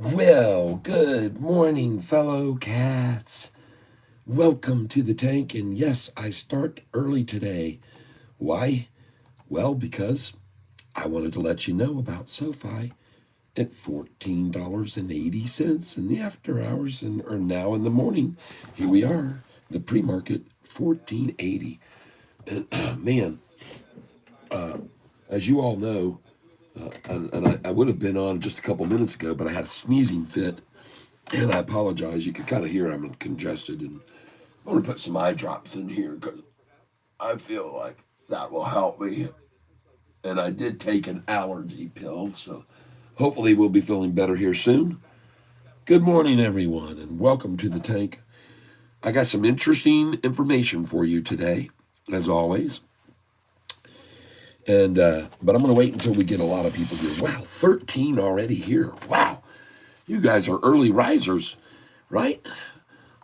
Well, good morning, fellow cats. Welcome to the tank. And yes, I start early today. Why? Well, because I wanted to let you know about Sofi at $14.80 in the after hours and or now in the morning. Here we are, the pre-market 14.80. And man, as you all know, and I would have been on just a couple minutes ago, but I had a sneezing fit. And I apologize. You can kind of hear I'm congested, and I want to put some eye drops in here because I feel like that will help me. And I did take an allergy pill, so hopefully we'll be feeling better here soon. Good morning, everyone, and welcome to the tank. I got some interesting information for you today, as always. And but I'm going to wait until we get a lot of people here. Wow, 13 already here. Wow, you guys are early risers, right?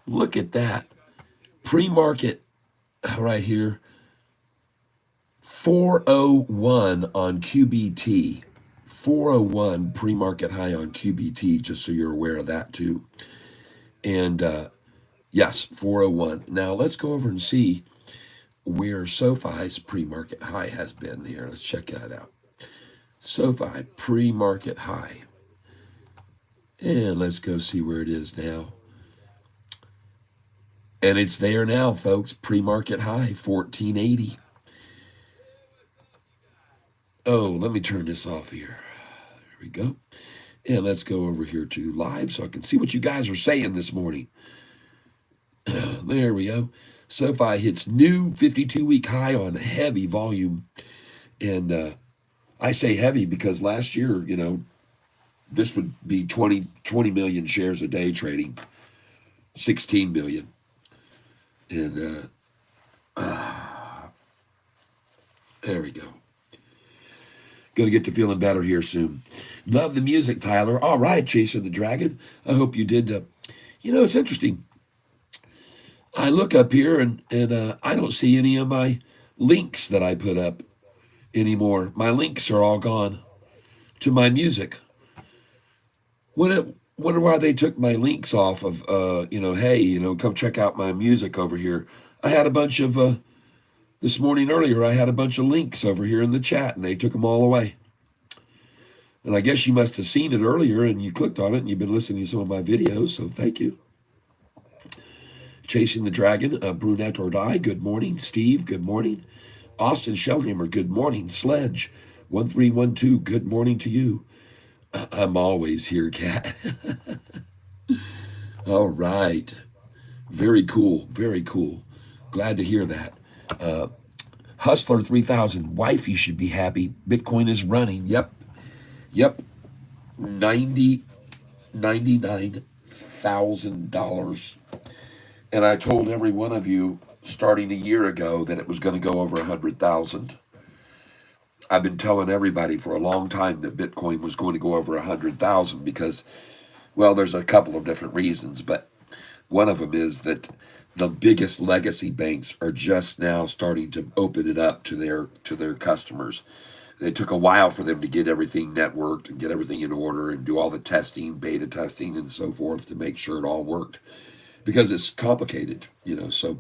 Look at that. Pre-market right here, 401 on QBT. 401 pre-market high on QBT, just so you're aware of that too. And yes, 401. Now let's go over and see where SoFi's pre-market high has been here. Let's check that out. SoFi pre-market high. And let's go see where it is now. And it's there now, folks. Pre-market high, 1480. Oh, let me turn this off here. There we go. And let's go over here to live so I can see what you guys are saying this morning. There we go. SoFi hits new 52-week high on heavy volume. And I say heavy because last year, this would be 20 million shares a day trading, 16 million. And there we go. Going to get to feeling better here soon. Love the music, Tyler. All right, Chasing the Dragon. I hope you did. It's interesting. I look up here and I don't see any of my links that I put up anymore. My links are all gone to my music. Wonder why they took my links off of, hey, come check out my music over here. I had a bunch of, this morning earlier, I had a bunch of links over here in the chat and they took them all away. And I guess you must have seen it earlier and you clicked on it and you've been listening to some of my videos, so thank you. Chasing the Dragon, Brunette or Die, good morning. Steve, good morning. Austin Shellhammer, good morning. Sledge, 1312, good morning to you. I'm always here, Cat. All right. Very cool, very cool. Glad to hear that. Hustler 3000, wife, you should be happy. Bitcoin is running. Yep. 99,000 dollars. And I told every one of you starting a year ago that it was going to go over 100,000. I've been telling everybody for a long time that Bitcoin was going to go over 100,000 because, well, there's a couple of different reasons, but one of them is that the biggest legacy banks are just now starting to open it up to their customers. It took a while for them to get everything networked and get everything in order and do all the testing, beta testing, and so forth to make sure it all worked. Because it's complicated, so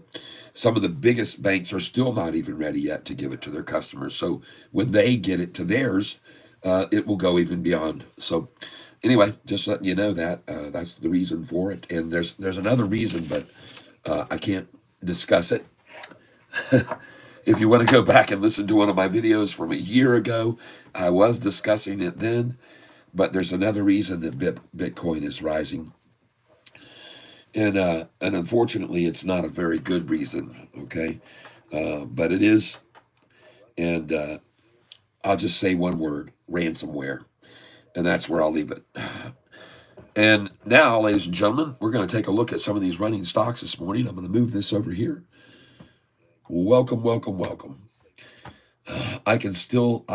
some of the biggest banks are still not even ready yet to give it to their customers. So when they get it to theirs, it will go even beyond. So anyway, just letting you know that that's the reason for it. And there's another reason, but I can't discuss it. If you want to go back and listen to one of my videos from a year ago, I was discussing it then, but there's another reason that Bitcoin is rising. And unfortunately, it's not a very good reason, okay? But it is, and I'll just say one word, ransomware. And that's where I'll leave it. And now, ladies and gentlemen, we're going to take a look at some of these running stocks this morning. I'm going to move this over here. Welcome. I can still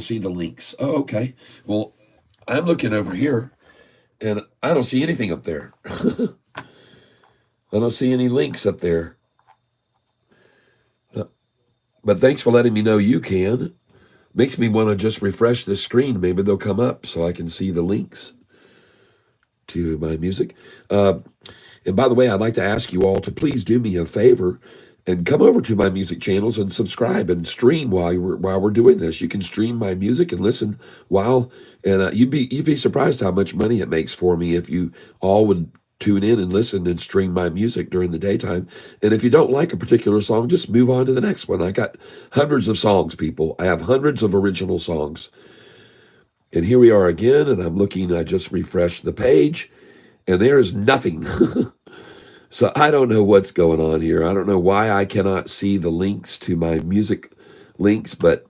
see the links. Oh, okay. Well, I'm looking over here, and I don't see anything up there. I don't see any links up there. But thanks for letting me know you can. Makes me want to just refresh this screen. Maybe they'll come up so I can see the links. to my music. And by the way, I'd like to ask you all to please do me a favor and come over to my music channels and subscribe and stream while we're doing this. You can stream my music and listen while, and you'd be surprised how much money it makes for me if you all would tune in and listen and stream my music during the daytime. And if you don't like a particular song, just move on to the next one. I got hundreds of songs, people. I have hundreds of original songs. And here we are again, and I'm looking, I just refreshed the page, and there's nothing. So I don't know what's going on here. I don't know why I cannot see the links to my music links, but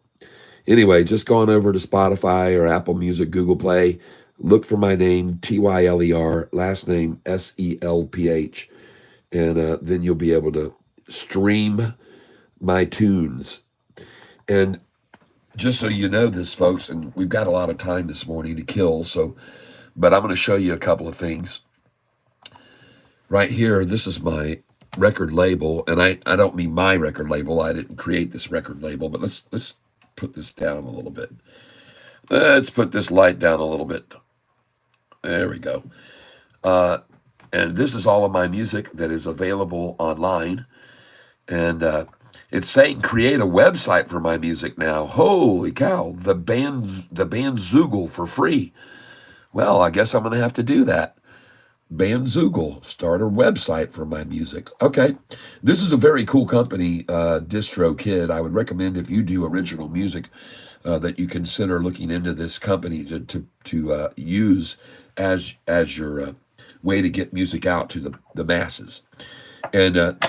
anyway, just going over to Spotify or Apple Music, Google Play, look for my name, Tyler, last name Selph, and then you'll be able to stream my tunes. And just so you know this, folks, and we've got a lot of time this morning to kill, but I'm going to show you a couple of things. Right here, this is my record label, and I don't mean my record label. I didn't create this record label, but let's put this down a little bit. Let's put this light down a little bit. There we go. And this is all of my music that is available online. And it's saying create a website for my music now. Holy cow, the band Zoogle for free. Well, I guess I'm going to have to do that. Bandzoogle, start a website for my music. Okay, this is a very cool company, DistroKid. I would recommend if you do original music that you consider looking into this company to use as your way to get music out to the masses. And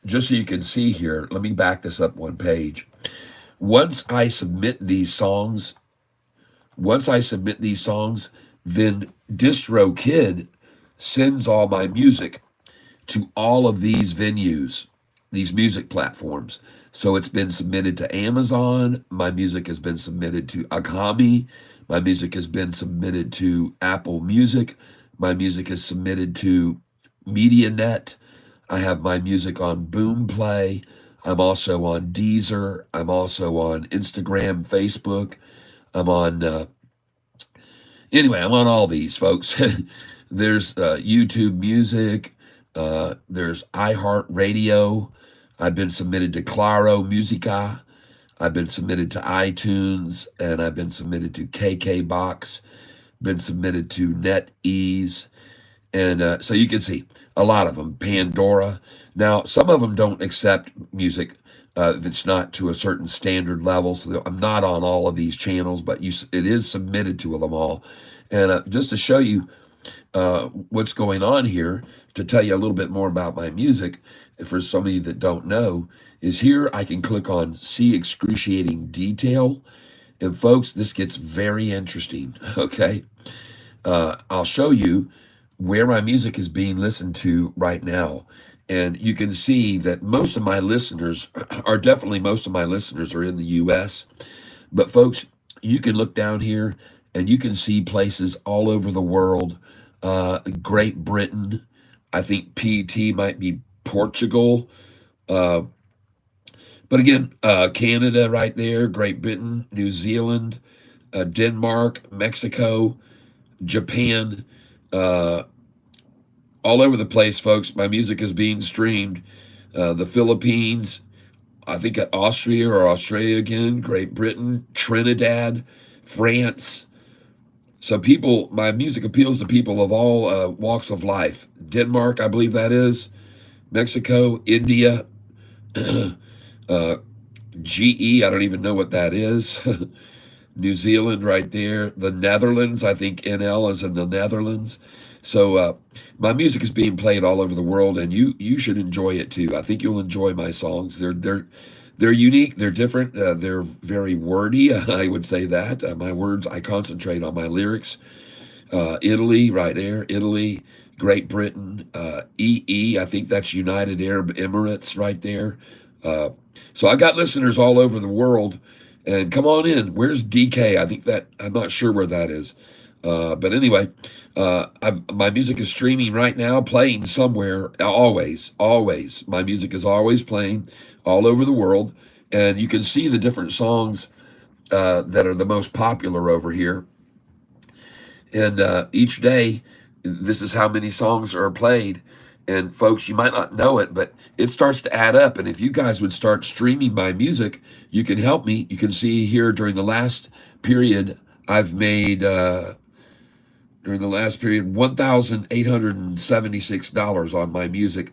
just so you can see here, let me back this up one page. Once I submit these songs, then DistroKid sends all my music to all of these venues, these music platforms. So it's been submitted to Amazon. My music has been submitted to Agami. My music has been submitted to Apple Music. My music is submitted to MediaNet. I have my music on Boomplay. I'm also on Deezer. I'm also on Instagram, Facebook. I'm on, anyway, I'm on all these, folks. There's YouTube Music. There's iHeartRadio. I've been submitted to Claro Musica. I've been submitted to iTunes, and I've been submitted to KKBox. Been submitted to NetEase. And so you can see a lot of them. Pandora. Now, some of them don't accept music if it's not to a certain standard level. So I'm not on all of these channels, but it is submitted to them all. And just to show you what's going on here, to tell you a little bit more about my music, for some of you that don't know, is here I can click on See Excruciating Detail. And folks, this gets very interesting, okay? I'll show you where my music is being listened to right now. And you can see that most of my listeners are in the U.S. But folks, you can look down here and you can see places all over the world. Great Britain, I think PT might be Portugal. But again, Canada right there, Great Britain, New Zealand, Denmark, Mexico, Japan, all over the place, folks. My music is being streamed. The Philippines, I think at Austria or Australia again, Great Britain, Trinidad, France. So my music appeals to people of all walks of life. Denmark, I believe that is. Mexico, India, GE, I don't even know what that is. New Zealand right there. The Netherlands, I think NL is in the Netherlands. So my music is being played all over the world, and you should enjoy it too. I think you'll enjoy my songs. They're unique. They're different. They're very wordy. I would say that. My words, I concentrate on my lyrics. Italy, right there. Italy, Great Britain, EE. I think that's United Arab Emirates right there. So I got listeners all over the world. And come on in. Where's DK? I'm not sure where that is. But anyway, my music is streaming right now, playing somewhere, always. My music is always playing all over the world. And you can see the different songs that are the most popular over here. And each day, This is how many songs are played. And folks, you might not know it, but it starts to add up. And if you guys would start streaming my music, you can help me. You can see here during the last period, I've made, during the last period, $1,876 on my music.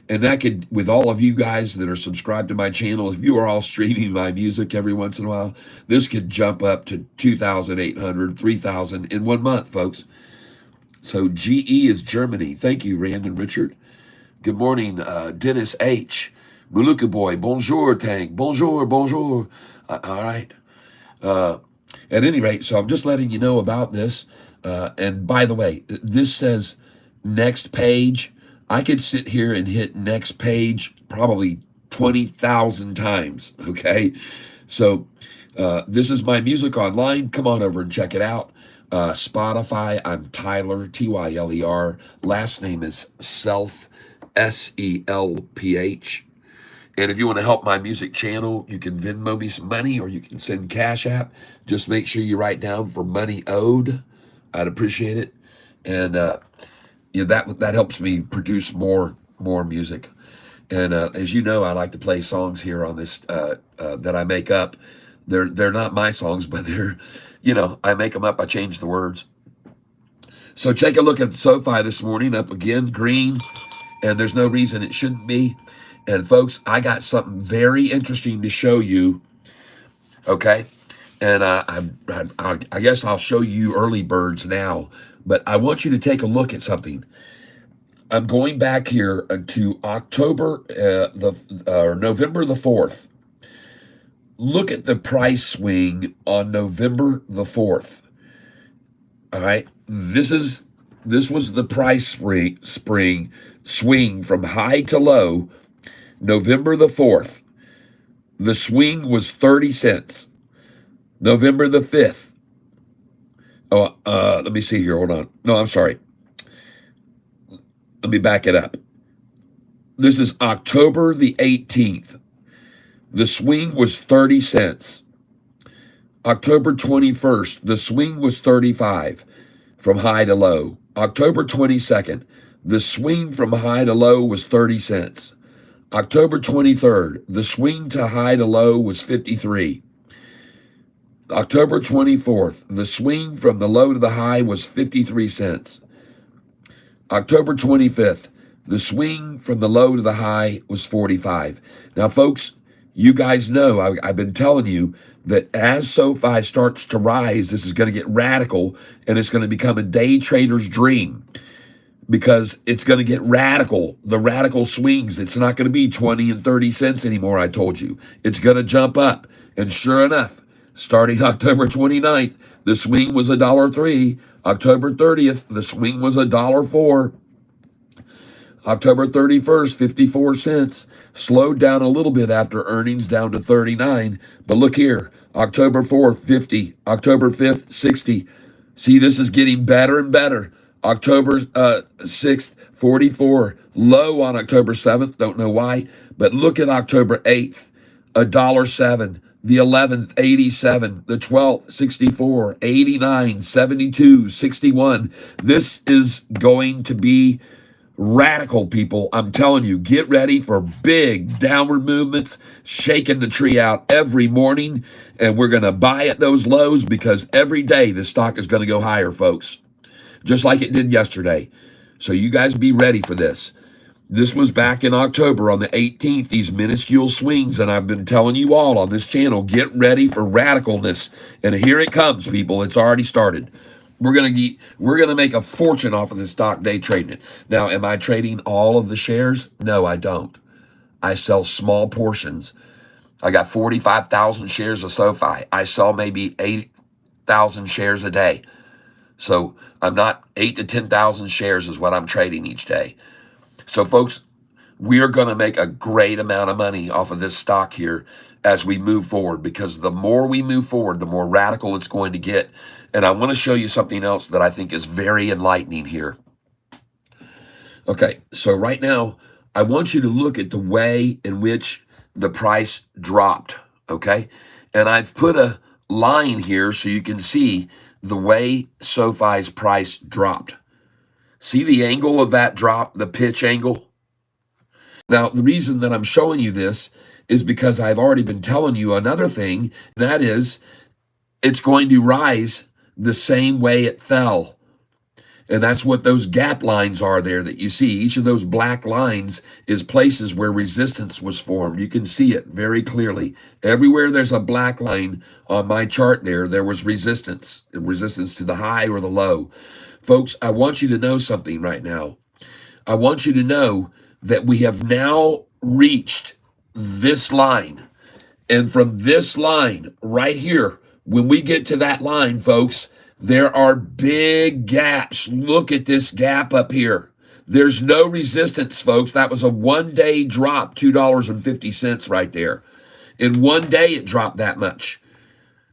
And that could, with all of you guys that are subscribed to my channel, if you are all streaming my music every once in a while, this could jump up to 2,800, 3,000 in 1 month, folks. So GE is Germany. Thank you, Rand and Richard. Good morning, Dennis H. Muluka Boy. Bonjour, Tank. Bonjour, bonjour. All right. At any rate, so I'm just letting you know about this. And by the way, this says next page. I could sit here and hit next page probably 20,000 times, okay? So this is my music online. Come on over and check it out. Spotify, I'm Tyler, Tyler. Last name is Self, Selph. And if you want to help my music channel, you can Venmo me some money or you can send Cash App. Just make sure you write down for money owed. I'd appreciate it. And that helps me produce more music. And as you know, I like to play songs here on this that I make up. They're not my songs, but they're, I make them up. I change the words. So take a look at Sofi this morning, up again, green, and there's no reason it shouldn't be. And folks, I got something very interesting to show you. Okay, and I guess I'll show you early birds now, but I want you to take a look at something. I'm going back here to November the 4th. Look at the price swing on November the 4th. All right, this was the price swing from high to low, November the 4th. The swing was 30 cents. November the 5th. Let me see here. Hold on. No, I'm sorry. Let me back it up. This is October the 18th. The swing was 30 cents. October 21st, the swing was 35 from high to low. October 22nd, the swing from high to low was 30 cents. October 23rd, the swing to high to low was 53. October 24th, the swing from the low to the high was 53 cents. October 25th, the swing from the low to the high was 45. Now, folks, you guys know, I've been telling you that as SoFi starts to rise, this is going to get radical, and it's going to become a day trader's dream because it's going to get radical, the radical swings. It's not going to be 20 and 30 cents anymore, I told you. It's going to jump up. And sure enough, starting October 29th, the swing was $1.03. October 30th, the swing was $1.04. October 31st, 54 cents. Slowed down a little bit after earnings, down to 39. But look here, October 4th, 50. October 5th, 60. See, this is getting better and better. October 6th, 44. Low on October 7th, don't know why. But look at October 8th, $1.07. The 11th, 87. The 12th, 64. 89, 72, 61. This is going to be radical, people. I'm telling you, get ready for big downward movements, shaking the tree out every morning, and we're going to buy at those lows because every day the stock is going to go higher, folks, just like it did yesterday. So you guys be ready for this. This was back in October on the 18th, these minuscule swings, and I've been telling you all on this channel, get ready for radicalness. And here it comes, people. It's already started. We're gonna make a fortune off of this stock day trading it. Now, am I trading all of the shares? No, I don't. I sell small portions. I got 45,000 shares of SoFi. I sell maybe 8,000 shares a day. So I'm not 8 to 10,000 shares is what I'm trading each day. So folks, we are going to make a great amount of money off of this stock here as we move forward, because the more we move forward, the more radical it's going to get. And I want to show you something else that I think is very enlightening here. Okay, so right now, I want you to look at the way in which the price dropped, okay? And I've put a line here so you can see the way SoFi's price dropped. See the angle of that drop, the pitch angle? Now, the reason that I'm showing you this is because I've already been telling you another thing. That is, it's going to rise the same way it fell. And that's what those gap lines are there that you see. Each of those black lines is places where resistance was formed. You can see it very clearly. Everywhere there's a black line on my chart there was resistance to the high or the low. Folks, I want you to know something right now. I want you to know that we have now reached this line. And from this line right here, when we get to that line, folks, there are big gaps. Look at this gap up here. There's no resistance, folks. That was a one-day drop, $2.50 right there. In one day, it dropped that much.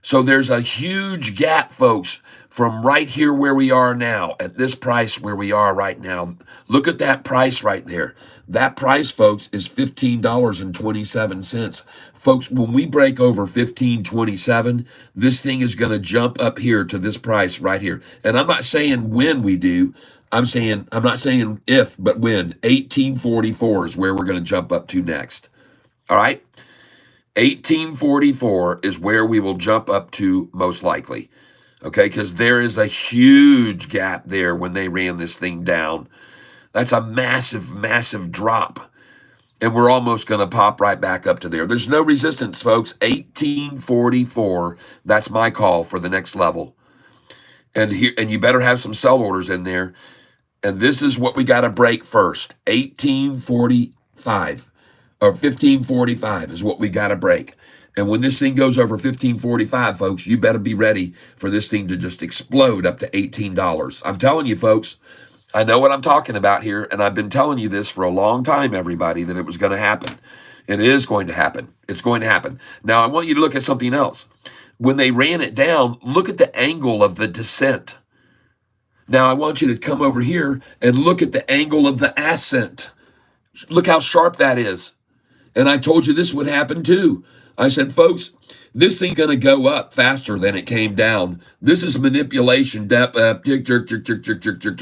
So there's a huge gap, folks, from right here where we are now, at this price where we are right now. Look at that price right there. That price, folks, is $15.27. Folks, when we break over $15.27, this thing is going to jump up here to this price right here. And I'm not saying when we do. I'm not saying if, but when. 1844 is where we're going to jump up to next. All right? 1844 is where we will jump up to most likely. Okay, because there is a huge gap there when they ran this thing down. That's a massive, massive drop. And we're almost going to pop right back up to there. There's no resistance, folks. 1844, that's my call for the next level. And you better have some sell orders in there. And this is what we got to break first. 1845 or 1545 is what we got to break. And when this thing goes over 1545, folks, you better be ready for this thing to just explode up to $18. I'm telling you, folks, I know what I'm talking about here, and I've been telling you this for a long time, everybody, that it was going to happen. It is going to happen. It's going to happen. Now, I want you to look at something else. When they ran it down, look at the angle of the descent. Now, I want you to come over here and look at the angle of the ascent. Look how sharp that is. And I told you this would happen too. I said, folks, this thing's going to go up faster than it came down. This is manipulation,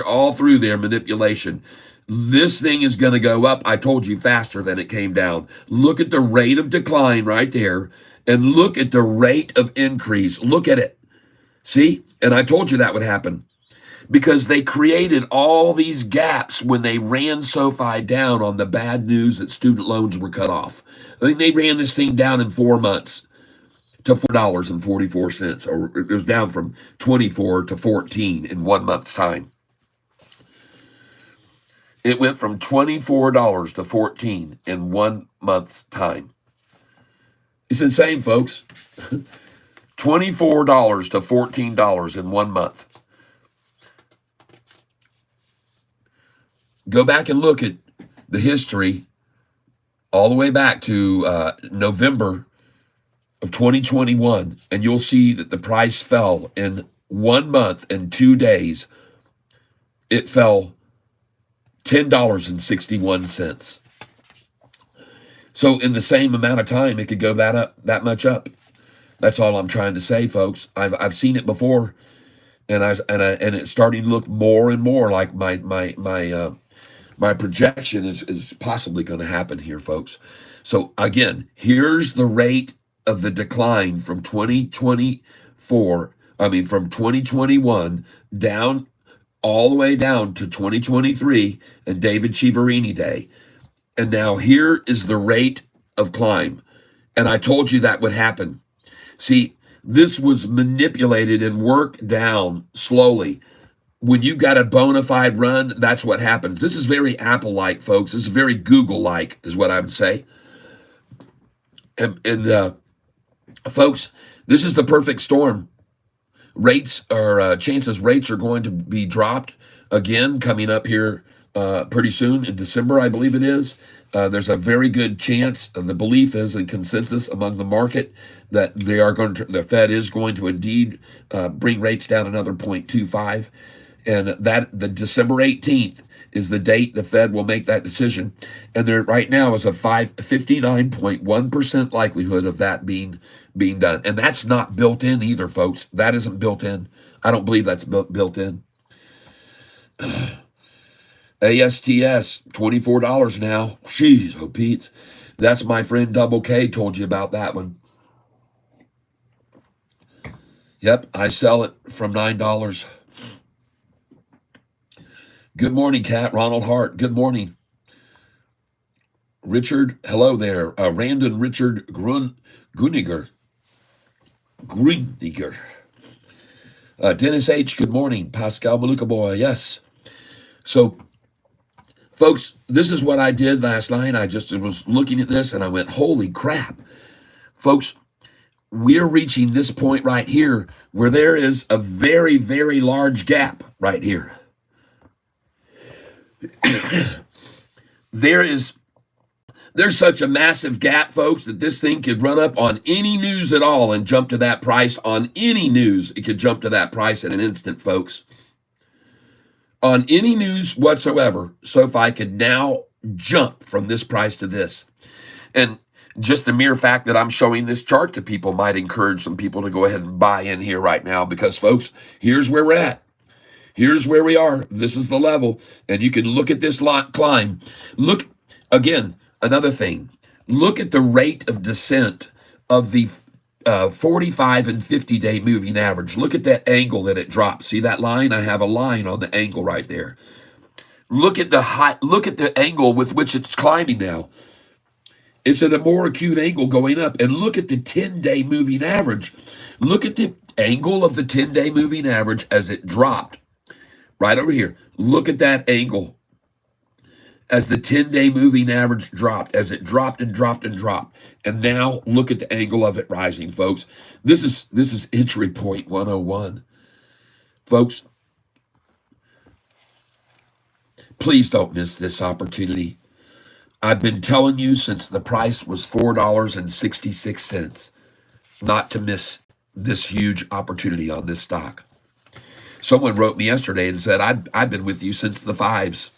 all through there, manipulation. This thing is going to go up, I told you, faster than it came down. Look at the rate of decline right there, and look at the rate of increase. Look at it. See? And I told you that would happen. Because they created all these gaps when they ran Sofi down on the bad news that student loans were cut off. I mean, they ran this thing down in 4 months to $4.44, or it was down from 24 to 14 in 1 month's time. It went from $24 to 14 in 1 month's time. It's insane, folks. $24 to $14 in 1 month. Go back and look at the history all the way back to November of 2021, and you'll see that the price fell in 1 month and 2 days. It fell $10.61. So in the same amount of time, it could go that much up. That's all I'm trying to say, folks. I've seen it before, and it's starting to look more and more like my projection is possibly going to happen here, folks. So again, here's the rate of the decline from 2021 down all the way down to 2023 and David Chiaverini Day. And now here is the rate of climb. And I told you that would happen. See, this was manipulated and worked down slowly. When you got a bona fide run, that's what happens. This is very Apple-like, folks. This is very Google-like, is what I would say. And folks, this is the perfect storm. Rates are rates are going to be dropped again coming up here pretty soon in December, I believe it is. There's a very good chance, the belief is and consensus among the market that the Fed is going to indeed bring rates down another 0.25. And that the December 18th is the date the Fed will make that decision. And there right now is a 59.1% likelihood of that being done. And that's not built in either, folks. That isn't built in. I don't believe that's built in. ASTS, $24 now. Jeez, oh Pete. That's my friend Double K told you about that one. Yep, I sell it from $9. Good morning, Kat. Ronald Hart. Good morning. Richard, hello there. Randon Richard Gruniger. Dennis H., good morning. Pascal Maluka boy, yes. So, folks, this is what I did last night. I just was looking at this and I went, holy crap. Folks, we're reaching this point right here where there is a very, very large gap right here. There's such a massive gap, folks, that this thing could run up on any news at all and jump to that price on any news. It could jump to that price in an instant, folks. On any news whatsoever, SoFi could now jump from this price to this. And just the mere fact that I'm showing this chart to people might encourage some people to go ahead and buy in here right now because, folks, here's where we're at. Here's where we are. This is the level. And you can look at this lot climb. Look, again, another thing. Look at the rate of descent of the 45 and 50-day moving average. Look at that angle that it dropped. See that line? I have a line on the angle right there. Look at the height. Look at the angle with which it's climbing now. It's at a more acute angle going up. And look at the 10-day moving average. Look at the angle of the 10-day moving average as it dropped. Right over here. Look at that angle as the 10-day moving average dropped, as it dropped and dropped and dropped. And now look at the angle of it rising, folks. This is entry point 101. Folks, please don't miss this opportunity. I've been telling you since the price was $4.66 not to miss this huge opportunity on this stock. Someone wrote me yesterday and said, I've been with you since the fives.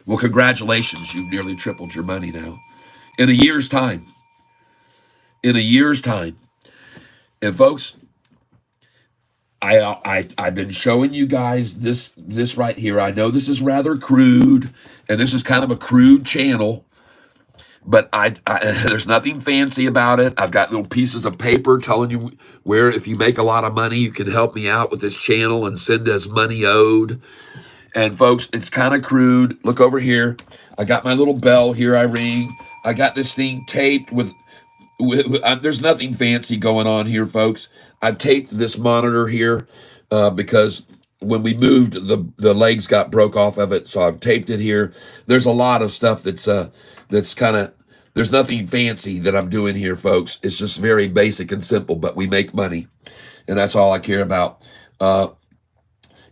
Well, congratulations. You've nearly tripled your money now. In a year's time. In a year's time. And folks, I've been showing you guys this right here. I know this is rather crude, and this is kind of a crude channel, but there's nothing fancy about it. I've got little pieces of paper telling you where, if you make a lot of money, you can help me out with this channel and send us money owed. And folks, it's kind of crude. Look over here. I got my little bell here. I ring. I got this thing taped with there's nothing fancy going on here, folks. I've taped this monitor here because when we moved, the legs got broke off of it, so I've taped it here. There's a lot of stuff that's kind of, there's nothing fancy that I'm doing here, folks. It's just very basic and simple, but we make money, and that's all I care about.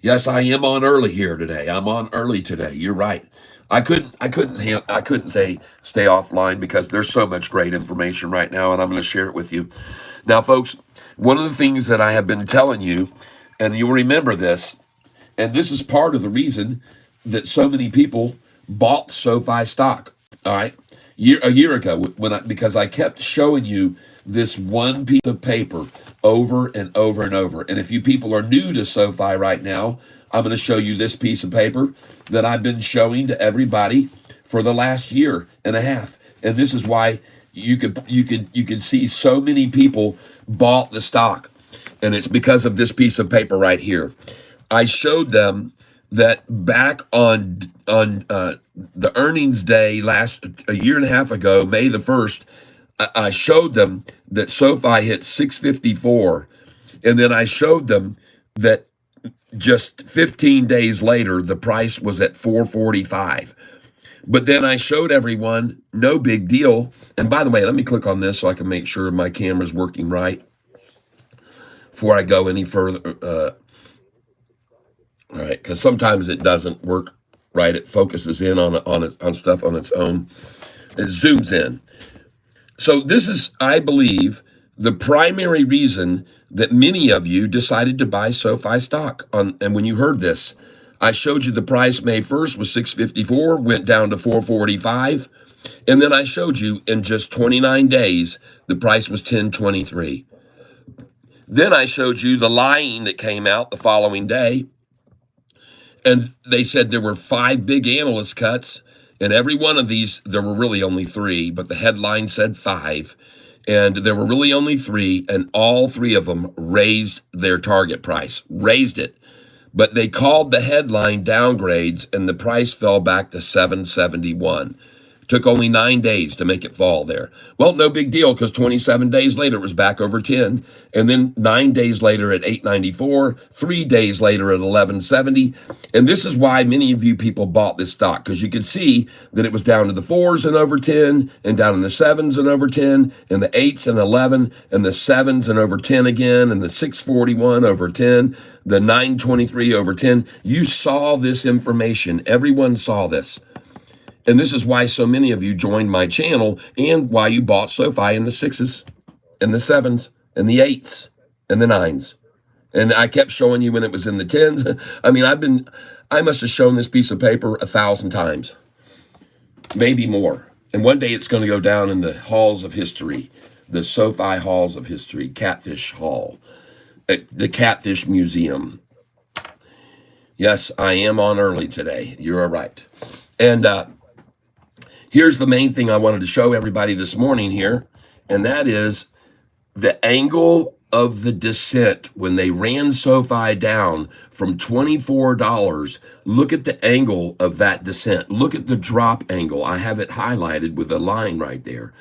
Yes, I am on early here today. I'm on early today. You're right. I couldn't say stay offline because there's so much great information right now, and I'm going to share it with you. Now, folks, one of the things that I have been telling you, and you'll remember this, and this is part of the reason that so many people bought SoFi stock. All right, a year ago, because I kept showing you this one piece of paper over and over and over. And if you people are new to SoFi right now, I'm going to show you this piece of paper that I've been showing to everybody for the last year and a half. And this is why you can see so many people bought the stock. And it's because of this piece of paper right here. I showed them that back on the earnings day a year and a half ago, May the 1st, I showed them that SoFi hit 654. And then I showed them that just 15 days later, the price was at 445. But then I showed everyone, no big deal. And by the way, let me click on this so I can make sure my camera's working right before I go any further. All right, because sometimes it doesn't work right. It focuses in on stuff on its own. It zooms in. So this is, I believe, the primary reason that many of you decided to buy SoFi stock. And when you heard this, I showed you the price May 1st was 654, went down to 445. And then I showed you in just 29 days, the price was 1023. Then I showed you the lying that came out the following day. And they said there were 5 big analyst cuts, and every one of these, there were really only 3, but the headline said 5. And there were really only 3, and all 3 of them raised their target price, raised it. But they called the headline downgrades, and the price fell back to 771. Took only 9 days to make it fall there. Well, no big deal, because 27 days later it was back over 10, and then 9 days later at 894, 3 days later at 1170. And this is why many of you people bought this stock, because you could see that it was down to the 4s and over 10, and down in the 7s and over 10, and the 8s and 11, and the 7s and over 10 again, and the 641 over 10, the 923 over 10. You saw this information. Everyone saw this. And this is why so many of you joined my channel, and why you bought Sofi in the 6s and the 7s and the 8s and the 9s. And I kept showing you when it was in the 10s. I mean, I must have shown this piece of paper 1,000 times, maybe more. And one day it's going to go down in the halls of history, the Sofi halls of history, Catfish Hall, the Catfish Museum. Yes, I am on early today. You're right. And here's the main thing I wanted to show everybody this morning here, and that is the angle of the descent when they ran Sofi down from $24. Look at the angle of that descent. Look at the drop angle. I have it highlighted with a line right there.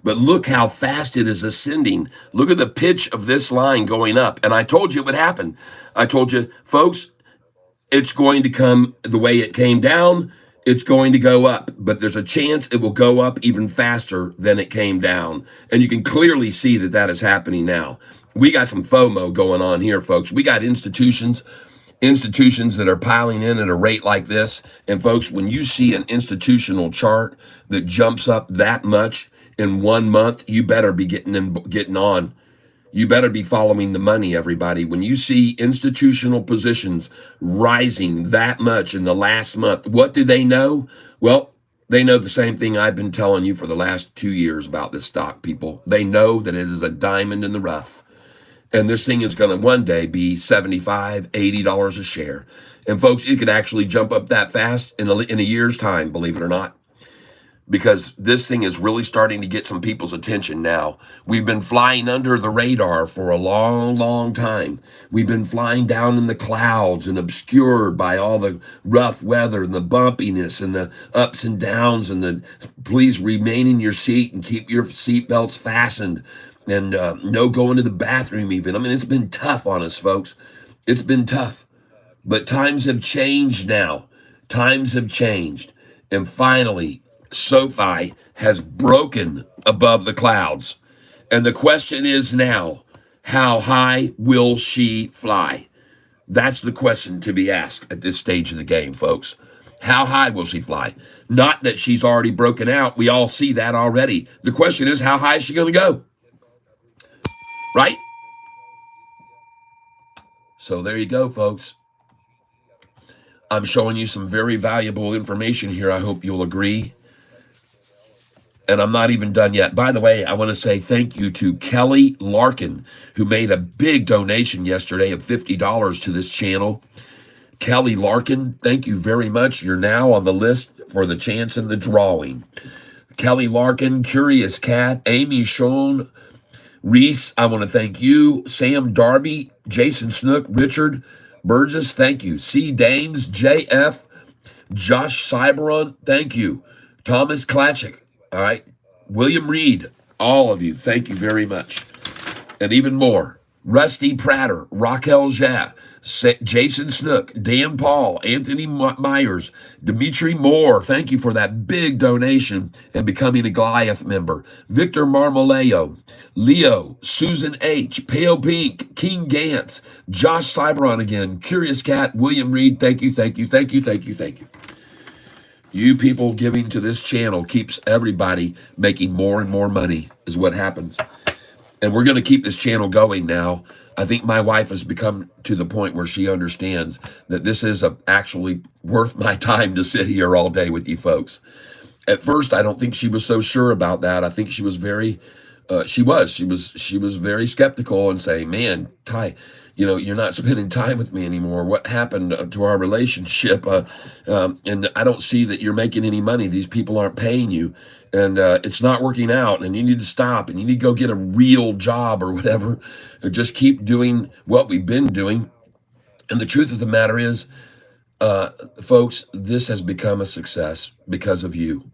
But look how fast it is ascending. Look at the pitch of this line going up. And I told you it would happen. I told you, folks, it's going to come the way it came down. It's going to go up, but there's a chance it will go up even faster than it came down. And you can clearly see that that is happening now. We got some FOMO going on here, folks. We got institutions that are piling in at a rate like this. And folks, when you see an institutional chart that jumps up that much in 1 month, you better be getting on. You better be following the money, everybody. When you see institutional positions rising that much in the last month, what do they know? Well, they know the same thing I've been telling you for the last 2 years about this stock, people. They know that it is a diamond in the rough. And this thing is going to one day be $75, $80 a share. And folks, it could actually jump up that fast in a year's time, believe it or not, because this thing is really starting to get some people's attention now. We've been flying under the radar for a long, long time. We've been flying down in the clouds and obscured by all the rough weather and the bumpiness and the ups and downs and the please remain in your seat and keep your seat belts fastened and no going to the bathroom even. I mean, it's been tough on us, folks. It's been tough. But times have changed now. Times have changed. And finally, Sofi has broken above the clouds. And the question is now, how high will she fly? That's the question to be asked at this stage of the game, folks. How high will she fly? Not that she's already broken out. We all see that already. The question is, how high is she going to go? Right? So there you go, folks. I'm showing you some very valuable information here. I hope you'll agree. And I'm not even done yet. By the way, I want to say thank you to Kelly Larkin, who made a big donation yesterday of $50 to this channel. Kelly Larkin, thank you very much. You're now on the list for the chance in the drawing. Kelly Larkin, Curious Cat, Amy Schoen, Reese, I want to thank you. Sam Darby, Jason Snook, Richard Burgess, thank you. C. Dames, JF, Josh Cyberon, thank you. Thomas Klatchik, all right. William Reed, all of you, thank you very much. And even more. Rusty Prater, Raquel Jha, Jason Snook, Dan Paul, Anthony Myers, Dimitri Moore, thank you for that big donation and becoming a Goliath member. Victor Marmoleo, Leo, Susan H., Pale Pink, King Gantz, Josh Cyberon again, Curious Cat, William Reed, thank you, thank you, thank you, thank you, thank you. You people giving to this channel keeps everybody making more and more money is what happens. And we're going to keep this channel going now. I think my wife has become to the point where she understands that this is actually worth my time to sit here all day with you folks. At first, I don't think she was so sure about that. I think she was very, she was very skeptical and saying, man, Ty, you're not spending time with me anymore. What happened to our relationship? And I don't see that you're making any money. These people aren't paying you, and it's not working out, and you need to stop, and you need to go get a real job or whatever, or just keep doing what we've been doing. And the truth of the matter is, folks, this has become a success because of you.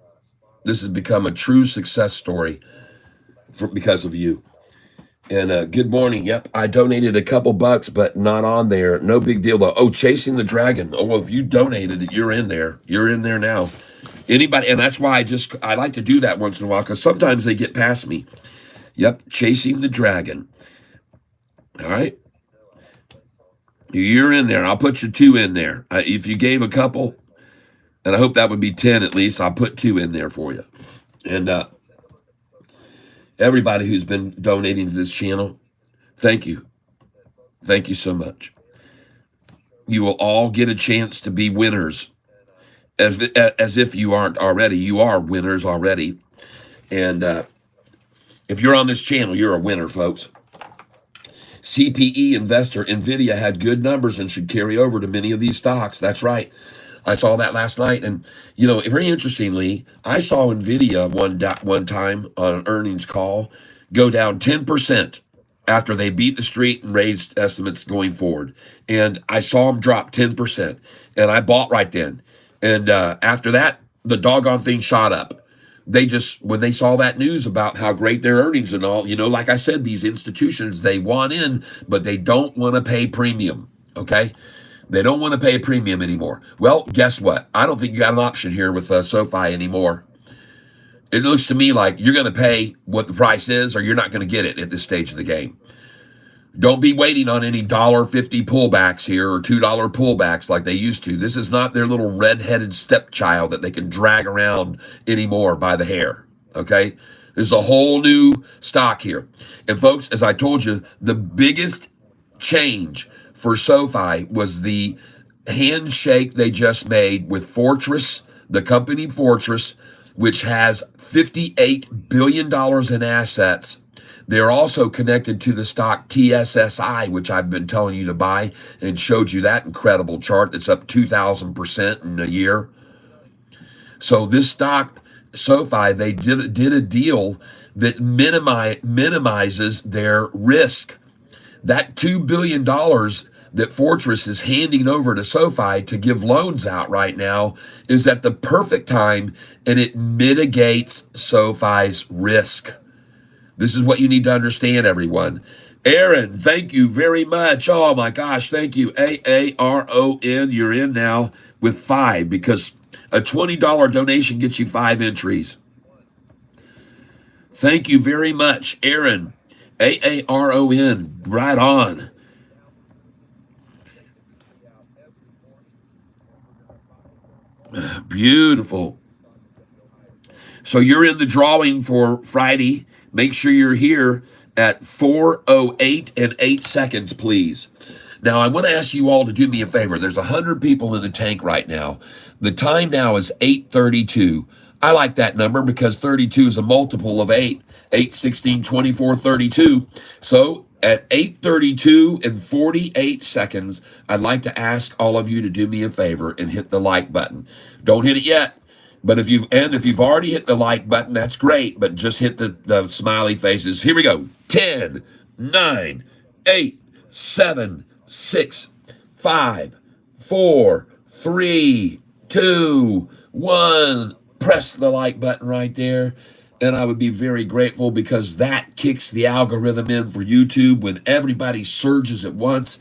This has become a true success story because of you. And good morning. Yep, I donated a couple bucks, but not on there. No big deal though. Oh, chasing the dragon. Oh, well, if you donated it, you're in there. You're in there now. Anybody, and that's why I like to do that once in a while because sometimes they get past me. Yep, chasing the dragon. All right, you're in there. I'll put you 2 in there. If you gave a couple, and I hope that would be 10 at least, I'll put 2 in there for you. And everybody who's been donating to this channel, thank you. Thank you so much. You will all get a chance to be winners. As if you aren't already. You are winners already. And if you're on this channel, you're a winner, folks. CPE investor, NVIDIA had good numbers and should carry over to many of these stocks. That's right. I saw that last night. And, very interestingly, I saw NVIDIA one time on an earnings call go down 10% after they beat the street and raised estimates going forward. And I saw them drop 10%. And I bought right then. And after that, the doggone thing shot up. When they saw that news about how great their earnings and all, like I said, these institutions, they want in, but they don't want to pay premium, okay? They don't want to pay a premium anymore. Well, guess what? I don't think you got an option here with Sofi anymore. It looks to me like you're going to pay what the price is or you're not going to get it at this stage of the game. Don't be waiting on any $1.50 pullbacks here or $2 pullbacks like they used to. This is not their little red-headed stepchild that they can drag around anymore by the hair, okay? There's a whole new stock here. And folks, as I told you, the biggest change for Sofi was the handshake they just made with Fortress, the company Fortress, which has $58 billion in assets. They're also connected to the stock TSSI, which I've been telling you to buy and showed you that incredible chart that's up 2,000% in a year. So this stock, Sofi, they did a deal that minimizes their risk. That $2 billion that Fortress is handing over to Sofi to give loans out right now is at the perfect time, and it mitigates Sofi's risk. This is what you need to understand, everyone. Aaron, thank you very much. Oh, my gosh, thank you. AARON, you're in now with 5 because a $20 donation gets you 5 entries. Thank you very much, Aaron. AARON, right on. Beautiful. So you're in the drawing for Friday. Make sure you're here at 4:08 and 8 seconds, please. Now, I want to ask you all to do me a favor. There's 100 people in the tank right now. The time now is 8:32. I like that number because 32 is a multiple of 8. 8, 16, 24, 32. So at 8:32 and 48 seconds, I'd like to ask all of you to do me a favor and hit the like button. Don't hit it yet. But if you've already hit the like button, that's great. But just hit the smiley faces. Here we go. 10, 9, 8, 7, 6, 5, 4, 3, 2, 1. Press the like button right there. And I would be very grateful because that kicks the algorithm in for YouTube. When everybody surges at once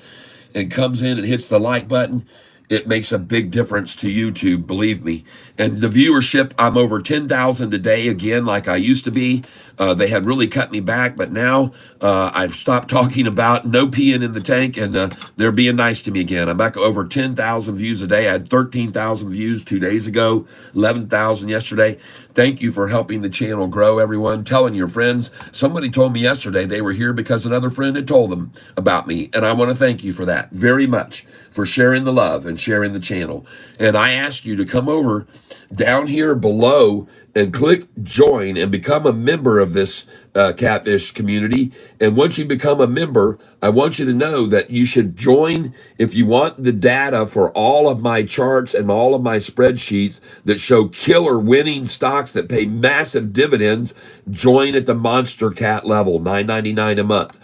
and comes in and hits the like button, it makes a big difference to YouTube, believe me. And the viewership, I'm over 10,000 a day again, like I used to be. They had really cut me back, but now I've stopped talking about no peeing in the tank, and they're being nice to me again. I'm back over 10,000 views a day. I had 13,000 views 2 days ago, 11,000 yesterday. Thank you for helping the channel grow, everyone. Telling your friends. Somebody told me yesterday they were here because another friend had told them about me, and I want to thank you for that very much, for sharing the love and and sharing the channel. And I ask you to come over down here below and click join and become a member of this Catfish community. And once you become a member, I want you to know that you should join if you want the data for all of my charts and all of my spreadsheets that show killer winning stocks that pay massive dividends. Join at the Monster Cat level, $9.99 a month.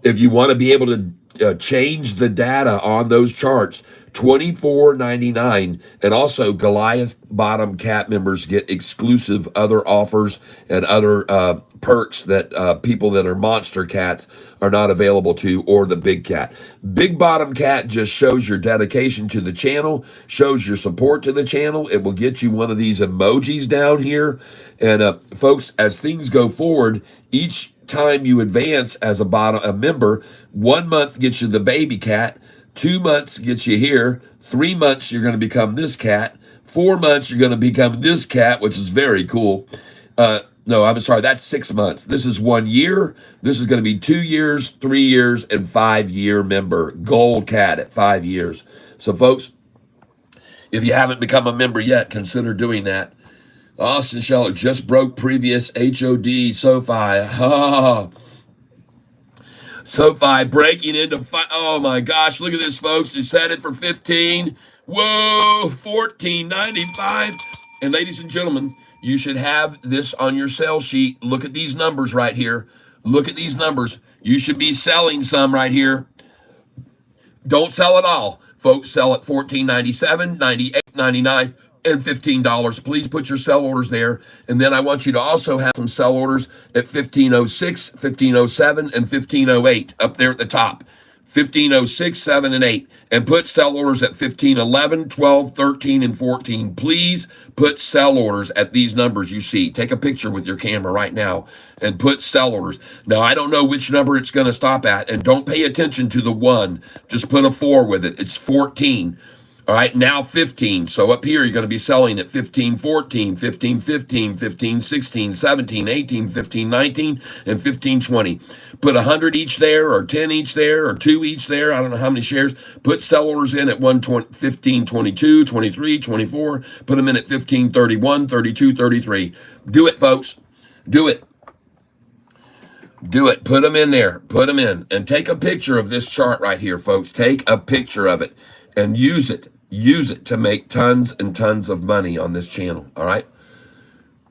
If you want to be able to change the data on those charts, $24.99. And also Goliath Bottom Cat members get exclusive other offers and other perks that people that are monster cats are not available to, or the big cat. Big Bottom Cat just shows your dedication to the channel, shows your support to the channel. It will get you one of these emojis down here. And folks, as things go forward, each time you advance as a member, 1 month gets you the baby cat, 2 months gets you here, 3 months you're going to become this cat, 4 months you're going to become this cat, which is very cool. No, I'm sorry, that's 6 months. This is 1 year. This is going to be 2 years, 3 years, and 5-year member. Gold cat at 5 years. So folks, if you haven't become a member yet, consider doing that. Austin Scheller just broke previous HOD Sofi. Sofi breaking into oh my gosh, look at this, folks. It's headed for 15. Whoa, 14.95. And ladies and gentlemen, you should have this on your sell sheet. Look at these numbers right here. Look at these numbers. You should be selling some right here. Don't sell it all. Folks, sell at $14.97, $98, $99, and $15. Please put your sell orders there. And then I want you to also have some sell orders at 1506, 1507, and 1508 up there at the top. 1506, 7, and 8. And put sell orders at 1511, 12, 13, and 14. Please put sell orders at these numbers you see. Take a picture with your camera right now and put sell orders. Now, I don't know which number it's going to stop at, and don't pay attention to the 1. Just put a 4 with it. It's 14. All right, now 15. So up here, you're going to be selling at 15, 14, 15, 15, 15, 16, 17, 18, 15, 19, and 15, 20. Put 100 each there, or 10 each there, or 2 each there. I don't know how many shares. Put sell orders in at 15, 22, 23, 24. Put them in at 15, 31, 32, 33. Do it, folks. Do it. Do it. Put them in there. Put them in. And take a picture of this chart right here, folks. Take a picture of it and use it. Use it to make tons and tons of money on this channel. All right?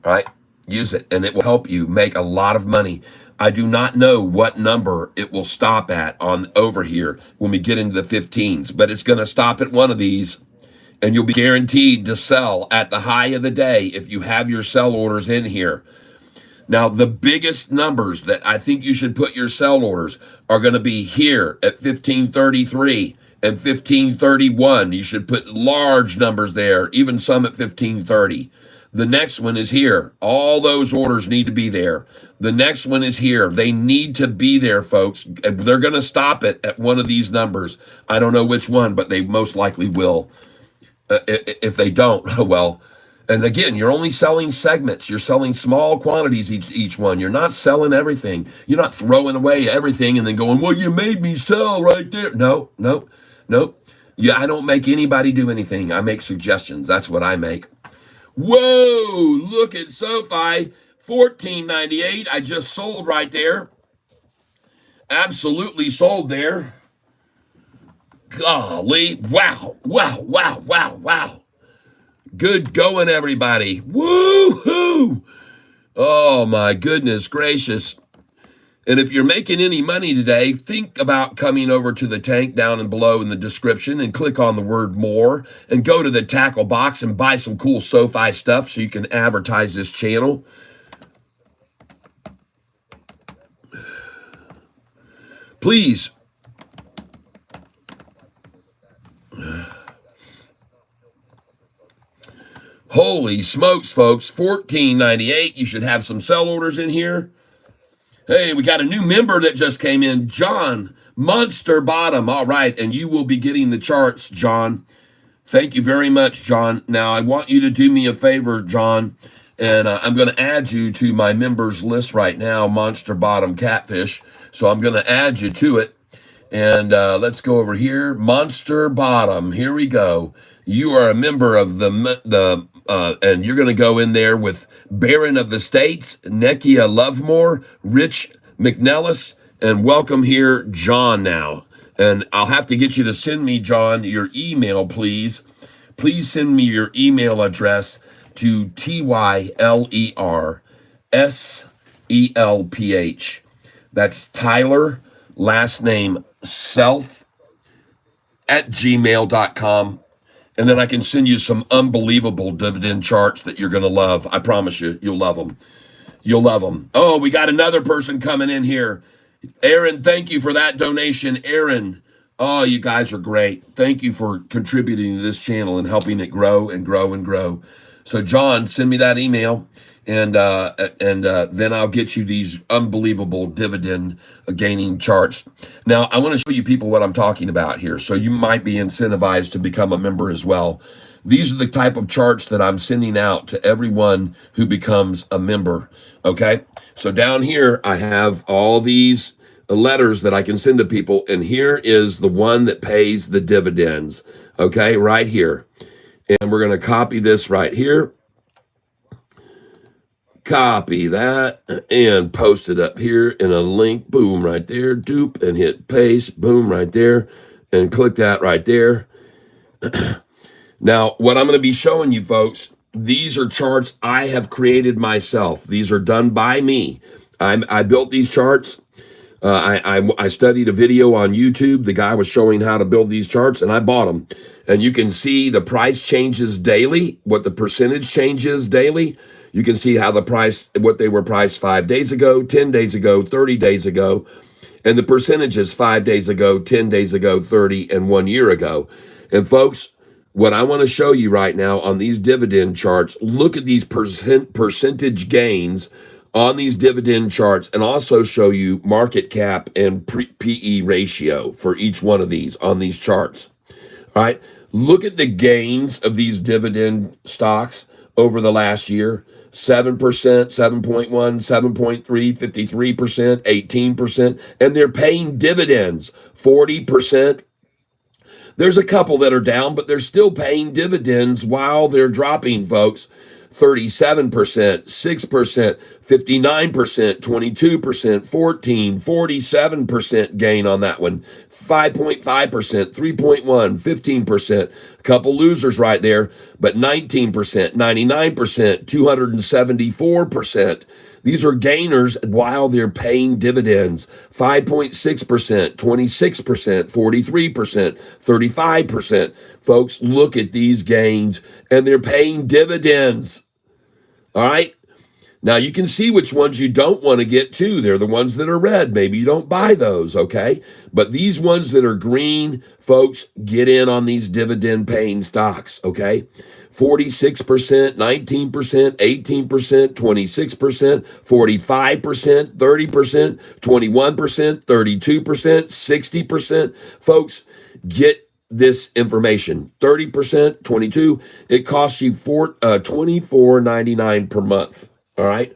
All right? Use it, and it will help you make a lot of money. I do not know what number it will stop at on over here when we get into the 15s, but it's going to stop at one of these, and you'll be guaranteed to sell at the high of the day if you have your sell orders in here. Now, the biggest numbers that I think you should put your sell orders are going to be here at 1533 and 1531. You should put large numbers there, even some at 1530. The next one is here. All those orders need to be there. The next one is here. They need to be there, folks. They're going to stop it at one of these numbers. I don't know which one, but they most likely will. If they don't, well, and again, you're only selling segments. You're selling small quantities each one. You're not selling everything. You're not throwing away everything and then going, well, you made me sell right there. No. Yeah, I don't make anybody do anything. I make suggestions. That's what I make. Whoa, look at Sofi, $14.98. I just sold right there. Absolutely sold there. Golly, wow. Good going, everybody. Woo-hoo. Oh, my goodness gracious. And if you're making any money today, think about coming over to the tank down and below in the description and click on the word more and go to the tackle box and buy some cool Sofi stuff so you can advertise this channel. Please. Holy smokes, folks. $14.98. You should have some sell orders in here. Hey, we got a new member that just came in, John, Monster Bottom. All right, and you will be getting the charts, John. Thank you very much, John. Now, I want you to do me a favor, John, and I'm going to add you to my members list right now, Monster Bottom Catfish. So I'm going to add you to it. And let's go over here. Monster Bottom. Here we go. You are a member of and you're going to go in there with Baron of the States, Nekia Lovemore, Rich McNellis, and welcome here, John now. And I'll have to get you to send me, John, your email, please. Please send me your email address to TYLERSELPH. That's Tyler, last name Self at gmail.com. And then I can send you some unbelievable dividend charts that you're going to love. I promise you, you'll love them. You'll love them. Oh, we got another person coming in here. Aaron, thank you for that donation. Aaron, oh, you guys are great. Thank you for contributing to this channel and helping it grow and grow and grow. So, John, send me that email, and then I'll get you these unbelievable dividend gaining charts. Now, I want to show you people what I'm talking about here, so you might be incentivized to become a member as well. These are the type of charts that I'm sending out to everyone who becomes a member, okay? So down here, I have all these letters that I can send to people, and here is the one that pays the dividends, okay, right here. And we're going to copy this right here, copy that, and post it up here in a link, boom, right there, dupe, and hit paste, boom, right there, and click that right there. Now, what I'm going to be showing you folks, these are charts I have created myself. These are done by me. I built these charts. I studied a video on YouTube. The guy was showing how to build these charts, and I bought them. And you can see the price changes daily, what the percentage changes daily. You can see how the price, what they were priced 5 days ago, 10 days ago, 30 days ago, and the percentages 5 days ago, 10 days ago, 30, and 1 year ago. And folks, what I want to show you right now on these dividend charts, look at these percentage gains on these dividend charts, and also show you market cap and PE ratio for each one of these on these charts. All right, look at the gains of these dividend stocks over the last year. 7%, 7.1, 7.3, 53%, 18%, and they're paying dividends, 40%. There's a couple that are down, but they're still paying dividends while they're dropping, folks. 37%, 6%, 59%, 22%, 14, 47% gain on that one, 5.5%, 3.1, 15%, a couple losers right there, but 19%, 99%, 274%. These are gainers while they're paying dividends. 5.6%, 26%, 43%, 35%. Folks, look at these gains, and they're paying dividends. All right? Now, you can see which ones you don't want to get to. They're the ones that are red. Maybe you don't buy those, okay? But these ones that are green, folks, get in on these dividend-paying stocks, okay? 46%, 19%, 18%, 26%, 45%, 30%, 21%, 32%, 60%. Folks, get this information. 30%, 22. It costs you $24.99 per month. All right,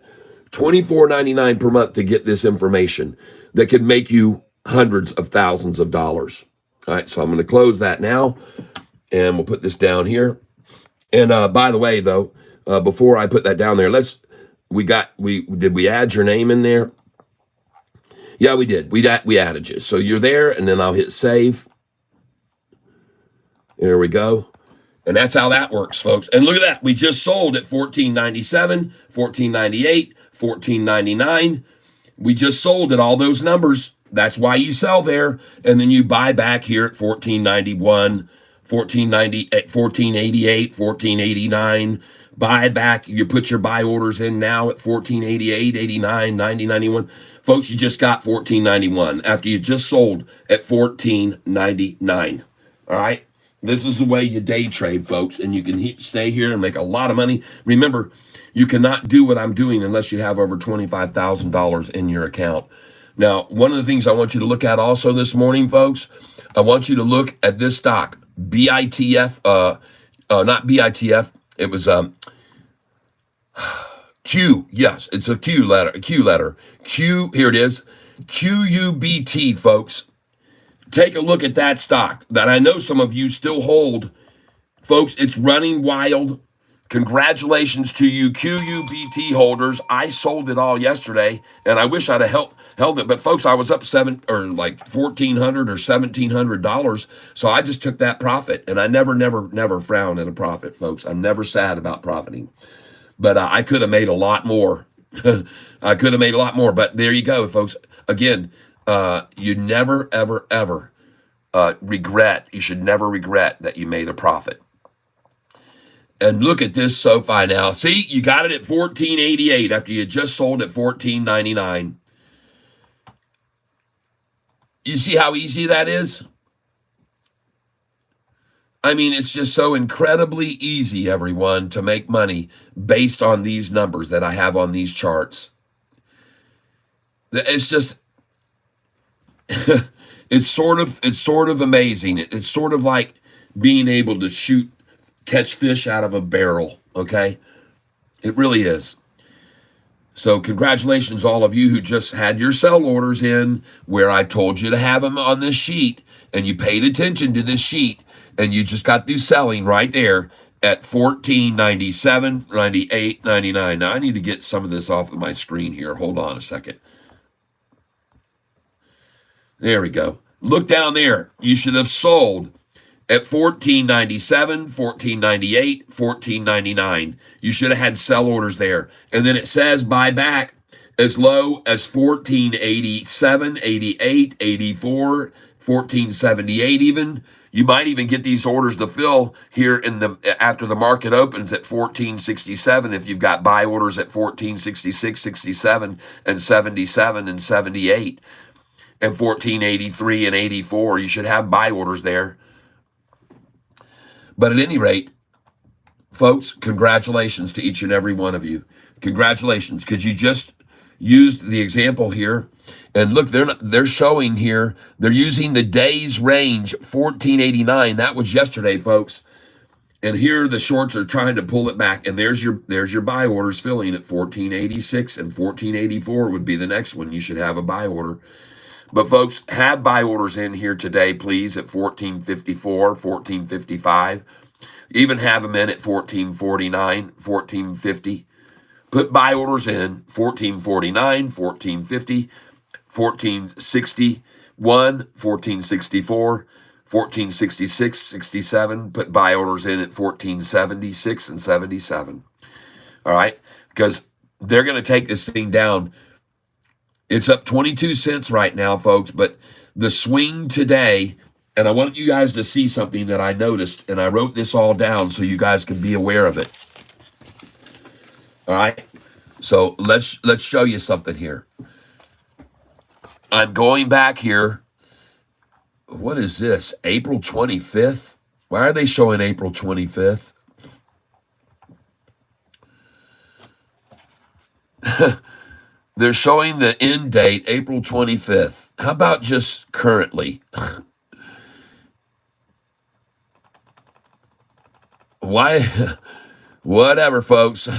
$24.99 per month to get this information that can make you hundreds of thousands of dollars. All right, so I'm going to close that now, and we'll put this down here. And by the way, though, before I put that down there, did we add your name in there? Yeah, we did. We added you. So you're there, and then I'll hit save. There we go. And that's how that works, folks. And look at that. We just sold at $14.97, $14.98, $14.99. We just sold at all those numbers. That's why you sell there. And then you buy back here at $14.91, $14.90, at $14.88, $14.89. Buy back. You put your buy orders in now at $14.88, $89, $90, $91. Folks, you just got $14.91 after you just sold at $14.99. All right? This is the way you day trade, folks, and you can stay here and make a lot of money. Remember, you cannot do what I'm doing unless you have over $25,000 in your account. Now, one of the things I want you to look at also this morning, folks, I want you to look at this stock, BITF, not BITF, it was Q, yes, it's a Q letter, Q, here it is, QUBT, folks. Take a look at that stock that I know some of you still hold. Folks, it's running wild. Congratulations to you QUBT holders. I sold it all yesterday, and I wish I'd have held it. But folks, I was up $1,400 or $1,700, so I just took that profit, and I never frown at a profit, folks. I'm never sad about profiting, but I could have made a lot more. I could have made a lot more, but there you go, folks. Again, you never ever regret. You should never regret that you made a profit. And look at this Sofi now. See, you got it at $14.88 after you just sold at $14.99. You see how easy that is? I mean, it's just so incredibly easy, everyone, to make money based on these numbers that I have on these charts. It's just, it's sort of amazing. It's sort of like being able to catch fish out of a barrel, okay? It really is. So congratulations, all of you who just had your sell orders in where I told you to have them on this sheet, and you paid attention to this sheet, and you just got through selling right there at $14.97, $98, $99. Now, I need to get some of this off of my screen here. Hold on a second. There we go. Look down there. You should have sold at $14.97, $14.98, $14.99. You should have had sell orders there. And then it says buy back as low as $14.87, $88, $84, $14.78 even. You might even get these orders to fill here after the market opens at $14.67 if you've got buy orders at $14.66, $67, and $77 and $78 and $14.83 and $84. You should have buy orders there. But at any rate, folks, congratulations to each and every one of you. Congratulations, because you just used the example here. And look, they're showing here, they're using the day's range, 1489. That was yesterday, folks. And here the shorts are trying to pull it back. And there's your buy orders filling at 1486, and 1484 would be the next one. You should have a buy order. But folks, have buy orders in here today, please, at 1454, 1455. Even have them in at 1449, 1450. Put buy orders in 1449, 1450, 1461, 1464, 1466, 67. Put buy orders in at 1476 and 77. All right? Because they're going to take this thing down. It's up 22 cents right now, folks, but the swing today, and I want you guys to see something that I noticed, and I wrote this all down so you guys can be aware of it. All right? So let's show you something here. I'm going back here. What is this? April 25th? Why are they showing April 25th? They're showing the end date, April 25th. How about just currently? Why? Whatever, folks.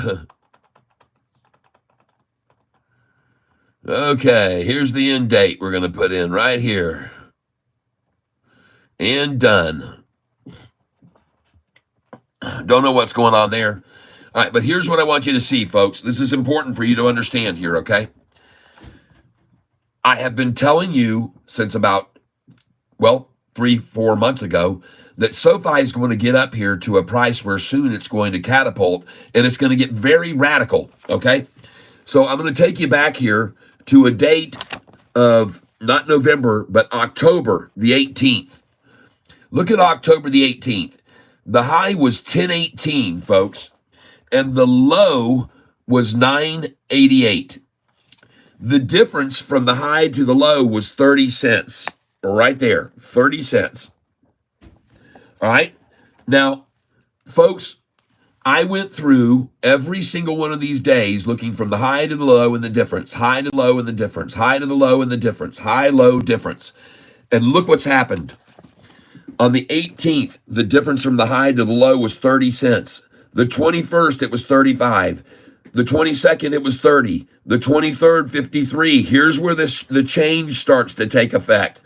Okay, here's the end date we're going to put in right here. And done. Don't know what's going on there. All right, but here's what I want you to see, folks. This is important for you to understand here, okay? I have been telling you since about, 3-4 months ago that Sofi is going to get up here to a price where soon it's going to catapult, and it's going to get very radical, okay? So I'm going to take you back here to a date of not November, but October the 18th. Look at October the 18th. The high was 1018, folks. And the low was 988. The difference from the high to the low was 30 cents. Right there, 30 cents. All right? Now, folks, I went through every single one of these days looking from the high to the low and the difference, high to low and the difference, high to the low and the difference, high, low, difference. And look what's happened. On the 18th, the difference from the high to the low was 30 cents. The 21st, it was 35. The 22nd, it was 30. The 23rd, 53. Here's where the change starts to take effect.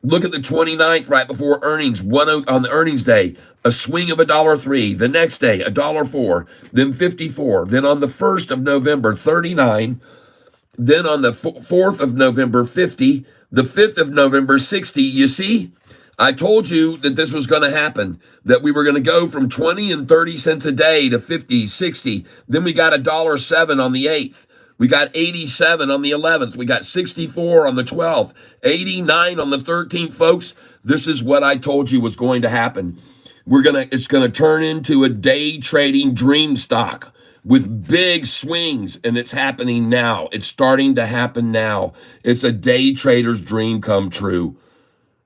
Look at the 29th, right before earnings, on the earnings day, a swing of $1.03. The next day, $1.04, then 54. Then on the 1st of November, 39. Then on the 4th of November, 50. The 5th of November, 60. You see, I told you that this was going to happen, that we were going to go from 20 and 30 cents a day to 50, 60. Then we got $1.07 on the 8th. We got 87 on the 11th. We got 64 on the 12th, 89 on the 13th, folks. This is what I told you was going to happen. It's going to turn into a day trading dream stock with big swings, and it's happening now. It's starting to happen now. It's a day trader's dream come true.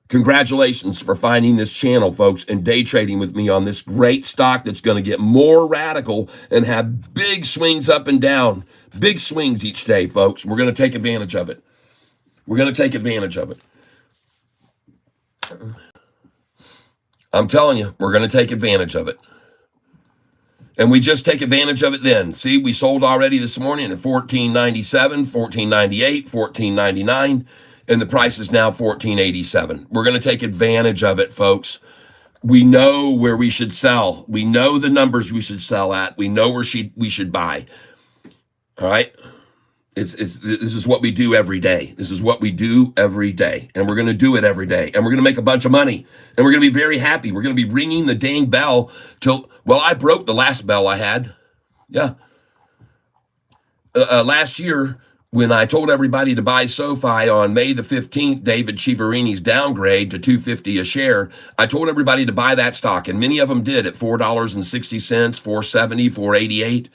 Congratulations for finding this channel, folks, and day trading with me on this great stock that's going to get more radical and have big swings up and down, big swings each day, folks. We're going to take advantage of it. We're going to take advantage of it. I'm telling you, we're going to take advantage of it. And we just take advantage of it then. See, we sold already this morning at $14.97, $14.98, $14.99. And the price is now $14.87. We're going to take advantage of it, folks. We know where we should sell. We know the numbers we should sell at. We know where we should buy. All right? This is what we do every day. This is what we do every day. And we're going to do it every day. And we're going to make a bunch of money. And we're going to be very happy. We're going to be ringing the dang bell till, well, I broke the last bell I had. Yeah. Last year, when I told everybody to buy Sofi on May the 15th, David Chiaverini's downgrade to $2.50 a share, I told everybody to buy that stock, and many of them did at $4.60, $4.70, $4.88.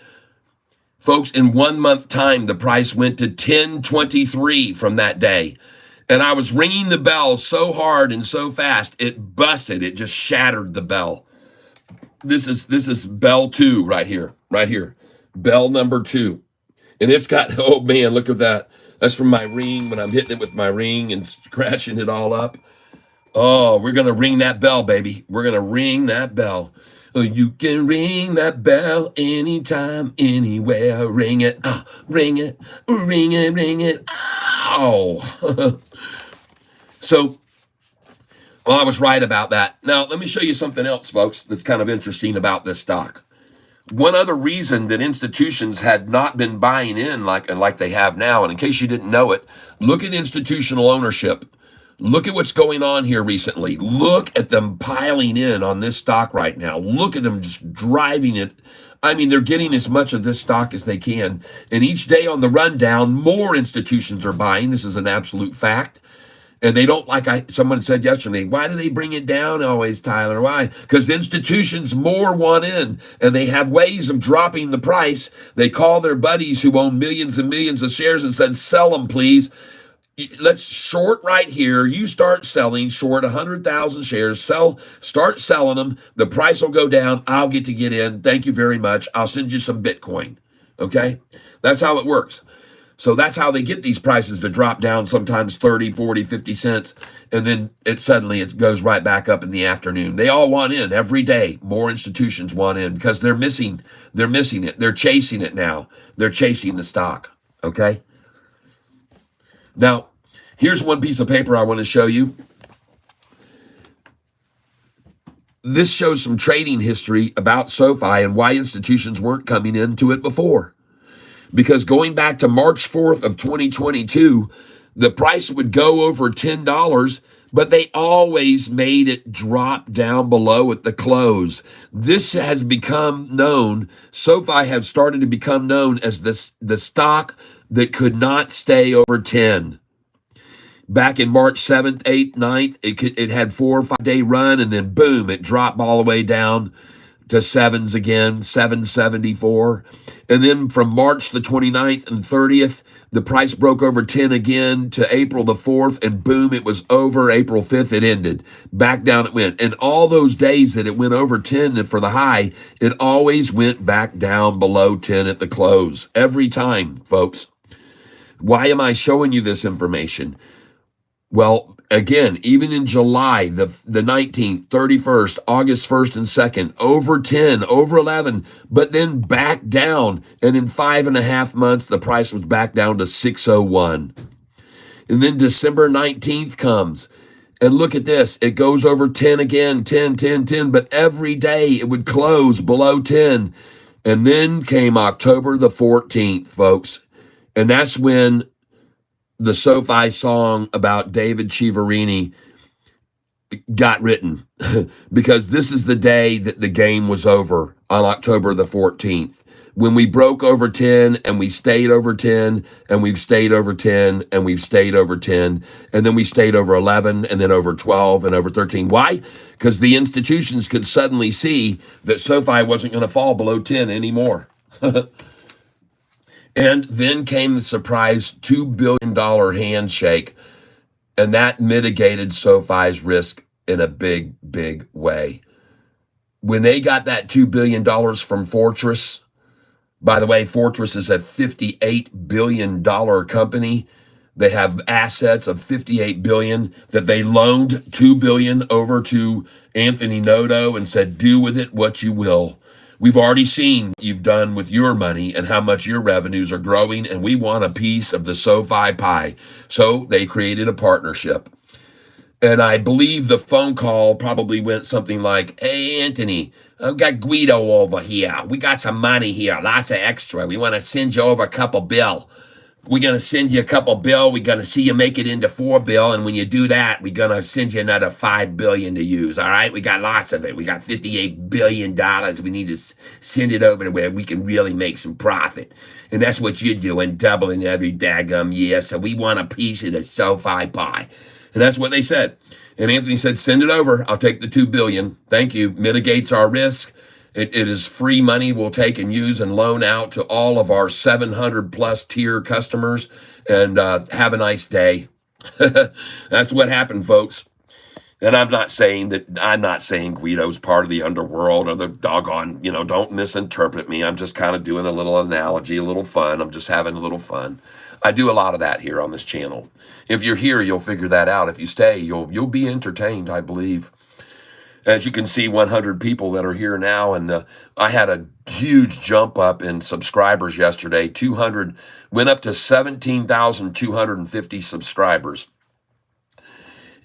Folks, in 1 month time, the price went to $10.23 from that day. And I was ringing the bell so hard and so fast, it busted. It just shattered the bell. This is bell 2 right here. Bell number 2. And it's got, oh man, look at that. That's from my ring when I'm hitting it with my ring and scratching it all up. Oh, we're going to ring that bell, baby. We're going to ring that bell. Oh, you can ring that bell anytime, anywhere. Ring it, ring it, ring it, ring it. Ow. So, well, I was right about that. Now, let me show you something else, folks, that's kind of interesting about this stock. One other reason that institutions had not been buying in like they have now, and in case you didn't know it, look at institutional ownership. Look at what's going on here recently. Look at them piling in on this stock right now. Look at them just driving it. I mean, they're getting as much of this stock as they can. And each day on the rundown, more institutions are buying. This is an absolute fact. And they don't, someone said yesterday, why do they bring it down always, Tyler? Why? Because institutions more want in, and they have ways of dropping the price. They call their buddies who own millions and millions of shares and said, sell them, please. Let's short right here. You start selling, short 100,000 shares, start selling them. The price will go down. I'll get in. Thank you very much. I'll send you some Bitcoin. Okay? That's how it works. So that's how they get these prices to drop down sometimes 30, 40, 50 cents. And then it goes right back up in the afternoon. They all want in every day. More institutions want in because they're missing it. They're chasing it now. They're chasing the stock. Okay? Now, here's one piece of paper I want to show you. This shows some trading history about Sofi and why institutions weren't coming into it before. Because going back to March 4th of 2022, the price would go over $10, but they always made it drop down below at the close. This has become known, Sofi has started to become known as the stock that could not stay over 10. Back in March 7th, 8th, 9th, it had 4 or 5 day run, and then boom, it dropped all the way down to 7s again, 774. And then from March the 29th and 30th, the price broke over 10 again to April the 4th, and boom, it was over. April 5th, it ended. Back down it went. And all those days that it went over 10 for the high, it always went back down below 10 at the close. Every time, folks. Why am I showing you this information? Well, again, even in July, the 19th, 31st, August 1st and 2nd, over 10, over 11, but then back down. And in 5.5 months, the price was back down to 601. And then December 19th comes, And look at this. It goes over 10 again, 10, 10, 10. But every day it would close below 10. And then came October the 14th, folks. And that's when the SoFi song about David Chiaverini got written. Because this is the day that the game was over, on October the 14th. When we broke over 10 and we stayed over 10 and we've stayed over 10 and we've stayed over 10 and then we stayed over 11 and then over 12 and over 13. Why? Because the institutions could suddenly see that SoFi wasn't going to fall below 10 anymore. And then came the surprise $2 billion handshake, and that mitigated SoFi's risk in a big, big way. When they got that $2 billion from Fortress, by the way, Fortress is a $58 billion company. They have assets of $58 billion that they loaned $2 billion over to Anthony Noto and said, do with it what you will. We've already seen what you've done with your money and how much your revenues are growing, and we want a piece of the SoFi pie. So they created a partnership. And I believe the phone call probably went something like, hey, Anthony, I've got Guido over here. We got some money here, lots of extra. We want to send you over a couple bill. We're going to send you a couple bill. We're going to see you make it into 4 bill. And when you do that, we're going to send you another 5 billion to use. All right. We got lots of it. We got $58 billion. We need to send it over to where we can really make some profit. And that's what you're doing, doubling every daggum year. So we want a piece of the SoFi pie. And that's what they said. And Anthony said, send it over. I'll take the $2 billion. Thank you. Mitigates our risk. It is free money we'll take and use and loan out to all of our 700 plus tier customers. And have a nice day. That's what happened, folks. And I'm not saying Guido's part of the underworld or the doggone, don't misinterpret me. I'm just kind of doing a little analogy, a little fun. I'm just having a little fun. I do a lot of that here on this channel. If you're here, you'll figure that out. If you stay, you'll be entertained, I believe. As you can see, 100 people that are here now, and I had a huge jump up in subscribers yesterday. 200 went up to 17,250 subscribers.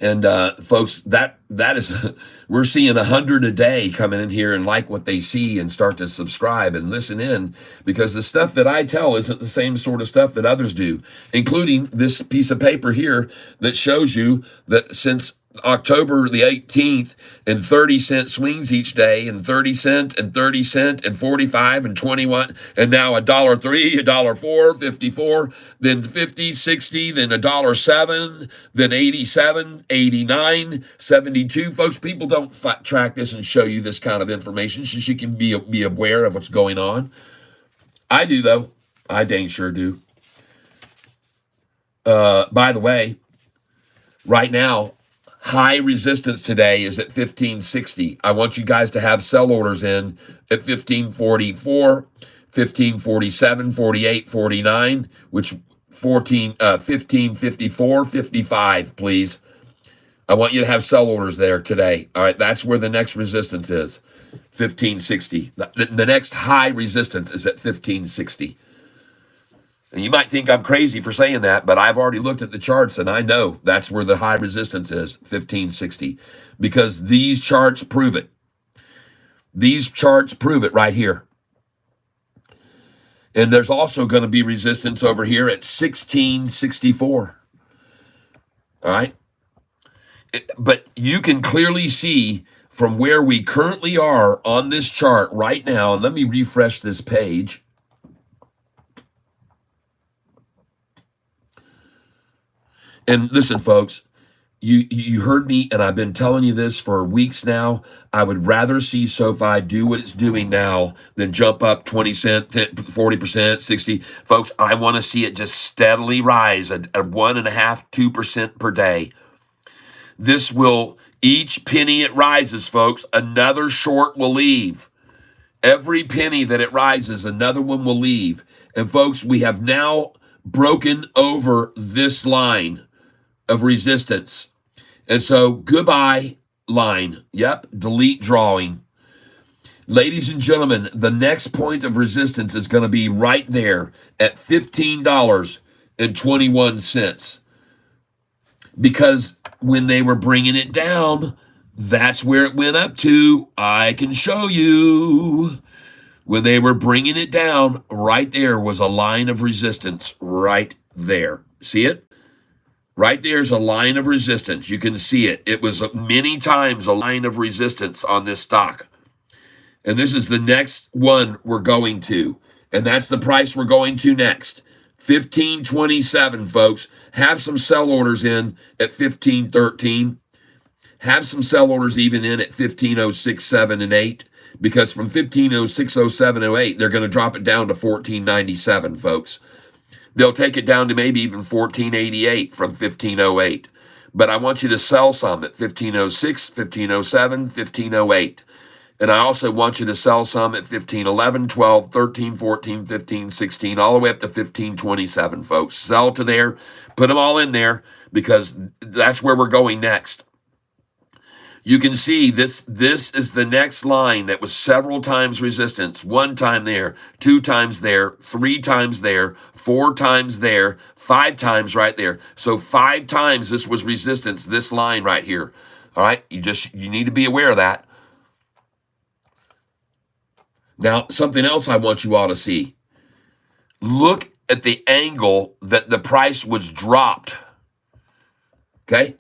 And folks, that is, we're seeing 100 a day coming in here and like what they see and start to subscribe and listen in, because the stuff that I tell isn't the same sort of stuff that others do, including this piece of paper here that shows you that since October the 18th, and 30-cent swings each day, and 30 cent and 30 cent and 45 and 21, and now $1.03, $1.04, 54, then 50, 60, then $1.07, then 87, 89, 72. Folks, people don't track this and show you this kind of information so you can be aware of what's going on. I do, though. I dang sure do. By the way, right now, high resistance today is at 1560. I want you guys to have sell orders in at 1544, 1547, 48, 49, which 1554, 55, please. I want you to have sell orders there today. All right, that's where the next resistance is, 1560. The next high resistance is at 1560. And you might think I'm crazy for saying that, but I've already looked at the charts and I know that's where the high resistance is, 1560, because these charts prove it. These charts prove it right here. And there's also going to be resistance over here at 1664. All right. But you can clearly see from where we currently are on this chart right now. And let me refresh this page. And listen, folks, you heard me, and I've been telling you this for weeks now. I would rather see SoFi do what it's doing now than jump up 20 cents, 40%, 60. Folks, I want to see it just steadily rise at 1.5%, 2% per day. This will, each penny it rises, folks, another short will leave. Every penny that it rises, another one will leave. And folks, we have now broken over this line of resistance. And so goodbye line. Yep, delete drawing. Ladies and gentlemen, the next point of resistance is going to be right there at $15.21. Because when they were bringing it down, that's where it went up to. I can show you. When they were bringing it down, right there was a line of resistance right there. See it? Right there's a line of resistance. You can see it. It was many times a line of resistance on this stock. And this is the next one we're going to. And that's the price we're going to next. 1527, folks. Have some sell orders in at 1513. Have some sell orders even in at 1506, 7, and 8. Because from 1506, 07, 08, they're going to drop it down to 1497, folks. They'll take it down to maybe even 1488 from 1508. But I want you to sell some at 1506, 1507, 1508. And I also want you to sell some at 1511, 12, 13, 14, 15, 16, all the way up to 1527, folks. Sell to there. Put them all in there because that's where we're going next. You can see this is the next line that was several times resistance. 1 time there, 2 times there, 3 times there, 4 times there, 5 times right there. So 5 times this was resistance, this line right here. All right, you need to be aware of that. Now, something else I want you all to see. Look at the angle that the price was dropped. Okay?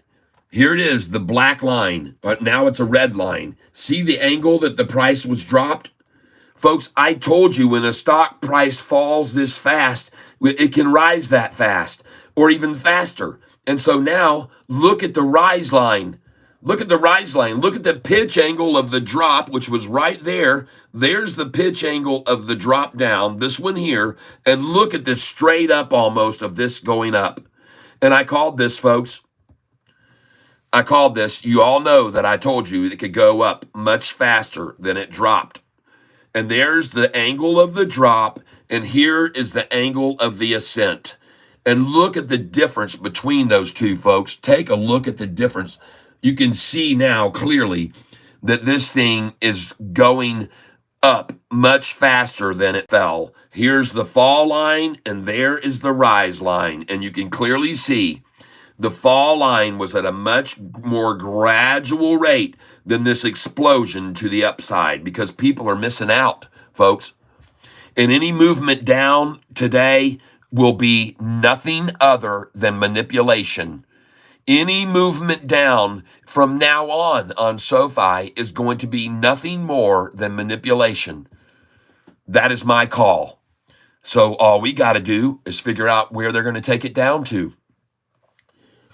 Here it is, the black line. Now it's a red line. See the angle that the price was dropped? Folks, I told you when a stock price falls this fast, it can rise that fast or even faster. And so now look at the rise line. Look at the rise line. Look at the pitch angle of the drop, which was right there. There's the pitch angle of the drop down, this one here. And look at the straight up almost of this going up. And I called this, folks. I called this. You all know that I told you it could go up much faster than it dropped. And there's the angle of the drop. And here is the angle of the ascent. And look at the difference between those two, folks. Take a look at the difference. You can see now clearly that this thing is going up much faster than it fell. Here's the fall line, and there is the rise line. And you can clearly see the fall line was at a much more gradual rate than this explosion to the upside because people are missing out, folks. And any movement down today will be nothing other than manipulation. Any movement down from now on Sofi is going to be nothing more than manipulation. That is my call. So all we got to do is figure out where they're going to take it down to.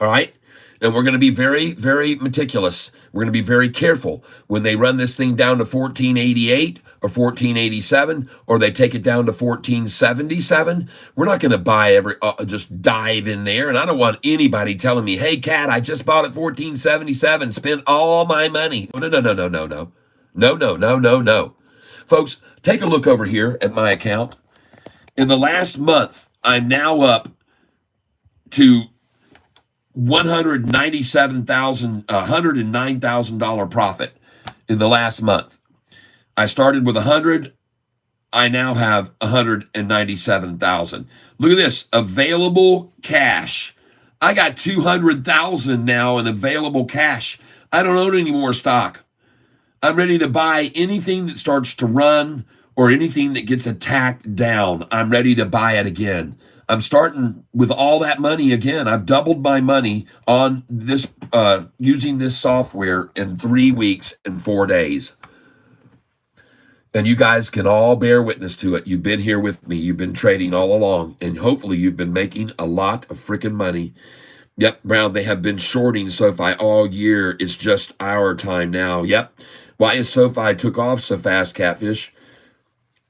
All right? And we're going to be very, very meticulous. We're going to be very careful when they run this thing down to 1488 or 1487, or they take it down to 1477. We're not going to buy just dive in there. And I don't want anybody telling me, hey, Cat, I just bought at 1477, spent all my money. No, no, no, no, no, no. No, no, no, no, no. Folks, take a look over here at my account. In the last month, I'm now up to $109,000 profit in the last month. I started with 100. I now have 197,000. Look at this available cash. I got 200,000 now in available cash. I don't own any more stock. I'm ready to buy anything that starts to run or anything that gets attacked down. I'm ready to buy it again. I'm starting with all that money again. I've doubled my money on this, using this software in 3 weeks and 4 days. And you guys can all bear witness to it. You've been here with me. You've been trading all along. And hopefully you've been making a lot of freaking money. Yep, Brown, they have been shorting SoFi all year. It's just our time now. Yep. Why is SoFi took off so fast, Catfish?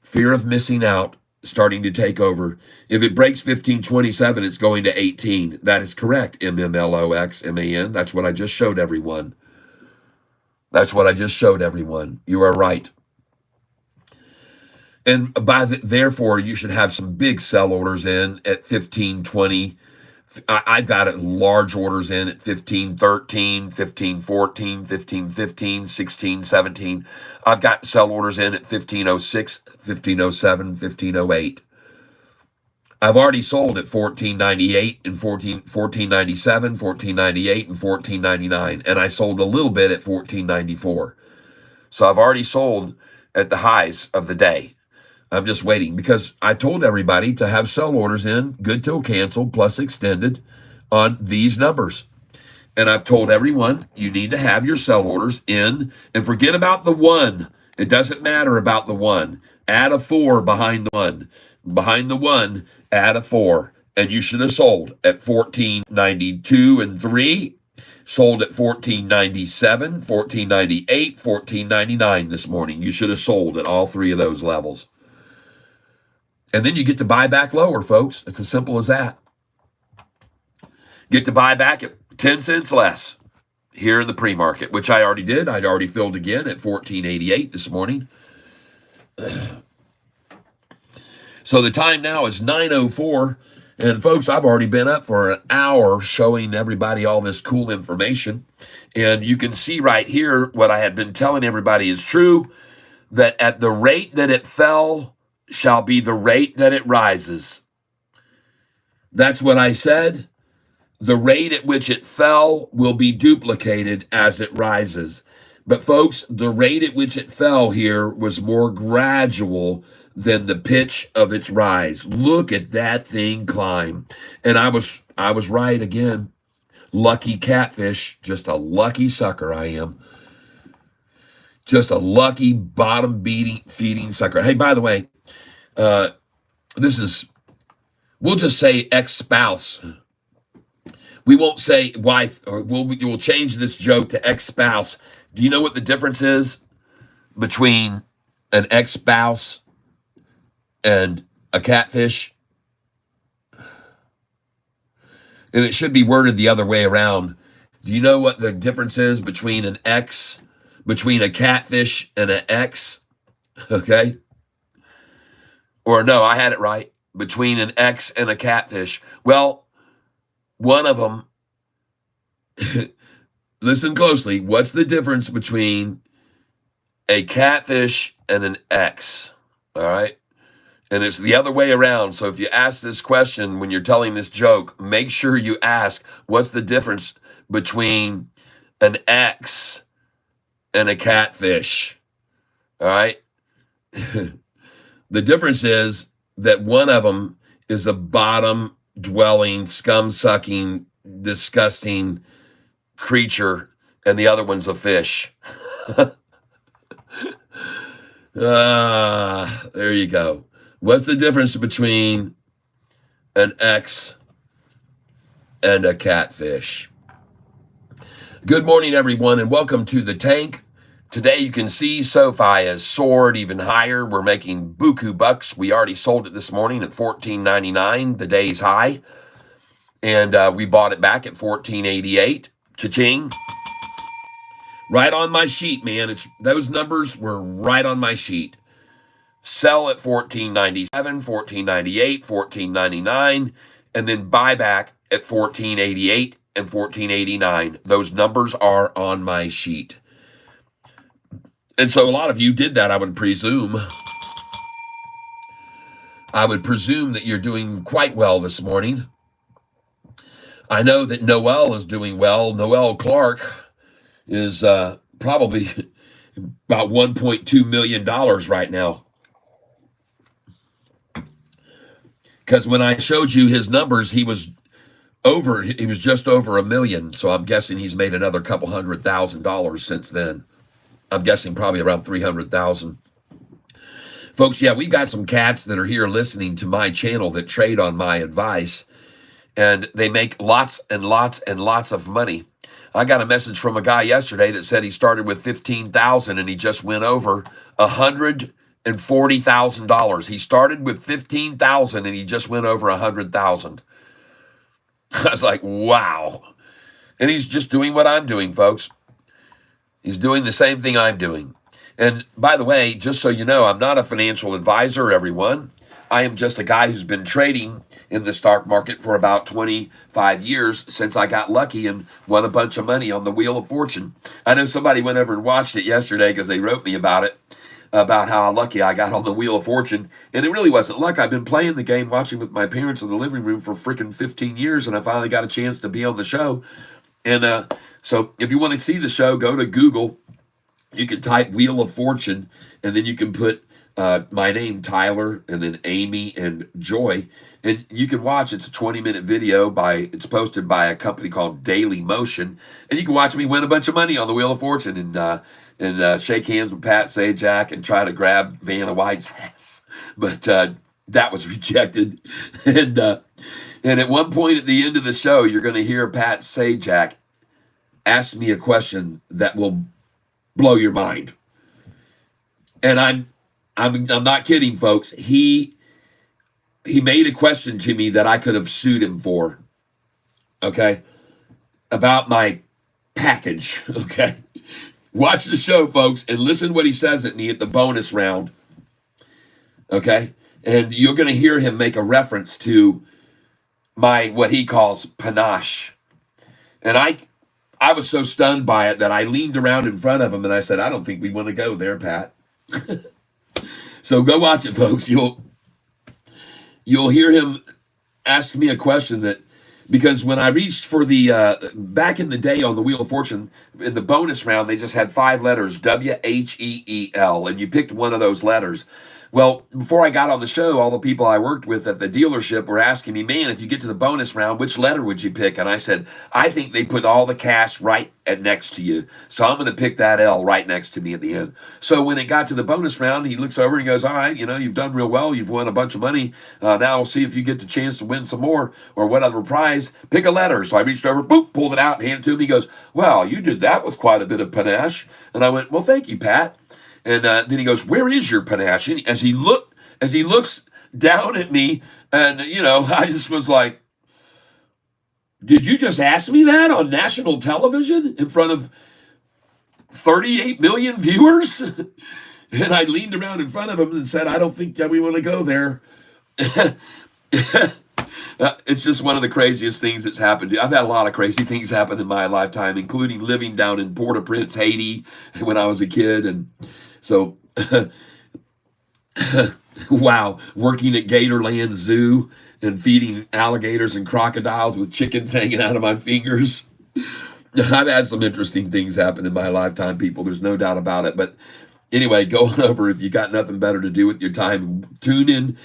Fear of missing out starting to take over. If it breaks 1527, it's going to 18. That is correct, MMLOXMAN. That's what I just showed everyone. That's what I just showed everyone. You are right. And therefore, you should have some big sell orders in at 1520. I've got it large orders in at 1513, 1514, 1515, 1617. I've got sell orders in at 1506, 1507, 1508. I've already sold at 14.98 and 14.97, 14.98 and 14.99, and I sold a little bit at 14.94. So I've already sold at the highs of the day. I'm just waiting because I told everybody to have sell orders in, good till canceled plus extended on these numbers. And I've told everyone you need to have your sell orders in and forget about the one. It doesn't matter about the one. Add a 4 behind the one. Behind the one, add a 4. And you should have sold at 14.92 and 3. Sold at 14.97, 14.98, 14.99 this morning. You should have sold at all three of those levels. And then you get to buy back lower, folks. It's as simple as that. Get to buy back at 10 cents less here in the pre-market, which I already did. I'd already filled again at 14.88 this morning. So the time now is 9:04. And folks, I've already been up for an hour showing everybody all this cool information. And you can see right here what I had been telling everybody is true, that at the rate that it fell shall be the rate that it rises. That's what I said. The rate at which it fell will be duplicated as it rises. But folks, the rate at which it fell here was more gradual than the pitch of its rise. Look at that thing climb. And I was right again. Lucky catfish, just a lucky sucker I am. Just a lucky bottom feeding sucker. Hey, by the way, this is, we'll just say ex-spouse. We won't say wife, or we'll change this joke to ex-spouse. Do you know what the difference is between an ex-spouse and a catfish? And it should be worded the other way around. Do you know what the difference is between a catfish and an ex? Okay. Or no, I had it right. Between an ex and a catfish. Well, one of them, listen closely, what's the difference between a catfish and an ex? All right. And it's the other way around. So if you ask this question when you're telling this joke, make sure you ask, what's the difference between an ex and a catfish? All right. The difference is that one of them is a bottom dwelling, scum sucking, disgusting creature, and the other one's a fish. There you go. What's the difference between an ex and a catfish? Good morning, everyone, and welcome to the tank. Today you can see Sofi has soared even higher. We're making buku bucks. We already sold it this morning at $14.99, the day's high. And we bought it back at $14.88. Cha-ching. Right on my sheet, man. Those numbers were right on my sheet. Sell at $14.97, $14.98, $14.99, and then buy back at $14.88 and $14.89. Those numbers are on my sheet. And so a lot of you did that, I would presume. I would presume that you're doing quite well this morning. I know that Noel is doing well. Noel Clark is probably about $1.2 million right now. Because when I showed you his numbers, he was just over $1 million. So I'm guessing he's made another couple $100,000 since then. I'm guessing probably around 300,000. Folks, yeah, we got some cats that are here listening to my channel that trade on my advice, and they make lots and lots and lots of money. I got a message from a guy yesterday that said he started with $15,000 and he just went over $140,000. He started with $15,000 and he just went over $100,000. I was like, wow. And he's just doing what I'm doing, folks. He's doing the same thing I'm doing. And by the way, just so you know, I'm not a financial advisor, everyone. I am just a guy who's been trading in the stock market for about 25 years since I got lucky and won a bunch of money on the Wheel of Fortune. I know somebody went over and watched it yesterday because they wrote me about it. about how lucky I got on the Wheel of Fortune. And it really wasn't luck. I've been playing the game, watching with my parents in the living room for freaking 15 years, and I finally got a chance to be on the show. And so if you want to see the show, go to Google. You can type Wheel of Fortune, and then you can put my name, Tyler, and then Amy and Joy. And you can watch. It's a 20-minute video. It's posted by a company called Daily Motion. And you can watch me win a bunch of money on the Wheel of Fortune and shake hands with Pat Sajak and try to grab Vanna White's ass. But that was rejected. And at one point at the end of the show, you're going to hear Pat Sajak ask me a question that will blow your mind. And I'm not kidding, folks. He made a question to me that I could have sued him for. Okay? About my package. Okay? Watch the show, folks, and listen to what he says at me at the bonus round. Okay? And you're going to hear him make a reference to my, what he calls panache. And I was so stunned by it that I leaned around in front of him and I said, I don't think we want to go there, Pat. So go watch it, folks. You'll hear him ask me a question that, because when I reached for the, back in the day on the Wheel of Fortune, in the bonus round, they just had 5 letters, WHEEL, and you picked one of those letters. Well, before I got on the show, all the people I worked with at the dealership were asking me, man, if you get to the bonus round, which letter would you pick? And I said, I think they put all the cash right next to you. So I'm going to pick that L right next to me at the end. So when it got to the bonus round, he looks over and he goes, all right, you've done real well. You've won a bunch of money. Now we'll see if you get the chance to win some more or whatever prize. Pick a letter. So I reached over, boop, pulled it out, handed it to him. He goes, well, you did that with quite a bit of panache. And I went, well, thank you, Pat. And then he goes, where is your panache? And as he looks down at me, and, I just was like, did you just ask me that on national television in front of 38 million viewers? And I leaned around in front of him and said, I don't think that we want to go there. It's just one of the craziest things that's happened. I've had a lot of crazy things happen in my lifetime, including living down in Port-au-Prince, Haiti, when I was a kid. And so, wow, working at Gatorland Zoo and feeding alligators and crocodiles with chickens hanging out of my fingers. I've had some interesting things happen in my lifetime, people. There's no doubt about it. But anyway, go on over if you got nothing better to do with your time. Tune in,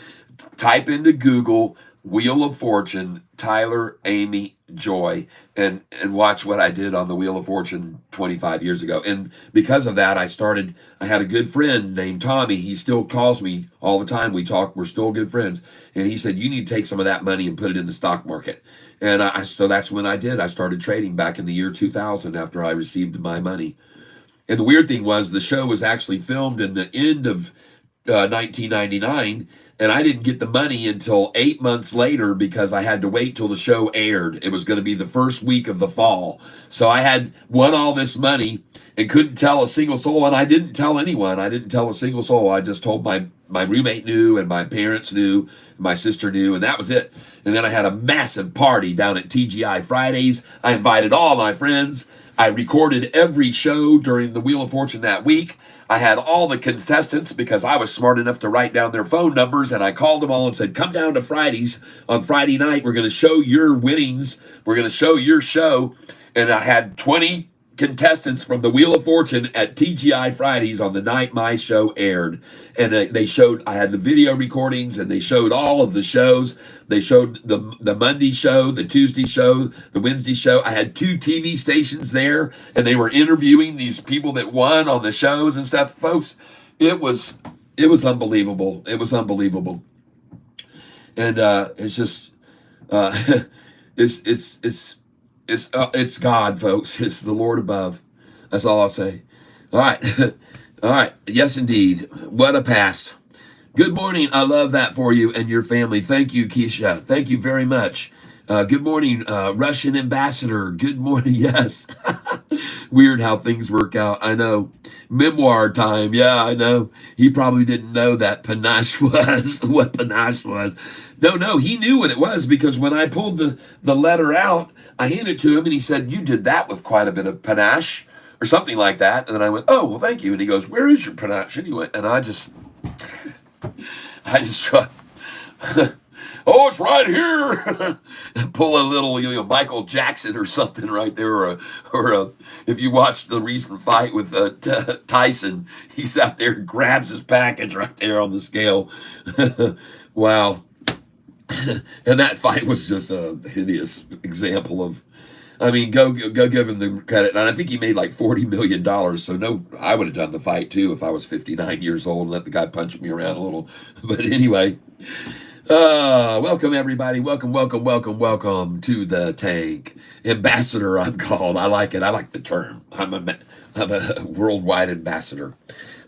type into Google Wheel of Fortune, Tyler, Amy, Joy, and watch what I did on the Wheel of Fortune 25 years ago. And because of that, I had a good friend named Tommy. He still calls me all the time. We talk, we're still good friends. And he said, you need to take some of that money and put it in the stock market. And so that's when I did. I started trading back in the year 2000 after I received my money. And the weird thing was the show was actually filmed in the end of 1999, and I didn't get the money until 8 months later because I had to wait till the show aired. It was going to be the first week of the fall. So I had won all this money and couldn't tell a single soul, and I didn't tell anyone. I didn't tell a single soul. I just told my roommate knew, and my parents knew, and my sister knew, and that was it. And then I had a massive party down at TGI Fridays. I invited all my friends. I recorded every show during the Wheel of Fortune that week. I had all the contestants because I was smart enough to write down their phone numbers, and I called them all and said, come down to Fridays on Friday night. We're going to show your winnings. We're going to show your show. And I had 20 contestants from the Wheel of Fortune at TGI Fridays on the night my show aired. And I had the video recordings, and they showed all of the shows. They showed the Monday show, the Tuesday show, the Wednesday show. I had 2 TV stations there, and they were interviewing these people that won on the shows and stuff. Folks, it was unbelievable. It was unbelievable. And it's just it's God, folks. It's the Lord above. That's all I'll say. All right. All right. Yes, indeed. What a past. Good morning. I love that for you and your family. Thank you, Keisha. Thank you very much. Good morning, Russian ambassador. Good morning. Yes. Weird how things work out. I know. Memoir time. Yeah, I know. He probably didn't know that panache was, what panache was. No, he knew what it was, because when I pulled the letter out, I handed it to him and he said, you did that with quite a bit of panache. or something like that. And then I went, oh, well, thank you. And he goes, where is your production? He went, and I just oh, it's right here. And pull a little, Michael Jackson or something right there, or if you watch the recent fight with Tyson, he's out there, grabs his package right there on the scale. Wow. And that fight was just a hideous example of, I mean, go give him the credit. And I think he made like $40 million. So no, I would have done the fight too if I was 59 years old and let the guy punch me around a little. But anyway, welcome everybody. Welcome to the tank. Ambassador, I'm called. I like it. I like the term. I'm a worldwide ambassador.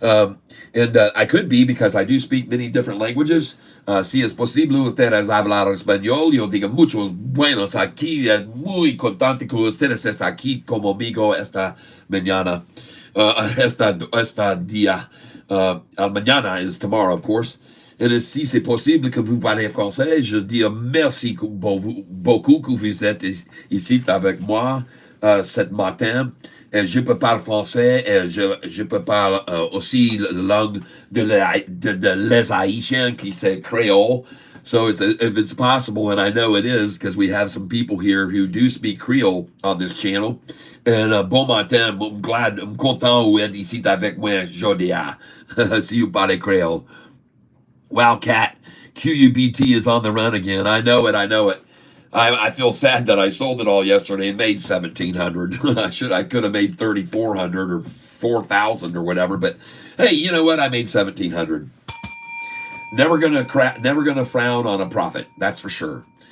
And I could be, because I do speak many different languages. Si es posible ustedes hablar español, yo digo muchos buenos aquí, muy contento que ustedes es aquí conmigo esta mañana, esta día. Al mañana is tomorrow, of course. Et si c'est possible que vous parlez français, je dis merci beaucoup que vous êtes ici avec moi ce matin. Et je peux parler français, et je peux parler aussi la langue de les Haïtiens, qui c'est créole. So if it's possible, and I know it is, because we have some people here who do speak Creole on this channel. And bon matin, I'm content d'être ici avec moi aujourd'hui. Si vous parlez créole. Wildcat QUBT is on the run again. I know it. I feel sad that I sold it all yesterday and made $1,700. I could have made $3,400 or $4,000 or whatever. But hey, you know what? I made $1,700. Never gonna frown on a profit. That's for sure. I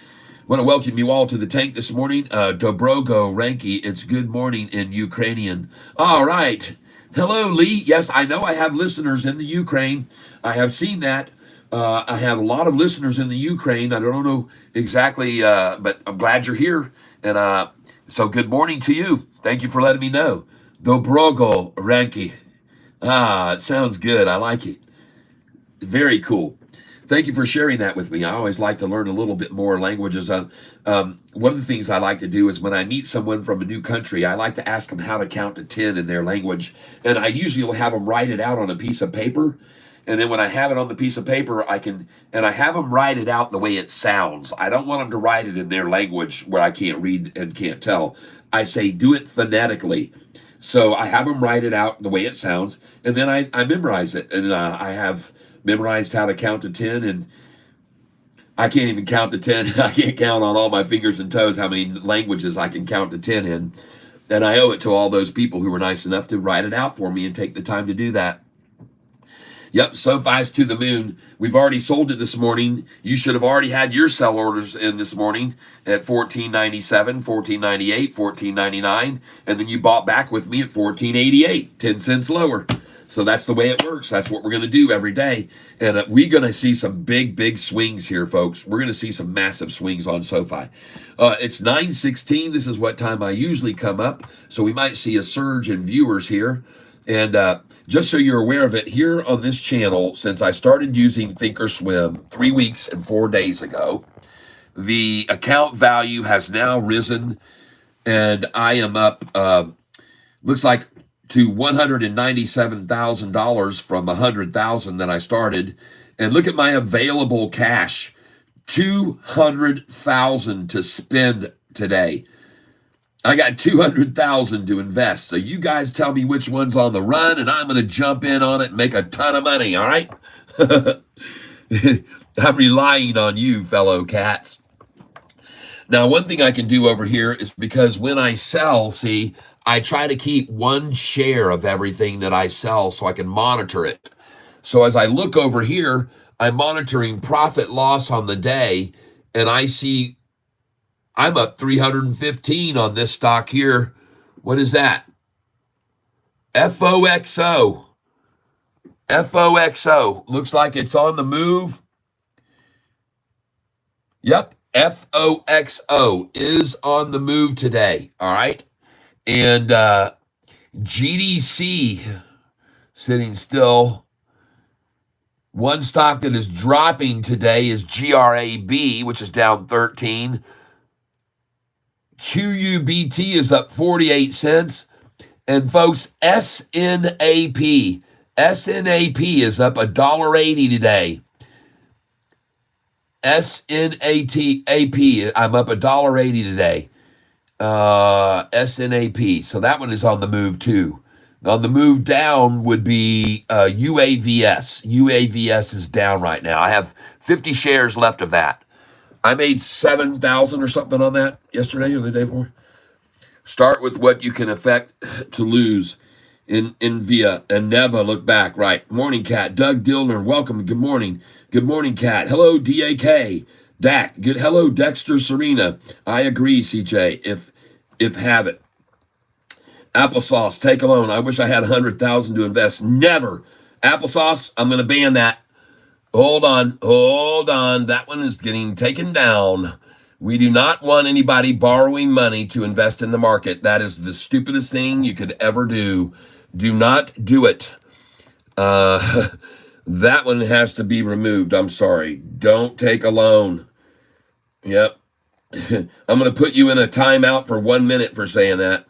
want to welcome you all to the tank this morning. Dobrogo Ranky. It's good morning in Ukrainian. All right. Hello, Lee. Yes, I know I have listeners in the Ukraine. I have seen that. I have a lot of listeners in the Ukraine. I don't know exactly, but I'm glad you're here. And so good morning to you. Thank you for letting me know. Dobrogo Ranky. It sounds good. I like it. Very cool. Thank you for sharing that with me. I always like to learn a little bit more languages. One of the things I like to do is when I meet someone from a new country, I like to ask them how to count to 10 in their language. And I usually will have them write it out on a piece of paper. And then when I have it on the piece of paper, I have them write it out the way it sounds. I don't want them to write it in their language where I can't read and can't tell. I say, do it phonetically. So I have them write it out the way it sounds, and then I memorize it. And I have memorized how to count to 10, and I can't even count to 10. I can't count on all my fingers and toes how many languages I can count to 10 in. And I owe it to all those people who were nice enough to write it out for me and take the time to do that. Yep, Sofi's to the moon. We've already sold it this morning. You should have already had your sell orders in this morning at $14.97, $14.98, $14.99, and then you bought back with me at $14.88, 10 cents lower. So that's the way it works. That's what we're going to do every day. And we're going to see some big swings here, folks. We're going to see some massive swings on SoFi. It's 9:16. This is what time I usually come up. So we might see a surge in viewers here. And just so you're aware of it, here on this channel, since I started using Thinkorswim 3 weeks and 4 days ago, the account value has now risen, and I am up, looks like, to $197,000 from $100,000 that I started. And look at my available cash, $200,000 to spend today. I got $200,000 to invest. So you guys tell me which one's on the run, and I'm going to jump in on it and make a ton of money, all right? I'm relying on you, fellow cats. Now, one thing I can do over here is, because when I sell, see, I try to keep one share of everything that I sell so I can monitor it. So as I look over here, I'm monitoring profit loss on the day, and I see I'm up 315 on this stock here. What is that? FOXO. FOXO. Looks like it's on the move. Yep. FOXO is on the move today. All right. And GDC sitting still. One stock that is dropping today is GRAB, which is down 13. QUBT is up 48 cents. And folks, SNAP is up $1.80 today. SNAP, I'm up $1.80 today. SNAP. So that one is on the move too. On the move down would be UAVS. UAVS is down right now. I have 50 shares left of that. I made 7,000 or something on that yesterday or the day before. Start with what you can affect to lose. In via and Neva, look back. Right. Morning, Cat. Doug Dillner, welcome. Good morning. Good morning, Cat. Hello, DAK. Dak. Good. Hello, Dexter Serena. I agree, CJ. If have it. Applesauce, take a loan. I wish I had 100,000 to invest. Never. Applesauce, I'm going to ban that. Hold on. That one is getting taken down. We do not want anybody borrowing money to invest in the market. That is the stupidest thing you could ever do. Do not do it. That one has to be removed. I'm sorry. Don't take a loan. Yep. I'm going to put you in a timeout for 1 minute for saying that.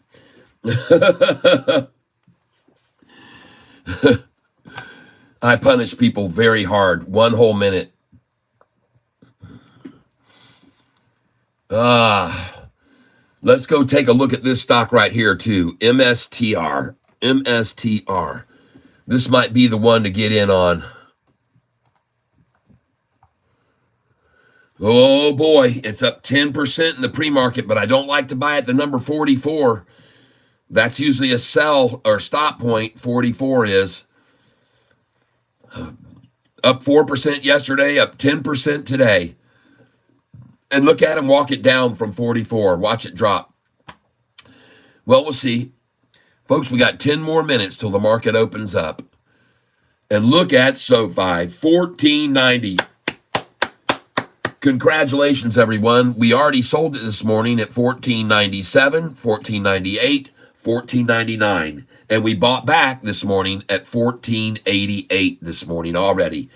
I punish people very hard. 1 whole minute. Let's go take a look at this stock right here too. MSTR. This might be the one to get in on. Oh boy, it's up 10% in the pre-market, but I don't like to buy at the number 44. That's usually a sell or stop point. 44 is. Up 4% yesterday, up 10% today. And look at him walk it down from 44. Watch it drop. Well, we'll see. Folks, we got 10 more minutes till the market opens up. And look at SoFi, $14.90. Congratulations, everyone. We already sold it this morning at $14.97, $14.98, $14.99. And we bought back this morning at $14.88 this morning already.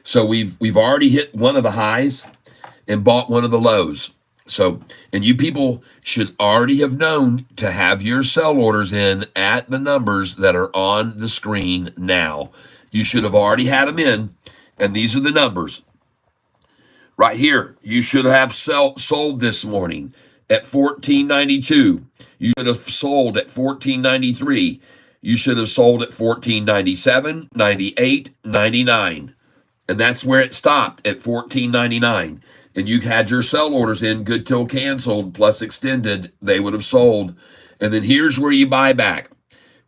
So we've already hit one of the highs and bought one of the lows. So, and you people should already have known to have your sell orders in at the numbers that are on the screen now. You should have already had them in, and these are the numbers. Right here, you should have sold this morning at $14.92. You should have sold at $14.93. You should have sold at $14.97, $98, $99. And that's where it stopped, at $14.99. And you had your sell orders in, good till canceled, plus extended, they would have sold. And then here's where you buy back,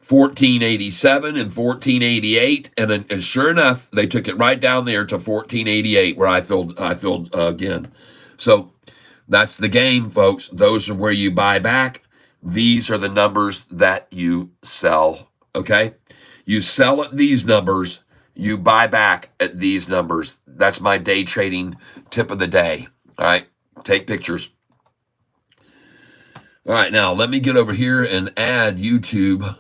$14.87 and $14.88. And then, and sure enough, they took it right down there to $14.88, where I filled again. So that's the game, folks. Those are where you buy back. These are the numbers that you sell, okay? You sell at these numbers, you buy back at these numbers. That's my day trading tip of the day, all right? Take pictures. All right, now let me get over here and add YouTube.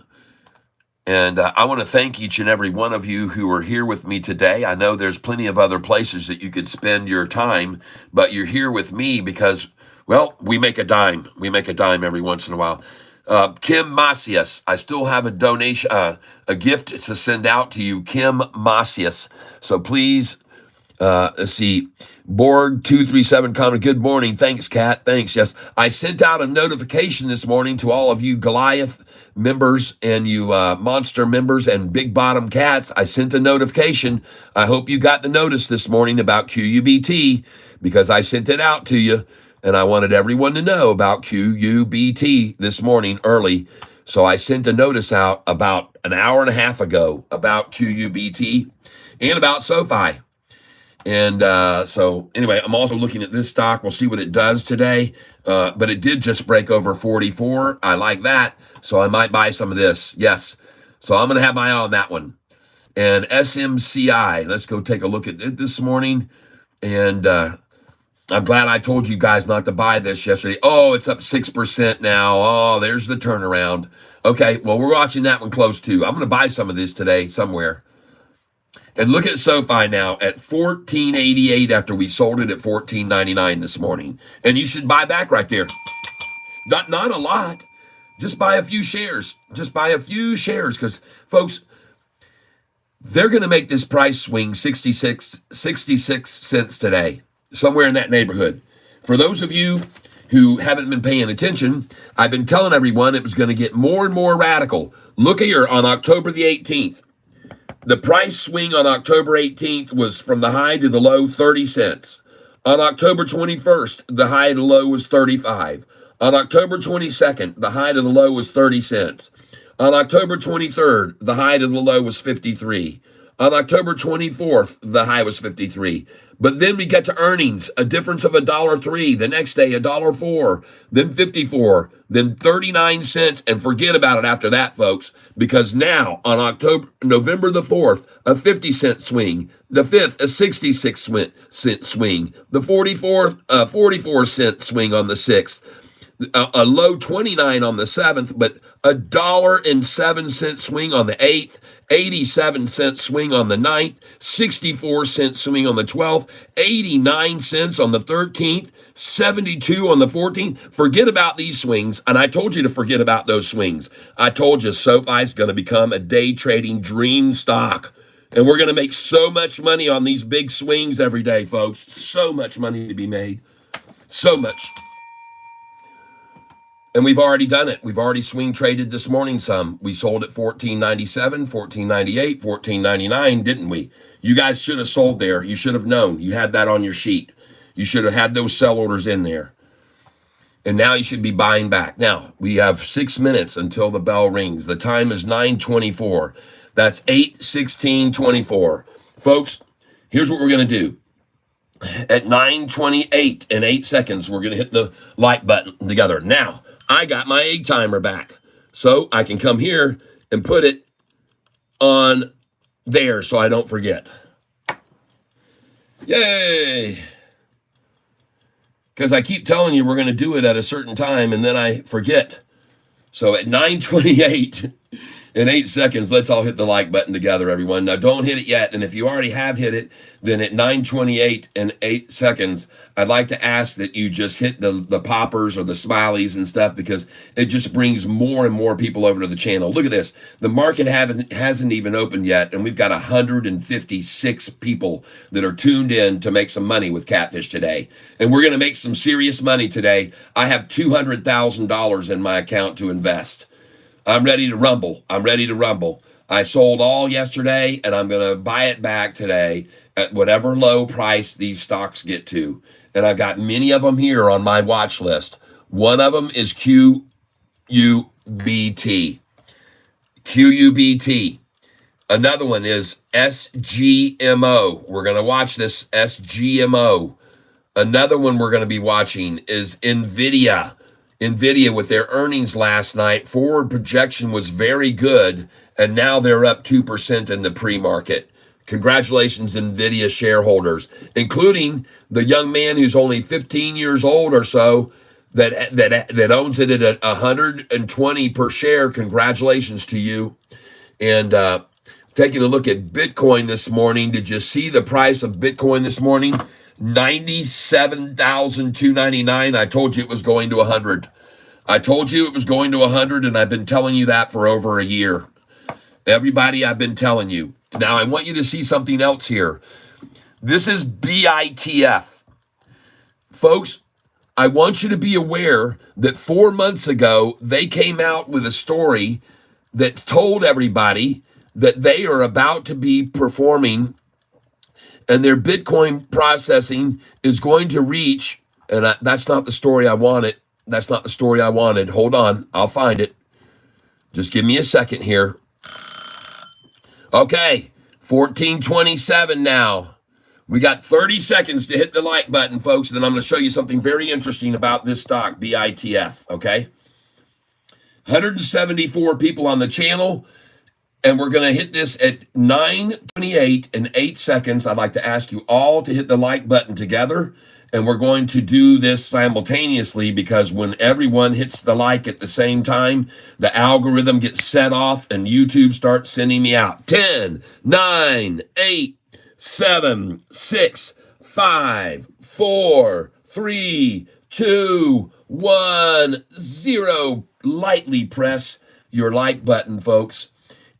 And I want to thank each and every one of you who are here with me today. I know there's plenty of other places that you could spend your time, but you're here with me because, well, we make a dime. We make a dime every once in a while. Kim Macias, I still have a donation, a gift to send out to you, Kim Macias. So please, let's see, Borg237 comment, good morning. Thanks, Kat. Thanks. Yes, I sent out a notification this morning to all of you Goliath members and you Monster members and Big Bottom Cats. I sent a notification. I hope you got the notice this morning about QUBT because I sent it out to you. And I wanted everyone to know about QUBT this morning early. So I sent a notice out about an hour and a half ago about QUBT and about SoFi. And so anyway, I'm also looking at this stock. We'll see what it does today. But it did just break over 44. I like that. So I might buy some of this. Yes. So I'm going to have my eye on that one. And SMCI, let's go take a look at it this morning. And I'm glad I told you guys not to buy this yesterday. Oh, it's up 6% now. Oh, there's the turnaround. Okay, well, we're watching that one close too. I'm going to buy some of this today somewhere. And look at SoFi now at $14.88 after we sold it at $14.99 this morning. And you should buy back right there. Not a lot. Just buy a few shares. Just buy a few shares because, folks, they're going to make this price swing 66 cents today, somewhere in that neighborhood. For those of you who haven't been paying attention, I've been telling everyone it was going to get more and more radical. Look here on October the 18th. The price swing on October 18th was from the high to the low 30 cents. On October 21st, the high to the low was 35. On October 22nd, the high to the low was 30 cents. On October 23rd, the high to the low was 53. On October 24th, the high was 53. But then we get to earnings, a difference of $1.03. The next day, $1.04, then 54, then 39 cents, and forget about it after that, folks, because now on November the 4th, a 50-cent swing. The 5th, a 66-cent swing. The 44th, a 44-cent swing on the 6th. A low 29 on the 7th, but $1.07 swing on the 8th, 87-cent swing on the 9th, 64-cent swing on the 12th, 89 cents on the 13th, 72 on the 14th. Forget about these swings, and I told you to forget about those swings. I told you Sofi is going to become a day trading dream stock, and we're going to make so much money on these big swings every day, folks. So much money to be made. So much. And we've already done it. We've already swing traded this morning some. We sold at $14.97, $14.98, $14.99, didn't we? You guys should have sold there. You should have known. You had that on your sheet. You should have had those sell orders in there. And now you should be buying back. Now, we have 6 minutes until the bell rings. The time is 9:24. That's 8:16:24. Folks, here's what we're going to do. At 9:28 and 8 seconds, we're going to hit the like button together. Now, I got my egg timer back. So I can come here and put it on there so I don't forget. Yay! Because I keep telling you we're going to do it at a certain time and then I forget. So at 9:28 in 8 seconds, let's all hit the like button together, everyone. Now, don't hit it yet. And if you already have hit it, then at 9:28 and 8 seconds, I'd like to ask that you just hit the poppers or the smileys and stuff because it just brings more and more people over to the channel. Look at this. The market hasn't even opened yet, and we've got 156 people that are tuned in to make some money with Catfish today. And we're going to make some serious money today. I have $200,000 in my account to invest. I'm ready to rumble. I'm ready to rumble. I sold all yesterday, and I'm going to buy it back today at whatever low price these stocks get to. And I've got many of them here on my watch list. One of them is QUBT. QUBT. Another one is SGMO. We're going to watch this SGMO. Another one we're going to be watching is NVIDIA. NVIDIA, with their earnings last night, forward projection was very good, and now they're up 2% in the pre-market. Congratulations, NVIDIA shareholders, including the young man who's only 15 years old or so that owns it at 120 per share. Congratulations to you. And taking a look at Bitcoin this morning, did you see the price of Bitcoin this morning? 97,299. I told you it was going to 100. I told you it was going to 100, and I've been telling you that for over a year. Everybody, I've been telling you. Now, I want you to see something else here. This is BITF. Folks, I want you to be aware that 4 months ago, they came out with a story that told everybody that they are about to be performing and their Bitcoin processing is going to reach, and that's not the story I wanted. That's not the story I wanted. Hold on. I'll find it. Just give me a second here. Okay. 1427 now. We got 30 seconds to hit the like button, folks. And then I'm going to show you something very interesting about this stock, BITF. Okay. 174 people on the channel. And we're going to hit this at 9:28 and 8 seconds. I'd like to ask you all to hit the like button together. And we're going to do this simultaneously because when everyone hits the like at the same time, the algorithm gets set off and YouTube starts sending me out. 10, 9, 8, 7, 6, 5, 4, 3, 2, 1, 0. Lightly press your like button, folks.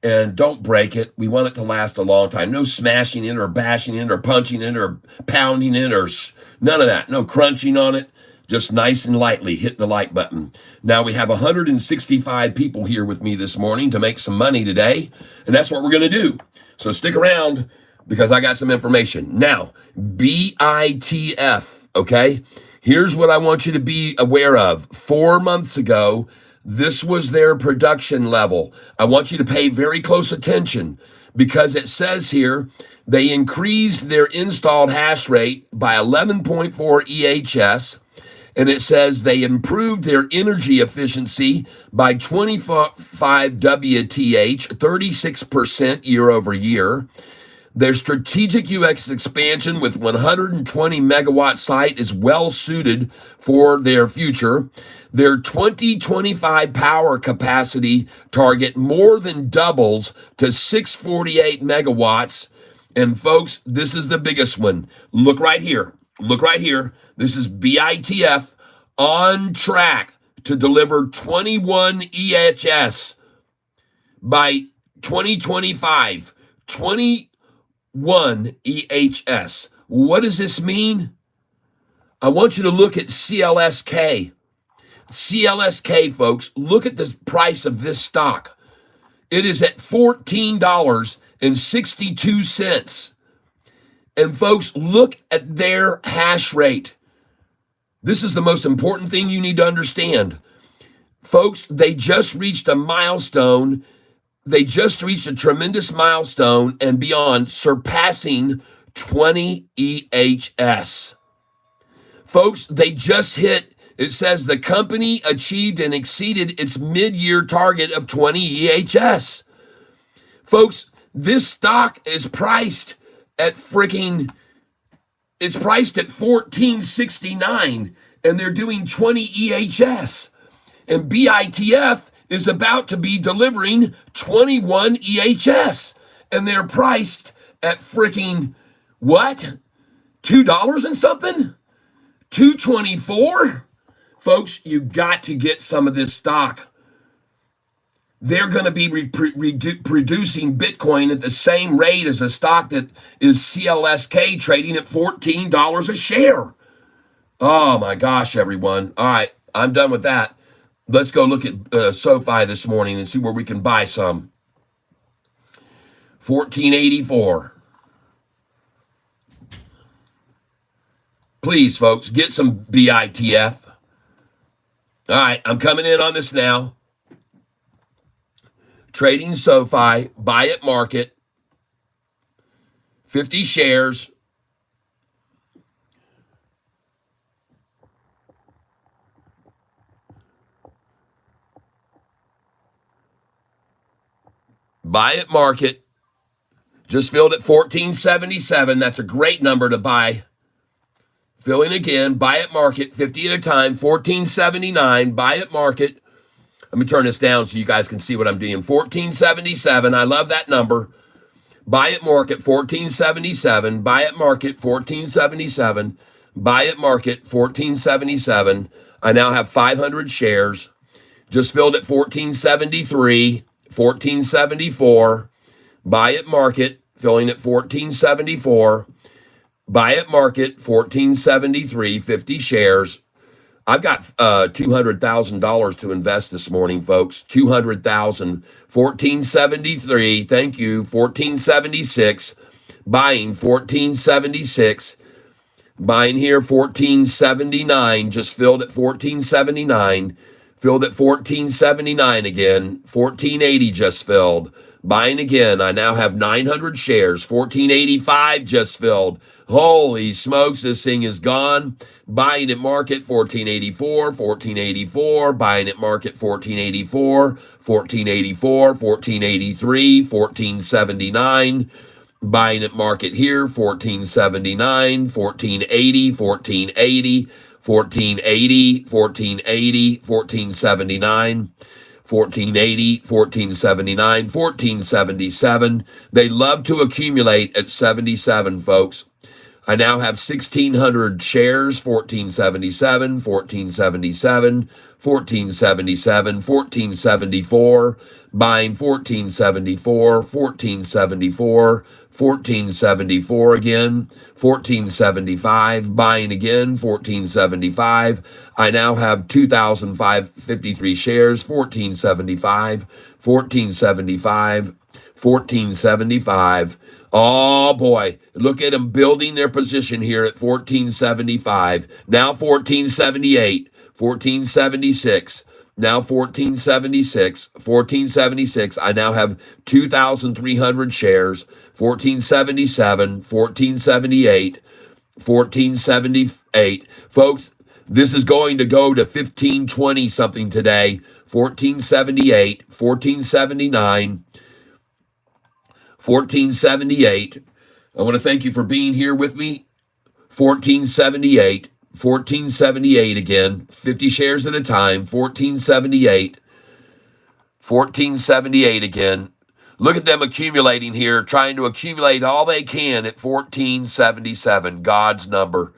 And don't break it. We want it to last a long time. No smashing it or bashing it or punching it or pounding it or none of that. No crunching on it. Just nice and lightly hit the like button. Now we have 165 people here with me this morning to make some money today. And that's what we're going to do. So stick around because I got some information. Now, BITF, okay? Here's what I want you to be aware of. 4 months ago, this was their production level. I want you to pay very close attention because it says here they increased their installed hash rate by 11.4 EHS, and it says they improved their energy efficiency by 25 WTH, 36% year over year. Their strategic UX expansion with 120 megawatt site is well suited for their future. Their 2025 power capacity target more than doubles to 648 megawatts. And folks, this is the biggest one. Look right here. Look right here. This is BITF on track to deliver 21 EHS by 2025. 21 EHS. What does this mean? I want you to look at CLSK. CLSK, folks, look at the price of this stock. It is at $14.62. And folks, look at their hash rate. This is the most important thing you need to understand. Folks, they just reached a milestone. They just reached a tremendous milestone and beyond, surpassing 20 EHS. Folks, they just hit, it says the company achieved and exceeded its mid-year target of 20 EHS. Folks, this stock is priced at it's priced at $14.69, and they're doing 20 EHS. And BITF is about to be delivering 21 EHS, and they're priced at what? $2 and something? $2.24? Folks, you got to get some of this stock. They're going to be producing Bitcoin at the same rate as a stock that is CLSK trading at $14 a share. Oh my gosh, everyone. All right, I'm done with that. Let's go look at Sofi this morning and see where we can buy some. 1484. Please, folks, get some BITF. All right, I'm coming in on this now. Trading Sofi, buy at market, 50 shares. Buy at market, just filled at 1477. That's a great number to buy. Filling again, buy at market, 50 at a time, 1479, buy at market. Let me turn this down so you guys can see what I'm doing. 1477, I love that number. Buy at market, 1477, buy at market, 1477, buy at market, 1477. I now have 500 shares. Just filled at 1473, 1474, buy at market, filling at 1474, buy at market, 1473, 50 shares. I've got $200,000 to invest this morning, folks. 200,000, 1473. Thank you. 1476. Buying 1476. Buying here 1479. Just filled at 1479. Filled at 1479 again. 1480 just filled. Buying again. I now have 900 shares. 1485 just filled. Holy smokes, this thing is gone. Buying at market 1484, 1484, buying at market 1484, 1484, 1483, 1479, buying at market here 1479, 1480, 1480, 1480, 1480, 1479. 1480, 1479, 1477. They love to accumulate at 77, folks. I now have 1,600 shares, 1477, 1477, 1477, 1474, buying 1474, 1474, 1474 again, 1475, buying again, 1475. I now have 2,553 shares, 1475, 1475, 1475. Oh boy, look at them building their position here at 1475. Now 1478, 1476. Now 1476, 1476. I now have 2,300 shares. 1477, 1478, 1478. Folks, this is going to go to 1520 something today. 1478, 1479. 1478. I want to thank you for being here with me. 1478. 1478 again. 50 shares at a time. 1478. 1478 again. Look at them accumulating here, trying to accumulate all they can at 1477. God's number.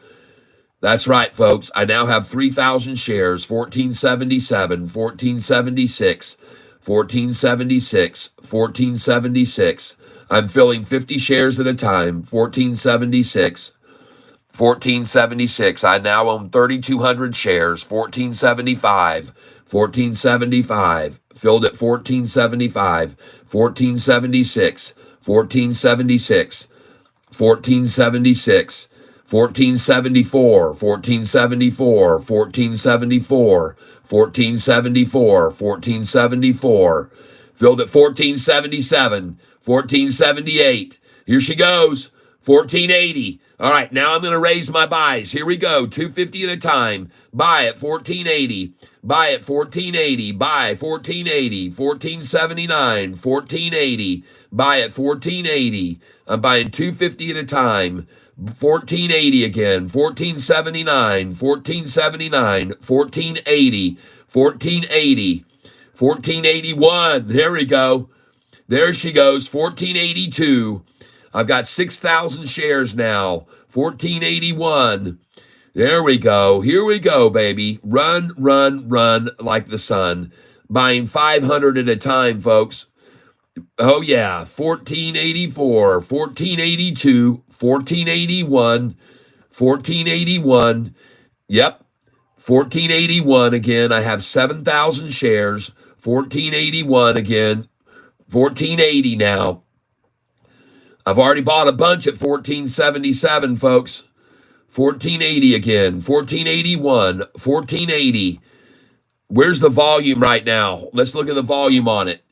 That's right, folks. I now have 3,000 shares. 1477. 1476. 1476. 1476. I'm filling 50 shares at a time. 1476. 1476. I now own 3,200 shares. 1475. 1475. Filled at 1475. 1476. 1476. 1476. 1474. 1474. 1474. 1474. 1474. Filled at 1477. 1478. Here she goes. 1480. All right, now I'm going to raise my buys. Here we go. 250 at a time. Buy at 1480. Buy at 1480. Buy 1480. 1479. 1480. Buy at 1480. I'm buying 250 at a time. 1480 again. 1479. 1479. 1480. 1480. 1481. There we go. There she goes. 1482. I've got 6,000 shares now. 1481. There we go. Here we go, baby. Run, run, run like the sun. Buying 500 at a time, folks. Oh, yeah. 1484, 1482, 1481, 1481. Yep. 1481 again. I have 7,000 shares. 1481 again. 1480 now. I've already bought a bunch at 1477, folks. 1480 again. 1481. 1480. Where's the volume right now? Let's look at the volume on it.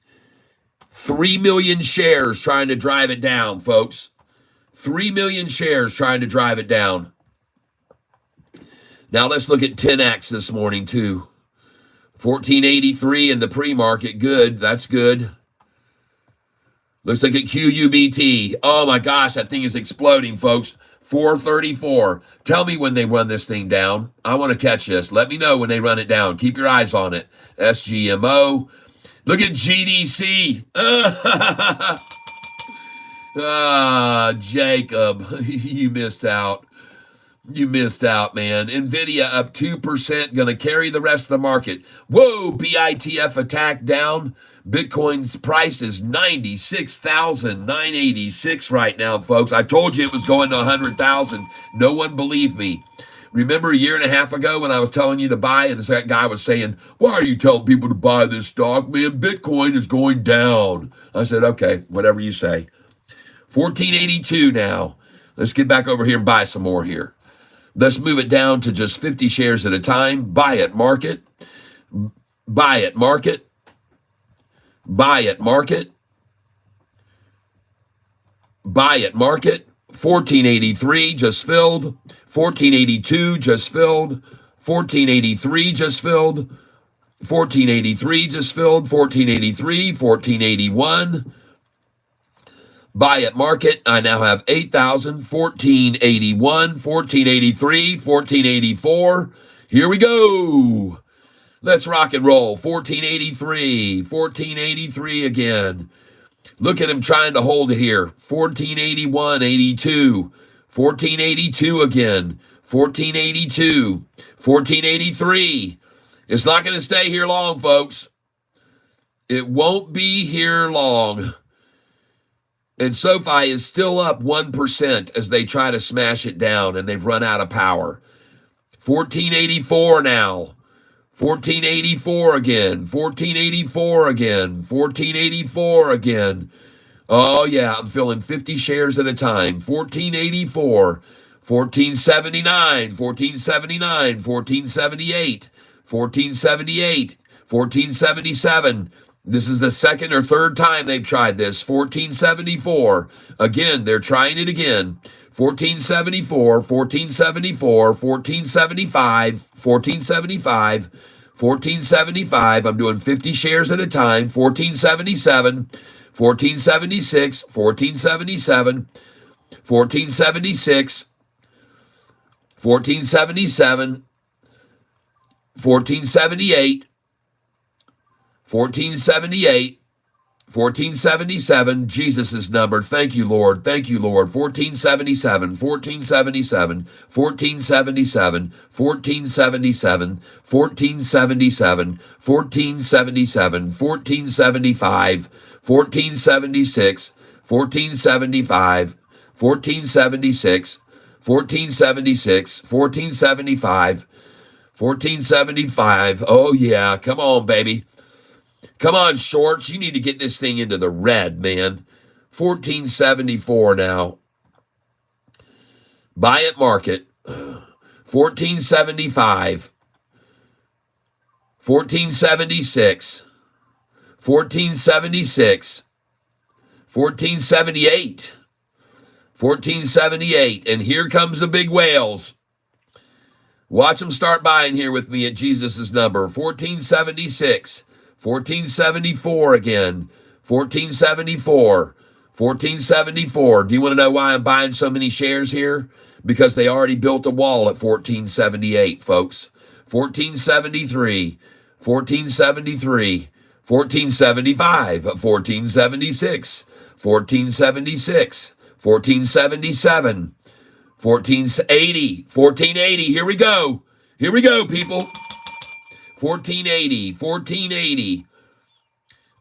3 million shares trying to drive it down, folks. 3 million shares trying to drive it down. Now let's look at 10X this morning, too. 1483 in the pre-market. Good. That's good. Looks like a QUBT. Oh my gosh, that thing is exploding, folks. 434. Tell me when they run this thing down. I want to catch this. Let me know when they run it down. Keep your eyes on it. SGMO. Look at GDC. Jacob, you missed out. You missed out, man. NVIDIA up 2%, going to carry the rest of the market. Whoa, BITF attack down. Bitcoin's price is 96,986 right now, folks. I told you it was going to 100,000. No one believed me. Remember a year and a half ago when I was telling you to buy, and that guy was saying, why are you telling people to buy this stock? Man, Bitcoin is going down. I said, okay, whatever you say. 1482 now. Let's get back over here and buy some more here. Let's move it down to just 50 shares at a time. Buy it, market. Buy it, market. Buy it, market. Buy it, market. 1483 just filled. 1482 just filled. 1483 just filled. 1483 just filled. 1483, 1481. Buy at market. I now have 8,000. 1481, 1483, 1484. Here we go. Let's rock and roll. 1483, 1483 again. Look at him trying to hold it here. 1481, 82, 1482 again, 1482, 1483. It's not going to stay here long, folks. It won't be here long. And Sofi is still up 1% as they try to smash it down, and they've run out of power. 1484 now. 1484 again. 1484 again. 1484 again. Oh, yeah, I'm filling 50 shares at a time. 1484. 1479. 1479. 1478. 1478. 1477. This is the second or third time they've tried this. 1474. Again, they're trying it again. 1474, 1474, 1475, 1475, 1475. I'm doing 50 shares at a time. 1477, 1476, 1477, 1476, 1477, 1478, 1478, 1477, Jesus' number. Thank you, Lord. Thank you, Lord. 1477, 1477, 1477, 1477, 1477, 1477, 1475, 1476, 1475, 1476, 1476, 1475, 1475. Oh, yeah. Come on, baby. Come on, shorts. You need to get this thing into the red, man. 1474 now. Buy at market. 1475. 1476. 1476. 1478. 1478. And here comes the big whales. Watch them start buying here with me at Jesus' number. 1476. 1474 again. 1474. 1474. Do you want to know why I'm buying so many shares here? Because they already built a wall at 1478, folks. 1473. 1473. 1475. 1476. 1476. 1477. 1480. 1480. Here we go. Here we go, people. 1480, 1480.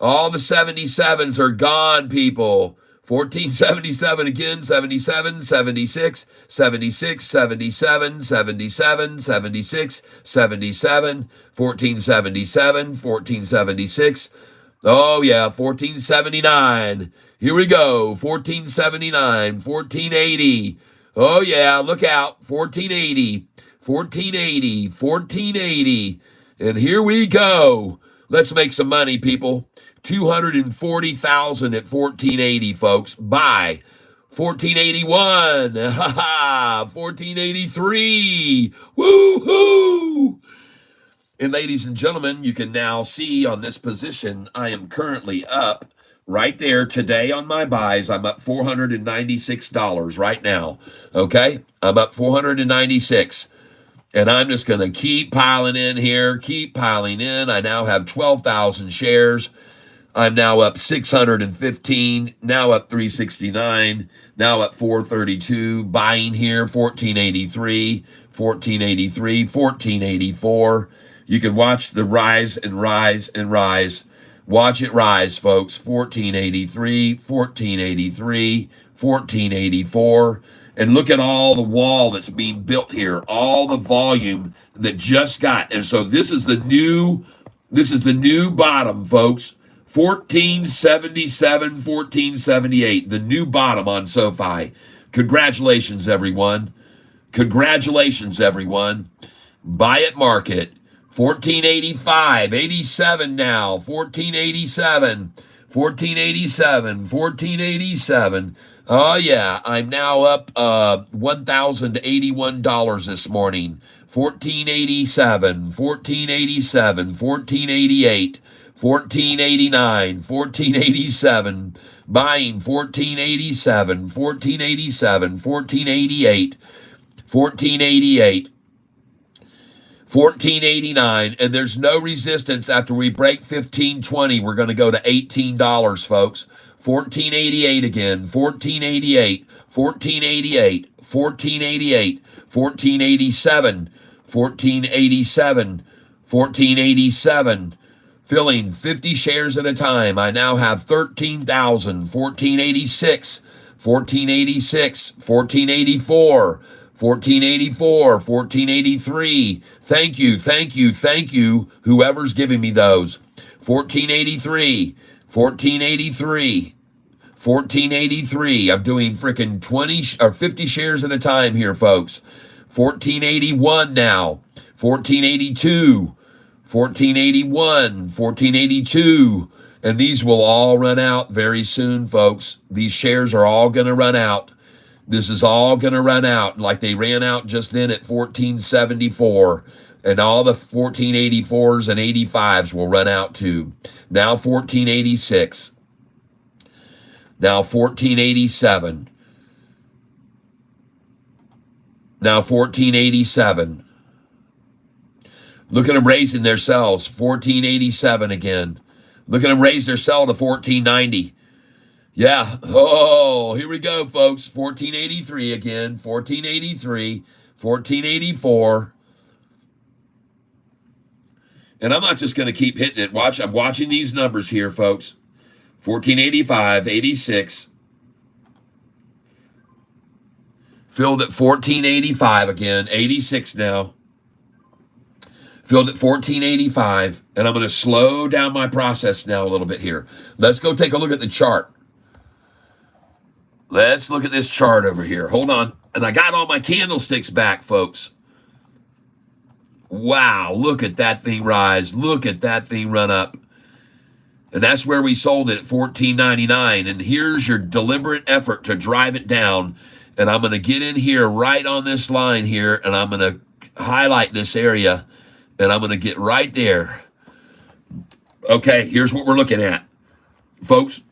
All the 77s are gone, people. 1477 again, 77, 76, 76, 77, 77, 76, 77, 1477, 1476. Oh, yeah, 1479. Here we go, 1479, 1480. Oh, yeah, look out, 1480, 1480, 1480. And here we go. Let's make some money, people. 240,000 at 1480, folks. Buy. 1481. Ha ha. 1483. Woo-hoo. And ladies and gentlemen, you can now see on this position, I am currently up right there today on my buys. I'm up $496 right now. Okay? I'm up $496. And I'm just going to keep piling in here, keep piling in. I now have 12,000 shares. I'm now up 615, now up 369, now up 432. Buying here, 1483, 1483, 1484. You can watch the rise and rise and rise. Watch it rise, folks. 1483, 1483, 1484. And look at all the wall that's being built here, all the volume that just got. And so this is the new bottom, folks. 1477, 1478, the new bottom on Sofi. Congratulations, everyone. Congratulations, everyone. Buy at market. 1485, 87 now. 1487, 1487, 1487. Oh, yeah, I'm now up $1,081 this morning. 1487, 1487, 1488, 1489, 1487. Buying 1487, 1487, 1488, 1488. 1489, and there's no resistance after we break 1520. We're going to go to $18, folks. 1488 again, 1488, 1488, 1488, 1487, 1487, 1487. Filling 50 shares at a time. I now have 13,000, 1486, 1486, 1484, 1484, 1483. Thank you, thank you, thank you, whoever's giving me those. 1483, 1483, 1483. I'm doing freaking 20 or 50 shares at a time here, folks. 1481 now. 1482, 1481, 1482. And these will all run out very soon, folks. These shares are all going to run out. This is all going to run out like they ran out just then at 1474. And all the 1484s and 85s will run out too. Now 1486. Now 1487. Now 1487. Look at them raising their sells. 1487 again. Look at them raise their sell to 1490. Yeah. Oh, here we go, folks. 1483 again. 1483. 1484. And I'm not just going to keep hitting it. Watch. I'm watching these numbers here, folks. 1485, 86. Filled at 1485 again. 86 now. Filled at 1485. And I'm going to slow down my process now a little bit here. Let's go take a look at the chart. Let's look at this chart over here. Hold on. And I got all my candlesticks back, folks. Wow, look at that thing rise. Look at that thing run up. And that's where we sold it at $14.99. And here's your deliberate effort to drive it down. And I'm going to get in here right on this line here, and I'm going to highlight this area, and I'm going to get right there. Okay, here's what we're looking at. Folks,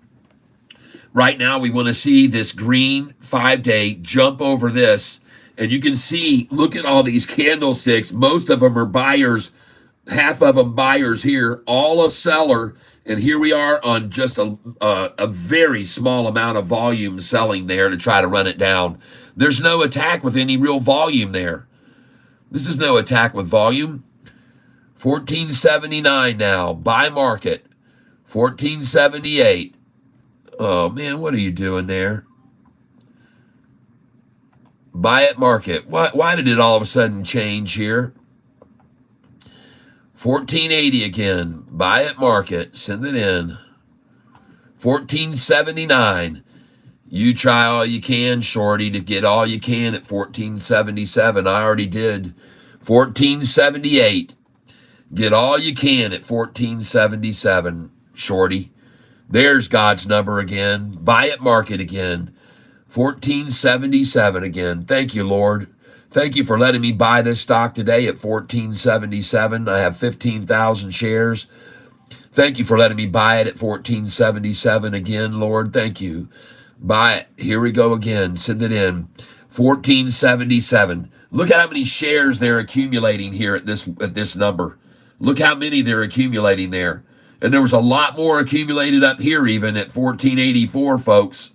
right now we want to see this green 5-day jump over this. And you can see, look at all these candlesticks. Most of them are buyers, half of them buyers here, all a seller. And here we are on just a very small amount of volume selling there to try to run it down. There's no attack with any real volume there. This is no attack with volume. 1479 now, buy market. 1478. Oh, man, what are you doing there? Buy at market. Why did it all of a sudden change here? 1480 again. Buy at market. Send it in. 1479. You try all you can, shorty, to get all you can at 1477. I already did. 1478. Get all you can at 1477, shorty. There's God's number again. Buy at market again. 1477 again. Thank you, Lord. Thank you for letting me buy this stock today at 1477. I have 15,000 shares. Thank you for letting me buy it at 1477 again, Lord. Thank you. Buy it. Here we go again. Send it in. 1477. Look at how many shares they're accumulating here at this number. Look how many they're accumulating there. And there was a lot more accumulated up here even at 1484, folks.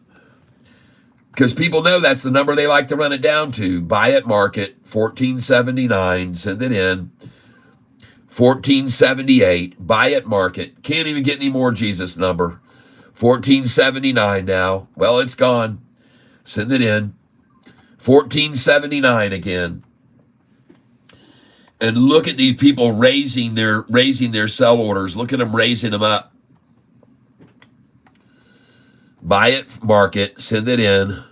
Because people know that's the number they like to run it down to. Buy at market, 1479, send it in. 1478, buy at market. Can't even get any more Jesus number. 1479 now. Well, it's gone. Send it in. 1479 again. And look at these people raising their sell orders. Look at them raising them up. Buy it, market, send it in.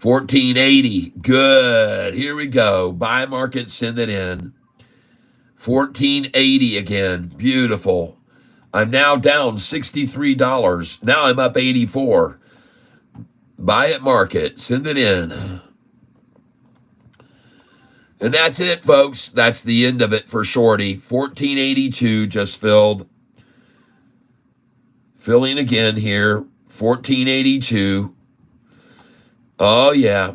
1480, good. Here we go. Buy market, send it in. 1480 again, beautiful. I'm now down $63. Now I'm up 84. Buy it, market, send it in. And that's it, folks. That's the end of it for shorty. 1482 just filled. Filling again here. 1482. Oh, yeah.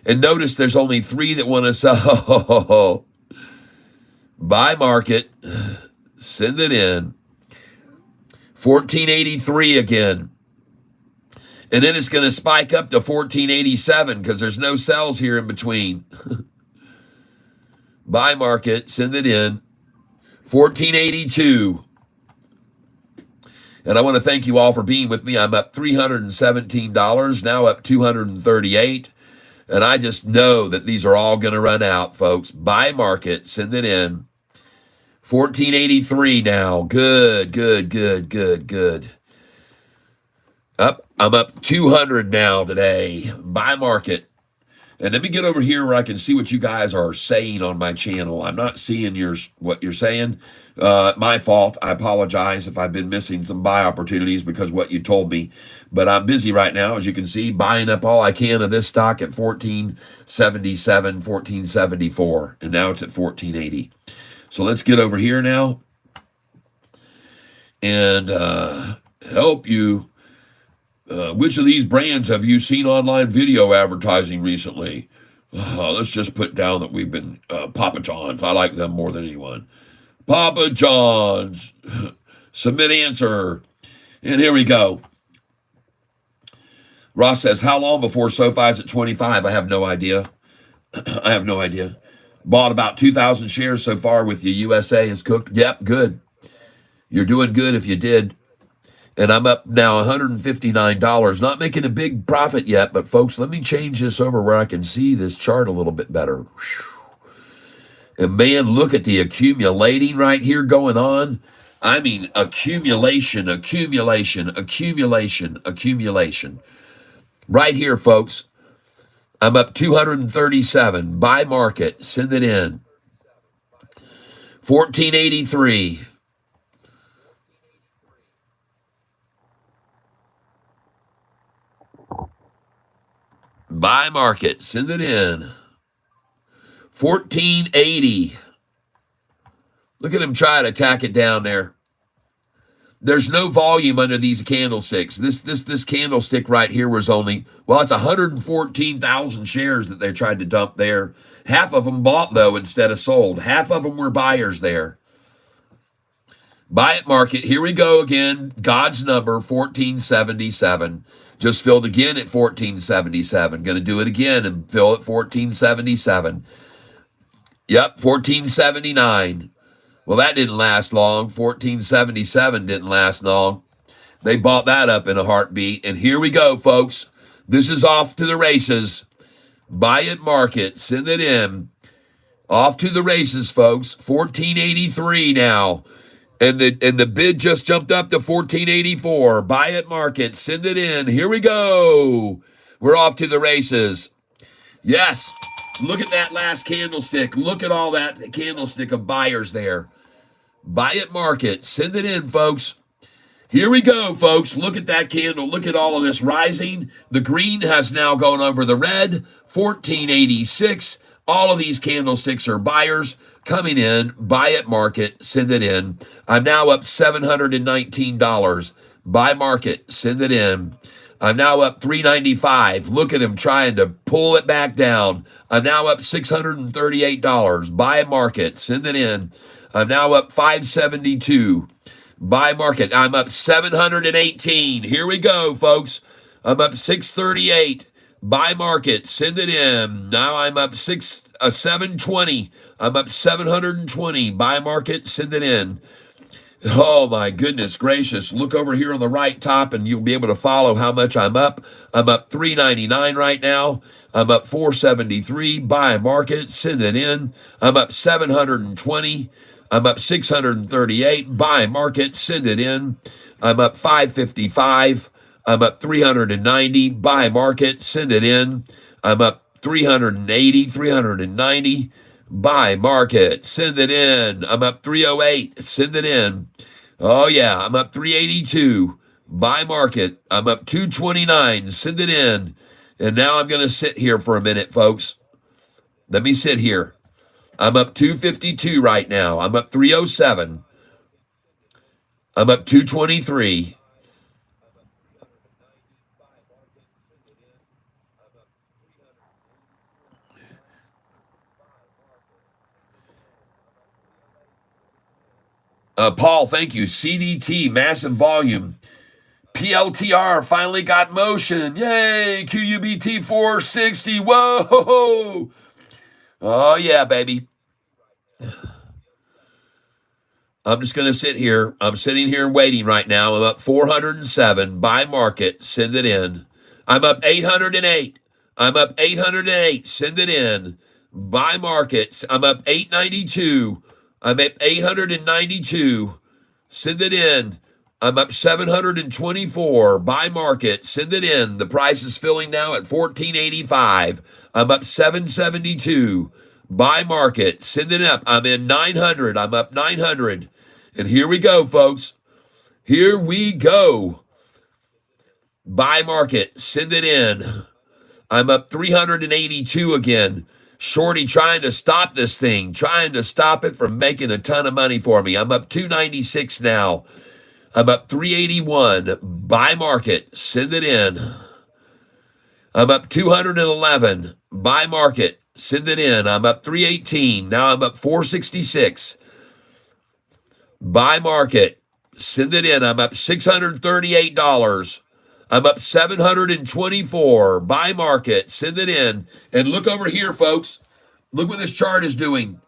And notice there's only 3 that want to sell. Buy market. Send it in. 1483 again. And then it's going to spike up to 1487 because there's no sells here in between. Buy market, send it in. 1482. And I want to thank you all for being with me. I'm up $317, now up 238. And I just know that these are all going to run out, folks. Buy market, send it in. 1483 now. Good, good, good, good, good. I'm up 200 now today. Buy market. And let me get over here where I can see what you guys are saying on my channel. I'm not seeing what you're saying. My fault. I apologize if I've been missing some buy opportunities because what you told me. But I'm busy right now, as you can see, buying up all I can of this stock at 1477, 1474. And now it's at 1480. So let's get over here now and help you. Which of these brands have you seen online video advertising recently? Let's just put down that we've been Papa John's. I like them more than anyone. Papa John's. Submit answer. And here we go. Ross says, how long before SoFi's at 25? I have no idea. I have no idea. Bought about 2,000 shares so far with you. USA is cooked. Yep, good. You're doing good if you did. And I'm up now $159. Not making a big profit yet, but folks, let me change this over where I can see this chart a little bit better. And man, look at the accumulating right here going on. I mean, accumulation, accumulation, accumulation, accumulation. Right here, folks. I'm up 237. Buy market. Send it in. 1483. Buy market. Send it in. 1480. Look at him try to attack it down there. There's no volume under these candlesticks. This candlestick right here was only, well, it's 114,000 shares that they tried to dump there. Half of them bought, though, instead of sold. Half of them were buyers there. Buy it market. Here we go again. God's number, 1477. Just filled again at 1477. Going to do it again and fill at 1477. Yep, 1479. Well, that didn't last long. 1477 didn't last long. They bought that up in a heartbeat. And here we go, folks. This is off to the races. Buy it market. Send it in. Off to the races, folks. 1483 now. And the bid just jumped up to 1484. Buy it market. Send it in. Here we go. We're off to the races. Yes. Look at that last candlestick. Look at all that candlestick of buyers there. Buy it market. Send it in, folks. Here we go, folks. Look at that candle. Look at all of this rising. The green has now gone over the red. 1486. All of these candlesticks are buyers coming in. Buy it market. Send it in. I'm now up $719. Buy market. Send it in. I'm now up $395. Look at him trying to pull it back down. I'm now up $638. Buy market. Send it in. I'm now up $572. Buy market. I'm up $718. Here we go, folks. I'm up $638. Buy market. Send it in. Now I'm up $720. I'm up $720. Buy market. Send it in. Oh, my goodness gracious. Look over here on the right top, and you'll be able to follow how much I'm up. I'm up $399 right now. I'm up $473. Buy market. Send it in. I'm up $720. I'm up $638. Buy market. Send it in. I'm up $555. I'm up $390. Buy market. Send it in. I'm up $380. $390. Buy market. Send it in. I'm up $308. Send it in. Oh, yeah. I'm up $382. Buy market. I'm up $229. Send it in. And now I'm going to sit here for a minute, folks. Let me sit here. I'm up $252 right now. I'm up $307. I'm up $223. Paul, thank you. CDT, massive volume. PLTR finally got motion. Yay! QUBT 460. Whoa! Oh, yeah, baby. I'm just going to sit here. I'm sitting here waiting right now. I'm up 407. Buy market. Send it in. I'm up 808. I'm up 808. Send it in. Buy market. I'm up 892. I'm at 892. Send it in. I'm up 724. Buy market. Send it in. The price is filling now at 1485. I'm up 772. Buy market. Send it up. I'm in 900. I'm up 900. And here we go, folks. Here we go. Buy market. Send it in. I'm up 382 again. Shorty trying to stop this thing, trying to stop it from making a ton of money for me. I'm up 296 now. I'm up 381. Buy market. Send it in. I'm up 211. Buy market. Send it in. I'm up 318. Now I'm up 466. Buy market. Send it in. I'm up $638. I'm up 724. Buy market. Send it in. And look over here, folks. Look what this chart is doing.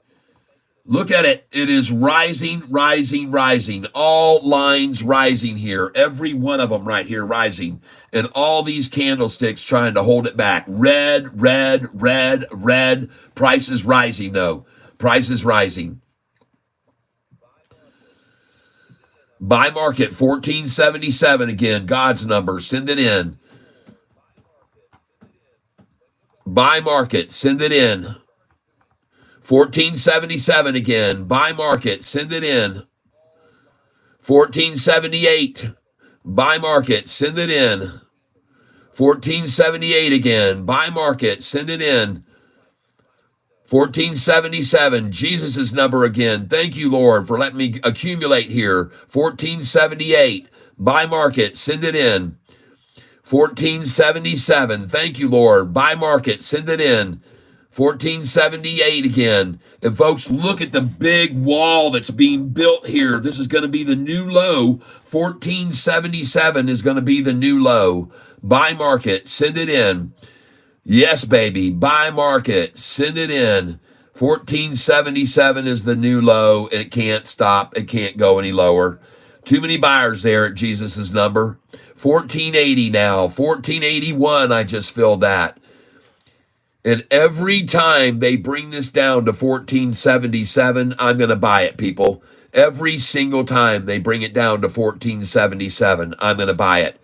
Look at it. It is rising, rising, rising. All lines rising here. Every one of them right here rising. And all these candlesticks trying to hold it back. Red, red, red, red. Price is rising, though. Price is rising. Buy market, 1477 again. God's number. Send it in. Buy market. Send it in. 1477 again. Buy market. Send it in. 1478. Buy market. Send it in. 1478 again. Buy market. Send it in. 1477. Jesus' number again. Thank you, Lord, for letting me accumulate here. 1478. Buy market. Send it in. 1477. Thank you, Lord. Buy market. Send it in. 1478 again. And folks, look at the big wall that's being built here. This is going to be the new low. 1477 is going to be the new low. Buy market. Send it in. Yes, baby. Buy market. Send it in. 1477 is the new low. It can't stop. It can't go any lower. Too many buyers there at Jesus' number. 1480 now. 1481. I just filled that. And every time they bring this down to 1477, I'm going to buy it, people. Every single time they bring it down to 1477, I'm going to buy it.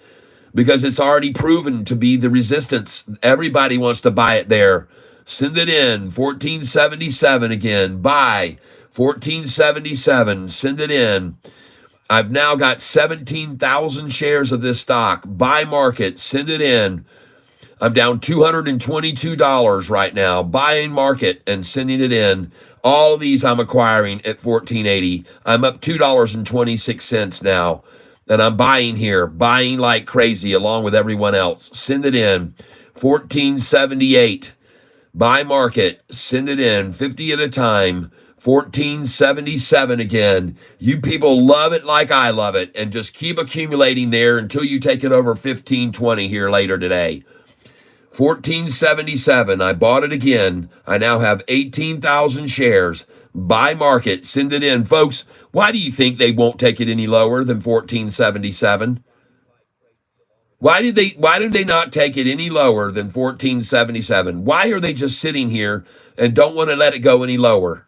Because it's already proven to be the resistance. Everybody wants to buy it there. Send it in. 1477 again. Buy. 1477. Send it in. I've now got 17,000 shares of this stock. Buy market. Send it in. I'm down $222 right now. Buying market and sending it in. All of these I'm acquiring at 1480. I'm up $2.26 now. And I'm buying here, buying like crazy along with everyone else. Send it in. 1478. Buy market. Send it in. 50 at a time. 1477 again. You people love it like I love it. And just keep accumulating there until you take it over 1520 here later today. 1477. I bought it again. I now have 18,000 shares. Buy market. Send it in. Folks, why do you think they won't take it any lower than 1477? Why did they not take it any lower than 1477? Why are they just sitting here and don't want to let it go any lower?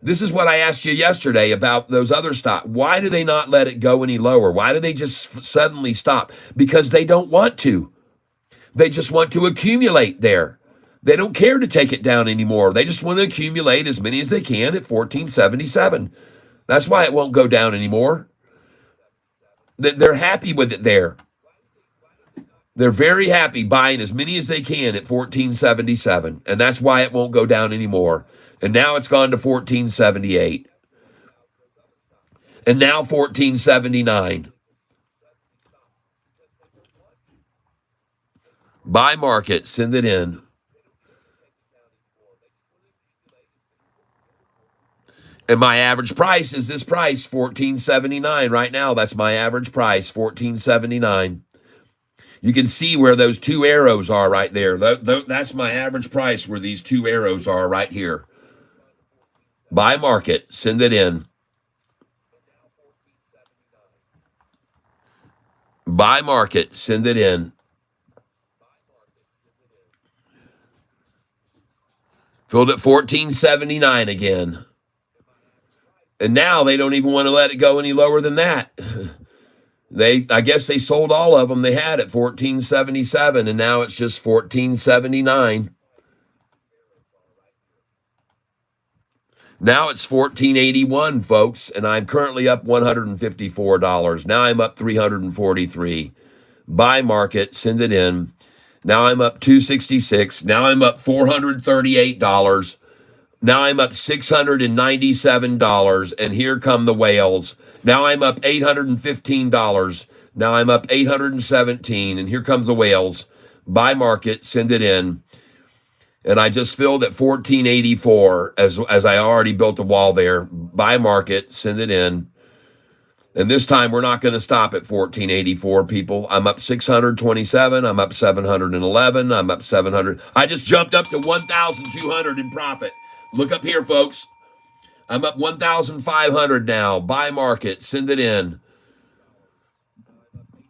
This is what I asked you yesterday about those other stocks. Why do they not let it go any lower? Why do they just suddenly stop? Because they don't want to. They just want to accumulate there. They don't care to take it down anymore. They just want to accumulate as many as they can at 1477. That's why it won't go down anymore. They're happy with it there. They're very happy buying as many as they can at 1477. And that's why it won't go down anymore. And now it's gone to 1478. And now 1479. Buy market, send it in. And my average price is this price, $14.79 right now. That's my average price, $14.79. You can see where those two arrows are right there. That's my average price where these two arrows are right here. Buy market, send it in. Buy market, send it in. Filled at $14.79 again. And now they don't even want to let it go any lower than that. I guess they sold all of them they had at $14.77, and now it's just $14.79. Now it's $14.81, folks, and I'm currently up $154. Now I'm up $343. Buy market, send it in. Now I'm up $266. Now I'm up $438. Now I'm up $697, and here come the whales. Now I'm up $815. Now I'm up $817, and here comes the whales. Buy market, send it in. And I just filled at $14.84 as I already built a wall there. Buy market, send it in. And this time we're not going to stop at $14.84, people. I'm up 627. I'm up 711. I'm up 700. I just jumped up to 1,200 in profit. Look up here, folks. I'm up 1,500 now. Buy market, send it in.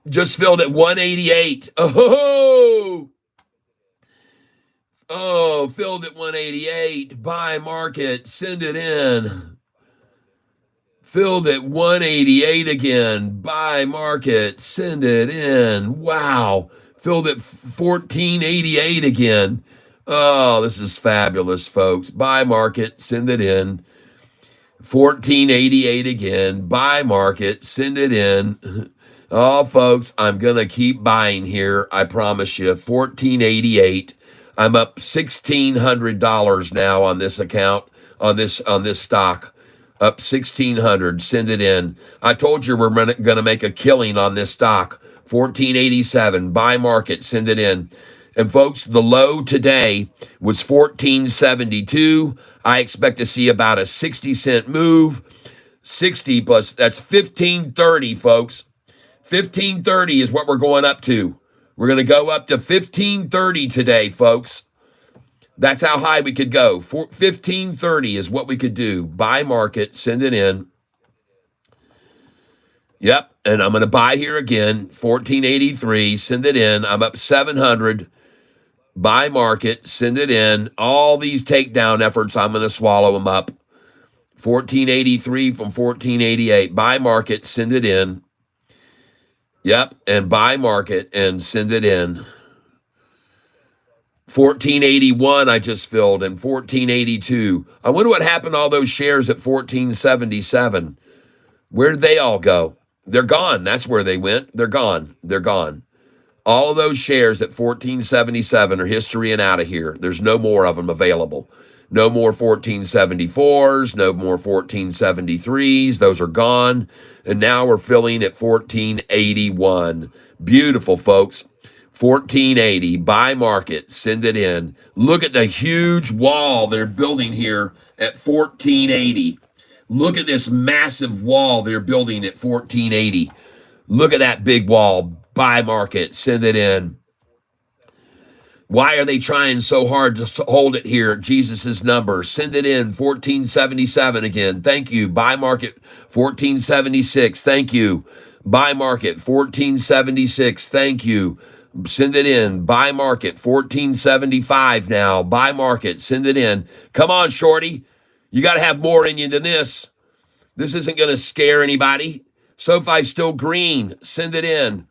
Just filled at 188. Oh, filled at 188. Buy market, send it in. Filled at 188 again. Buy market, send it in. Wow. Filled at 1488 again. Oh, this is fabulous, folks. Buy market, send it in. 1488 again. Buy market, send it in. Oh, folks, I'm going to keep buying here. I promise you. 1488. I'm up $1,600 now on this account, on this stock. Up $1,600. Send it in. I told you we're going to make a killing on this stock. 1487. Buy market. Send it in. And folks, the low today was 1472. I expect to see about a 60-cent move. 60 plus, that's 1530, folks. 1530 is what we're going up to. We're going to go up to 1530 today, folks. That's how high we could go. 1530 is what we could do. Buy market, send it in. Yep, and I'm going to buy here again. 1483, send it in. I'm up 700. Buy market, send it in. All these takedown efforts, I'm going to swallow them up. 1483 from 1488. Buy market, send it in. Yep, and buy market and send it in. 1481 I just filled, and 1482. I wonder what happened to all those shares at 1477. Where did they all go? They're gone. That's where they went. They're gone. They're gone. All of those shares at 1477 are history and out of here. There's no more of them available. No more 1474s, no more 1473s. Those are gone. And now we're filling at 1481. Beautiful, folks. 1480. Buy market. Send it in. Look at the huge wall they're building here at 1480. Look at this massive wall they're building at 1480. Look at that big wall. Buy market. Send it in. Why are they trying so hard to hold it here? Jesus' number. Send it in. 1477 again. Thank you. Buy market. 1476. Thank you. Buy market. 1476. Thank you. Send it in. Buy market. 1475 now. Buy market. Send it in. Come on, shorty. You got to have more in you than this. This isn't going to scare anybody. Sofi's still green. Send it in.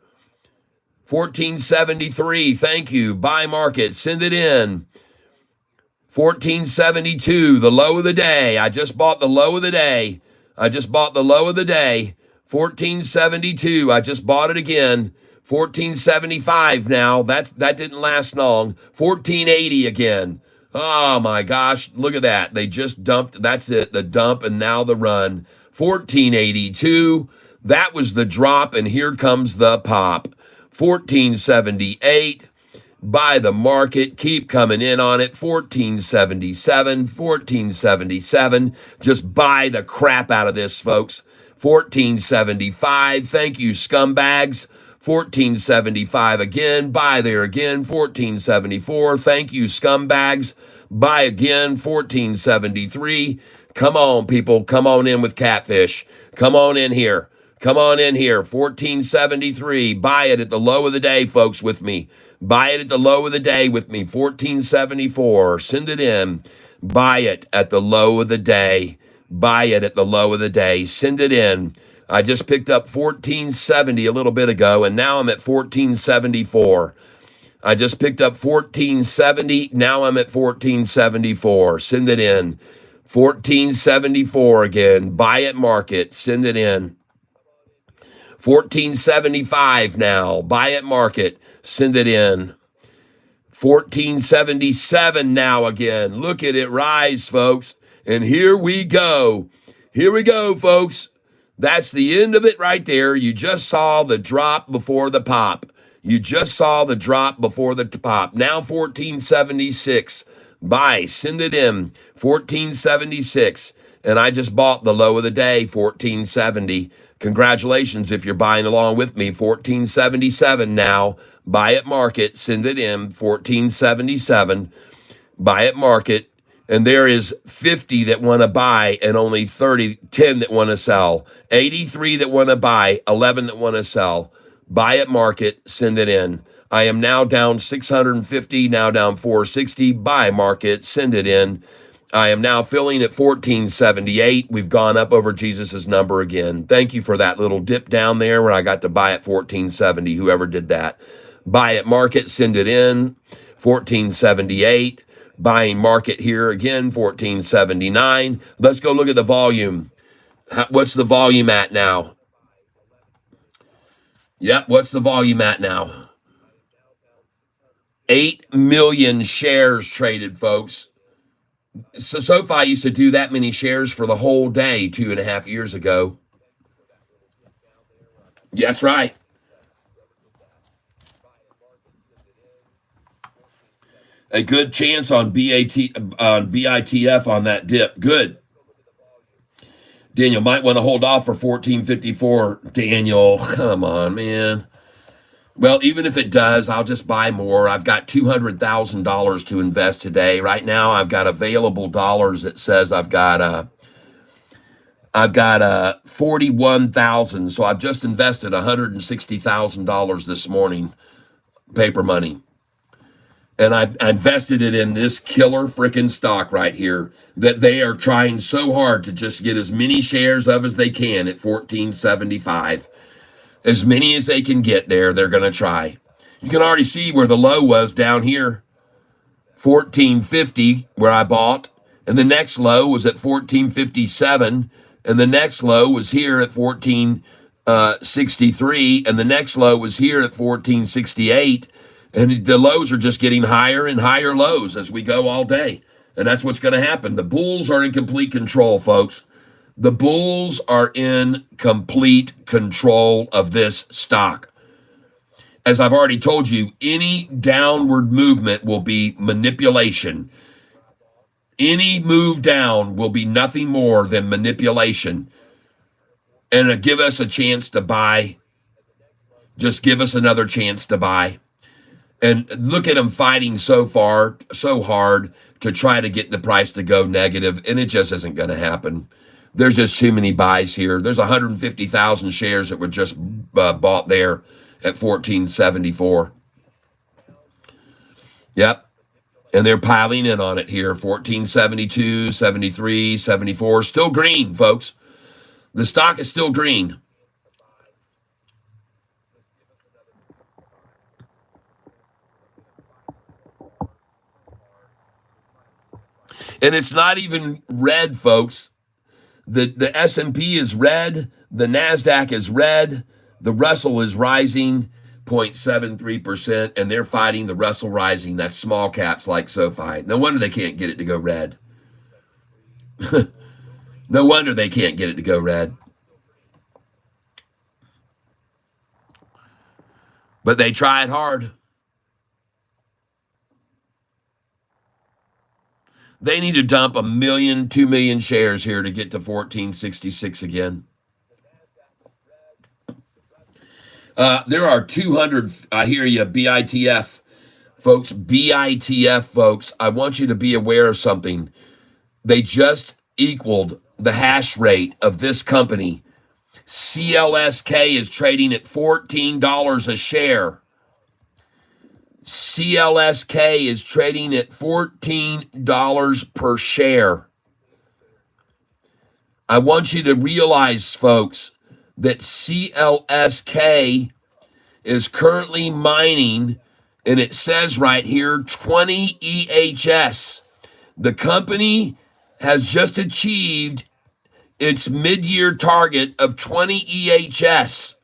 1473. Thank you. Buy market. Send it in. 1472. The low of the day. I just bought the low of the day. 1472. I just bought it again. 1475 now. That didn't last long. 1480 again. Oh my gosh. Look at that. They just dumped. That's it. The dump and now the run. 1482. That was the drop, and here comes the pop. 1478. Buy the market. Keep coming in on it. 1477, 1477. Just buy the crap out of this, folks. 1475. Thank you, scumbags. 1475 again. Buy there again. 1474. Thank you, scumbags. Buy again. 1473. Come on, people. Come on in with Catfish. Come on in here. Come on in here. 1473. Buy it at the low of the day, folks, with me. Buy it at the low of the day with me. 1474. Send it in. Buy it at the low of the day. Buy it at the low of the day. Send it in. I just picked up 1470 a little bit ago, and now I'm at 1474. I just picked up 1470. Now I'm at 1474. Send it in. 1474 again. Buy it, market. Send it in. 1475 now. Buy it, market. Send it in. 1477 now again. Look at it rise, folks. And here we go. Here we go, folks. That's the end of it right there. You just saw the drop before the pop. You just saw the drop before the pop. Now 1476. Buy. Send it in. 1476. And I just bought the low of the day, 1470. Congratulations if you're buying along with me. 1477 now. Buy it, market. Send it in. 1477. Buy it, market. And there is 50 that want to buy and only 10 that want to sell. 83 that want to buy, 11 that want to sell. Buy it, market. Send it in. I am now down 650, now down 460. Buy, market. Send it in. I am now filling at 1478. We've gone up over Jesus's number again. Thank you for that little dip down there where I got to buy at 1470, whoever did that. Buy it, market, send it in, 1478. Buying market here again, 1479. Let's go look at the volume. What's the volume at now? Yep, what's the volume at now? 8 million shares traded, folks. So Sofi used to do that many shares for the whole day 2.5 years ago. That's right. A good chance on BITF on that dip. Good. Daniel might want to hold off for 1454. Daniel, come on, man. Well, even if it does, I'll just buy more. I've got $200,000 to invest today. Right now, I've got available dollars that says I've got 41,000. So I've just invested $160,000 this morning, paper money. And I invested it in this killer freaking stock right here that they are trying so hard to just get as many shares of as they can at 1475. As many as they can get there, they're going to try. You can already see where the low was down here, 1450, where I bought. And the next low was at 1457. And the next low was here at 1463. And the next low was here at 1468. And the lows are just getting higher and higher lows as we go all day. And that's what's going to happen. The bulls are in complete control, folks. The bulls are in complete control of this stock. As I've already told you, any downward movement will be manipulation. Any move down will be nothing more than manipulation. And give us a chance to buy. Just give us another chance to buy. And look at them fighting so hard to try to get the price to go negative, and it just isn't going to happen. There's just too many buys here. There's 150,000 shares that were just bought there at 1474. Yep. And they're piling in on it here. 1472, 73, 74. Still green, folks. The stock is still green. And it's not even red, folks. The S&P is red. The NASDAQ is red. The Russell is rising 0.73%, and they're fighting the Russell rising. That's small caps like Sofi. No wonder they can't get it to go red. No wonder they can't get it to go red. But they tried hard. They need to dump 1 million, 2 million shares here to get to 1466 again. There are 200, I hear you, BITF, folks, BITF, folks. I want you to be aware of something. They just equaled the hash rate of this company. CLSK is trading at $14 a share. CLSK is trading at $14 per share. I want you to realize, folks, that CLSK is currently mining, and it says right here, 20 EHS. The company has just achieved its mid-year target of 20 EHS.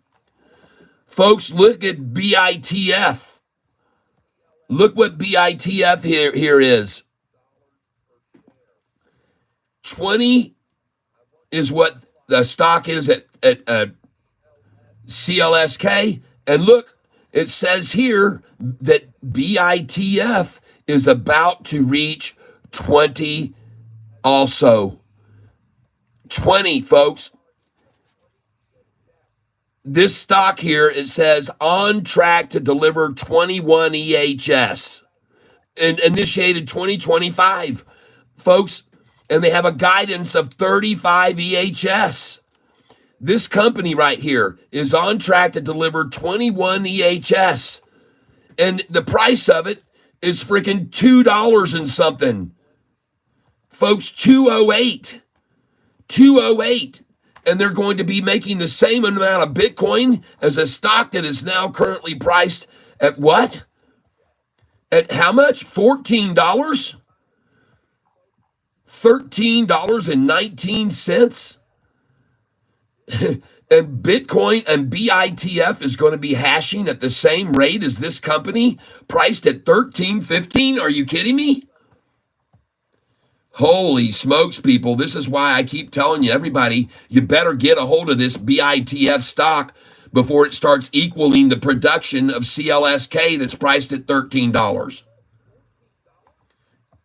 Folks, look at BITF. Look what BITF here is. 20 is what the stock is at CLSK. And look, it says here that BITF is about to reach 20 also. 20, folks. This stock here, it says on track to deliver 21 EHS and initiated 2025, folks, and they have a guidance of 35 EHS. This company right here is on track to deliver 21 EHS, and the price of it is freaking $2 and something. Folks, 208. 208. And they're going to be making the same amount of Bitcoin as a stock that is now currently priced at what? At how much? $14? $13.19? And Bitcoin and BITF is going to be hashing at the same rate as this company, priced at $13.15? Are you kidding me? Holy smokes, people. This is why I keep telling you, everybody, you better get a hold of this BITF stock before it starts equaling the production of CLSK that's priced at $13.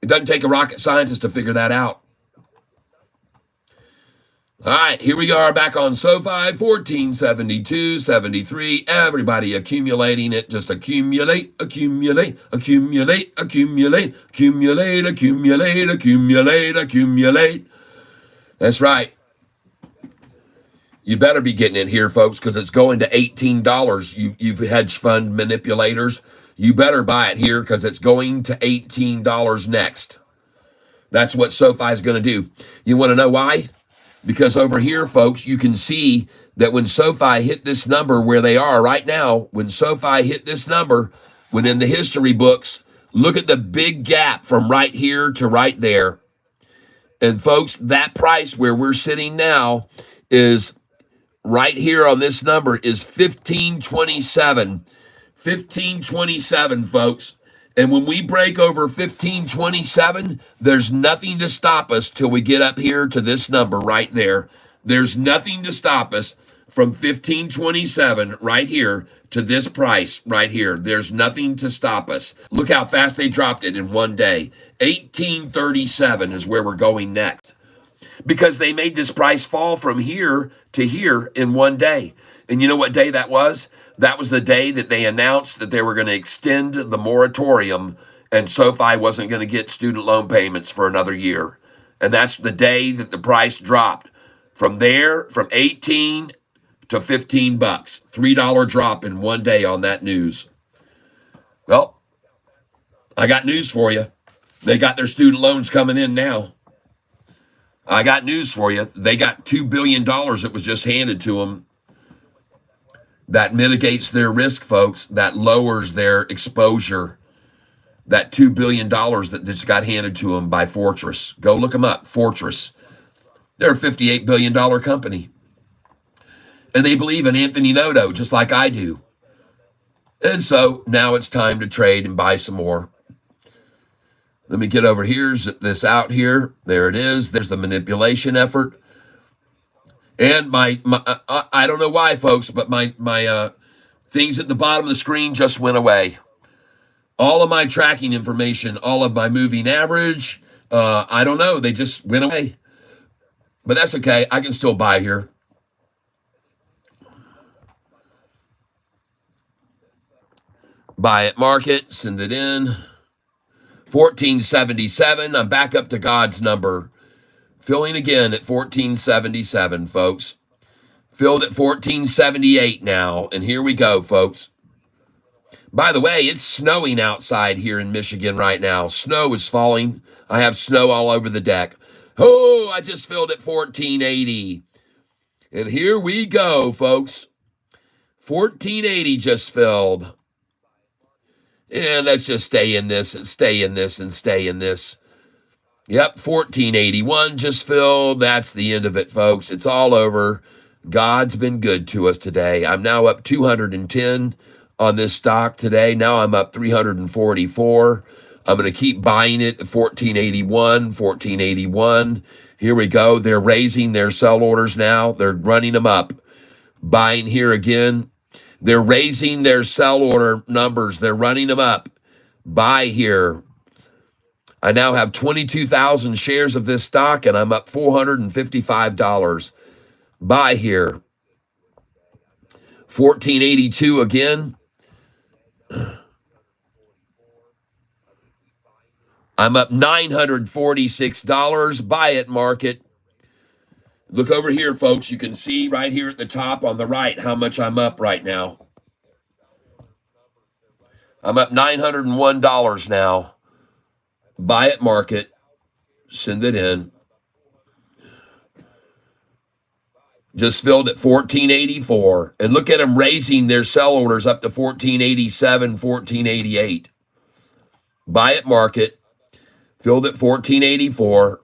It doesn't take a rocket scientist to figure that out. All right, here we are back on Sofi, 1472.73. Everybody accumulating it. Just accumulate, accumulate, accumulate, accumulate, accumulate, accumulate, accumulate, accumulate. That's right. You better be getting it here, folks, because it's going to $18. You hedge fund manipulators, you better buy it here because it's going to $18 next. That's what Sofi is going to do. You want to know why? Because over here, folks, you can see that when Sofi hit this number where they are right now, when Sofi hit this number, within the history books, look at the big gap from right here to right there. And folks, that price where we're sitting now is right here on this number is 1527. 1527, folks. And when we break over 1527, there's nothing to stop us till we get up here to this number right there. There's nothing to stop us from 1527 right here to this price right here. There's nothing to stop us. Look how fast they dropped it in one day. 1837 is where we're going next. Because they made this price fall from here to here in one day. And you know what day that was? That was the day that they announced that they were going to extend the moratorium and Sofi wasn't going to get student loan payments for another year. And that's the day that the price dropped. From there, from 18 to $15. $3 drop in one day on that news. Well, I got news for you. They got their student loans coming in now. I got news for you. They got $2 billion that was just handed to them. That mitigates their risk, folks. That lowers their exposure. That $2 billion that just got handed to them by Fortress. Go look them up, Fortress. They're a $58 billion company. And they believe in Anthony Noto, just like I do. And so now it's time to trade and buy some more. Let me get over here, zip this out here. There it is. There's the manipulation effort. And I don't know why, folks, but my things at the bottom of the screen just went away. All of my tracking information, all of my moving average, I don't know. They just went away. But that's okay. I can still buy here. Buy at market, send it in. 1477. I'm back up to God's number. Filling again at 1477, folks. Filled at 1478 now. And here we go, folks. By the way, it's snowing outside here in Michigan right now. Snow is falling. I have snow all over the deck. Oh, I just filled at 1480. And here we go, folks. 1480 just filled. And let's just stay in this and stay in this and stay in this. Yep, 1481 just filled. That's the end of it, folks. It's all over. God's been good to us today. I'm now up 210 on this stock today. Now I'm up 344. I'm going to keep buying it at 1481, 1481. Here we go. They're raising their sell orders now. They're running them up. Buying here again. They're raising their sell order numbers. They're running them up. Buy here. I now have 22,000 shares of this stock, and I'm up $455. Buy here. 1482 again. I'm up $946. Buy at market. Look over here, folks. You can see right here at the top on the right how much I'm up right now. I'm up $901 now. Buy at market. Send it in. Just filled at 1484. And look at them raising their sell orders up to 1487, 1488. Buy at market. Filled at 1484.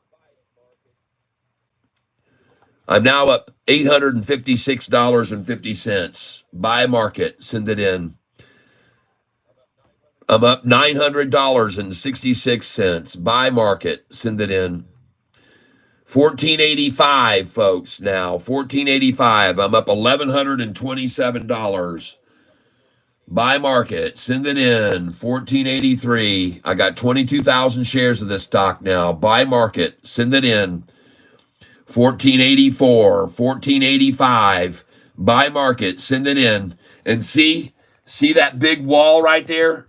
I'm now up $856.50. Buy market. Send it in. I'm up $900.66. Buy market. Send it in. 1485, folks, now. 1485. I'm up $1,127. Buy market. Send it in. 1483. I got 22,000 shares of this stock now. Buy market. Send it in. 1484. 1485. Buy market. Send it in. And see that big wall right there?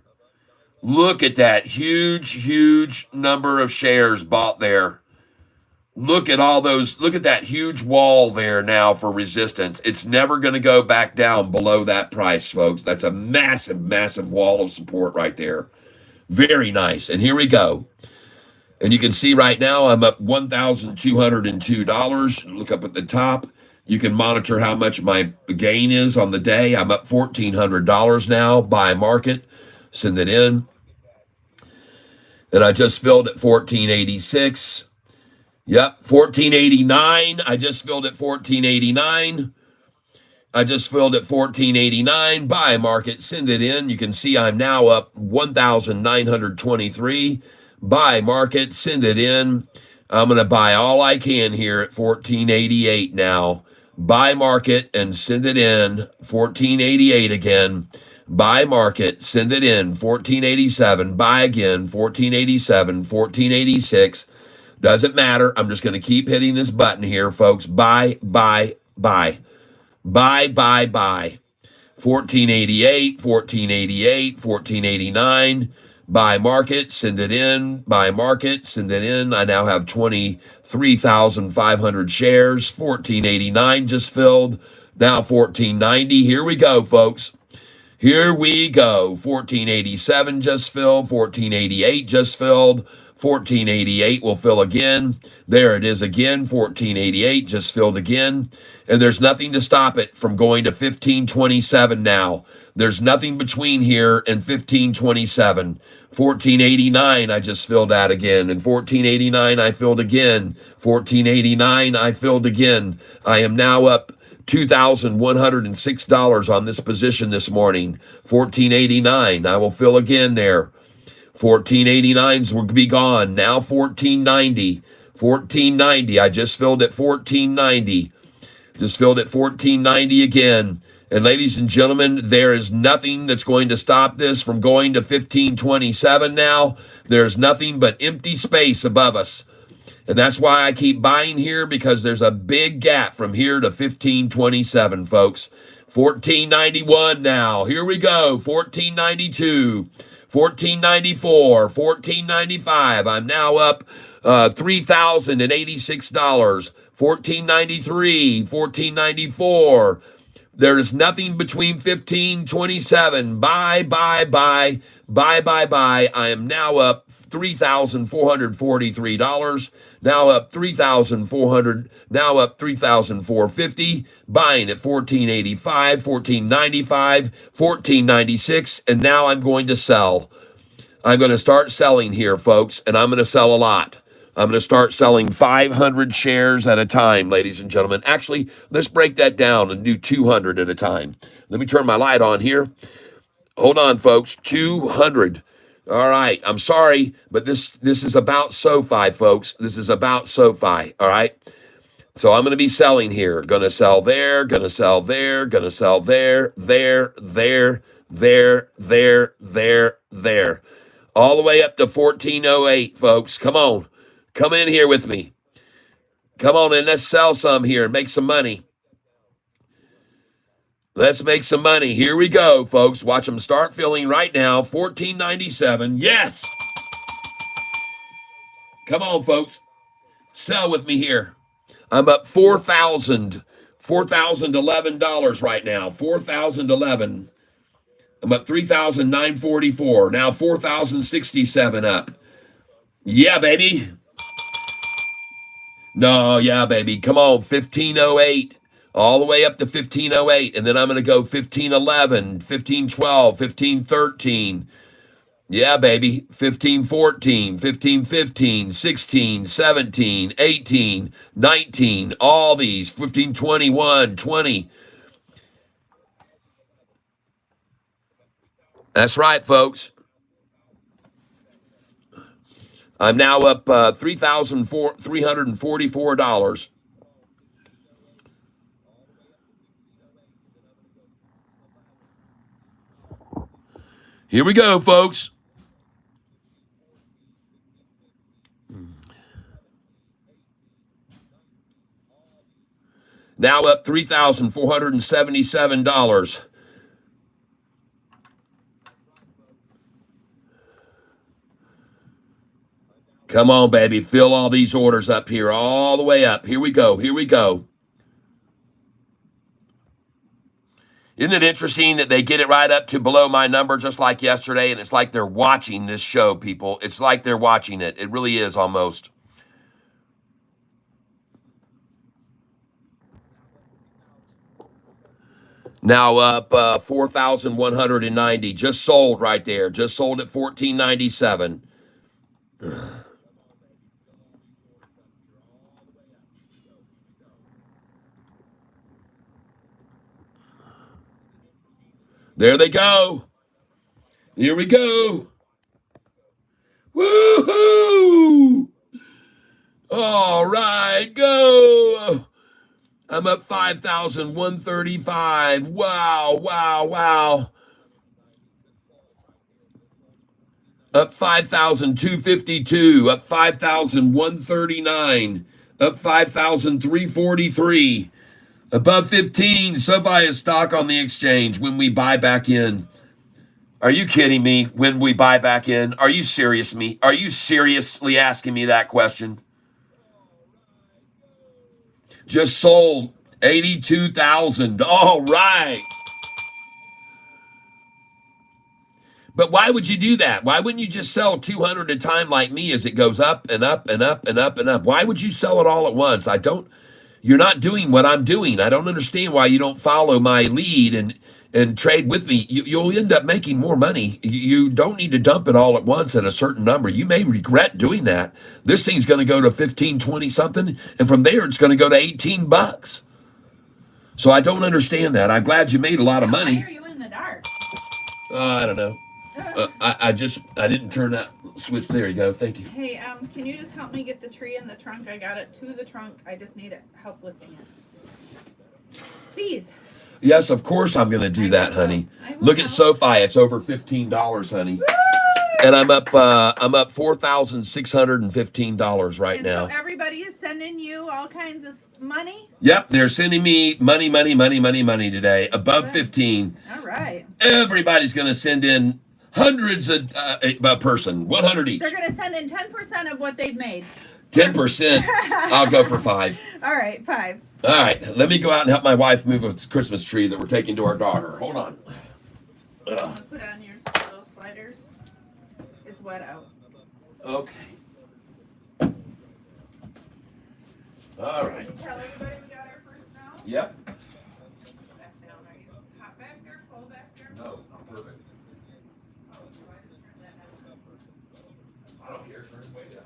Look at that huge number of shares bought there. Look at all those. Look at that huge wall there now for resistance. It's never going to go back down below that price, folks. That's a massive wall of support right there. Very nice. And here we go. And you can see right now I'm up $1,202. Look up at the top. You can monitor how much my gain is on the day. I'm up $1,400 now. Buy market. Send it in. And I just filled at 1486. Yep, 1489. I just filled at 1489. I just filled at 1489. Buy market. Send it in. You can see I'm now up 1,923. Buy market. Send it in. I'm going to buy all I can here at 1488 now. Buy market and send it in. 1488 again. Buy market, send it in, 1487, buy again, 1487, 1486. Doesn't matter. I'm just going to keep hitting this button here, folks. Buy, buy, buy. Buy, buy, buy. 1488, 1488, 1489. Buy market, send it in. Buy market, send it in. I now have 23,500 shares. 1489 just filled. Now 1490. Here we go, folks. Here we go. 1487 just filled. 1488 just filled. 1488 will fill again. There it is again. 1488 just filled again. And there's nothing to stop it from going to 1527 now. There's nothing between here and 1527. 1489 I just filled out again. And 1489 I filled again. 1489 I filled again. I am now up $2,106 on this position this morning. 1489. I will fill again there. 1489s will be gone. Now 1490. 1490. I just filled at 1490. Just filled at 1490 again. And ladies and gentlemen, there is nothing that's going to stop this from going to 1527 now. There's nothing but empty space above us. And that's why I keep buying here, because there's a big gap from here to 1527, folks. 1491 now. Here we go. 1492, 1494, 1495. I'm now up $3,086. 1493, 1494. There is nothing between 1527. Buy, buy, buy, buy, buy, buy. I am now up $3,443. Now up 3,400. Now up 3,450. Buying at 1485, 1495, 1496, and now I'm going to sell. I'm going to start selling here, folks, and I'm going to sell a lot. I'm going to start selling 500 shares at a time, ladies and gentlemen. Actually, let's break that down and do 200 at a time. Let me turn my light on here. Hold on, folks. 200. All right. I'm sorry, but this is about Sofi, folks. This is about Sofi. All right. So I'm going to be selling here. Going to sell there. Going to sell there. Going to sell there. There. All the way up to 1408, folks. Come on. Come in here with me. Come on and let's sell some here and make some money. Let's make some money. Here we go, folks. Watch them start filling right now. 1497. Yes. Come on, folks. Sell with me here. I'm up $4,011 right now. 4,011. I'm up 3,944. Now 4,067 up. Yeah, baby. No, yeah, baby. Come on, 1508. All the way up to 1508. And then I'm going to go 1511, 1512, 1513. Yeah, baby. 1514, 1515, 16, 17, 18, 19. All these. 1521, 20. That's right, folks. I'm now up $3,344. Here we go, folks. Now up $3,477. Come on, baby. Fill all these orders up here, all the way up. Here we go. Here we go. Isn't it interesting that they get it right up to below my number just like yesterday, and it's like they're watching this show, people. It's like they're watching it. It really is almost. Now up 4,190. Just sold right there. Just sold at 1497. There they go. Here we go. Woohoo! All right, go. I'm up 5,135. Wow, wow, wow. Up 5,252. Up 5,139. Up 5,343. Above 15. Sofi is stock on the exchange when we buy back in. Are you kidding me? When we buy back in? Are you serious me? Are you seriously asking me that question? Just sold 82,000. All right. But why would you do that? Why wouldn't you just sell 200 at a time like me as it goes up and up and up and up and up? Why would you sell it all at once? You're not doing what I'm doing. I don't understand why you don't follow my lead and trade with me. You'll end up making more money. You don't need to dump it all at once at a certain number. You may regret doing that. This thing's going to go to 15, 20 something, and from there it's going to go to 18 bucks. So I don't understand that. I'm glad you made a lot of money. Why are you in the dark? I don't know. I didn't turn that switch. There you go. Thank you. Hey, can you just help me get the tree in the trunk? I got it to the trunk. I just need help lifting it. Please. Yes, of course I'm going to do that, honey. Look at Sofi. It's over $15, honey. Woo! And I'm up $4,615 right And now. so everybody is sending you all kinds of money? Yep, they're sending me money today. Above 15. All right. Everybody's going to send in hundreds a person, 100 each. They're going to send in 10% of what they've made. 10%. I'll go for 5. All right, 5. All right, let me go out and help my wife move a Christmas tree that we're taking to our daughter. Hold on. Put on your little sliders. It's wet out. Okay. All right. Tell everybody we got our first now. Yep. Back down. Are you hot back there? Cold back there? No, I'm perfect. Oh, so I just turned that down. I don't care. Turn it way down.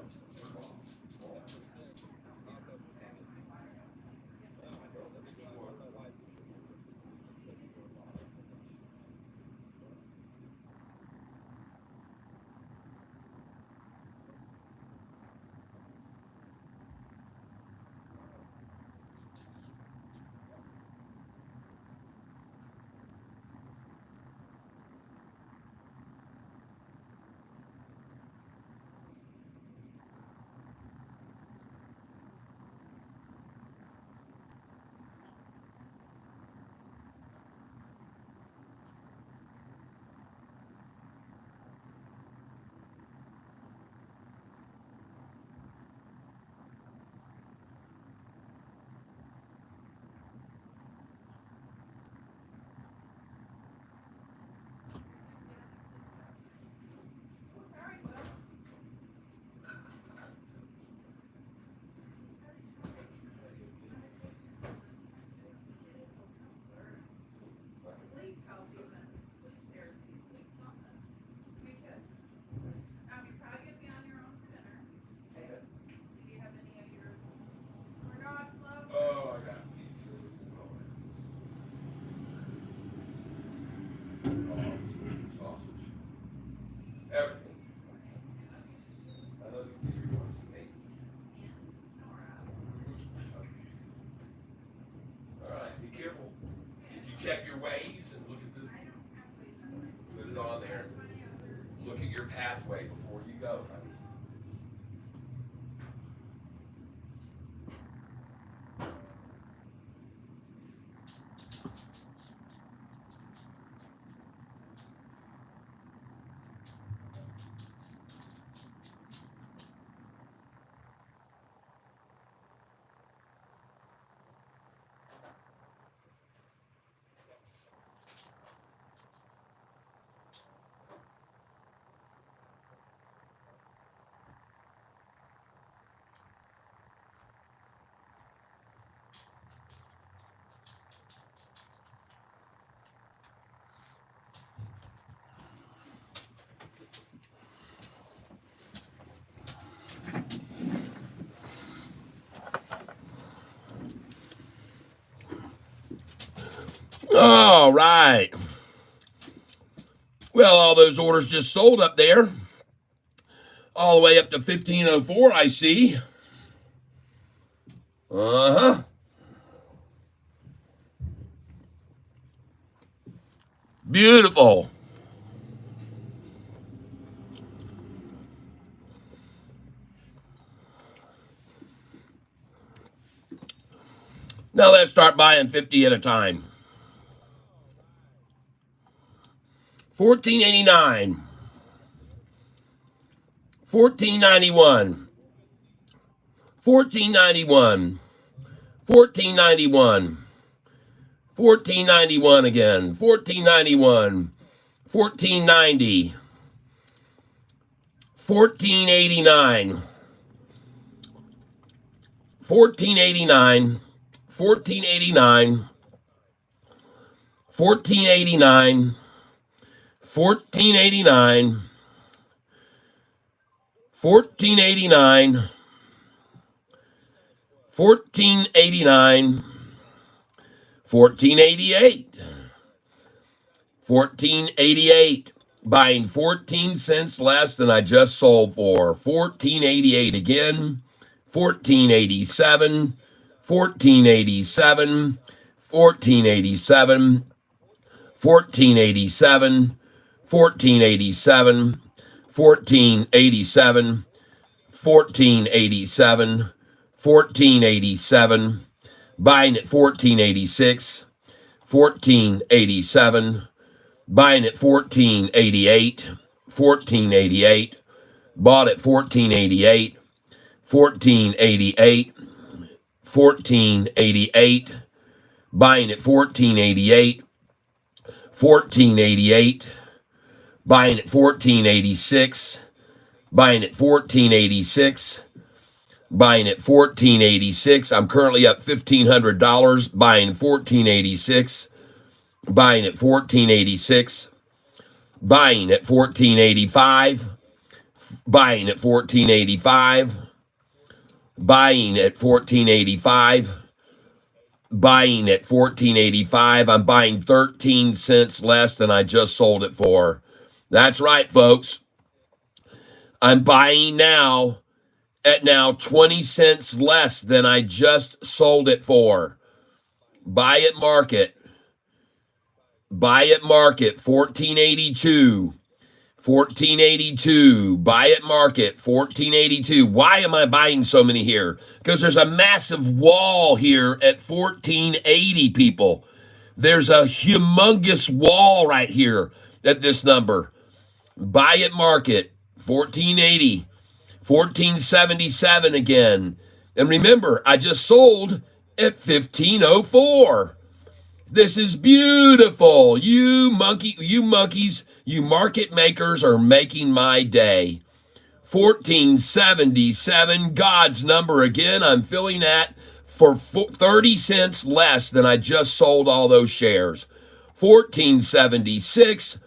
Sleep help even. Sleep therapy. Sleep something. Because you're probably going to be on your own for dinner. Okay. Do you have any of your dogs love? Oh, I got pizzas and sausage. Everything. I love you too. You're doing amazing. All right, be careful. Did you check your ways and look at the? Put it on there. Look at your pathway before you go, honey. All right. Well, all those orders just sold up there. All the way up to 1504, I see. Uh-huh. Beautiful. Now let's start buying 50 at a time. 1489. 1491. 1491. 1491. 1491 again. 1491. 1490. 1489. 1489. 1489. 1489. 1489. 1489. 1489. 1488. 1488. Buying 14 cents less than I just sold for. 1488 again. 1487. 1487. 1487, 1487, 1487, 1487, 1487, 1487, buying at 1486, 1487, buying at 1488, 1488, bought at 1488, 1488, 1488, buying at 1488, 1488, buying at 1486, buying at 1486, buying at 1486. I'm currently up $1,500, buying 1486, buying at 1486, buying at 1485, buying at 1485, buying at 1485, buying at 1485. I'm buying 13 cents less than I just sold it for. That's right, folks. I'm buying now at 20 cents less than I just sold it for. Buy at market. Buy at market, 1482. 1482, buy at market, 1482. Why am I buying so many here? Because there's a massive wall here at 1480, people. There's a humongous wall right here at this number. Buy at market, 1480, 1477 again. And remember, I just sold at 1504. This is beautiful. You monkeys, you market makers are making my day. 1477, God's number again. I'm filling that for 30 cents less than I just sold all those shares. 1476,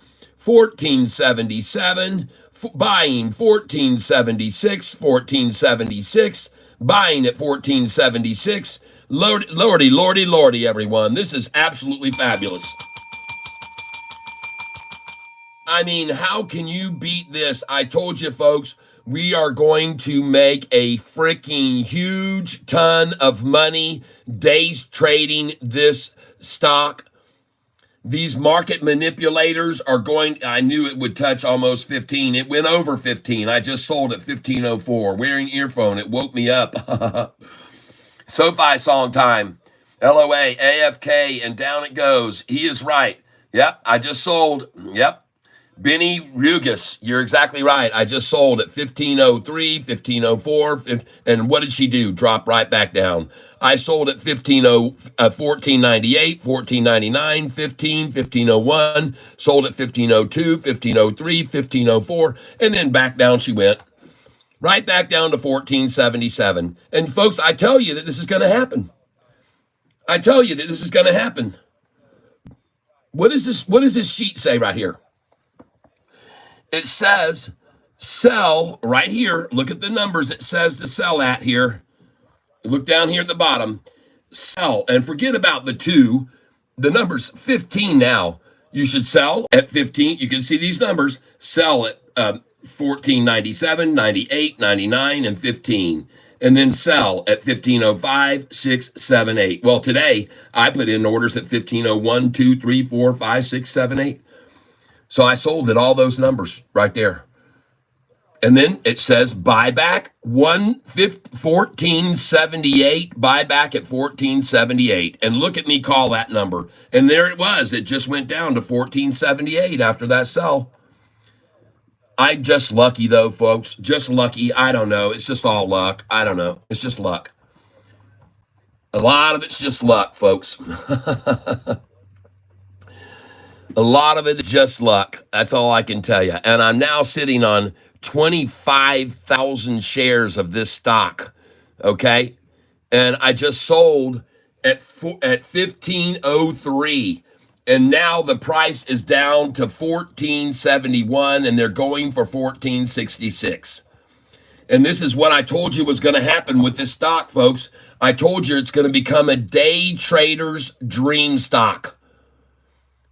1477, buying 1476, 1476, buying at 1476. Lordy, lordy, lordy, everyone. This is absolutely fabulous. I mean, how can you beat this? I told you, folks, we are going to make a freaking huge ton of money days trading this stock. These market manipulators are going, I knew it would touch almost 15. It went over 15. I just sold at 1504. Wearing earphone, it woke me up. Sofi song time. LOA, AFK, and down it goes. He is right. Yep, I just sold. Yep. Benny Rugas, you're exactly right. I just sold at 1503, 1504, and what did she do? Drop right back down. I sold at 1498, 1499, 15, 1501, sold at 1502, 1503, 1504, and then back down she went. Right back down to 1477. And folks, I tell you that this is going to happen. I tell you that this is going to happen. What does this sheet say right here? It says sell right here. Look at the numbers it says to sell at here. Look down here at the bottom. Sell. And forget about the 2. The number's 15 now. You should sell at 15. You can see these numbers. Sell at 1497, 98, 99, and 15. And then sell at 1505, 6, 7, 8. Well, today I put in orders at 1501, 2, 3, 4, 5, 6, 7, 8. So I sold at all those numbers right there. And then it says buyback 1478, buyback at 1478. And look at me call that number. And there it was. It just went down to 1478 after that sell. I'm just lucky, though, folks. Just lucky. I don't know. It's just all luck. I don't know. It's just luck. A lot of it's just luck, folks. A lot of it is just luck. That's all I can tell you. And I'm now sitting on 25,000 shares of this stock, okay? And I just sold at 1503. And now the price is down to 1471, and they're going for 1466. And this is what I told you was going to happen with this stock, folks. I told you it's going to become a day trader's dream stock.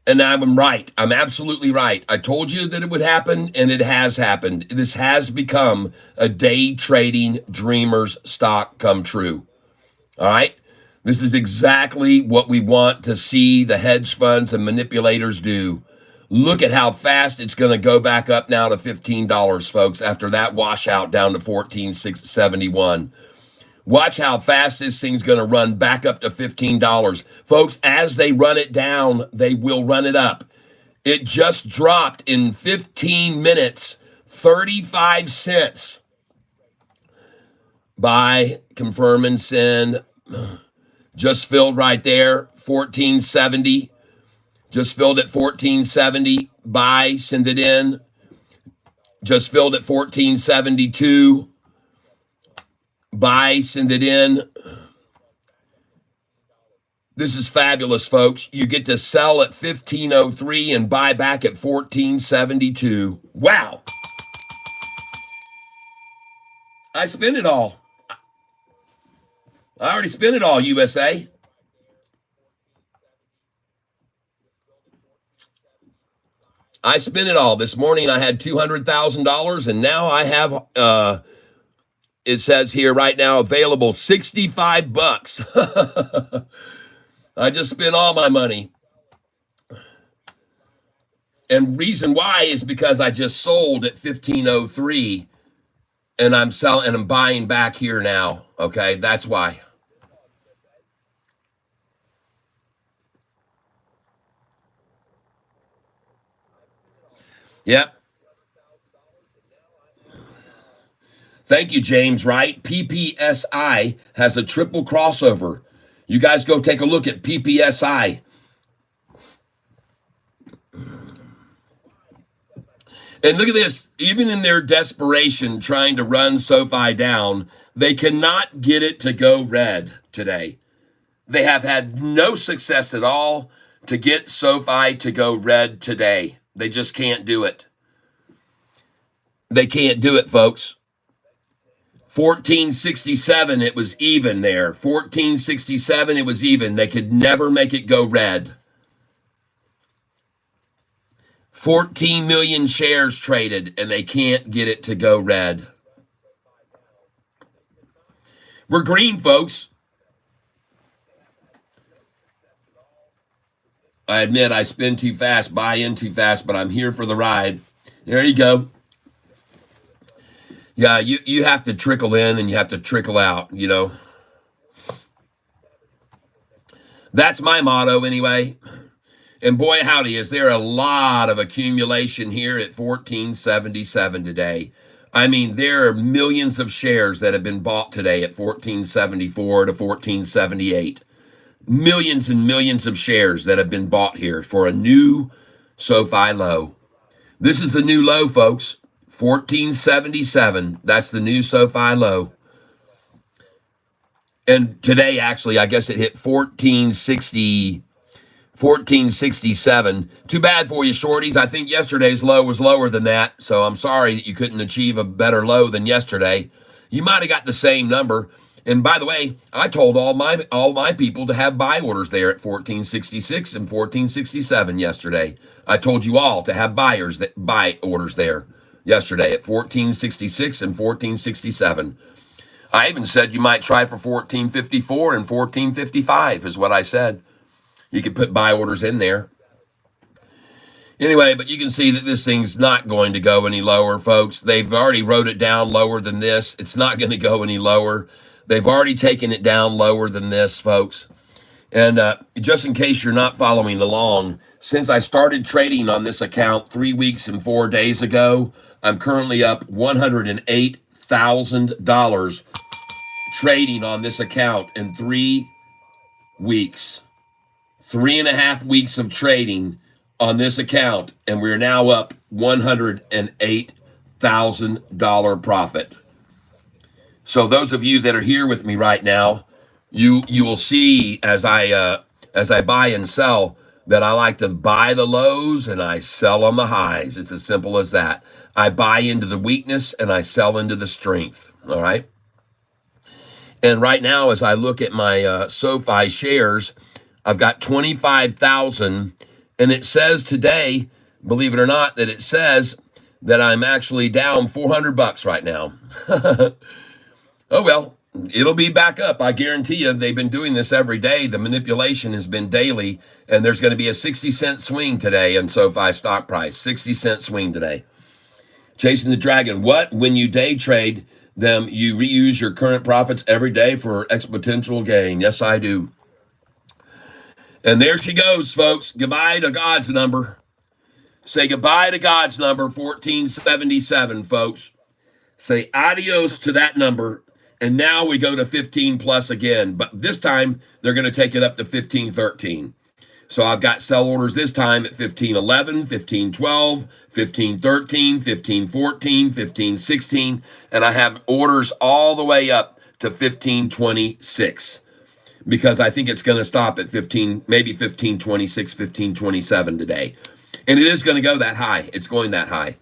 And I'm right. I'm absolutely right. I told you that it would happen, and it has happened. This has become a day trading dreamer's stock come true. All right? This is exactly what we want to see the hedge funds and manipulators do. Look at how fast it's going to go back up now to $15, folks, after that washout down to 14.71. Watch how fast this thing's going to run back up to $15. Folks, as they run it down, they will run it up. It just dropped in 15 minutes, 35 cents. Buy, confirm, and send. Just filled right there, 1470. Just filled at 1470. Buy, send it in. Just filled at 1472. Buy, send it in. This is fabulous, folks. You get to sell at 1503 and buy back at 1472. Wow. I spent it all. I already spent it all, USA. I spent it all. This morning I had $200,000, and now I have, it says here right now, available 65 bucks. I just spent all my money. And reason why is because I just sold at 1503, and I'm selling and I'm buying back here now. Okay, that's why. Yep. Thank you, James, right? PPSI has a triple crossover. You guys go take a look at PPSI. And look at this. Even in their desperation trying to run SoFi down, they cannot get it to go red today. They have had no success at all to get SoFi to go red today. They just can't do it. They can't do it, folks. 1467, it was even there. 1467, it was even. They could never make it go red. 14 million shares traded, and they can't get it to go red. We're green, folks. I admit I spin too fast, buy in too fast, but I'm here for the ride. There you go. Yeah, you have to trickle in and you have to trickle out, you know. That's my motto anyway. And boy, howdy, is there a lot of accumulation here at 1477 today. I mean, there are millions of shares that have been bought today at 1474 to 1478. Millions and millions of shares that have been bought here for a new SoFi low. This is the new low, folks. 1477. That's the new SoFi low. And today, actually, I guess it hit 1467. Too bad for you, shorties. I think yesterday's low was lower than that. So I'm sorry that you couldn't achieve a better low than yesterday. You might have got the same number. And by the way, I told all my people to have buy orders there at 1466 and 1467 yesterday. I told you all to have buy orders there yesterday at 1466 and 1467. I even said you might try for 1454 and 1455 is what I said. You could put buy orders in there. Anyway, but you can see that this thing's not going to go any lower, folks. They've already wrote it down lower than this. It's not going to go any lower. They've already taken it down lower than this, folks. And just in case you're not following along, since I started trading on this account 3 weeks and 4 days ago, I'm currently up $108,000 trading on this account in 3 weeks. 3.5 weeks of trading on this account, and we're now up $108,000 profit. So those of you that are here with me right now, you will see as I buy and sell that I like to buy the lows and I sell on the highs. It's as simple as that. I buy into the weakness and I sell into the strength. All right. And right now, as I look at my SoFi shares, I've got 25,000, and it says today, believe it or not, that it says that I'm actually down 400 bucks right now. Oh well, It'll be back up. I guarantee you. They've been doing this every day. The manipulation has been daily, and there's going to be a 60-cent swing today in SoFi stock price. 60-cent swing today. Chasing the dragon. What? When you day trade them, you reuse your current profits every day for exponential gain. Yes, I do. And there she goes, folks. Goodbye to God's number. Say goodbye to God's number, 1477, folks. Say adios to that number. And now we go to 15 plus again. But this time, they're going to take it up to 1513. So I've got sell orders this time at 1511, 1512, 1513, 1514, 1516. And I have orders all the way up to 1526. Because I think it's going to stop at 15, maybe 1526, 1527 today. And it is going to go that high. It's going that high.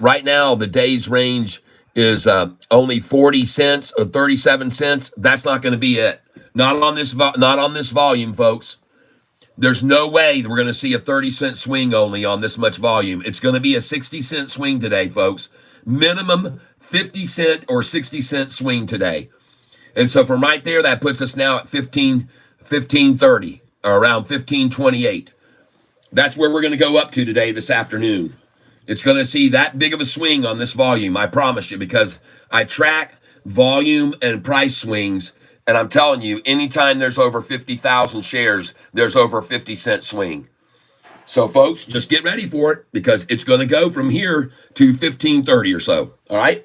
Right now, the day's range is only 40 cents or 37 cents. That's not going to be it. Not on this volume, folks. There's no way that we're going to see a 30-cent swing only on this much volume. It's going to be a 60-cent swing today, folks. Minimum 50-cent or 60-cent swing today. And so from right there, that puts us now at 1530 or around 1528. That's where we're going to go up to today, this afternoon. It's going to see that big of a swing on this volume, I promise you, because I track volume and price swings. And I'm telling you, anytime there's over 50,000 shares, there's over a 50-cent swing. So, folks, just get ready for it because it's going to go from here to 1530 or so. All right?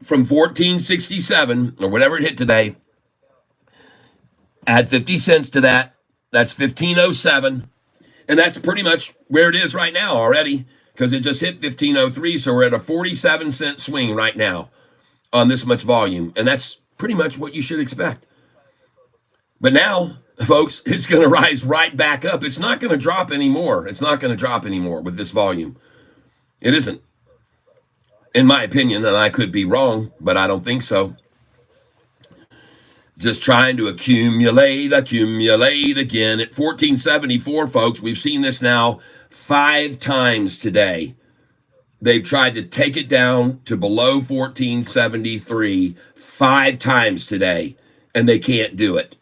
From 1467 or whatever it hit today, add 50 cents to that. That's 1507. And that's pretty much where it is right now already because it just hit 1503. So we're at a 47-cent swing right now on this much volume. And that's pretty much what you should expect. But now, folks, it's going to rise right back up. It's not going to drop anymore. It's not going to drop anymore with this volume. It isn't. In my opinion, and I could be wrong, but I don't think so. Just trying to accumulate again. At 1474, folks, we've seen this now 5 times today. They've tried to take it down to below 1473 5 times today, and they can't do it.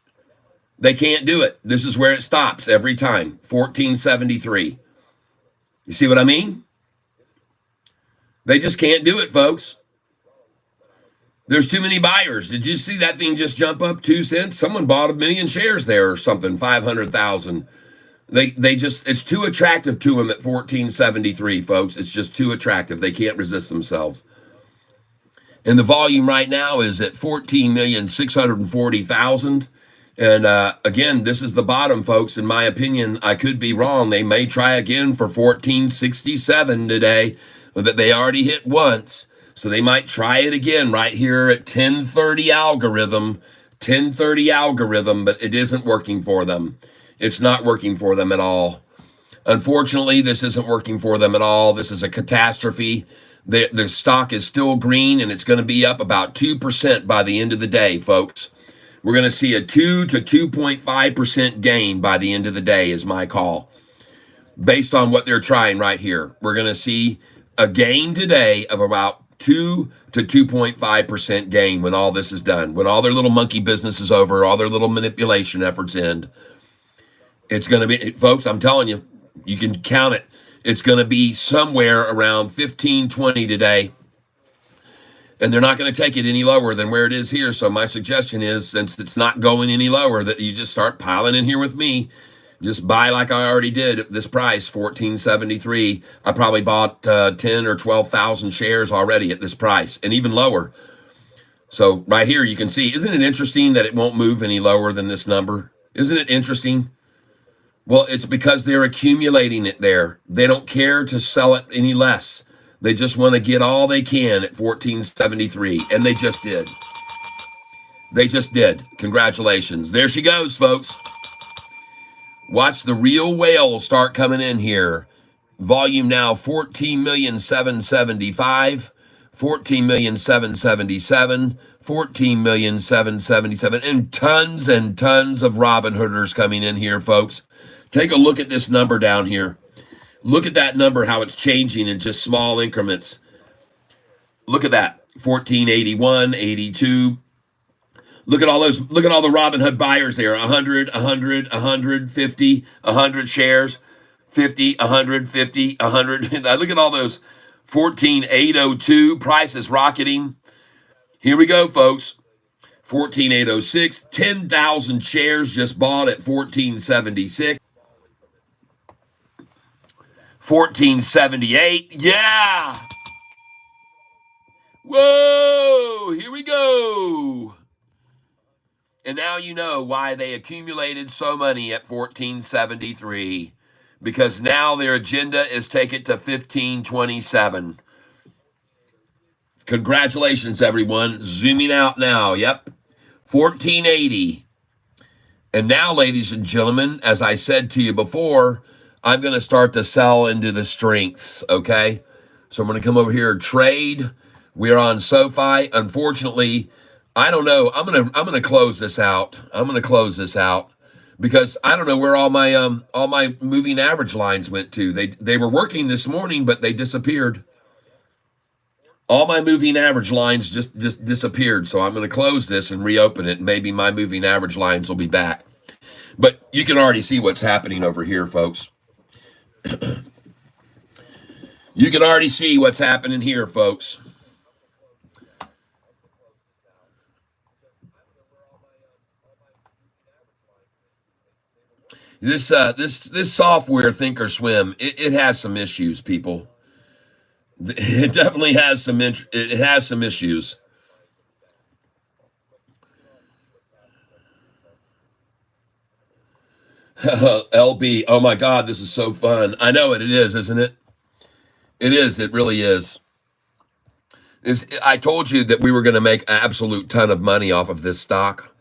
They can't do it. This is where it stops every time, 1473. You see what I mean? They just can't do it, folks. There's too many buyers. Did you see that thing just jump up 2 cents? Someone bought 1 million shares there or something, 500,000. They just, it's too attractive to them at 1473, folks. It's just too attractive. They can't resist themselves. And the volume right now is at 14,640,000. And again, this is the bottom, folks. In my opinion, I could be wrong. They may try again for 1467 today, that they already hit once. So they might try it again right here at 1030 algorithm, but it isn't working for them. It's not working for them at all. Unfortunately, this isn't working for them at all. This is a catastrophe. The stock is still green, and it's going to be up about 2% by the end of the day, folks. We're going to see a 2 to 2.5% gain by the end of the day is my call. Based on what they're trying right here, we're going to see a gain today of about 2 to 2.5% gain when all this is done. When all their little monkey business is over, all their little manipulation efforts end. It's going to be, folks, I'm telling you, you can count it. It's going to be somewhere around 1520 today. And they're not going to take it any lower than where it is here. So my suggestion is, since it's not going any lower, that you just start piling in here with me. Just buy like I already did at this price, 1473. I probably bought 10 or 12,000 shares already at this price, and even lower. So right here you can see, isn't it interesting that it won't move any lower than this number? Isn't it interesting? Well, it's because they're accumulating it there. They don't care to sell it any less. They just want to get all they can at 1473, and they just did. They just did. Congratulations. There she goes, folks. Watch the real whale start coming in here. Volume now 14,775, 14,777, 14,777, and tons of Robinhooders coming in here, folks. Take a look at this number down here. Look at that number, how it's changing in just small increments. Look at that. 1481, 82. Look at all those. Look at all the Robinhood buyers there. 100, 100, 150, 100 shares. 50, 150, 100. Look at all those. 14,802. Price is rocketing. Here we go, folks. 14,806. 10,000 shares just bought at 1476. 1478. Yeah. Whoa. Here we go. And now you know why they accumulated so money at 1473. Because now their agenda is take it to 1527. Congratulations, everyone. Zooming out now. Yep. 1480. And now, ladies and gentlemen, as I said to you before, I'm going to start to sell into the strengths, okay? So I'm going to come over here and trade. We're on Sofi. Unfortunately, I don't know. I'm gonna close this out. I'm gonna close this out because I don't know where all my moving average lines went to. They were working this morning, but they disappeared. All my moving average lines just disappeared. So I'm gonna close this and reopen it. Maybe my moving average lines will be back. But you can already see what's happening over here, folks. You can already see what's happening here, folks. This software Thinkorswim, it has some issues, people. It definitely has some issues. LB, oh my God, this is so fun. I know it is, isn't it? It is. It really is. I told you that we were going to make an absolute ton of money off of this stock.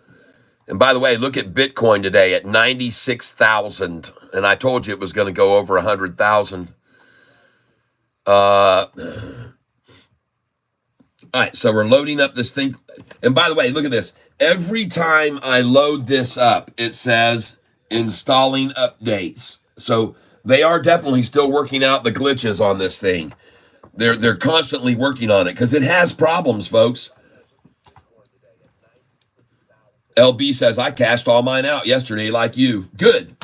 And by the way, look at Bitcoin today at 96,000. And I told you it was going to go over 100,000. All right, so we're loading up this thing. And by the way, look at this. Every time I load this up, it says installing updates. So they are definitely still working out the glitches on this thing. They're constantly working on it because it has problems, folks. LB says, I cashed all mine out yesterday like you. Good.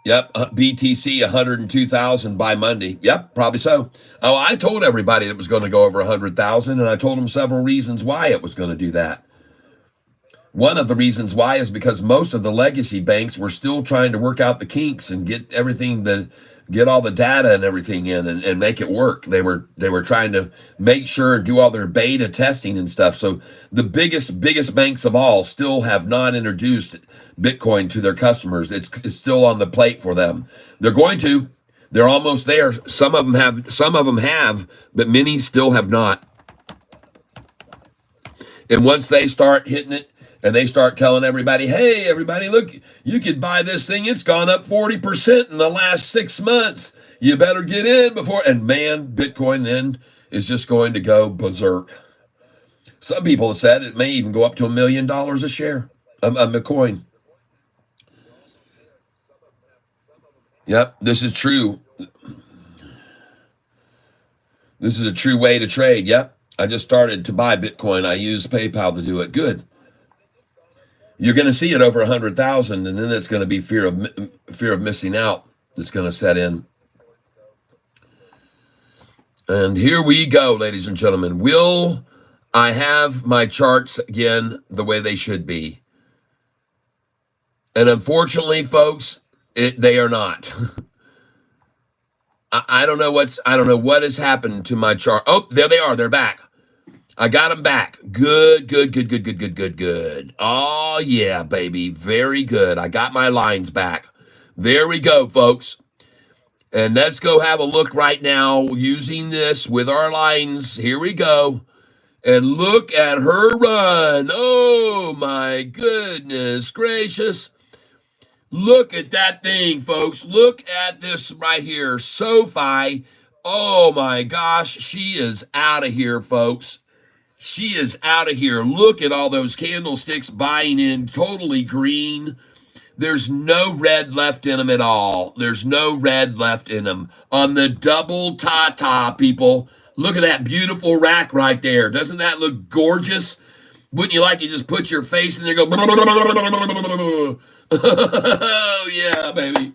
Yep, BTC 102,000 by Monday. Yep, probably so. Oh, I told everybody it was going to go over 100,000, and I told them several reasons why it was going to do that. One of the reasons why is because most of the legacy banks were still trying to work out the kinks and get everything get all the data and everything in and make it work. They were trying to make sure and do all their beta testing and stuff. So the biggest banks of all still have not introduced Bitcoin to their customers. It's still on the plate for them. They're going to. They're almost there. Some of them have, but many still have not. And once they start hitting it, and they start telling everybody, hey, everybody, look, you could buy this thing. It's gone up 40% in the last 6 months. You better get in before. And man, Bitcoin then is just going to go berserk. Some people have said it may even go up to $1 million a share, a coin. Yep, this is true. This is a true way to trade. Yep, I just started to buy Bitcoin. I use PayPal to do it. Good. You're going to see it over 100,000, and then it's going to be fear of missing out that's going to set in. And here we go, ladies and gentlemen. Will I have my charts again the way they should be? And unfortunately, folks, they are not. I don't know what has happened to my chart. Oh, there they are. They're back. I got them back. Good. Oh, yeah, baby. Very good. I got my lines back. There we go, folks. And let's go have a look right now using this with our lines. Here we go. And look at her run. Oh, my goodness gracious. Look at that thing, folks. Look at this right here. Sofi. Oh, my gosh. She is out of here, folks. She is out of here. Look at all those candlesticks buying in, totally green. There's no red left in them at all. There's no red left in them. On the double ta-ta, people, Look at that beautiful rack right there. Doesn't that look gorgeous? Wouldn't you like to just put your face in there and go, oh, yeah, baby.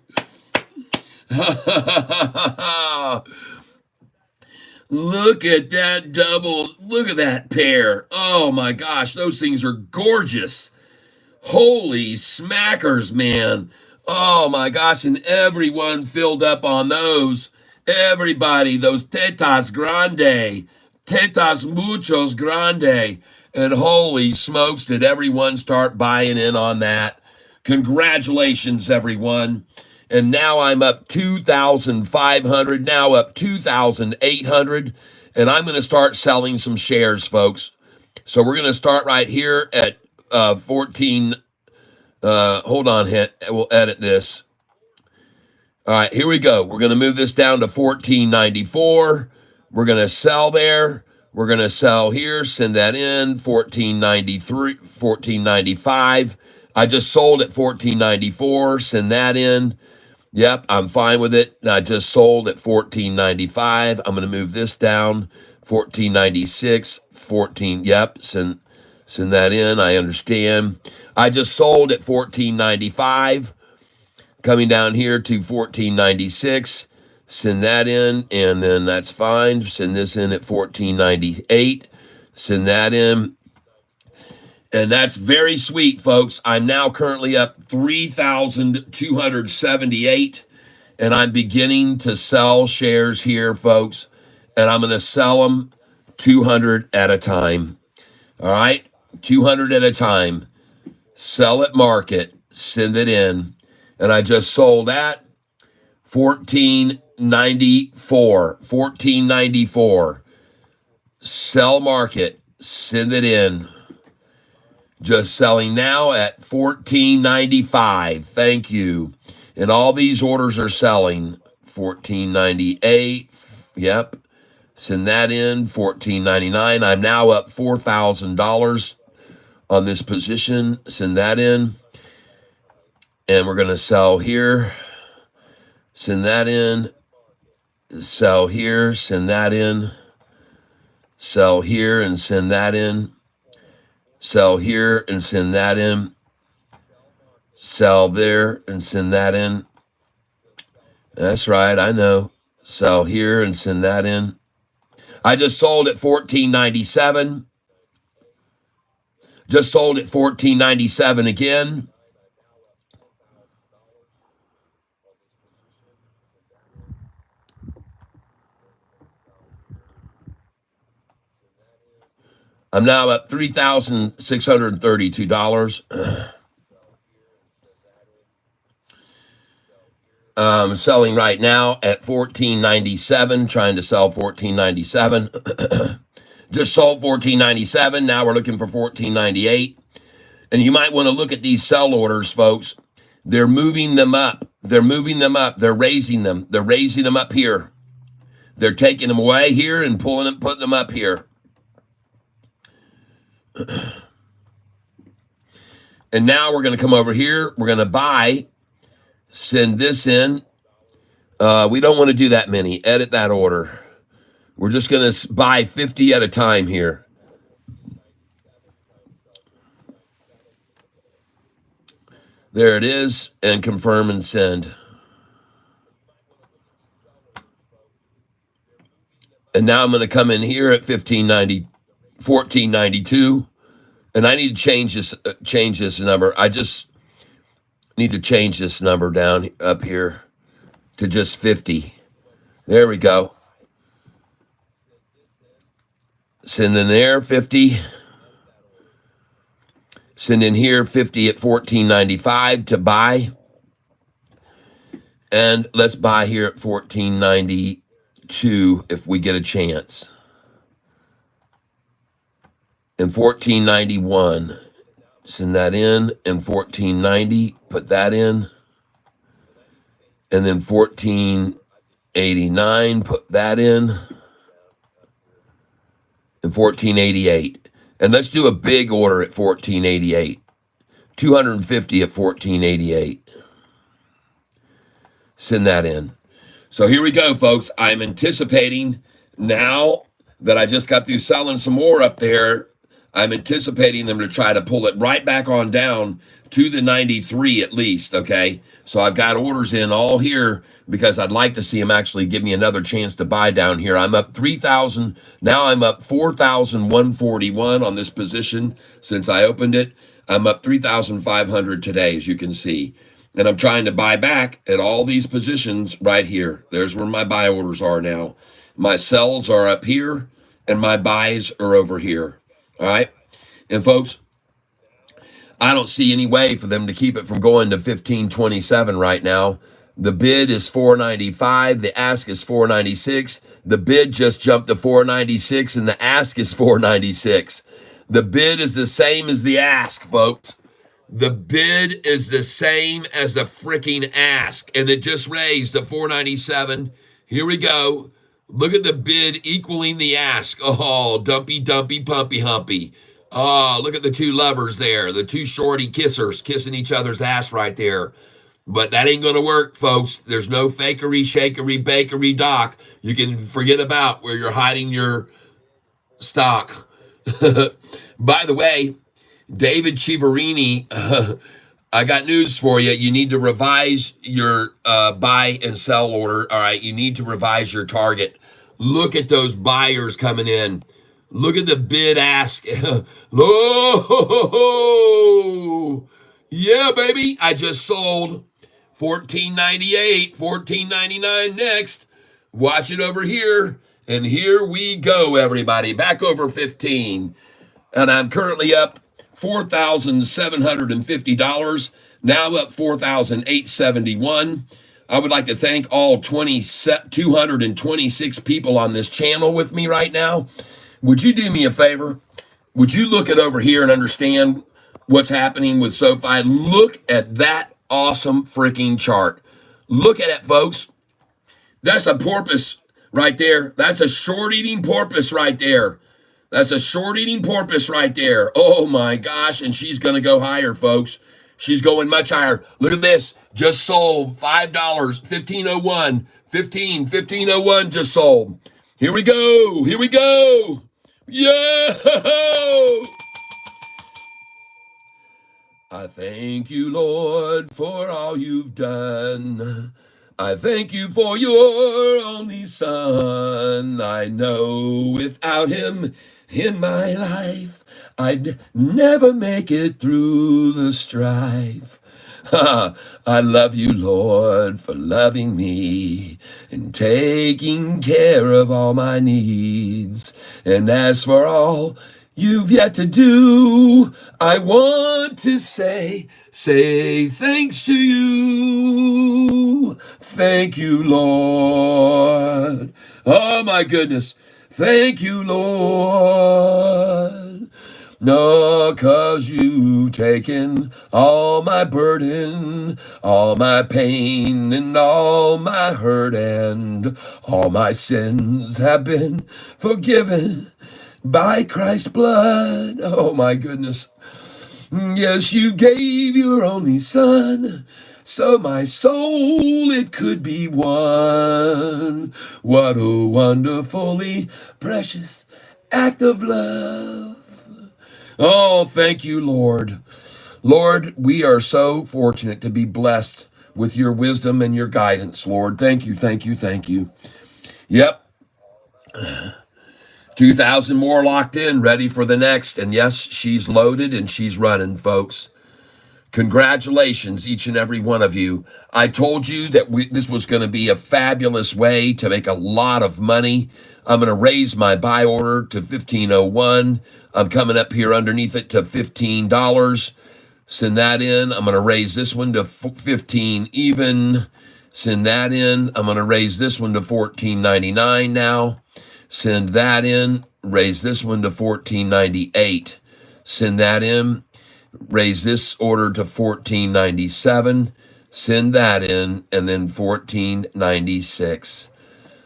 Look at that double. Look at that pair. Oh, my gosh. Those things are gorgeous. Holy smackers, man. Oh, my gosh. And everyone filled up on those. Everybody, those tetas grande. Tetas muchos grande. And holy smokes, did everyone start buying in on that? Congratulations, everyone. And now I'm up 2,500, now up 2,800. And I'm going to start selling some shares, folks. So we're going to start right here at 14. Hold on, we'll edit this. All right, here we go. We're going to move this down to 14.94. We're going to sell there. We're going to sell here, send that in, 14.93, 14.95. I just sold at 14.94, send that in. Yep, I'm fine with it. I just sold at 14.95. I'm going to move this down, 14.96, 14. Yep, send that in. I understand. I just sold at 14.95. Coming down here to 14.96. Send that in, and then that's fine. Send this in at 14.98. Send that in. And that's very sweet, folks. I'm now currently up 3,278, and I'm beginning to sell shares here, folks. And I'm going to sell them 200 at a time. All right? 200 at a time. Sell at market. Send it in. And I just sold at 14.94. 14.94. Sell market. Send it in. Just selling now at 14.95. Thank you. And all these orders are selling 14.98. Yep. Send that in 14.99. I'm now up $4,000 on this position. Send that in. And we're going to sell here. Send that in. Sell here. Send that in. Sell here and send that in. Sell here and send that in. Sell there and send that in. That's right, I know. Sell here and send that in. I just sold at 14.97. Just sold at 14.97 again. I'm now at $3,632. Selling right now at 14.97, trying to sell 14.97. Just sold 14.97. Now we're looking for 14.98. And you might want to look at these sell orders, folks. They're moving them up. They're moving them up. They're raising them. They're raising them up here. They're taking them away here and pulling them, putting them up here. And now we're going to come over here. We're going to buy. Send this in. We don't want to do that many. Edit that order. We're just going to buy 50 at a time here. There it is. And confirm and send. And now I'm going to come in here at 14.92. And I need to change this number. I just need to change this number down up here to just 50. There we go. Send in there 50. Send in here 50 at 14.95 to buy. And let's buy here at 14.92 if we get a chance. And 14.91, send that in, and 14.90, put that in, and then 14.89, put that in, and 14.88. And let's do a big order at 14.88, 250 at 14.88. Send that in. So here we go, folks. I'm anticipating now that I just got through selling some more up there. I'm anticipating them to try to pull it right back on down to the 93 at least, okay? So I've got orders in all here because I'd like to see them actually give me another chance to buy down here. I'm up 3,000. Now I'm up 4,141 on this position since I opened it. I'm up 3,500 today, as you can see. And I'm trying to buy back at all these positions right here. There's where my buy orders are now. My sells are up here, and my buys are over here. All right. And folks, I don't see any way for them to keep it from going to 1527 right now. The bid is 495. The ask is 496. The bid just jumped to 496 and the ask is 496. The bid is the same as the ask, folks. The bid is the same as the freaking ask. And it just raised to 497. Here we go. Look at the bid equaling the ask. Oh, dumpy, dumpy, pumpy, humpy. Oh, look at the two lovers there. The two shorty kissers kissing each other's ass right there. But that ain't going to work, folks. There's no fakery, shakery, bakery, doc. You can forget about where you're hiding your stock. By the way, David Chiaverini, I got news for you. You need to revise your buy and sell order. All right, you need to revise your target. Look at those buyers coming in. Look at the bid ask. Oh, yeah, baby. I just sold $14.98, $14.99 next. Watch it over here. And here we go, everybody. Back over 15. And I'm currently up $4,750, now up $4,871. I would like to thank all 226 people on this channel with me right now. Would you do me a favor? Would you look at over here and understand what's happening with Sofi? Look at that awesome freaking chart. Look at it, folks. That's a porpoise right there. That's a short-eating porpoise right there. That's a short-eating porpoise right there. Oh, my gosh. And she's going to go higher, folks. She's going much higher. Look at this. Just sold $5, 1501. 1501 just sold. Here we go. Here we go. Yeah. I thank you, Lord, for all you've done. I thank you for your only son. I know without him in my life, I'd never make it through the strife. I love you, Lord, for loving me and taking care of all my needs. And as for all you've yet to do, I want to say thanks to you. Thank you, Lord. Oh, my goodness. Thank you, Lord. No, 'cause you've taken all my burden, all my pain, and all my hurt, and all my sins have been forgiven by Christ's blood. Oh, my goodness. Yes, you gave your only son, so my soul it could be won. What a wonderfully precious act of love. Oh, thank you, Lord. Lord, we are so fortunate to be blessed with your wisdom and your guidance, Lord. Thank you, thank you, thank you. Yep. 2,000 more locked in, ready for the next. And yes, she's loaded and she's running, folks. Congratulations, each and every one of you. I told you that this was going to be a fabulous way to make a lot of money. I'm going to raise my buy order to 1501. I'm coming up here underneath it to $15. Send that in. I'm going to raise this one to 15 even. Send that in. I'm going to raise this one to 14.99 now. Send that in. Raise this one to 14.98. Send that in. Raise this order to 14.97. Send that in, and then 14.96.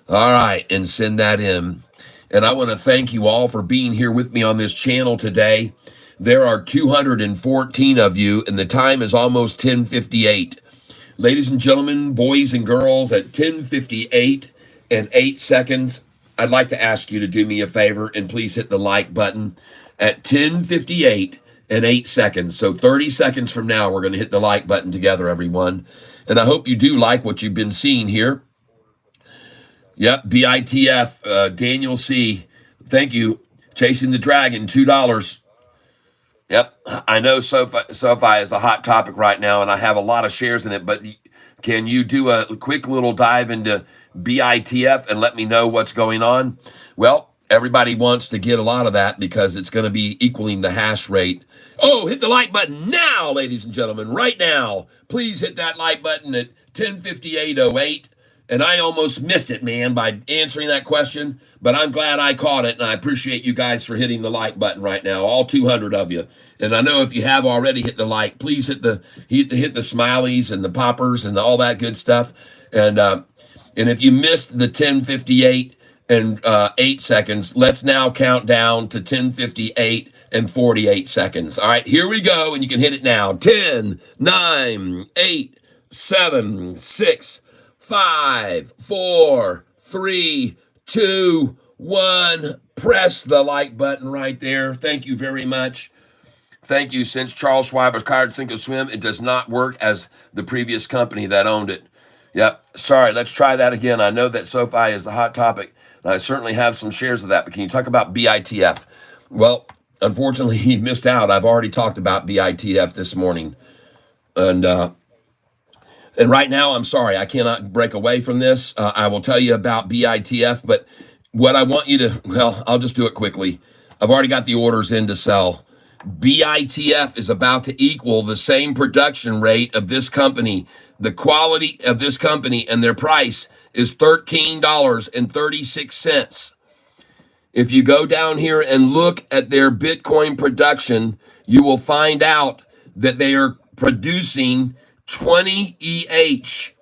All right, and send that in. And I want to thank you all for being here with me on this channel today. There are 214 of you, and the time is almost 10:58. Ladies and gentlemen, boys and girls, at 10:58 and 8 seconds, I'd like to ask you to do me a favor and please hit the like button at 10:58 and 8 seconds. So 30 seconds from now, we're going to hit the like button together, everyone. And I hope you do like what you've been seeing here. Yep, BITF, Daniel C. Thank you. Chasing the Dragon, $2. Yep, I know SoFi is a hot topic right now, and I have a lot of shares in it, but can you do a quick little dive into BITF and let me know what's going on? Well, everybody wants to get a lot of that because it's going to be equaling the hash rate. Oh, hit the like button now, ladies and gentlemen, right now. Please hit that like button at 10:58:08. And I almost missed it, man, by answering that question, but I'm glad I caught it, and I appreciate you guys for hitting the like button right now, all 200 of you. And I know if you have already hit the like, please hit the smileys and the poppers and all that good stuff. And if you missed the 10:58 and 8 seconds, let's now count down to 10:58 and 48 seconds. All right, here we go, and you can hit it now. 10, 9, 8, 7, 6, 5, 4, 3, 2, 1. Press the like button right there. Thank you very much. Thank you. Since Charles Schwab was hired to Thinkorswim, it does not work as the previous company that owned it. Yep. Sorry, let's try that again. I know that SoFi is the hot topic, and I certainly have some shares of that, but can you talk about BITF? Well, unfortunately, he missed out. I've already talked about BITF this morning. And right now, I'm sorry, I cannot break away from this. I will tell you about BITF, but what I want you to, well, I'll just do it quickly. I've already got the orders in to sell. BITF is about to equal the same production rate of this company. The quality of this company and their price is $13.36. If you go down here and look at their Bitcoin production, you will find out that they are producing 20 EH.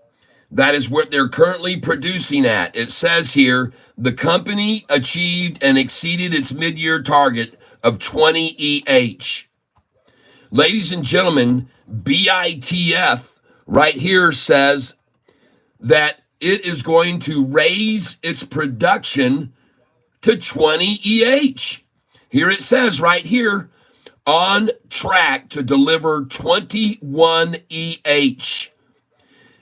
That is what they're currently producing at. It says here, the company achieved and exceeded its mid-year target of 20 EH. Ladies and gentlemen, BITF right here says that it is going to raise its production to 20 EH. Here it says right here, on track to deliver 21 EH.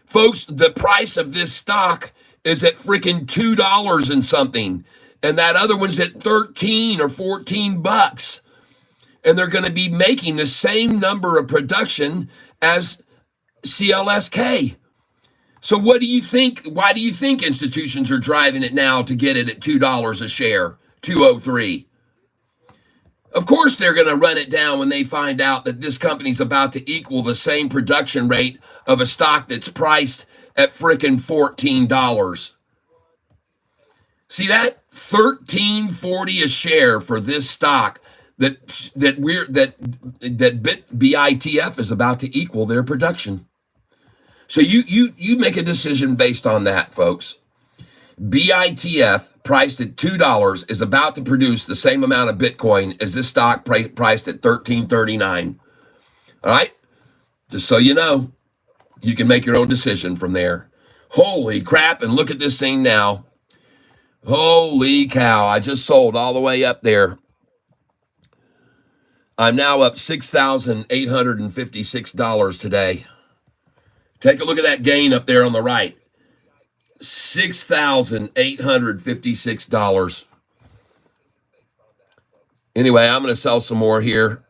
Folks, the price of this stock is at freaking $2 and something. And that other one's at 13 or 14 bucks. And they're going to be making the same number of production as CLSK. So what do you think? Why do you think institutions are driving it now to get it at $2 a share, 203? Of course, they're going to run it down when they find out that this company's about to equal the same production rate of a stock that's priced at frickin' $14. See that? $13.40 a share for this stock that BITF is about to equal their production. So you make a decision based on that, folks. BITF, priced at $2, is about to produce the same amount of Bitcoin as this stock priced at $13.39. All right? Just so you know, you can make your own decision from there. Holy crap, and look at this thing now. Holy cow, I just sold all the way up there. I'm now up $6,856 today. Take a look at that gain up there on the right. $6,856. Anyway, I'm going to sell some more here.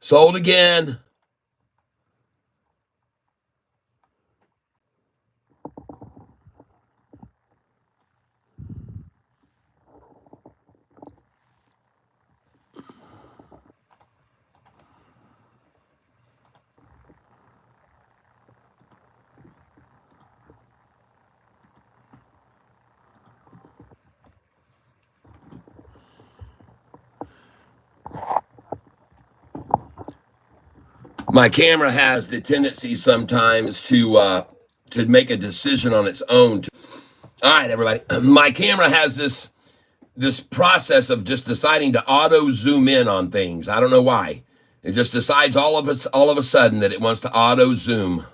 Sold again. My camera has the tendency sometimes to make a decision on its own. All right, everybody. My camera has this process of just deciding to auto zoom in on things. I don't know why. It just decides all of a sudden that it wants to auto zoom.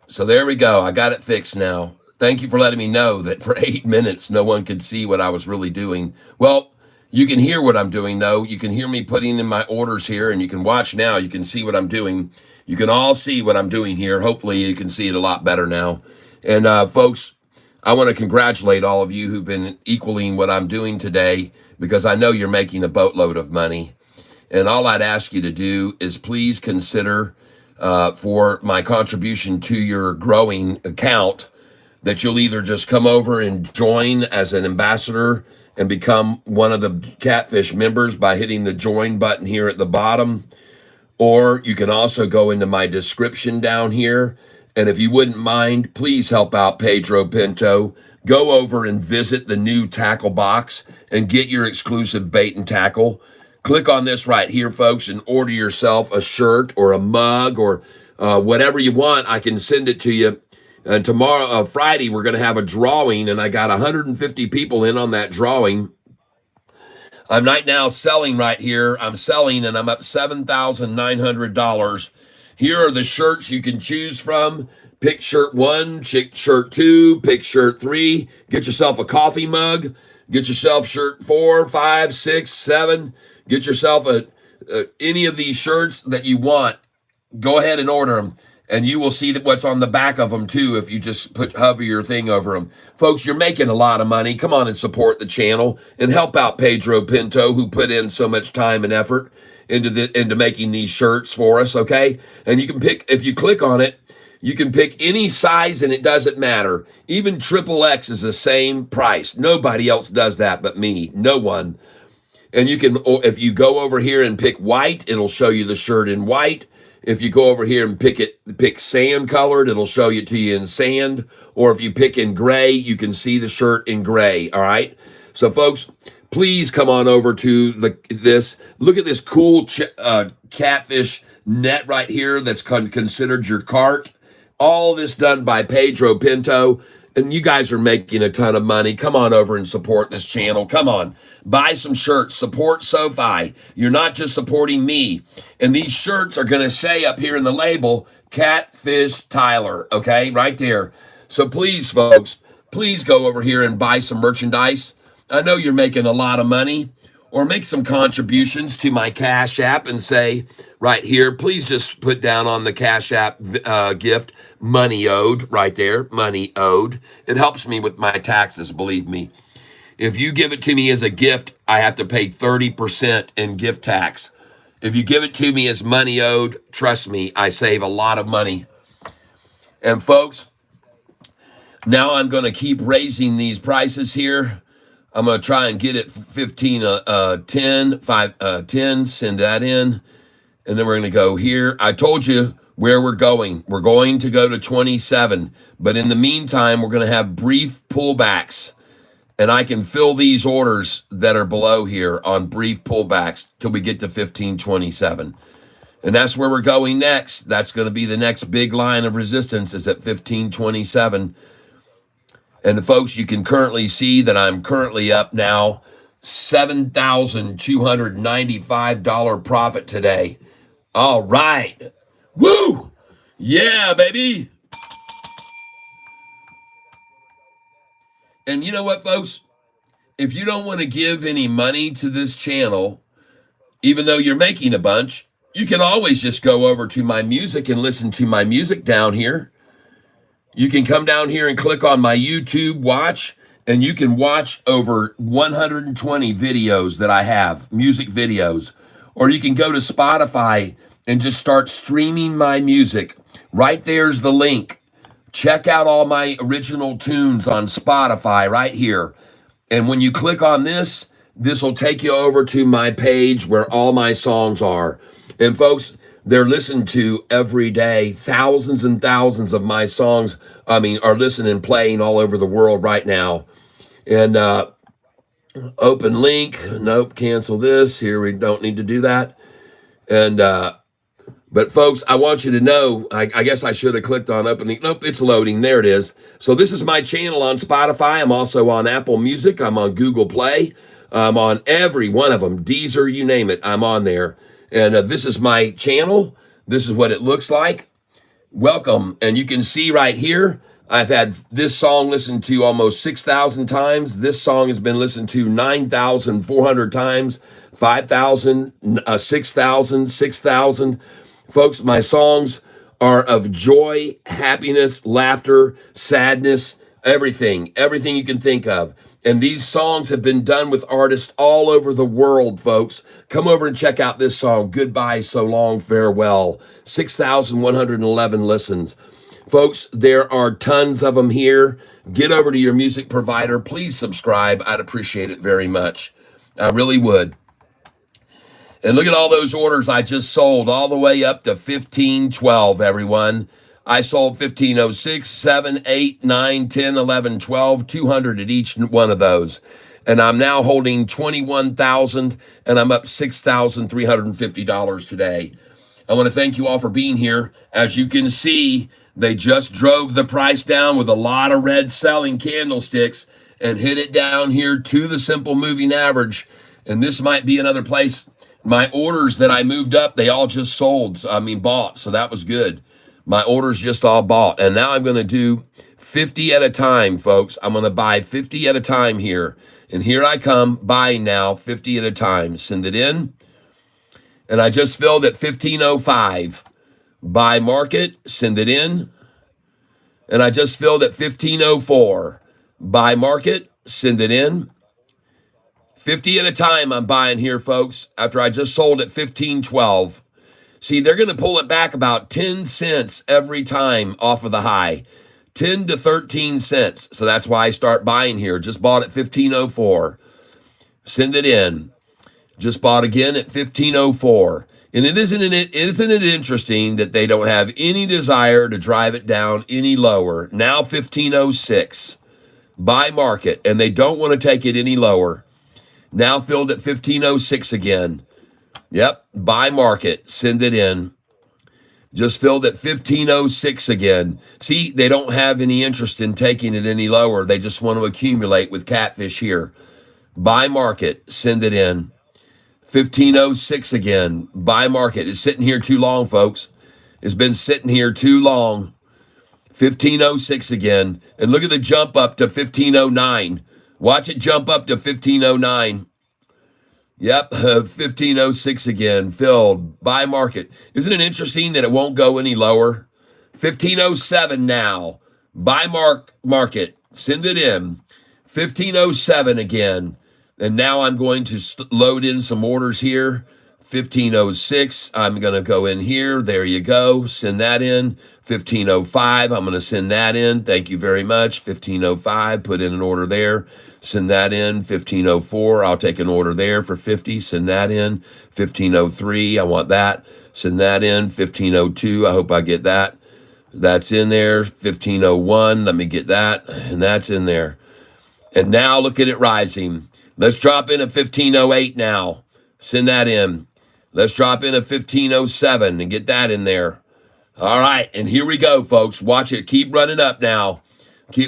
So there we go. I got it fixed now. Thank you for letting me know that for 8 minutes, no one could see what I was really doing. Well, you can hear what I'm doing, though. You can hear me putting in my orders here, and you can watch now. You can see what I'm doing. You can all see what I'm doing here. Hopefully, you can see it a lot better now. And, folks, I want to congratulate all of you who've been equaling what I'm doing today, because I know you're making a boatload of money. And all I'd ask you to do is please consider for my contribution to your growing account that you'll either just come over and join as an ambassador and become one of the Catfish members by hitting the join button here at the bottom, or you can also go into my description down here. And if you wouldn't mind, please help out Pedro Pinto. Go over and visit the new tackle box and get your exclusive bait and tackle. Click on this right here, folks, and order yourself a shirt or a mug or whatever you want. I can send it to you. And tomorrow, Friday, we're going to have a drawing, and I got 150 people in on that drawing. I'm right now selling right here. I'm selling, and I'm up $7,900. Here are the shirts you can choose from. Pick shirt 1, pick shirt 2, pick shirt 3. Get yourself a coffee mug. Get yourself shirt 4, 5, 6, 7. Get yourself any of these shirts that you want. Go ahead and order them. And you will see that what's on the back of them, too, if you just hover your thing over them. Folks, you're making a lot of money. Come on and support the channel and help out Pedro Pinto, who put in so much time and effort into making these shirts for us, okay? And you can pick, if you click on it, you can pick any size, and it doesn't matter. Even XXX is the same price. Nobody else does that but me. No one. And you can, if you go over here and pick white, it'll show you the shirt in white. If you go over here and pick sand colored, it'll show you to you in sand. Or if you pick in gray, you can see the shirt in gray. All right. So, folks, please come on over to this. Look at this cool Catfish net right here that's considered your cart. All this done by Pedro Pinto. And you guys are making a ton of money. Come on over and support this channel. Come on. Buy some shirts. Support Sofi. You're not just supporting me. And these shirts are going to say up here in the label, Catfish Tyler. Okay? Right there. So please, folks, please go over here and buy some merchandise. I know you're making a lot of money. Or make some contributions to my Cash App and say right here, please just put down on the Cash App gift, money owed, right there, money owed. It helps me with my taxes, believe me. If you give it to me as a gift, I have to pay 30% in gift tax. If you give it to me as money owed, trust me, I save a lot of money. And folks, now I'm going to keep raising these prices here. I'm going to try and get it 15, 10, 5, 10, send that in. And then we're going to go here. I told you where we're going. We're going to go to 27. But in the meantime, we're going to have brief pullbacks. And I can fill these orders that are below here on brief pullbacks till we get to 1527. And that's where we're going next. That's going to be the next big line of resistance is at 1527. And folks, you can currently see that I'm currently up now $7,295 profit today. All right. Woo! Yeah, baby. And you know what, folks? If you don't want to give any money to this channel, even though you're making a bunch, you can always just go over to my music and listen to my music down here. You can come down here and click on my YouTube watch, and you can watch over 120 videos that I have, music videos. Or you can go to Spotify and just start streaming my music. Right there's the link. Check out all my original tunes on Spotify right here. And when you click on this, this will take you over to my page where all my songs are. And folks, They're listened to every day. Thousands and thousands of my songs, are listening and playing all over the world right now. And open link. Nope, cancel this. Here, we don't need to do that. And but folks, I want you to know, I guess I should have clicked on open link. Nope, it's loading. There it is. So this is my channel on Spotify. I'm also on Apple Music. I'm on Google Play. I'm on every one of them. Deezer, you name it, I'm on there. And this is my channel. This is what it looks like. Welcome. And you can see right here, I've had this song listened to almost 6,000 times. This song has been listened to 9,400 times, 5,000, 6,000, 6,000. Folks, my songs are of joy, happiness, laughter, sadness, everything you can think of. And these songs have been done with artists all over the world, folks. Come over and check out this song, Goodbye, So Long, Farewell. 6,111 listens. Folks, there are tons of them here. Get over to your music provider. Please subscribe. I'd appreciate it very much. I really would. And look at all those orders I just sold, all the way up to 1512, everyone. I sold 1506, 7, 8, 9, 10, 11, 12, 200 at each one of those. And I'm now holding 21,000, and I'm up $6,350 today. I want to thank you all for being here. As you can see, they just drove the price down with a lot of red selling candlesticks and hit it down here to the simple moving average. And this might be another place. My orders that I moved up, they all just sold, bought. So that was good. My orders just all bought. And now I'm going to do 50 at a time, folks. I'm going to buy 50 at a time here. And here I come buying now 50 at a time. Send it in. And I just filled at 1505. Buy market, send it in. And I just filled at 1504. Buy market, send it in. 50 at a time I'm buying here, folks, after I just sold at 1512. See, they're going to pull it back about 10 cents every time off of the high. 10 to 13 cents. So that's why I start buying here. Just bought at 1504. Send it in. Just bought again at 1504. And isn't it interesting that they don't have any desire to drive it down any lower? Now 1506. Buy market. And they don't want to take it any lower. Now filled at 1506 again. Yep, buy market, send it in. Just filled at 1506 again. See, they don't have any interest in taking it any lower. They just want to accumulate with Catfish here. Buy market, send it in. 1506 again. Buy market. It's sitting here too long, folks. It's been sitting here too long. 1506 again. And look at the jump up to 1509. Watch it jump up to 1509. Yep, 1506 again. Filled. Buy market. Isn't it interesting that it won't go any lower? 1507 now. Buy market. Send it in. 1507 again. And now I'm going to load in some orders here. 1506. I'm going to go in here. There you go. Send that in. 1505. I'm going to send that in. Thank you very much. 1505. Put in an order there. Send that in. 1504. I'll take an order there for 50. Send that in. 1503. I want that. Send that in. 1502. I hope I get that. That's in there. 1501. Let me get that. And that's in there. And now look at it rising. Let's drop in a 1508 now. Send that in. Let's drop in a 1507 and get that in there. All right, and here we go, folks. Watch it keep running up now.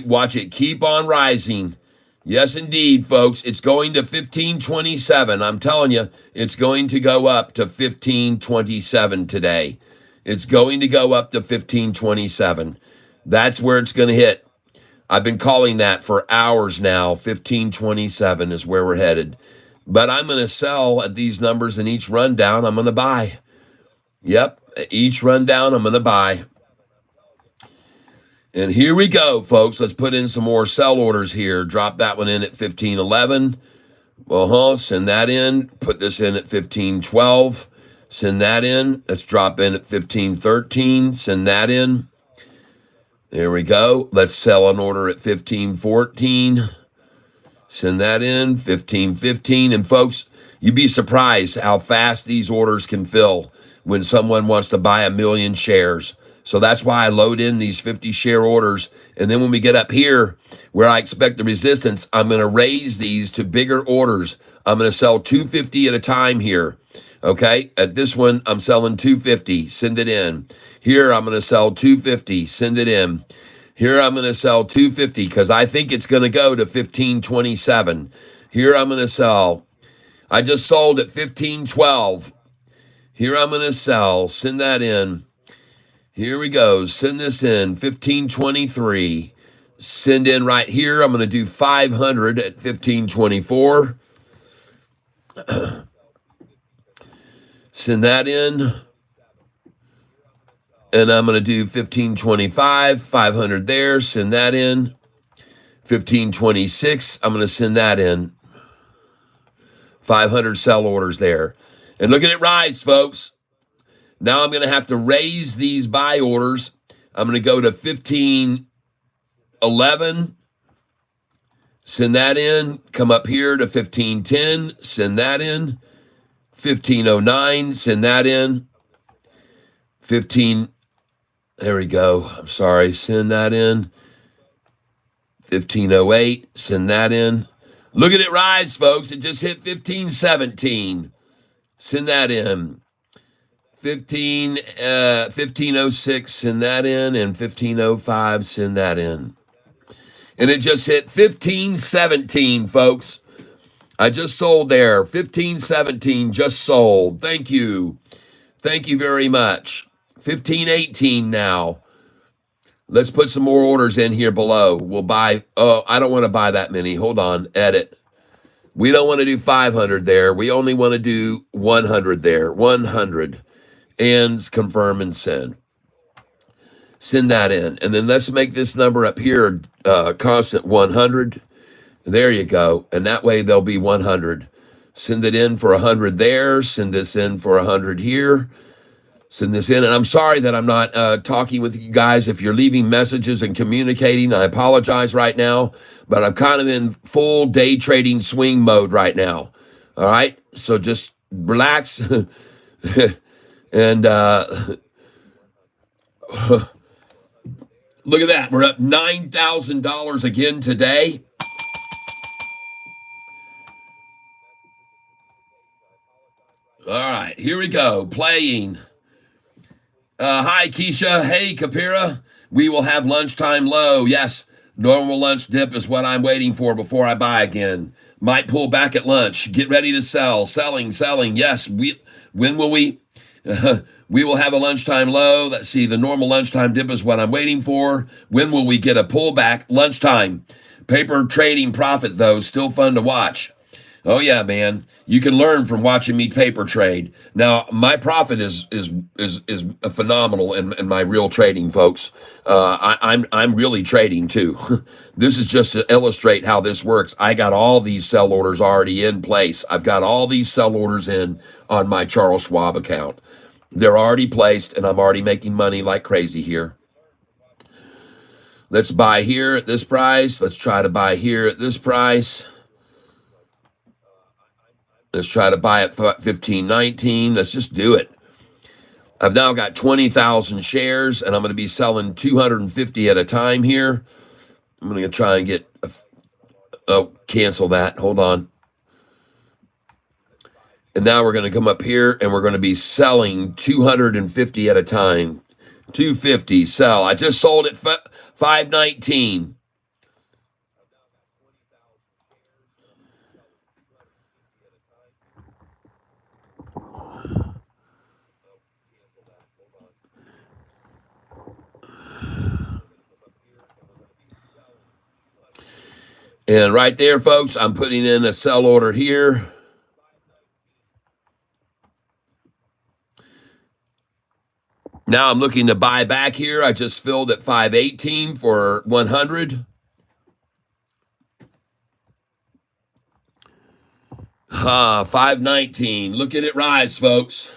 Watch it keep on rising. Yes, indeed, folks. It's going to 1527. I'm telling you, it's going to go up to 1527 today. It's going to go up to 1527. That's where it's going to hit. I've been calling that for hours now. 1527 is where we're headed. But I'm going to sell at these numbers, and each rundown I'm going to buy. Yep, each rundown I'm going to buy. And here we go, folks. Let's put in some more sell orders here. Drop that one in at 1511. Send that in. Put this in at 1512. Send that in. Let's drop in at 1513. Send that in. There we go. Let's sell an order at 1514. Send that in. 1515. And folks, You'd be surprised how fast these orders can fill when someone wants to buy 1,000,000 shares. So that's why I load in these 50 share orders. And then when we get up here where I expect the resistance, I'm going to raise these to bigger orders. I'm going to sell 250 at a time here. Okay. At this one, I'm selling 250. Send it in. Here, I'm going to sell 250. Send it in. Here, I'm going to sell 250 because I think it's going to go to 1527. Here, I'm going to sell. I just sold at 1512. Here, I'm going to sell. Send that in. Here we go. Send this in. 1523. Send in right here. I'm going to do 500 at 1524. Send that in. And I'm going to do 1525. 500 there. Send that in. 1526. I'm going to send that in. 500 sell orders there. And look at it rise, folks. Now I'm going to have to raise these buy orders. I'm going to go to 1511. Send that in. Come up here to 1510. Send that in. 1509. Send that in. 15. There we go. I'm sorry. Send that in. 1508. Send that in. Look at it rise, folks. It just hit 1517. Send that in. 1506, send that in, and 1505, send that in. And it just hit 1517, folks. I just sold there. 1517 just sold. Thank you. Thank you very much. 1518 now. Let's put some more orders in here below. We'll buy, oh, I don't want to buy that many. Hold on, edit. We don't want to do 500 there. We only want to do 100 there. 100. And confirm and send. Send that in. And then let's make this number up here constant 100. There you go. And that way there'll be 100. Send it in for 100 there. Send this in for 100 here. Send this in. And I'm sorry that I'm not talking with you guys. If you're leaving messages and communicating, I apologize right now. But I'm kind of in full day trading swing mode right now. All right? So just relax. And look at that. We're up $9,000 again today. All right, here we go. Playing. Hi, Keisha. Hey, Kapira. We will have lunchtime low. Yes, normal lunch dip is what I'm waiting for before I buy again. Might pull back at lunch. Get ready to sell. Selling. Yes, when will we? We will have a lunchtime low. Let's see. The normal lunchtime dip is what I'm waiting for. When will we get a pullback? Lunchtime. Paper trading profit, though, still fun to watch. Oh, yeah, man. You can learn from watching me paper trade. Now, my profit is phenomenal in my real trading, folks. I'm really trading, too. This is just to illustrate how this works. I got all these sell orders already in place. I've got all these sell orders in on my Charles Schwab account. They're already placed, and I'm already making money like crazy here. Let's buy here at this price. Let's try to buy here at this price. Let's try to buy at 1519. Let's just do it. I've now got 20,000 shares, and I'm going to be selling 250 at a time here. I'm going to try and get, cancel that. Hold on. And now we're going to come up here, and we're going to be selling 250 at a time. 250, sell. I just sold at 519. And right there, folks, I'm putting in a sell order here. Now I'm looking to buy back here. I just filled at 518 for 100. 519. Look at it rise, folks.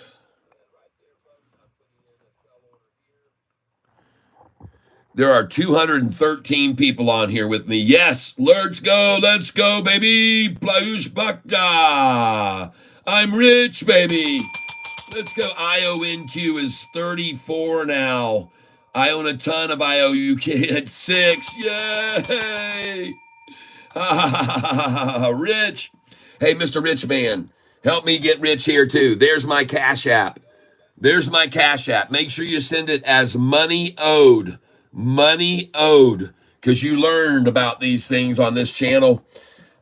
There are 213 people on here with me. Yes, let's go, baby. Playush Baka. I'm rich, baby. Let's go. IONQ is 34 now. I own a ton of IOUK at 6. Yay! Rich. Hey, Mr. Rich Man, help me get rich here too. There's my Cash App. There's my Cash App. Make sure you send it as money owed. Money owed. Because you learned about these things on this channel.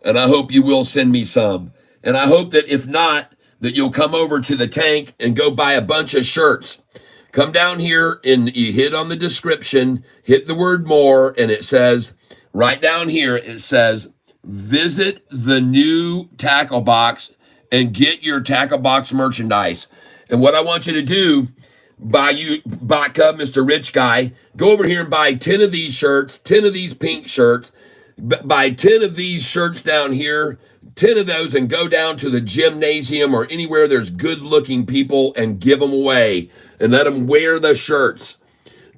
And I hope you will send me some. And I hope that if not, that you'll come over to the tank and go buy a bunch of shirts. Come down here and you hit on the description, hit the word more, and it says, right down here, it says, visit the new tackle box and get your tackle box merchandise. And what I want you to do, Mr. Rich Guy, go over here and buy 10 of these shirts, 10 of these pink shirts, buy 10 of these shirts down here, 10 of those, and go down to the gymnasium or anywhere there's good looking people and give them away and let them wear the shirts.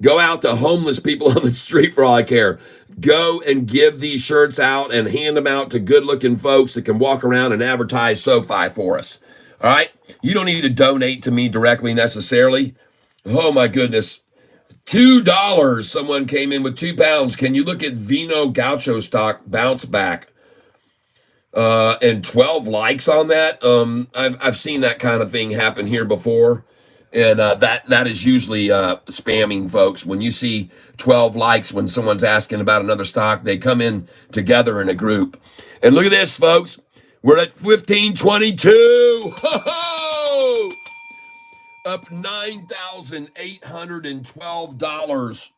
Go out to homeless people on the street for all I care. Go and give these shirts out and hand them out to good looking folks that can walk around and advertise Sofi for us. All right. You don't need to donate to me directly necessarily. Oh my goodness. $2. Someone came in with £2. Can you look at Vino Gaucho stock bounce back? And 12 likes on that. I've seen that kind of thing happen here before. And that is usually spamming, folks. When you see 12 likes when someone's asking about another stock, they come in together in a group. And look at this, folks. We're at 1522. Ho-ho! Up $9,812.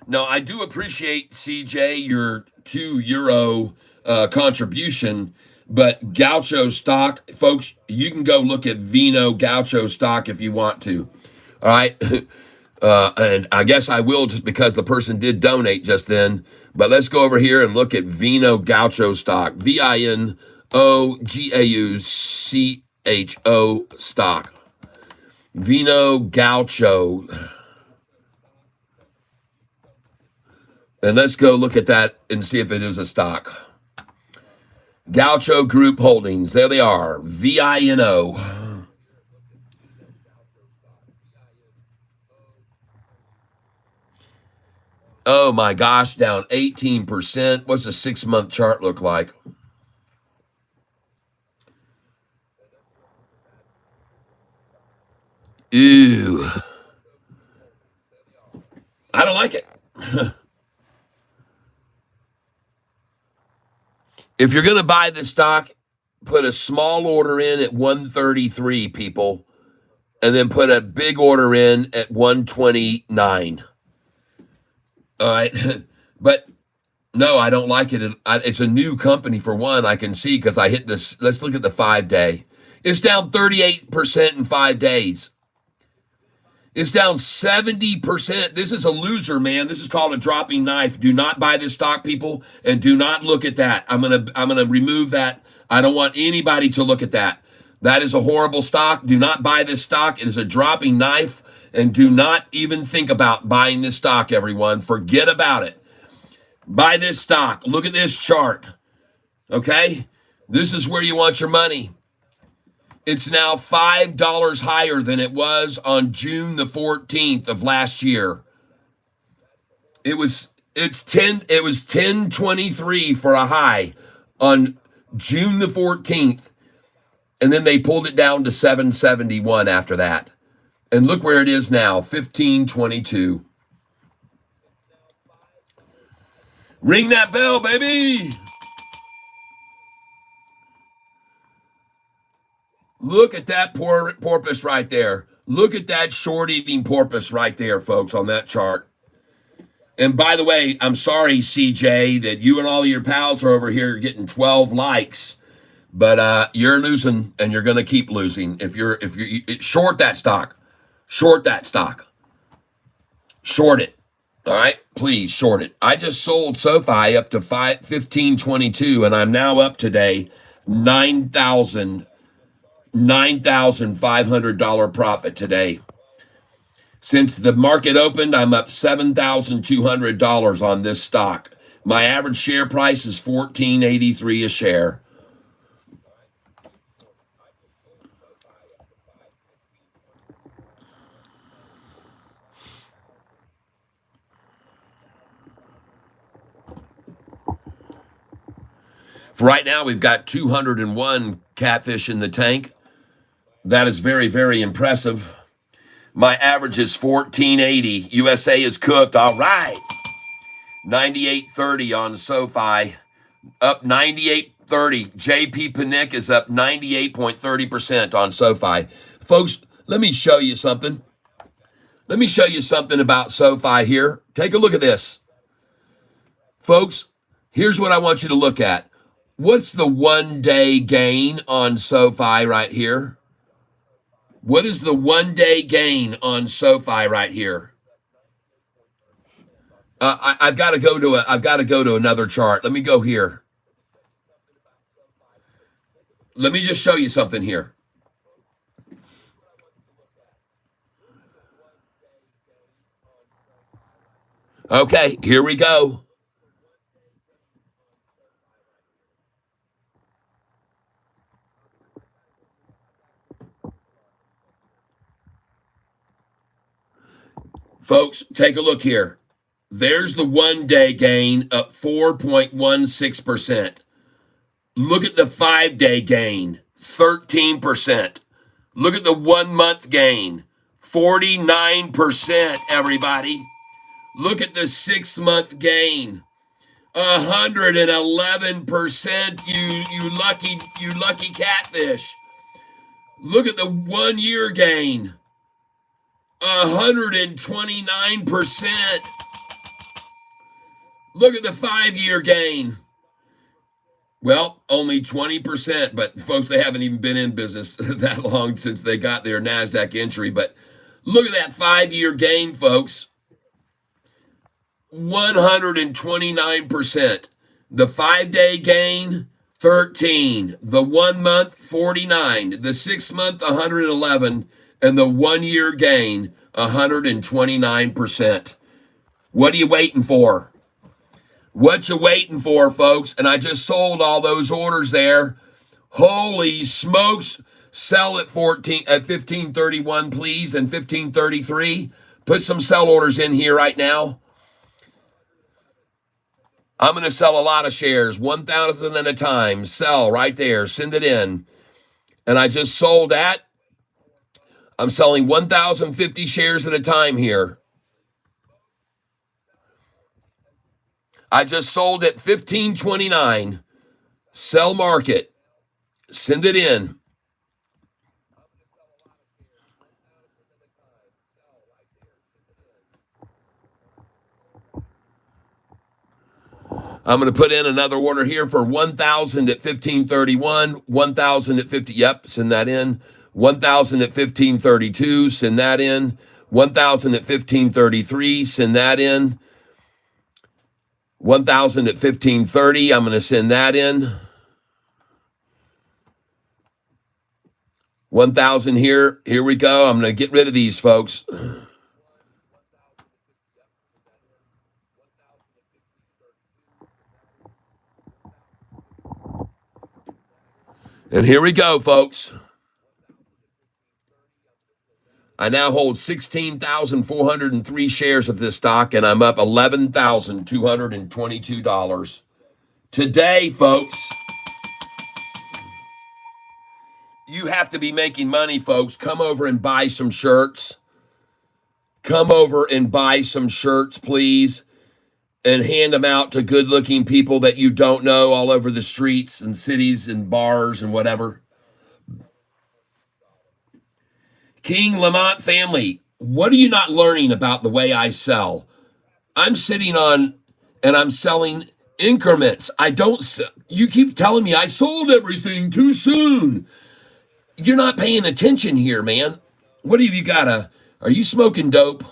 Now, I do appreciate, CJ, your €2 contribution, but Gaucho stock, folks, you can go look at Vino Gaucho stock if you want to. All right. And I guess I will just because the person did donate just then. But let's go over here and look at Vino Gaucho stock. VINOGAUCHO stock. Vino Gaucho. And let's go look at that and see if it is a stock. Gaucho Group Holdings. There they are. VINO. Oh my gosh, down 18%. What's a 6-month chart look like? Ew. I don't like it. If you're going to buy this stock, put a small order in at 133, people, and then put a big order in at 129. All right. But no, I don't like it. It's a new company for one. I can see because I hit this. Let's look at the 5-day. It's down 38% in 5 days. It's down 70%. This is a loser, man. This is called a dropping knife. Do not buy this stock, people, and do not look at that. I'm gonna remove that. I don't want anybody to look at that. That is a horrible stock. Do not buy this stock. It is a dropping knife, and do not even think about buying this stock, everyone. Forget about it. Buy this stock. Look at this chart. Okay? This is where you want your money. It's now $5 higher than it was on June the 14th of last year. It was 1023 for a high on June the 14th. And then they pulled it down to 771 after that. And look where it is now, 1522. Ring that bell, baby. Look at that porpoise right there. Look at that short-eating porpoise right there, folks, on that chart. And by the way, I'm sorry, CJ, that you and all your pals are over here getting 12 likes, but you're losing, and you're going to keep losing. If you short that stock, short that stock, short it. All right, please short it. I just sold Sofi up to 1522, and I'm now up today $9,500 profit today. Since the market opened, I'm up $7,200 on this stock. My average share price is $14.83 a share. For right now, we've got 201 catfish in the tank. That is very, very impressive. My average is 1480. USA is cooked. All right. 98.30 on Sofi. Up 98.30. JP Panic is up 98.30% on Sofi. Folks, let me show you something. Let me show you something about Sofi here. Take a look at this. Folks, here's what I want you to look at. What's the 1-day gain on Sofi right here? What is the 1-day gain on Sofi right here? I've got to go to another chart. Let me go here. Let me just show you something here. Okay, here we go. Folks, take a look here. There's the 1-day gain up 4.16%. Look at the 5-day gain, 13%. Look at the 1-month gain, 49%, everybody. Look at the 6-month gain, 111%, you lucky catfish. Look at the 1-year gain, 129%. Look at the 5-year gain. Well, only 20%, but folks, they haven't even been in business that long since they got their NASDAQ entry. But look at that 5-year gain, folks. 129%. The 5-day gain, 13. The 1 month, 49. The 6 month, 111. And the 1-year gain, 129%. What are you waiting for? What you waiting for, folks? And I just sold all those orders there. Holy smokes. Sell at 1531, please, and 1533. Put some sell orders in here right now. I'm going to sell a lot of shares, 1,000 at a time. Sell right there. Send it in. And I just sold at, I'm selling 1,050 shares at a time here. I just sold at 1529. Sell market. Send it in. I'm going to put in another order here for 1,000 at 1531, 1,000 at 50. Yep, send that in. 1,000 at 1532. Send that in. 1,000 at 1533. Send that in. 1,000 at 1530. I'm going to send that in. 1,000 here. Here we go. I'm going to get rid of these, folks. And here we go, folks. I now hold 16,403 shares of this stock, and I'm up $11,222. Today, folks, you have to be making money, folks. Come over and buy some shirts. Come over and buy some shirts, please, and hand them out to good-looking people that you don't know all over the streets and cities and bars and whatever. King Lamont family, what are you not learning about the way I sell? I'm sitting on and I'm selling increments. I don't sell. You keep telling me I sold everything too soon. You're not paying attention here, man. What have you got? Are you smoking dope?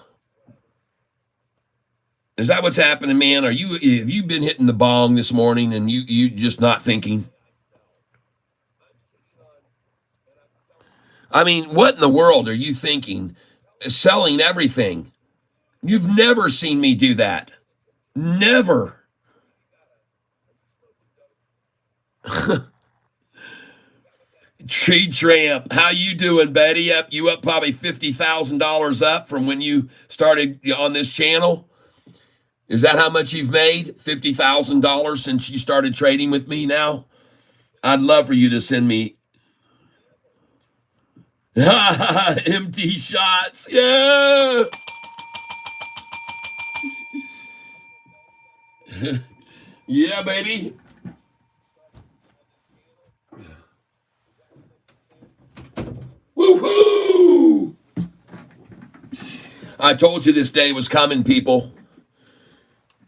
Is that what's happening, man? Have you been hitting the bong this morning and you just not thinking? I mean, what in the world are you thinking? Selling everything. You've never seen me do that. Never. Tree Tramp, how you doing, Betty? You up probably $50,000 up from when you started on this channel? Is that how much you've made? $50,000 since you started trading with me now? I'd love for you to send me empty shots. Yeah. Yeah, baby. Woo-hoo! I told you this day was coming, people.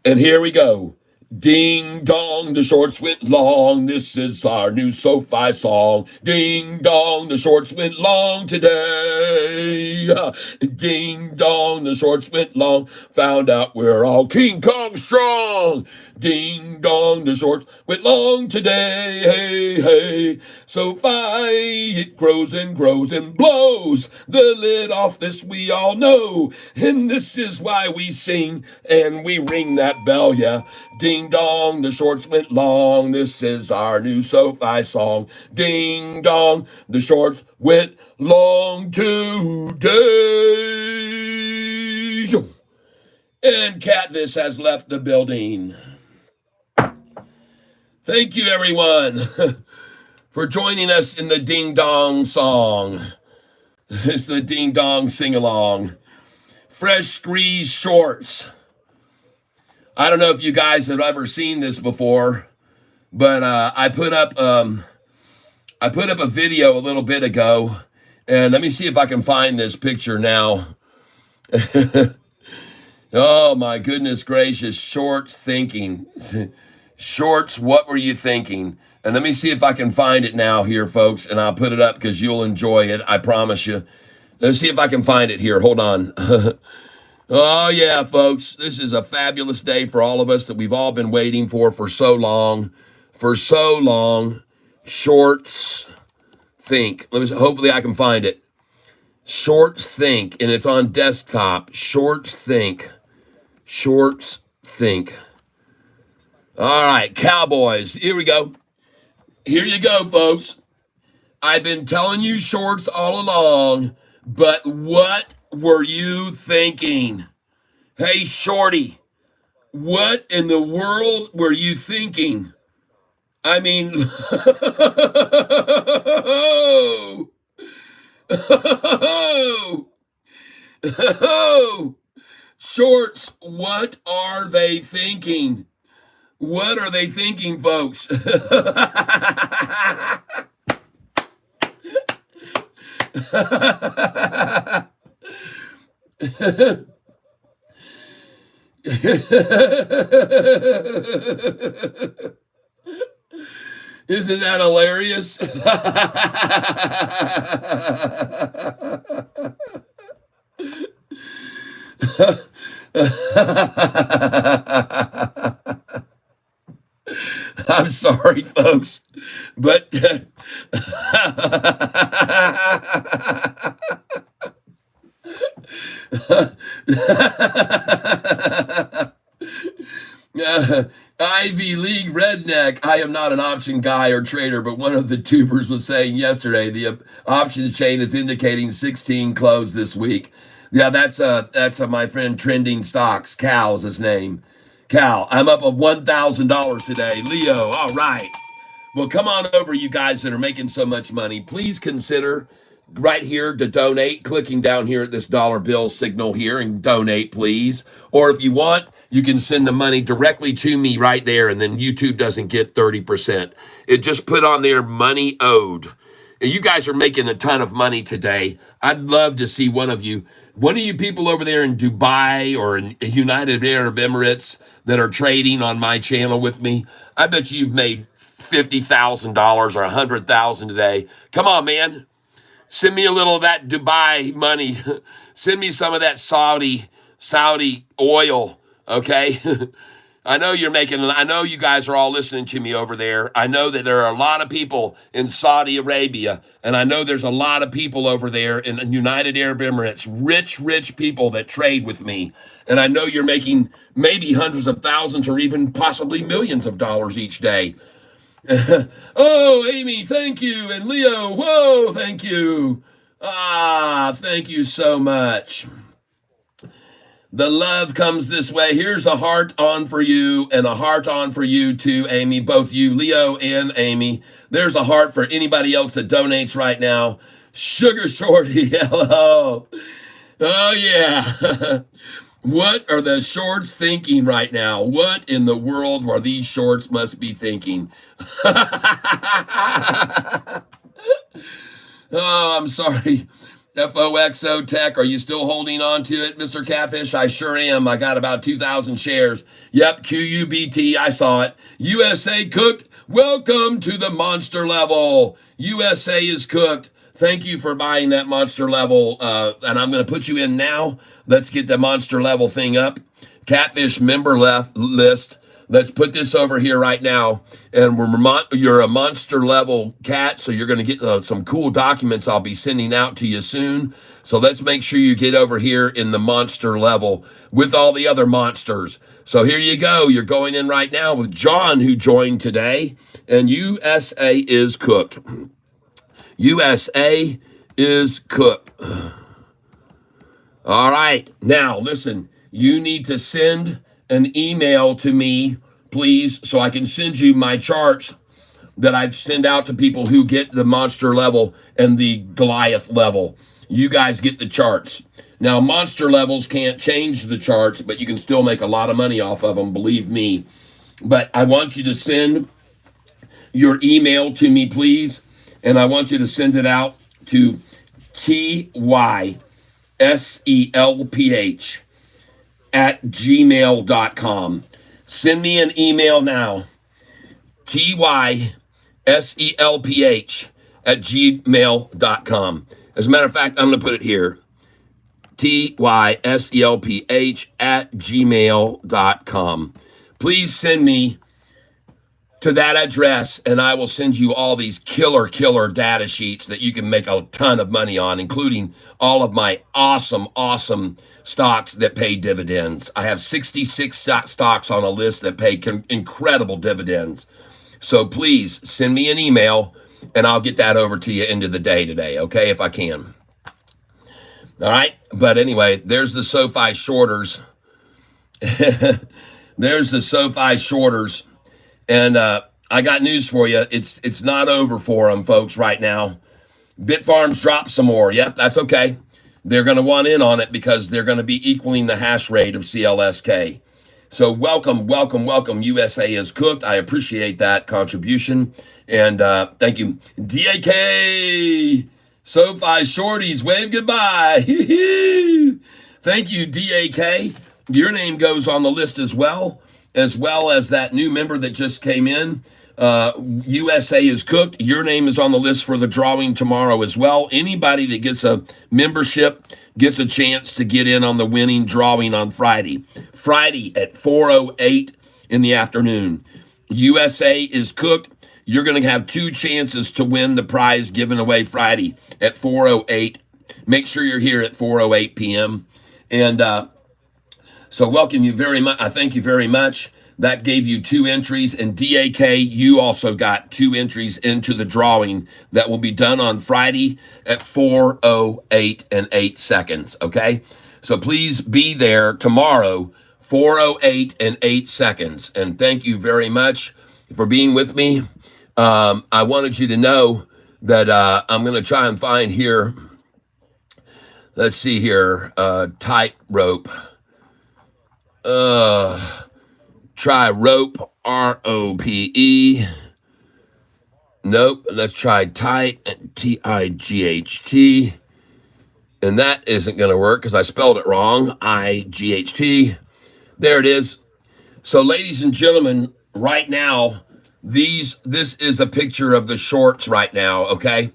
And here we go. Ding dong, the shorts went long. This is our new Sofi song. Ding dong, the shorts went long today. Ding dong, the shorts went long. Found out we're all King Kong strong. Ding dong, the shorts went long today. Hey, hey. Sofi, it grows and grows and blows the lid off this we all know. And this is why we sing and we ring that bell, yeah. Ding dong, the shorts went long. This is our new Sofi song. Ding dong, the shorts went long today. And Catfish has left the building. Thank you, everyone, for joining us in the Ding Dong song. It's the Ding Dong sing-along. Fresh squeeze shorts. I don't know if you guys have ever seen this before, but I put up a video a little bit ago, and let me see if I can find this picture now. Oh my goodness gracious, shorts thinking. Shorts, what were you thinking? And let me see if I can find it now here, folks, and I'll put it up because you'll enjoy it, I promise you. Let's see if I can find it here. Hold on. Oh, yeah, folks, this is a fabulous day for all of us that we've all been waiting for so long. For so long. Shorts think. Hopefully I can find it. Shorts think, and it's on desktop. Shorts think. Shorts think. All right, Cowboys. Here we go. Here you go, folks. I've been telling you shorts all along, but what were you thinking? Hey, Shorty, what in the world were you thinking? I mean, shorts, what are they thinking? What are they thinking, folks? Isn't that hilarious? I'm sorry, folks, but Ivy League redneck. I am not an option guy or trader, but one of the tubers was saying yesterday the option chain is indicating 16 close this week. Yeah, that's my friend Trending Stocks. Cal is his name. Cal, I'm up of $1,000 today. Leo, all right. Well, come on over, you guys that are making so much money. Please consider right here to donate, clicking down here at this dollar bill signal here and donate, please. Or if you want, you can send the money directly to me right there, and then YouTube doesn't get 30%. It just put on there money owed. And you guys are making a ton of money today. I'd love to see one of you people over there in Dubai or in United Arab Emirates that are trading on my channel with me. I bet you've made $50,000 or $100,000 today. Come on, man. Send me a little of that Dubai money. Send me some of that Saudi oil, okay? I know you guys are all listening to me over there. I know that there are a lot of people in Saudi Arabia, and I know there's a lot of people over there in United Arab Emirates, rich people that trade with me. And I know you're making maybe hundreds of thousands or even possibly millions of dollars each day. Oh, Amy, thank you. And Leo, whoa, thank you. Thank you so much. The love comes this way. Here's a heart on for you and a heart on for you too, Amy. Both you, Leo and Amy. There's a heart for anybody else that donates right now. Sugar Shorty, hello. Oh, yeah. What are the shorts thinking right now? What in the world are these shorts must be thinking? Oh, I'm sorry. FOXO Tech, are you still holding on to it, Mr. Catfish? I sure am. I got about 2,000 shares. Yep, QUBT, I saw it. USA Cooked, welcome to the monster level. USA is cooked. Thank you for buying that monster level, and I'm going to put you in now. Let's get the monster level thing up. Catfish member list. Let's put this over here right now. And you're a monster level cat, so you're going to get some cool documents I'll be sending out to you soon. So let's make sure you get over here in the monster level with all the other monsters. So here you go. You're going in right now with John, who joined today. And USA is cooked. USA is cooked. All right. Now, listen, you need to send an email to me, please, so I can send you my charts that I send out to people who get the monster level and the Goliath level. You guys get the charts. Now, monster levels can't change the charts, but you can still make a lot of money off of them, believe me. But I want you to send your email to me, please, and I want you to send it out to tyselph@gmail.com. Send me an email now. tyselph@gmail.com. As a matter of fact, I'm going to put it here. tyselph@gmail.com. Please send me to that address, and I will send you all these killer data sheets that you can make a ton of money on, including all of my awesome stocks that pay dividends. I have 66 stocks on a list that pay incredible dividends. So please send me an email, and I'll get that over to you end of the day today, okay, if I can. All right, but anyway, there's the Sofi shorters. There's the Sofi shorters. And I got news for you. It's not over for them, folks, right now. Bitfarms dropped some more. Yep, that's okay. They're going to want in on it because they're going to be equaling the hash rate of CLSK. So welcome. USA is cooked. I appreciate that contribution. And thank you. DAK, SoFi Shorties, wave goodbye. Thank you, DAK. Your name goes on the list as well as that new member that just came in. USA is cooked. Your name is on the list for the drawing tomorrow as well. Anybody that gets a membership gets a chance to get in on the winning drawing on Friday. Friday at 4:08 in the afternoon. USA is cooked. You're going to have 2 chances to win the prize given away Friday at 4:08. Make sure you're here at 4:08 p.m. And so welcome you very much. I thank you very much. That gave you 2 entries. And DAK, you also got 2 entries into the drawing that will be done on Friday at 4:08 and 8 seconds. Okay? So please be there tomorrow, 4:08 and 8 seconds. And thank you very much for being with me. I wanted you to know that I'm going to try and find here. Let's see here. Tightrope. Try rope, ROPE. Nope. Let's try tight, TIGHT. And that isn't going to work because I spelled it wrong. IGHT. There it is. So, ladies and gentlemen, right now, this is a picture of the shorts right now, okay?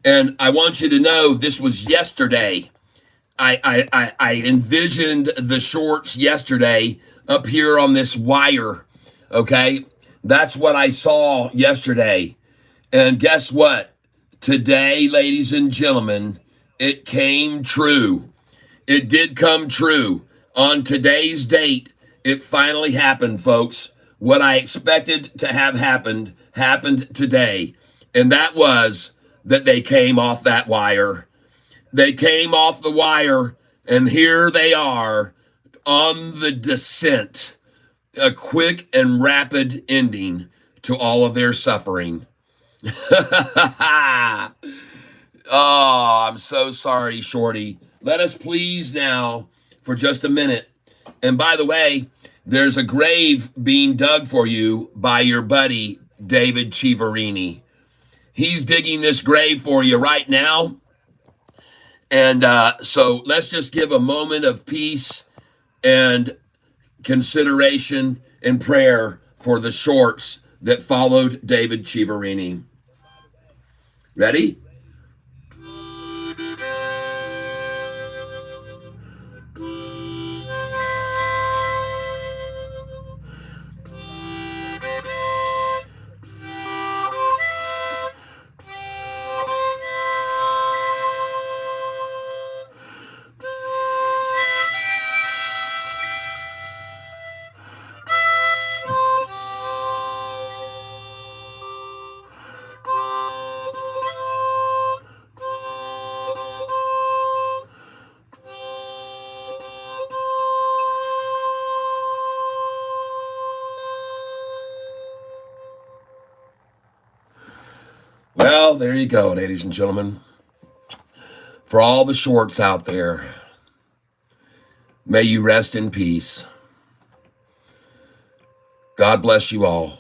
And I want you to know this was yesterday. I envisioned the shorts yesterday up here on this wire, okay? That's what I saw yesterday. And guess what? Today, ladies and gentlemen, it came true. It did come true. On today's date, it finally happened, folks. What I expected to have happened today. And that was that they came off that wire. They came off the wire, and here they are on the descent, a quick and rapid ending to all of their suffering. Oh, I'm so sorry, Shorty. Let us please now for just a minute. And by the way, there's a grave being dug for you by your buddy, David Chiaverini. He's digging this grave for you right now. And so let's just give a moment of peace and consideration and prayer for the shorts that followed David Chiaverini. Ready? Well, there you go, ladies and gentlemen. For all the shorts out there, may you rest in peace. God bless you all.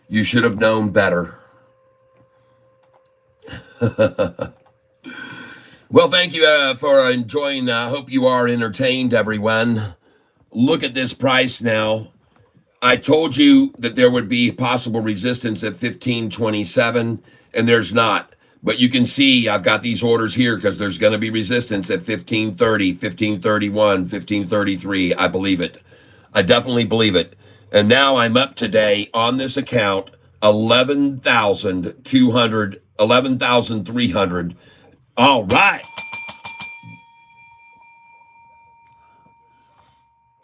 You should have known better. Well, thank you for enjoying. I hope you are entertained, everyone. Look at this price now. I told you that there would be possible resistance at 1527, and there's not. But you can see I've got these orders here because there's going to be resistance at 1530, 1531, 1533. I believe it. I definitely believe it. And now I'm up today on this account, 11,200, 11,300. All right.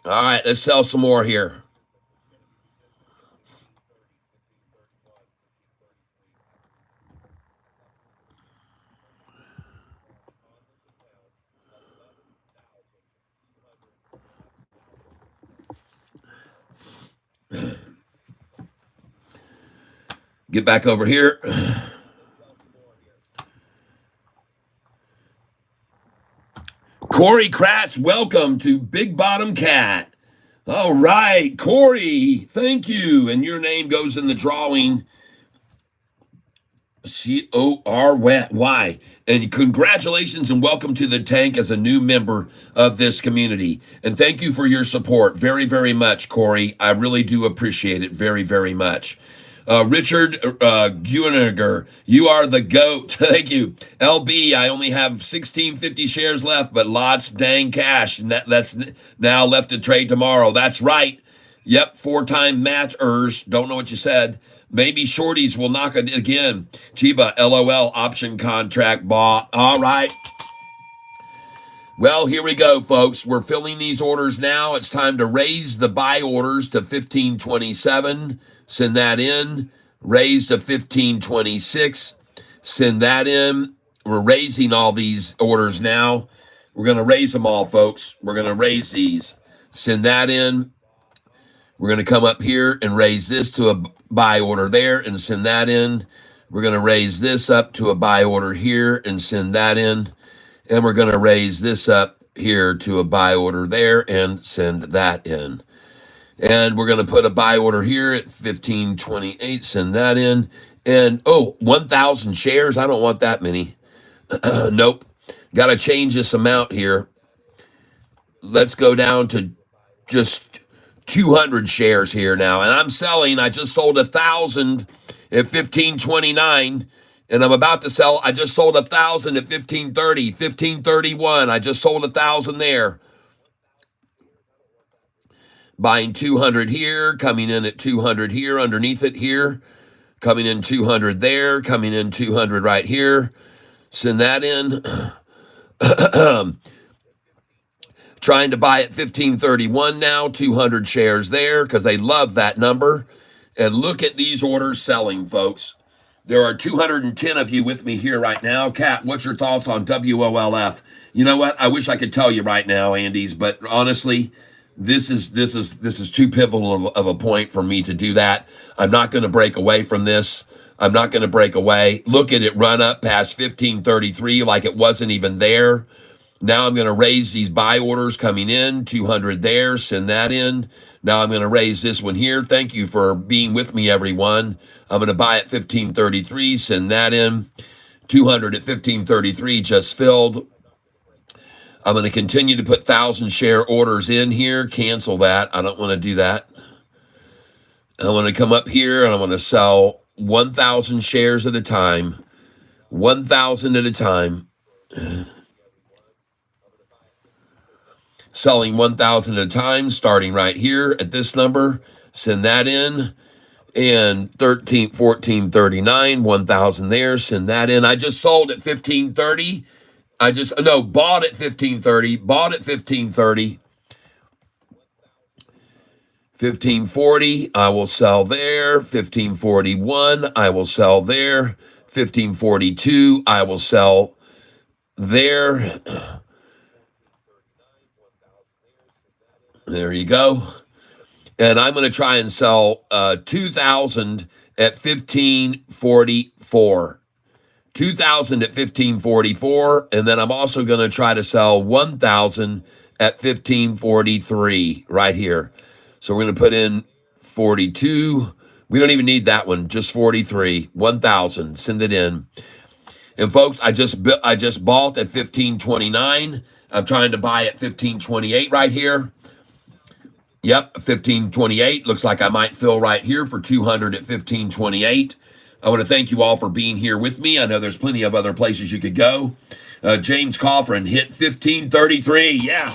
All right, let's sell some more here. Get back over here. Corey Kratz, welcome to Big Bottom Cat. All right, Corey, thank you. And your name goes in the drawing. Cory. And congratulations and welcome to the tank as a new member of this community. And thank you for your support very, very much, Corey. I really do appreciate it very, very much. Richard Gueniger, you are the GOAT. Thank you. LB, I only have 1650 shares left, but lots dang cash. And that's now left to trade tomorrow. That's right. Yep, 4-time matchers. Don't know what you said. Maybe shorties will knock it again. Chiba, LOL, option contract bought. All right. Well, here we go, folks. We're filling these orders now. It's time to raise the buy orders to 1527. Send that in. Raise to 1526. Send that in. We're raising all these orders now. We're going to raise them all, folks. We're going to raise these. Send that in. We're going to come up here and raise this to a buy order there and send that in. We're going to raise this up to a buy order here and send that in. And we're going to raise this up here to a buy order there and send that in. And we're going to put a buy order here at 1528, send that in. And, 1,000 shares. I don't want that many. Nope. Got to change this amount here. Let's go down to just 200 shares here now. And I'm selling. I just sold 1,000 at 1529. And I'm about to sell. I just sold 1,000 at 1530, 1531. I just sold 1,000 there. Buying 200 here, coming in at 200 here, underneath it here, coming in 200 there, coming in 200 right here. Send that in. Trying to buy at 1531 now, 200 shares there because they love that number. And look at these orders selling, folks. There are 210 of you with me here right now. Kat, what's your thoughts on WOLF? You know what? I wish I could tell you right now, Andes, but honestly, this is too pivotal of a point for me to do that. I'm not going to break away from this. I'm not going to break away. Look at it run up past 1533 like it wasn't even there. Now I'm going to raise these buy orders coming in, 200 there, send that in. Now I'm going to raise this one here. Thank you for being with me, everyone. I'm going to buy at 1533, send that in. 200 at 1533 just filled. I'm going to continue to put 1,000 share orders in here. Cancel that. I don't want to do that. I want to come up here and I want to sell 1,000 shares at a time. 1,000 at a time. Selling 1,000 at a time, starting right here at this number. Send that in. And 13, 14, 39, 1,000 there. Send that in. I just sold at 1530. Bought at 1530. Bought at 1530. 1540, I will sell there. 1541, I will sell there. 1542, I will sell there. There you go. And I'm going to try and sell 2,000 at 1544. 2,000 at 1544. And then I'm also going to try to sell 1,000 at 1543 right here. So we're going to put in 42. We don't even need that one, just 43. 1,000. Send it in. And folks, I just bought at 1529. I'm trying to buy at 1528 right here. Yep, 1528. Looks like I might fill right here for 200 at 1528. I want to thank you all for being here with me. I know there's plenty of other places you could go. James Coffrin hit 1533. Yeah.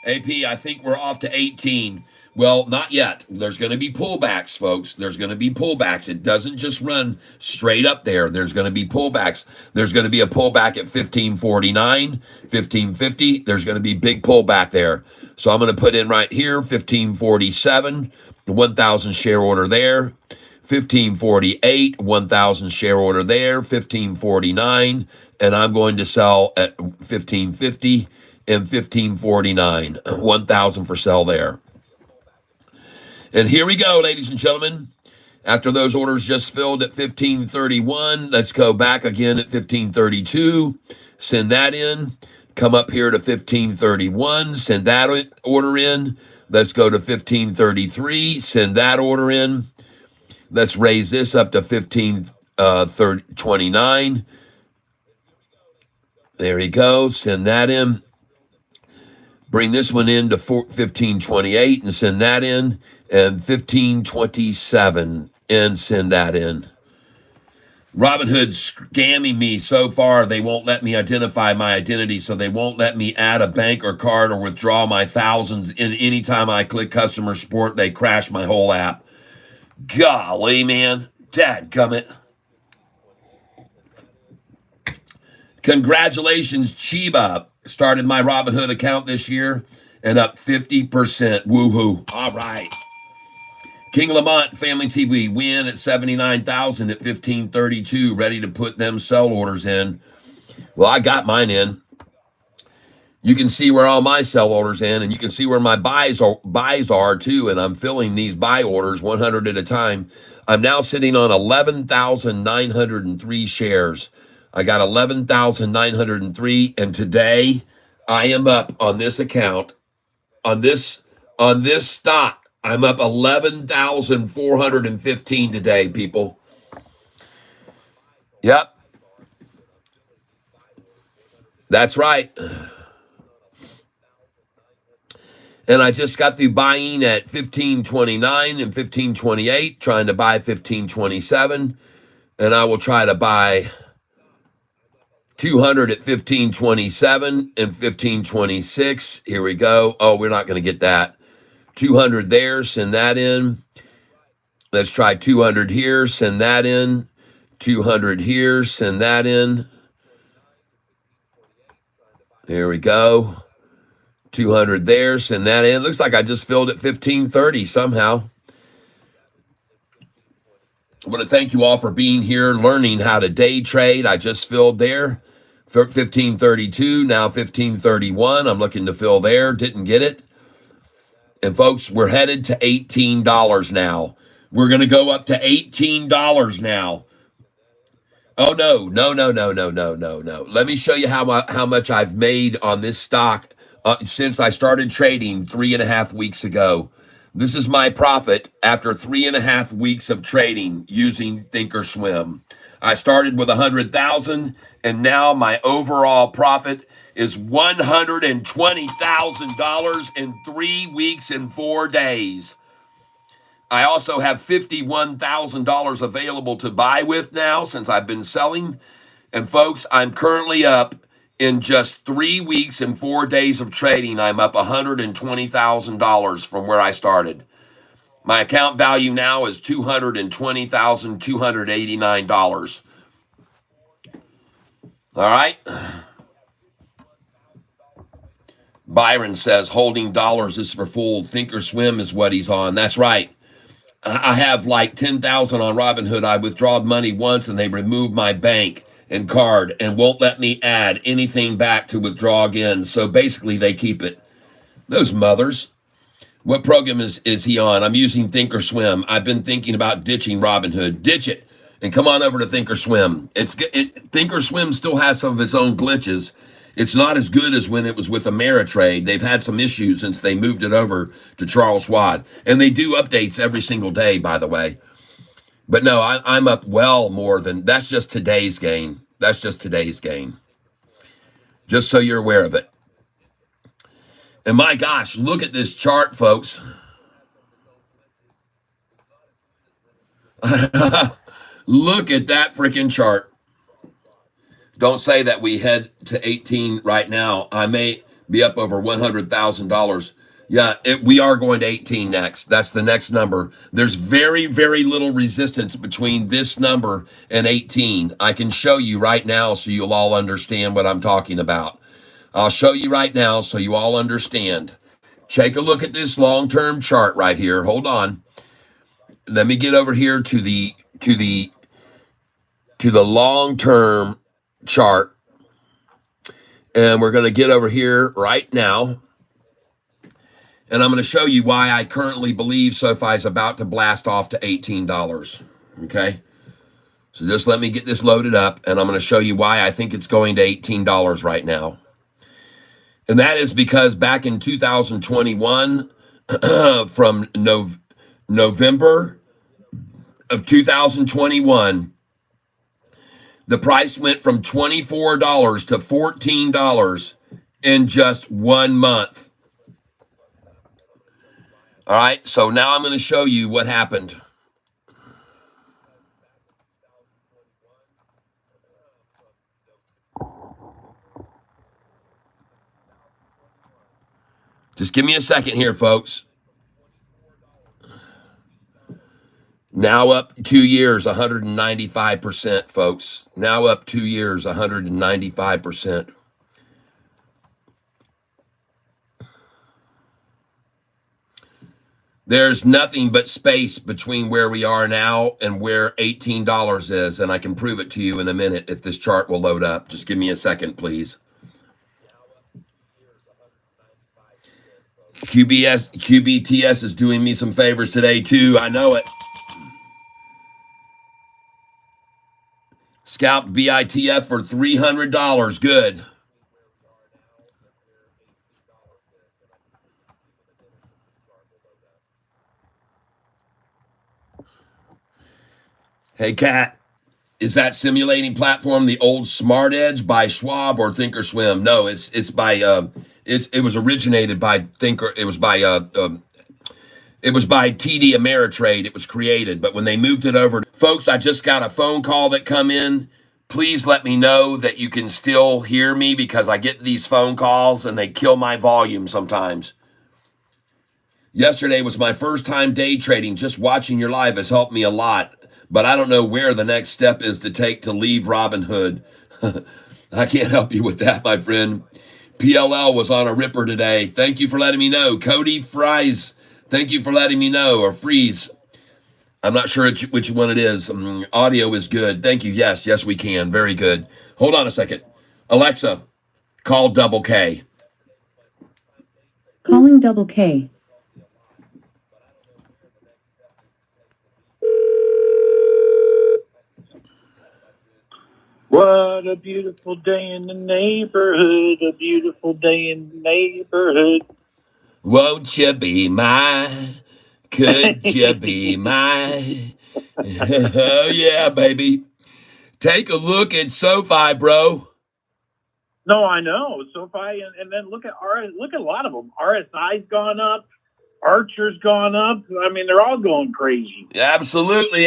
AP, I think we're off to 18. Well, not yet. There's going to be pullbacks, folks. There's going to be pullbacks. It doesn't just run straight up there. There's going to be pullbacks. There's going to be a pullback at 1549, 1550. There's going to be big pullback there. So I'm going to put in right here 1547, 1,000 share order there. 1548, 1,000 share order there. 1549, and I'm going to sell at 1550 and 1549. 1,000 for sell there. And here we go, ladies and gentlemen. After those orders just filled at 1531, let's go back again at 1532. Send that in. Come up here to 1531. Send that order in. Let's go to 1533. Send that order in. Let's raise this up to 1529. There you go. Send that in. Bring this one in to 1528 and send that in. And 1527 and send that in. Robinhood's scamming me so far. They won't let me identify my identity, so they won't let me add a bank or card or withdraw my thousands. And anytime I click customer support, they crash my whole app. Golly, man. Dadgummit. Congratulations, Chiba. Started my Robinhood account this year and up 50%. Woohoo. All right. King Lamont Family TV win at 79,000 at 1532. Ready to put them sell orders in. Well, I got mine in. You can see where all my sell orders in, and you can see where my buys are too. And I'm filling these buy orders 100 at a time. I'm now sitting on 11,903 shares. I got 11,903, and today I am up on this account, on this stock. I'm up 11,415 today, people. Yep. That's right. And I just got through buying at 1529 and 1528, trying to buy 1527. And I will try to buy 200 at 1527 and 1526. Here we go. Oh, we're not going to get that. 200 there, send that in. Let's try 200 here, send that in. 200 here, send that in. There we go. 200 there, send that in. Looks like I just filled at 1530 somehow. I want to thank you all for being here, learning how to day trade. I just filled there, 1532, now 1531. I'm looking to fill there, didn't get it. And folks, we're headed to $18 now. We're going to go up to $18 now. Oh, no, no, no, no, no, no, no, no. Let me show you how much I've made on this stock since I started trading 3.5 weeks ago. This is my profit after 3.5 weeks of trading using Thinkorswim. I started with 100,000, and now my overall profit is $120,000 in 3 weeks and 4 days. I also have $51,000 available to buy with now since I've been selling. And folks, I'm currently up in just 3 weeks and 4 days of trading. I'm up $120,000 from where I started. My account value now is $220,289. All right. Byron says holding dollars is for fool. Thinkorswim is what he's on. That's right. I have like 10,000 on Robinhood. I withdrawed money once and they removed my bank and card and won't let me add anything back to withdraw again. So basically they keep it. Those mothers. What program is he on? I'm using Thinkorswim. I've been thinking about ditching Robinhood. Ditch it and come on over to Thinkorswim. Thinkorswim still has some of its own glitches. It's not as good as when it was with Ameritrade. They've had some issues since they moved it over to Charles Schwab. And they do updates every single day, by the way. But no, I'm up well more than, that's just today's gain. That's just today's gain. Just so you're aware of it. And my gosh, look at this chart, folks. Look at that freaking chart. Don't say that we head to 18 right now. I may be up over $100,000. Yeah, we are going to 18 next. That's the next number. There's very, very little resistance between this number and 18. I can show you right now so you'll all understand what I'm talking about. I'll show you right now so you all understand. Take a look at this long-term chart right here. Hold on. Let me get over here to the long-term chart. And we're going to get over here right now. And I'm going to show you why I currently believe Sofi is about to blast off to $18. Okay? So just let me get this loaded up, and I'm going to show you why I think it's going to $18 right now. And that is because back in 2021, from November of 2021, the price went from $24 to $14 in just 1 month. All right, so now I'm going to show you what happened. Just give me a second here, folks. Now up 2 years, 195%, folks. Now up 2 years, 195%. There's nothing but space between where we are now and where $18 is, and I can prove it to you in a minute if this chart will load up. Just give me a second, please. QBTS is doing me some favors today, too. I know it. Scalped BITF for $300. Good. Hey, Kat, is that simulating platform the old Smart Edge by Schwab or Thinkorswim? No, it's by it was originated by it was by TD Ameritrade. It was created, but when they moved it over, folks, I just got a phone call that come in. Please let me know that you can still hear me because I get these phone calls and they kill my volume sometimes. Yesterday was my first time day trading. Just watching your live has helped me a lot. But I don't know where the next step is to take to leave Robinhood. I can't help you with that, my friend. PLL was on a ripper today. Thank you for letting me know. Cody Fries, thank you for letting me know. Or Freeze. I'm not sure which one it is. Audio is good. Thank you. Yes, we can. Very good. Hold on a second. Alexa, call Double K. Calling Double K. What a beautiful day in the neighborhood, a beautiful day in the neighborhood. Won't you be mine? Could you be mine? Oh, yeah, baby. Take a look at Sofi, bro. No, I know. Sofi, and then look at a lot of them. RSI's gone up. Archer's gone up. I mean, they're all going crazy. Absolutely.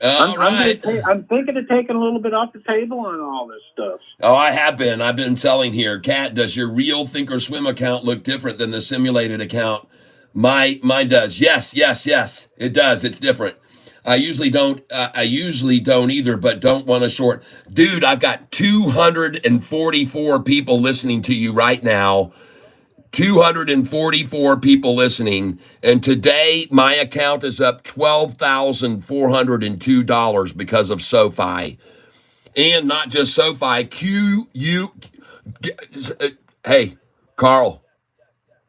All right. I'm thinking of taking a little bit off the table on all this stuff. Oh, I have been. I've been telling here, Kat, does your real Thinkorswim account look different than the simulated account? Mine does. Yes. It does. It's different. I usually don't either, but don't want to short. Dude, I've got 244 people listening to you right now. 244 people listening. And today my account is up $12,402 because of Sofi. And not just Sofi, hey, Carl.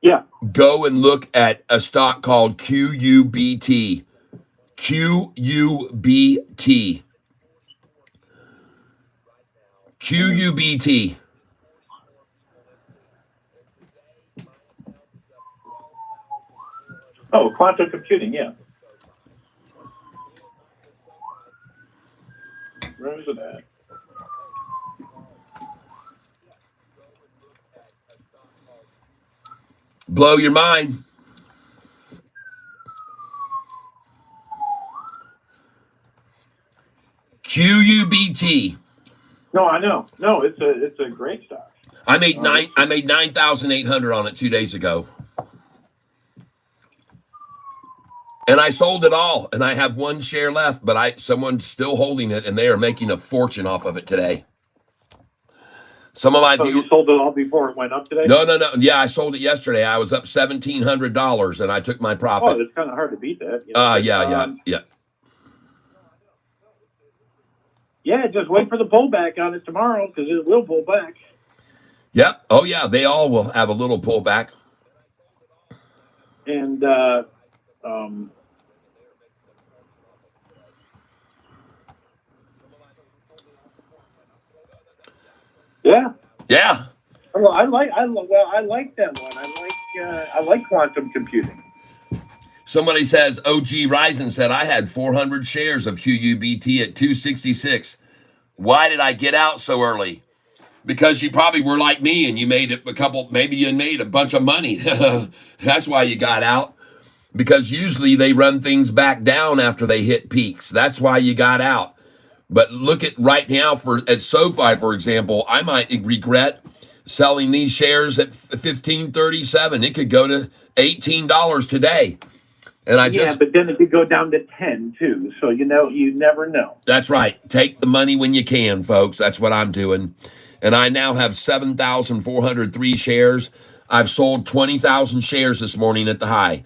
Yeah. Go and look at a stock called QUBT. QUBT. QUBT. Oh, quantum computing, yeah. Where is it at? Blow your mind. QUBT. No, I know. No, it's a great stock. I made 9,800 on it 2 days ago. And I sold it all, and I have one share left, but someone's still holding it, and they are making a fortune off of it today. Some of my you sold it all before it went up today? No. Yeah, I sold it yesterday. I was up $1,700, and I took my profit. Oh, it's kind of hard to beat that. Yeah. Yeah, just wait for the pullback on it tomorrow because it will pull back. Yep. Oh, yeah. They all will have a little pullback. And yeah. Well, I like that one. I like quantum computing. Somebody says, OG Ryzen said, I had 400 shares of QUBT at 266. Why did I get out so early? Because you probably were like me and you made it maybe you made a bunch of money. That's why you got out. Because usually they run things back down after they hit peaks. That's why you got out. But look at right now at Sofi, for example, I might regret selling these shares at $15.37. It could go to $18 today. And but then it could go down to 10 too. So you never know. That's right. Take the money when you can, folks. That's what I'm doing. And I now have 7,403 shares. I've sold 20,000 shares this morning at the high.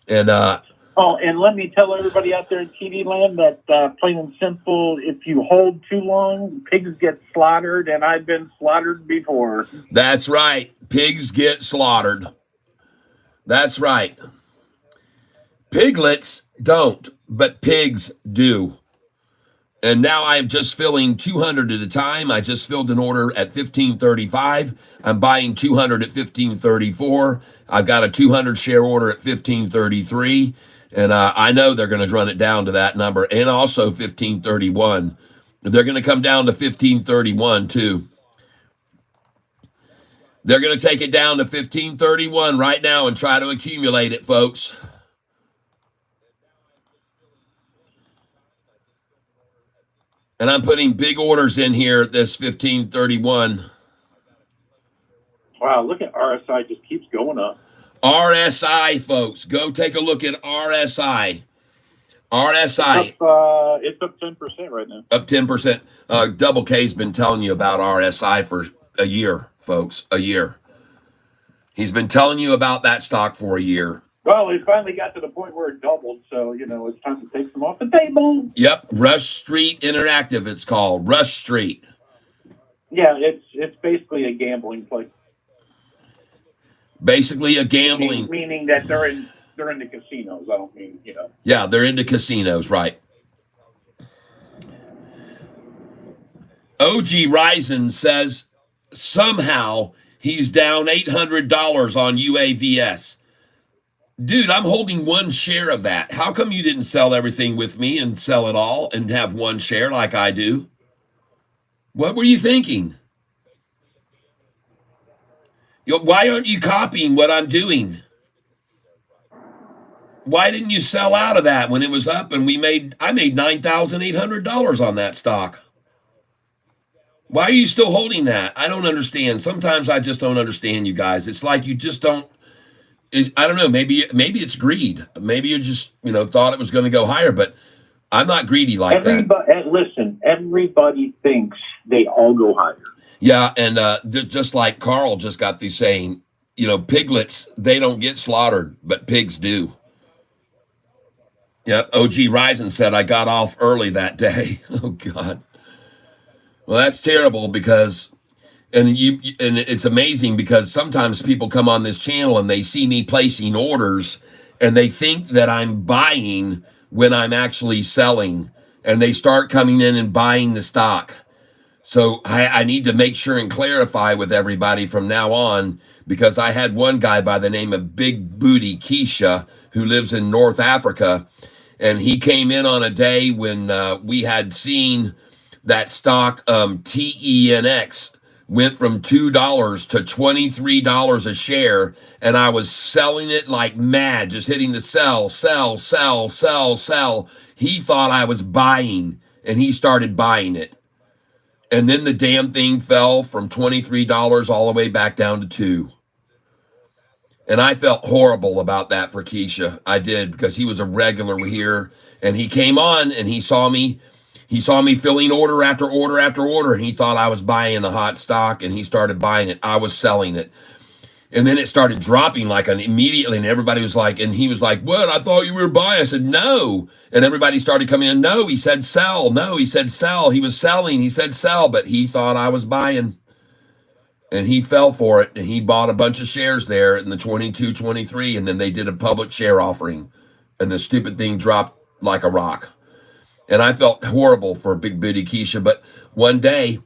And and let me tell everybody out there in TV land that plain and simple, if you hold too long, pigs get slaughtered, and I've been slaughtered before. That's right. Pigs get slaughtered. That's right. Piglets don't, but pigs do. And now I'm just filling 200 at a time. I just filled an order at $15.35. I'm buying 200 at $15.34. I've got a 200 share order at $15.33. And I know they're going to run it down to that number. And also $15.31. They're going to come down to $15.31 too. They're going to take it down to $15.31 right now and try to accumulate it, folks. And I'm putting big orders in here at this $15.31. Wow, look at RSI, just keeps going up. RSI, folks. Go take a look at RSI. RSI. It's up 10% right now. Up 10%. Double K's been telling you about RSI for a year, folks. A year. He's been telling you about that stock for a year. Well, it finally got to the point where it doubled, so it's time to take them off the table. Yep, Rush Street Interactive. It's called Rush Street. Yeah, it's basically a gambling place. Basically, a gambling. Meaning that they're in the casinos. I don't mean Yeah, they're into casinos, right? OG Ryzen says somehow he's down $800 on UAVS. Dude, I'm holding one share of that. How come you didn't sell everything with me and sell it all and have one share like I do? What were you thinking? Why aren't you copying what I'm doing? Why didn't you sell out of that when it was up and I made $9,800 on that stock? Why are you still holding that? I don't understand. Sometimes I just don't understand you guys. It's like you just don't. I don't know. Maybe it's greed. Maybe you just thought it was going to go higher, but I'm not greedy like that. Listen, everybody thinks they all go higher. Yeah, and just like Carl just got through saying, piglets, they don't get slaughtered, but pigs do. Yep, OG Ryzen said I got off early that day. Oh God. Well, that's terrible because, and it's amazing because sometimes people come on this channel and they see me placing orders and they think that I'm buying when I'm actually selling, and they start coming in and buying the stock. So I need to make sure and clarify with everybody from now on, because I had one guy by the name of Big Booty Keisha who lives in North Africa, and he came in on a day when we had seen that stock TENX went from $2 to $23 a share, and I was selling it like mad, just hitting the sell. He thought I was buying, and he started buying it. And then the damn thing fell from $23 all the way back down to $2. And I felt horrible about that for Keisha. I did, because he was a regular here, and he came on and he saw me filling order after order after order, and he thought I was buying the hot stock, and he started buying it. I was selling it. And then it started dropping immediately, and everybody was like, and he was like, what? I thought you were buying. I said, no. And everybody started coming in. No, he said sell. No, he said sell. He was selling. He said sell, but he thought I was buying. And he fell for it, and he bought a bunch of shares there in the 22-23, and then they did a public share offering, and the stupid thing dropped like a rock. And I felt horrible for Big Booty Keisha, but one day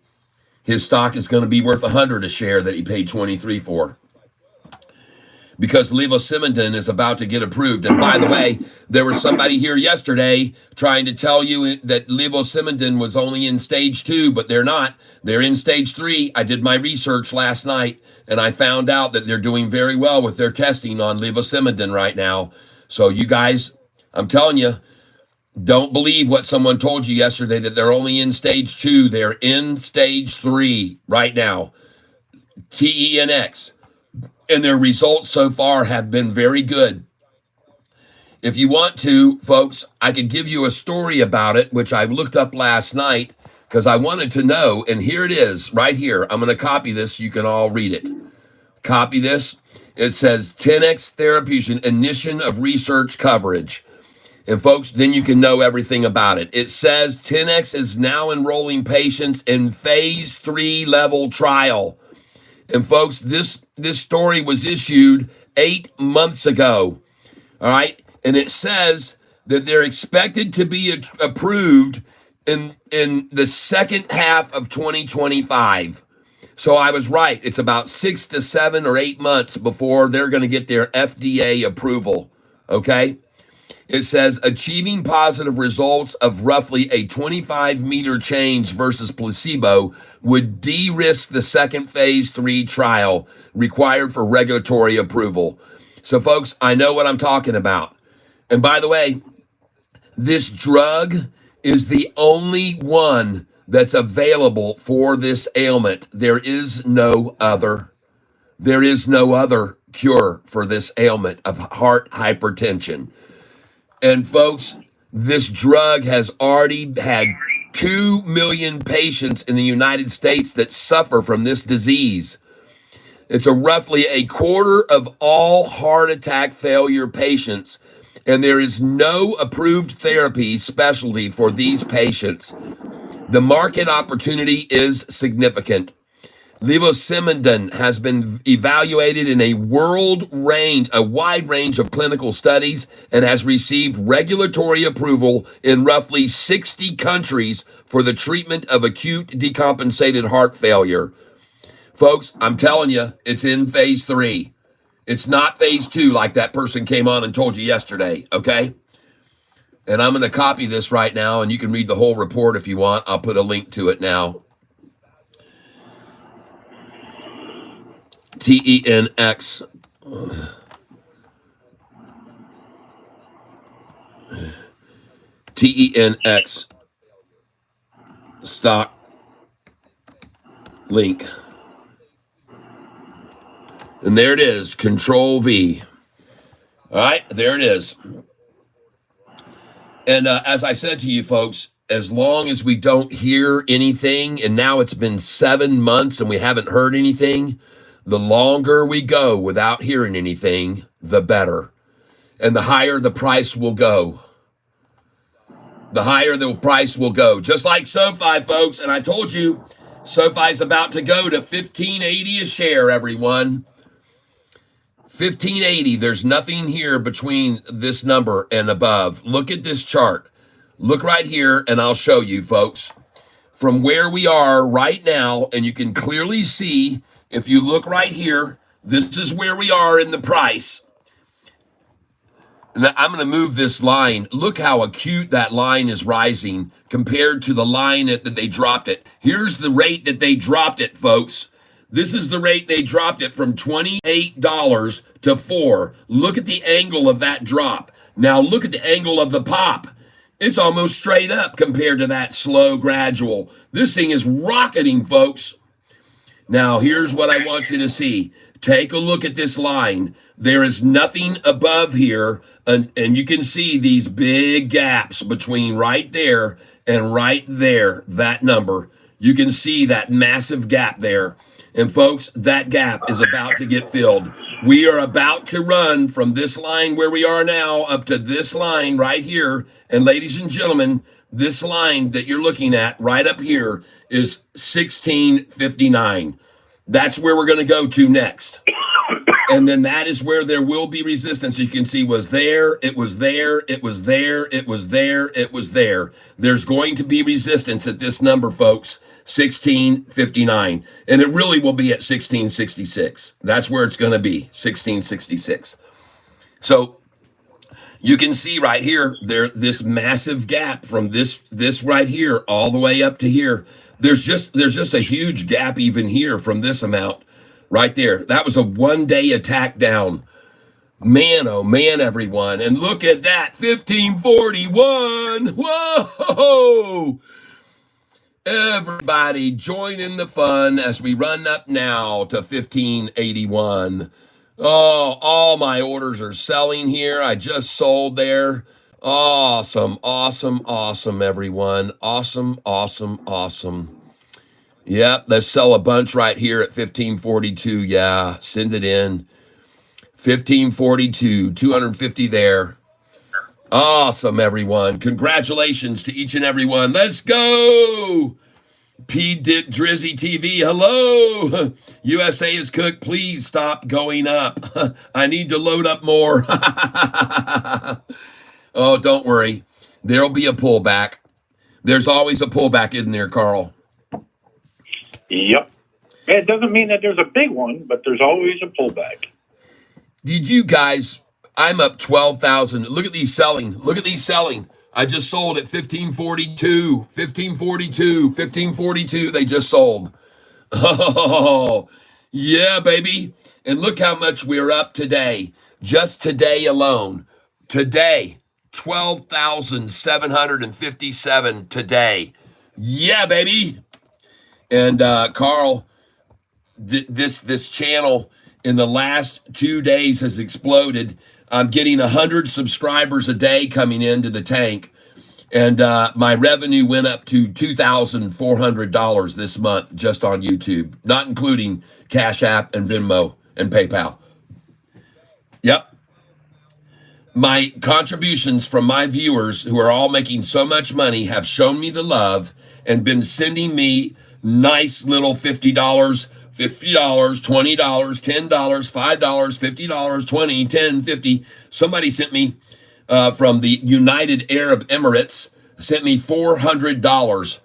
his stock is going to be worth $100 a share that he paid $23 for, because levosimendan is about to get approved. And by the way, there was somebody here yesterday trying to tell you that levosimendan was only in stage 2, but they're not. They're in stage 3. I did my research last night, and I found out that they're doing very well with their testing on levosimendan right now. So you guys, I'm telling you, don't believe what someone told you yesterday that they're only in stage 2. They're in stage 3 right now, TENX. And their results so far have been very good. If you want to, folks, I could give you a story about it, which I looked up last night because I wanted to know. And here it is right here. I'm going to copy this so you can all read it. Copy this. It says 10X Therapeutics Initiation of Research Coverage. And folks, then you can know everything about it. It says 10X is now enrolling patients in phase 3 level trial. And folks, this story was issued 8 months ago. All right. And it says that they're expected to be approved in the second half of 2025. So I was right. It's about 6 to 7 or 8 months before they're going to get their FDA approval. Okay. It says achieving positive results of roughly a 25-meter change versus placebo would de-risk the second phase 3 trial required for regulatory approval. So, folks, I know what I'm talking about. And by the way, this drug is the only one that's available for this ailment. There is no other. There is no other cure for this ailment of heart hypertension. And folks, this drug has already had 2 million patients in the United States that suffer from this disease. It's a roughly a quarter of all heart attack failure patients, and there is no approved therapy specialty for these patients. The market opportunity is significant. Levosimendan has been evaluated in a wide range of clinical studies and has received regulatory approval in roughly 60 countries for the treatment of acute decompensated heart failure. Folks, I'm telling you, it's in phase 3. It's not phase 2 like that person came on and told you yesterday, okay? And I'm going to copy this right now, and you can read the whole report if you want. I'll put a link to it now. TENX. TENX stock link. And there it is, Control V. All right, there it is. And as I said to you folks, as long as we don't hear anything, and now it's been 7 months and we haven't heard anything, the longer we go without hearing anything, the better. And the higher the price will go. The higher the price will go. Just like Sofi, folks. And I told you, Sofi's about to go to $15.80 a share, everyone. $15.80. There's nothing here between this number and above. Look at this chart. Look right here, and I'll show you, folks. From where we are right now, and you can clearly see, if you look right here, this is where we are in the price. Now, I'm going to move this line. Look how acute that line is rising compared to the line that they dropped it. Here's the rate that they dropped it, folks. This is the rate they dropped it from $28 to $4. Look at the angle of that drop. Now look at the angle of the pop. It's almost straight up compared to that slow gradual. This thing is rocketing, folks. Now, here's what I want you to see. Take a look at this line. There is nothing above here, and you can see these big gaps between right there and right there, that number. You can see that massive gap there. And folks, that gap is about to get filled. We are about to run from this line where we are now up to this line right here. And ladies and gentlemen, this line that you're looking at right up here is 1659. That's where we're going to go to next. And then that is where there will be resistance. You can see was there, it was there, it was there, it was there, it was there. There's going to be resistance at this number, folks, 1659. And it really will be at 1666. That's where it's going to be, 1666. So you can see right here, this massive gap from this right here all the way up to here. There's just a huge gap even here from this amount right there. That was a 1 day attack down. Man, oh man, everyone. And look at that, 1541. Whoa! Everybody join in the fun as we run up now to 1581. Oh, all my orders are selling here. I just sold there. Awesome, awesome, awesome, everyone. Awesome, awesome, awesome. Yep, let's sell a bunch right here at 1542. Yeah, send it in. 1542, 250 there. Awesome, everyone. Congratulations to each and every one. Let's go. P. Dick Drizzy TV, hello. USA is cooked. Please stop going up. I need to load up more. Oh, don't worry. There'll be a pullback. There's always a pullback in there, Carl. Yep. It doesn't mean that there's a big one, but there's always a pullback. Did you guys, I'm up 12,000. Look at these selling. Look at these selling. I just sold at 1542, 1542, 1542. They just sold. Oh, yeah, baby. And look how much we're up today. Just today alone. Today, 12,757 today. Yeah, baby. And Carl, this channel in the last 2 days has exploded. I'm getting 100 subscribers a day coming into the tank. And my revenue went up to $2,400 this month just on YouTube, not including Cash App and Venmo and PayPal. Yep. My contributions from my viewers who are all making so much money have shown me the love and been sending me nice little $50, $20, $20, $10, $5, $50, 20, 10, 50. Somebody sent me from the United Arab Emirates, sent me $400.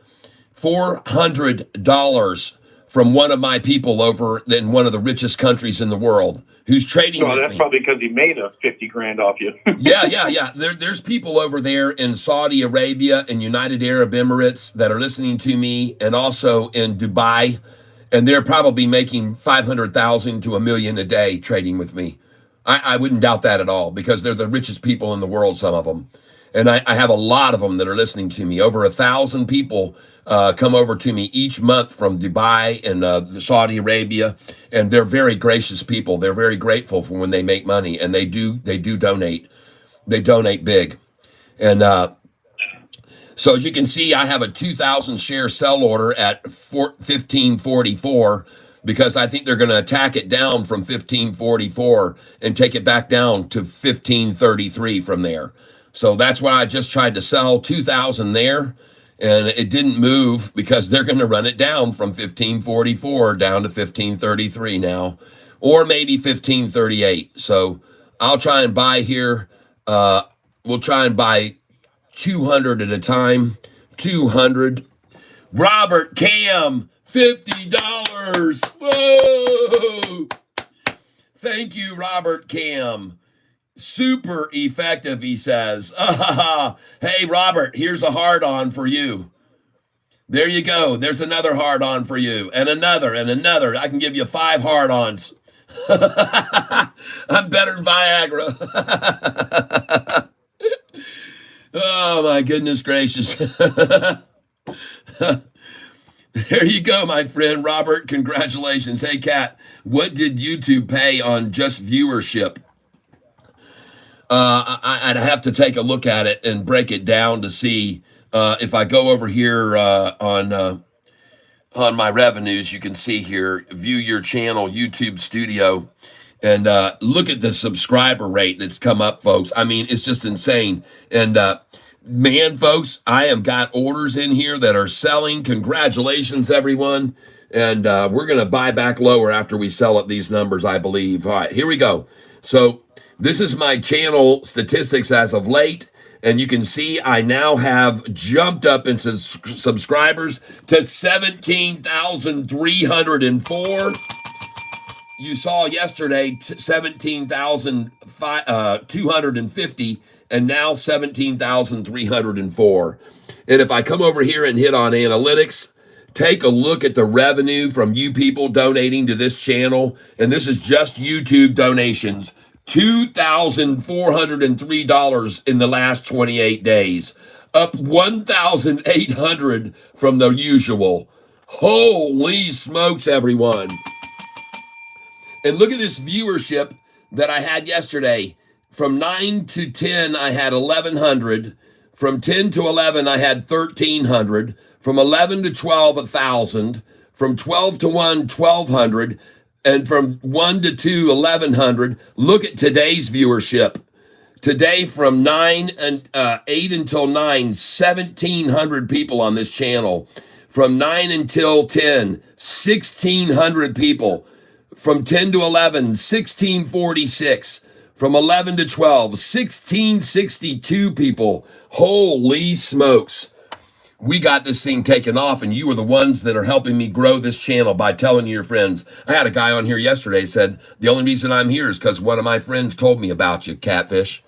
$400 from one of my people over in one of the richest countries in the world who's trading So with that's me. probably because he made a 50 grand off you. Yeah. There's people over there in Saudi Arabia and United Arab Emirates that are listening to me, and also in Dubai, and they're probably making 500,000 to $1 million a day trading with me. I wouldn't doubt that at all, because they're the richest people in the world, some of them. And I have a lot of them that are listening to me. Over 1,000 people come over to me each month from Dubai and Saudi Arabia, and they're very gracious people. They're very grateful for when they make money, and they do donate. They donate big. And so as you can see, I have a 2,000 share sell order at 1544, because I think they're going to attack it down from 1544 and take it back down to 1533 from there. So that's why I just tried to sell 2,000 there, and it didn't move because they're going to run it down from 1544 down to 1533 now, or maybe 1538. So I'll try and buy here. We'll try and buy 200 at a time. 200. Robert Cam, $50. Whoa! Thank you, Robert Cam. Super effective, he says. Hey, Robert, here's a hard-on for you. There you go. There's another hard-on for you. And another, and another. I can give you 5 hard-ons. I'm better than Viagra. Oh, my goodness gracious. There you go, my friend, Robert. Congratulations. Hey, Kat, what did YouTube pay on just viewership? I'd have to take a look at it and break it down to see if I go over here on my revenues. You can see here, view your channel, YouTube Studio, and look at the subscriber rate that's come up, folks. I mean, it's just insane. And man, folks, I have got orders in here that are selling. Congratulations, everyone. And we're going to buy back lower after we sell at these numbers, I believe. All right, here we go. So this is my channel statistics as of late. And you can see I now have jumped up in subscribers to 17,304. You saw yesterday 17,250, and now 17,304. And if I come over here and hit on analytics, take a look at the revenue from you people donating to this channel. And this is just YouTube donations. $2,403 in the last 28 days, up 1,800 from the usual. Holy smokes, everyone. And look at this viewership that I had yesterday. From 9 to 10, I had 1,100. From 10 to 11, I had 1,300. From 11 to 12, 1,000. From 12 to 1, 1,200. And from 1 to 2, 1,100. Look at today's viewership. Today from 8 until 9, 1,700 people on this channel. From 9 until 10, 1,600 people. From 10 to 11, 1,646. From 11 to 12, 1,662 people. Holy smokes. We got this thing taken off, and you are the ones that are helping me grow this channel by telling your friends. I had a guy on here yesterday said, the only reason I'm here is because one of my friends told me about you, Catfish.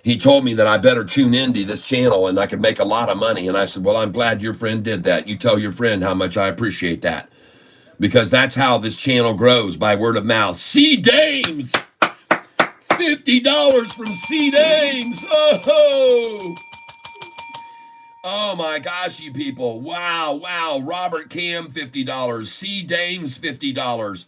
He told me that I better tune into this channel and I could make a lot of money. And I said, well, I'm glad your friend did that. You tell your friend how much I appreciate that. Because that's how this channel grows, by word of mouth. C. Dames! $50 from C. Dames! Oh! Oh my gosh, you people. Wow. Robert Cam, $50. C. Dames, $50.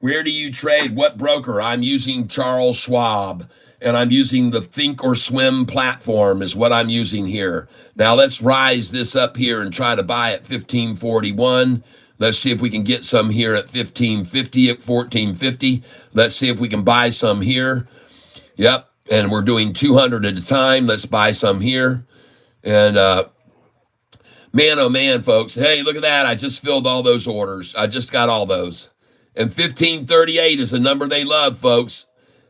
Where do you trade? What broker? I'm using Charles Schwab, and I'm using the Think or Swim platform is what I'm using here. Now let's rise this up here and try to buy at 1541. Let's see if we can get some here at 1550, at 1450. Let's see if we can buy some here. Yep, and we're doing 200 at a time. Let's buy some here. And man, oh man, folks. Hey, look at that. I just filled all those orders. I just got all those. And 1538 is a number they love, folks.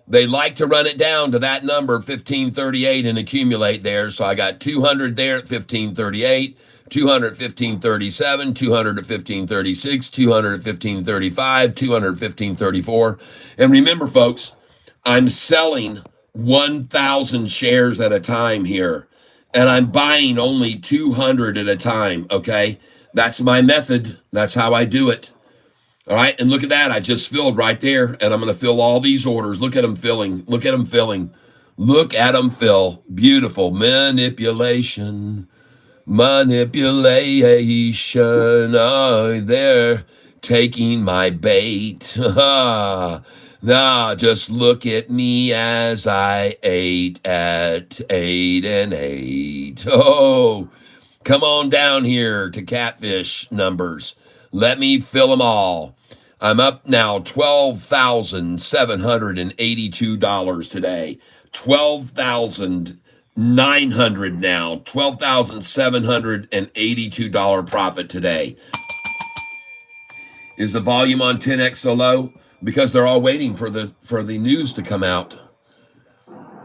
They like to run it down to that number, 1538, and accumulate there. So I got 200 there at 1538, 200 at 1537, 200 at 1536, 200 at 1535, 200 at 1534. And remember, folks, I'm selling 1,000 shares at a time here, and I'm buying only 200 at a time, okay? That's my method. That's how I do it. All right, and look at that. I just filled right there, and I'm going to fill all these orders. Look at them filling. Look at them filling. Look at them fill. Beautiful manipulation. Manipulation. Oh, they're taking my bait. Now, just look at me as I ate at 8 and 8. Oh, come on down here to Catfish numbers. Let me fill them all. I'm up now $12,782 today. $12,900 now. $12,782 profit today. Is the volume on 10x so low? Because they're all waiting for the news to come out.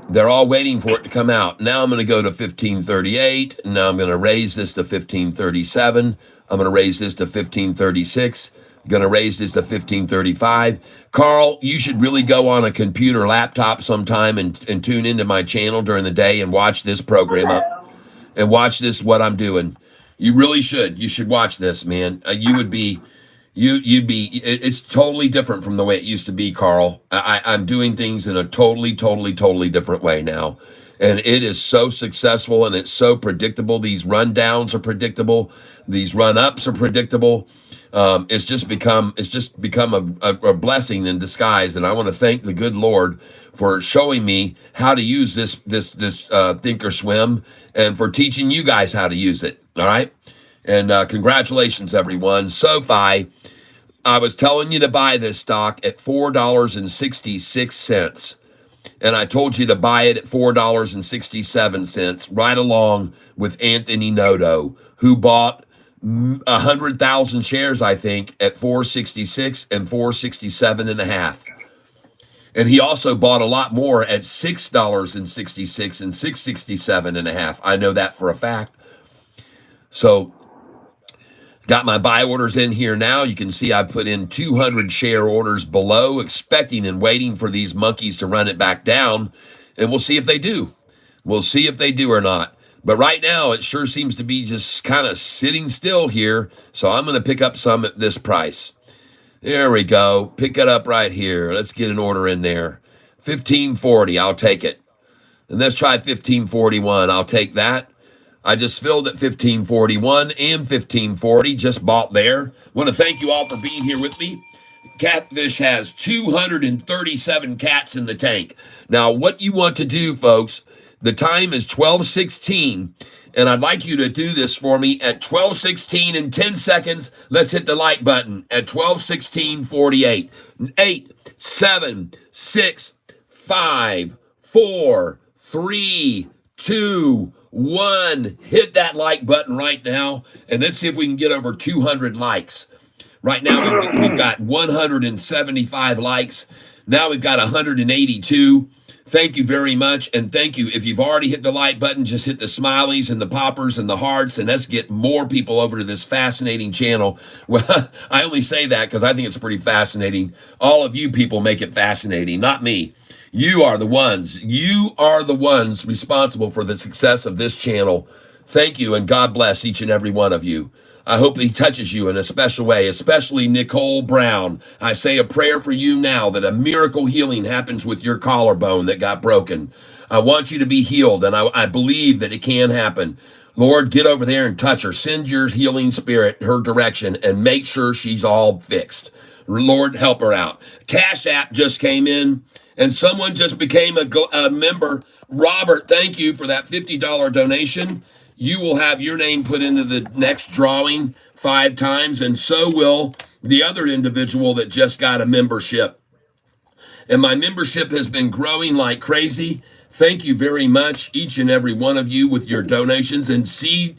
They're all waiting for it to come out. Now I'm going to go to 1538. Now I'm going to raise this to 1537. I'm going to raise this to 1536. I'm going to raise this to 1535. Carl, you should really go on a computer laptop sometime and tune into my channel during the day and watch this program up and watch this, what I'm doing. You really should. You should watch this, man. It's totally different from the way it used to be, Carl. I'm doing things in a totally different way now. And it is so successful and it's so predictable. These rundowns are predictable. These run-ups are predictable. It's just become a blessing in disguise. And I want to thank the good Lord for showing me how to use this Think or Swim, and for teaching you guys how to use it. All right. And congratulations, everyone. Sofi, I was telling you to buy this stock at $4.66. And I told you to buy it at $4.67, right along with Anthony Noto, who bought 100,000 shares, I think, at 466 and 467 and a half. And he also bought a lot more at $6.66 and 667 and a half. I know that for a fact. So got my buy orders in here now. You can see I put in 200 share orders below, expecting and waiting for these monkeys to run it back down. And we'll see if they do. We'll see if they do or not. But right now, it sure seems to be just kind of sitting still here. So I'm going to pick up some at this price. There we go. Pick it up right here. Let's get an order in there. 1540, I'll take it. And let's try 1541. I'll take that. I just filled at 1541 and 1540. Just bought there. Want to thank you all for being here with me. Catfish has 237 cats in the tank. Now, what you want to do, folks, the time is 12:16, and I'd like you to do this for me at 12:16 in 10 seconds. Let's hit the like button at 12:16:48. 8, 7, 6, 5, 4, 3, 2, 1. Hit that like button right now, and let's see if we can get over 200 likes. Right now, we've got 175 likes. Now we've got 182. Thank you very much, and thank you. If you've already hit the like button, just hit the smileys and the poppers and the hearts, and let's get more people over to this fascinating channel. Well, I only say that because I think it's pretty fascinating. All of you people make it fascinating, not me. You are the ones. You are the ones responsible for the success of this channel. Thank you, and God bless each and every one of you. I hope he touches you in a special way, especially Nicole Brown. I say a prayer for you now that a miracle healing happens with your collarbone that got broken. I want you to be healed, and I believe that it can happen. Lord, get over there and touch her. Send your healing spirit her direction and make sure she's all fixed. Lord, help her out. Cash App just came in, and someone just became a member. Robert, thank you for that $50 donation. You will have your name put into the next drawing 5 times, and so will the other individual that just got a membership. And my membership has been growing like crazy. Thank you very much, each and every one of you, with your donations. And C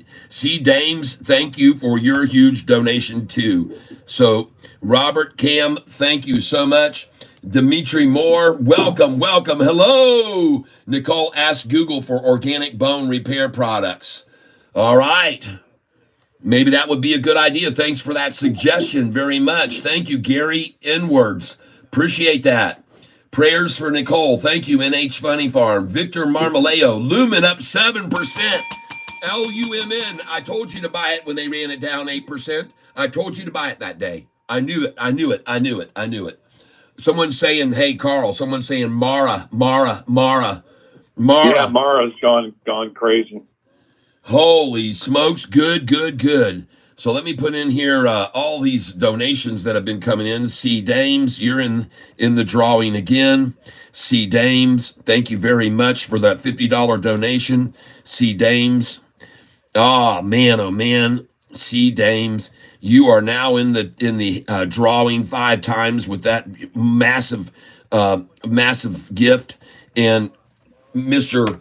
Dames, thank you for your huge donation too. So, Robert, Cam, thank you so much. Dimitri Moore, welcome, welcome. Hello. Nicole asked Google for organic bone repair products. All right. Maybe that would be a good idea. Thanks for that suggestion very much. Thank you, Gary Inwards. Appreciate that. Prayers for Nicole. Thank you, NH Funny Farm. Victor Marmaleo. Lumen up 7%. LUMN. I told you to buy it when they ran it down 8%. I told you to buy it that day. I knew it. I knew it. I knew it. I knew it. Someone's saying, hey, Carl. Someone's saying Mara. Yeah, Mara's gone crazy. Holy smokes. Good, good, good. So let me put in here all these donations that have been coming in. C. Dames, you're in the drawing again. C. Dames, thank you very much for that $50 donation. C. Dames. Oh man. C. Dames, you are now in the drawing 5 times with that massive gift. And Mr.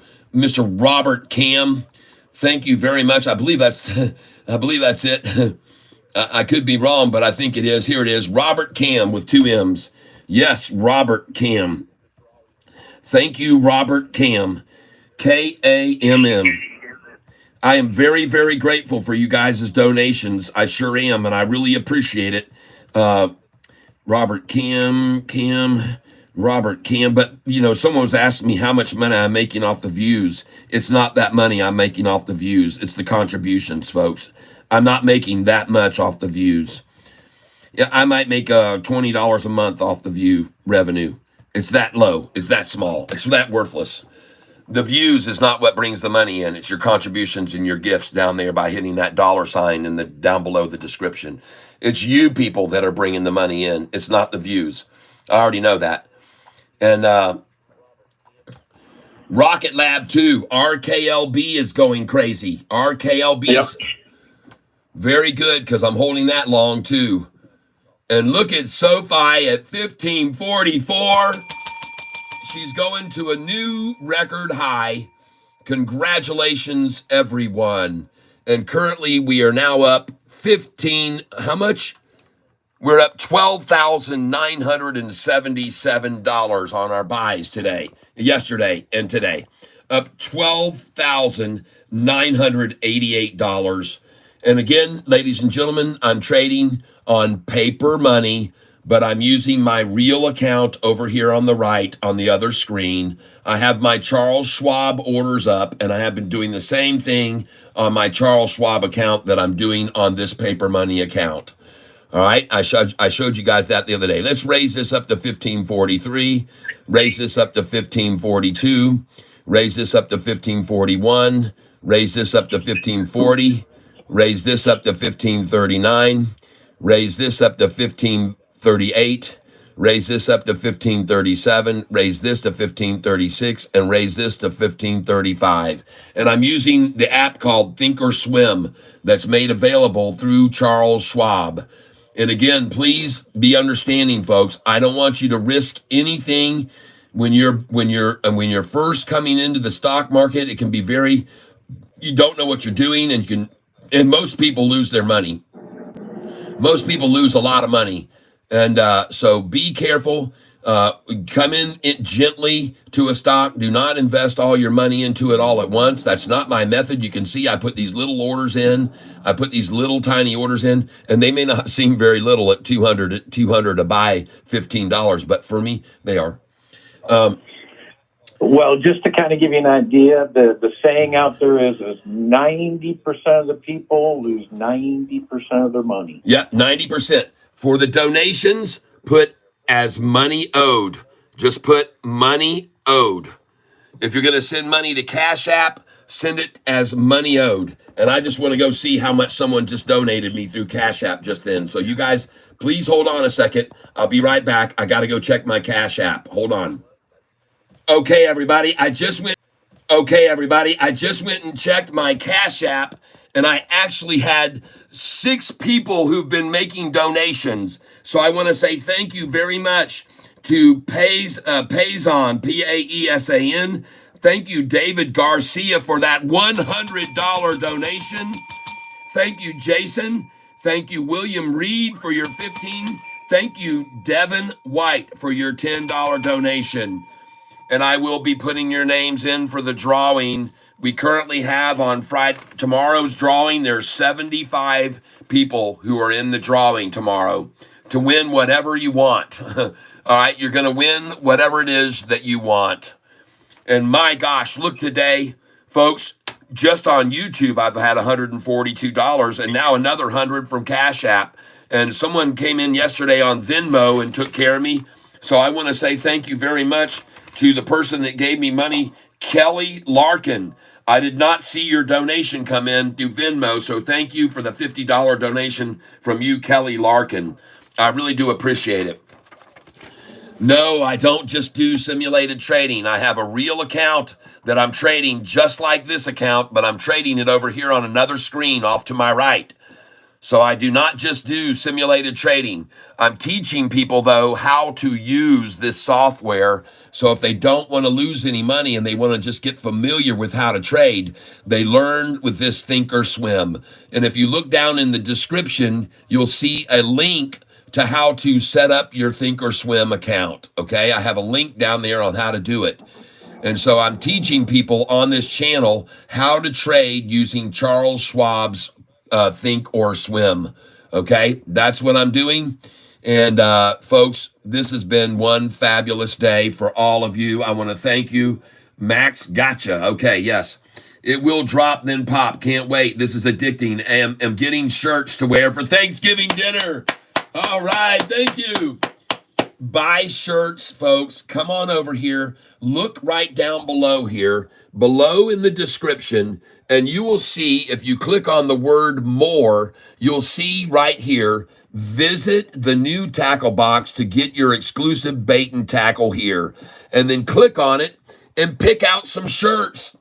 Robert Cam, thank you very much. I believe that's it. I could be wrong, but I think it is. Here it is. Robert Cam with 2 M's. Yes, Robert Cam. Thank you, Robert Cam. Kamm. I am very, very grateful for you guys' donations. I sure am, and I really appreciate it. Robert Cam. But, someone was asking me how much money I'm making off the views. It's not that money I'm making off the views. It's the contributions, folks. I'm not making that much off the views. Yeah, I might make $20 a month off the view revenue. It's that low. It's that small. It's that worthless. The views is not what brings the money in. It's your contributions and your gifts down there by hitting that $sign in the down below the description. It's you people that are bringing the money in. It's not the views. I already know that. And Rocket Lab 2, RKLB is going crazy. RKLB is very good because I'm holding that long too. And look at Sofi at 1544. She's going to a new record high. Congratulations, everyone. And currently we are now up 15, how much? We're up $12,977 on our buys yesterday and today. Up $12,988. And again, ladies and gentlemen, I'm trading on paper money, but I'm using my real account over here on the right on the other screen. I have my Charles Schwab orders up, and I have been doing the same thing on my Charles Schwab account that I'm doing on this paper money account. All right, I showed you guys that the other day. Let's raise this up to 1543, raise this up to 1542, raise this up to 1541, raise this up to 1540, raise this up to 1539, raise this up to 1538, raise this up to 1537, raise this to 1536, and raise this to 1535. And I'm using the app called Thinkorswim that's made available through Charles Schwab. And again, please be understanding, folks. I don't want you to risk anything when you're first coming into the stock market. It can be you don't know what you're doing, and most people lose their money. Most people lose a lot of money. And so be careful. Come in gently to a stock. Do not invest all your money into it all at once. That's not my method. You can see I put these little orders in. I put these little tiny orders in, and they may not seem very little at $200 to buy $15, but for me, they are. Well, just to kind of give you an idea, the saying out there is 90% of the people lose 90% of their money. Yeah, 90%. For the donations, put as money owed. Just put money owed. If you're going to send money to Cash App, send it as money owed. And I just want to go see how much someone just donated me through Cash App just then. So you guys Please hold on a second. I'll be right back. I got to go check my Cash App. Hold on. Okay, everybody. I just went and checked my Cash App, and I actually had 6 people who've been making donations. So I want to say thank you very much to Payson, Paesan. Thank you, David Garcia, for that $100 donation. Thank you, Jason. Thank you, William Reed, for your 15. Thank you, Devin White, for your $10 donation. And I will be putting your names in for the drawing. We currently have on Friday, tomorrow's drawing, there's 75 people who are in the drawing tomorrow to win whatever you want. All right, you're going to win whatever it is that you want. And my gosh, look today, folks, just on YouTube, I've had $142 and now another 100 from Cash App. And someone came in yesterday on Venmo and took care of me. So I want to say thank you very much to the person that gave me money, Kelly Larkin. I did not see your donation come in through Venmo, so thank you for the $50 donation from you, Kelly Larkin. I really do appreciate it. No, I don't just do simulated trading. I have a real account that I'm trading just like this account, but I'm trading it over here on another screen off to my right. So I do not just do simulated trading. I'm teaching people, though, how to use this software. So if they don't want to lose any money and they want to just get familiar with how to trade, they learn with this Thinkorswim. And if you look down in the description, you'll see a link to how to set up your Thinkorswim account. Okay, I have a link down there on how to do it. And so I'm teaching people on this channel how to trade using Charles Schwab's Thinkorswim. Okay, that's what I'm doing. And folks, this has been one fabulous day for all of you. I want to thank you. Max, gotcha. Okay, yes. It will drop, then pop. Can't wait. This is addicting. I'm getting shirts to wear for Thanksgiving dinner. All right, thank you. Buy shirts, folks. Come on over here. Look right down below here, below in the description, and you will see, if you click on the word more, you'll see right here, visit the new tackle box to get your exclusive bait and tackle here. And then click on it and pick out some shirts.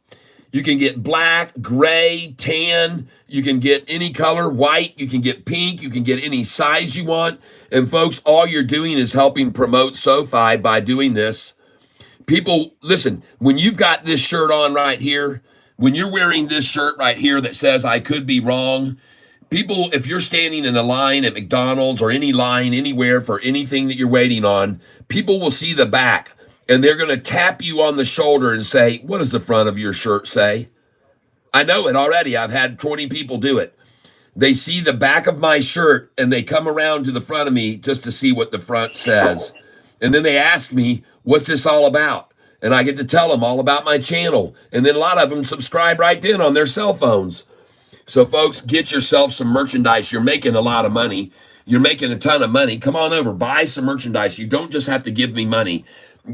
You can get black, gray, tan. You can get any color, white. You can get pink. You can get any size you want. And folks, all you're doing is helping promote Sofi by doing this. People, listen, when you've got this shirt on right here, when you're wearing this shirt right here that says, I could be wrong, people, if you're standing in a line at McDonald's or any line anywhere for anything that you're waiting on, people will see the back. And they're going to tap you on the shoulder and say, what does the front of your shirt say? I know it already. I've had 20 people do it. They see the back of my shirt and they come around to the front of me just to see what the front says. And then they ask me, what's this all about? And I get to tell them all about my channel. And then a lot of them subscribe right then on their cell phones. So folks, get yourself some merchandise. You're making a lot of money. You're making a ton of money. Come on over, buy some merchandise. You don't just have to give me money.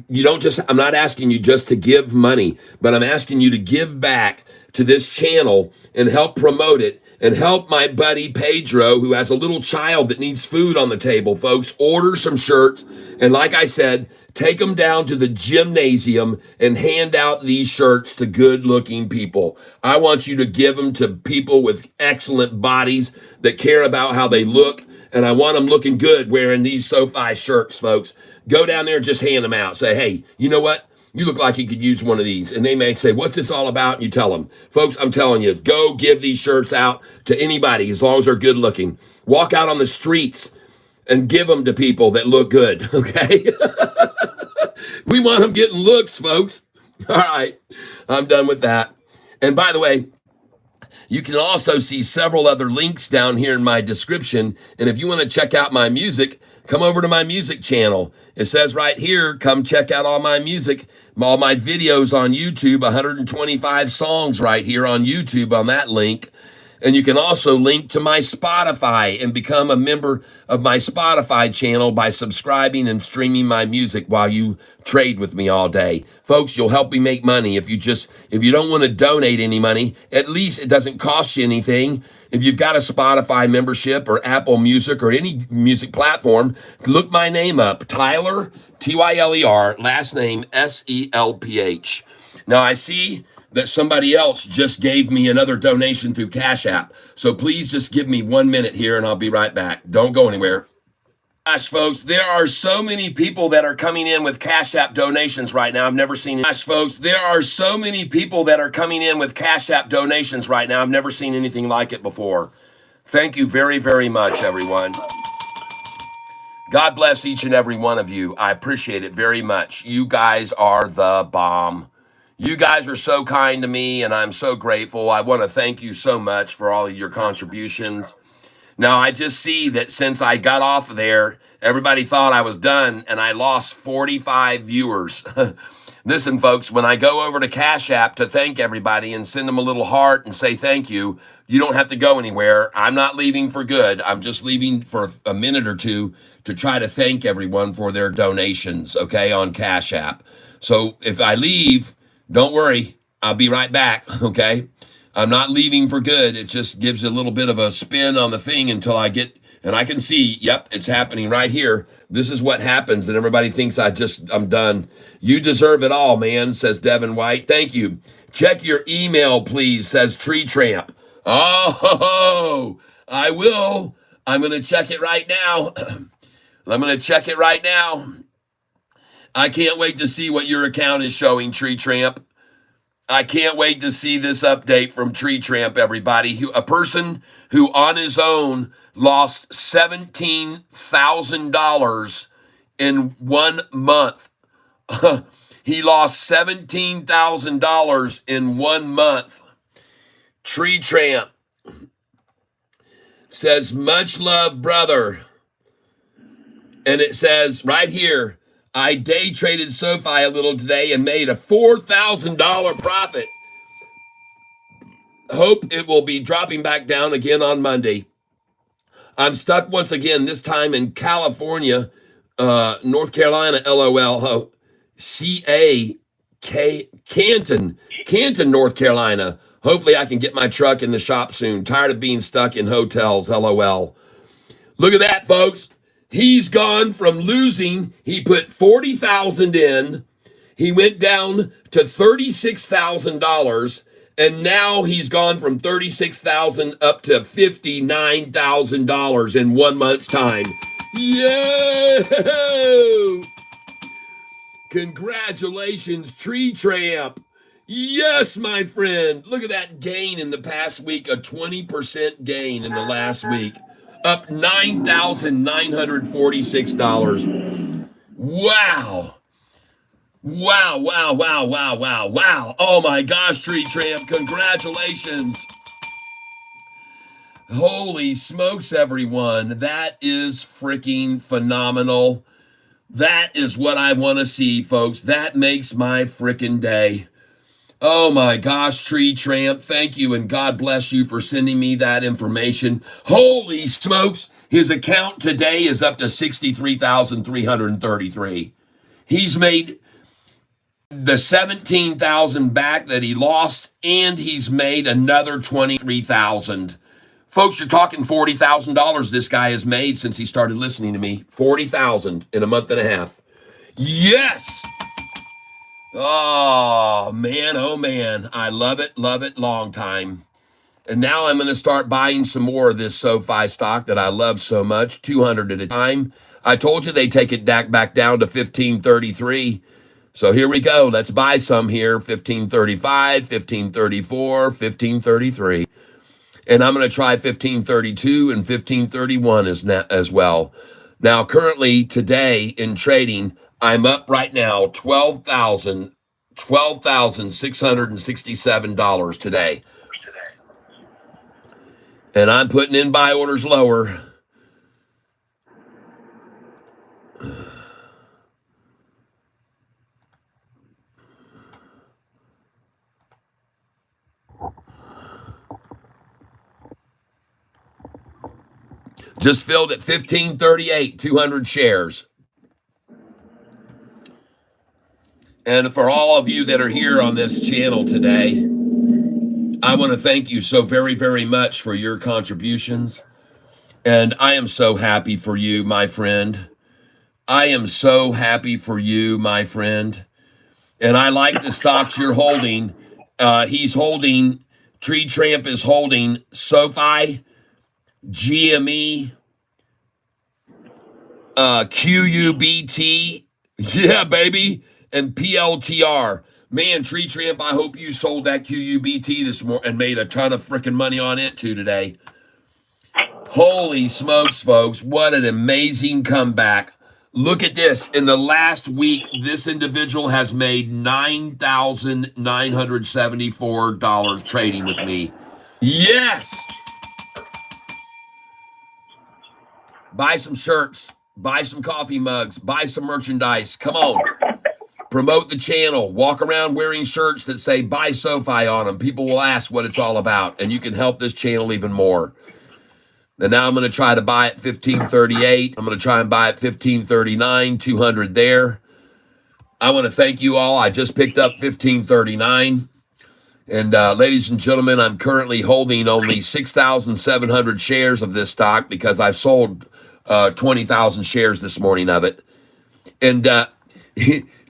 I'm not asking you just to give money, but I'm asking you to give back to this channel and help promote it and help my buddy Pedro, who has a little child that needs food on the table, folks. Order some shirts. And like I said, take them down to the gymnasium and hand out these shirts to good looking people. I want you to give them to people with excellent bodies that care about how they look. And I want them looking good wearing these Sofi shirts, folks. Go down there and just hand them out. Say, hey, you know what? You look like you could use one of these. And they may say, what's this all about? And you tell them. Folks, I'm telling you, go give these shirts out to anybody as long as they're good looking. Walk out on the streets and give them to people that look good, okay? We want them getting looks, folks. All right, I'm done with that. And by the way, you can also see several other links down here in my description. And if you want to check out my music, come over to my music channel. It says right here, come check out all my music, all my videos on YouTube, 125 songs right here on YouTube on that link. And you can also link to my Spotify and become a member of my Spotify channel by subscribing and streaming my music while you trade with me all day. Folks, you'll help me make money. If you don't want to donate any money, at least it doesn't cost you anything. If you've got a Spotify membership or Apple Music or any music platform, look my name up, Tyler, Tyler, last name Selph. Now I see that somebody else just gave me another donation through Cash App. So please just give me 1 minute here and I'll be right back. Don't go anywhere. Gosh, folks, there are so many people that are coming in with Cash App donations right now. I've never seen it. Gosh, folks, there are so many people that are coming in with Cash App donations right now. I've never seen anything like it before. Thank you very, very much, everyone. God bless each and every one of you. I appreciate it very much. You guys are the bomb. You guys are so kind to me, and I'm so grateful. I want to thank you so much for all of your contributions. Now, I just see that since I got off of there, everybody thought I was done, and I lost 45 viewers. Listen, folks, when I go over to Cash App to thank everybody and send them a little heart and say thank you, you don't have to go anywhere. I'm not leaving for good. I'm just leaving for a minute or two to try to thank everyone for their donations, okay, on Cash App. So if I leave, don't worry. I'll be right back, okay? I'm not leaving for good. It just gives a little bit of a spin on the thing until I get, and I can see, yep, it's happening right here. This is what happens, and everybody thinks I'm done. You deserve it all, man, says Devin White. Thank you. Check your email, please, says Tree Tramp. Oh, I will. I'm going to check it right now. I'm going to check it right now. I can't wait to see what your account is showing, Tree Tramp. I can't wait to see this update from Tree Tramp, everybody. A person who on his own lost $17,000 in 1 month. He lost $17,000 in 1 month. Tree Tramp says, much love, brother. And it says right here, I day traded Sofi a little today and made a $4,000 profit. Hope it will be dropping back down again on Monday. I'm stuck once again, this time in California, North Carolina, LOL. Canton, North Carolina. Hopefully I can get my truck in the shop soon. Tired of being stuck in hotels, LOL. Look at that, folks. He's gone from losing, he put 40,000 in, he went down to $36,000, and now he's gone from 36,000 up to $59,000 in 1 month's time. Yeah! Congratulations, Tree Tramp. Yes, my friend. Look at that gain in the past week, a 20% gain in the last week. Up $9,946. Wow. Wow. Oh my gosh, Tree Tramp. Congratulations. Holy smokes, everyone. That is freaking phenomenal. That is what I want to see, folks. That makes my freaking day. Oh my gosh, Tree Tramp, thank you, and God bless you for sending me that information. Holy smokes, his account today is up to $63,333. He's made the $17,000 back that he lost, and he's made another $23,000. Folks, you're talking $40,000 this guy has made since he started listening to me. $40,000 in a month and a half. Yes! Oh man, I love it, long time. And now I'm going to start buying some more of this Sofi stock that I love so much, 200 at a time. I told you they take it back down to 1533. So here we go. Let's buy some here, 1535, 1534, 1533. And I'm going to try 1532 and 1531 as well. Now, currently today in trading, I'm up right now $12,667 today. And I'm putting in buy orders lower. Just filled at 1538, 200 shares. And for all of you that are here on this channel today, I want to thank you so very, very much for your contributions. And I am so happy for you, my friend. I am so happy for you, my friend. And I like the stocks you're holding. He's holding, Tree Tramp is holding Sofi, GME, QUBT, yeah, baby, and PLTR. Man, Tree Tramp, I hope you sold that QUBT this morning and made a ton of freaking money on it too today. Holy smokes, folks. What an amazing comeback. Look at this. In the last week, this individual has made $9,974 trading with me. Yes. Buy some shirts. Buy some coffee mugs. Buy some merchandise. Come on. Promote the channel. Walk around wearing shirts that say buy Sofi on them. People will ask what it's all about, and you can help this channel even more. And now I'm going to try to buy at 1538. I'm going to try and buy at 1539, 200 there. I want to thank you all. I just picked up 1539. And ladies and gentlemen, I'm currently holding only 6,700 shares of this stock because I've sold 20,000 shares this morning of it. And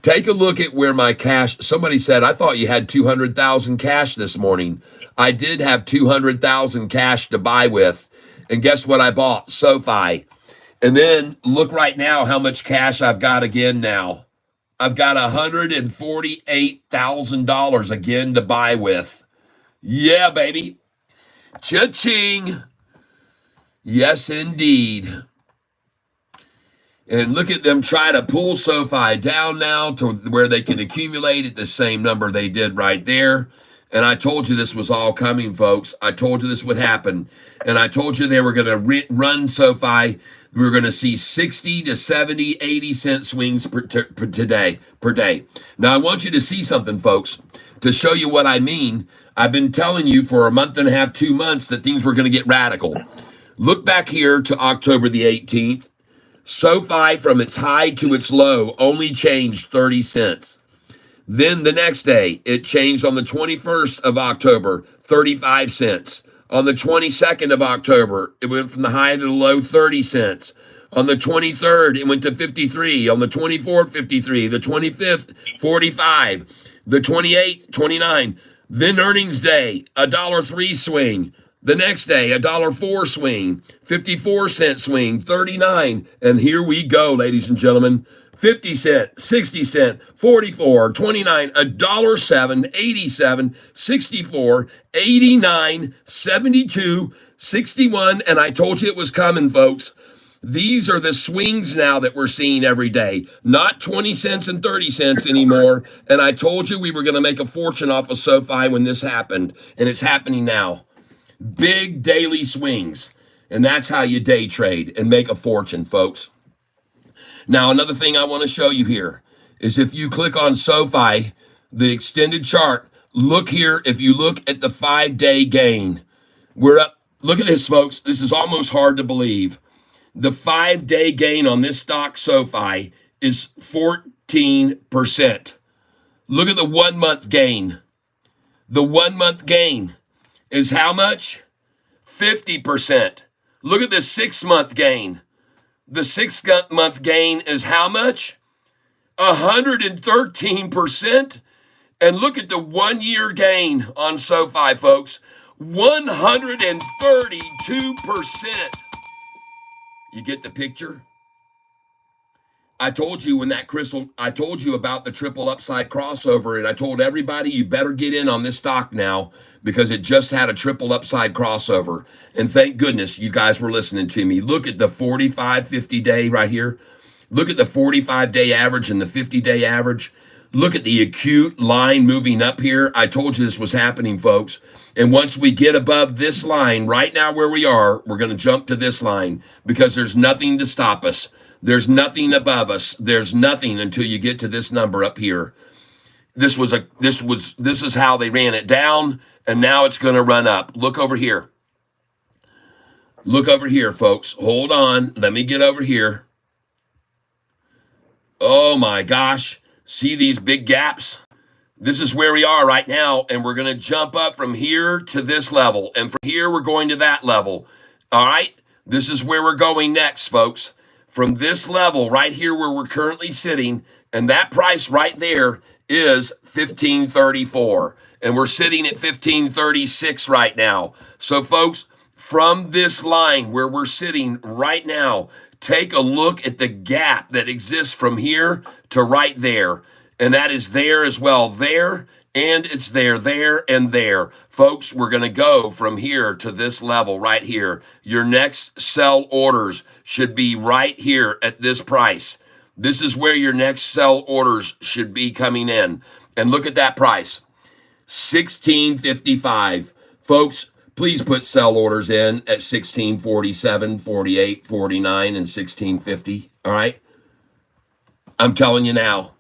take a look at where my cash, somebody said, I thought you had 200,000 cash this morning. I did have 200,000 cash to buy with. And guess what I bought? Sofi. And then look right now how much cash I've got again now. I've got $148,000 again to buy with. Yeah, baby. Cha-ching. Yes, indeed. And look at them try to pull Sofi down now to where they can accumulate at the same number they did right there. And I told you this was all coming, folks. I told you this would happen. And I told you they were going to run Sofi. We were going to see 60 to 70, 80 cent swings per day. Now, I want you to see something, folks, to show you what I mean. I've been telling you for a month and a half, 2 months, that things were going to get radical. Look back here to October the 18th. Sofi, from its high to its low, only changed 30 cents. Then the next day, it changed on the 21st of October, 35 cents. On the 22nd of October, it went from the high to the low, 30 cents. On the 23rd, it went to 53. On the 24th, 53. The 25th, 45. The 28th, 29. Then earnings day, $1.03 swing. The next day, $1.04 swing. 54-cent swing, 39. And here we go, ladies and gentlemen. 50 cent, 60 cent, 44, 29, $1.07, 87, 64, 89, 72, 61. And I told you it was coming, folks. These are the swings now that we're seeing every day, not 20 cents and 30 cents anymore. And I told you we were going to make a fortune off of Sofi when this happened, and it's happening now. Big daily swings. And that's how you day trade and make a fortune, folks. Now, another thing I want to show you here is if you click on Sofi, the extended chart, look here. If you look at the 5-day gain, we're up. Look at this, folks. This is almost hard to believe. The 5-day gain on this stock, Sofi, is 14%. Look at the 1-month gain. The 1-month gain is how much? 50%. Look at the 6-month gain. The 6-month gain is how much? 113%. And look at the 1-year gain on Sofi, folks. 132%. You get the picture? I told you I told you about the triple upside crossover, and I told everybody you better get in on this stock now because it just had a triple upside crossover. And thank goodness you guys were listening to me. Look at the 45, 50-day right here. Look at the 45-day average and the 50-day average. Look at the acute line moving up here. I told you this was happening, folks. And once we get above this line, right now where we are, we're going to jump to this line because there's nothing to stop us. There's nothing above us. There's nothing until you get to this number up here. This is how they ran it down, and now it's going to run up. Look over here. Look over here, folks. Hold on. Let me get over here. Oh my gosh. See these big gaps? This is where we are right now, and we're going to jump up from here to this level, and from here we're going to that level. All right? This is where we're going next, folks. From this level right here where we're currently sitting, and that price right there is 1534, and we're sitting at 1536 right now. So, folks, from this line where we're sitting right now, take a look at the gap that exists from here to right there. And that is there as well, there, and it's there, and there. Folks, we're going to go from here to this level right here. Your next sell orders should be right here at this price. This is where your next sell orders should be coming in. And look at that price, $16.55. Folks, please put sell orders in at $16.47, $48, $49, and $16.50. All right? I'm telling you now.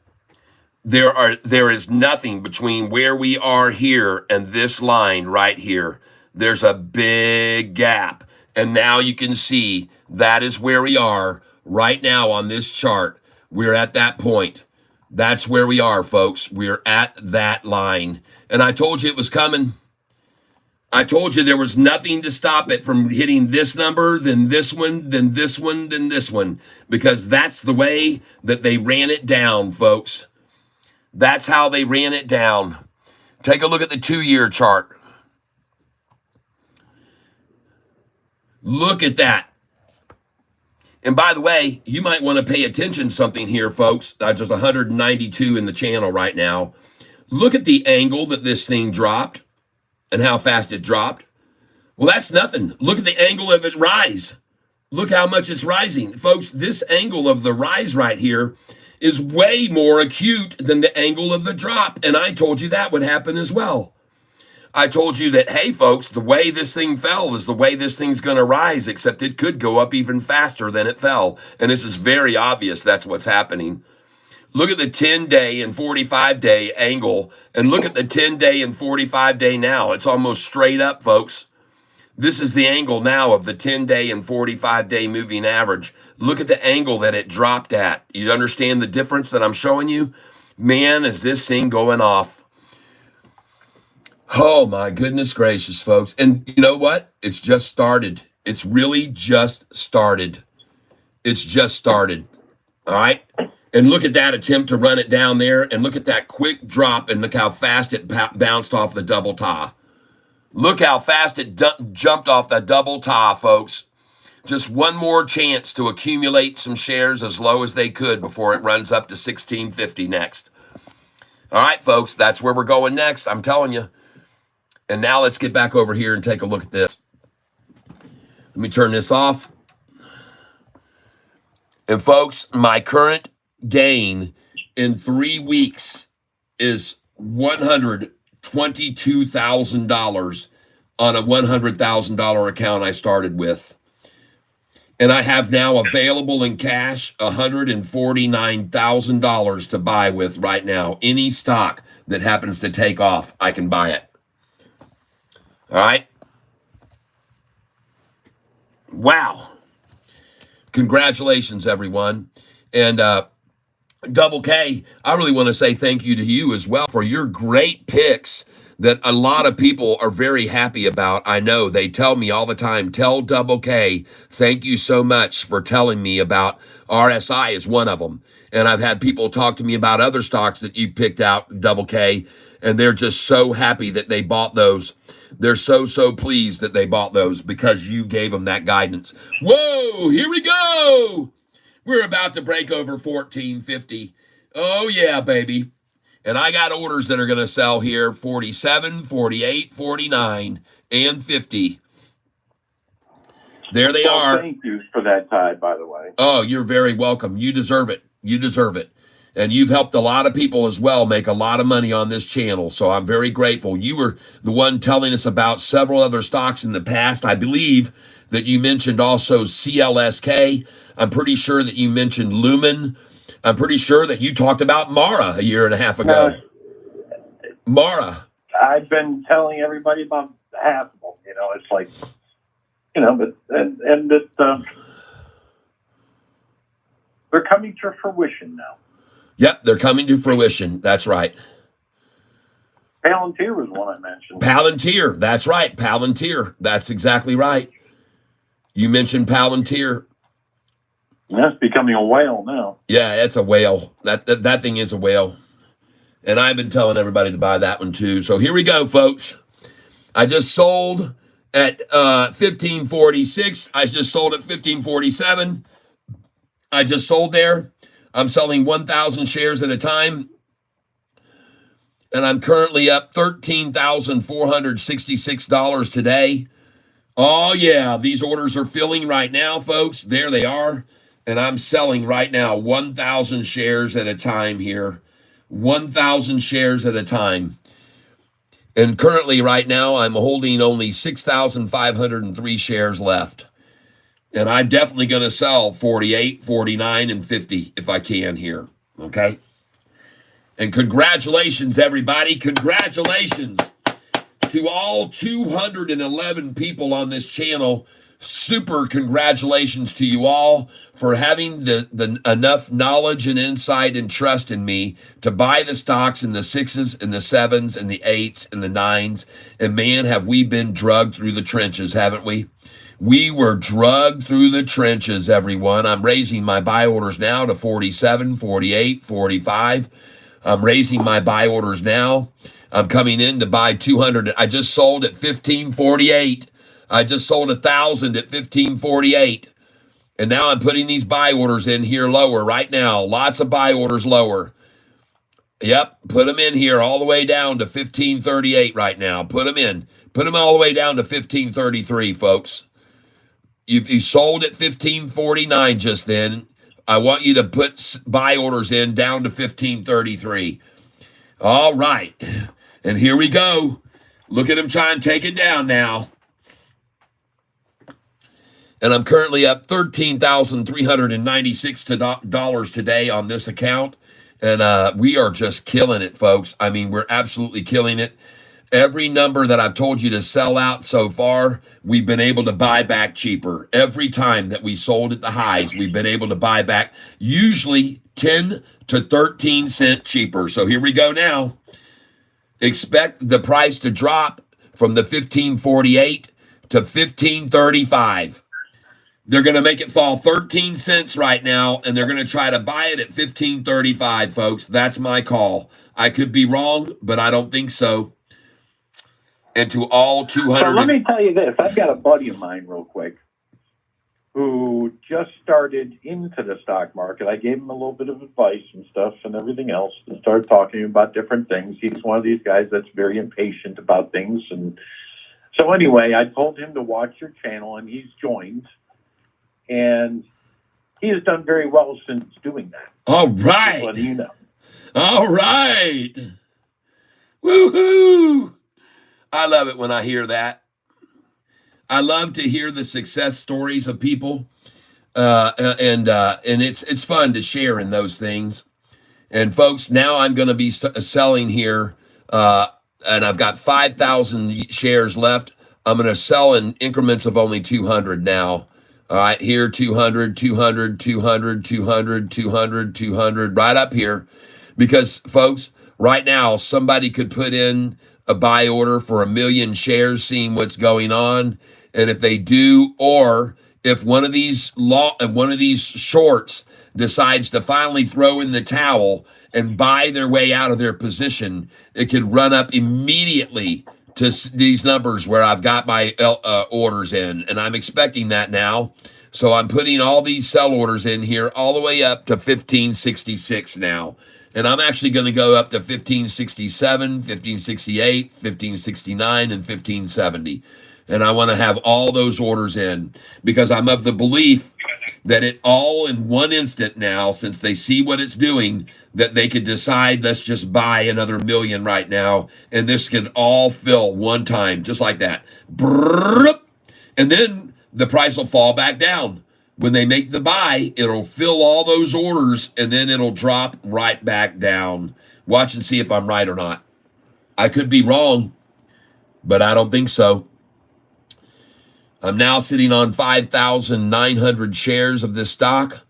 There is nothing between where we are here and this line right here. There's a big gap. And now you can see that is where we are right now on this chart. We're at that point. That's where we are, folks. We're at that line. And I told you it was coming. I told you there was nothing to stop it from hitting this number, then this one, then this one, then this one, because that's the way that they ran it down, folks. That's how they ran it down. Take a look at the 2-year chart. Look at that. And by the way, you might want to pay attention to something here, folks. There's 192 in the channel right now. Look at the angle that this thing dropped and how fast it dropped. Well, that's nothing. Look at the angle of it rise. Look how much it's rising. Folks, this angle of the rise right here is way more acute than the angle of the drop. And I told you that would happen as well. I told you that, hey, folks, the way this thing fell is the way this thing's going to rise, except it could go up even faster than it fell. And this is very obvious that's what's happening. Look at the 10-day and 45-day angle, and look at the 10-day and 45-day now. It's almost straight up, folks. This is the angle now of the 10-day and 45-day moving average. Look at the angle that it dropped at. You understand the difference that I'm showing you? Man, is this thing going off. Oh, my goodness gracious, folks. And you know what? It's just started. It's really just started. It's just started. All right? And look at that attempt to run it down there. And look at that quick drop. And look how fast it bounced off the double top. Look how fast it jumped off that double top, folks. Just one more chance to accumulate some shares as low as they could before it runs up to 1650 next. All right, folks, that's where we're going next. I'm telling you. And now let's get back over here and take a look at this. Let me turn this off. And folks, my current gain in 3 weeks is $122,000 on a $100,000 account I started with. And I have now available in cash $149,000 to buy with right now. Any stock that happens to take off, I can buy it. All right? Wow. Congratulations, everyone. And Double K, I really want to say thank you to you as well for your great picks that a lot of people are very happy about. I know they tell me all the time, tell Double K, thank you so much for telling me about RSI is one of them. And I've had people talk to me about other stocks that you picked out, Double K, and they're just so happy that they bought those. They're so pleased that they bought those because you gave them that guidance. Whoa, here we go. We're about to break over 1450. Oh, yeah, baby. And I got orders that are going to sell here 47, 48, 49, and 50. There they are. Thank you for that, Ty, by the way. Oh, you're very welcome. You deserve it. You deserve it. And you've helped a lot of people as well make a lot of money on this channel. So I'm very grateful. You were the one telling us about several other stocks in the past. I believe that you mentioned also CLSK. I'm pretty sure that you mentioned Lumen. I'm pretty sure that you talked about Mara a year and a half ago. Mara. I've been telling everybody about half of them. You know, it's like, you know, but and it, they're coming to fruition now. Yep, they're coming to fruition. That's right. Palantir was one I mentioned. Palantir, that's right. Palantir, that's exactly right. You mentioned Palantir. And that's becoming a whale now. Yeah, it's a whale. That thing is a whale. And I've been telling everybody to buy that one too. So here we go, folks. I just sold at 1546. I just sold at 1547. I just sold there. I'm selling 1,000 shares at a time. And I'm currently up $13,466 today. Oh, yeah, these orders are filling right now, folks. There they are. And I'm selling right now 1,000 shares at a time here. 1,000 shares at a time. And currently, right now, I'm holding only 6,503 shares left. And I'm definitely going to sell 48, 49, and 50 if I can here. Okay? And congratulations, everybody. Congratulations to all 211 people on this channel. Super congratulations to you all for having the enough knowledge and insight and trust in me to buy the stocks in the 6s and the 7s and the 8s and the 9s. And man, have we been drugged through the trenches, haven't we? We were drugged through the trenches, everyone. I'm raising my buy orders now to 47, 48, 45. I'm raising my buy orders now. I'm coming in to buy 200. I just sold at 1548. I just sold 1,000 at 1548. And now I'm putting these buy orders in here lower right now. Lots of buy orders lower. Yep, put them in here all the way down to 1538 right now. Put them in. Put them all the way down to 1533, folks. You sold at 1549 just then. I want you to put buy orders in down to 1533. All right. And here we go. Look at him try and take it down now. And I'm currently up $13,396 today on this account. And we are just killing it, folks. I mean, we're absolutely killing it. Every number that I've told you to sell out so far, we've been able to buy back cheaper. Every time that we sold at the highs, we've been able to buy back usually 10 to 13 cents cheaper. So here we go now. Expect the price to drop from the 1548 to 1535. They're going to make it fall 13 cents right now, and they're going to try to buy it at 1535, folks. That's my call. I could be wrong, but I don't think so. And to all 200. So let me tell you this. I've got a buddy of mine real quick who just started into the stock market. I gave him a little bit of advice and stuff and everything else and started talking about different things. He's one of these guys that's very impatient about things. And so anyway, I told him to watch your channel, and he's joined. And he has done very well since doing that. All right. Just letting you know. All right. Woohoo. I love it when I hear that. I love to hear the success stories of people, and it's fun to share in those things. And folks, now I'm going to be selling here, and I've got 5,000 shares left. I'm going to sell in increments of only 200 now. All right, here 200, 200, 200, 200, 200, 200, right up here, because folks, right now somebody could put in a buy order for 1 million shares, seeing what's going on. And if they do, or if one of these shorts decides to finally throw in the towel and buy their way out of their position, it could run up immediately to these numbers where I've got my orders in. And I'm expecting that now. So I'm putting all these sell orders in here all the way up to 1566 now. And I'm actually going to go up to 1567, 1568, 1569, and 1570. And I want to have all those orders in because I'm of the belief that it all in one instant now, since they see what it's doing, that they could decide, let's just buy another 1 million right now. And this can all fill one time, just like that. And then the price will fall back down. When they make the buy, it'll fill all those orders, and then it'll drop right back down. Watch and see if I'm right or not. I could be wrong, but I don't think so. I'm now sitting on 5,900 shares of this stock.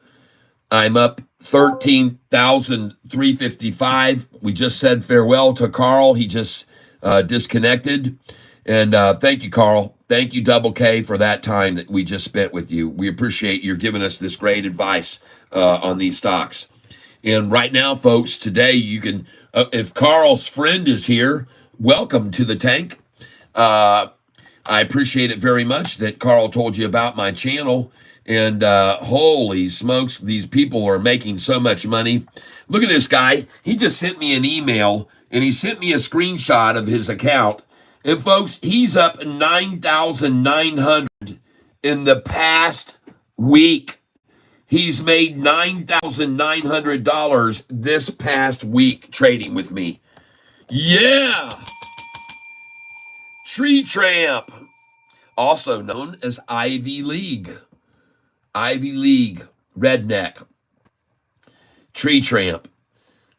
I'm up 13,355. We just said farewell to Carl. He just disconnected. And thank you, Carl. Thank you, Double K, for that time that we just spent with you. We appreciate you giving us this great advice on these stocks. And right now, folks, today you can, if Carl's friend is here, welcome to the tank. I appreciate it very much that Carl told you about my channel. And holy smokes, these people are making so much money. Look at this guy. He just sent me an email, and he sent me a screenshot of his account. And folks, he's up 9,900 in the past week. He's made $9,900 this past week trading with me. Yeah! Tree Tramp, also known as Ivy League. Ivy League redneck. Tree Tramp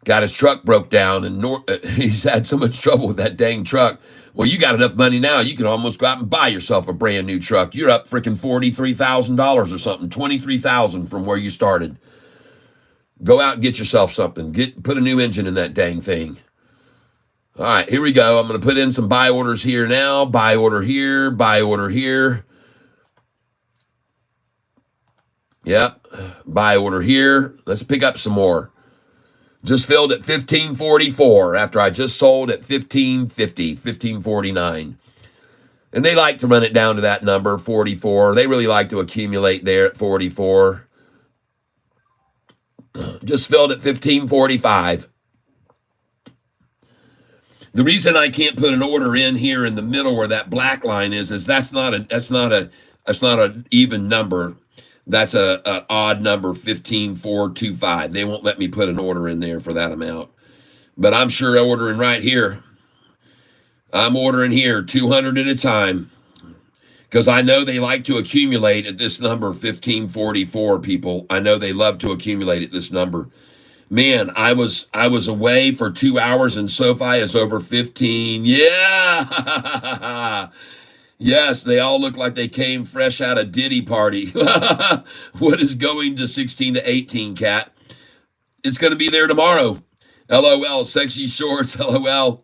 got his truck broke down, and he's had so much trouble with that dang truck. Well, you got enough money now, you can almost go out and buy yourself a brand new truck. You're up freaking $43,000 or something, $23,000 from where you started. Go out and get yourself something. Put a new engine in that dang thing. All right, here we go. I'm going to put in some buy orders here now. Buy order here, buy order here. Yep, buy order here. Let's pick up some more. Just filled at 1544 after I just sold at 1550, 1549. And they like to run it down to that number, 44. They really like to accumulate there at 44. Just filled at 1545. The reason I can't put an order in here in the middle where that black line is that's not an even number. That's an odd number, 15425. They won't let me put an order in there for that amount. But I'm sure ordering right here. I'm ordering here 200 at a time because I know they like to accumulate at this number, 1544, people. I know they love to accumulate at this number. Man, I was away for 2 hours and Sofi is over 15. Yeah. Yes, they all look like they came fresh out of Diddy party. What is going to 16 to 18, Cat? It's going to be there tomorrow. LOL, sexy shorts, LOL.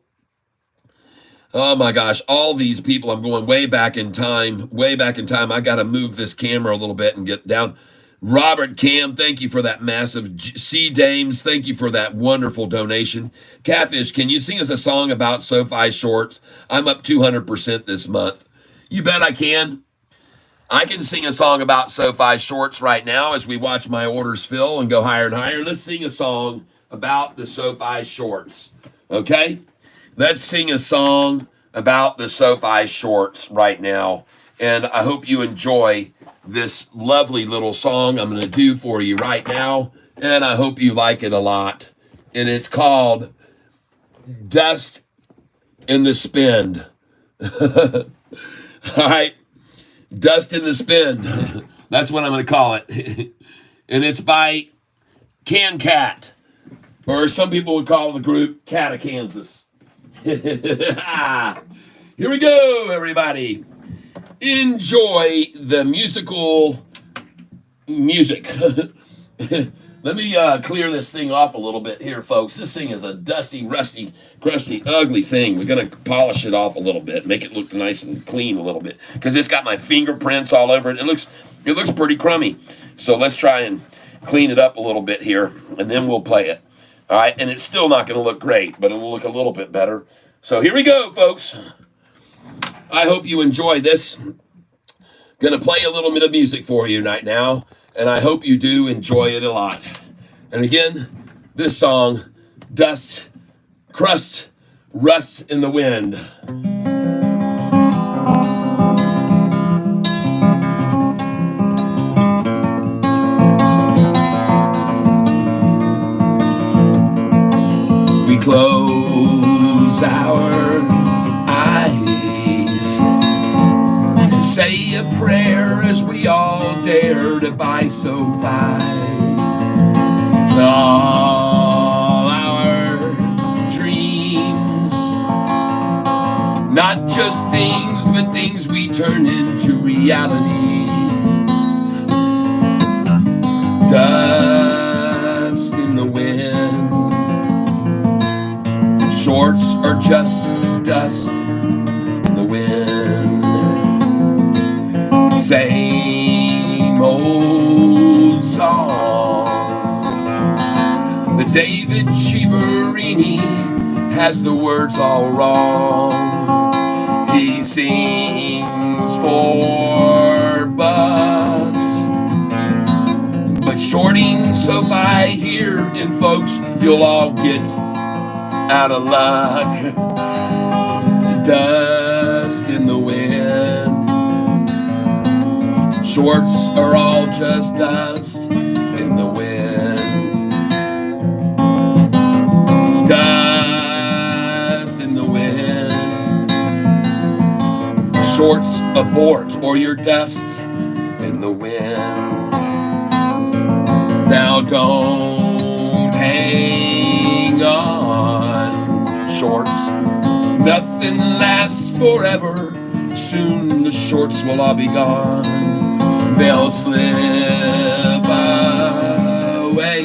Oh my gosh, all these people, I'm going way back in time, way back in time. I got to move this camera a little bit and get down. Robert Cam, thank you for that massive. C. Dames, thank you for that wonderful donation. Catfish, can you sing us a song about Sofi shorts? I'm up 200% this month. You bet I can. I can sing a song about Sofi shorts right now as we watch my orders fill and go higher and higher. Let's sing a song about the Sofi shorts. Okay? Let's sing a song about the Sofi shorts right now. And I hope you enjoy this lovely little song I'm going to do for you right now. And I hope you like it a lot. And it's called Dust in the Spin. All right, Dust in the Spin. That's what I'm going to call it. And it's by Can Cat, or some people would call the group Cat of Kansas. Here we go, everybody. Enjoy the music. Let me clear this thing off a little bit here, folks. This thing is a dusty, rusty, crusty, ugly thing. We're going to polish it off a little bit, make it look nice and clean a little bit, because it's got my fingerprints all over it. It looks pretty crummy. So let's try and clean it up a little bit here, and then we'll play it. All right, and it's still not going to look great, but it'll look a little bit better. So here we go, folks. I hope you enjoy this. Going to play a little bit of music for you right now. And I hope you do enjoy it a lot. And again, this song, Dust, Crust, Rust in the Wind. We close our eyes and say a prayer as we all dare to buy Sofi. All our dreams, not just things, but things we turn into reality. Dust the wind. Shorts are just dust in the wind. Same old song. The David Chiaverini has the words all wrong. He sings for bucks, but shorting Sofi here, and folks, you'll all get out of luck. Dust in the wind. Shorts are all just dust in the wind. Dust in the wind. Shorts abort, or you're dust in the wind. Now don't hang on, shorts. Nothing lasts forever. Soon the shorts will all be gone. They'll slip away.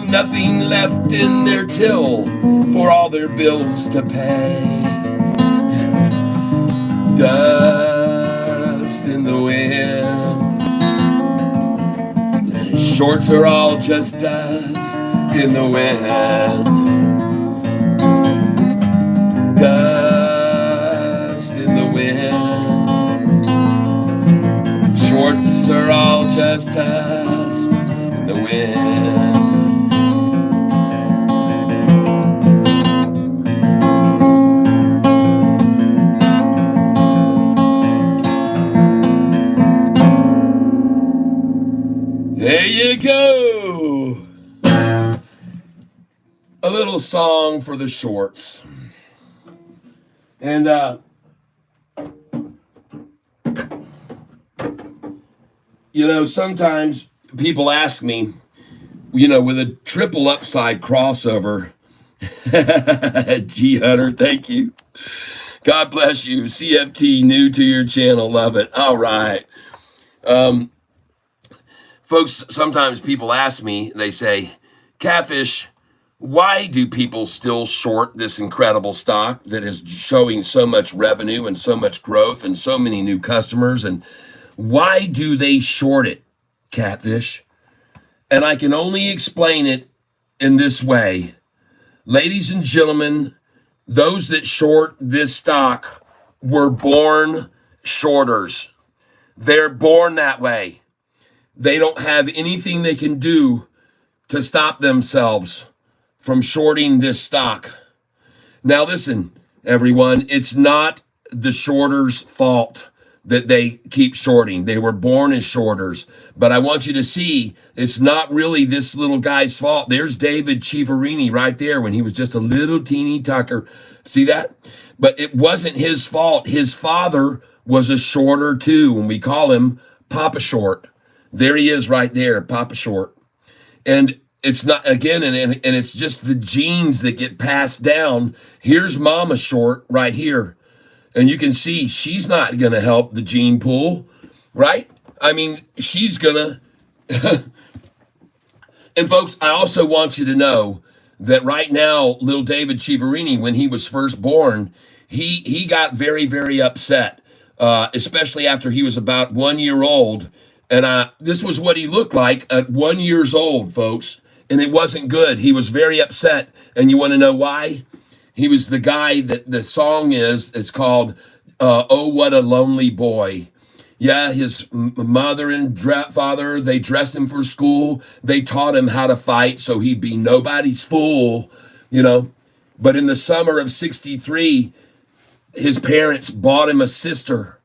Nothing left in their till for all their bills to pay. Dust in the wind. Shorts are all just dust in the wind. Dust in the wind. Shorts are all just dust in the wind. There you go. A little song for the shorts. And you know, sometimes people ask me, you know, with a triple upside crossover. G Hunter, thank you. God bless you. CFT, new to your channel, love it. All right. Folks, sometimes people ask me, they say, Catfish, why do people still short this incredible stock that is showing so much revenue and so much growth and so many new customers? And why do they short it, Catfish? And I can only explain it in this way. Ladies and gentlemen, those that short this stock were born shorters. They're born that way. They don't have anything they can do to stop themselves from shorting this stock. Now listen, everyone, it's not the shorters' fault that they keep shorting. They were born as shorters. But I want you to see, it's not really this little guy's fault. There's David Chiaverini right there when he was just a little teeny tucker. See that? But it wasn't his fault. His father was a shorter too, and we call him Papa Short. There he is right there, Papa Short. And it's not, again, and it's just the genes that get passed down. Here's Mama Short right here. And you can see she's not going to help the gene pool, right? I mean, she's going to. And folks, I also want you to know that right now, little David Chiaverini, when he was first born, he got very, very upset, especially after he was about 1 year old. And this was what he looked like at 1 year old, folks. And it wasn't good. He was very upset. And you want to know why? He was the guy that the song it's called, Oh, What a Lonely Boy. Yeah, his mother and father, they dressed him for school. They taught him how to fight so he'd be nobody's fool, you know. But in the summer of '63, his parents bought him a sister.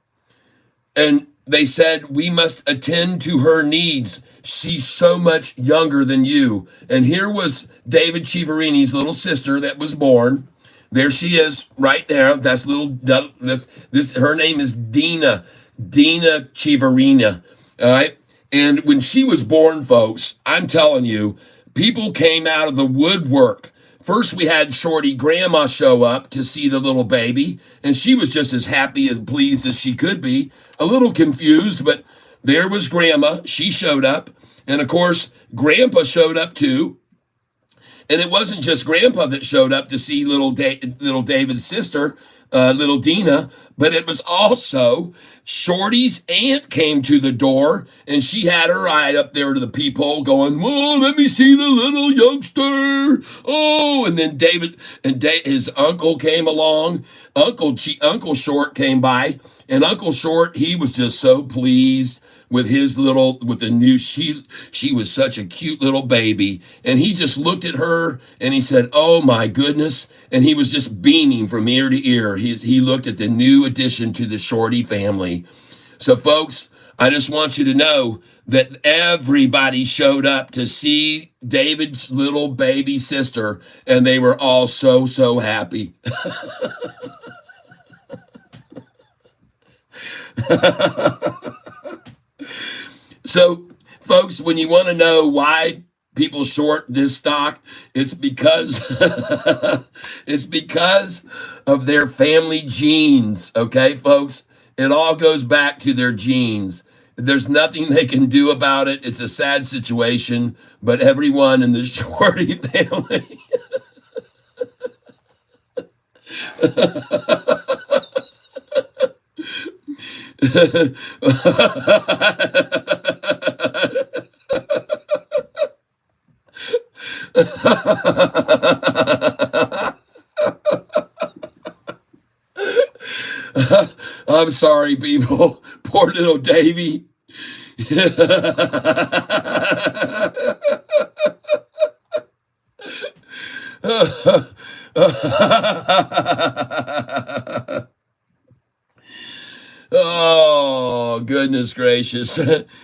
And they said, we must attend to her needs. She's so much younger than you. And here was David Chiaverini's little sister that was born. There she is, right there. That's her name is Dina Chiaverini. All right. And when she was born, folks, I'm telling you, people came out of the woodwork. First, we had Shorty Grandma show up to see the little baby, and she was just as happy and pleased as she could be. A little confused, but there was Grandma. She showed up. And of course, Grandpa showed up too. And it wasn't just Grandpa that showed up to see little David's sister, little Dina, but it was also Shorty's aunt came to the door, and she had her eye up there to the peephole going, "Whoa, let me see the little youngster." Oh, and then David and his uncle came along. Uncle Short came by, and Uncle Short, he was just so pleased with the new, she was such a cute little baby, and he just looked at her and he said, "Oh my goodness," and he was just beaming from ear to ear. He looked at the new addition to the Shorty family. So folks, I just want you to know that everybody showed up to see David's little baby sister, and they were all so happy. So, folks, when you want to know why people short this stock, it's because it's because of their family genes. Okay, folks, it all goes back to their genes. There's nothing they can do about it. It's a sad situation, but everyone in the Shorty family. I'm sorry, people. Poor little Davy. Oh, goodness gracious.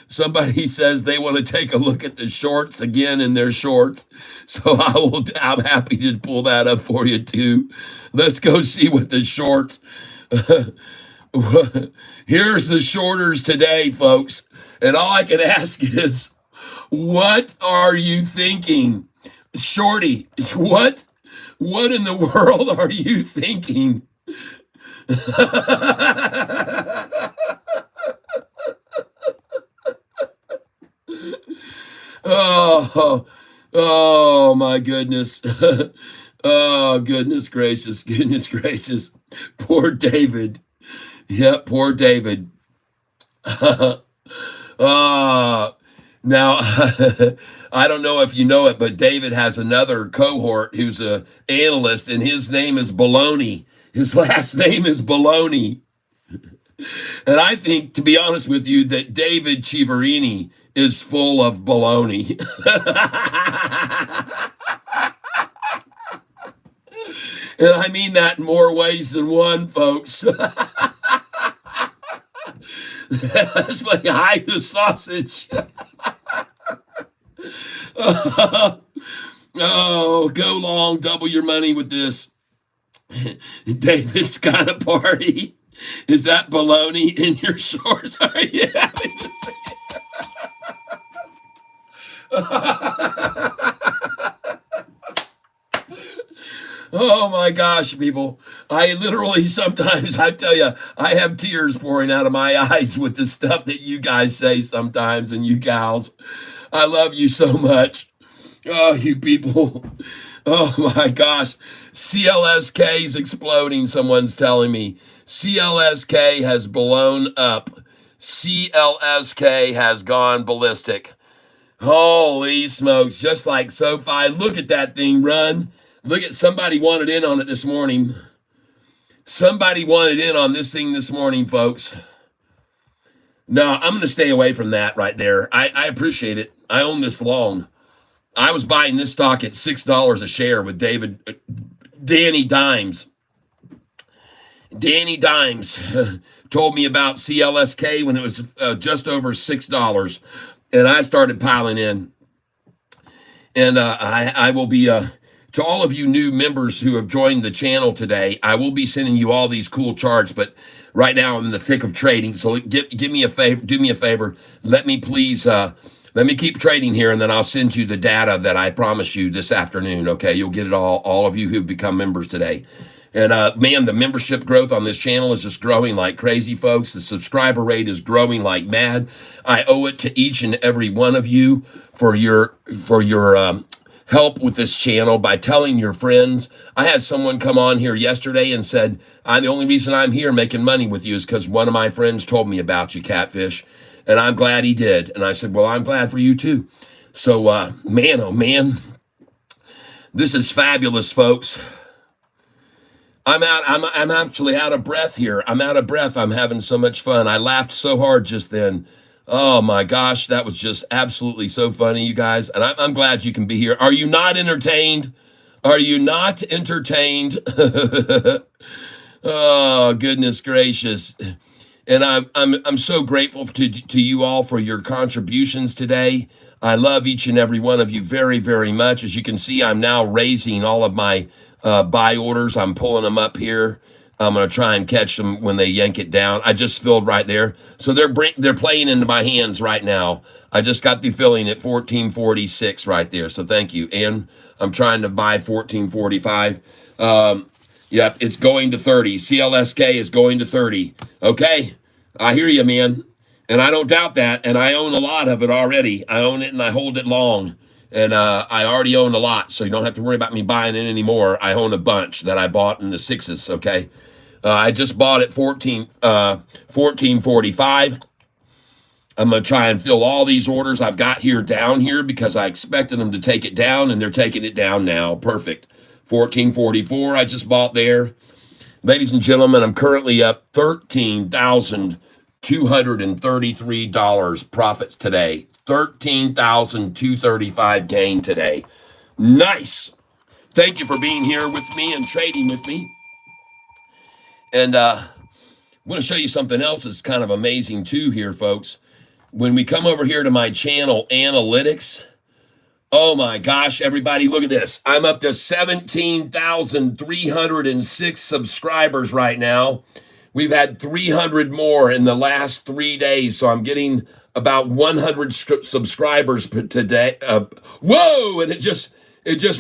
Somebody says they want to take a look at the shorts again in their shorts. So I'm happy to pull that up for you too. Let's go see what the shorts. Here's the shorters today, folks. And all I can ask is, what are you thinking? Shorty, what in the world are you thinking? Oh my goodness. Oh, goodness gracious, goodness gracious. Poor David. Yep, poor David. Now, I don't know if you know it, but David has another cohort who's an analyst, and his name is Baloney. His last name is Baloney. And I think, to be honest with you, that David Chiaverini is full of baloney. And I mean that in more ways than one, folks. That's like hide the sausage. Oh, go long, double your money with this. David's got a party. Is that baloney in your shorts? Are you having Oh my gosh, people. I literally sometimes, I tell you, I have tears pouring out of my eyes with the stuff that you guys say sometimes, and you gals. I love you so much. Oh, you people. Oh my gosh. CLSK is exploding, someone's telling me. CLSK has blown up. CLSK has gone ballistic. Holy smokes. Just like Sofi. Look at that thing run. Look at, somebody wanted in on it this morning. Somebody wanted in on this thing this morning, folks. No, I'm going to stay away from that right there. I appreciate it. I own this long. I was buying this stock at $6 a share with Danny Dimes. Danny Dimes told me about CLSK when it was just over $6. And I started piling in. And I will be... to all of you new members who have joined the channel today, I will be sending you all these cool charts, but right now I'm in the thick of trading. So give me a favor, do me a favor. Let me please, let me keep trading here, and then I'll send you the data that I promised you this afternoon. Okay, you'll get it all of you who've become members today. And man, the membership growth on this channel is just growing like crazy, folks. The subscriber rate is growing like mad. I owe it to each and every one of you for your help with this channel by telling your friends. I had someone come on here yesterday and said, the only reason I'm here making money with you is because one of my friends told me about you, Catfish. And I'm glad he did. And I said, well, I'm glad for you too. So, man, oh man, this is fabulous, folks. I'm actually out of breath here. I'm out of breath. I'm having so much fun. I laughed so hard just then. Oh my gosh, that was just absolutely so funny, you guys. And I'm glad you can be here. Are you not entertained? Are you not entertained? Oh, goodness gracious. And I'm so grateful to you all for your contributions today. I love each and every one of you very, very much. As you can see, I'm now raising all of my buy orders. I'm pulling them up here. I'm going to try and catch them when they yank it down. I just filled right there. So they're playing into my hands right now. I just got the filling at 1446 right there. So thank you. And I'm trying to buy 1445. Yep, it's going to 30. CLSK is going to 30. Okay, I hear you, man. And I don't doubt that. And I own a lot of it already. I own it and I hold it long. And I already own a lot, so you don't have to worry about me buying it anymore. I own a bunch that I bought in the 6s, okay? I just bought it 1445. I'm going to try and fill all these orders I've got here down here because I expected them to take it down, and they're taking it down now. Perfect. 1444 I just bought there. Ladies and gentlemen, I'm currently up $13,233 profits today. 13,235 gain today. Nice. Thank you for being here with me and trading with me. And I'm going to show you something else that's kind of amazing too here, folks. When we come over here to my channel, analytics, oh my gosh, everybody, look at this. I'm up to 17,306 subscribers right now. We've had 300 more in the last 3 days, so I'm getting about 100 subscribers today. Whoa! And it just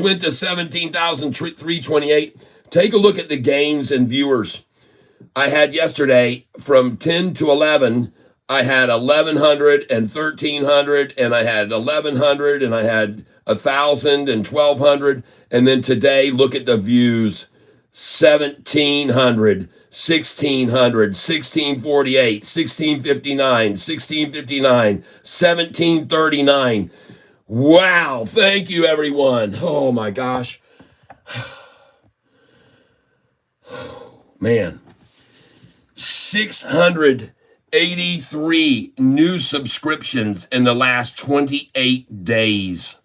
went to 17,328. Take a look at the gains and viewers. I had yesterday from 10 to 11. I had 1,100 and 1,300, and I had 1,100, and I had 1,000 and 1,200, and then today, look at the views: 1,700. 1,600, 1,648, 1,659, 1,659, 1,739. Wow. Thank you, everyone. Oh, my gosh. Man. 683 new subscriptions in the last 28 days.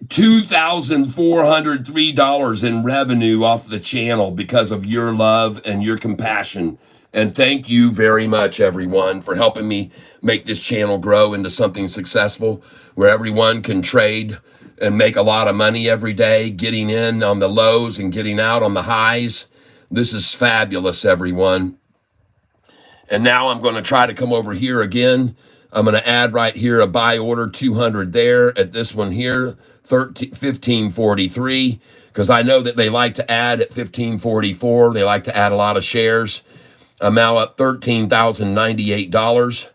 $2,403 in revenue off the channel because of your love and your compassion. And thank you very much, everyone, for helping me make this channel grow into something successful where everyone can trade and make a lot of money every day, getting in on the lows and getting out on the highs. This is fabulous, everyone. And now I'm going to try to come over here again. I'm going to add right here a buy order 200 there at this one here. 1543, because I know that they like to add at 1544. They like to add a lot of shares. I'm now up $13,098.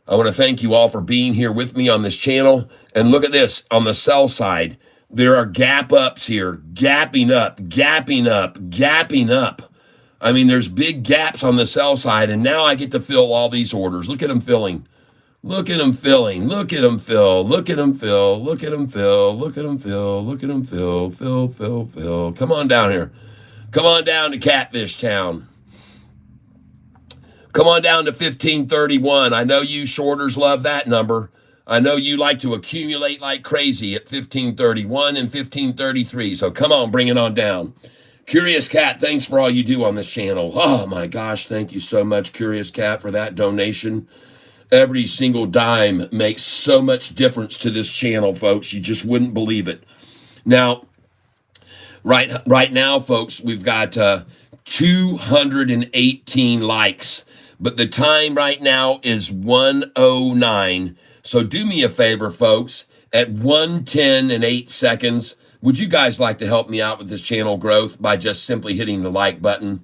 I want to thank you all for being here with me on this channel. And look at this on the sell side. There are gap ups here, gapping up, gapping up, gapping up. I mean, there's big gaps on the sell side, and now I get to fill all these orders. Look at them filling. Look at them filling. Look at them fill. Look at them fill. Look at them fill. Look at them fill. Look at them fill. Fill, fill, fill. Come on down here. Come on down to Catfish Town. Come on down to 1531. I know you shorters love that number. I know you like to accumulate like crazy at 1531 and 1533. So come on, bring it on down. Curious Cat, thanks for all you do on this channel. Oh my gosh, thank you so much, Curious Cat, for that donation. Every single dime makes so much difference to this channel, folks. You just wouldn't believe it. Now, right now, folks, we've got 218 likes, but the time right now is 1:09. So do me a favor, folks. At 1:10 and 8 seconds, would you guys like to help me out with this channel growth by just simply hitting the like button?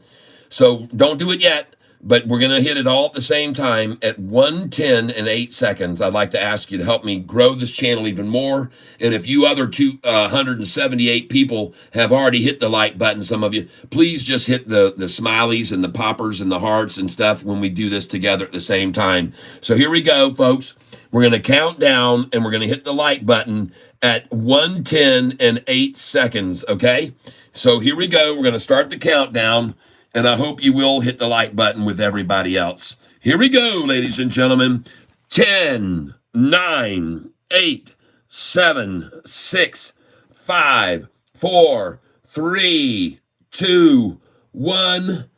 So don't do it yet, but we're going to hit it all at the same time at 1:10 and 8 seconds. I'd like to ask you to help me grow this channel even more. And if you other 278 people have already hit the like button, some of you, please just hit the smileys and the poppers and the hearts and stuff when we do this together at the same time. So here we go, folks. We're going to count down and we're going to hit the like button at 1:10 and 8 seconds, okay? So here we go. We're going to start the countdown. And I hope you will hit the like button with everybody else. Here we go, ladies and gentlemen. 10, 9, 8, 7, 6, 5, 4, 3, 2, 1.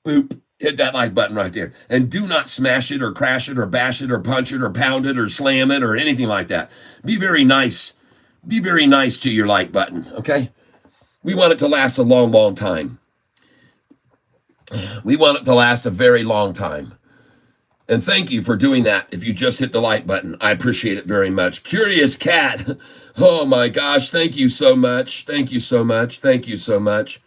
Boop. Hit that like button right there. And do not smash it or crash it or bash it or punch it or pound it or slam it or anything like that. Be very nice. Be very nice to your like button, okay? We want it to last a long, long time. We want it to last a very long time. And thank you for doing that. If you just hit the like button, I appreciate it very much. Curious Cat. Oh my gosh. Thank you so much. Thank you so much. Thank you so much.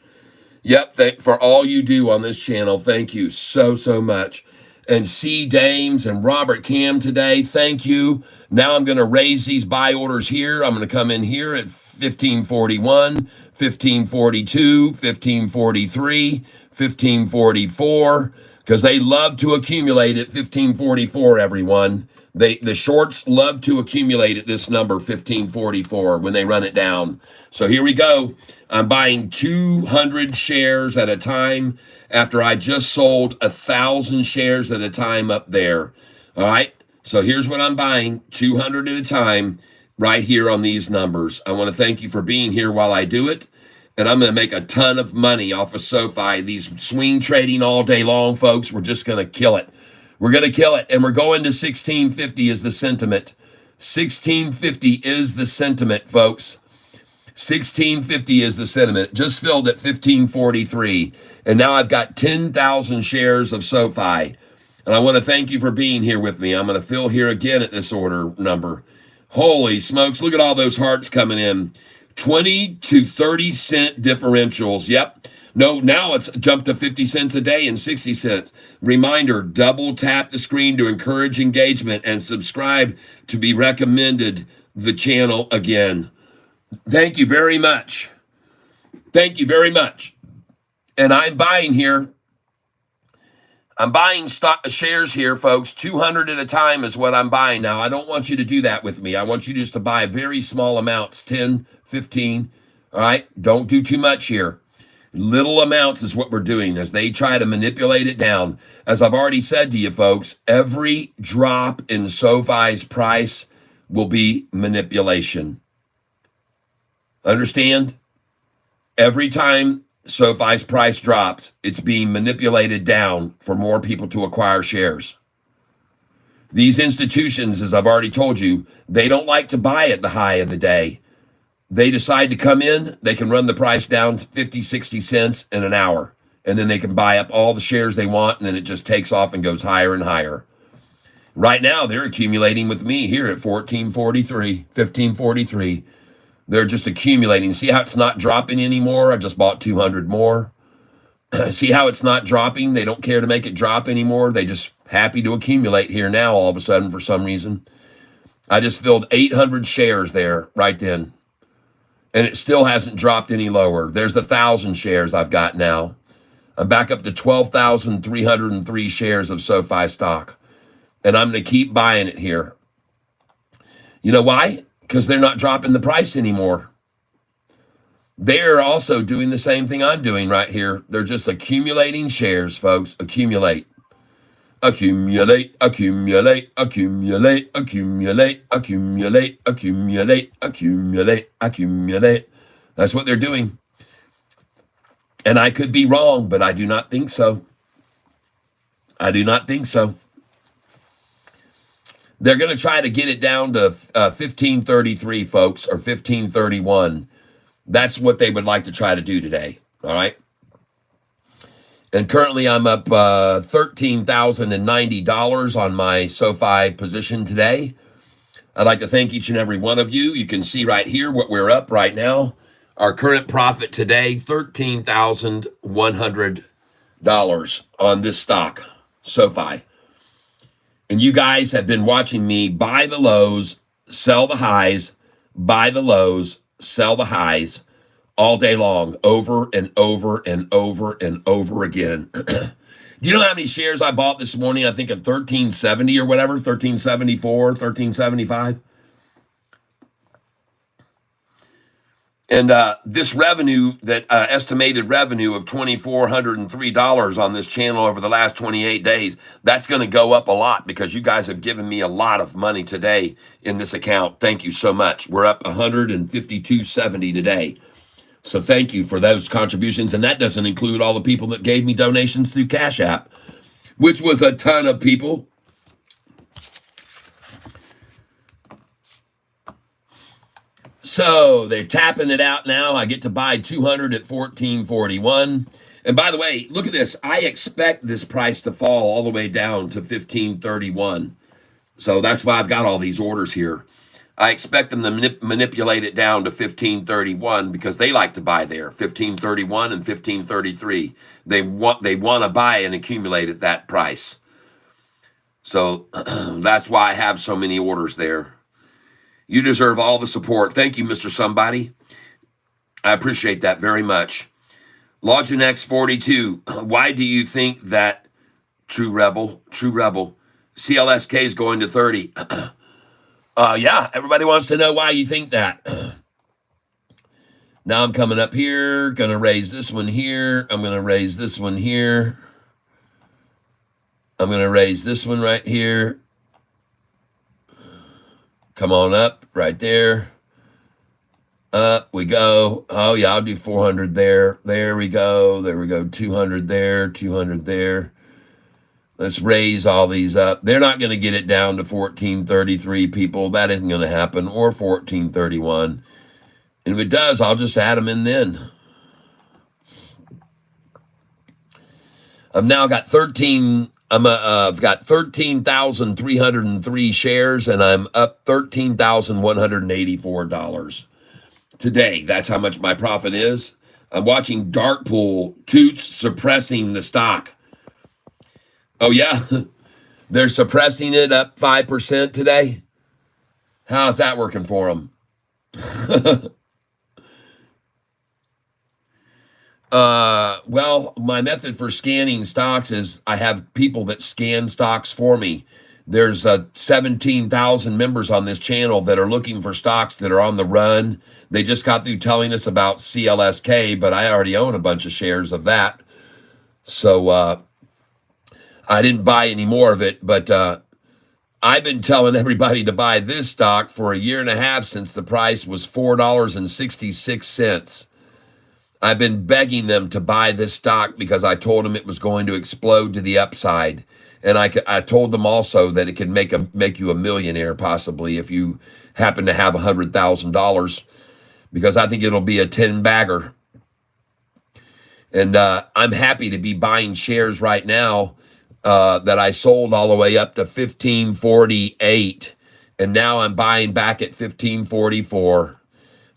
Yep. For all you do on this channel. Thank you so, so much. And C Dames and Robert Cam today. Thank you. Now I'm going to raise these buy orders here. I'm going to come in here at 1541, 1542, 1543, 1544, because they love to accumulate at 1544, everyone. The shorts love to accumulate at this number, 1544, when they run it down. So here we go. I'm buying 200 shares at a time after I just sold 1,000 shares at a time up there. All right. So here's what I'm buying, 200 at a time right here on these numbers. I want to thank you for being here while I do it. And I'm going to make a ton of money off of Sofi. These swing trading all day long, folks. We're just going to kill it. We're going to kill it. And we're going to 1650 is the sentiment. 1650 is the sentiment, folks. 1650 is the sentiment. Just filled at 1543. And now I've got 10,000 shares of Sofi. And I want to thank you for being here with me. I'm going to fill here again at this order number. Holy smokes. Look at all those hearts coming in. 20 to 30 cent differentials. Yep. No, now it's jumped to 50 cents a day and 60 cents. Reminder, double tap the screen to encourage engagement and subscribe to be recommended the channel again. Thank you very much. Thank you very much. And I'm buying here. I'm buying stock shares here, folks. 200 at a time is what I'm buying now. I don't want you to do that with me. I want you just to buy very small amounts, 10, 15. All right? Don't do too much here. Little amounts is what we're doing as they try to manipulate it down. As I've already said to you, folks, every drop in Sofi's price will be manipulation. Understand? Every time Sofi's price drops, it's being manipulated down for more people to acquire shares. These institutions, as I've already told you, they don't like to buy at the high of the day. They decide to come in, they can run the price down to 50, 60 cents in an hour, and then they can buy up all the shares they want, and then it just takes off and goes higher and higher. Right now, they're accumulating with me here at 1443, 1543. They're just accumulating. See how it's not dropping anymore? I just bought 200 more. See how it's not dropping? They don't care to make it drop anymore. They just happy to accumulate here now all of a sudden for some reason. I just filled 800 shares there right then. And it still hasn't dropped any lower. There's 1,000 shares I've got now. I'm back up to 12,303 shares of Sofi stock. And I'm going to keep buying it here. You know why? Because they're not dropping the price anymore. They're also doing the same thing I'm doing right here. They're just accumulating shares, folks. Accumulate. Accumulate, accumulate, accumulate, accumulate, accumulate, accumulate, accumulate, accumulate. That's what they're doing. And I could be wrong, but I do not think so. I do not think so. They're going to try to get it down to 1533, folks, or 1531. That's what they would like to try to do today, all right? And currently I'm up $13,090 on my Sofi position today. I'd like to thank each and every one of you. You can see right here what we're up right now. Our current profit today, $13,100 on this stock, Sofi. And you guys have been watching me buy the lows, sell the highs, buy the lows, sell the highs all day long, over and over and over and over again. Do you know how many shares I bought this morning? I think at 1370 or whatever, 1374, 1375. And this revenue, that estimated revenue of $2,403 on this channel over the last 28 days, that's going to go up a lot because you guys have given me a lot of money today in this account. Thank you so much. We're up 152.70 today. So thank you for those contributions. And that doesn't include all the people that gave me donations through Cash App, which was a ton of people. So they're tapping it out now. I get to buy 200 at 14.41. And by the way, look at this. I expect this price to fall all the way down to 15.31. So that's why I've got all these orders here. I expect them to manipulate it down to 15.31 because they like to buy there, 15.31 and 15.33. They want to buy and accumulate at that price. So that's why I have so many orders there. You deserve all the support. Thank you, Mr. Somebody. I appreciate that very much. Login X42, why do you think that True Rebel, CLSK is going to 30? Yeah, everybody wants to know why you think that. Now I'm coming up here, going to raise this one here. I'm going to raise this one here. I'm going to raise this one right here. Come on up right there. Up we go. Oh, yeah, I'll do 400 there. There we go. There we go. 200 there, 200 there. Let's raise all these up. They're not going to get it down to 1433, people. That isn't going to happen. Or 1431. And if it does, I'll just add them in then. I've now got 13... I've got 13,303 shares, and I'm up $13,184 today. That's how much my profit is. I'm watching Darkpool, Toots suppressing the stock. Oh, yeah? They're suppressing it up 5% today? How's that working for them? Well, my method for scanning stocks is I have people that scan stocks for me. There's 17,000 members on this channel that are looking for stocks that are on the run. They just got through telling us about CLSK, but I already own a bunch of shares of that. So I didn't buy any more of it, but I've been telling everybody to buy this stock for a year and a half since the price was $4.66. I've been begging them to buy this stock because I told them it was going to explode to the upside. And I told them also that it could make you a millionaire possibly if you happen to have $100,000, because I think it'll be a 10-bagger. And I'm happy to be buying shares right now that I sold all the way up to 1548. And now I'm buying back at 1544.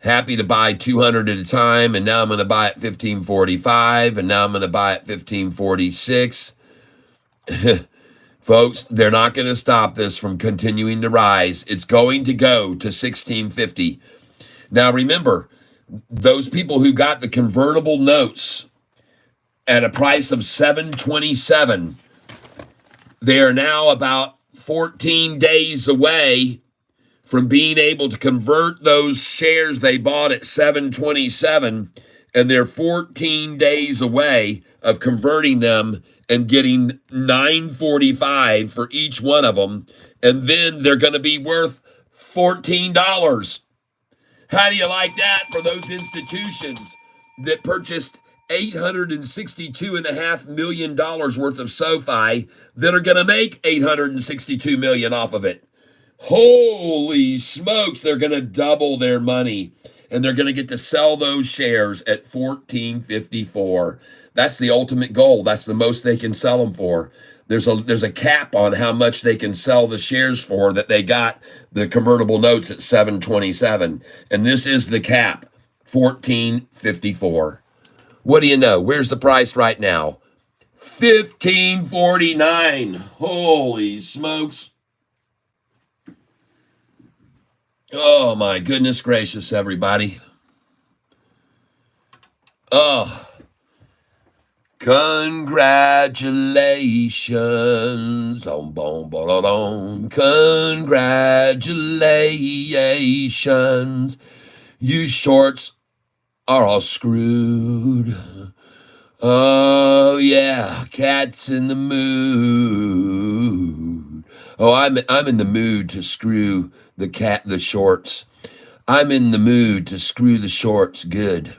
Happy to buy 200 at a time, and now I'm going to buy at 1545, and now I'm going to buy at 1546. Folks, they're not going to stop this from continuing to rise. It's going to go to 1650. Now remember, those people who got the convertible notes at a price of $727, they are now about 14 days away from being able to convert those shares they bought at $727, and they're 14 days away of converting them and getting $9.45 for each one of them, and then they're going to be worth $14. How do you like that for those institutions that purchased $862.5 million worth of Sofi that are going to make $862 million off of it? Holy smokes, they're going to double their money, and they're going to get to sell those shares at $14.54. That's the ultimate goal. That's the most they can sell them for. There's a cap on how much they can sell the shares for that they got the convertible notes at $727, and this is the cap, 14.54. What do you know? Where's the price right now? $15.49. Holy smokes. Oh my goodness gracious, everybody. Oh, congratulations. Congratulations. You shorts are all screwed. Oh yeah, cat's in the mood. Oh, I'm in the mood to screw the shorts. I'm in the mood to screw the shorts good.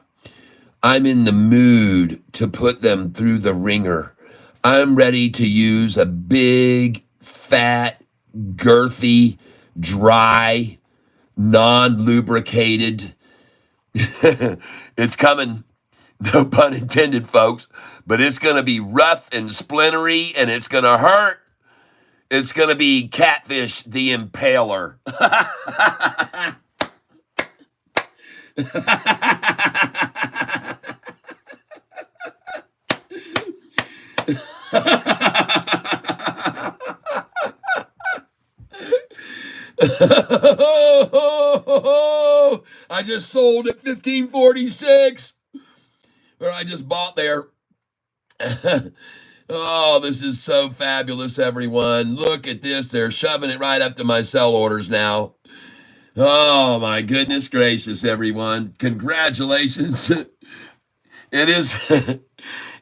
I'm in the mood to put them through the ringer. I'm ready to use a big, fat, girthy, dry, non-lubricated. It's coming. No pun intended, folks. But it's going to be rough and splintery, and it's going to hurt. It's going to be Catfish the Impaler. I just sold at 15.46. Or I just bought there. Oh, this is so fabulous, everyone. Look at this. They're shoving it right up to my sell orders now. Oh, my goodness gracious, everyone. Congratulations. It is,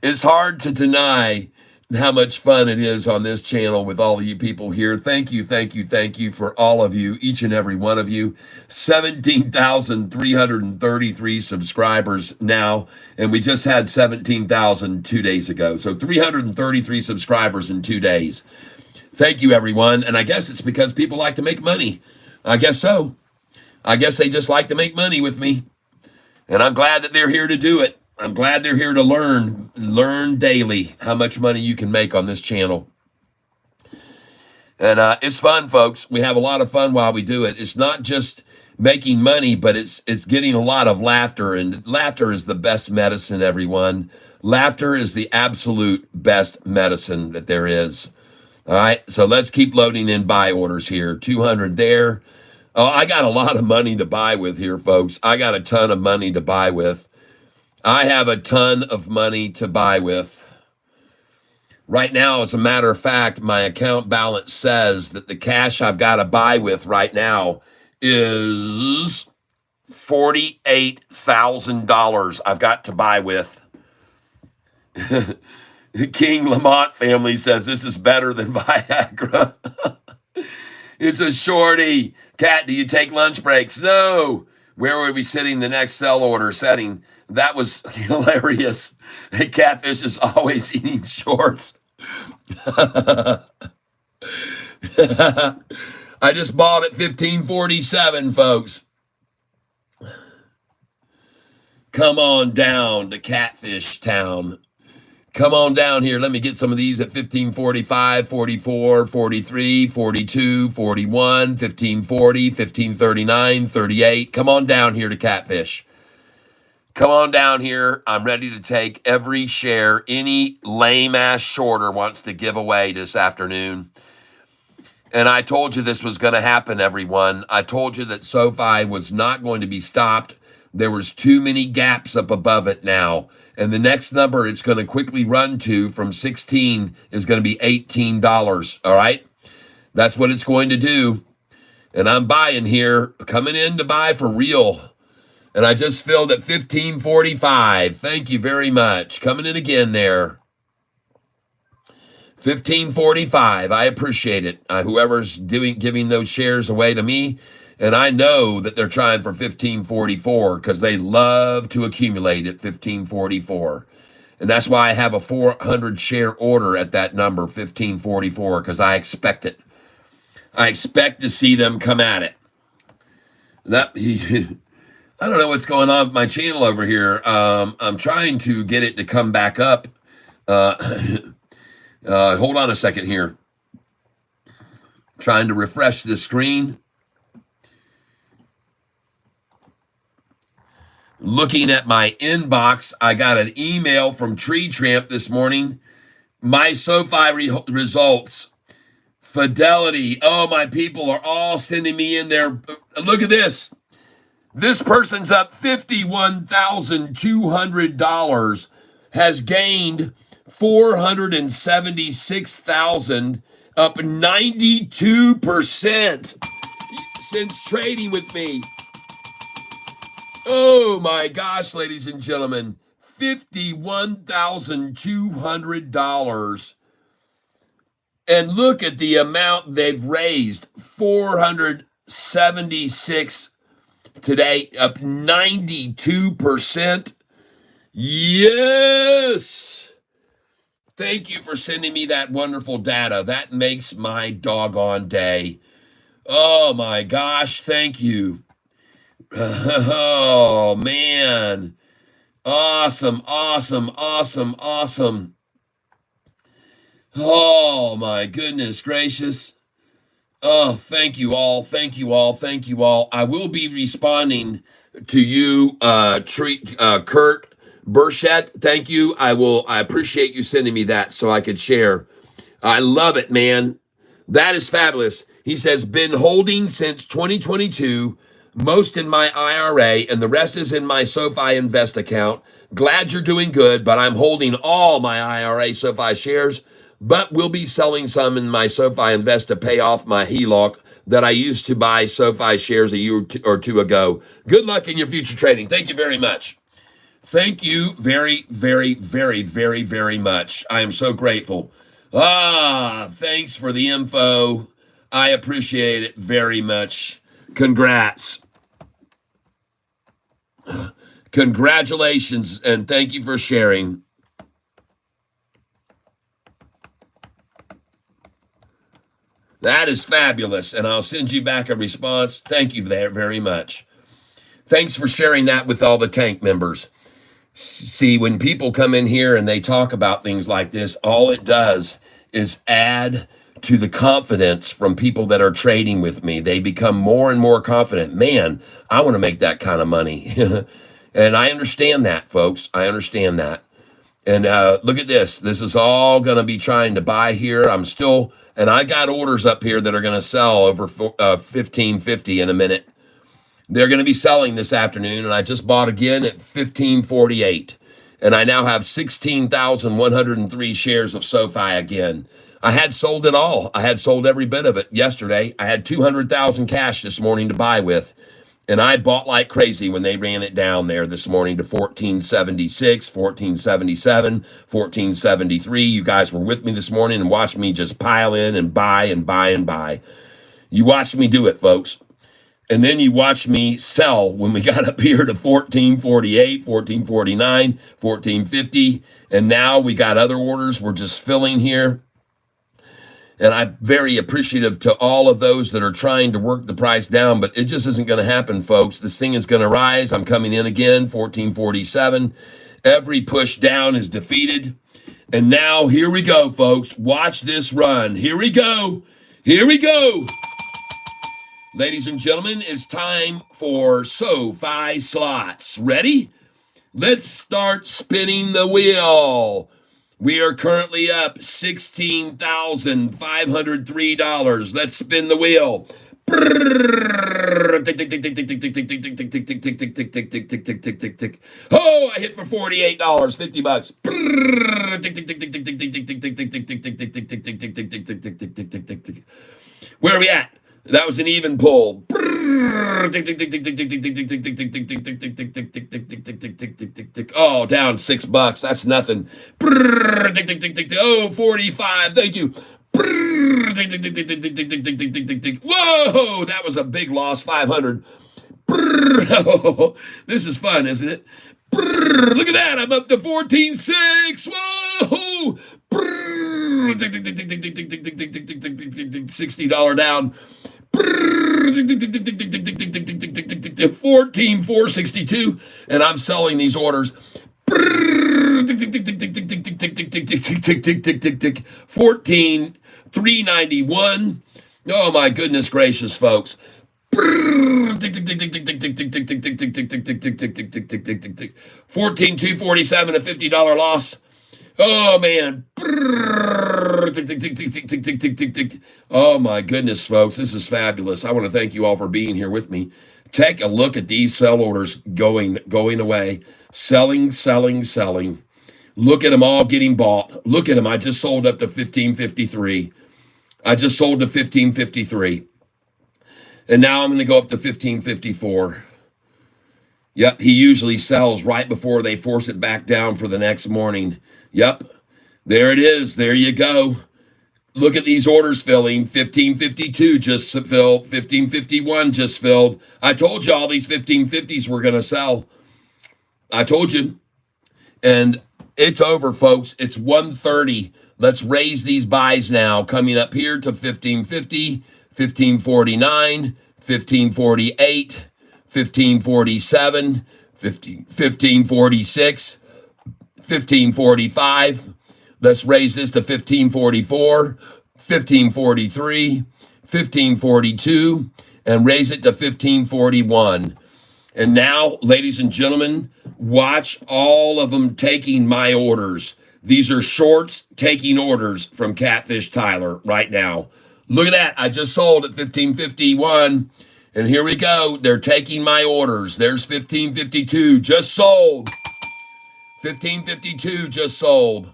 it's hard to deny how much fun it is on this channel with all of you people here. Thank you for all of you, each and every one of you. 17,333 subscribers now, and we just had 17,000 2 days ago. So 333 subscribers in 2 days. Thank you, everyone. And I guess it's because people like to make money. I guess so. I guess they just like to make money with me. And I'm glad that they're here to do it. I'm glad they're here to learn daily how much money you can make on this channel. And it's fun, folks. We have a lot of fun while we do it. It's not just making money, but it's getting a lot of laughter. And laughter is the best medicine, everyone. Laughter is the absolute best medicine that there is. All right, so let's keep loading in buy orders here. 200 there. Oh, I got a lot of money to buy with here, folks. I got a ton of money to buy with. I have a ton of money to buy with. Right now, as a matter of fact, my account balance says that the cash I've got to buy with right now is $48,000 I've got to buy with. King Lamont family says this is better than Viagra. It's a shorty. Cat, do you take lunch breaks? No. Where would we sitting the next sell order setting? That was hilarious. Catfish is always eating shorts. I just bought at 15.47, folks. Come on down to Catfish Town. Come on down here. Let me get some of these at 15.45, 44, 43, 42, 41, 15.40, 15.39, 38. Come on down here to Catfish. Come on down here. I'm ready to take every share any lame-ass shorter wants to give away this afternoon. And I told you this was going to happen, everyone. I told you that Sofi was not going to be stopped. There was too many gaps up above it now. And the next number it's going to quickly run to from 16 is going to be $18. All right? That's what it's going to do. And I'm buying here, coming in to buy for real. And I just filled at 15.45. Thank you very much. Coming in again there. 15.45. I appreciate it. Whoever's giving those shares away to me. And I know that they're trying for 15.44 because they love to accumulate at 15.44. And that's why I have a 400 share order at that number, 15.44, because I expect it. I expect to see them come at it. I don't know what's going on with my channel over here. I'm trying to get it to come back up. Hold on a second here. Trying to refresh the screen. Looking at my inbox, I got an email from Tree Tramp this morning. My SoFi results. Fidelity. Oh, my people are all sending me in there. Look at this. This person's up $51,200, has gained $476,000, up 92% since trading with me. Oh my gosh, ladies and gentlemen, $51,200. And look at the amount they've raised, 476 today, up 92%. Yes. Thank you for sending me that wonderful data. That makes my doggone day. Oh my gosh, thank you. Oh man. Awesome, awesome, awesome, awesome. Oh my goodness gracious. Oh, thank you all. Thank you all. Thank you all. I will be responding to you, Kurt Burchett. Thank you. I appreciate you sending me that so I could share. I love it, man. That is fabulous. He says, been holding since 2022, most in my IRA, and the rest is in my SoFi Invest account. Glad you're doing good, but I'm holding all my IRA SoFi shares, but will be selling some in my SoFi Invest to pay off my HELOC that I used to buy SoFi shares a year or two ago. Good luck in your future trading. Thank you very much. Thank you very, very, very, very, very much. I am so grateful. Thanks for the info. I appreciate it very much. Congrats. Congratulations, and thank you for sharing. That is fabulous, and I'll send you back a response. Thank you very much. Thanks for sharing that with all the tank members. See, when people come in here and they talk about things like this, all it does is add to the confidence from people that are trading with me. They become more and more confident. Man, I want to make that kind of money. And I understand that, folks. I understand that. And look at this. This is all going to be trying to buy here. And I got orders up here that are going to sell over 1550 in a minute. They're going to be selling this afternoon, and I just bought again at 1548. And I now have 16,103 shares of SoFi again. I had sold it all. I had sold every bit of it yesterday. I had 200,000 cash this morning to buy with. And I bought like crazy when they ran it down there this morning to 1476, 1477, 1473. You guys were with me this morning and watched me just pile in and buy and buy and buy. You watched me do it, folks. And then you watched me sell when we got up here to 1448, 1449, 1450. And now we got other orders. We're just filling here. And I'm very appreciative to all of those that are trying to work the price down, but it just isn't going to happen, folks. This thing is going to rise. I'm coming in again, 1447. Every push down is defeated. And now here we go, folks. Watch this run. Here we go. Here we go. Ladies and gentlemen, it's time for SoFi slots. Ready? Let's start spinning the wheel. We are currently up $16,503. Let's spin the wheel. Oh, I hit for $48, 50 bucks. Where are we at? That was an even pull. Oh, down $6. That's nothing. Oh, 45. Thank you. Whoa, that was a big loss. 500. This is fun, isn't it? Look at that. I'm up to 14.6. Whoa. $60 down. 14,462, and I'm selling these orders. 14,391. Oh my goodness gracious, folks. $14,247, a $50 loss. Oh man. Oh my goodness, folks. This is fabulous. I want to thank you all for being here with me. Take a look at these sell orders going away. Selling, selling, selling. Look at them all getting bought. Look at them. I just sold up to 1553. I just sold to 1553. And now I'm going to go up to 1554. Yep, he usually sells right before they force it back down for the next morning. Yep, there it is. There you go. Look at these orders filling. 1552 just filled. 1551 just filled. I told you all these 1550s were going to sell. I told you. And it's over, folks. It's 1:30. Let's raise these buys now. Coming up here to 1550, 1549, 1548, 1547, 1546, 1545. Let's raise this to 1544, 1543, 1542, and raise it to 1541. And now, ladies and gentlemen, watch all of them taking my orders. These are shorts taking orders from Catfish Tyler right now. Look at that. I just sold at 1551. And here we go. They're taking my orders. There's 1552. Just sold. 1552 just sold.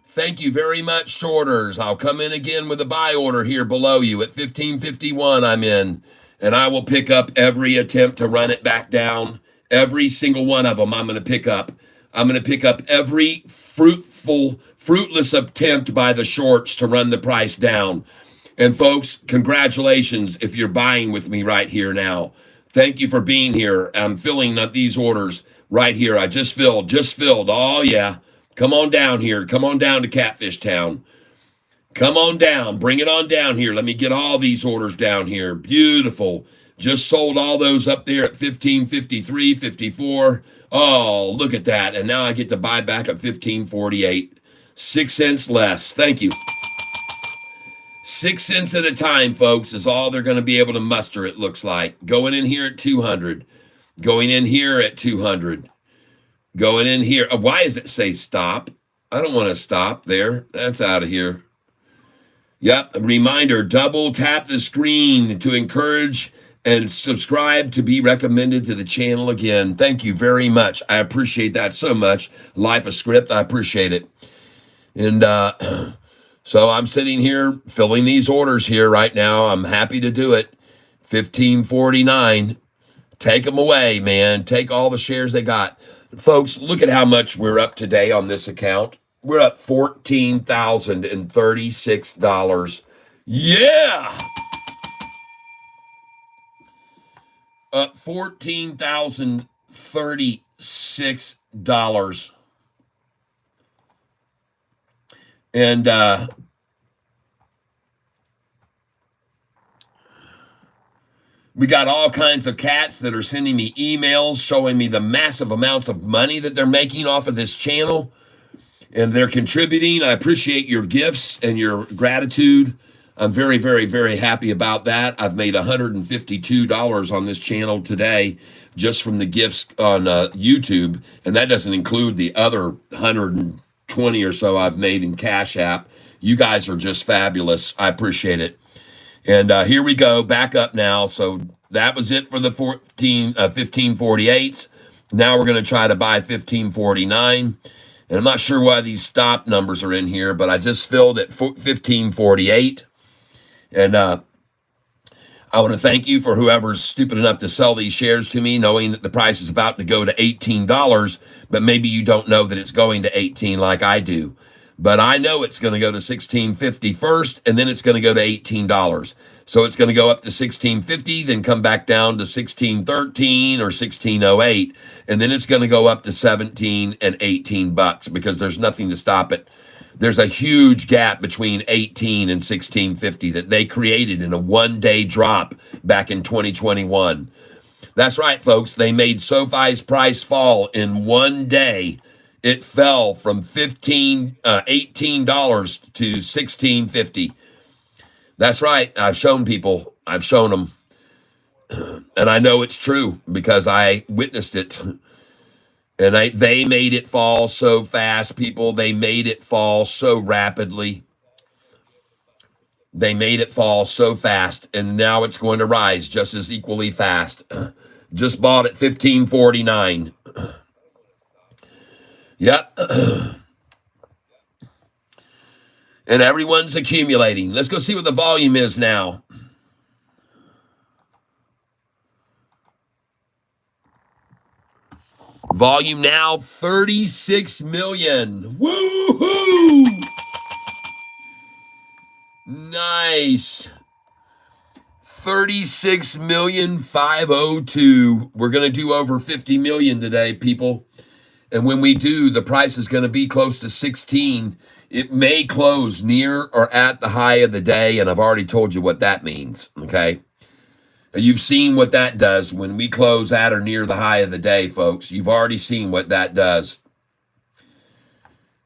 Thank you very much, shorters. I'll come in again with a buy order here below you at 1551. I'm in. And I will pick up every attempt to run it back down. Every single one of them I'm going to pick up. I'm going to pick up every fruitless attempt by the shorts to run the price down. And folks, congratulations if you're buying with me right here now. Thank you for being here. I'm filling up these orders right here. I just filled. Oh, yeah. Come on down here. Come on down to Catfish Town. Come on down. Bring it on down here. Let me get all these orders down here. Beautiful. Just sold all those up there at 1553, 54. Oh, look at that. And now I get to buy back at 1548. 6 cents less. Thank you. 6 cents at a time, folks, is all they're going to be able to muster, it looks like. Going in here at 200. Going in here at 200. Going in here. Why does it say stop? I don't want to stop there. That's out of here. Yep, a reminder, double tap the screen to encourage and subscribe to be recommended to the channel again. Thank you very much. I appreciate that so much. Life of Script, I appreciate it. And so I'm sitting here filling these orders here right now. I'm happy to do it. 1549. Take them away, man. Take all the shares they got. Folks, look at how much we're up today on this account. We're up $14,036. Yeah! Up $14,036. And we got all kinds of cats that are sending me emails showing me the massive amounts of money that they're making off of this channel. And they're contributing. I appreciate your gifts and your gratitude. I'm very, very, very happy about that. I've made $152 on this channel today just from the gifts on YouTube. And that doesn't include the other 120 or so I've made in Cash App. You guys are just fabulous. I appreciate it. And here we go. Back up now. So that was it for the 1548s. Now we're going to try to buy 1549. And I'm not sure why these stop numbers are in here, but I just filled at 1548. And I want to thank you for whoever's stupid enough to sell these shares to me, knowing that the price is about to go to $18, but maybe you don't know that it's going to 18 like I do. But I know it's going to go to $16.50 first, and then it's going to go to $18. So it's going to go up to $16.50, then come back down to $16.13 or $16.08, and then it's going to go up to $17 and $18 because there's nothing to stop it. There's a huge gap between 18 and 16.50 that they created in a one-day drop back in 2021. That's right, folks. They made Sofi's price fall in one day. It fell from $18 to $16.50. That's right. I've shown people. I've shown them. And I know it's true because I witnessed it. And they made it fall so fast, people. They made it fall so rapidly. They made it fall so fast, and now it's going to rise just as equally fast. Just bought at 1549. Yep. And everyone's accumulating. Let's go see what the volume is now. Volume now 36 million. Woohoo! Nice. 36,502,000. We're going to do over 50 million today, people. And when we do, the price is going to be close to 16. It may close near or at the high of the day, and I've already told you what that means, okay? You've seen what that does when we close at or near the high of the day, folks. You've already seen what that does.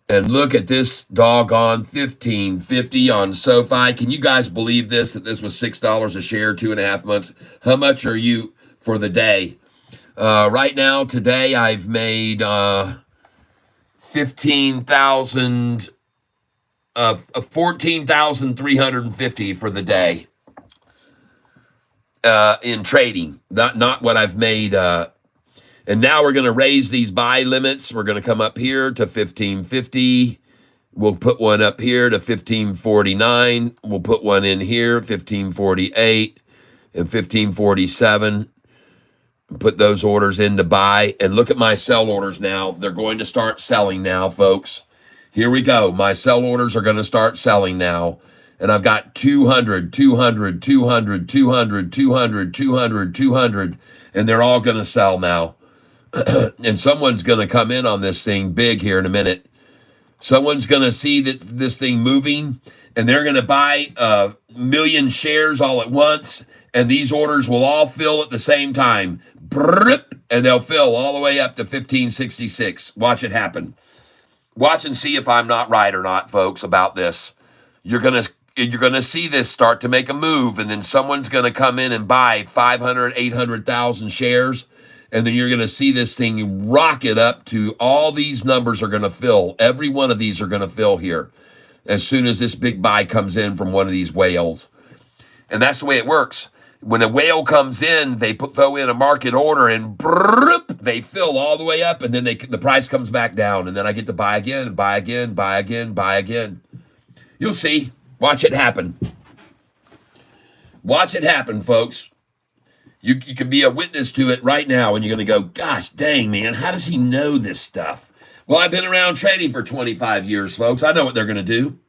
And look at this doggone 1550 on Sofi. Can you guys believe this, that this was $6 a share, 2.5 months? How much are you for the day? Right now, today, I've made 14,350 for the day in trading. Not what I've made. And now we're going to raise these buy limits. We're going to come up here to 1550. We'll put one up here to 1549. We'll put one in here, 1548 and 1547. Put those orders in to buy. And look at my sell orders now. They're going to start selling now, folks. Here we go. My sell orders are going to start selling now. And I've got 200, 200, 200, 200, 200, 200, 200. And they're all going to sell now. And someone's going to come in on this thing big here in a minute. Someone's going to see this thing moving, and they're going to buy a million shares all at once, and these orders will all fill at the same time. And they'll fill all the way up to 1566. Watch it happen. Watch and see if I'm not right or not, folks, about this. You're going to see this start to make a move, and then someone's going to come in and buy 500, 800,000 shares. And then you're going to see this thing rocket up to all these numbers are going to fill. Every one of these are going to fill here as soon as this big buy comes in from one of these whales. And that's the way it works. When a whale comes in, they throw in a market order and they fill all the way up, and then the price comes back down. And then I get to buy again, buy again, buy again, buy again. You'll see. Watch it happen. Watch it happen, folks. You can be a witness to it right now, and you're going to go, gosh, dang, man, how does he know this stuff? Well, I've been around trading for 25 years, folks. I know what they're going to do.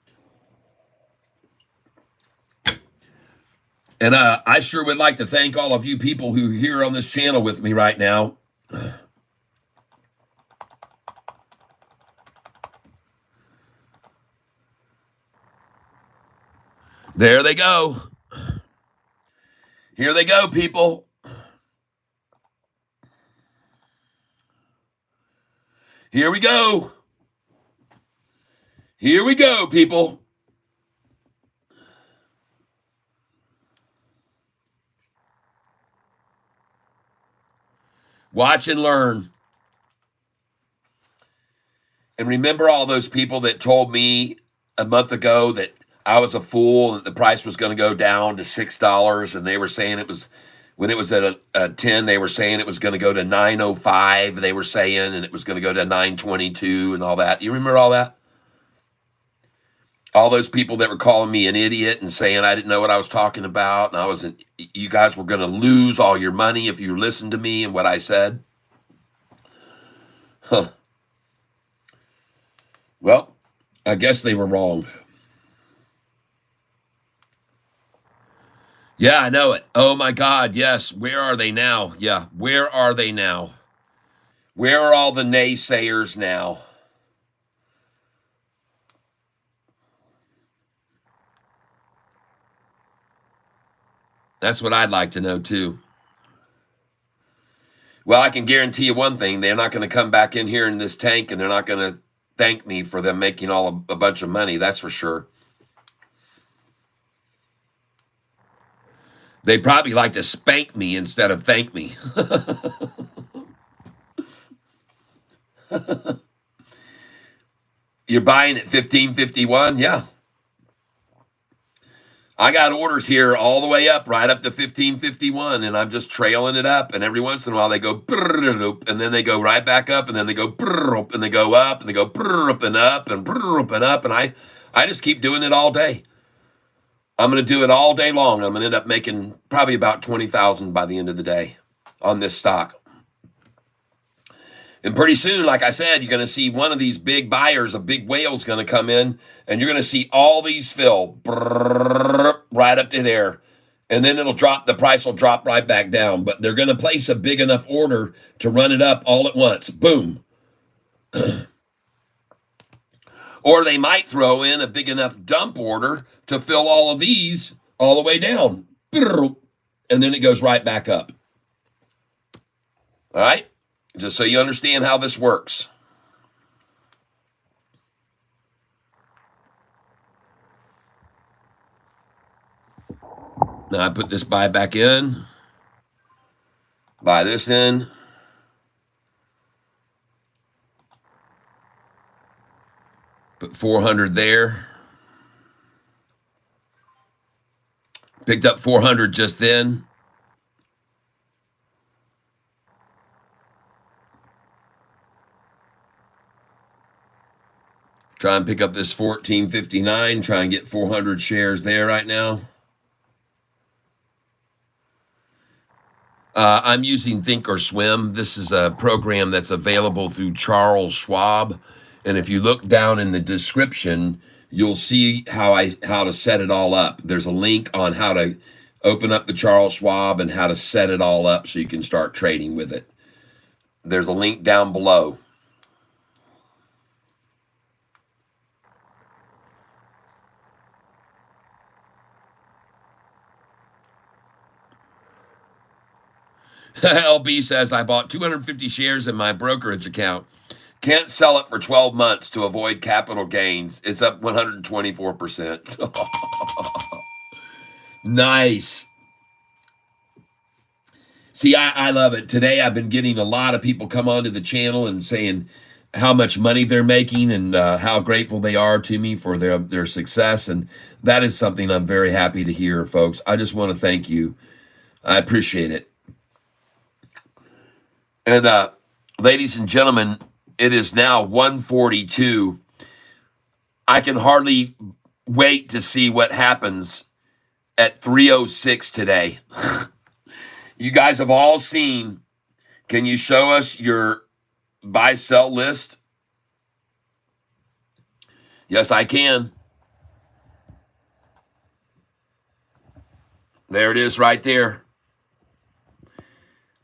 And I sure would like to thank all of you people who are here on this channel with me right now. There they go. Here they go, people. Here we go. Here we go, people. Watch and learn. And remember all those people that told me a month ago that I was a fool and the price was going to go down to $6, and they were saying it was, when it was at a 10, they were saying it was going to go to 905, they were saying, and it was going to go to 922 and all that. You remember all that? All those people that were calling me an idiot and saying I didn't know what I was talking about, and you guys were going to lose all your money if you listened to me and what I said. Huh. Well, I guess they were wrong. Yeah, I know it. Oh my God, yes. Where are they now? Yeah, where are they now? Where are all the naysayers now? That's what I'd like to know too. Well, I can guarantee you one thing. They're not going to come back in here in this tank, and they're not going to thank me for them making a bunch of money. That's for sure. They'd probably like to spank me instead of thank me. You're buying at 1551? Yeah. I got orders here all the way up, right up to 1551, and I'm just trailing it up. And every once in a while they go, and then they go right back up, and then they go, and they go up, and they go, and up, and up. And I just keep doing it all day. I'm going to do it all day long. I'm going to end up making probably about 20,000 by the end of the day on this stock. And pretty soon, like I said, you're going to see one of these big buyers, a big whale's going to come in, and you're going to see all these fill right up to there. And then it'll drop, the price will drop right back down. But they're going to place a big enough order to run it up all at once. Boom. Or they might throw in a big enough dump order to fill all of these all the way down. And then it goes right back up. All right? Just so you understand how this works. Now I put this buy back in. Buy this in. Put 400 there. Picked up 400 just then. Try and pick up this 1459. Try and get 400 shares there right now. I'm using Thinkorswim. This is a program that's available through Charles Schwab. And if you look down in the description, you'll see how to set it all up. There's a link on how to open up the Charles Schwab and how to set it all up so you can start trading with it. There's a link down below. LB says, I bought 250 shares in my brokerage account. Can't sell it for 12 months to avoid capital gains. It's up 124%. Nice. See, I love it. Today I've been getting a lot of people come onto the channel and saying how much money they're making and how grateful they are to me for their success. And that is something I'm very happy to hear, folks. I just want to thank you. I appreciate it. And ladies and gentlemen, it is now 1:42. I can hardly wait to see what happens at 3:06 today. You guys have all seen. Can you show us your buy-sell list? Yes, I can. There it is right there.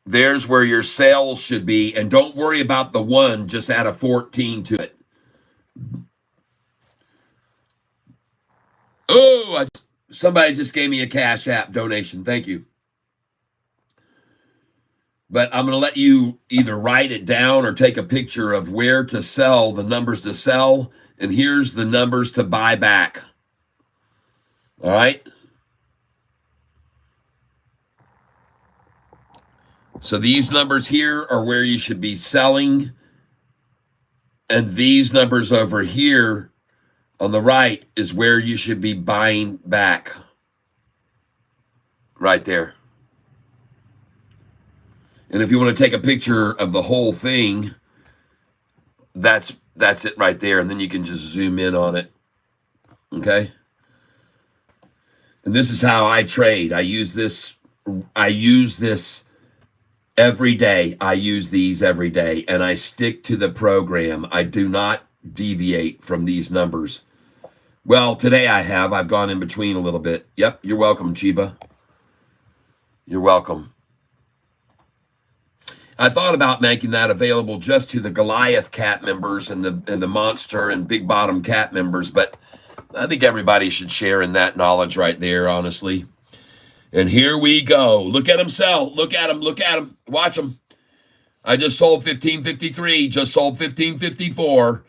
There's where your sales should be. And don't worry about the one, just add a 14 to it. Oh, somebody just gave me a Cash App donation. Thank you. But I'm going to let you either write it down or take a picture of where to sell, the numbers to sell. And here's the numbers to buy back. All right. So these numbers here are where you should be selling. And these numbers over here on the right is where you should be buying back. Right there. And if you want to take a picture of the whole thing, that's it right there. And then you can just zoom in on it. Okay? And this is how I trade. I use this every day. I use these every day, and I stick to the program. I do not deviate from these numbers. Well, today I've gone in between a little bit. Yep, you're welcome, Chiba. You're welcome. I thought about making that available just to the Goliath cat members and the Monster and Big Bottom cat members, but I think everybody should share in that knowledge right there, honestly. And here we go. Look at him sell. Look at him. Look at him. Watch him. I just sold 1553. Just sold 1554.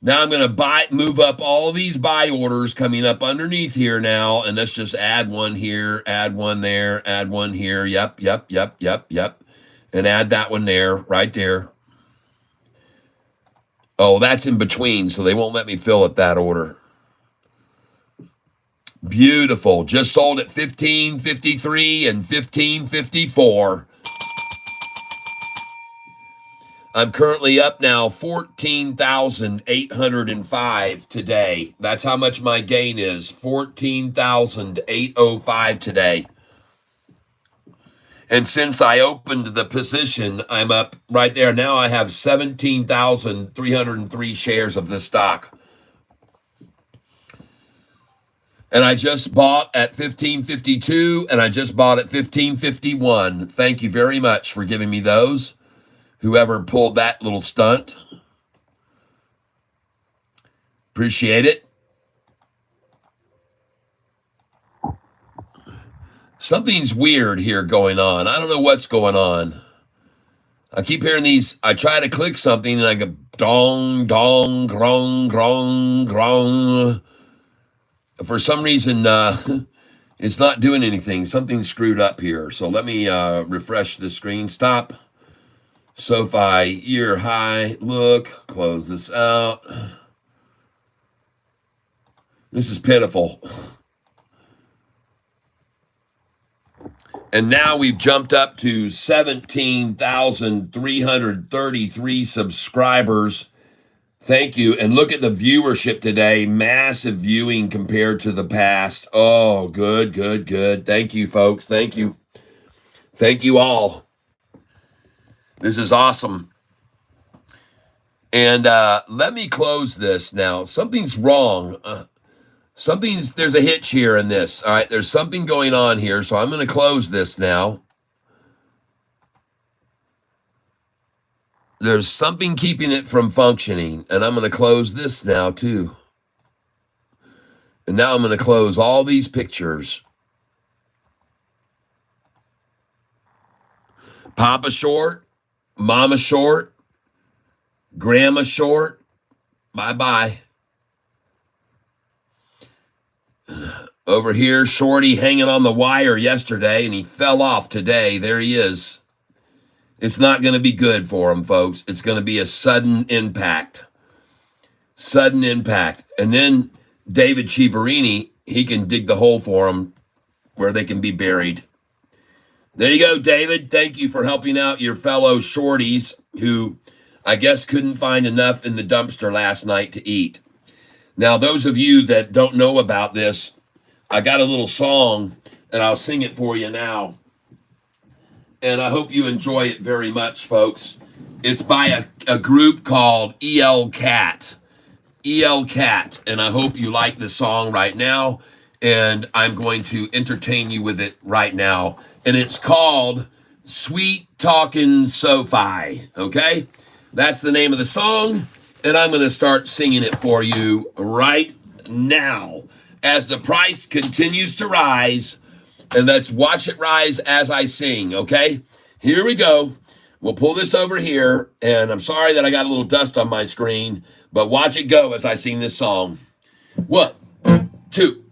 Now I'm going to move up all these buy orders coming up underneath here now. And let's just add one here, add one there, add one here. Yep. And add that one there, right there. Oh, that's in between, so they won't let me fill it that order. Beautiful. Just sold at 15.53 and 15.54. I'm currently up now 14,805 today. That's how much my gain is. 14,805 today. And since I opened the position, I'm up right there. Now I have 17,303 shares of this stock. And I just bought at 15.52 and I just bought at 15.51. Thank you very much for giving me those. Whoever pulled that little stunt. Appreciate it. Something's weird here going on. I don't know what's going on. I keep hearing these. I try to click something and I go dong, dong, grong, grong, grong. For some reason, it's not doing anything. Something's screwed up here. So let me refresh the screen. Stop. Sofi, year high. Look, close this out. This is pitiful. And now we've jumped up to 17,333 subscribers. Thank you. And look at the viewership today. Massive viewing compared to the past. Oh, good. Thank you, folks. Thank you. Thank you all. This is awesome. And let me close this now. Something's wrong. There's a hitch here in this. All right, there's something going on here. So I'm going to close this now. There's something keeping it from functioning. And I'm going to close this now too. And now I'm going to close all these pictures. Papa short. Mama short, grandma short, bye-bye. Over here, Shorty hanging on the wire yesterday, and he fell off today. There he is. It's not going to be good for him, folks. It's going to be a sudden impact. Sudden impact. And then David Chiaverini, he can dig the hole for them where they can be buried. There you go, David. Thank you for helping out your fellow shorties who I guess couldn't find enough in the dumpster last night to eat. Now, those of you that don't know about this, I got a little song, and I'll sing it for you now. And I hope you enjoy it very much, folks. It's by a group called EL Cat. EL Cat. And I hope you like the song right now. And I'm going to entertain you with it right now. And it's called Sweet Talkin' Sofi, okay? That's the name of the song, and I'm going to start singing it for you right now as the price continues to rise, and let's watch it rise as I sing, okay? Here we go. We'll pull this over here, and I'm sorry that I got a little dust on my screen, but watch it go as I sing this song. 1, 2,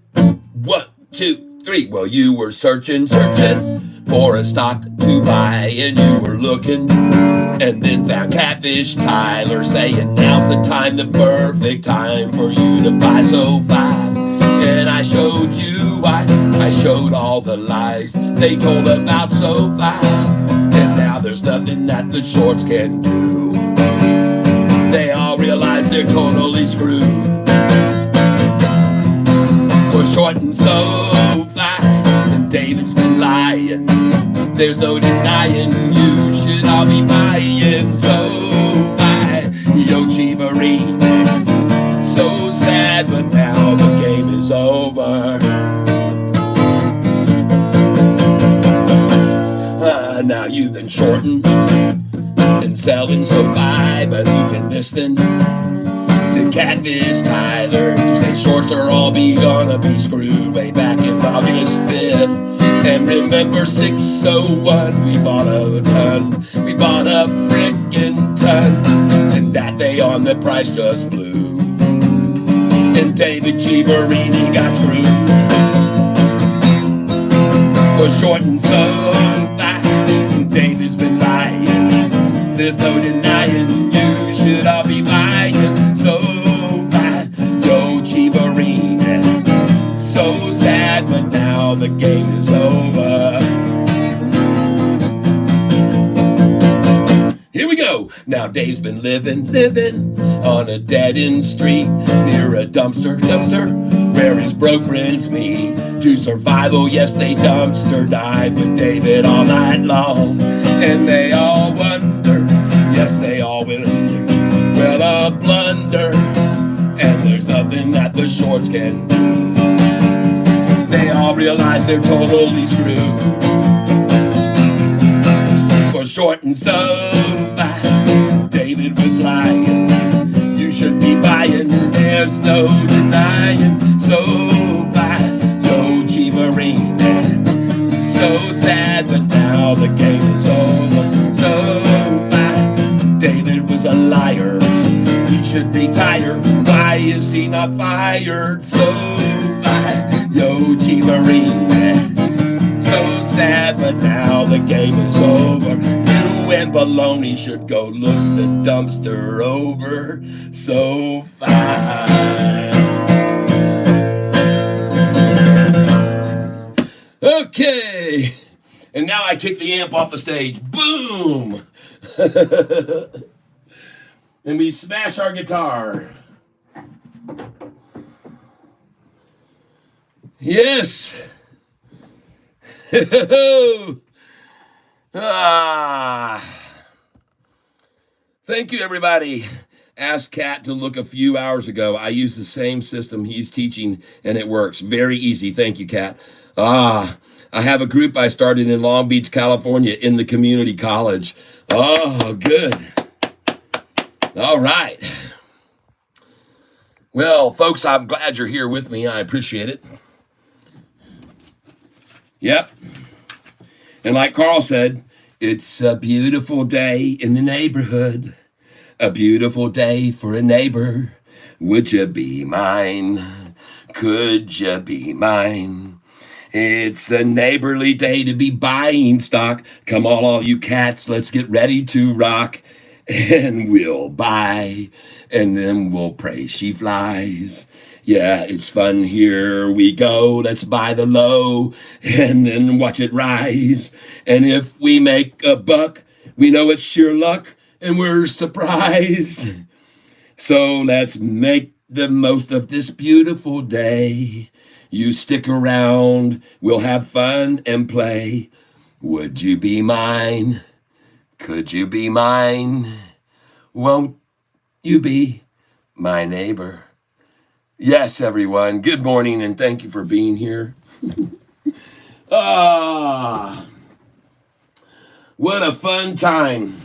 1, 2, 3. Well, you were searching for a stock to buy, and you were looking, and then found Catfish Tyler saying now's the time, the perfect time for you to buy Sofi. And I showed you why. I showed all the lies they told about Sofi, and now there's nothing that the shorts can do. They all realize they're totally screwed. We're shorting Sofi, and David's been lying. There's no denying you should all be buying Sofi. Yo, Chiaverini, so sad, but now the game is over. Now you've been shorting and selling Sofi, but you've been listening to Catfish Tyler. Say shorts are all gonna be screwed way back in August 5th. And remember 601, we bought a ton. We bought a frickin' ton. And that day on the price just flew. And David Chiaverini got screwed. For short and so fine, David's been lying. There's no denying you should all be buying. So fine, yo Chiaverini. So sad, but now the game is over. Here we go. Now Dave's been living on a dead-end street near a dumpster, where his broke friends meet. To survival, yes, they dumpster dive with David all night long. And they all wonder, yes, they all wonder, well, a blunder, and there's nothing that the shorts can do. They all realize they're totally screwed. For short and so fine, David was lying. You should be buying, there's no denying. So fine, yo Chiaverini. So sad, but now the game is over. So fine, David was a liar. He should be tired. Why is he not fired? So fine, yo Chiaverini. So sad, but now the game is over. You and Baloney should go look the dumpster over. So fine. Okay. And now I kick the amp off the stage. Boom. And we smash our guitar. Yes. Thank you, everybody. Asked Kat to look a few hours ago. I use the same system he's teaching, and it works. Very easy. Thank you, Kat. I have a group I started in Long Beach, California, in the community college. Oh, good. All right. Well, folks, I'm glad you're here with me. I appreciate it. Yep. And like Carl said, it's a beautiful day in the neighborhood. A beautiful day for a neighbor. Would you be mine? Could you be mine? It's a neighborly day to be buying stock. Come on, all you cats, let's get ready to rock. And we'll buy, and then we'll pray she flies. Yeah, it's fun, here we go. Let's buy the low, and then watch it rise. And if we make a buck, we know it's sheer luck, and we're surprised. So let's make the most of this beautiful day. You stick around, we'll have fun and play. Would you be mine? Could you be mine? Won't you be my neighbor? Yes, everyone. Good morning, and thank you for being here. What a fun time.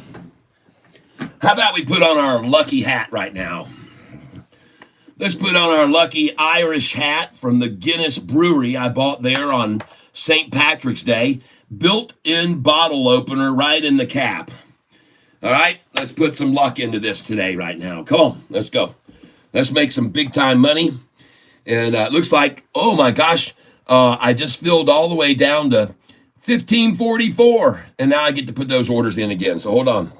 How about we put on our lucky hat right now? Let's put on our lucky Irish hat from the Guinness Brewery I bought there on St. Patrick's Day. Built-in bottle opener right in the cap. All right, let's put some luck into this today right now. Come on, let's go. Let's make some big-time money. And it looks like, oh my gosh, I just filled all the way down to 1544. And now I get to put those orders in again. So hold on.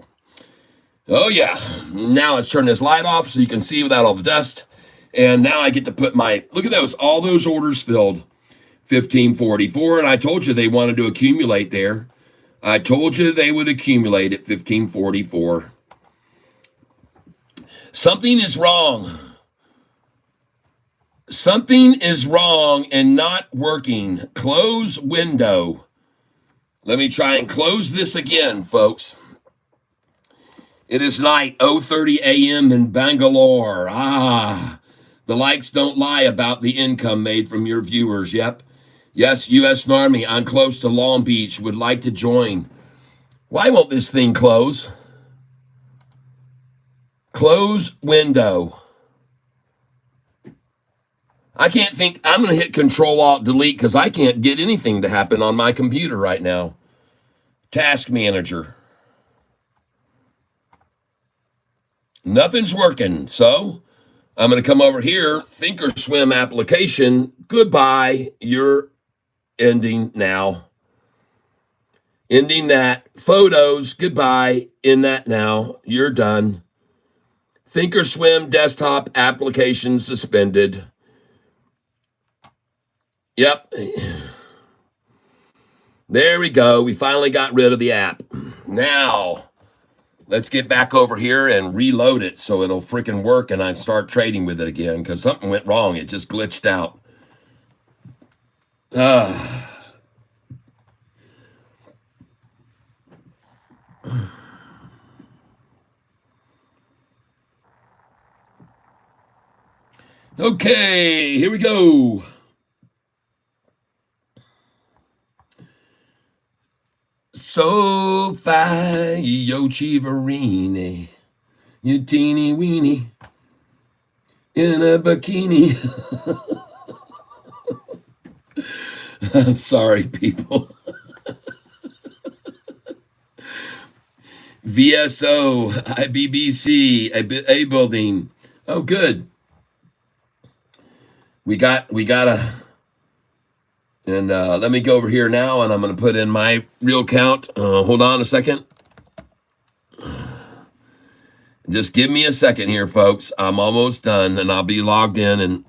Oh yeah, now let's turn this light off so you can see without all the dust. And now I get to put my, look at those, all those orders filled. 1544, and I told you they wanted to accumulate there. I told you they would accumulate at 1544. Something is wrong. Something is wrong and not working. Close window. Let me try and close this again, folks. It is night, 0:30 a.m. in Bangalore. The likes don't lie about the income made from your viewers. Yep. Yes, U.S. Army, I'm close to Long Beach, would like to join. Why won't this thing close? Close window. I can't think, I'm going to hit Control-Alt-Delete because I can't get anything to happen on my computer right now. Task Manager. Nothing's working. So I'm going to come over here, Thinkorswim application. Goodbye. You're ending now. Ending that. Photos. Goodbye. In that now. You're done. Thinkorswim desktop application suspended. Yep. There we go. We finally got rid of the app. Now, let's get back over here and reload it so it'll freaking work and I start trading with it again because something went wrong. It just glitched out. Okay, here we go. Sofi, yo chivarini, you teeny weeny in a bikini. I'm sorry, people. VSO, IBBC, A building. Oh, good. We got a, and let me go over here now, and I'm going to put in my real count. Hold on a second. Just give me a second here, folks. I'm almost done, and I'll be logged in and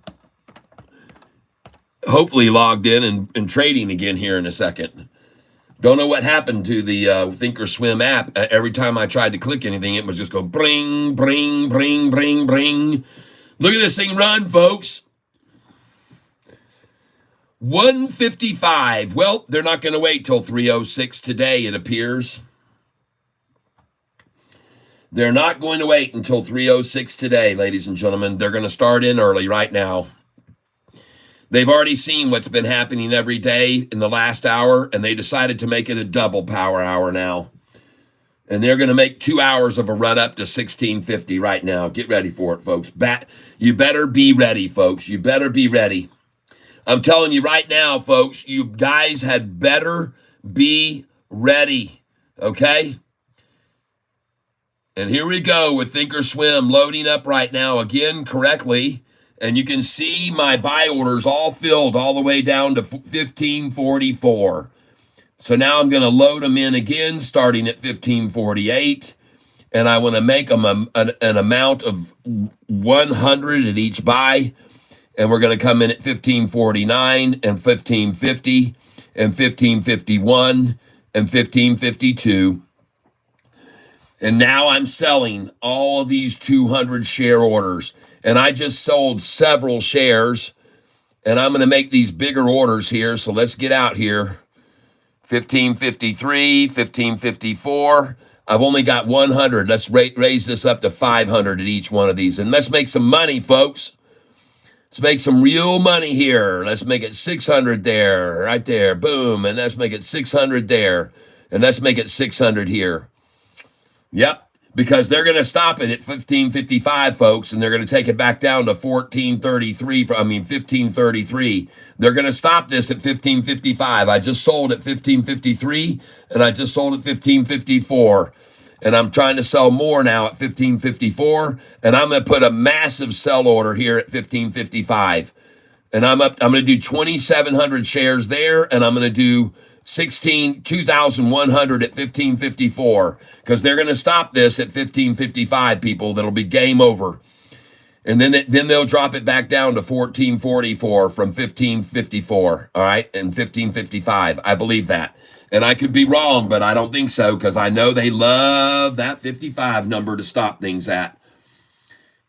hopefully logged in and trading again here in a second. Don't know what happened to the Thinkorswim app. Every time I tried to click anything, it was just go bring, bring, bring, bring, bring. Look at this thing run, folks. 155. Well, they're not going to wait till 306 today, it appears. They're not going to wait until 306 today, ladies and gentlemen. They're going to start in early right now. They've already seen what's been happening every day in the last hour, and they decided to make it a double power hour now. And they're going to make 2 hours of a run up to 1650 right now. Get ready for it, folks. You better be ready, folks. You better be ready. I'm telling you right now, folks, you guys had better be ready, okay? And here we go with Thinkorswim loading up right now again correctly. And you can see my buy orders all filled all the way down to 1544. So now I'm going to load them in again starting at 1548. And I want to make them an amount of 100 at each buy. And we're going to come in at 1549 and 1550 and 1551 and 1552. And now I'm selling all of these 200 share orders. And I just sold several shares. And I'm going to make these bigger orders here. So let's get out here. 1553, 1554. I've only got 100. Let's raise this up to 500 at each one of these. And let's make some money, folks. Let's make some real money here. Let's make it 600 there, right there, boom. And let's make it 600 there. And let's make it 600 here. Yep, because they're going to stop it at 1555, folks, and they're going to take it back down to 1533. They're going to stop this at 1555. I just sold at 1553, and I just sold at 1554. And I'm trying to sell more now at 1554, and I'm going to put a massive sell order here at 1555. And I'm going to do 2,700 shares there, and I'm going to do 2,100 at 1554 because they're going to stop this at 1555, people. That'll be game over. And then they'll drop it back down to 1444 from 1554, all right, and 1555. I believe that. And I could be wrong, but I don't think so because I know they love that 55 number to stop things at.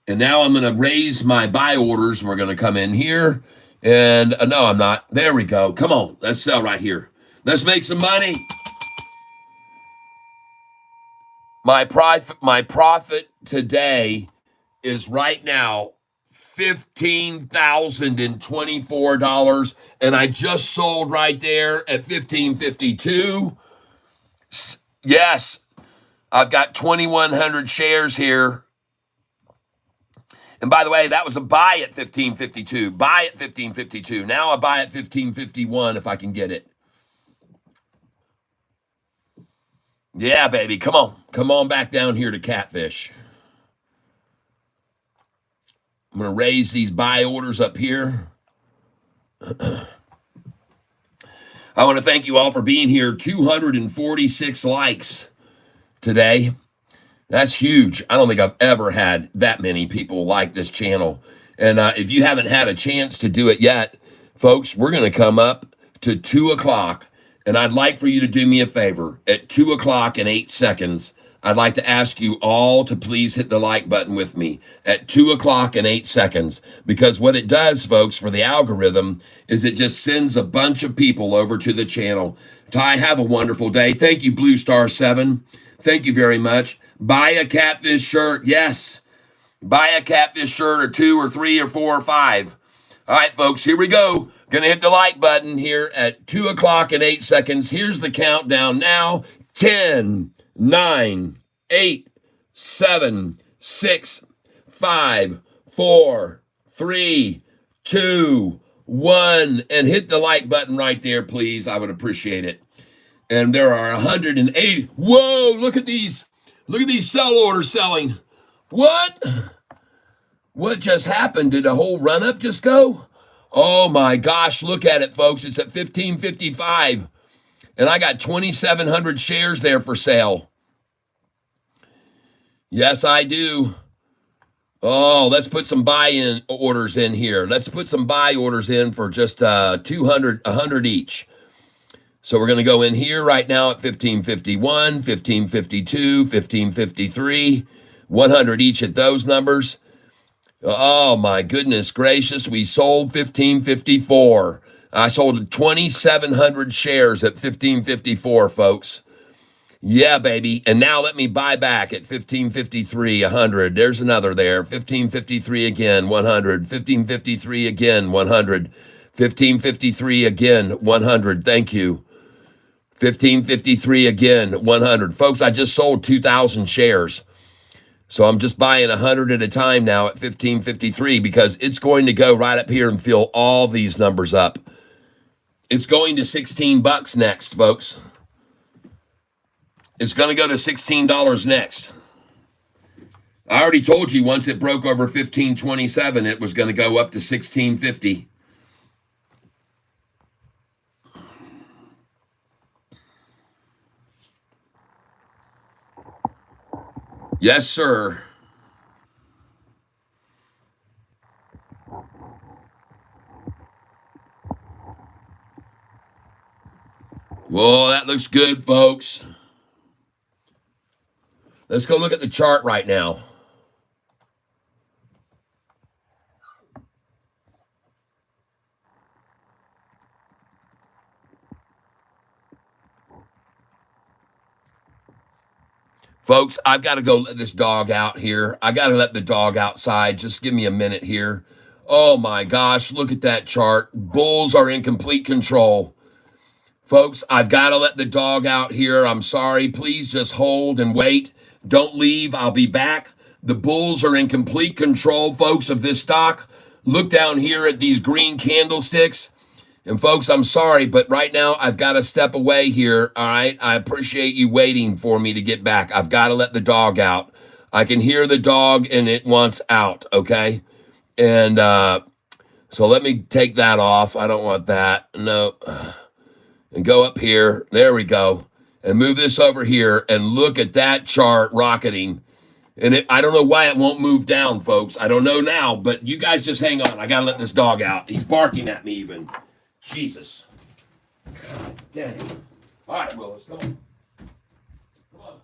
And now I'm going to raise my buy orders. We're going to come in here. And no, I'm not. There we go. Come on. Let's sell right here. Let's make some money. My profit today is right now $15,024, and I just sold right there at 1552. Yes, I've got 2,100 shares here. And by the way, that was a buy at 1552. Buy at 1552. Now I buy at 1551 if I can get it. Yeah, baby, come on. Come on back down here to Catfish. I'm going to raise these buy orders up here. I want to thank you all for being here. 246 likes today. That's huge. I don't think I've ever had that many people like this channel. And if you haven't had a chance to do it yet, folks, we're going to come up to 2 o'clock. And I'd like for you to do me a favor. At 2 o'clock and 8 seconds, I'd like to ask you all to please hit the like button with me at 2 o'clock and 8 seconds. Because what it does, folks, for the algorithm is it just sends a bunch of people over to the channel. Ty, have a wonderful day. Thank you, Blue Star 7. Thank you very much. Buy a Catfish shirt. Yes. Buy a Catfish shirt or 2 or 3 or 4 or 5. All right, folks, here we go. Going to hit the like button here at 2 o'clock and 8 seconds. Here's the countdown now. 10, 9, 8, 7, 6, 5, 4, 3, 2, 1. And hit the like button right there, please. I would appreciate it. And there are 180. Whoa, look at these. Look at these sell orders selling. What? What just happened? Did a whole run up just go? Oh my gosh, look at it, folks. It's at 1555. And I got 2,700 shares there for sale. Yes, I do. Oh, let's put some buy-in orders in here. Let's put some buy orders in for just 200, 100 each. So we're going to go in here right now at 1551, 1552, 1553, 100 each at those numbers. Oh my goodness gracious, we sold 1554. I sold 2,700 shares at 1554, folks. Yeah, baby. And now let me buy back at 1553, 100. There's another there. 1553 again, 100. 1553 again, 100. 1553 again, 100. Thank you. 1553 again, 100. Folks, I just sold 2,000 shares. So I'm just buying 100 at a time now at 1553 because it's going to go right up here and fill all these numbers up. It's going to $16 next, folks. It's going to go to $16 next. I already told you once it broke over 1527, it was going to go up to 1650. Yes, sir. Well, that looks good, folks. Let's go look at the chart right now. Folks, I've got to go let this dog out here. I got to let the dog outside. Just give me a minute here. Oh my gosh, look at that chart. Bulls are in complete control. Folks, I've got to let the dog out here. I'm sorry. Please just hold and wait. Don't leave. I'll be back. The bulls are in complete control, folks, of this stock. Look down here at these green candlesticks. And folks, I'm sorry, but right now I've got to step away here, all right? I appreciate you waiting for me to get back. I've got to let the dog out. I can hear the dog and it wants out, okay? And so let me take that off. I don't want that. No. And go up here. There we go. And move this over here and look at that chart rocketing. And I don't know why it won't move down, folks. I don't know now, but you guys just hang on. I got to let this dog out. He's barking at me even. Jesus. God dang. All right, Willis, come on. Come on.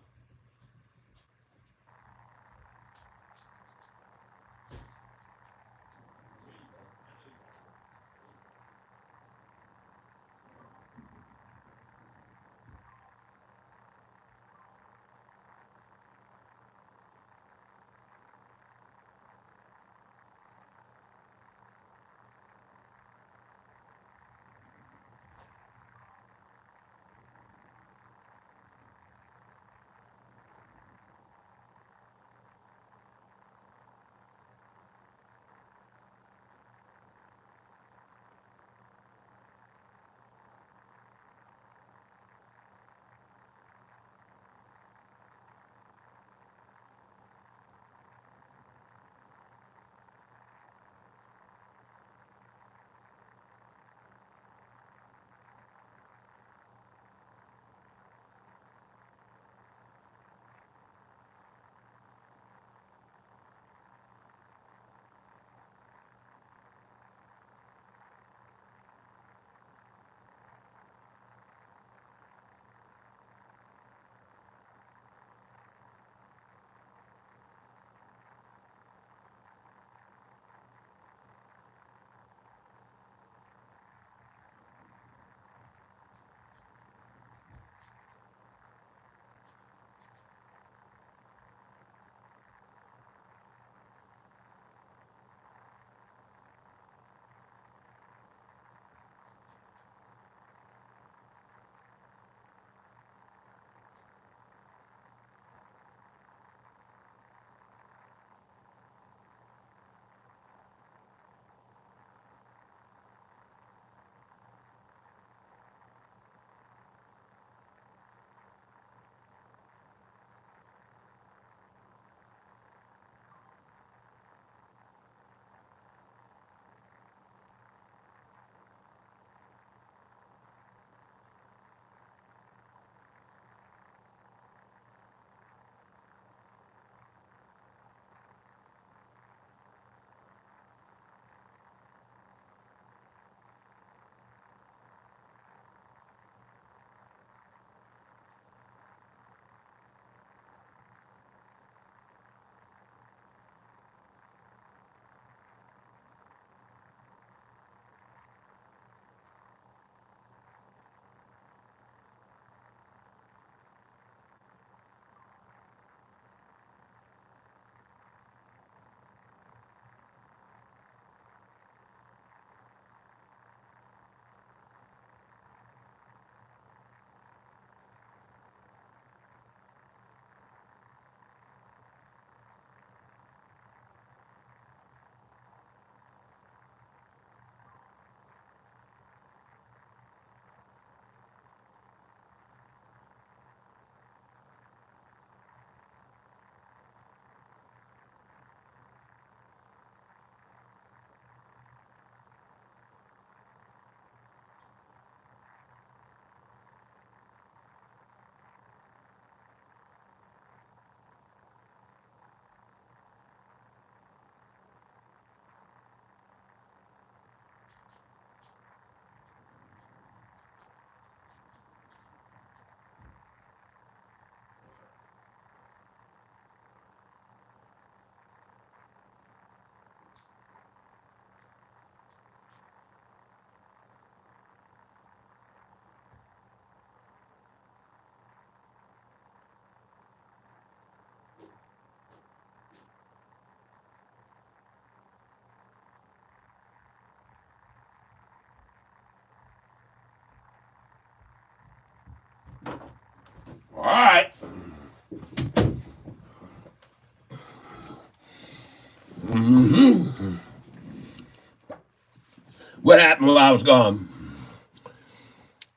What happened while I was gone?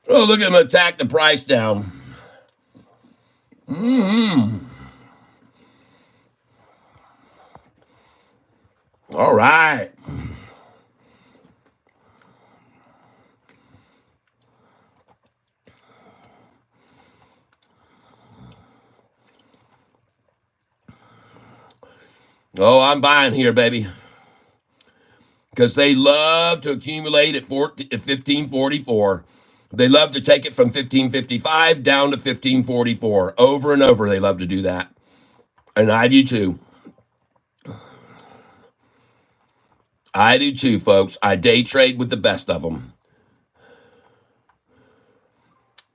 Oh, look at him attack the price down. All right. Oh, I'm buying here, baby. Because they love to accumulate at 1544. They love to take it from 1555 down to 1544. Over and over, they love to do that. And I do too. I do too, folks. I day trade with the best of them.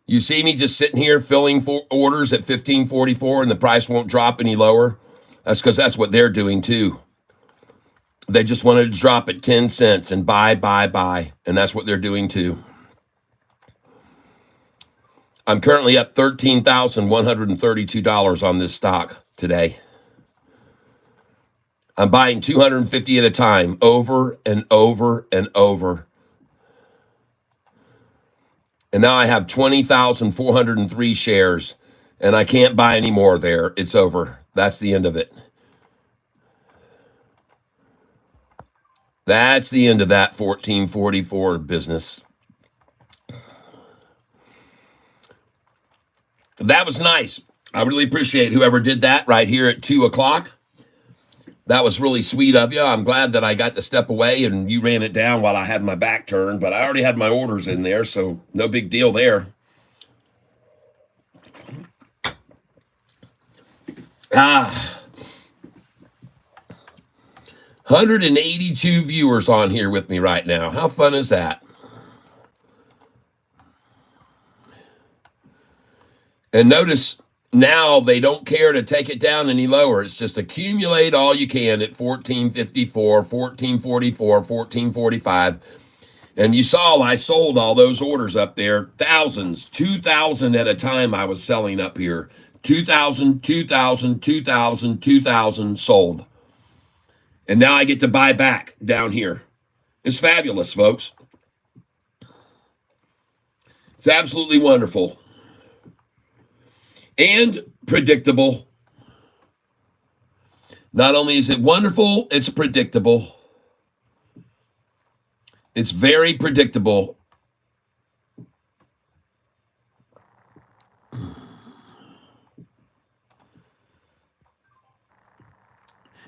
You see me just sitting here filling orders at 1544 and the price won't drop any lower? That's because that's what they're doing too. They just wanted to drop at 10 cents and buy. And that's what they're doing too. I'm currently up $13,132 on this stock today. I'm buying 250 at a time, over and over and over. And now I have 20,403 shares, and I can't buy any more there. It's over. That's the end of it. That's the end of that 1444 business. That was nice. I really appreciate whoever did that right here at 2 o'clock. That was really sweet of you. I'm glad that I got to step away and you ran it down while I had my back turned, but I already had my orders in there, so no big deal there. 182 viewers on here with me right now. How fun is that? And notice now they don't care to take it down any lower. It's just accumulate all you can at 1454, 1444, 1445. And you saw I sold all those orders up there. Thousands, 2,000 at a time I was selling up here. 2,000, 2,000, 2,000, 2,000 sold. And now I get to buy back down here. It's fabulous, folks. It's absolutely wonderful. And predictable. Not only is it wonderful, it's predictable. It's very predictable.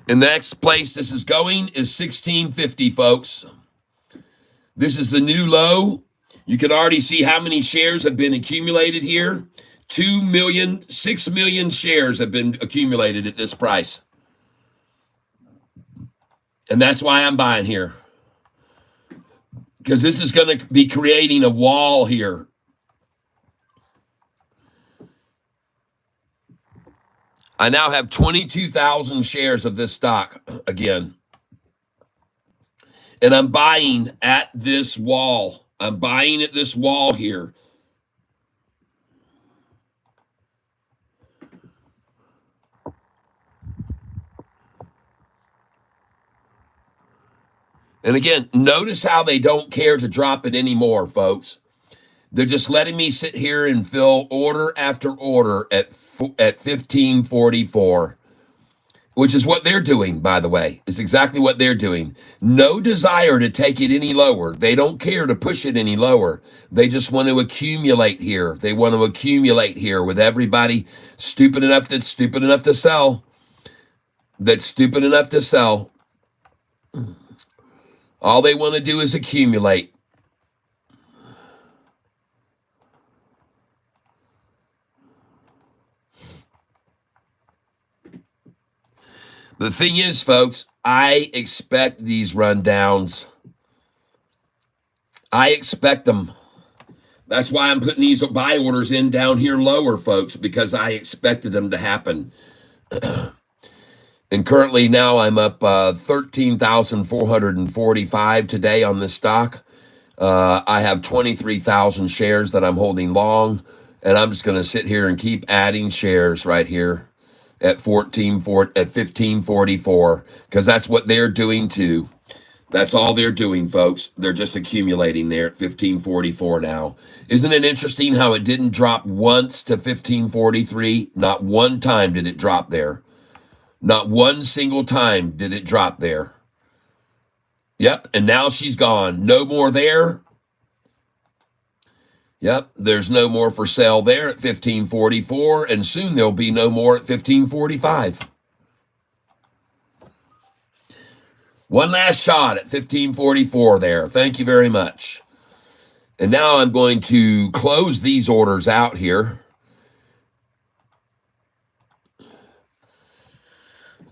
And the next place this is going is 1650, folks. This is the new low. You can already see how many shares have been accumulated here. 6 million shares have been accumulated at this price. And that's why I'm buying here. Because this is going to be creating a wall here. I now have 22,000 shares of this stock again. And I'm buying at this wall. I'm buying at this wall here. And again, notice how they don't care to drop it anymore, folks. They're just letting me sit here and fill order after order at 1544, which is what they're doing, by the way. It's exactly what they're doing. No desire to take it any lower. They don't care to push it any lower. They just want to accumulate here. They want to accumulate here with everybody stupid enough to sell. That's stupid enough to sell. All they want to do is accumulate. The thing is, folks, I expect these rundowns. I expect them. That's why I'm putting these buy orders in down here lower, folks, because I expected them to happen. And currently now I'm up 13,445 today on this stock. I have 23,000 shares that I'm holding long, and I'm just going to sit here and keep adding shares right here at 1544, because that's what they're doing too. That's all they're doing, folks. They're just accumulating there at 1544 now. Isn't it interesting how it didn't drop once to 1543? Not one time did it drop there. Not one single time did it drop there. Yep, and now she's gone. No more there. Yep, there's no more for sale there at 1544, and soon there'll be no more at 1545. One last shot at 1544 there. Thank you very much. And now I'm going to close these orders out here.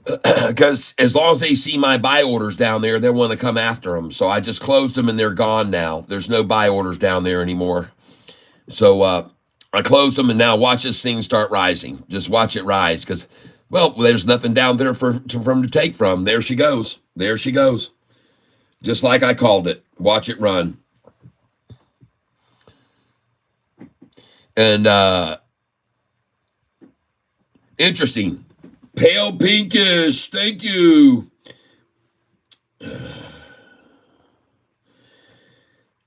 Because as long as they see my buy orders down there, they want to come after them. So I just closed them and they're gone now. There's no buy orders down there anymore. So I closed them and now watch this thing start rising. Just watch it rise because, well, there's nothing down there for them to take from. There she goes. There she goes. Just like I called it. Watch it run. And interesting. Pale pinkish. Thank you.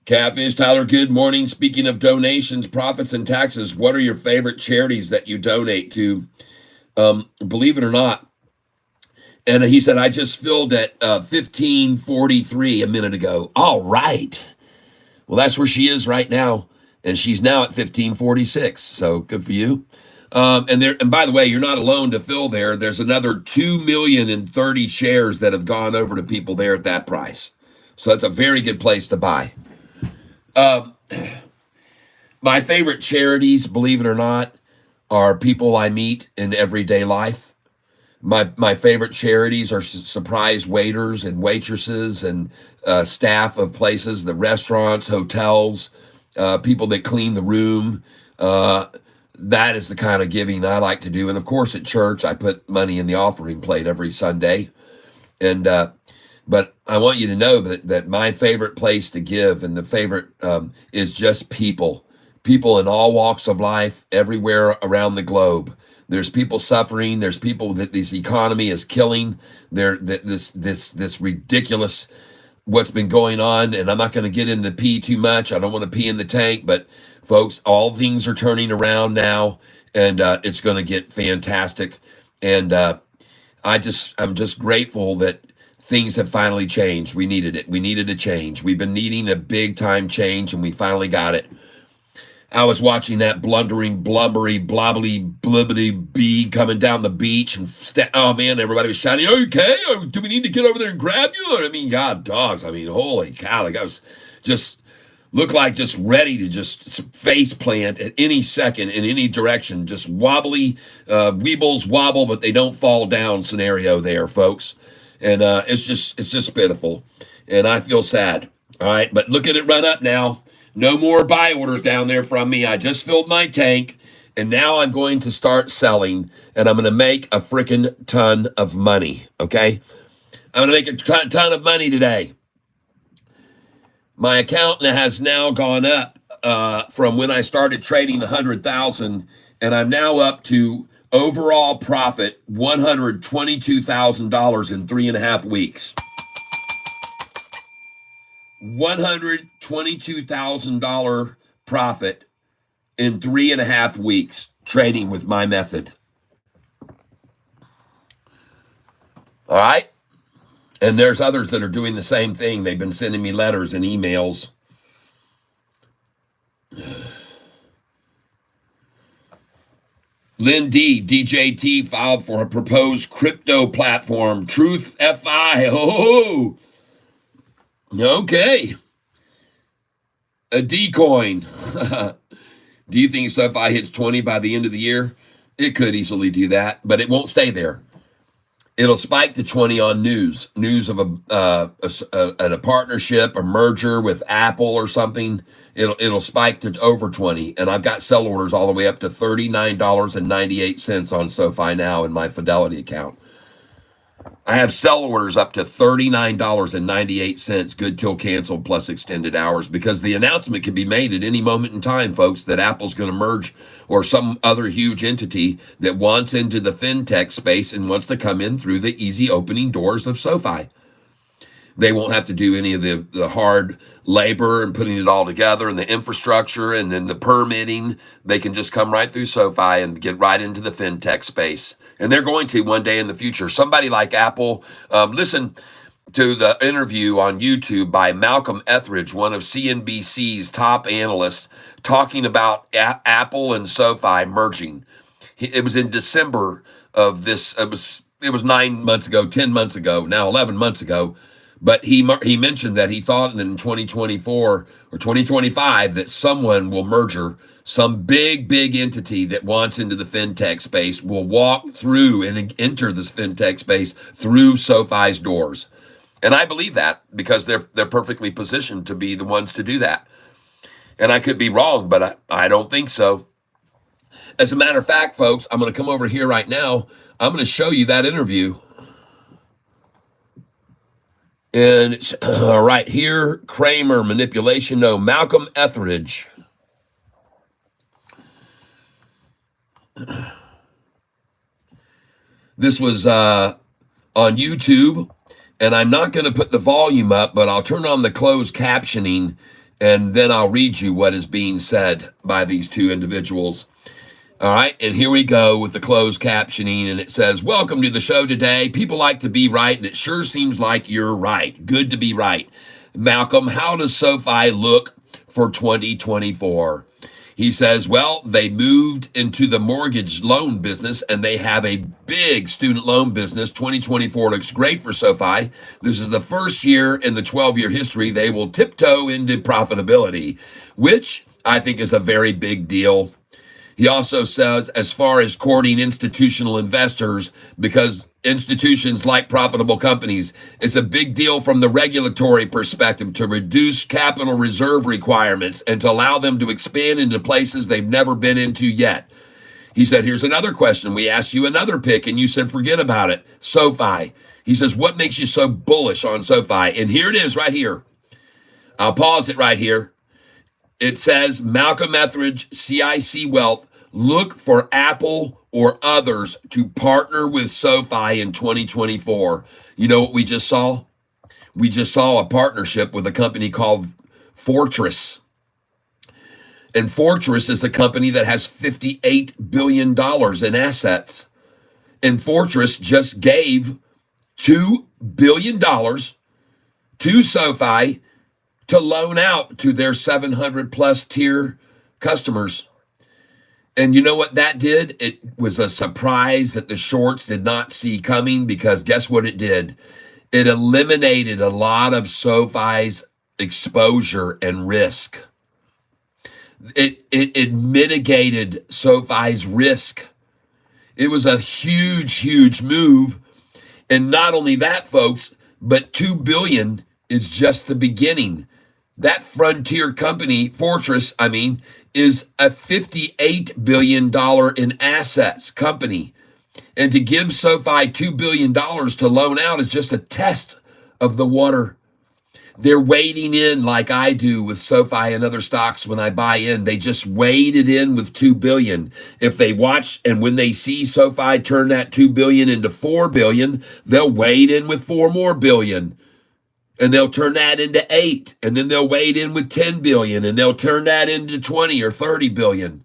Catfish, Tyler, good morning. Speaking of donations, profits, and taxes, what are your favorite charities that you donate to? Believe it or not. And he said, I just filled at 1543 a minute ago. All right. Well, that's where she is right now. And she's now at 1546. So good for you. And by the way, you're not alone to fill there. There's another 2,030,000 shares that have gone over to people there at that price. So that's a very good place to buy. My favorite charities, believe it or not, are people I meet in everyday life. My favorite charities are surprise waiters and waitresses and staff of places, the restaurants, hotels, people that clean the room. That is the kind of giving I like to do. And of course, at church, I put money in the offering plate every Sunday. And but I want you to know that my favorite place to give and the favorite is just people in all walks of life, everywhere around the globe. There's people suffering. There's people that this economy is killing. This ridiculous what's been going on. And I'm not going to get into pee too much. I don't want to pee in the tank, but folks, all things are turning around now, and it's going to get fantastic. And I'm just grateful that things have finally changed. We needed it. We needed a change. We've been needing a big time change, and we finally got it. I was watching that blundering, blubbery, blobbly, blibbity bee coming down the beach, and oh man, everybody was shouting, "Okay, do we need to get over there and grab you?" I mean, God, dogs. I mean, holy cow! Like I was just looked like just ready to just face plant at any second in any direction. Just wobbly, weebles wobble, but they don't fall down scenario there, folks. And it's just pitiful, and I feel sad. All right, but look at it run up now. No more buy orders down there from me. I just filled my tank, and now I'm going to start selling, and I'm going to make a freaking ton of money, okay? I'm going to make a ton of money today. My account has now gone up from when I started trading 100,000, and I'm now up to overall profit $122,000 in 3.5 weeks. $122,000 profit in 3.5 weeks trading with my method. All right. And there's others that are doing the same thing. They've been sending me letters and emails. Lynn D, DJT filed for a proposed crypto platform, Truth FI. Oh, okay. A D-coin. Do you think Sofi hits 20 by the end of the year? It could easily do that, but it won't stay there. It'll spike to 20 on news of a partnership, a merger with Apple or something. It'll spike to over 20, and I've got sell orders all the way up to $39.98 on SoFi now in my Fidelity account. I have sell orders up to $39.98, good till canceled plus extended hours, because the announcement can be made at any moment in time, folks, that Apple's going to merge or some other huge entity that wants into the fintech space and wants to come in through the easy opening doors of SoFi. They won't have to do any of the hard labor and putting it all together and the infrastructure and then the permitting. They can just come right through SoFi and get right into the fintech space. And they're going to one day in the future. Somebody like Apple, listen to the interview on YouTube by Malcolm Etheridge, one of CNBC's top analysts, talking about Apple and SoFi merging. It was in December of this. It was 9 months ago, 10 months ago, now 11 months ago. But he mentioned that he thought that in 2024 or 2025 that someone will merger, some big entity that wants into the fintech space will walk through and enter this fintech space through SoFi's doors. And I believe that because they're perfectly positioned to be the ones to do that. And I could be wrong, but I don't think so. As a matter of fact, folks, I'm going to come over here right now. I'm going to show you that interview. And it's right here, Kramer, manipulation, no, Malcolm Etheridge. This was on YouTube, and I'm not going to put the volume up, but I'll turn on the closed captioning, and then I'll read you what is being said by these two individuals. All right, and here we go with the closed captioning, and it says, "Welcome to the show today. People like to be right, and it sure seems like you're right. Good to be right. Malcolm, how does SoFi look for 2024? He says, well, they moved into the mortgage loan business, and they have a big student loan business. 2024 looks great for SoFi. This is the first year in the 12-year history they will tiptoe into profitability, which I think is a very big deal." He also says, as far as courting institutional investors, because institutions like profitable companies, it's a big deal from the regulatory perspective to reduce capital reserve requirements and to allow them to expand into places they've never been into yet. He said, here's another question. We asked you another pick and you said, forget about it. SoFi. He says, what makes you so bullish on SoFi? And here it is right here. I'll pause it right here. It says, Malcolm Etheridge, CIC Wealth, look for Apple or others to partner with SoFi in 2024. You know what we just saw? We just saw a partnership with a company called Fortress. And Fortress is a company that has $58 billion in assets. And Fortress just gave $2 billion to SoFi to loan out to their 700 plus tier customers. And you know what that did? It was a surprise that the shorts did not see coming, because guess what it did? It eliminated a lot of SoFi's exposure and risk. It mitigated SoFi's risk. It was a huge move. And not only that, folks, but $2 billion is just the beginning. That Frontier company, Fortress, is a $58 billion in assets company. And to give SoFi $2 billion to loan out is just a test of the water. They're wading in like I do with SoFi and other stocks when I buy in. They just waded in with $2 billion. If they watch and when they see SoFi turn that $2 billion into $4 billion, they'll wade in with $4 more billion. And they'll turn that into 8, and then they'll wade in with 10 billion, and they'll turn that into 20 or 30 billion.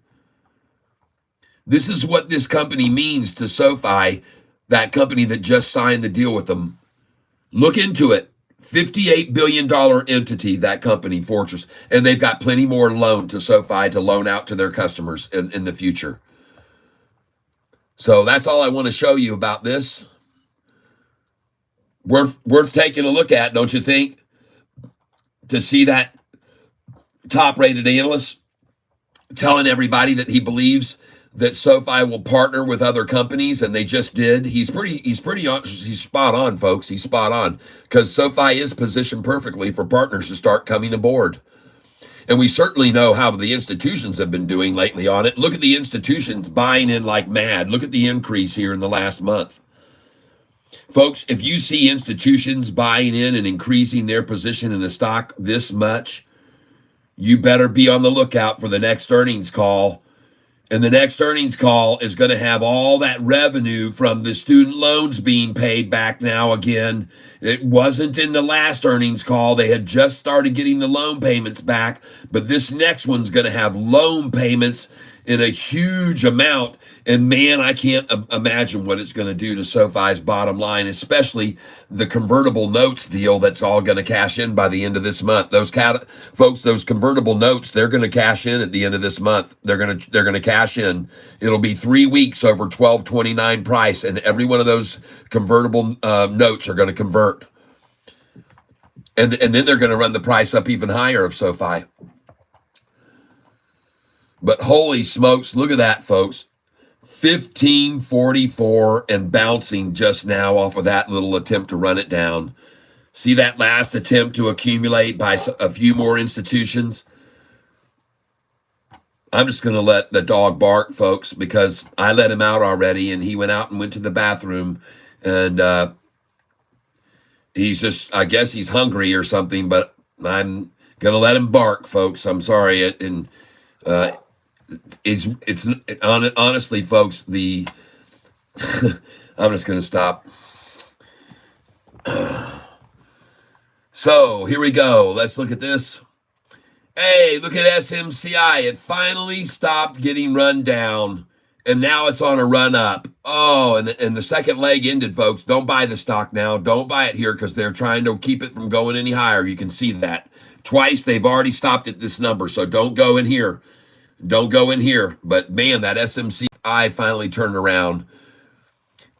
This is what this company means to SoFi, that company that just signed the deal with them. Look into it. $58 billion entity, that company, Fortress. And they've got plenty more loan to SoFi to loan out to their customers in the future. So that's all I want to show you about this. Worth taking a look at, don't you think? To see that top-rated analyst telling everybody that he believes that SoFi will partner with other companies, and they just did. He's spot on, folks. He's spot on, because SoFi is positioned perfectly for partners to start coming aboard. And we certainly know how the institutions have been doing lately on it. Look at the institutions buying in like mad. Look at the increase here in the last month. Folks, if you see institutions buying in and increasing their position in the stock this much, you better be on the lookout for the next earnings call And the next earnings call is going to have all that revenue from the student loans being paid back now again. It wasn't in the last earnings call. They had just started getting the loan payments back, but this next one's going to have loan payments in a huge amount. And man, I can't imagine what it's going to do to SoFi's bottom line, especially the convertible notes deal that's all going to cash in by the end of this month. Those folks, those convertible notes, they're going to cash in at the end of this month. They're going to cash in. It'll be 3 weeks over 12.29 price, and every one of those convertible notes are going to convert. And then they're going to run the price up even higher of SoFi. But holy smokes, look at that, folks. 1544 and bouncing just now off of that little attempt to run it down. See that last attempt to accumulate by a few more institutions? I'm just going to let the dog bark, folks, because I let him out already, and he went out and went to the bathroom, and he's just, I guess he's hungry or something, but I'm going to let him bark, folks. I'm sorry. And it's honestly, folks, I'm just going to stop. So here we go. Let's look at this. Hey, look at SMCI. It finally stopped getting run down, and now it's on a run up. Oh, and the second leg ended, folks. Don't buy the stock now. Don't buy it here because they're trying to keep it from going any higher. You can see that. Twice they've already stopped at this number, so don't go in here. Don't go in here. But man, that SMCI finally turned around.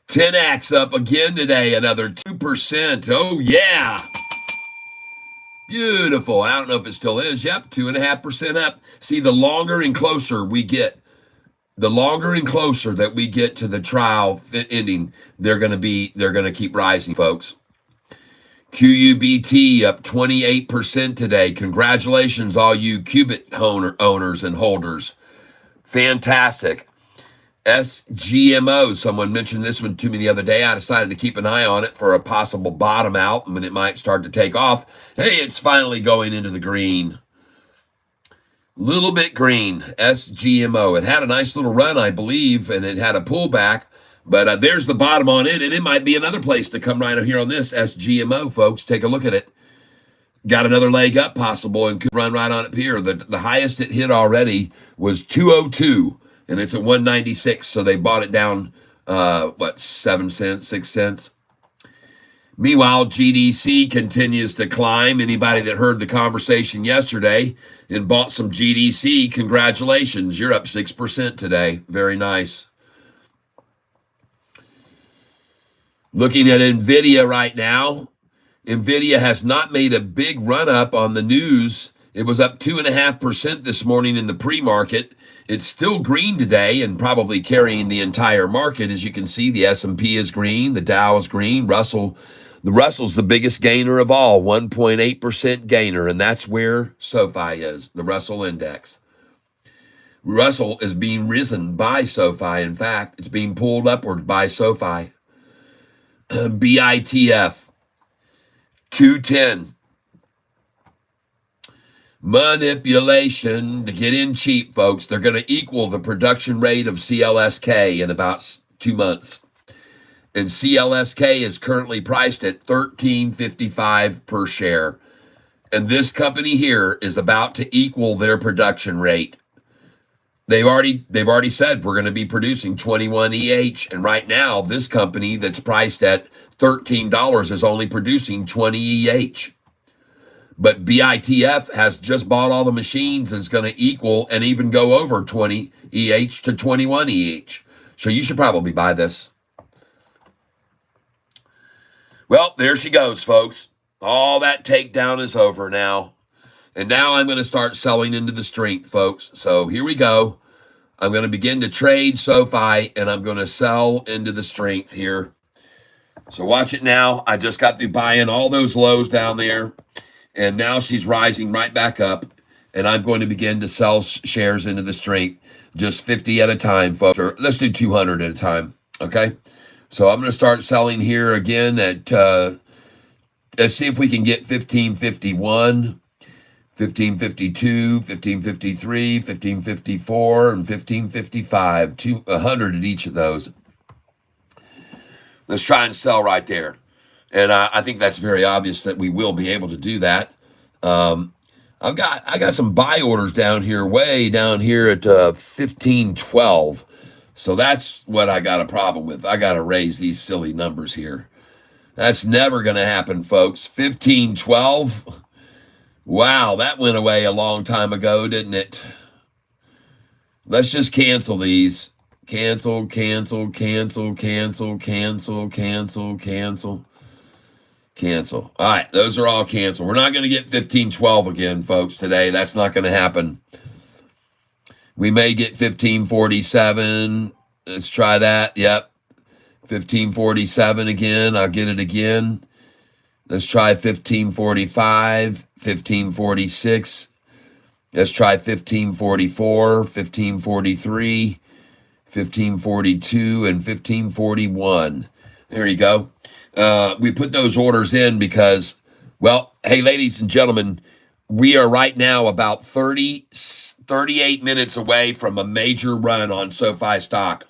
10X up again today, another 2%. Oh, yeah. Beautiful. I don't know if it still is. Yep, 2.5% up. See, the longer and closer we get, the longer and closer that we get to the trial ending, they're going to keep rising, folks. QUBT up 28% today. Congratulations, all you Qubit owners and holders. Fantastic. SGMO, someone mentioned this one to me the other day. I decided to keep an eye on it for a possible bottom out and when it might start to take off. Hey, it's finally going into the green. Little bit green, SGMO. It had a nice little run, I believe, and it had a pullback. But there's the bottom on it, and it might be another place to come right here on this SGMO, folks. Take a look at it. Got another leg up possible and could run right on up here. The highest it hit already was 202, and it's at 196, so they bought it down, 7 cents, 6 cents. Meanwhile, GDC continues to climb. Anybody that heard the conversation yesterday and bought some GDC, congratulations. You're up 6% today. Very nice. Looking at NVIDIA right now, NVIDIA has not made a big run up on the news. It was up 2.5% this morning in the pre-market. It's still green today and probably carrying the entire market. As you can see, the S&P is green, the Dow is green, the Russell's the biggest gainer of all, 1.8% gainer, and that's where SoFi is, the Russell Index. Russell is being risen by SoFi. In fact, it's being pulled upward by SoFi. BITF 210. Manipulation to get in cheap, folks. They're going to equal the production rate of CLSK in about 2 months. And CLSK is currently priced at $13.55 per share. And this company here is about to equal their production rate. They've already said we're going to be producing 21 EH, and right now this company that's priced at $13 is only producing 20 EH. But BITF has just bought all the machines and is going to equal and even go over 20 EH to 21 EH. So you should probably buy this. Well, there she goes, folks. All that takedown is over now. And now I'm going to start selling into the strength, folks. So here we go. I'm going to begin to trade SoFi, and I'm going to sell into the strength here. So watch it now. I just got through buying all those lows down there, and now she's rising right back up, and I'm going to begin to sell shares into the strength, just 50 at a time, folks. Or let's do 200 at a time, okay? So I'm going to start selling here again at, let's see if we can get 1551. 1552, 1553, 1554, and 1555. 100 at each of those. Let's try and sell right there. And I think that's very obvious that we will be able to do that. I got some buy orders down here, way down here at 1512. So that's what I got a problem with. I got to raise these silly numbers here. That's never going to happen, folks. 1512. Wow, that went away a long time ago, didn't it? Let's just cancel these. Cancel, cancel, cancel, cancel, cancel, cancel, cancel, cancel. All right, those are all canceled. We're not going to get 1512 again, folks, today. That's not going to happen. We may get 1547. Let's try that. Yep. 1547 again. I'll get it again. Let's try 1545, 1546. Let's try 1544, 1543, 1542, and 1541. There you go. We put those orders in because, well, hey, ladies and gentlemen, we are right now about 38 minutes away from a major run on SoFi stock.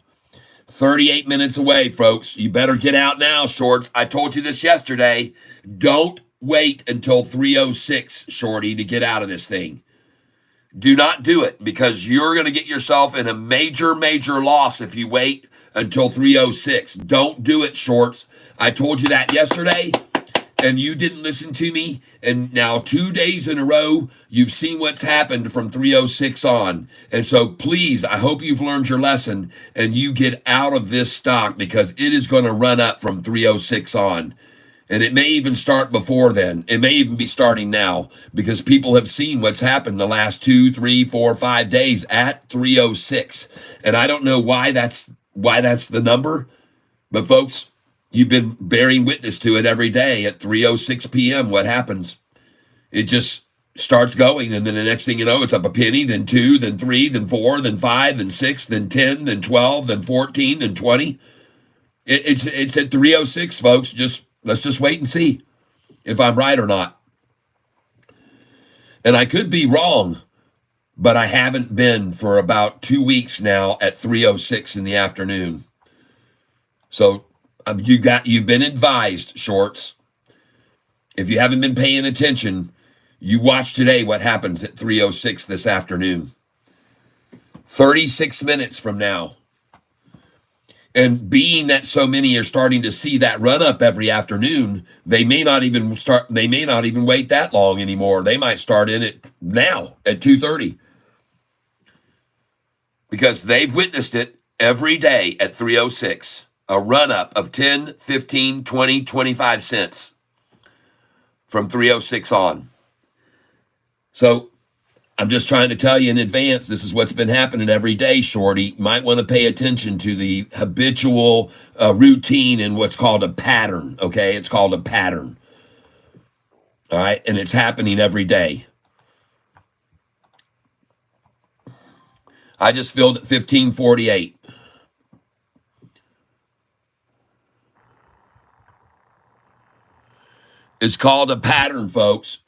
38 minutes away, folks. You better get out now, shorts. I told you this yesterday. Don't wait until 306, shorty, to get out of this thing. Do not do it because you're going to get yourself in a major, major loss if you wait until 306. Don't do it, shorts. I told you that yesterday, and you didn't listen to me. And now 2 days in a row, you've seen what's happened from 306 on. And so please, I hope you've learned your lesson and you get out of this stock because it is going to run up from 306 on. And it may even start before then. It may even be starting now because people have seen what's happened the last 2, 3, 4, 5 days at 306. And I don't know why that's the number, but folks, you've been bearing witness to it every day at 3:06 p.m. What happens? It just starts going, and then the next thing you know, it's up a penny, then 2, then 3, then 4, then 5, then 6, then 10, then 12, then 14, then 20. It's at 3:06, folks. Let's just wait and see if I'm right or not. And I could be wrong, but I haven't been for about 2 weeks now at 3:06 in the afternoon. So you've been advised, shorts. If you haven't been paying attention, you watch today what happens at 3:06 this afternoon. 36 minutes from now. And being that so many are starting to see that run up every afternoon, they may not even wait that long anymore. They might start in it now at 2:30. Because they've witnessed it every day at 3:06. A run up of 10, 15, 20, 25 cents from 3:06 on. So I'm just trying to tell you in advance, this is what's been happening every day, shorty. You might want to pay attention to the habitual routine and what's called a pattern, okay? It's called a pattern, all right? And it's happening every day. I just filled at 1548. It's called a pattern, folks.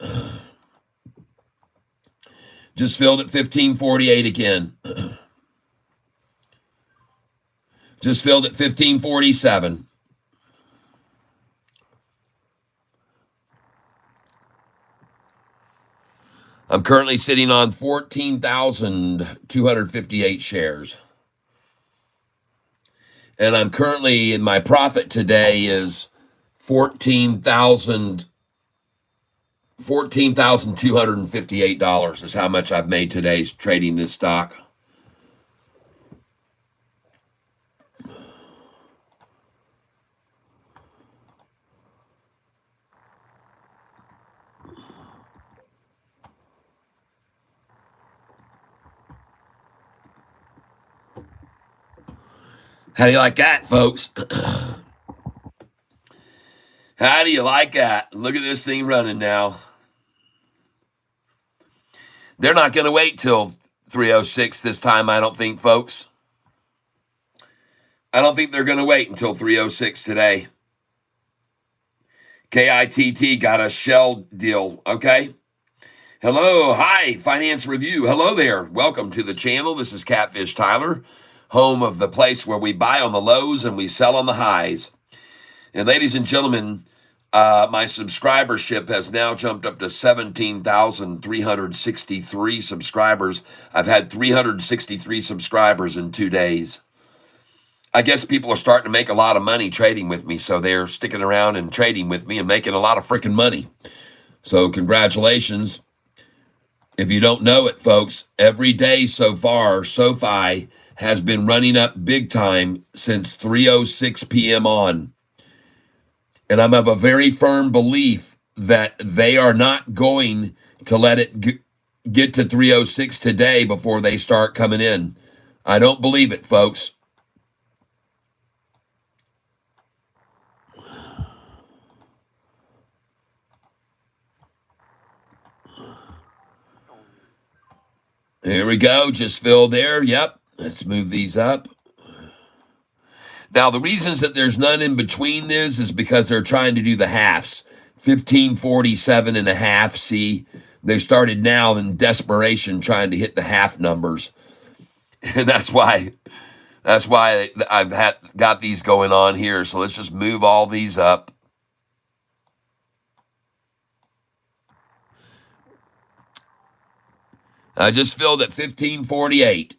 Just filled at 1548 again. Just filled at 1547. I'm currently sitting on 14,258 shares. And I'm currently, in my profit today is $14,258 is how much I've made today trading this stock. How do you like that, folks? How do you like that? Look at this thing running now. They're not going to wait till 3:06 this time, I don't think, folks. I don't think they're going to wait until 3:06 today. KITT got a shell deal, okay? Hello, hi, Finance Review. Hello there. Welcome to the channel. This is Catfish Tyler, home of the place where we buy on the lows and we sell on the highs. And ladies and gentlemen, my subscribership has now jumped up to 17,363 subscribers. I've had 363 subscribers in 2 days. I guess people are starting to make a lot of money trading with me, so they're sticking around and trading with me and making a lot of freaking money. So congratulations. If you don't know it, folks, every day so far, Sofi has been running up big time since 3:06 p.m. on. And I'm of a very firm belief that they are not going to let it get to 3:06 today before they start coming in. I don't believe it, folks. Here we go. Just filled there. Yep. Let's move these up. Now, the reasons that there's none in between this is because they're trying to do the halves. 1547 and a half. See, they started now in desperation trying to hit the half numbers. And that's why I've got these going on here. So let's just move all these up. I just filled at 1548.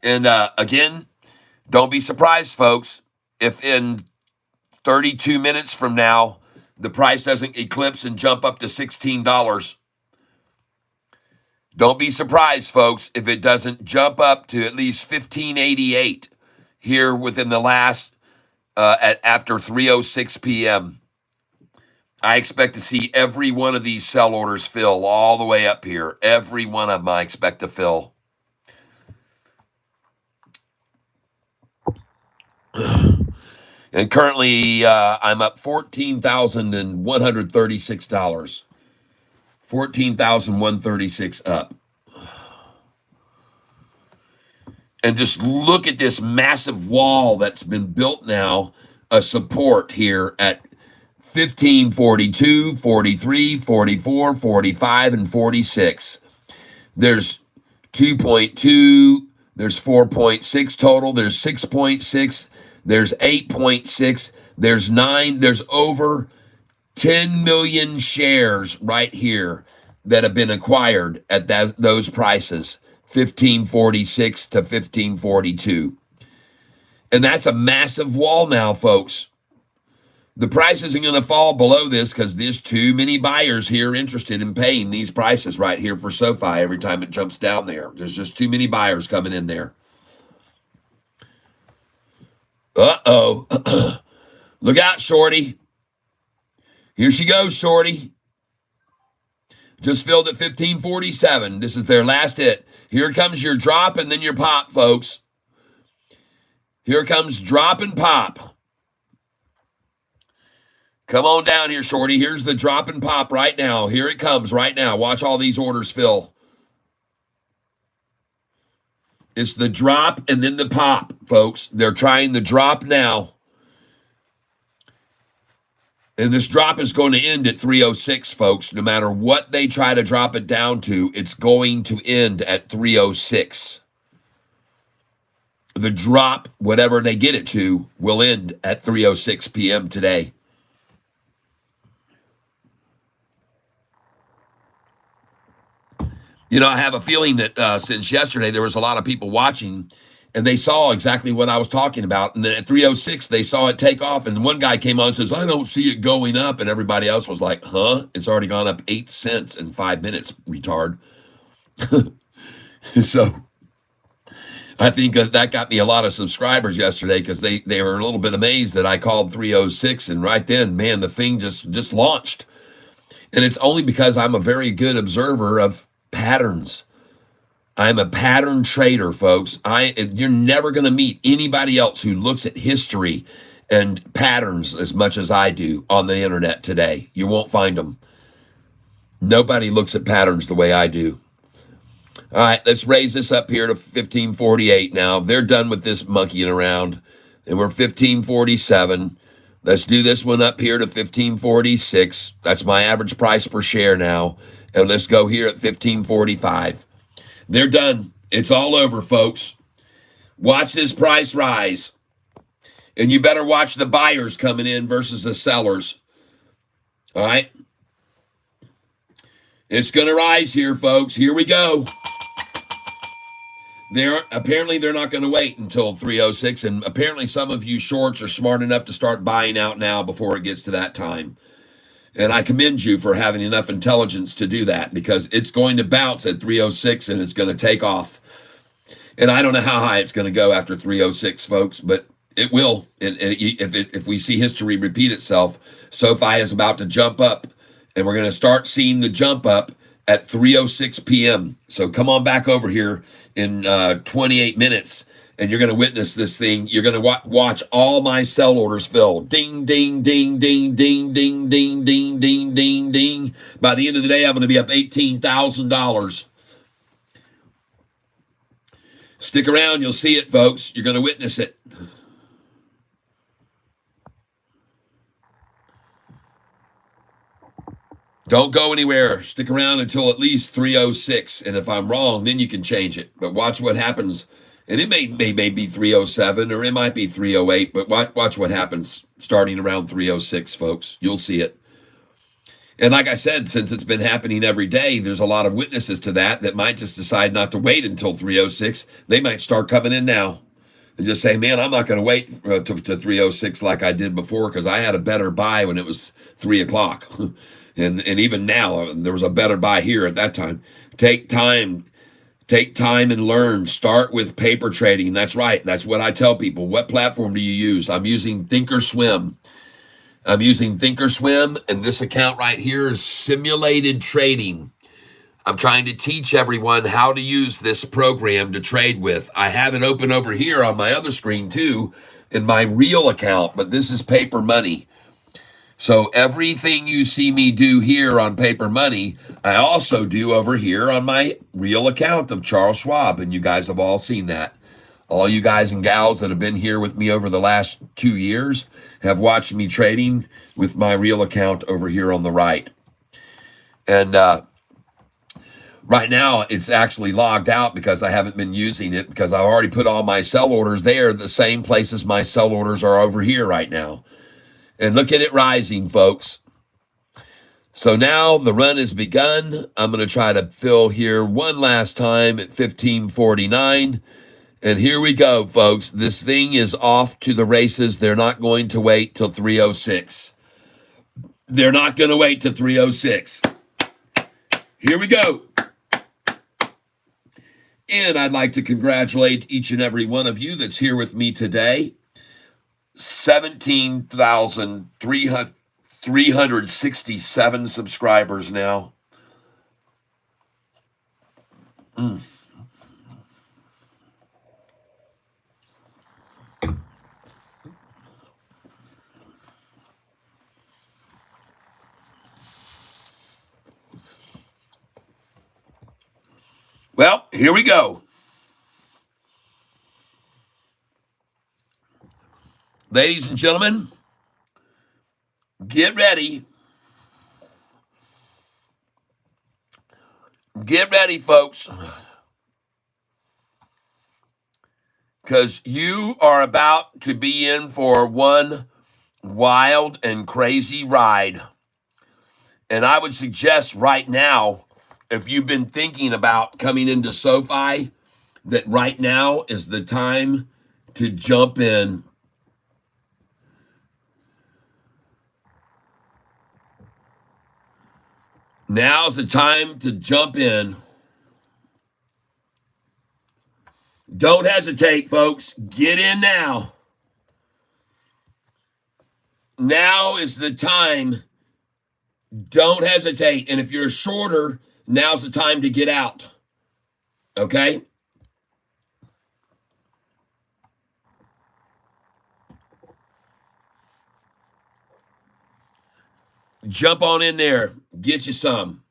And again, don't be surprised, folks, if in 32 minutes from now, the price doesn't eclipse and jump up to $16. Don't be surprised, folks, if it doesn't jump up to at least 1588 here within the last, after 3:06 p.m. I expect to see every one of these sell orders fill all the way up here. Every one of them I expect to fill. And currently, I'm up $14,136. 14,136 up. And just look at this massive wall that's been built now, a support here at 1542, 43, 44, 45, and 46. There's 2.2, there's 4.6 total, there's 6.6, there's 8.6, there's 9, there's over 10 million shares right here that have been acquired at those prices, 1546 to 1542. And that's a massive wall now, folks. The price isn't going to fall below this because there's too many buyers here interested in paying these prices right here for Sofi every time it jumps down there. There's just too many buyers coming in there. Uh-oh. Look out, Shorty. Here she goes, Shorty. Just filled at 1547. This is their last hit. Here comes your drop and then your pop, folks. Here comes drop and pop. Come on down here, Shorty. Here's the drop and pop right now. Here it comes right now. Watch all these orders fill. It's the drop and then the pop, folks. They're trying the drop now. And this drop is going to end at 3:06, folks. No matter what they try to drop it down to, it's going to end at 3:06. The drop, whatever they get it to, will end at 3:06 p.m. today. You know, I have a feeling that since yesterday, there was a lot of people watching, and they saw exactly what I was talking about. And then at 3:06, they saw it take off. And one guy came on and says, I don't see it going up. And everybody else was like, huh? It's already gone up 8 cents in 5 minutes, retard. So I think that got me a lot of subscribers yesterday because they were a little bit amazed that I called 3:06. And right then, man, the thing just launched. And it's only because I'm a very good observer of patterns. I'm a pattern trader, folks. You're never going to meet anybody else who looks at history and patterns as much as I do on the internet today. You won't find them. Nobody looks at patterns the way I do. All right, let's raise this up here to 1548 now. They're done with this monkeying around, and we're 1547. Let's do this one up here to 1546. That's my average price per share now. And let's go here at 1545. They're done. It's all over, folks. Watch this price rise. And you better watch the buyers coming in versus the sellers. All right? It's going to rise here, folks. Here we go. Apparently they're not going to wait until 306, and apparently some of you shorts are smart enough to start buying out now before it gets to that time. And I commend you for having enough intelligence to do that, because it's going to bounce at 306 and it's going to take off. And I don't know how high it's going to go after 306, folks, but it will. If we see history repeat itself, SoFi is about to jump up, and we're going to start seeing the jump up at 3:06 p.m. So come on back over here in 28 minutes, and you're going to witness this thing. You're going to watch all my sell orders fill. Ding, ding, ding, ding, ding, ding, ding, ding, ding, ding, ding. By the end of the day, I'm going to be up $18,000. Stick around. You'll see it, folks. You're going to witness it. Don't go anywhere. Stick around until at least 306. And if I'm wrong, then you can change it. But watch what happens. And it may be 307 or it might be 308. But watch what happens starting around 306, folks. You'll see it. And like I said, since it's been happening every day, there's a lot of witnesses to that might just decide not to wait until 306. They might start coming in now and just say, man, I'm not going to wait to 306 like I did before, because I had a better buy when it was 3 o'clock. And even now, there was a better buy here at that time. Take time and learn. Start with paper trading. That's right. That's what I tell people. What platform do you use? I'm using Thinkorswim. And this account right here is simulated trading. I'm trying to teach everyone how to use this program to trade with. I have it open over here on my other screen too, in my real account, but this is paper money. So everything you see me do here on paper money, I also do over here on my real account of Charles Schwab. And you guys have all seen that. All you guys and gals that have been here with me over the last 2 years have watched me trading with my real account over here on the right. And right now it's actually logged out because I haven't been using it, because I already put all my sell orders there, the same places my sell orders are over here right now. And look at it rising, folks. So now the run has begun. I'm going to try to fill here one last time at 1549. And here we go, folks. This thing is off to the races. They're not going to wait till 306. They're not going to wait till 306. Here we go. And I'd like to congratulate each and every one of you that's here with me today. 17,367 subscribers now. Well, here we go. Ladies and gentlemen, get ready. Get ready, folks. Because you are about to be in for one wild and crazy ride. And I would suggest right now, if you've been thinking about coming into SoFi, that right now is the time to jump in. Now's the time to jump in. Don't hesitate, folks. Get in now. Now is the time. Don't hesitate. And if you're shorter, now's the time to get out. Okay? Jump on in there. Get you some.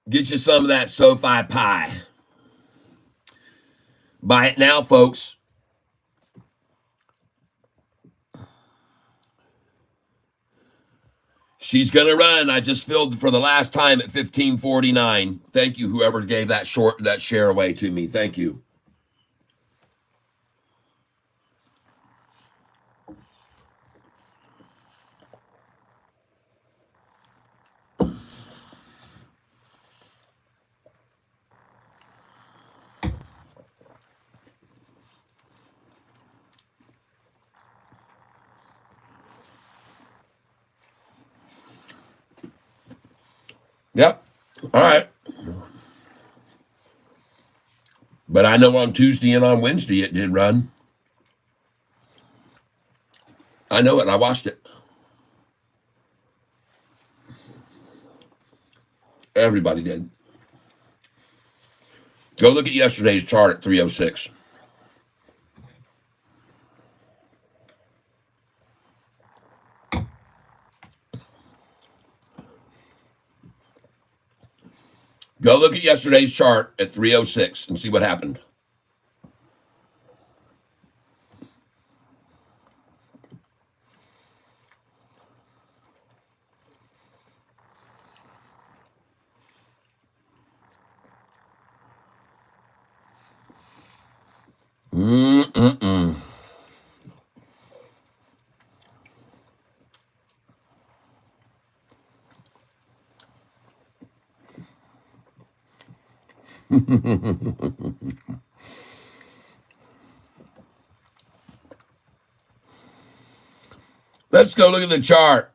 Get you some of that SoFi pie. Buy it now, folks. She's going to run. I just filled for the last time at 1549. Thank you, whoever gave that share away to me. Thank you. Yep. All right. But I know on Tuesday and on Wednesday it did run. I know it. I watched it. Everybody did. Go look at yesterday's chart at 306. Go look at yesterday's chart at 306 and see what happened. Mm-mm-mm. Let's go look at the chart.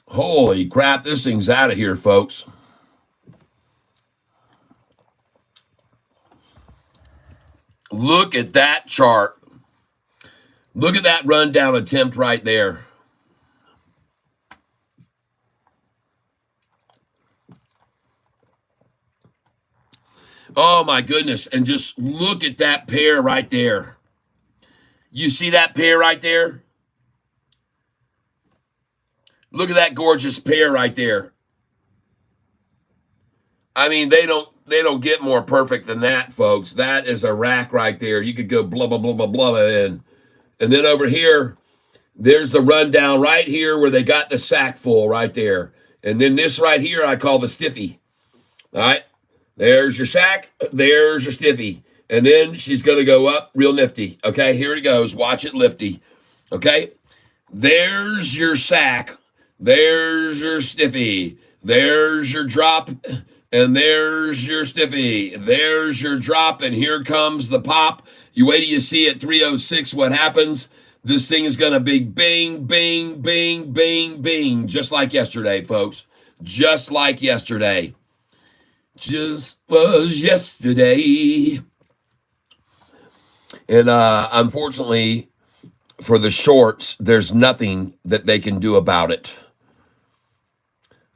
Holy crap, this thing's out of here, folks. Look at that chart. Look at that rundown attempt right there. Oh my goodness. And just look at that pair right there. You see that pair right there? Look at that gorgeous pair right there. I mean, they don't get more perfect than that, folks. That is a rack right there. You could go blah, blah, blah, blah, blah, and then over here, there's the rundown right here where they got the sack full right there. And then this right here, I call the stiffy. All right. There's your sack. There's your stiffy. And then she's going to go up real nifty. Okay, here it goes. Watch it lifty. Okay. There's your sack. There's your stiffy. There's your drop. And there's your stiffy. There's your drop. And here comes the pop. You wait till you see at 306 what happens. This thing is going to be bing, bing, bing, bing, bing. Just like yesterday, folks. Just like yesterday. Just was yesterday. And unfortunately, for the shorts, there's nothing that they can do about it.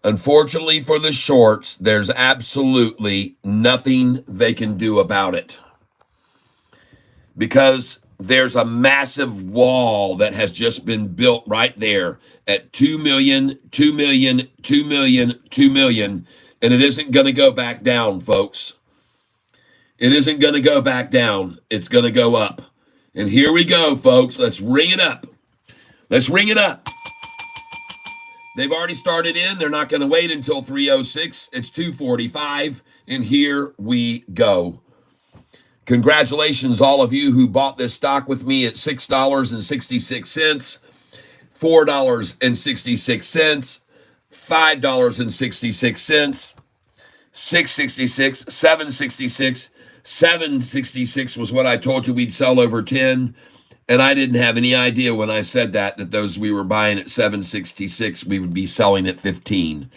Unfortunately for the shorts, there's absolutely nothing they can do about it. Because there's a massive wall that has just been built right there at 2 million, 2 million, 2 million, 2 million. And it isn't going to go back down, folks. It isn't going to go back down. It's going to go up. And here we go, folks. Let's ring it up. Let's ring it up. They've already started in. They're not going to wait until 306. It's 245. And here we go. Congratulations, all of you who bought this stock with me at $6.66, $4.66, $5.66, $6.66, $7.66. $7.66 was what I told you we'd sell over 10. And I didn't have any idea when I said that those we were buying at $7.66, we would be selling at 15.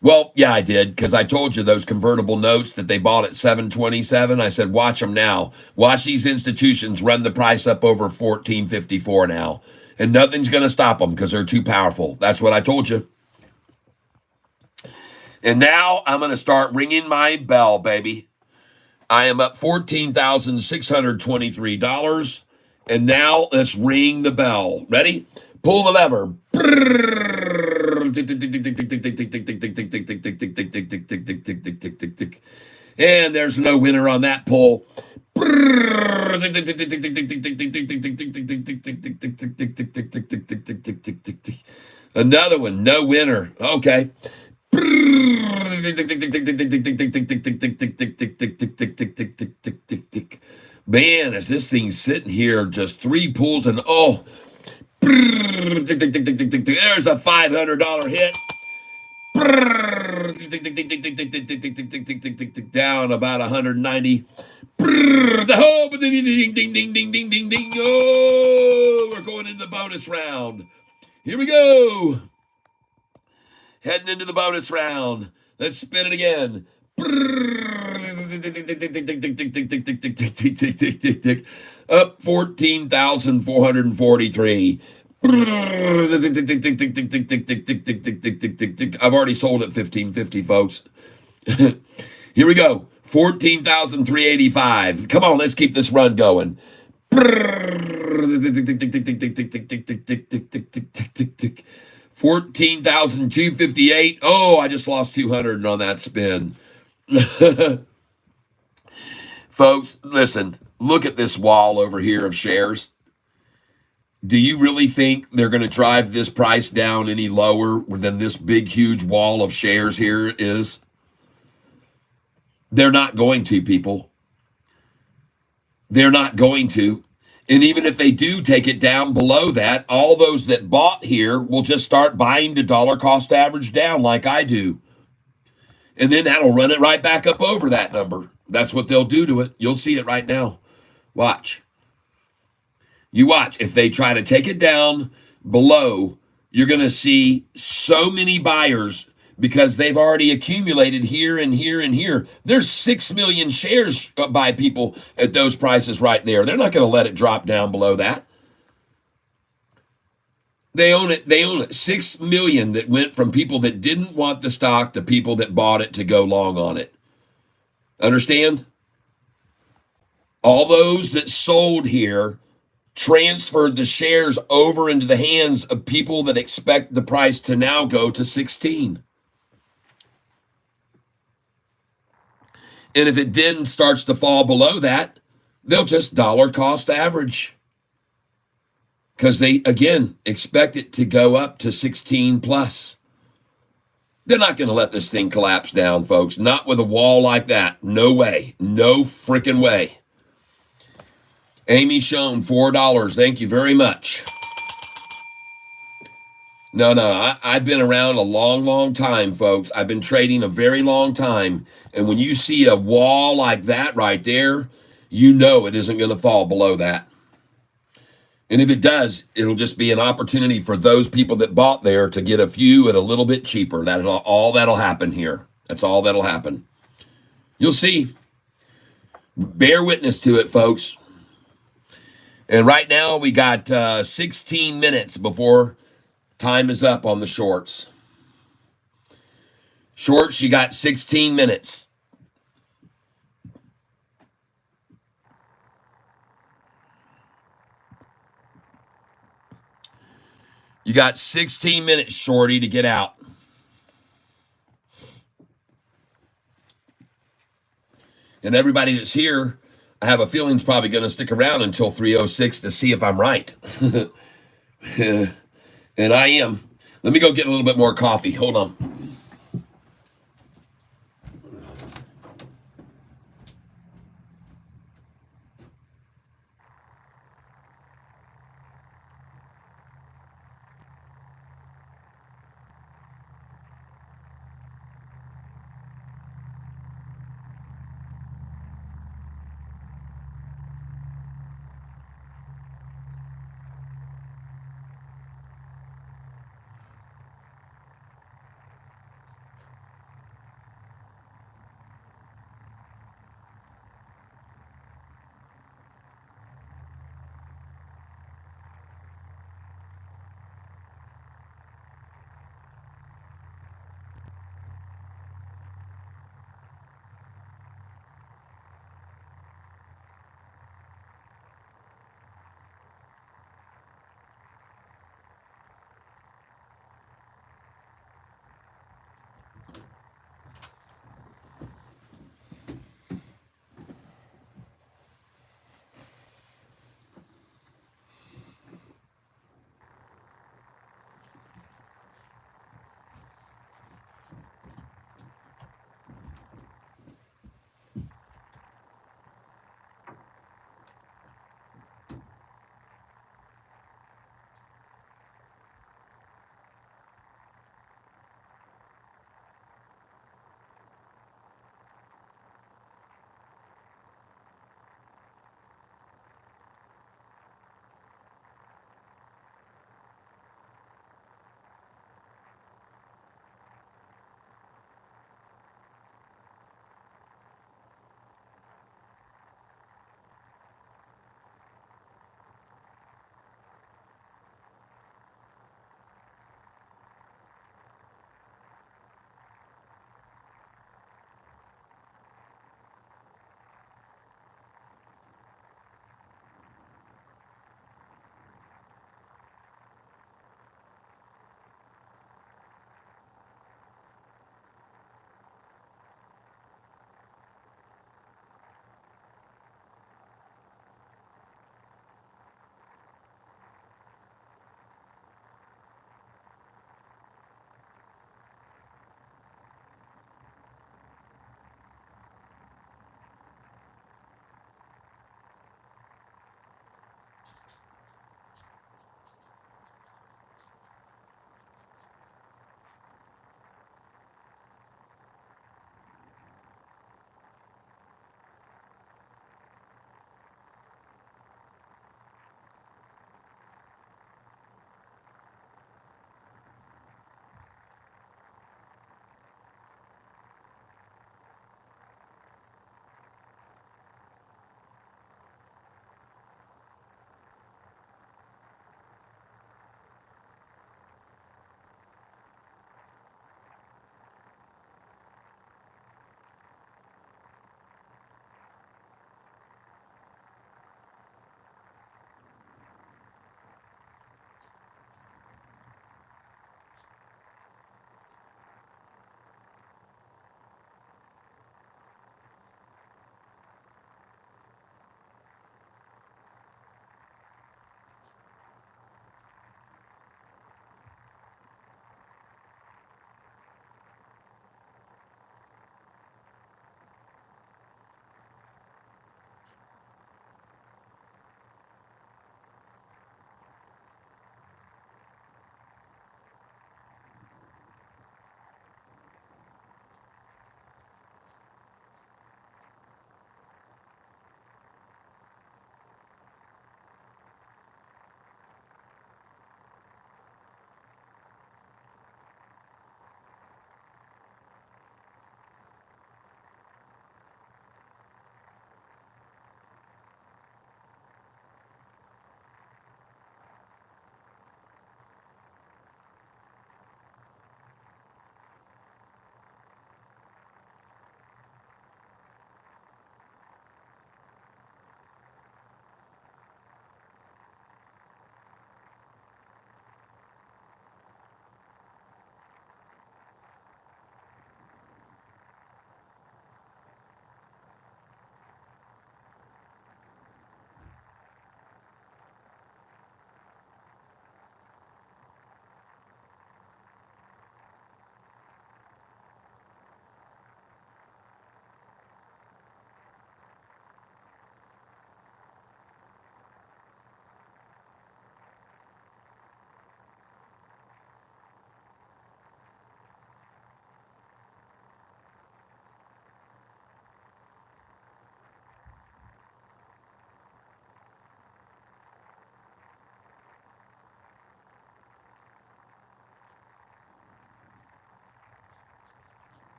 Well, yeah, I did, because I told you those convertible notes that they bought at $7.27. I said, watch them now. Watch these institutions run the price up over $14.54 now. And nothing's going to stop them because they're too powerful. That's what I told you. And now I'm going to start ringing my bell, baby. I am up $14,623. And now let's ring the bell. Ready? Pull the lever. And there's no winner on that poll. Another one, no winner. Okay. Man, as this thing's sitting here, just three pulls and oh, there's a $500 hit. Down about 190. Oh, ding, ding, ding, ding, ding, ding, ding, ding. Oh, we're going into the bonus round. Here we go. Heading into the bonus round. Let's spin it again. Up 14,443. I've already sold at 1550, folks. Here we go. 14,385. Come on, let's keep this run going. 14,258. Oh, I just lost 200 on that spin. Folks, listen, look at this wall over here of shares. Do you really think they're going to drive this price down any lower than this big, huge wall of shares here is? They're not going to, people. They're not going to. And even if they do take it down below that, all those that bought here will just start buying to dollar cost average down like I do. And then that'll run it right back up over that number. That's what they'll do to it. You'll see it right now. Watch. You watch. If they try to take it down below, you're going to see so many buyers because they've already accumulated here and here and here. There's 6 million shares by people at those prices right there. They're not going to let it drop down below that. They own it. They own it. 6 million that went from people that didn't want the stock to people that bought it to go long on it. Understand? All those that sold here transferred the shares over into the hands of people that expect the price to now go to 16. And if it then starts to fall below that, they'll just dollar cost average. Because they, again, expect it to go up to 16 plus. They're not going to let this thing collapse down, folks. Not with a wall like that. No way. No freaking way. Amy Schoen, $4. Thank you very much. No, I've been around a long, long time, folks. I've been trading a very long time. And when you see a wall like that right there, you know it isn't going to fall below that. And if it does, it'll just be an opportunity for those people that bought there to get a few at a little bit cheaper. That's all that'll happen here. That's all that'll happen. You'll see. Bear witness to it, folks. And right now we got 16 minutes before time is up on the shorts. Shorts, you got 16 minutes. You got 16 minutes, shorty, to get out. And everybody that's here, I have a feeling is probably going to stick around until 3:06 to see if I'm right. And I am. Let me go get a little bit more coffee. Hold on.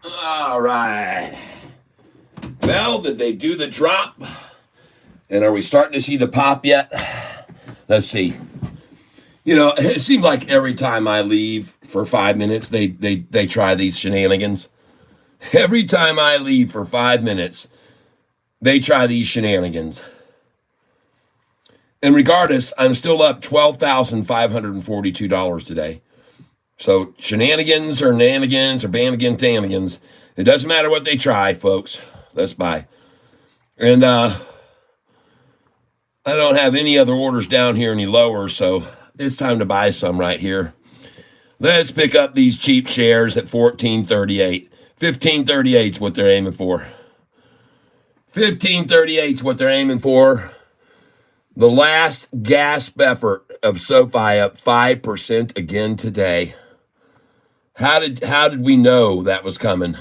All right. Well, did they do the drop? And are we starting to see the pop yet? Let's see. You know, it seems like every time I leave for 5 minutes, they try these shenanigans. Every time I leave for 5 minutes, they try these shenanigans. And regardless, I'm still up $12,542 today. So shenanigans or nanigans or banigan tanigans, it doesn't matter what they try, folks. Let's buy. And I don't have any other orders down here any lower, so it's time to buy some right here. Let's pick up these cheap shares at 1438. 1538 is what they're aiming for. 1538 is what they're aiming for. The last gasp effort of SoFi up 5% again today. How did we know that was coming?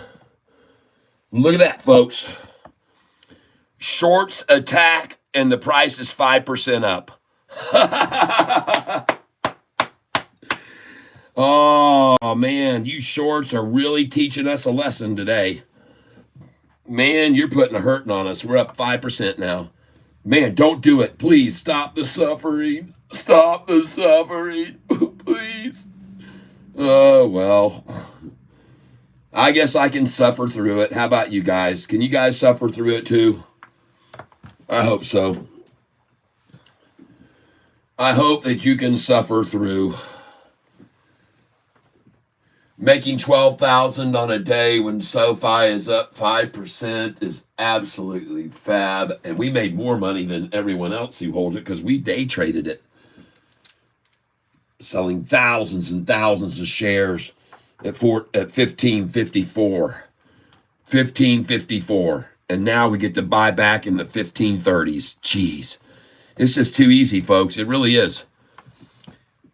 Look at that, folks. Shorts attack and the price is 5% up. Oh, man, you shorts are really teaching us a lesson today. Man, you're putting a hurting on us. We're up 5% now. Man, don't do it. Please stop the suffering. Stop the suffering. Please. Oh, well. I guess I can suffer through it. How about you guys? Can you guys suffer through it too? I hope so. I hope that you can suffer through. Making $12,000 on a day when SoFi is up 5% is absolutely fab. And we made more money than everyone else who holds it because we day traded it. Selling thousands and thousands of shares at 1554. 1554. And now we get to buy back in the 1530s. Jeez. It's just too easy, folks. It really is.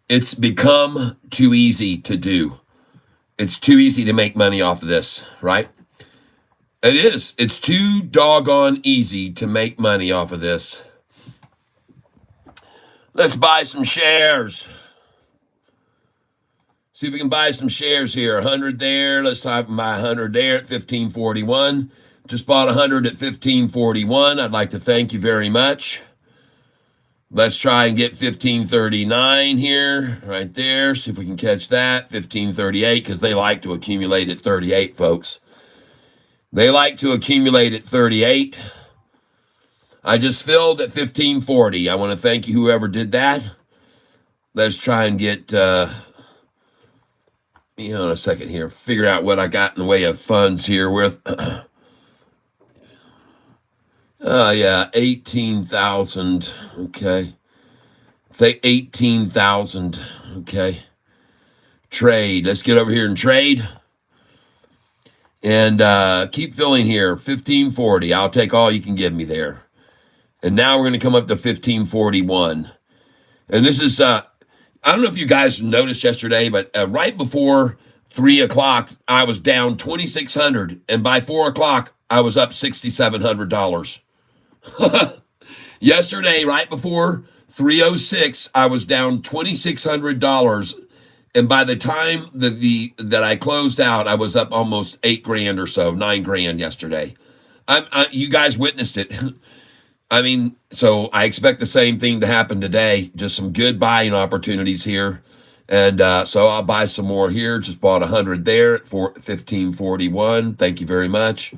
It's become too easy to do. It's too easy to make money off of this, right? It is. It's too doggone easy to make money off of this. Let's buy some shares. See if we can buy some shares here. 100 there. Let's buy 100 there at 1541. Just bought 100 at 1541. I'd like to thank you very much. Let's try and get 1539 here, right there. See if we can catch that. 1538, because they like to accumulate at 38, folks. They like to accumulate at 38. I just filled at 1540. I want to thank you, whoever did that. Let's try and get, in a second here, figure out what I got in the way of funds here with. Yeah, 18,000. Okay. 18,000. Okay. Trade. Let's get over here and trade. And keep filling here. 1540. I'll take all you can give me there. And now we're going to come up to 1541. And this is, I don't know if you guys noticed yesterday, but right before 3 o'clock, I was down 2,600. And by 4 o'clock, I was up $6,700. Yesterday, right before 3:06, I was down $2,600, and by the time that I closed out, I was up almost $8,000 or so, $9,000 yesterday. You guys witnessed it. I mean, so I expect the same thing to happen today. Just some good buying opportunities here, and so I'll buy some more here. Just bought 100 there at 1541. Thank you very much.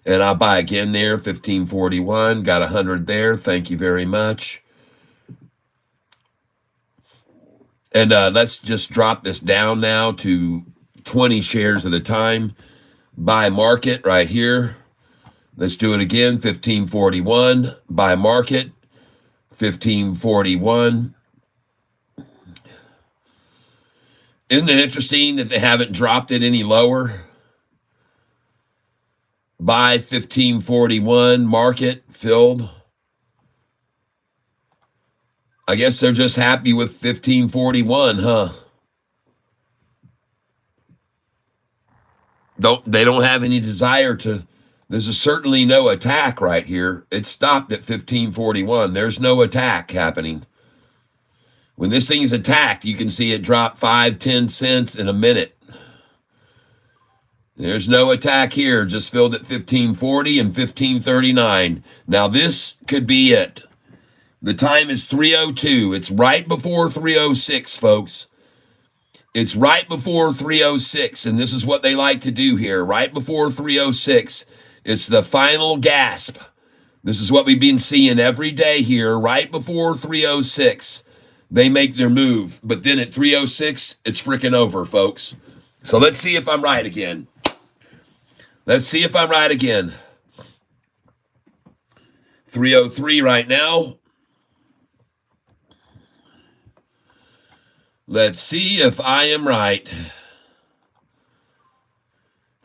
And I'll buy again there, 1541. Got 100 there. Thank you very much. And let's just drop this down now to 20 shares at a time. Buy market right here. Let's do it again, 1541. Buy market, 1541. Isn't it interesting that they haven't dropped it any lower? Buy 1541, market filled. I guess they're just happy with 1541, huh? They don't have any desire to. There's certainly no attack right here. It stopped at 1541. There's no attack happening. When this thing is attacked, you can see it drop 5-10 cents in a minute. There's no attack here. Just filled at 1540 and 1539. Now this could be it. The time is 3:02. It's right before 3:06, folks. It's right before 3:06, and this is what they like to do here. Right before 3:06, it's the final gasp. This is what we've been seeing every day here. Right before 3:06, they make their move. But then at 3:06, it's freaking over, folks. So let's see if I'm right again. Let's see if I'm right again. 3:03 right now. Let's see if I am right.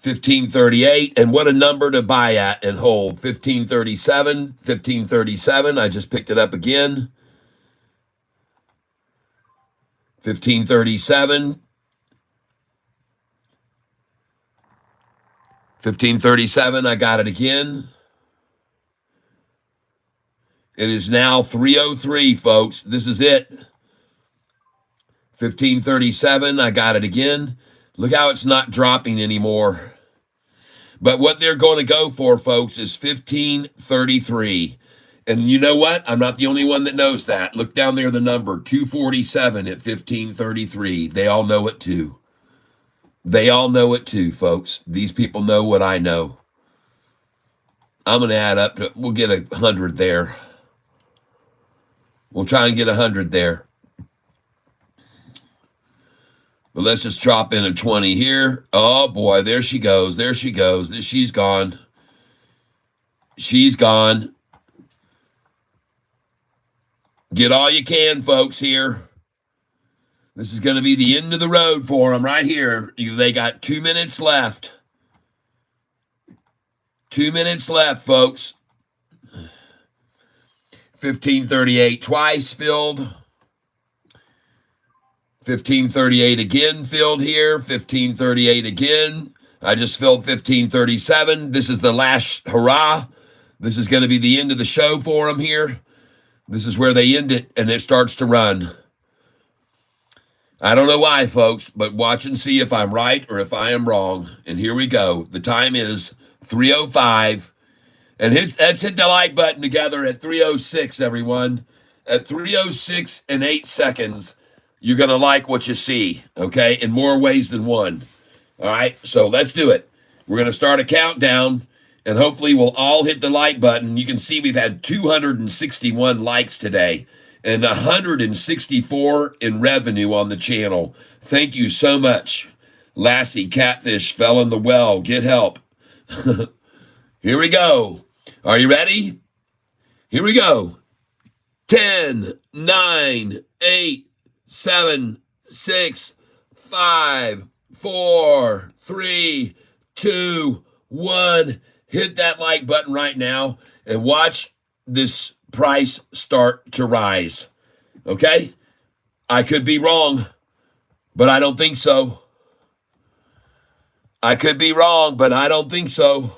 1538, and what a number to buy at and hold. 1537, 1537. I just picked it up again. 1537. 1537, I got it again. It is now 3:03, folks. This is it. 1537, I got it again. Look how it's not dropping anymore. But what they're going to go for, folks, is 1533. And you know what? I'm not the only one that knows that. Look down there, the number, 247 at 1533. They all know it too. They all know it too, folks. These people know what I know. I'm going to add up to, we'll get 100 there. We'll try and get 100 there. But let's just drop in a 20 here. Oh, boy, there she goes. There she goes. She's gone. She's gone. Get all you can, folks, here. This is going to be the end of the road for them right here. They got 2 minutes left. 2 minutes left, folks. 1538 twice filled. 1538 again filled here. 1538 again. I just filled 1537. This is the last hurrah. This is going to be the end of the show for them here. This is where they end it, and it starts to run. I don't know why, folks, but watch and see if I'm right or if I am wrong. And here we go. The time is 3:05. And let's hit the like button together at 3:06, everyone. At 3:06 and 8 seconds, you're going to like what you see, okay, in more ways than one. All right, so let's do it. We're going to start a countdown, and hopefully we'll all hit the like button. You can see we've had 261 likes today and 164 in revenue on the channel. Thank you so much. Lassie, Catfish fell in the well. Get help. Here we go. Are you ready? Here we go. 10, 9, 8, 7, 6, 5, 4, 3, 2, 1. Hit that like button right now and watch this price start to rise. Okay? I could be wrong, but I don't think so. I could be wrong, but I don't think so.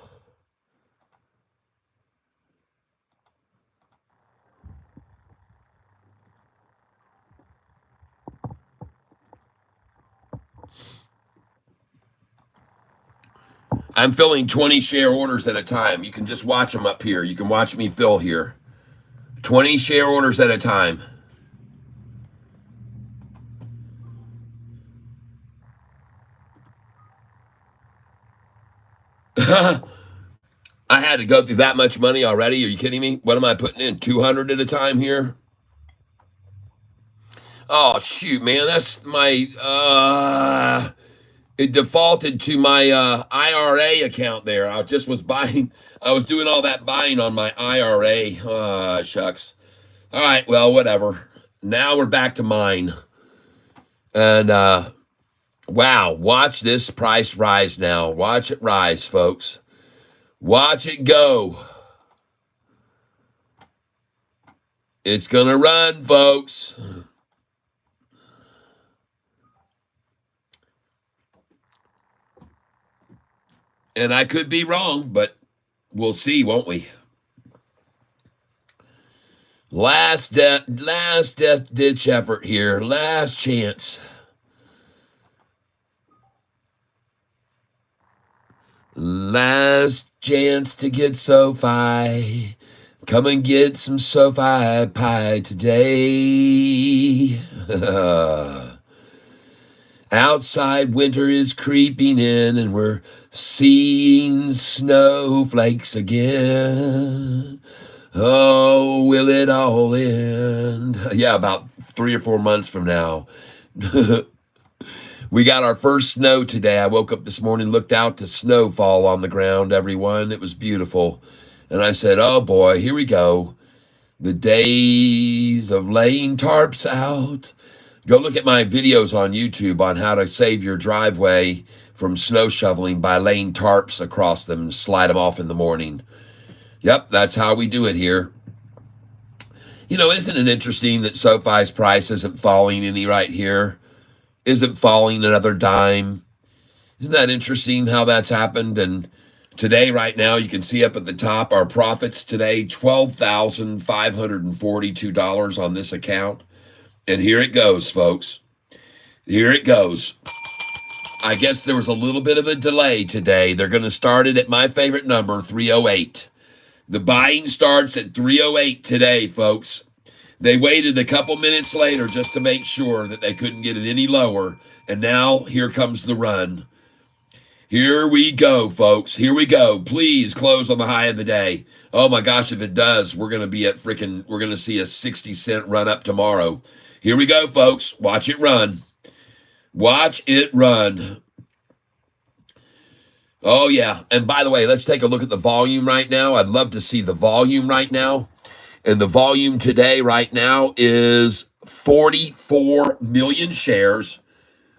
I'm filling 20 share orders at a time. You can just watch them up here. You can watch me fill here. 20 share orders at a time. I had to go through that much money already. Are you kidding me? What am I putting in? 200 at a time here? Oh, shoot, man. That's my... It defaulted to my IRA account there. I just was buying. I was doing all that buying on my IRA. Shucks. All right, well, whatever. Now we're back to mine. And, wow, watch this price rise now. Watch it rise, folks. Watch it go. It's going to run, folks. And I could be wrong, but we'll see, won't we? Last ditch effort here. Last chance. Last chance to get SoFi. Come and get some SoFi pie today. Outside winter is creeping in and we're seeing snowflakes again. Oh, will it all end? Yeah, about 3 or 4 months from now. We got our first snow today. I woke up this morning, looked out to snow fall on the ground, everyone. It was beautiful. And I said, oh boy, here we go. The days of laying tarps out. Go look at my videos on YouTube on how to save your driveway from snow shoveling by laying tarps across them and slide them off in the morning. Yep, that's how we do it here. You know, isn't it interesting that SoFi's price isn't falling any right here? Isn't falling another dime? Isn't that interesting how that's happened? And today, right now, you can see up at the top, our profits today, $12,542 on this account. And here it goes, folks. Here it goes. I guess there was a little bit of a delay today. They're going to start it at my favorite number, 308. The buying starts at 308 today, folks. They waited a couple minutes later just to make sure that they couldn't get it any lower. And now here comes the run. Here we go, folks. Here we go. Please close on the high of the day. Oh my gosh, if it does, we're going to be at we're going to see a 60-cent run up tomorrow. Here we go, folks. Watch it run. Watch it run. Oh, yeah. And by the way, let's take a look at the volume right now. I'd love to see the volume right now. And the volume today right now is 44 million shares.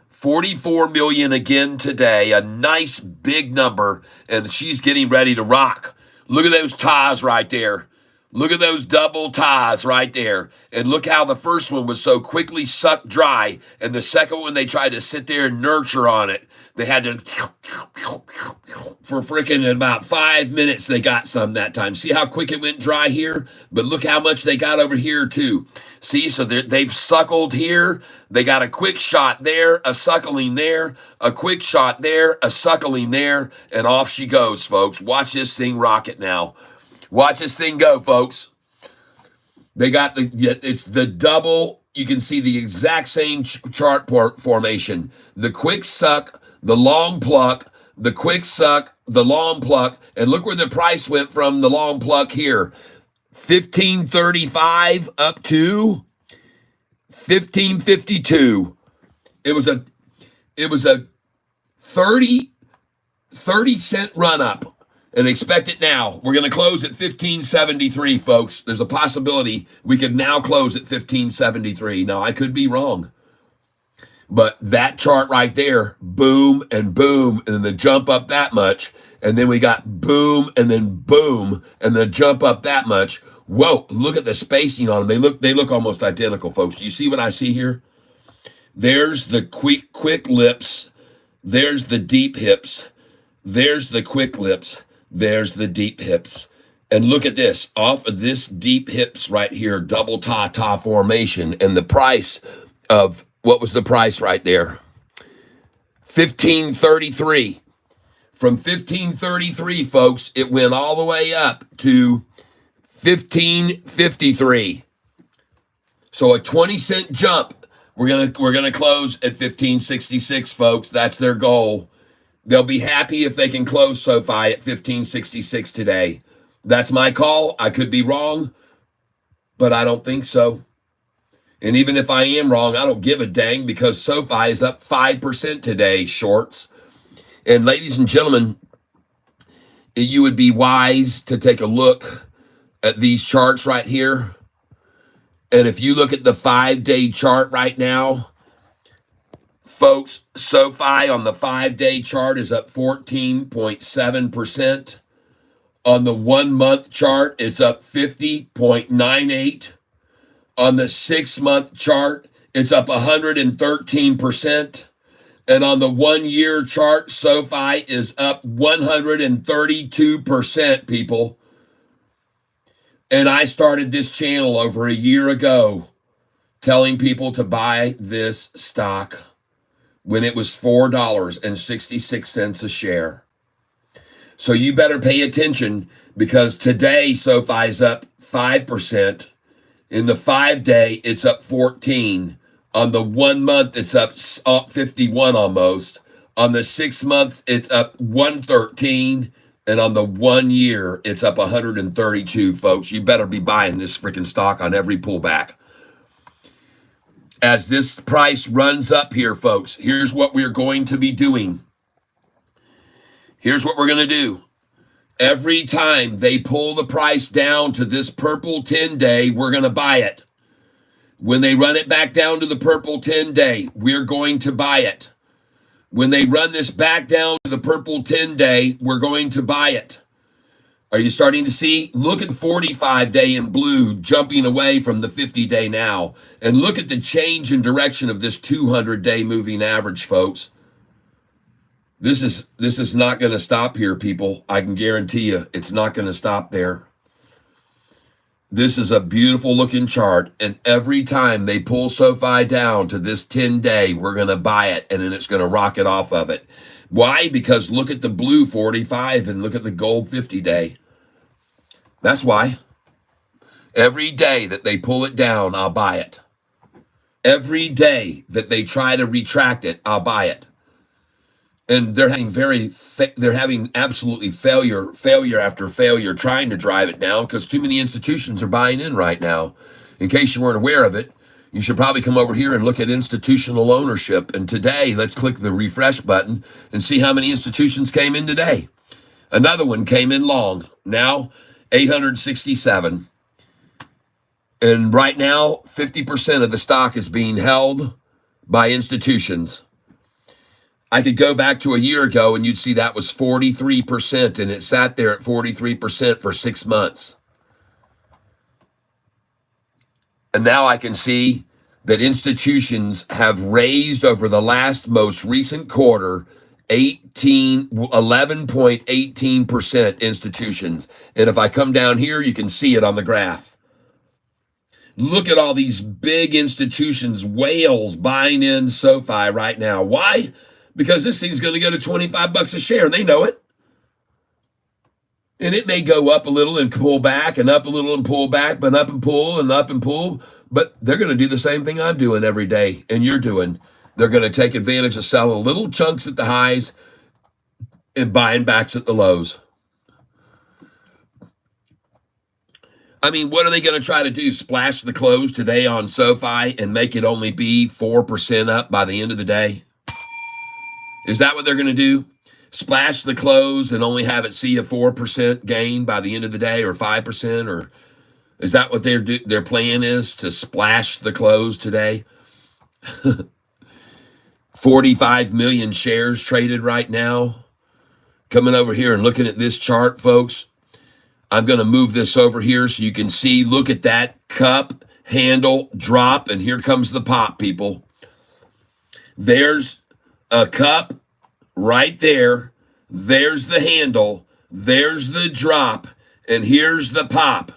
44 million again today. A nice big number. And she's getting ready to rock. Look at those ties right there. Look at those double ties right there. And look how the first one was so quickly sucked dry. And the second one, they tried to sit there and nurture on it. They had to, for freaking about 5 minutes, they got some that time. See how quick it went dry here? But look how much they got over here too. See, so they've suckled here. They got a quick shot there, a suckling there, a quick shot there, a suckling there, and off she goes, folks. Watch this thing rocket now. Watch this thing go, folks. They got it's the double. You can see the exact same chart formation. The quick suck, the long pluck, the quick suck, the long pluck. And look where the price went from the long pluck here. 1535 up to 1552. It was a 30 cent run up. And expect it now. We're going to close at 1573, folks. There's a possibility we could now close at 1573. Now, I could be wrong. But that chart right there, boom, and then the jump up that much. And then we got boom, and then the jump up that much. Whoa, look at the spacing on them. They look almost identical, folks. Do you see what I see here? There's the quick lips. There's the deep hips. There's the quick lips. There's the deep hips. And look at this. Off of this deep hips right here, double ta formation. And the price of, what was the price right there? 1533. From 1533, folks, it went all the way up to 1553. So a 20-cent jump. We're gonna close at 1566, folks. That's their goal. They'll be happy if they can close SoFi at 1566 today. That's my call. I could be wrong, but I don't think so. And even if I am wrong, I don't give a dang because SoFi is up 5% today, shorts. And ladies and gentlemen, you would be wise to take a look at these charts right here. And if you look at the 5-day chart right now, folks, SoFi on the 5-day chart is up 14.7%. On the 1-month chart, it's up 50.98. On the 6-month chart, it's up 113%. And on the 1-year chart, SoFi is up 132%, people. And I started this channel over a year ago telling people to buy this stock when it was $4.66 a share. So you better pay attention, because today SoFi's up 5%. In the 5-day, it's up 14. On the 1 month, it's up 51 almost. On the 6 month, it's up 113. And on the 1 year, it's up 132, folks. You better be buying this freaking stock on every pullback. As this price runs up here, folks, here's what we're going to be doing. Here's what we're going to do. Every time they pull the price down to this purple 10-day, we're going to buy it. When they run it back down to the purple 10-day, we're going to buy it. When they run this back down to the purple 10-day, we're going to buy it. Are you starting to see? Look at 45-day in blue jumping away from the 50-day now. And look at the change in direction of this 200-day moving average, folks. This is not going to stop here, people. I can guarantee you it's not going to stop there. This is a beautiful looking chart, and every time they pull SoFi down to this 10-day, we're going to buy it, and then it's going to rocket off of it. Why? Because look at the blue 45 and look at the gold 50-day. That's why. Every day that they pull it down, I'll buy it. Every day that they try to retract it, I'll buy it. And they're having absolutely failure after failure trying to drive it down, because too many institutions are buying in right now. In case you weren't aware of it, you should probably come over here and look at institutional ownership. And today, let's click the refresh button and see how many institutions came in today. Another one came in long. Now, 867. And right now, 50% of the stock is being held by institutions. I could go back to a year ago and you'd see that was 43%, and it sat there at 43% for 6 months. And now I can see that institutions have raised over the last most recent quarter 11.18% institutions. And if I come down here, you can see it on the graph. Look at all these big institutions, whales buying in SoFi right now. Why? Because this thing's going to go to $25 a share, and they know it. And it may go up a little and pull back, and up a little and pull back, but up and pull and up and pull. But they're going to do the same thing I'm doing every day, and you're doing. They're going to take advantage of selling little chunks at the highs and buying backs at the lows. I mean, what are they going to try to do? Splash the close today on SoFi and make it only be 4% up by the end of the day? Is that what they're going to do? Splash the close and only have it see a 4% gain by the end of the day, or 5%? Or is that what their plan is, to splash the close today? 45 million shares traded right now. Coming over here and looking at this chart, folks. I'm going to move this over here so you can see. Look at that cup handle drop, and here comes the pop, people. There's a cup right there. There's the handle. There's the drop. And here's the pop.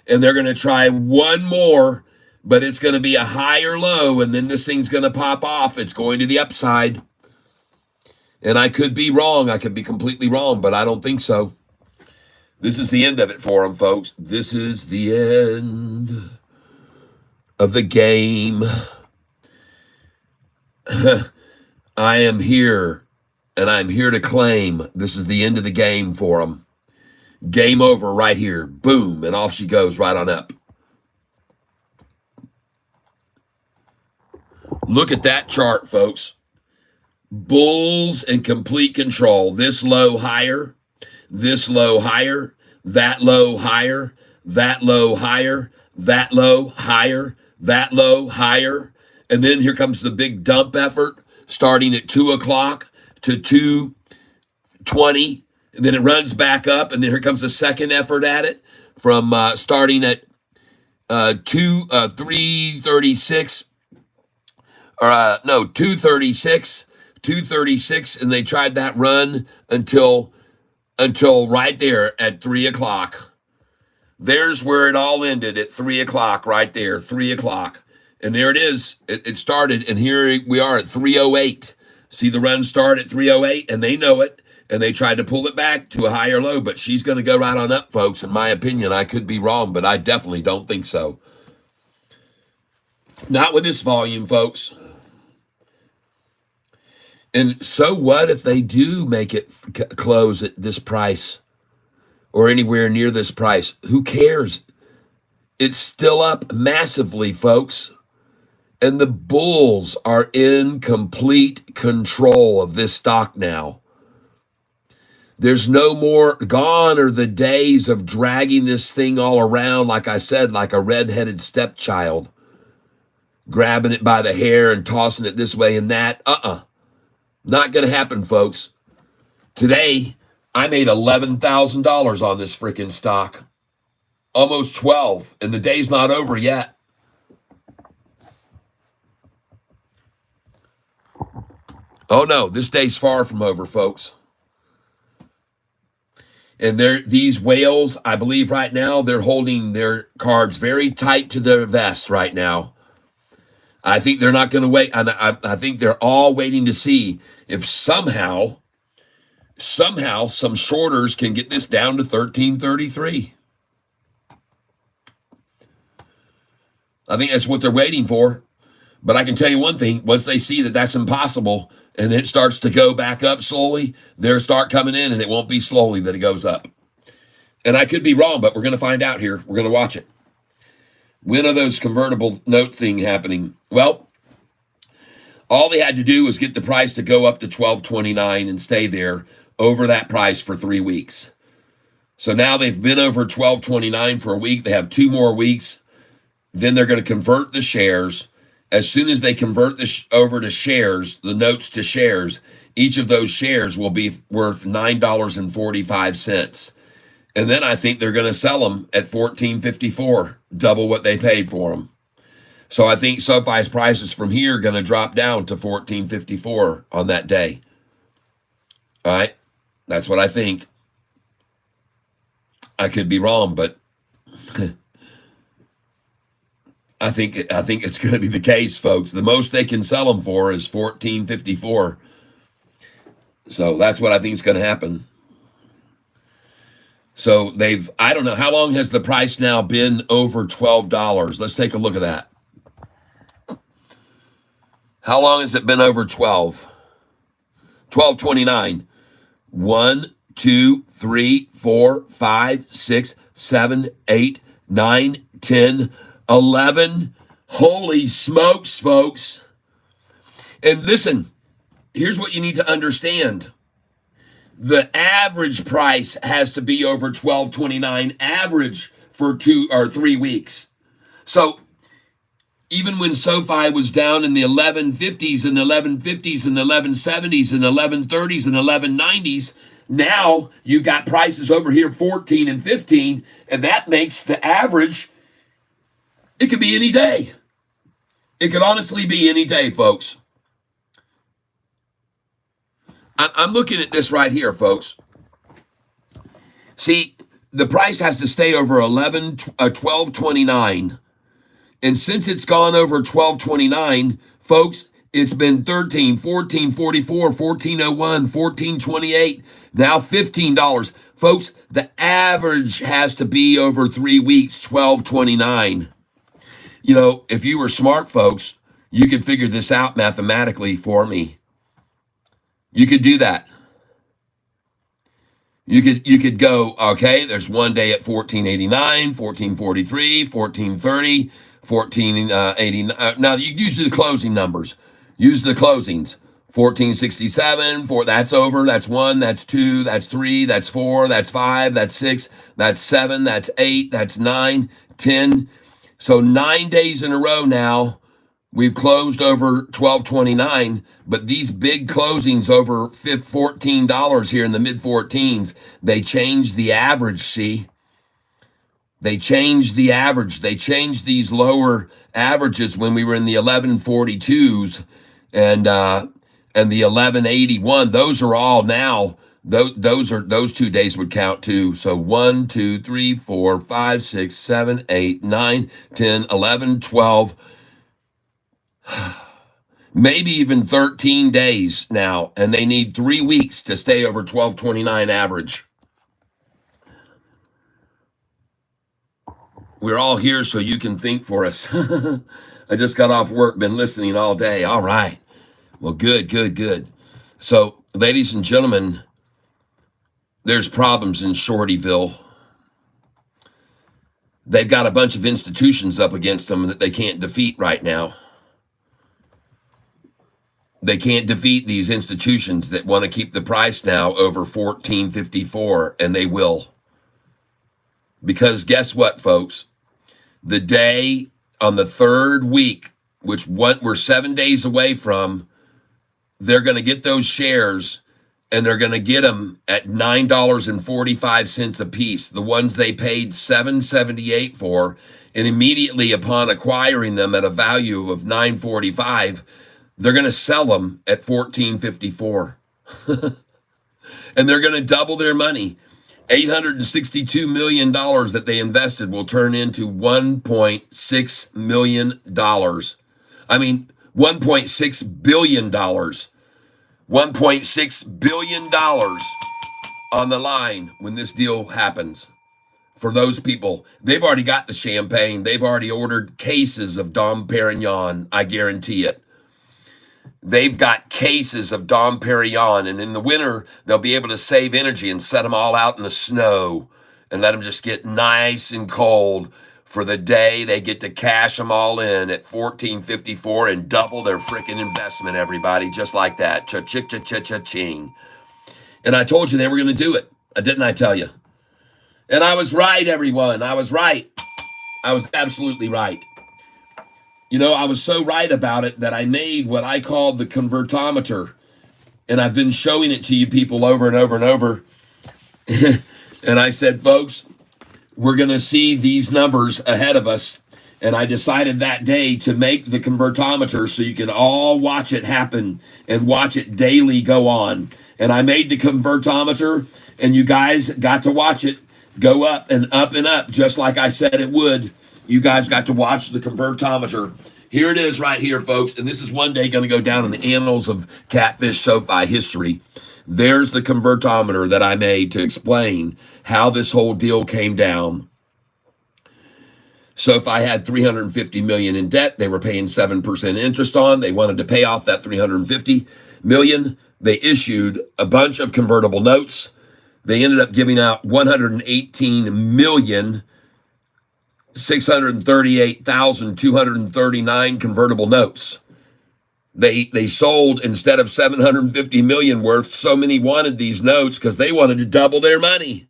And they're going to try one more, but it's going to be a higher low, and then this thing's going to pop off. It's going to the upside. And I could be wrong. I could be completely wrong, but I don't think so. This is the end of it for them, folks. This is the end of the game. I am here, and I'm here to claim this is the end of the game for them. Game over right here. Boom, and off she goes right on up. Look at that chart, folks. Bulls in complete control. This low higher, this low higher, that low higher, that low higher, that low higher, that low higher. And then here comes the big dump effort, starting at 2 o'clock to 2:20. And then it runs back up, and then here comes the second effort at it, from starting at 336, or 236, and they tried that run until right there at 3 o'clock. There's where it all ended, at 3 o'clock, right there, 3 o'clock. And there it is. It started, and here we are at 3:08. See the run start at 3:08, and they know it. and they tried to pull it back to a higher low, but she's going to go right on up, folks. In my opinion, I could be wrong, but I definitely don't think so. Not with this volume, folks. And so what if they do make it close at this price or anywhere near this price? Who cares? It's still up massively, folks. And the bulls are in complete control of this stock now. There's no more, gone are the days of dragging this thing all around, like I said, like a red-headed stepchild, grabbing it by the hair and tossing it this way and that. Not going to happen, folks. Today, I made $11,000 on this freaking stock. Almost 12, and the day's not over yet. Oh no, this day's far from over, folks. And these whales, I believe right now, they're holding their cards very tight to their vest right now. I think they're not going to wait. I think they're all waiting to see if somehow some shorters can get this down to 1333. I think that's what they're waiting for. But I can tell you one thing, once they see that that's impossible and it starts to go back up slowly, they'll start coming in, and it won't be slowly that it goes up. And I could be wrong, but we're going to find out here. We're going to watch it. When are those convertible note thing happening? Well, all they had to do was get the price to go up to $12.29 and stay there over that price for 3 weeks. So now they've been over $12.29 for a week. They have 2 more weeks. Then they're going to convert the shares. As soon as they convert over to shares, the notes to shares, each of those shares will be worth $9.45. And then I think they're going to sell them at $14.54, double what they paid for them. So I think SoFi's prices from here are going to drop down to $14.54 on that day. All right, that's what I think. I could be wrong, but I think it's going to be the case, folks. The most they can sell them for is $14.54. So that's what I think is going to happen. So I don't know, how long has the price now been over $12? Let's take a look at that. How long has it been over 12? $12.29. 1, 2, 3, 4, 5, 6, 7, 8, 9, 10, 11. Holy smokes, folks. And listen, here's what you need to understand. The average price has to be over $12.29 average for 2 or 3 weeks. So even when SoFi was down in the 1150s and the 1150s and the 1170s and the 1130s and 1190s, now you've got prices over here 14 and 15, and that makes the average, it could be any day. It could honestly be any day, folks. I'm looking at this right here, folks. See, the price has to stay over $12.29. And since it's gone over $12.29, folks, it's been $13, $14, $44, $14.01, $14.28, now $15. Folks, the average has to be over 3 weeks, $12.29. You know, if you were smart, folks, you could figure this out mathematically for me. You could do that. You could go, okay, there's one day at $14.89, $14.43, $14.30, $14.89. Now you use the closing numbers. Use the closings. $14.67, that's over, that's 1, that's 2, that's 3, that's 4, that's 5, that's 6, that's 7, that's 8, that's 9, 10. So 9 days in a row now, we've closed over $12.29, but these big closings over $14 here in the mid-14s, they changed the average, see? They changed the average. They changed these lower averages when we were in the 1142s and the 1181. Those are all now, those 2 days would count too. So 1, 2, 3, 4, 5, 6, 7, 8, 9, 10, 11, 12. maybe even 13 days now, and they need 3 weeks to stay over 1229 average. We're all here so you can think for us. I just got off work, been listening all day. All right. Well, good. So, ladies and gentlemen, there's problems in Shortyville. They've got a bunch of institutions up against them that they can't defeat right now. They can't defeat these institutions that want to keep the price now over 1454, and they will. Because guess what, folks? The day on the third week, which we're 7 days away from, they're going to get those shares, and they're going to get them at $9.45 a piece, the ones they paid $7.78 for, and immediately upon acquiring them at a value of $9.45, they're going to sell them at $14.54. And they're going to double their money. $862 million that they invested will turn into $1.6 million. I mean, $1.6 billion. $1.6 billion on the line when this deal happens. For those people, they've already got the champagne. They've already ordered cases of Dom Perignon, I guarantee it. They've got cases of Dom Perignon, and in the winter, they'll be able to save energy and set them all out in the snow and let them just get nice and cold for the day they get to cash them all in at $14.54 and double their freaking investment, everybody, just like that. Cha-chick-cha-cha-cha-ching. And I told you they were going to do it. Didn't I tell you? And I was right, everyone. I was right. I was absolutely right. You know, I was so right about it that I made what I called the convertometer. And I've been showing it to you people over and over and over. And I said, folks, we're going to see these numbers ahead of us. And I decided that day to make the convertometer so you can all watch it happen and watch it daily go on. And I made the convertometer, and you guys got to watch it go up and up and up, just like I said it would. You guys got to watch the convertometer. Here it is right here, folks. And this is one day going to go down in the annals of Catfish Sofi history. There's the convertometer that I made to explain how this whole deal came down. Sofi had $350 million in debt. They were paying 7% interest on. They wanted to pay off that $350 million. They issued a bunch of convertible notes. They ended up giving out 118,638,239 convertible notes. They sold, instead of 750 million worth, so many wanted these notes because they wanted to double their money.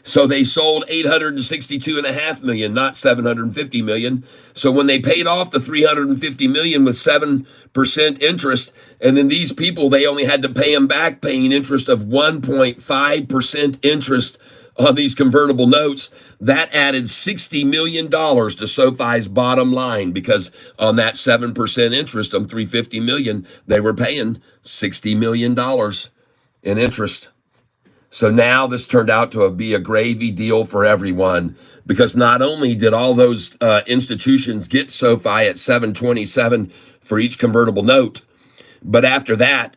So they sold 862.5 million, not 750 million. So when they paid off the 350 million with 7% interest, and then these people, they only had to pay them back, paying interest of 1.5% interest on these convertible notes, that added $60 million to Sofi's bottom line, because on that 7% interest on 350 million, they were paying $60 million in interest. So now this turned out to be a gravy deal for everyone, because not only did all those institutions get Sofi at 727 for each convertible note, but after that,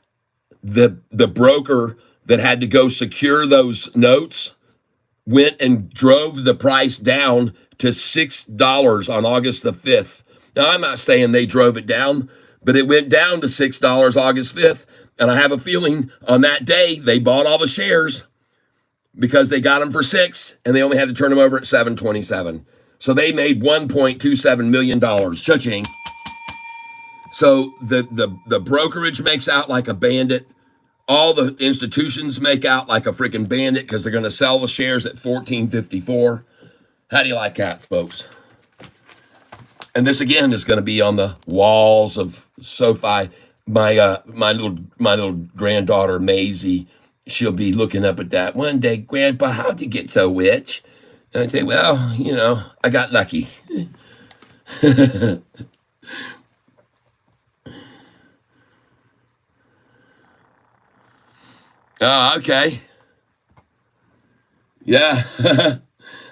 the broker that had to go secure those notes went and drove the price down to $6 on August the 5th. Now, I'm not saying they drove it down, but it went down to $6 August 5th. And I have a feeling on that day, they bought all the shares because they got them for $6, and they only had to turn them over at $7.27. So they made $1.27 million. Cha-ching. So the brokerage makes out like a bandit. All the institutions make out like a freaking bandit because they're going to sell the shares at $14.54. How do you like that, folks? And this again is going to be on the walls of Sofi. My little granddaughter Maisie, she'll be looking up at that one day. Grandpa, how'd you get so rich? And I say, well, you know, I got lucky. Oh, okay. Yeah.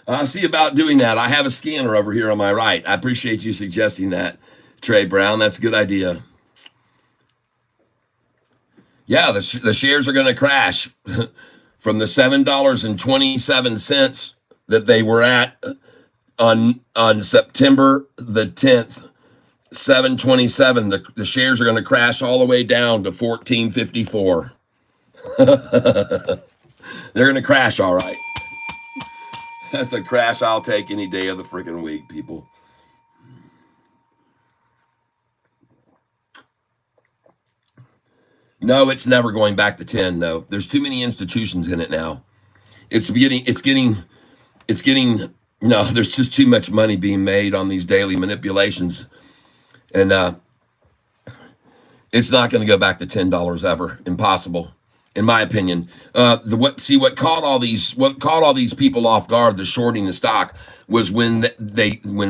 I'll see about doing that. I have a scanner over here on my right. I appreciate you suggesting that, Trey Brown. That's a good idea. Yeah, the shares are going to crash from the $7.27 that they were at on September the 10th, 727. The shares are going to crash all the way down to 1454. They're going to crash, all right. That's a crash I'll take any day of the freaking week, people. No, it's never going back to 10. No, there's too many institutions in it now. It's getting, no, there's just too much money being made on these daily manipulations. And it's not going to go back to $10 ever. Impossible, in my opinion. What caught all these people off guard, the shorting the stock, was when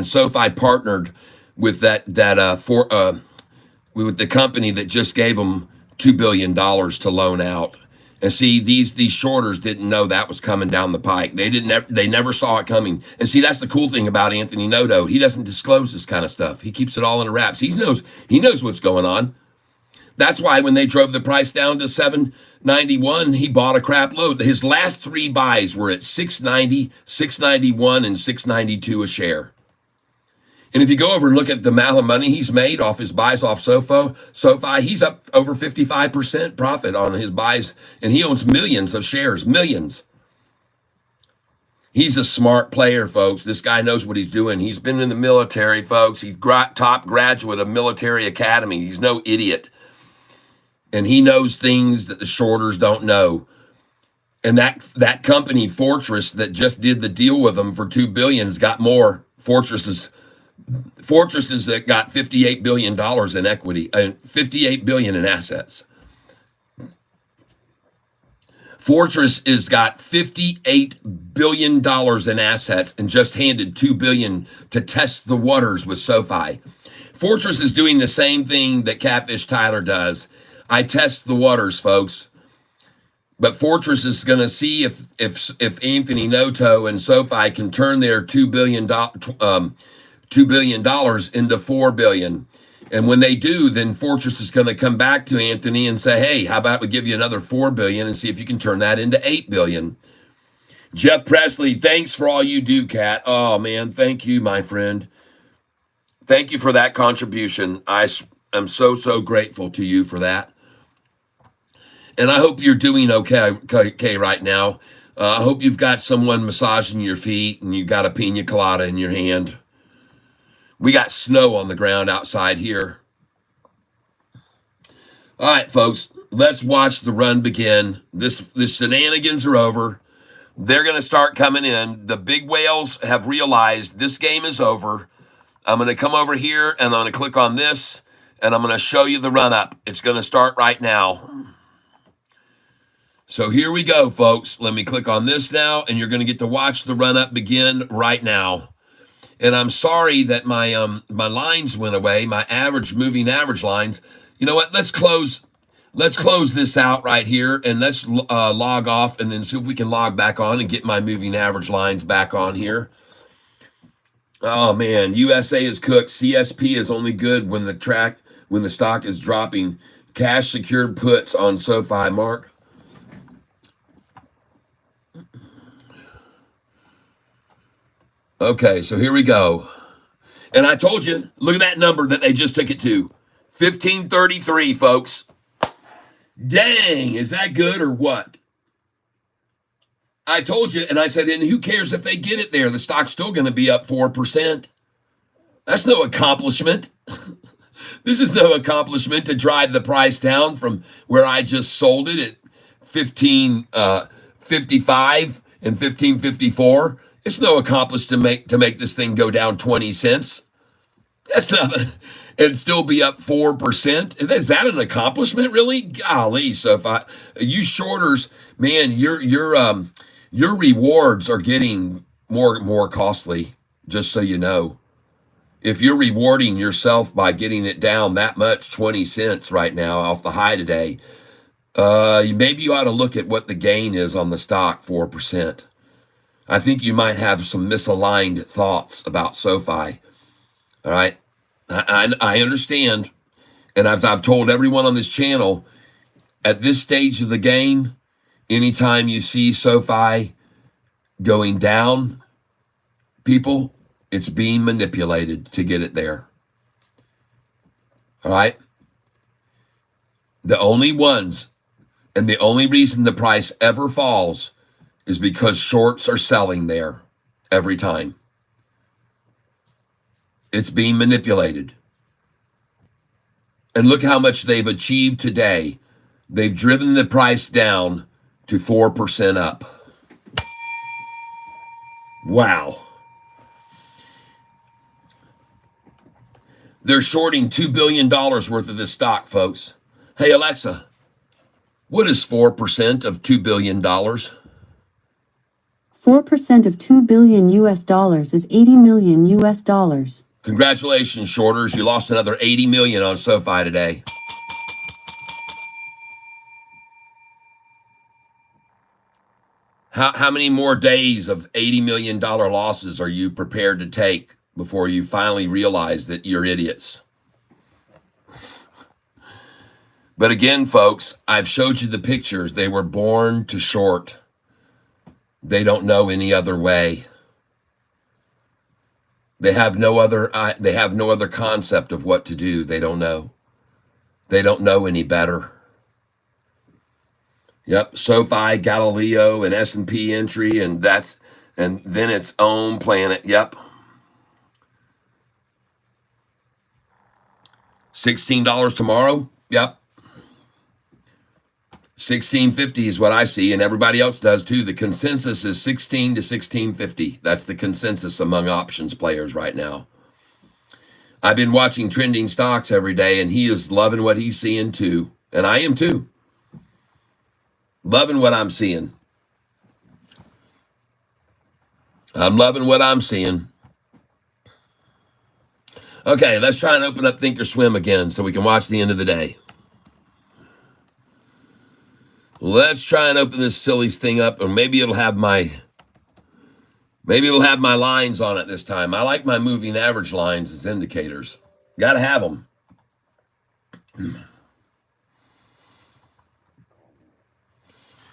SoFi partnered with with the company that just gave them $2 billion to loan out. And see, these shorters didn't know that was coming down the pike. They never saw it coming. And see, that's the cool thing about Anthony Noto. He doesn't disclose this kind of stuff. He keeps it all in wraps. He knows what's going on. That's why when they drove the price down to $7.91, he bought a crap load. His last three buys were at $6.90, $6.91, and $6.92 a share. And if you go over and look at the amount of money he's made off his buys off SoFi, he's up over 55% profit on his buys, and he owns millions of shares, millions. He's a smart player, folks. This guy knows what he's doing. He's been in the military, folks. He's top graduate of military academy. He's no idiot. And he knows things that the shorters don't know. And that company, Fortress, that just did the deal with them for $2 billion, has got more. Fortresses that got $58 billion in equity, $58 billion in assets. Fortress has got $58 billion in assets and just handed $2 billion to test the waters with SoFi. Fortress is doing the same thing that Catfish Tyler does. I test the waters, folks. But Fortress is going to see if Anthony Noto and SoFi can turn their $2 billion into $4 billion. And when they do, then Fortress is going to come back to Anthony and say, hey, how about we give you another $4 billion and see if you can turn that into $8 billion. Jeff Presley, thanks for all you do, Kat. Oh, man, thank you, my friend. Thank you for that contribution. I am so grateful to you for that. And I hope you're doing okay right now. I hope you've got someone massaging your feet and you got a pina colada in your hand. We got snow on the ground outside here. All right, folks, let's watch the run begin. This shenanigans are over. They're going to start coming in. The big whales have realized this game is over. I'm going to come over here and I'm going to click on this and I'm going to show you the run up. It's going to start right now. So here we go, folks. Let me click on this now, and you're going to get to watch the run-up begin right now. And I'm sorry that my lines went away, my moving average lines. You know what? Let's close this out right here, and let's log off, and then see if we can log back on and get my moving average lines back on here. Oh, man. USA is cooked. CSP is only good when the stock is dropping. Cash secured puts on SoFi, Mark. Okay, so here we go. And I told you, look at that number that they just took it to. 1533, folks. Dang, is that good or what? I told you, and I said, and who cares if they get it there? The stock's still going to be up 4%. That's no accomplishment. This is no accomplishment to drive the price down from where I just sold it at 1555 and 1554. It's no accomplishment to make this thing go down 20 cents. That's nothing. And still be up 4%. Is that an accomplishment, really? Golly, so you shorters, man, your rewards are getting more costly, just so you know. If you're rewarding yourself by getting it down that much, 20 cents right now off the high today, maybe you ought to look at what the gain is on the stock, 4%. I think you might have some misaligned thoughts about SoFi. All right. I understand. And I've told everyone on this channel, At this stage of the game, anytime you see SoFi going down, people, it's being manipulated to get it there. All right? The only ones and the only reason the price ever falls is because shorts are selling there every time. It's being manipulated. And look how much they've achieved today. They've driven the price down to 4% up. Wow. They're shorting $2 billion worth of this stock, folks. Hey, Alexa, what is 4% of $2 billion? 4% of $2 billion US dollars is 80 million US dollars. Congratulations, shorters. You lost another 80 million on SoFi today. How many more days of $80 million losses are you prepared to take before you finally realize that you're idiots? But again, folks, I've showed you the pictures. They were born to short. They don't know any other way. They have no other concept of what to do. They don't know. They don't know any better. Yep, SoFi, Galileo, and S&P entry, and then its own planet. Yep. $16 tomorrow. Yep. $16.50 is what I see, and everybody else does too. The consensus is 16 to 16.50. That's the consensus among options players right now. I've been watching trending stocks every day, and he is loving what he's seeing too, and I am too. Loving what I'm seeing. I'm loving what I'm seeing. Okay, let's try and open up Thinkorswim again so we can watch the end of the day. Let's try and open this silly thing up, and maybe it'll have my lines on it this time. I like my moving average lines as indicators. Got to have them.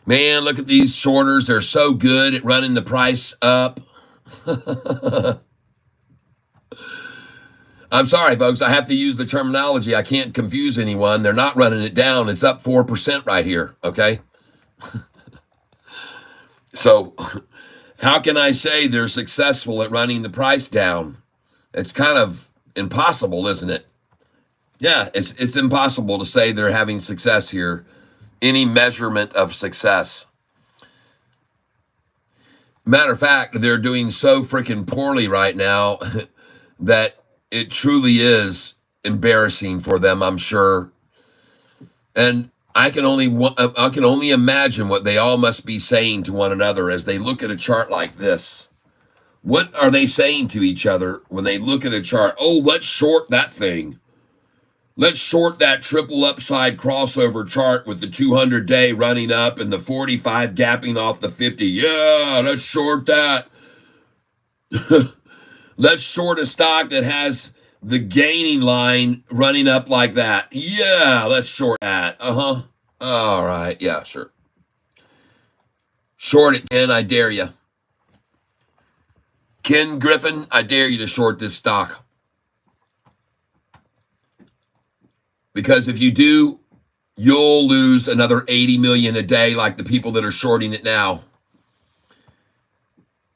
Man, look at these shorters. They're so good at running the price up. I'm sorry, folks. I have to use the terminology. I can't confuse anyone. They're not running it down. It's up 4% right here, okay? So how can I say they're successful at running the price down? It's kind of impossible, isn't it? Yeah, it's impossible to say they're having success here. Any measurement of success. Matter of fact, they're doing so freaking poorly right now that it truly is embarrassing for them, I'm sure. And I can only imagine what they all must be saying to one another as they look at a chart like this. What are they saying to each other when they look at a chart? Oh, let's short that thing. Let's short that triple upside crossover chart with the 200-day running up and the 45 gapping off the 50. Yeah, let's short that. Let's short a stock that has the gaining line running up like that. Yeah, let's short that. Uh-huh. All right. Yeah, sure. Short it, Ken. I dare you. Ken Griffin, I dare you to short this stock. Because if you do, you'll lose another 80 million a day like the people that are shorting it now.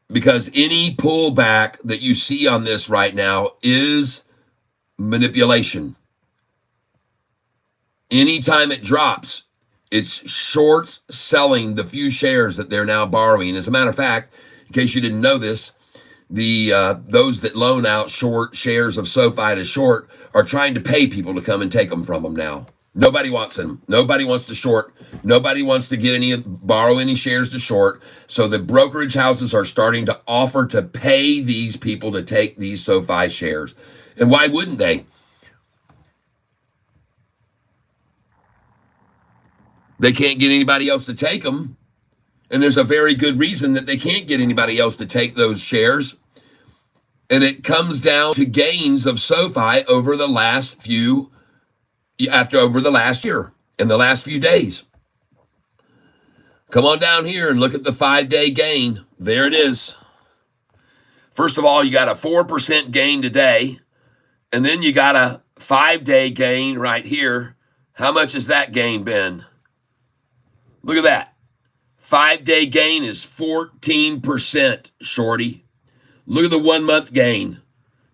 Because any pullback that you see on this right now is manipulation. Anytime it drops, it's shorts selling the few shares that they're now borrowing. As a matter of fact, in case you didn't know this, those that loan out short shares of SoFi to short are trying to pay people to come and take them from them now. Nobody wants them. Nobody wants to short. Nobody wants to borrow any shares to short. So the brokerage houses are starting to offer to pay these people to take these SoFi shares. And why wouldn't they? They can't get anybody else to take them. And there's a very good reason that they can't get anybody else to take those shares. And it comes down to gains of SoFi over the last year. in the last few days. Come on down here and look at the 5-day gain. There it is. First of all, you got a 4% gain today, and then you got a 5-day gain right here. How much has that gain been? Look at that. 5-day gain is 14%, shorty. Look at the 1-month gain.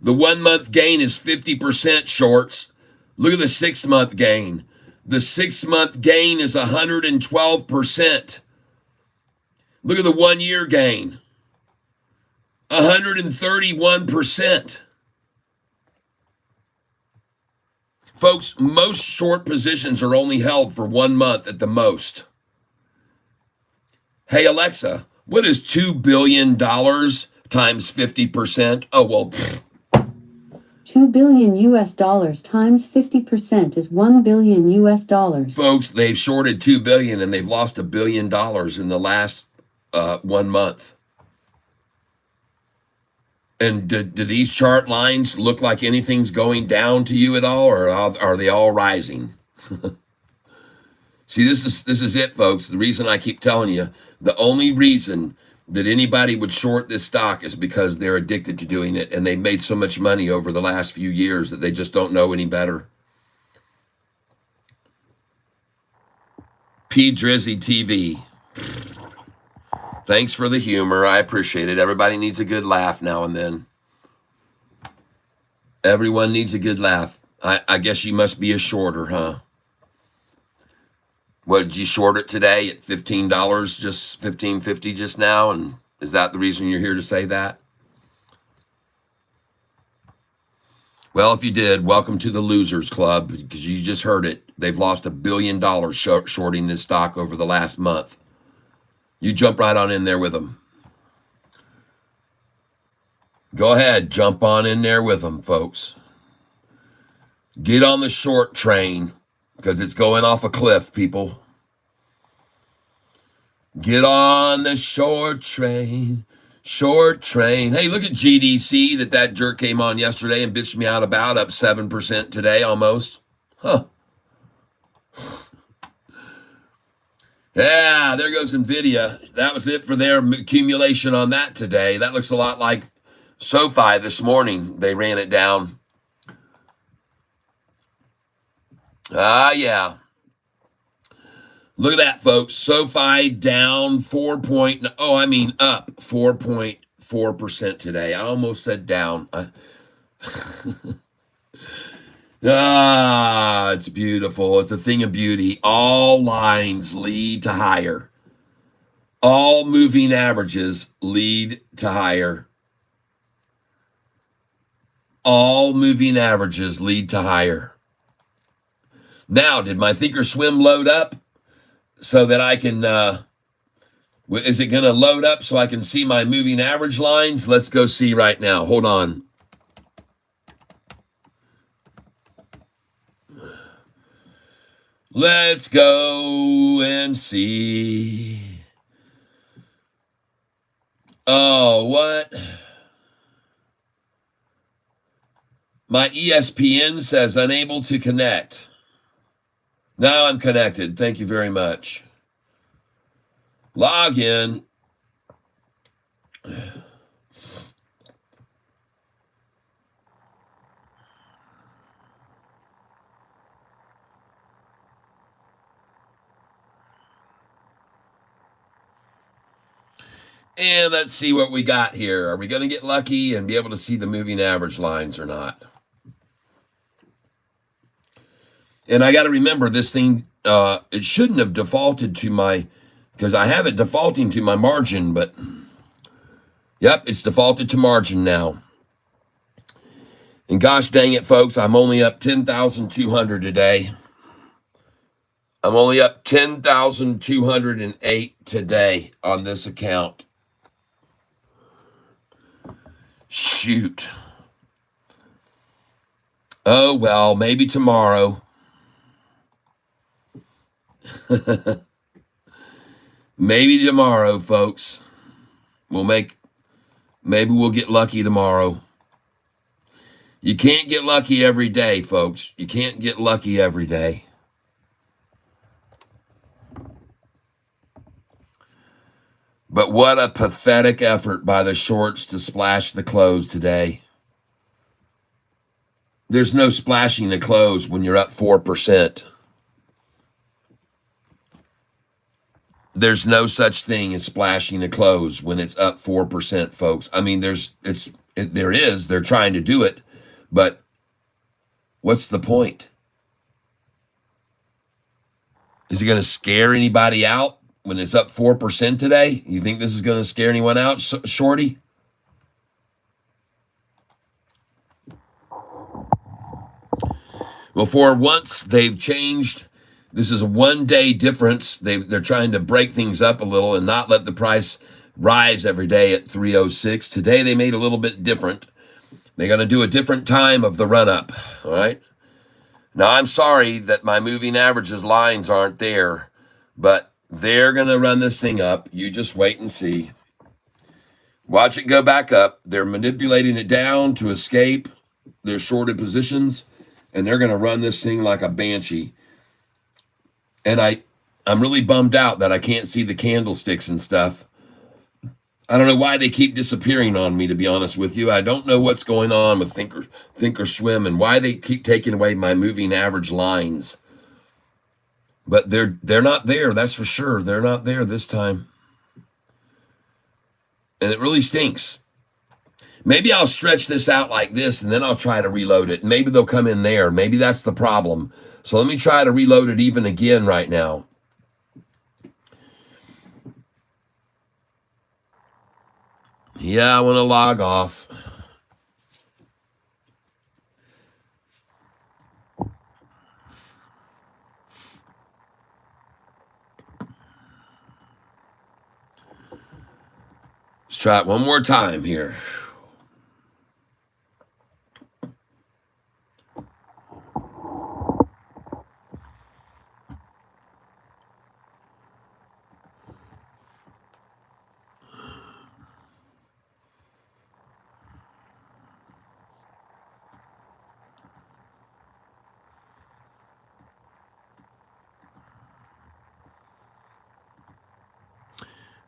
The 1-month gain is 50%, shorts. Look at the 6-month gain. The 6-month gain is 112%. Look at the 1-year gain. 131%. Folks, most short positions are only held for 1 month at the most. Hey, Alexa, what is $2 billion times 50%? Oh, well, 2 billion US dollars times 50% is 1 billion US dollars. folks, they've shorted $2 billion and they've lost $1 billion in the last 1 month. And do these chart lines look like anything's going down to you at all, or are they all rising? See, this is it, folks. The reason I keep telling you, the only reason that anybody would short this stock is because they're addicted to doing it, and they've made so much money over the last few years that they just don't know any better. P. Drizzy TV. Thanks for the humor. I appreciate it. Everybody needs a good laugh now and then. Everyone needs a good laugh. I guess you must be a shorter, huh? What, did you short it today at $15, just $15.50 just now? And is that the reason you're here to say that? Well, if you did, welcome to the Losers Club, because you just heard it. They've lost $1 billion shorting this stock over the last month. You jump right on in there with them. Go ahead, jump on in there with them, folks. Get on the short train, because it's going off a cliff, people. Get on the short train, short train. Hey, look at GDC that jerk came on yesterday and bitched me out about, up 7% today almost. Huh. Yeah, there goes NVIDIA. That was it for their accumulation on that today. That looks a lot like Sofi this morning. They ran it down. Yeah. Look at that, folks. Sofi down up 4.4% today. I almost said down. It's beautiful. It's a thing of beauty. All lines lead to higher. All moving averages lead to higher. All moving averages lead to higher. Now, did my Thinkorswim load up so that I can, is it going to load up so I can see my moving average lines? Let's go see right now. Hold on. Let's go and see. Oh, what? My ESPN says unable to connect. Now I'm connected. Thank you very much. Log in. And let's see what we got here. Are we going to get lucky and be able to see the moving average lines or not? And I got to remember this thing, it shouldn't have defaulted to my, because I have it defaulting to my margin, but yep, it's defaulted to margin now. And gosh dang it, folks, I'm only up 10,200 today. I'm only up 10,208 today on this account. Shoot. Oh, well, maybe tomorrow. Maybe tomorrow, folks. Maybe we'll get lucky tomorrow. You can't get lucky every day, folks. You can't get lucky every day. But what a pathetic effort by the shorts to splash the close today. There's no splashing the close when you're up 4%. There's no such thing as splashing the close when it's up 4%, folks. I mean, there is. They're trying to do it, but what's the point? Is it going to scare anybody out when it's up 4% today? You think this is going to scare anyone out, Shorty? Well, for once, they've changed. This is a one-day difference. They're trying to break things up a little and not let the price rise every day at 306. Today, they made a little bit different. They're going to do a different time of the run-up, all right? Now, I'm sorry that my moving averages lines aren't there, but they're going to run this thing up. You just wait and see. Watch it go back up. They're manipulating it down to escape their shorted positions, and they're going to run this thing like a banshee. And I'm really bummed out that I can't see the candlesticks and stuff. I don't know why they keep disappearing on me, to be honest with you. I don't know what's going on with Think or Swim and why they keep taking away my moving average lines. But they're not there, that's for sure. They're not there this time. And it really stinks. Maybe I'll stretch this out like this and then I'll try to reload it. Maybe they'll come in there. Maybe that's the problem. So let me try to reload it even again right now. Yeah, I want to log off. Let's try it one more time here.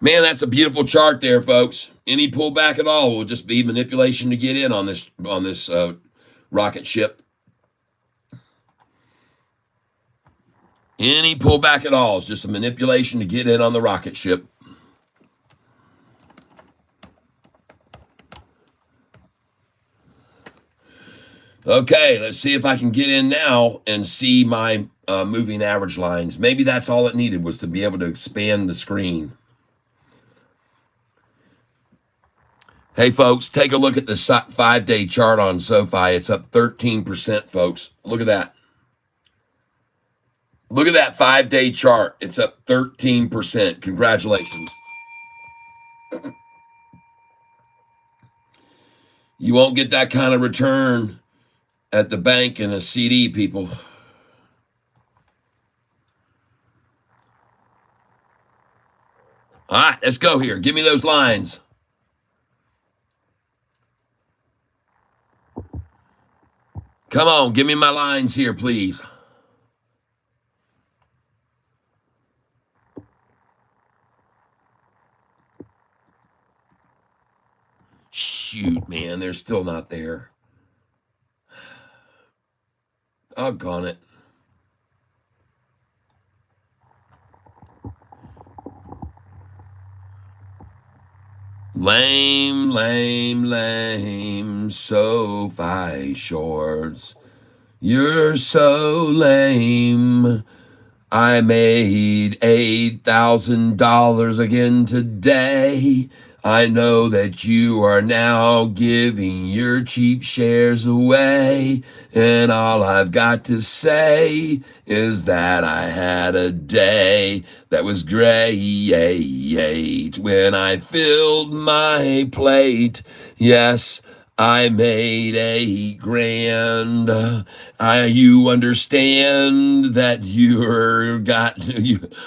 Man, that's a beautiful chart there, folks. Any pullback at all will just be manipulation to get in on this rocket ship. Any pullback at all is just a manipulation to get in on the rocket ship. Okay, let's see if I can get in now and see my moving average lines. Maybe that's all it needed, was to be able to expand the screen. Hey, folks, take a look at the 5-day chart on Sofi. It's up 13%, folks. Look at that. Look at that 5-day chart. It's up 13%. Congratulations. You won't get that kind of return at the bank in a CD, people. All right, let's go here. Give me those lines. Come on, give me my lines here, please. Shoot, man, they're still not there. Doggone it. Lame, lame, lame, Sofi shorts. You're so lame. I made $8,000 again today. I know that you are now giving your cheap shares away. And all I've got to say is that I had a day that was great when I filled my plate. Yes, I made $8,000. You understand that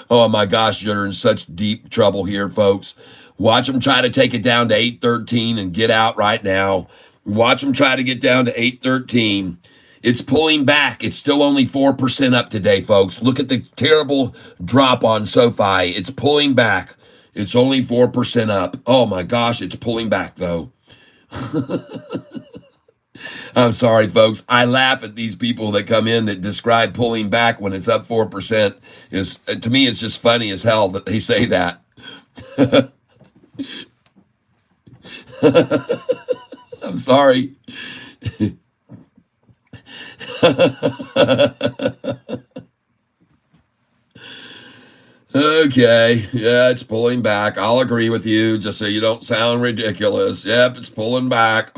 oh my gosh, you're in such deep trouble here, folks. Watch them try to take it down to 813 and get out right now. Watch them try to get down to 813. It's pulling back. It's still only 4% up today, folks. Look at the terrible drop on Sofi. It's pulling back. It's only 4% up. Oh my gosh, it's pulling back though. I'm sorry, folks. I laugh at these people that come in that describe pulling back when it's up 4%. To me, it's just funny as hell that they say that. I'm sorry. Okay, yeah, it's pulling back. I'll agree with you, just so you don't sound ridiculous. Yep, it's pulling back.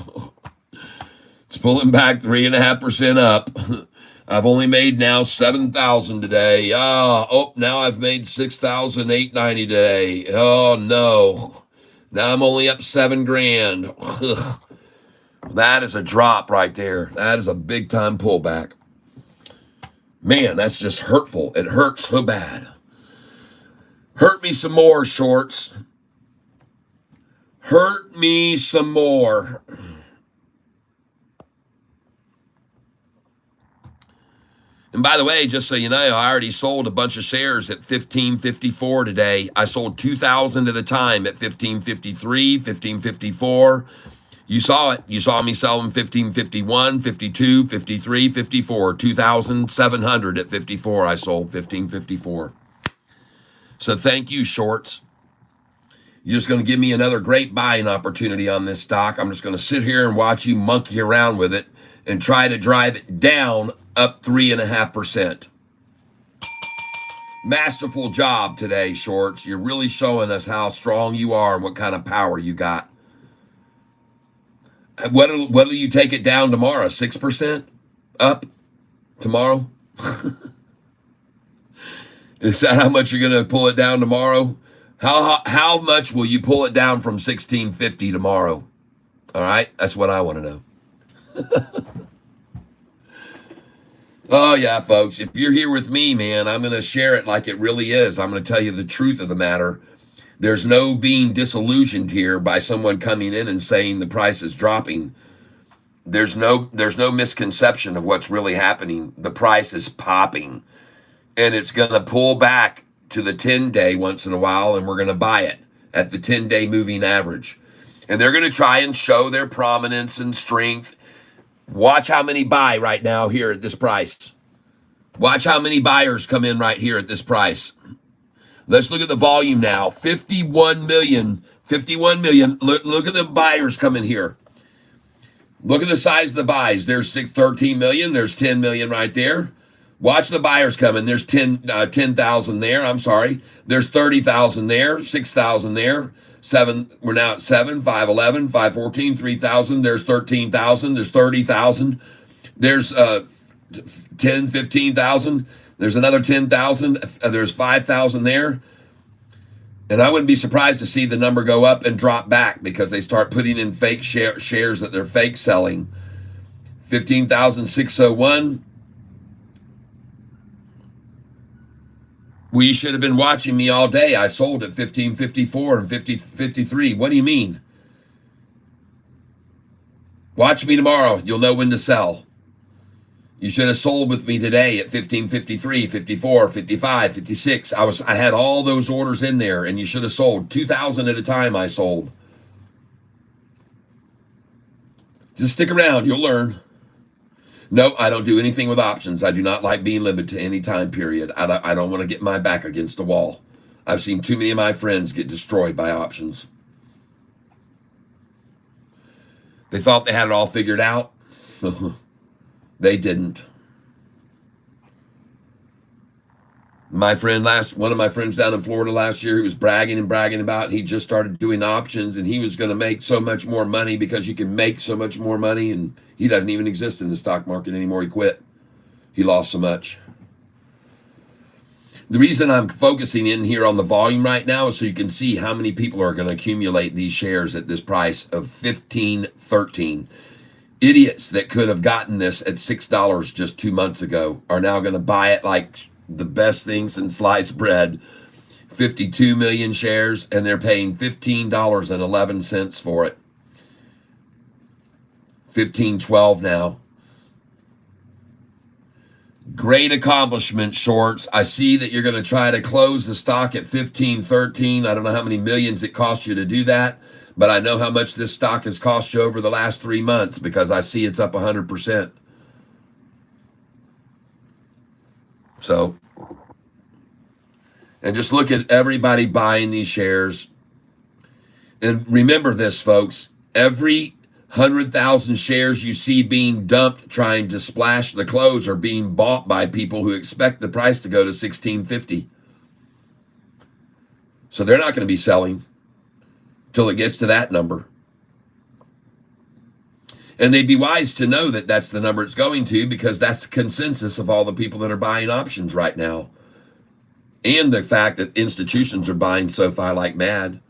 It's pulling back 3.5% up. I've only made now 7,000 today. Now I've made 6,890 today. Oh no. Now I'm only up 7 grand. That is a drop right there. That is a big time pullback. Man, that's just hurtful. It hurts so bad. Hurt me some more, shorts. Hurt me some more. And by the way, just so you know, I already sold a bunch of shares at 15.54 today. I sold 2,000 at a time at 15.53, 15.54. You saw it. You saw me sell them 15.51, 52, 53, 54, 2,700 at 54. I sold 15.54. So thank you, shorts. You're just going to give me another great buying opportunity on this stock. I'm just going to sit here and watch you monkey around with it and try to drive it down up 3.5%. Masterful job today, shorts. You're really showing us how strong you are and what kind of power you got. What'll you take it down tomorrow? 6% up tomorrow? Is that how much you're going to pull it down tomorrow? How much will you pull it down from 1650 tomorrow? All right, that's what I want to know. Oh yeah, folks, if you're here with me, man, I'm going to share it like it really is. I'm going to tell you the truth of the matter. There's no being disillusioned here by someone coming in and saying the price is dropping. There's no misconception of what's really happening. The price is popping. And it's going to pull back to the 10-day once in a while, and we're going to buy it at the 10-day moving average. And they're going to try and show their prominence and strength. Watch how many buy right now here at this price. Watch how many buyers come in right here at this price. Let's look at the volume now. 51 million. 51 million. Look at the buyers coming here. Look at the size of the buys. There's 13 million. There's 10 million right there. Watch the buyers coming. There's 10,000 there. I'm sorry. There's 30,000 there. 6,000 there. 7. We're now at 7. 511. 514. 3,000. There's 13,000. There's 30,000. There's 10, 15,000. There's another 10,000. There's 5,000 there. And I wouldn't be surprised to see the number go up and drop back because they start putting in fake shares that they're fake selling. 15,601. Well, you should have been watching me all day. I sold at 15.54 and 50.53. What do you mean? Watch me tomorrow. You'll know when to sell. You should have sold with me today at 15.53, 54, 55, 56. I had all those orders in there, and you should have sold 2,000 at a time. I sold. Just stick around. You'll learn. No, I don't do anything with options. I do not like being limited to any time period. I don't want to get my back against a wall. I've seen too many of my friends get destroyed by options. They thought they had it all figured out. They didn't. One of my friends down in Florida last year, he was bragging about he just started doing options and he was going to make so much more money because you can make so much more money, and he doesn't even exist in the stock market anymore. He quit. He lost so much. The reason I'm focusing in here on the volume right now is so you can see how many people are going to accumulate these shares at this price of $15.13. Idiots that could have gotten this at $6 just 2 months ago are now going to buy it like the best thing since sliced bread. 52 million shares, and they're paying $15.11 for it. 15.12 now. Great accomplishment, shorts. I see that you're going to try to close the stock at 15, 13. I don't know how many millions it cost you to do that, but I know how much this stock has cost you over the last 3 months because I see it's up 100%. So, and just look at everybody buying these shares. And remember this, folks, every 100,000 shares you see being dumped trying to splash the close are being bought by people who expect the price to go to 1650. So they're not going to be selling till it gets to that number. And they'd be wise to know that that's the number it's going to, because that's the consensus of all the people that are buying options right now. And the fact that institutions are buying SoFi like mad.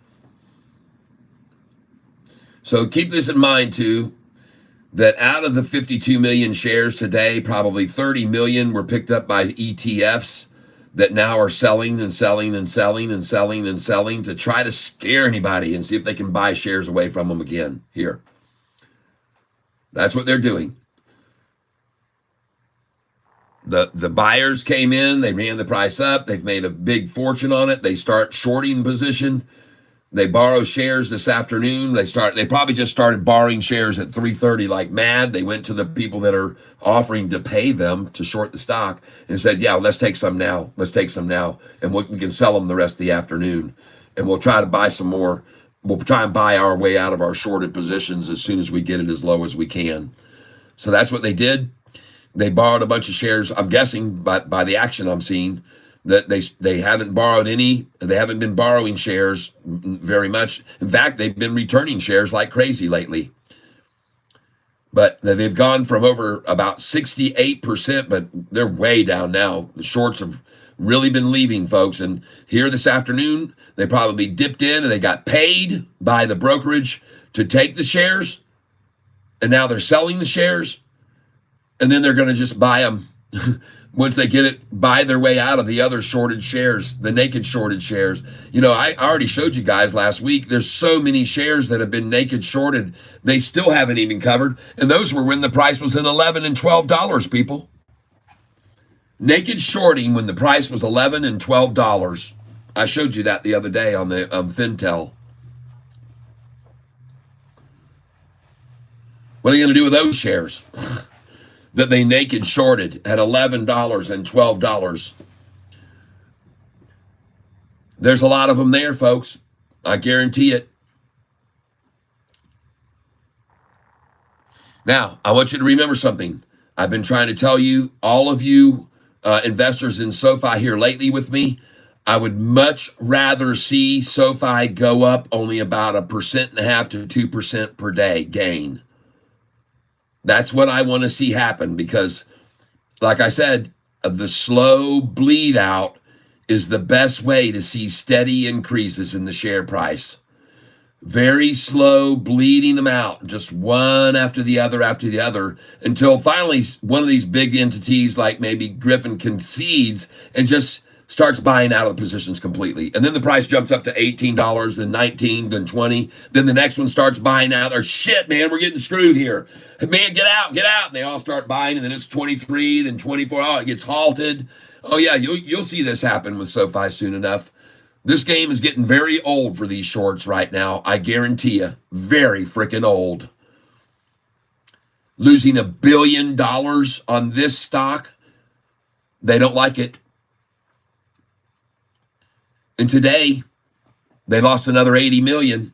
So keep this in mind too, that out of the 52 million shares today, probably 30 million were picked up by ETFs that now are selling and selling and selling and selling and selling to try to scare anybody and see if they can buy shares away from them again here. That's what they're doing. The buyers came in, they ran the price up, they've made a big fortune on it, they start shorting the position. They borrow shares this afternoon. They probably just started borrowing shares at 3:30 like mad. They went to the people that are offering to pay them to short the stock and said, yeah, let's take some now. Let's take some now. And we can sell them the rest of the afternoon. And we'll try to buy some more. We'll try and buy our way out of our shorted positions as soon as we get it as low as we can. So that's what they did. They borrowed a bunch of shares, I'm guessing, by the action I'm seeing, that they haven't borrowed any. They haven't been borrowing shares very much. In fact, they've been returning shares like crazy lately. But they've gone from over about 68%, but they're way down now. The shorts have really been leaving, folks. And here this afternoon, they probably dipped in and they got paid by the brokerage to take the shares. And now they're selling the shares. And then they're going to just buy them once they get it, buy their way out of the other shorted shares, the naked shorted shares. You know, I already showed you guys last week, there's so many shares that have been naked shorted, they still haven't even covered. And those were when the price was in $11 and $12, people. Naked shorting when the price was $11 and $12. I showed you that the other day on the FinTel. What are you going to do with those shares that they naked shorted at $11 and $12? There's a lot of them there, folks. I guarantee it. Now, I want you to remember something. I've been trying to tell you, all of you investors in SoFi here lately with me, I would much rather see SoFi go up only about 1.5% to 2% per day gain. That's what I want to see happen because, like I said, the slow bleed out is the best way to see steady increases in the share price. Very slow bleeding them out, just one after the other, until finally one of these big entities like maybe Griffin concedes and just starts buying out of the positions completely. And then the price jumps up to $18, then $19, then $20. Then the next one starts buying out. Or shit, man, we're getting screwed here. Man, get out. And they all start buying, and then it's 23, then 24. Oh, it gets halted. Oh, yeah, you'll see this happen with SoFi soon enough. This game is getting very old for these shorts right now. I guarantee you, very freaking old. Losing $1 billion on this stock, they don't like it. And today, they lost another 80 million.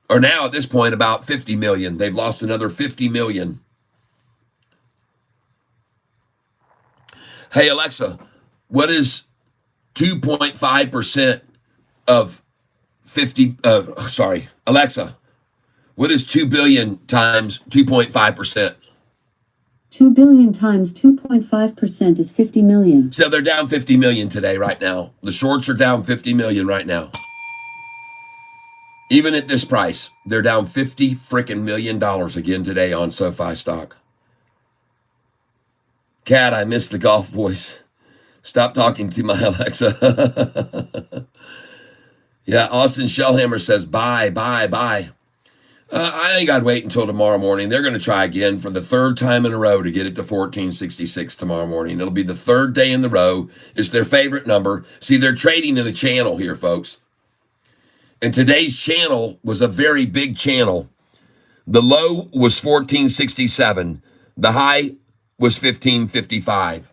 Or now at this point, about 50 million. They've lost another 50 million. Hey, Alexa, what is 2.5% of 50? Alexa, what is 2 billion times 2.5%? 2 billion times 2.5% is 50 million. So they're down 50 million today, right now. The shorts are down 50 million right now. Even at this price, they're down $50 freaking million again today on SoFi stock. Cat, I missed the golf voice. Stop talking to my Alexa. Yeah, Austin Shellhammer says, buy. I think I'd wait until tomorrow morning. They're going to try again for the third time in a row to get it to 1466 tomorrow morning. It'll be the third day in the row. It's their favorite number. See, they're trading in a channel here, folks. And today's channel was a very big channel. The low was 1467. The high was 1555.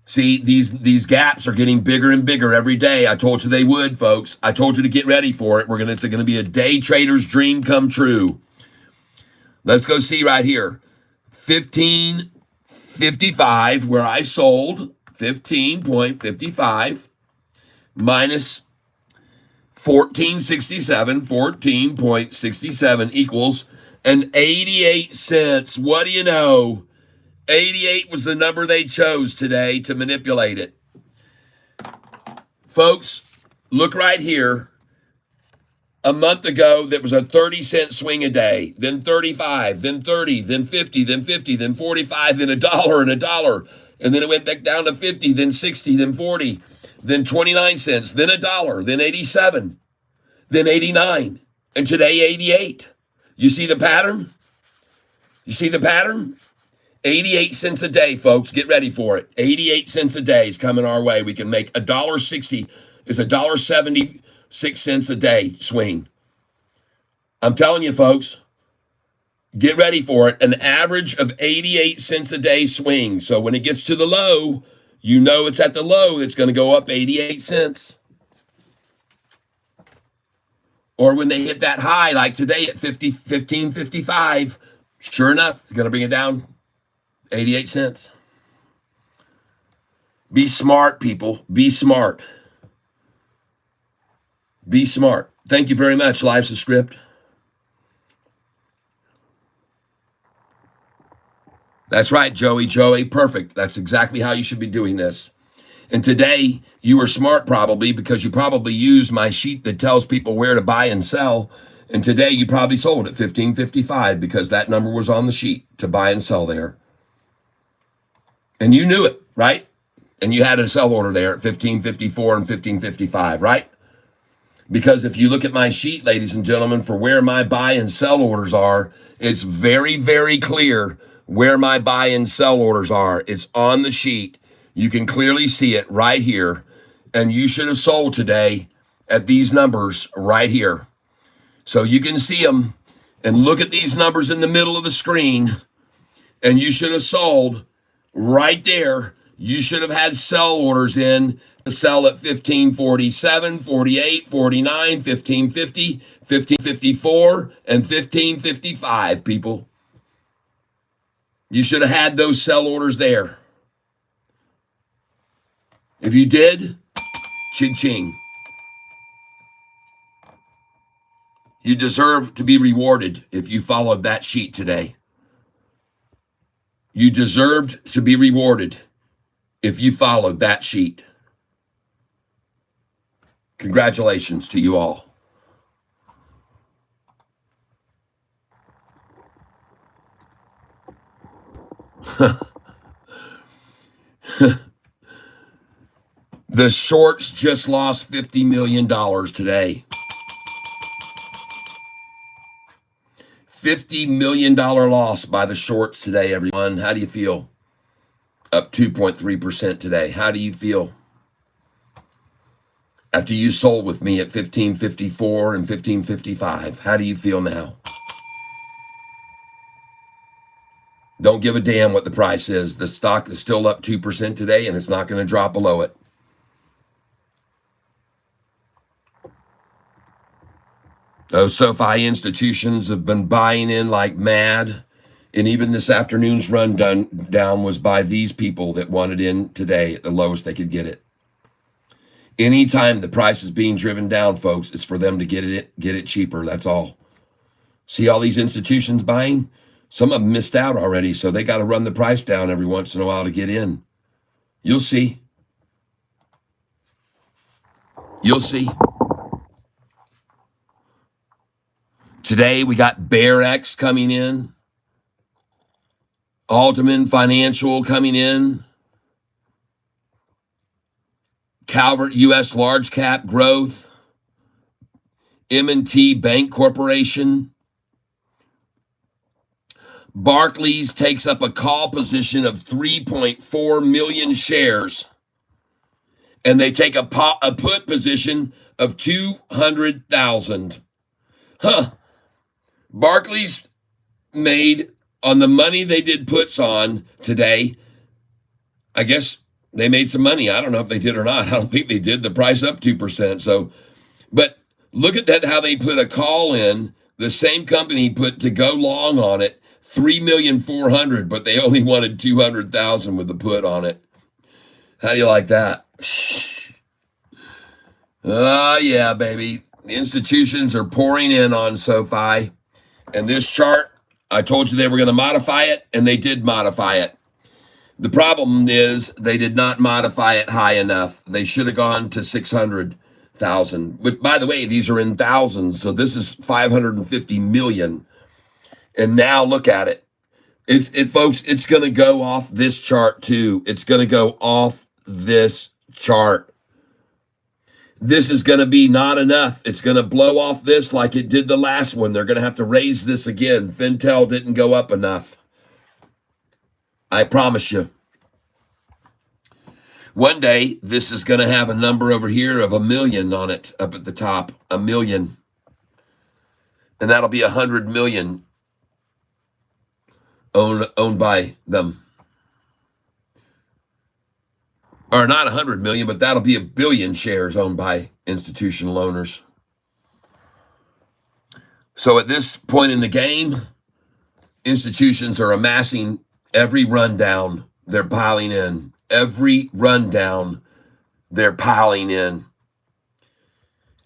See, these gaps are getting bigger and bigger every day. I told you they would, folks. I told you to get ready for it. It's going to be a day trader's dream come true. Let's go see right here. 1555, where I sold 15.55 minus 1467, 14.67 equals an 88 cents. What do you know? 88 was the number they chose today to manipulate it. Folks, look right here. A month ago, there was a 30-cent swing a day, then 35, then 30, then 50, then 50, then 45, then $1 and $1. And then it went back down to 50, then 60, then 40, then 29 cents, then $1, then 87, then 89, and today 88. You see the pattern? You see the pattern? 88 cents a day, folks. Get ready for it. 88 cents a day is coming our way. We can make $1.60 is $1.76 a day swing. I'm telling you, folks, get ready for it. An average of 88 cents a day swing. So when it gets to the low, you know it's at the low that's going to go up 88 cents. Or when they hit that high, like today at 15.55, sure enough, it's going to bring it down 88 cents. Be smart, people. Be smart. Be smart. Thank you very much. Life's a script. That's right, Joey. Perfect. That's exactly how you should be doing this. And today, you were smart probably because you probably used my sheet that tells people where to buy and sell. And today, you probably sold at 15.55 because that number was on the sheet to buy and sell there. And you knew it, right? And you had a sell order there at 15.54 and 15.55, right? Because if you look at my sheet, ladies and gentlemen, for where my buy and sell orders are, it's very, very clear where my buy and sell orders are. It's on the sheet. You can clearly see it right here. And you should have sold today at these numbers right here. So you can see them and look at these numbers in the middle of the screen. And you should have sold right there. You should have had sell orders in to sell at 15.47, 48, 49, 15.50, 15.54, and 15.55, people. You should have had those sell orders there. If you did, ching-ching. You deserve to be rewarded if you followed that sheet today. You deserved to be rewarded if you followed that sheet. Congratulations to you all. The shorts just lost $50 million today. $50 million loss by the shorts today, everyone. How do you feel? Up 2.3% today. How do you feel? After you sold with me at 15.54 and 15.55, how do you feel now? Don't give a damn what the price is. The stock is still up 2% today, and it's not going to drop below it. Those SoFi institutions have been buying in like mad. And even this afternoon's run down was by these people that wanted in today at the lowest they could get it. Anytime the price is being driven down, folks, it's for them to get it cheaper. That's all. See all these institutions buying? Some of them missed out already, so they got to run the price down every once in a while to get in. You'll see. You'll see. Today, we got BearX coming in. Altman Financial coming in. Calvert U.S. Large Cap Growth. M&T Bank Corporation. Barclays takes up a call position of 3.4 million shares, and they take a put position of 200,000. Huh. Barclays made on the money they did puts on today. I guess they made some money. I don't know if they did or not. I don't think they did. The price up 2%. So, but look at that, how they put a call in. The same company put to go long on it, 3,400,000, but they only wanted 200,000 with the put on it. How do you like that? Oh, yeah, baby. The institutions are pouring in on SoFi. And this chart, I told you they were going to modify it, and they did modify it. The problem is they did not modify it high enough. They should have gone to 600,000. But by the way, these are in thousands, so this is 550 million. And now look at it. Folks, it's going to go off this chart too. It's going to go off this chart. This is going to be not enough. It's going to blow off this like it did the last one. They're going to have to raise this again. Fintel didn't go up enough. I promise you. One day, this is going to have a number over here of 1 million on it up at the top. 1 million. And that'll be 100 million owned by them. Or not 100 million, but that'll be 1 billion shares owned by institutional owners. So at this point in the game, institutions are amassing every rundown. They're piling in. Every rundown, they're piling in.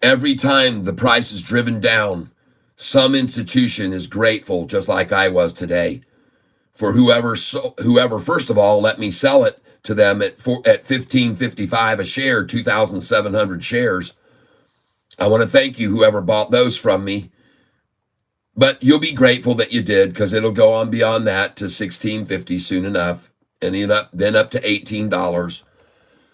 Every time the price is driven down, some institution is grateful, just like I was today, for whoever first of all let me sell it to them at $15.55 a share, 2,700 shares. I want to thank you, whoever bought those from me. But you'll be grateful that you did, because it'll go on beyond that to $16.50 soon enough, and then up to $18.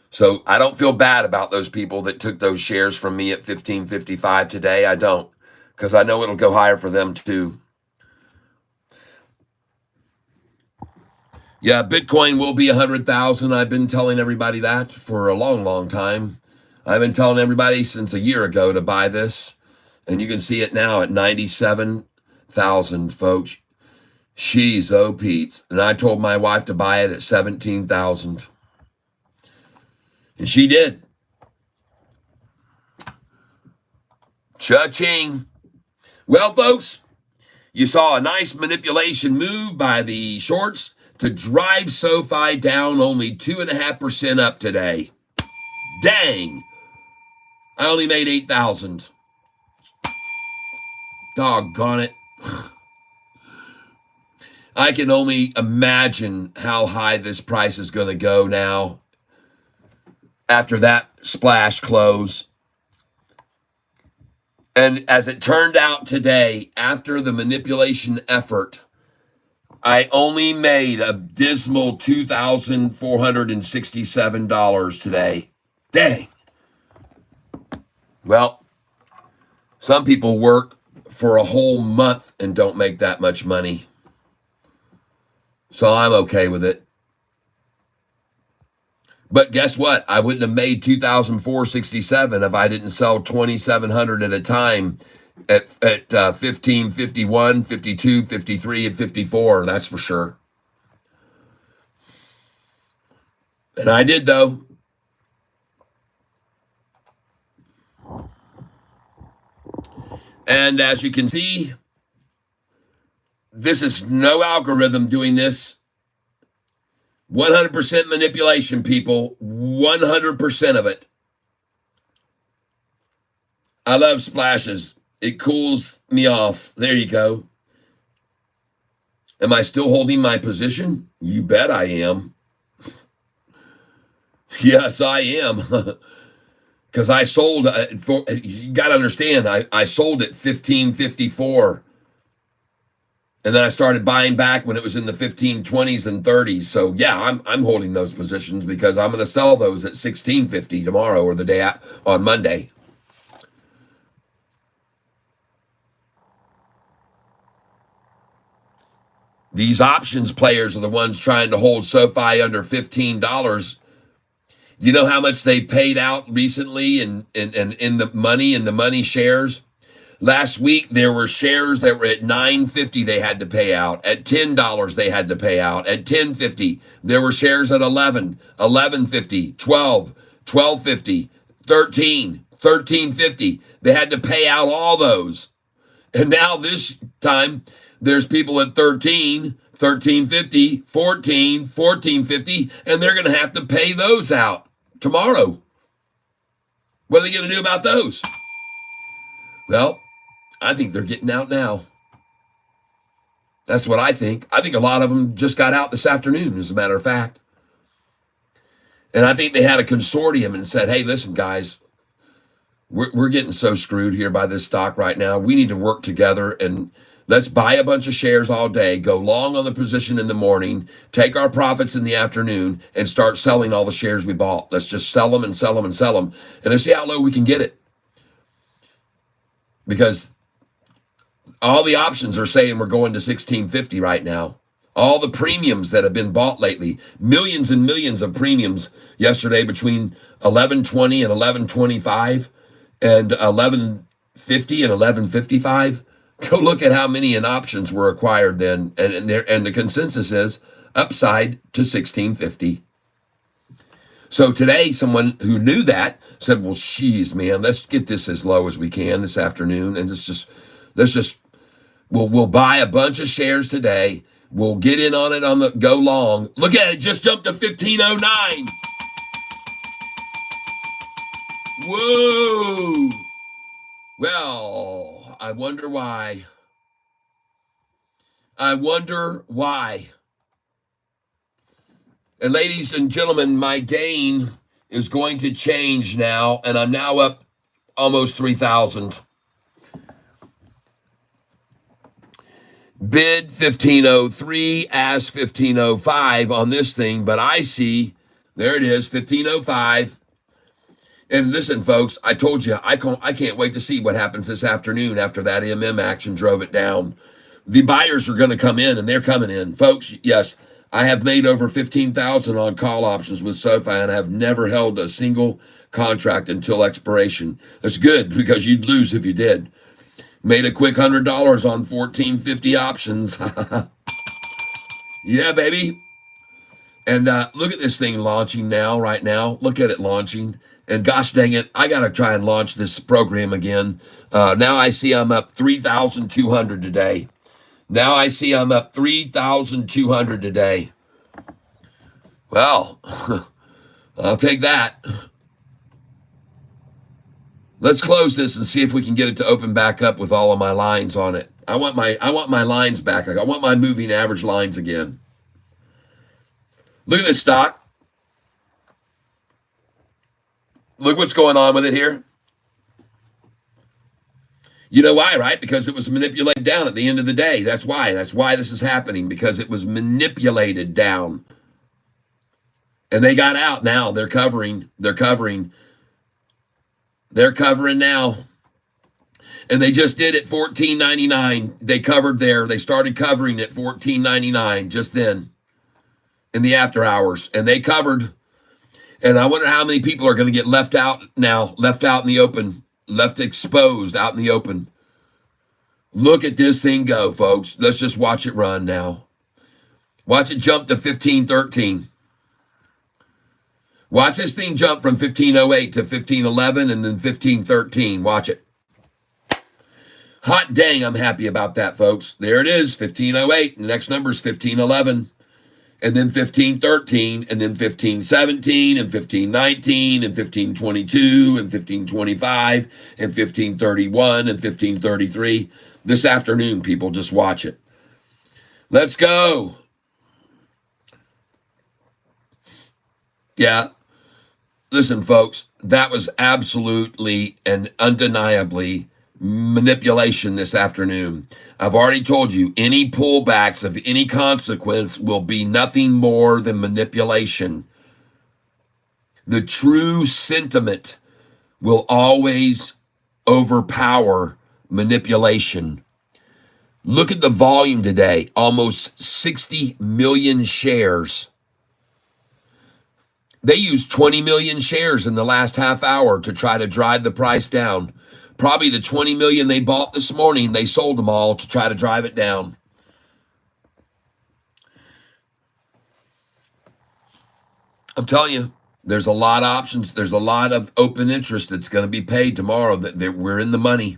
So I don't feel bad about those people that took those shares from me at $15.55 today. I don't, because I know it'll go higher for them too. Yeah, Bitcoin will be 100,000. I've been telling everybody that for a long, long time. I've been telling everybody since a year ago to buy this, and you can see it now at 97,000, folks. She's Pete's. And I told my wife to buy it at 17,000. And she did. Cha-ching. Well, folks, you saw a nice manipulation move by the shorts to drive SoFi down only 2.5% up today. Dang. I only made 8,000. Doggone it. I can only imagine how high this price is going to go now after that splash close. And as it turned out today, after the manipulation effort, I only made a dismal $2,467 today. Dang. Well, some people work for a whole month and don't make that much money. So I'm okay with it. But guess what? I wouldn't have made $2,467 if I didn't sell 2,700 at a time at 15, 51, 52, 53, and 54. That's for sure. And I did, though. And as you can see, this is no algorithm doing this. 100% manipulation, people. 100% of it. I love splashes. It cools me off. There you go. Am I still holding my position? You bet I am. Yes, I am. Because I sold, you got to understand, I sold at $15.54. And then I started buying back when it was in the 15.20s and 30s. So yeah, I'm holding those positions because I'm going to sell those at $16.50 tomorrow or the day on Monday. These options players are the ones trying to hold SoFi under $15. You know how much they paid out recently in the money shares? Last week, there were shares that were at $9.50 they had to pay out. At $10 they had to pay out. At $10.50, there were shares at 11, 11.50, 12, 12.50, 13, 13.50. They had to pay out all those. And now this time, there's people at 13, 13.50, 14, 14.50, and they're going to have to pay those out tomorrow. What are they going to do about those? Well, I think they're getting out now. That's what I think. I think a lot of them just got out this afternoon, as a matter of fact. And I think they had a consortium and said, hey, listen, guys, we're getting so screwed here by this stock right now. We need to work together and let's buy a bunch of shares all day, go long on the position in the morning, take our profits in the afternoon, and start selling all the shares we bought. Let's just sell them and sell them and sell them. And let's see how low we can get it. Because all the options are saying we're going to 1650 right now. All the premiums that have been bought lately, millions and millions of premiums yesterday between 1120 and 1125 and 1150 and 1155. Go look at how many in options were acquired then. And the consensus is upside to 1650. So today, someone who knew that said, well, geez, man, let's get this as low as we can this afternoon. And we'll buy a bunch of shares today. We'll get in on it on the go long. Look at it, just jumped to 1509. Whoa. Well, I wonder why. I wonder why. And ladies and gentlemen, my gain is going to change now, and I'm now up almost 3,000. Bid 1503, ask 1505 on this thing, but I see, there it is, 1505. And listen, folks, I told you, I can't wait to see what happens this afternoon after that action drove it down. The buyers are going to come in, and they're coming in. Folks, yes, I have made over 15,000 on call options with SoFi, and I have never held a single contract until expiration. That's good, because you'd lose if you did. Made a quick $100 on 1450 options. Yeah, baby. And look at this thing launching now, right now. Look at it launching. And gosh dang it, I got to try and launch this program again. Now I see I'm up 3,200 today. Now I see I'm up 3,200 today. Well, I'll take that. Let's close this and see if we can get it to open back up with all of my lines on it. I want my lines back. I want my moving average lines again. Look at this stock. Look what's going on with it here. You know why, right? Because it was manipulated down at the end of the day. That's why. That's why this is happening, because it was manipulated down. And they got out now. They're covering. They're covering now. And they just did it $14.99. They covered there. They started covering at $14.99 just then in the after hours. And they covered. And I wonder how many people are going to get left out now, left out in the open, left exposed out in the open. Look at this thing go, folks. Let's just watch it run now. Watch it jump to 1513. Watch this thing jump from 1508 to 1511 and then 1513. Watch it. Hot dang, I'm happy about that, folks. There it is, 1508. The next number is 1511. And then 1513, and then 1517, and 1519, and 1522, and 1525, and 1531, and 1533. This afternoon, people, just watch it. Let's go. Yeah. Listen, folks, that was absolutely and undeniably manipulation this afternoon. I've already told you, any pullbacks of any consequence will be nothing more than manipulation. The true sentiment will always overpower manipulation. Look at the volume today. Almost 60 million shares. They used 20 million shares in the last half hour to try to drive the price down. Probably the 20 million they bought this morning, they sold them all to try to drive it down. I'm telling you, there's a lot of options. There's a lot of open interest that's going to be paid tomorrow. That we're in the money.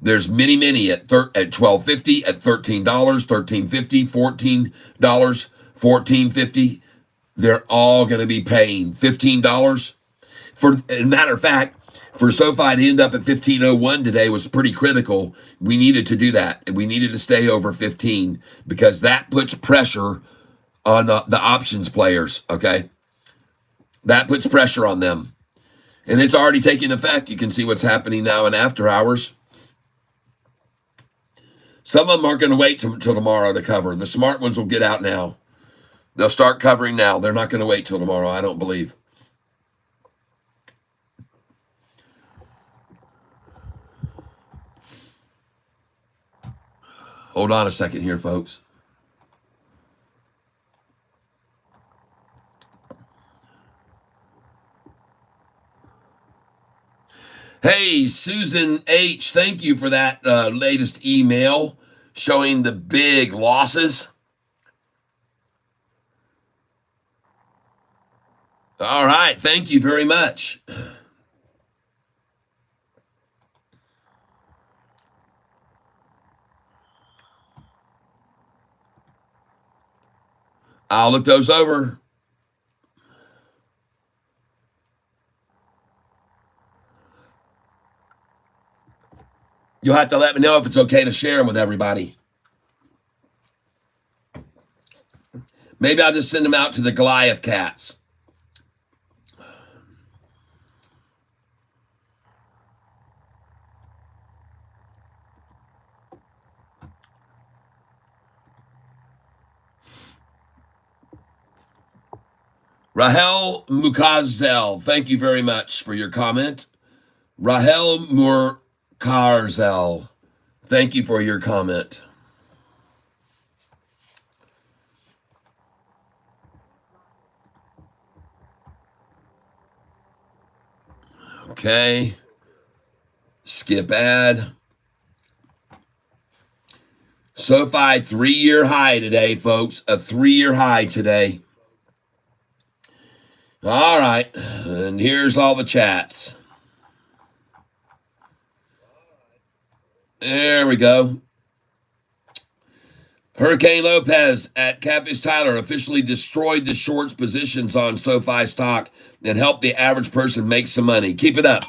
There's many at $12.50, at $13, $13.50, $14, $14.50. They're all going to be paying $15. For a matter of fact, for SoFi to end up at 1501 today was pretty critical. We needed to do that. We needed to stay over 15 because that puts pressure on the options players, okay? That puts pressure on them. And it's already taking effect. You can see what's happening now in after hours. Some of them aren't going to wait till tomorrow to cover. The smart ones will get out now. They'll start covering now. They're not going to wait till tomorrow, I don't believe. Hold on a second here, folks. Hey, Susan H., thank you for that latest email showing the big losses. All right, thank you very much. I'll look those over. You'll have to let me know if it's okay to share them with everybody. Maybe I'll just send them out to the Goliath cats. Rahel Mukazel, thank you very much for your comment. Rahel Murkarzel, thank you for your comment. Okay. Skip ad. SoFi 3-year high today, folks. A 3-year high today. All right. And here's all the chats. There we go. Hurricane Lopez at Catfish Tyler officially destroyed the shorts positions on SoFi stock and helped the average person make some money. Keep it up.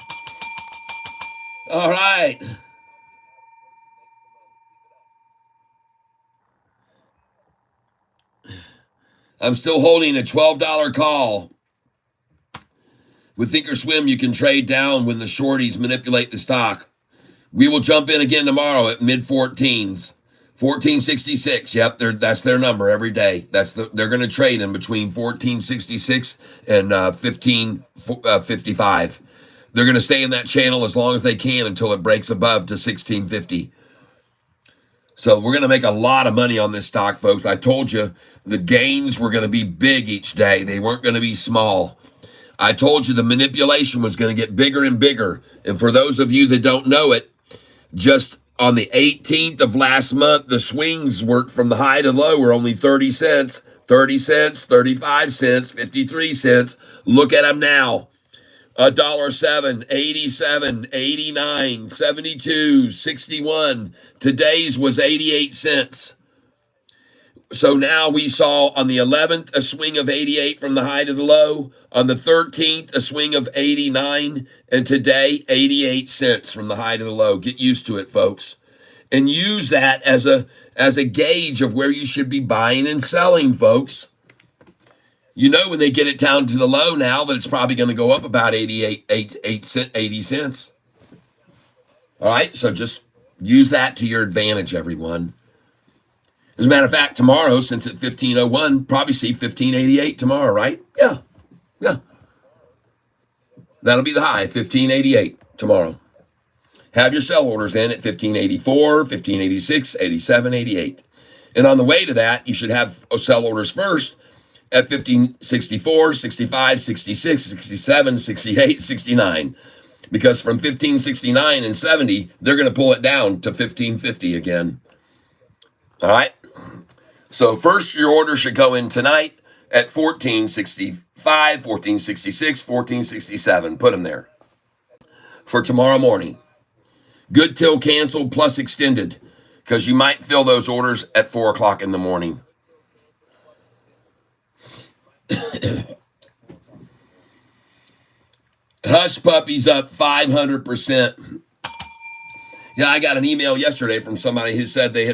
All right. I'm still holding a $12 call. With Thinkorswim, you can trade down when the shorties manipulate the stock. We will jump in again tomorrow at mid-14s. 1466. Yep, that's their number every day. They're going to trade in between 1466 and 1555. They're going to stay in that channel as long as they can until it breaks above to 1650. So we're going to make a lot of money on this stock, folks. I told you the gains were going to be big each day. They weren't going to be small. I told you the manipulation was going to get bigger and bigger. And for those of you that don't know it, just on the 18th of last month, the swings were from the high to low were only 30 cents, 30 cents, 35 cents, 53 cents. Look at them now. $1.07, 87, 89, 72, 61. Today's was 88 cents. So now we saw on the 11th a swing of 88 from the high to the low. On the 13th, a swing of 89. And today, 88 cents from the high to the low. Get used to it, folks. And use that as a gauge of where you should be buying and selling, folks. You know when they get it down to the low now that it's probably going to go up about 80 cents. All right, so just use that to your advantage, everyone. As a matter of fact, tomorrow, since it's 1501, probably see 1588 tomorrow, right? Yeah. That'll be the high, 1588 tomorrow. have your sell orders in at 1584, 1586, 87, 88. And on the way to that, you should have sell orders first at 1564, 65, 66, 67, 68, 69. Because from 1569 and 70, they're going to pull it down to 1550 again. All right? So first, your order should go in tonight at 1465, 1466, 1467. Put them there for tomorrow morning. Good till canceled plus extended, because you might fill those orders at 4 o'clock in the morning. Hush Puppies up 500%. Yeah, I got an email yesterday from somebody who said they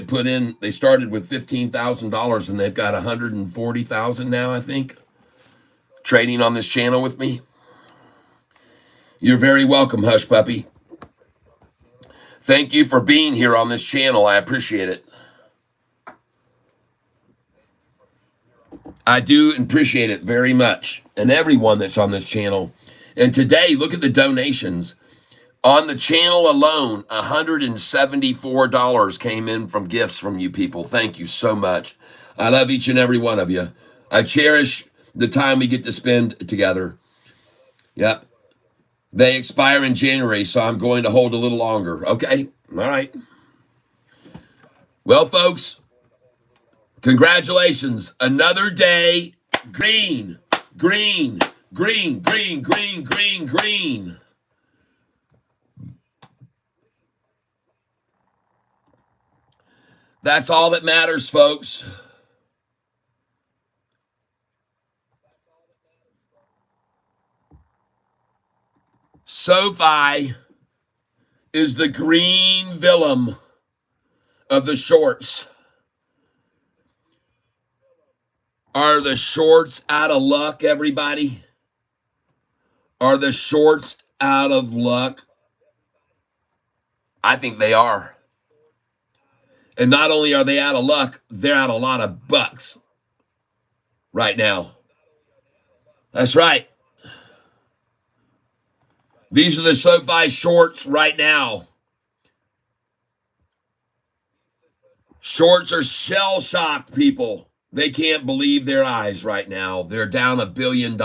started with $15,000 and they've got $140,000 now, I think, trading on this channel with me. You're very welcome, Hush Puppy. Thank you for being here on this channel. I appreciate it. I do appreciate it very much. And everyone that's on this channel. And today, look at the donations. On the channel alone, $174 came in from gifts from you people. Thank you so much. I love each and every one of you. I cherish the time we get to spend together. Yep. They expire in January, so I'm going to hold a little longer. Okay? All right. Well, folks, congratulations. Another day. Green, green, green, green, green, green, green. That's all that matters, folks. Sofi is the green villain of the shorts. Are the shorts out of luck, everybody? Are the shorts out of luck? I think they are. And not only are they out of luck, they're out a lot of bucks right now. That's right. These are the SoFi shorts right now. Shorts are shell-shocked, people. They can't believe their eyes right now. They're down $1 billion.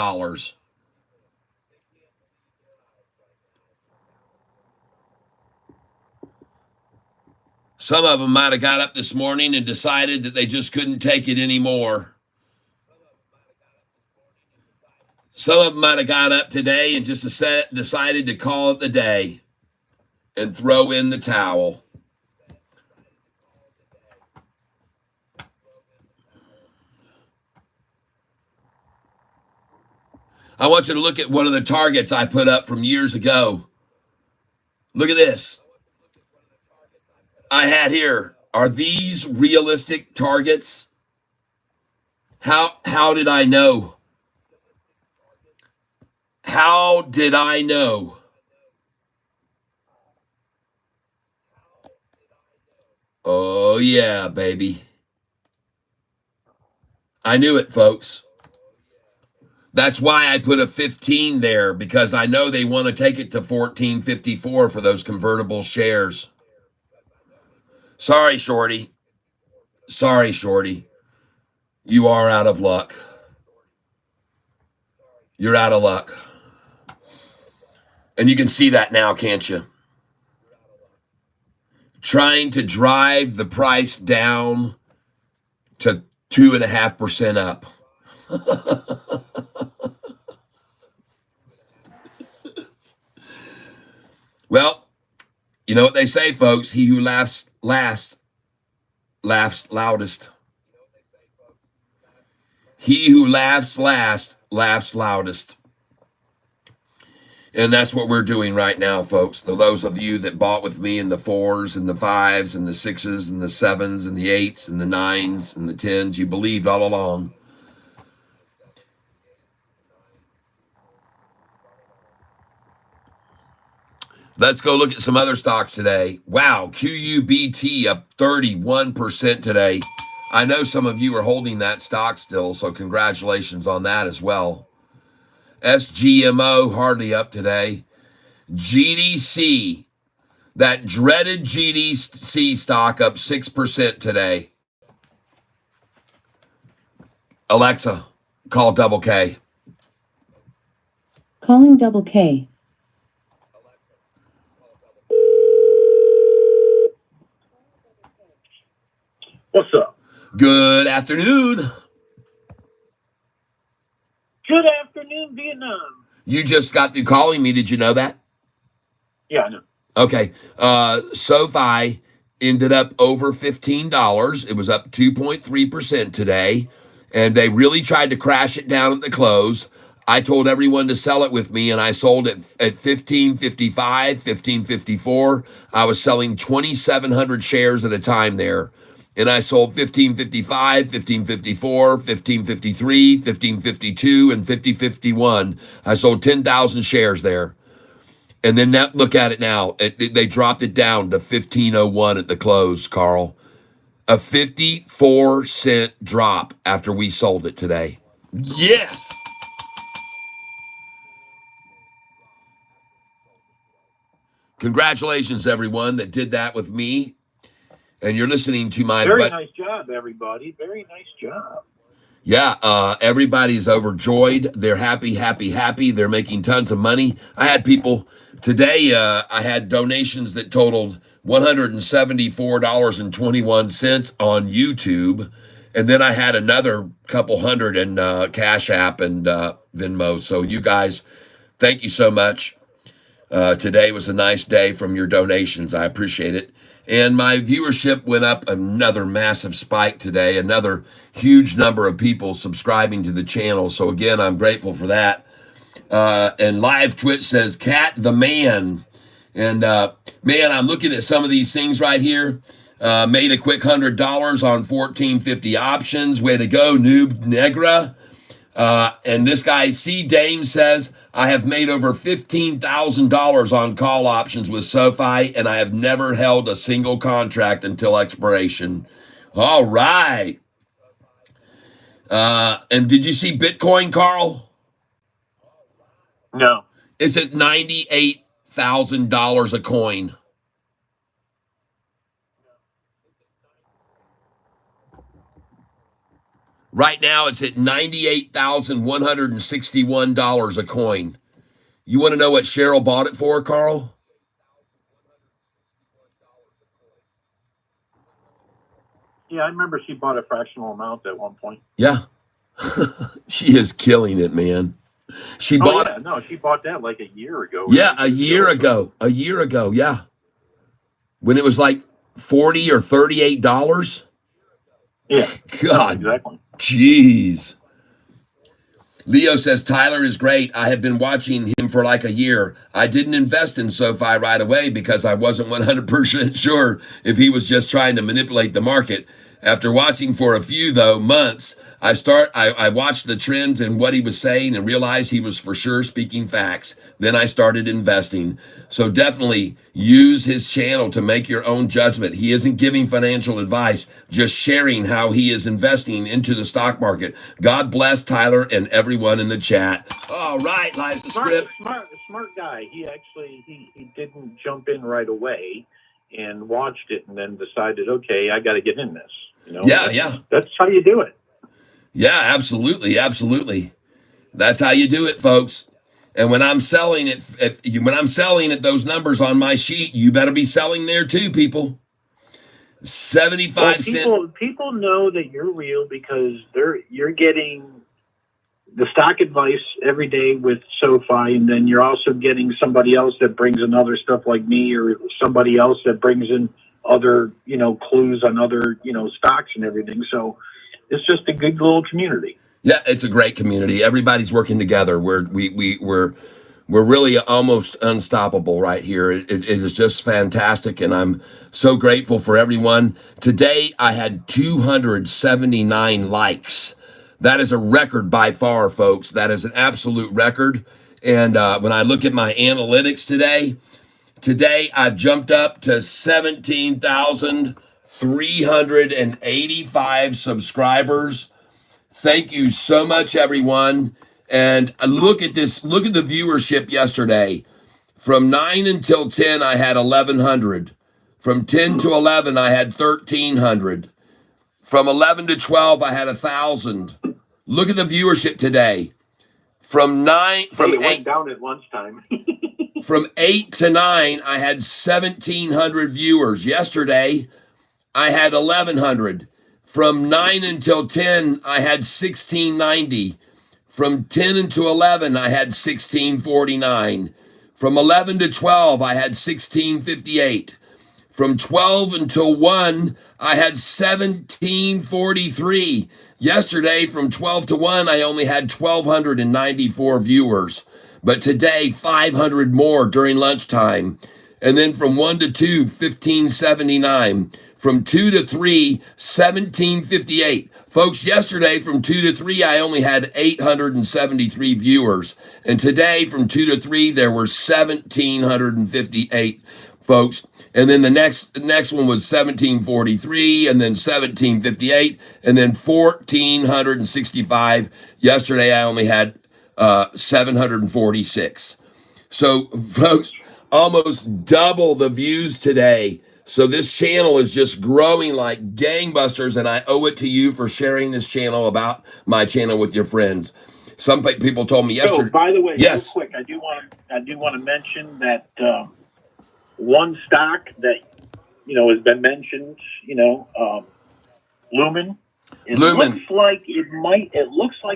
Some of them might have got up this morning and decided that they just couldn't take it anymore. Some of them might have got up today and just decided to call it the day and throw in the towel. I want you to look at one of the targets I put up from years ago. Look at this. I had here, are these realistic targets? How did I know? How did I know? Oh, yeah, baby. I knew it, folks. That's why I put a 15 there, because I know they want to take it to 1454 for those convertible shares. Sorry, Shorty. Sorry, Shorty. You are out of luck. You're out of luck. And you can see that now, can't you? Trying to drive the price down to 2.5% up. Well, you know what they say, folks. He who laughs last laughs loudest. He who laughs last laughs loudest. And that's what we're doing right now, folks. Those of you that bought with me in the 4s and the 5s and the 6s and the 7s and the 8s and the 9s and the 10s, you believed all along. Let's go look at some other stocks today. Wow, QUBT up 31% today. I know some of you are holding that stock still, so congratulations on that as well. SGMO hardly up today. GDC That dreaded GDC stock up 6% today. Alexa, call Double K. Calling Double K. What's up? Good afternoon. Good afternoon, Vietnam. You just got through calling me. Did you know that? Yeah, I know. Okay. Sofi ended up over $15. It was up 2.3% today. And they really tried to crash it down at the close. I told everyone to sell it with me, and I sold it at 15.55, 15.54. I was selling 2,700 shares at a time there. And I sold 15.55, 15.54, 15.53, 15.52, and 50.51. I sold 10,000 shares there. And then now, look at it now. They dropped it down to 15.01 at the close, Carl. A 54-cent drop after we sold it today. Yes! Congratulations, everyone that did that with me. And you're listening to my... Very nice job, everybody. Very nice job. Yeah, everybody's overjoyed. They're happy, happy, happy. They're making tons of money. I had people today, I had donations that totaled $174.21 on YouTube. And then I had another couple hundred in Cash App and Venmo. So you guys, thank you so much. Today was a nice day from your donations. I appreciate it. And my viewership went up another massive spike today, another huge number of people subscribing to the channel. So again, I'm grateful for that. And live Twitch says, Cat the man. And man, I'm looking at some of these things right here. Made a quick $100 on 1450 options. Way to go, Noob Negra. And this guy, C. Dame, says, I have made over $15,000 on call options with Sofi, and I have never held a single contract until expiration. All right. And did you see Bitcoin, Carl? No. It's at $98,000 a coin. Right now, it's at $98,161 a coin. You want to know what Cheryl bought it for, Carl? Yeah, I remember she bought a fractional amount at one point. Yeah. She is killing it, man. She bought it. No, she bought that like a year ago. Yeah, a year ago. A year ago, yeah. When it was like $40 or $38. Yeah. God. Exactly. Jeez. Leo says, Tyler is great. I have been watching him for like a year. I didn't invest in SoFi right away because I wasn't 100% sure if he was just trying to manipulate the market. After watching for a few, though, months, I watched the trends and what he was saying and realized he was for sure speaking facts. Then I started investing. So definitely use his channel to make your own judgment. He isn't giving financial advice, just sharing how he is investing into the stock market. God bless Tyler and everyone in the chat. All right, Liza Script. Smart guy. He actually, he didn't jump in right away and watched it and then decided, okay, I got to get in this. You know, that's how you do it. Yeah, absolutely, absolutely. That's how you do it, folks. And when I'm selling it, when I'm selling at those numbers on my sheet, you better be selling there too, people. 75 cents. People know that you're real because you're getting the stock advice every day with SoFi, and then you're also getting somebody else that brings in other stuff like me, or somebody else that brings in other, clues on other, stocks and everything. So it's just a good little community. Yeah, it's a great community. Everybody's working together. We're really almost unstoppable right here. It is just fantastic, and I'm so grateful for everyone. Today, I had 279 likes. That is a record by far, folks. That is an absolute record. And when I look at my analytics today I've jumped up to 17,385 subscribers. Thank you so much, everyone. And look at this. Look at the viewership yesterday. From 9 until 10, I had 1,100. From 10 to 11, I had 1,300. From 11 to 12, I had 1,000. Look at the viewership today. From It went 8 down at lunchtime. from 8 to 9, I had 1,700 viewers. Yesterday, I had 1,100. From 9 until 10, I had 1,690. From 10 until 11, I had 1,649. From 11 to 12, I had 1,658. From 12 until 1, I had 1,743. Yesterday, from 12 to 1, I only had 1,294 viewers. But today, 500 more during lunchtime. And then from 1 to 2, 1,579. From 2 to 3, 1,758. Folks, yesterday from 2 to 3, I only had 873 viewers. And today from 2 to 3, there were 1,758 folks. And then the next one was 1,743, and then 1,758, and then 1,465. Yesterday, I only had 746. So, folks, almost double the views today. So this channel is just growing like gangbusters, and I owe it to you for sharing this channel about my channel with your friends. Some people told me yesterday. So, by the way, yes, real quick, I do want to mention that one stock that has been mentioned, Lumen. Lumen. Looks like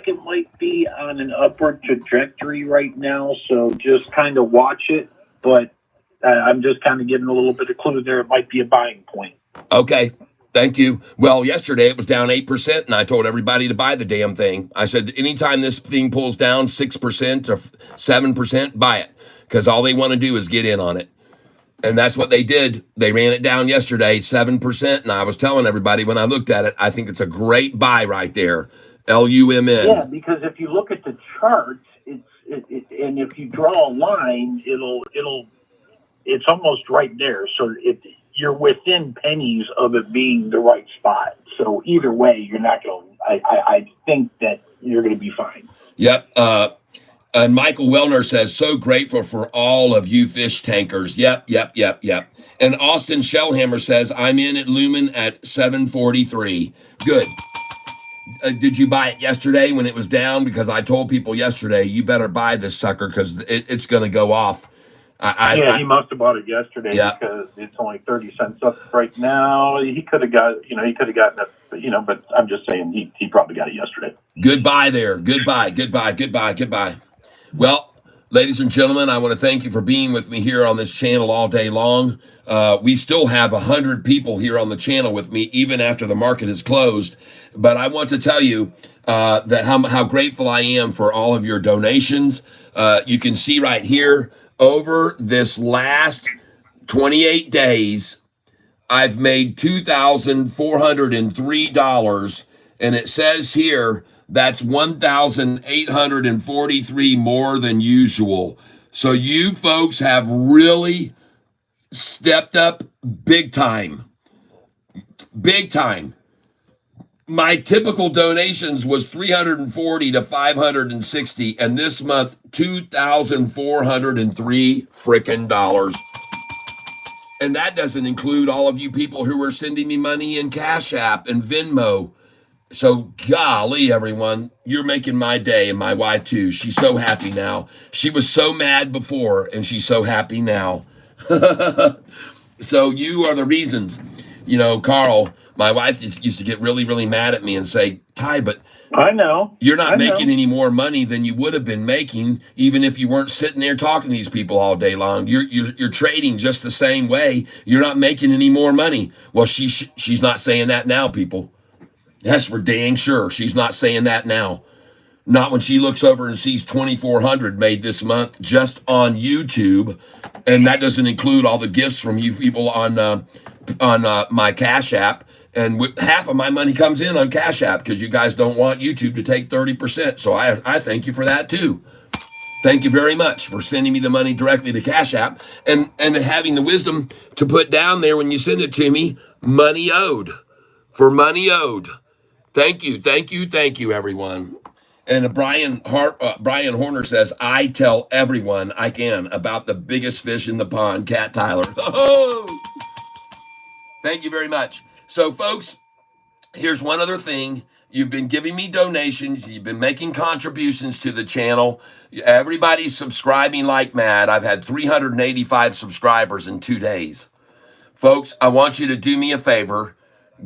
it might be on an upward trajectory right now. So just kind of watch it, but I'm just kind of giving a little bit of clue there. It might be a buying point. Okay. Thank you. Well, yesterday it was down 8%, and I told everybody to buy the damn thing. I said, anytime this thing pulls down 6% or 7%, buy it, because all they want to do is get in on it. And that's what they did. They ran it down yesterday, 7%, and I was telling everybody when I looked at it, I think it's a great buy right there, LUMN. Yeah, because if you look at the charts, and if you draw a line, it's almost right there. So you're within pennies of it being the right spot. So either way, you're not going to, I think that you're going to be fine. Yep. And Michael Wellner says, so grateful for all of you fish tankers. Yep. And Austin Shellhammer says, I'm in at Lumen at 743. Good. Did you buy it yesterday when it was down? Because I told people yesterday, you better buy this sucker because it's going to go off. He must have bought it yesterday because it's only 30 cents up right now. He could have gotten it, but I'm just saying he probably got it yesterday. Goodbye there. Goodbye. Well, ladies and gentlemen, I want to thank you for being with me here on this channel all day long. We still have 100 people here on the channel with me, even after the market is closed. But I want to tell you that how grateful I am for all of your donations. You can see right here, over this last 28 days, I've made $2,403, and it says here that's 1,843 more than usual. So you folks have really stepped up big time. Big time. My typical donations was 340 to 560, and this month, 2,403 frickin' dollars. And that doesn't include all of you people who are sending me money in Cash App and Venmo. So, golly, everyone, you're making my day, and my wife, too. She's so happy now. She was so mad before, and she's so happy now. So you are the reasons. Carl, my wife used to get really, really mad at me and say, Ty, but I know you're not making any more money than you would have been making, even if you weren't sitting there talking to these people all day long. You're trading just the same way. You're not making any more money. Well, she's not saying that now, people. That's for dang sure. She's not saying that now. Not when she looks over and sees 2,400 made this month just on YouTube, and that doesn't include all the gifts from you people on my Cash App. And half of my money comes in on Cash App because you guys don't want YouTube to take 30%. So I thank you for that too. Thank you very much for sending me the money directly to Cash App and having the wisdom to put down there when you send it to me, money owed. For money owed. Thank you, everyone. And Brian Horner says, I tell everyone I can about the biggest fish in the pond, Cat Tyler. Oh, thank you very much. So, folks, here's one other thing. You've been giving me donations. You've been making contributions to the channel. Everybody's subscribing like mad. I've had 385 subscribers in 2 days. Folks, I want you to do me a favor.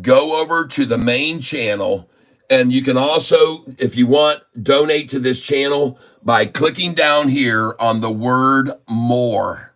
Go over to the main channel, and you can also, if you want, donate to this channel by clicking down here on the word more.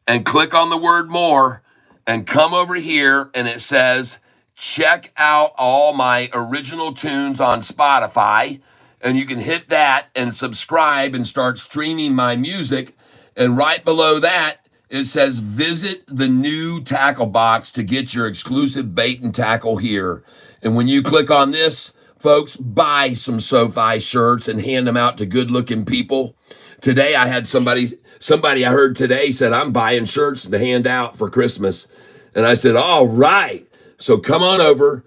And click on the word more and come over here, and it says check out all my original tunes on Spotify, and you can hit that and subscribe and start streaming my music. And right below that, it says visit the new tackle box to get your exclusive bait and tackle here. And when you click on this, folks, buy some Sofi shirts and hand them out to good looking people. Today I had somebody I heard today said, I'm buying shirts to hand out for Christmas. And I said, all right. So come on over,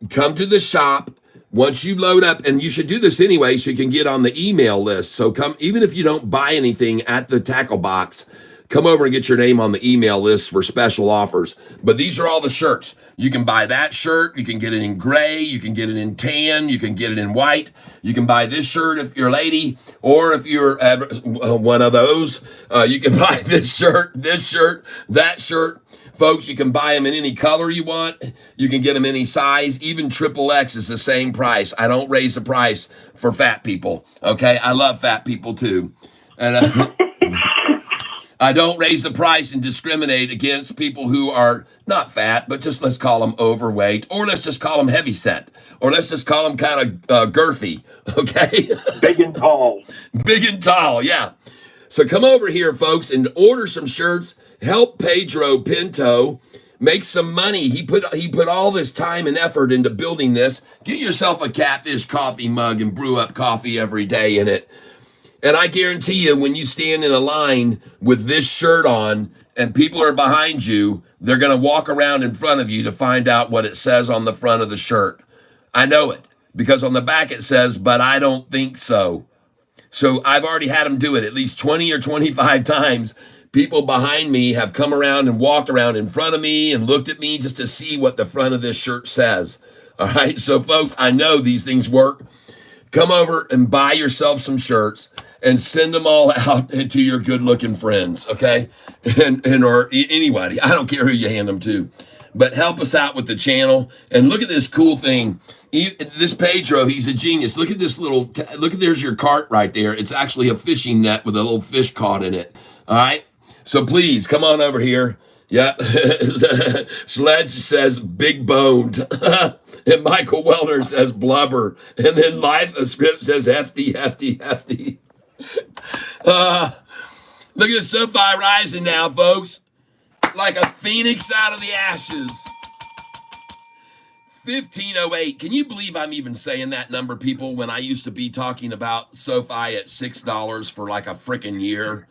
come to the shop. Once you load up, and you should do this anyway so you can get on the email list. So come, even if you don't buy anything at the tackle box, come over and get your name on the email list for special offers. But these are all the shirts. You can buy that shirt. You can get it in gray. You can get it in tan. You can get it in white. You can buy this shirt if you're a lady, or if you're one of those. You can buy this shirt, that shirt. Folks, you can buy them in any color you want. You can get them any size. Even XXX is the same price. I don't raise the price for fat people. Okay, I love fat people too. And I don't raise the price and discriminate against people who are not fat, but just let's call them overweight, or let's just call them heavyset, or let's just call them kind of girthy, okay? Big and tall. Big and tall, yeah. So come over here, folks, and order some shirts. Help Pedro Pinto make some money. He put all this time and effort into building this. Get yourself a Catfish coffee mug and brew up coffee every day in it. And I guarantee you, when you stand in a line with this shirt on and people are behind you, they're going to walk around in front of you to find out what it says on the front of the shirt. I know it, because on the back it says, but I don't think so. So I've already had them do it at least 20 or 25 times. People behind me have come around and walked around in front of me and looked at me just to see what the front of this shirt says. All right, so folks, I know these things work. Come over and buy yourself some shirts and send them all out to your good-looking friends, okay? Or anybody. I don't care who you hand them to. But help us out with the channel. And look at this cool thing. This Pedro, he's a genius. Look at this there's your cart right there. It's actually a fishing net with a little fish caught in it. All right? So please, come on over here. Yeah. Sledge says big boned. And Michael Wellner says blubber. And then Life a Script says hefty. Look at Sofi rising now, folks. Like a phoenix out of the ashes. 1508. Can you believe I'm even saying that number, people, when I used to be talking about Sofi at $6 for like a freaking year?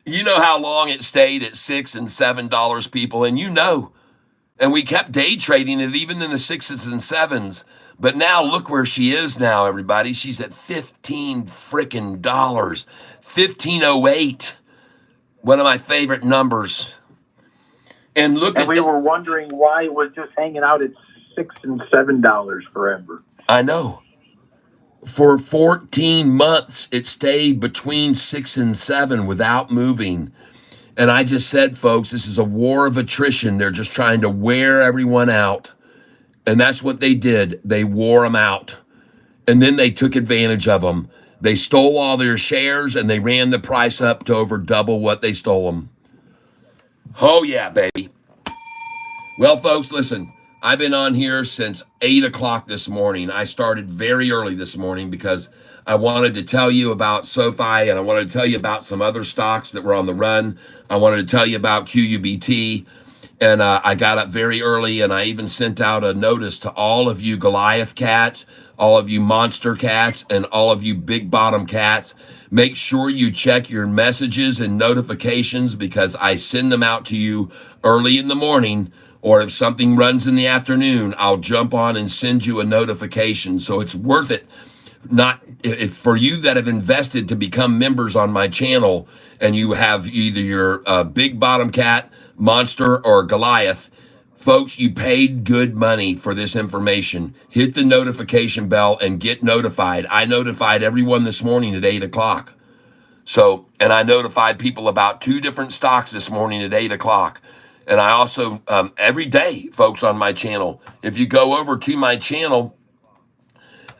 You know how long it stayed at $6 and $7, people, and you know. And we kept day trading it even in the 6s and 7s. But now look where she is now, everybody. She's at $15 freaking dollars. 1508. One of my favorite numbers. And look at we were wondering why it was just hanging out at $6 and $7 forever. I know. For 14 months, it stayed between 6 and 7 without moving. And I just said, folks, this is a war of attrition. They're just trying to wear everyone out. And that's what they did. They wore them out. And then they took advantage of them. They stole all their shares and they ran the price up to over double what they stole them. Oh, yeah, baby. Well, folks, listen. I've been on here since 8 o'clock this morning. I started very early this morning because I wanted to tell you about Sofi, and I wanted to tell you about some other stocks that were on the run. I wanted to tell you about QUBT, and I got up very early, and I even sent out a notice to all of you Goliath cats, all of you monster cats, and all of you big bottom cats. Make sure you check your messages and notifications because I send them out to you early in the morning, or if something runs in the afternoon, I'll jump on and send you a notification. So it's worth it. Not if for you that have invested to become members on my channel, and you have either your big bottom cat, monster, or Goliath. Folks, you paid good money for this information. Hit the notification bell and get notified. I notified everyone this morning at 8 o'clock. So, and I notified people about 2 different stocks this morning at 8 o'clock. And I also, every day, folks, on my channel, if you go over to my channel,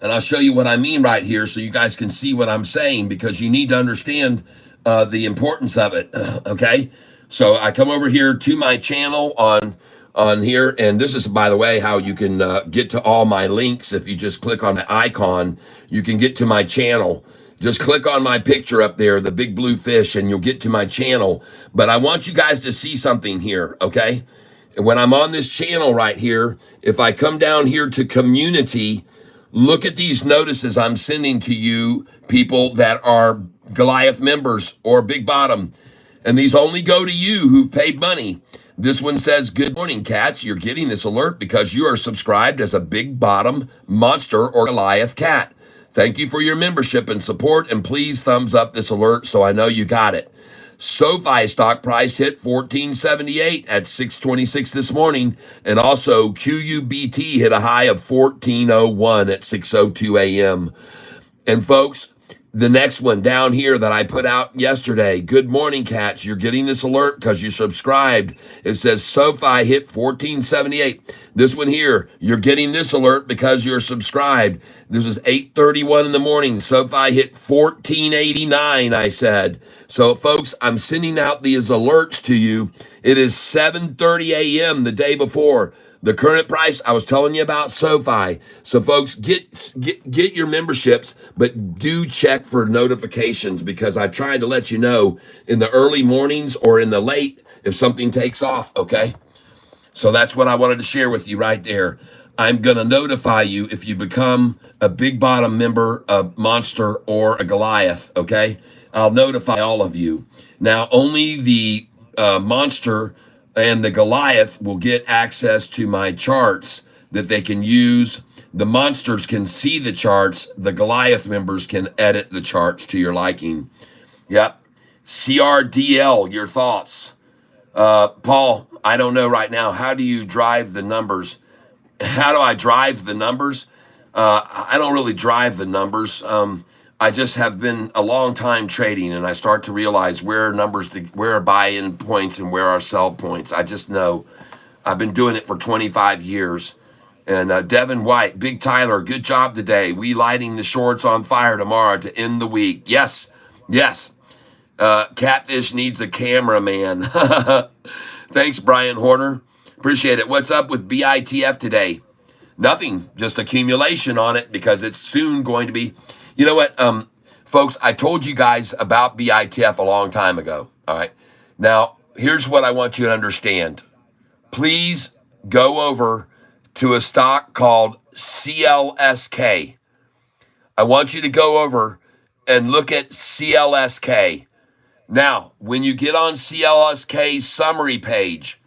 and I'll show you what I mean right here so you guys can see what I'm saying, because you need to understand the importance of it, okay? So I come over here to my channel on here, and this is, by the way, how you can get to all my links. If you just click on the icon, you can get to my channel. Just click on my picture up there, the big blue fish, and you'll get to my channel. But I want you guys to see something here, okay? And when I'm on this channel right here, if I come down here to community, look at these notices I'm sending to you, people that are Goliath members or Big Bottom. And these only go to you who've paid money. This one says, good morning, cats. You're getting this alert because you are subscribed as a Big Bottom, Monster, or Goliath cat. Thank you for your membership and support, and please thumbs up this alert so I know you got it. Sofi stock price hit 1478 at 626 this morning, and also QUBT hit a high of 1401 at 6:02 a.m. And folks, the next one down here that I put out yesterday, good morning, cats. You're getting this alert because you subscribed. It says SoFi hit 1478. This one here, you're getting this alert because you're subscribed. This is 8:31 in the morning. SoFi hit 1489, I said. So, folks, I'm sending out these alerts to you. It is 7:30 a.m. the day before. The current price, I was telling you about SoFi. So, folks, get your memberships, but do check for notifications, because I tried to let you know in the early mornings or in the late if something takes off, okay? So that's what I wanted to share with you right there. I'm going to notify you if you become a Big Bottom member, a Monster, or a Goliath, okay? I'll notify all of you. Now, only the Monster and the Goliath will get access to my charts that they can use. The Monsters can see the charts. The Goliath members can edit the charts to your liking. Yep. CRDL, your thoughts. Paul, I don't know right now. How do you drive the numbers? How do I drive the numbers? I don't really drive the numbers. I just have been a long time trading, and I start to realize where are buy-in points and where are sell points. I just know. I've been doing it for 25 years. And Devin White, Big Tyler, good job today. We lighting the shorts on fire tomorrow to end the week. Yes, yes. Catfish needs a cameraman. Thanks, Brian Horner. Appreciate it. What's up with BITF today? Nothing, just accumulation on it because it's soon going to be. You know what, folks, I told you guys about BITF a long time ago, all right? Now, here's what I want you to understand. Please go over to a stock called CLSK. I want you to go over and look at CLSK. Now, when you get on CLSK's summary page,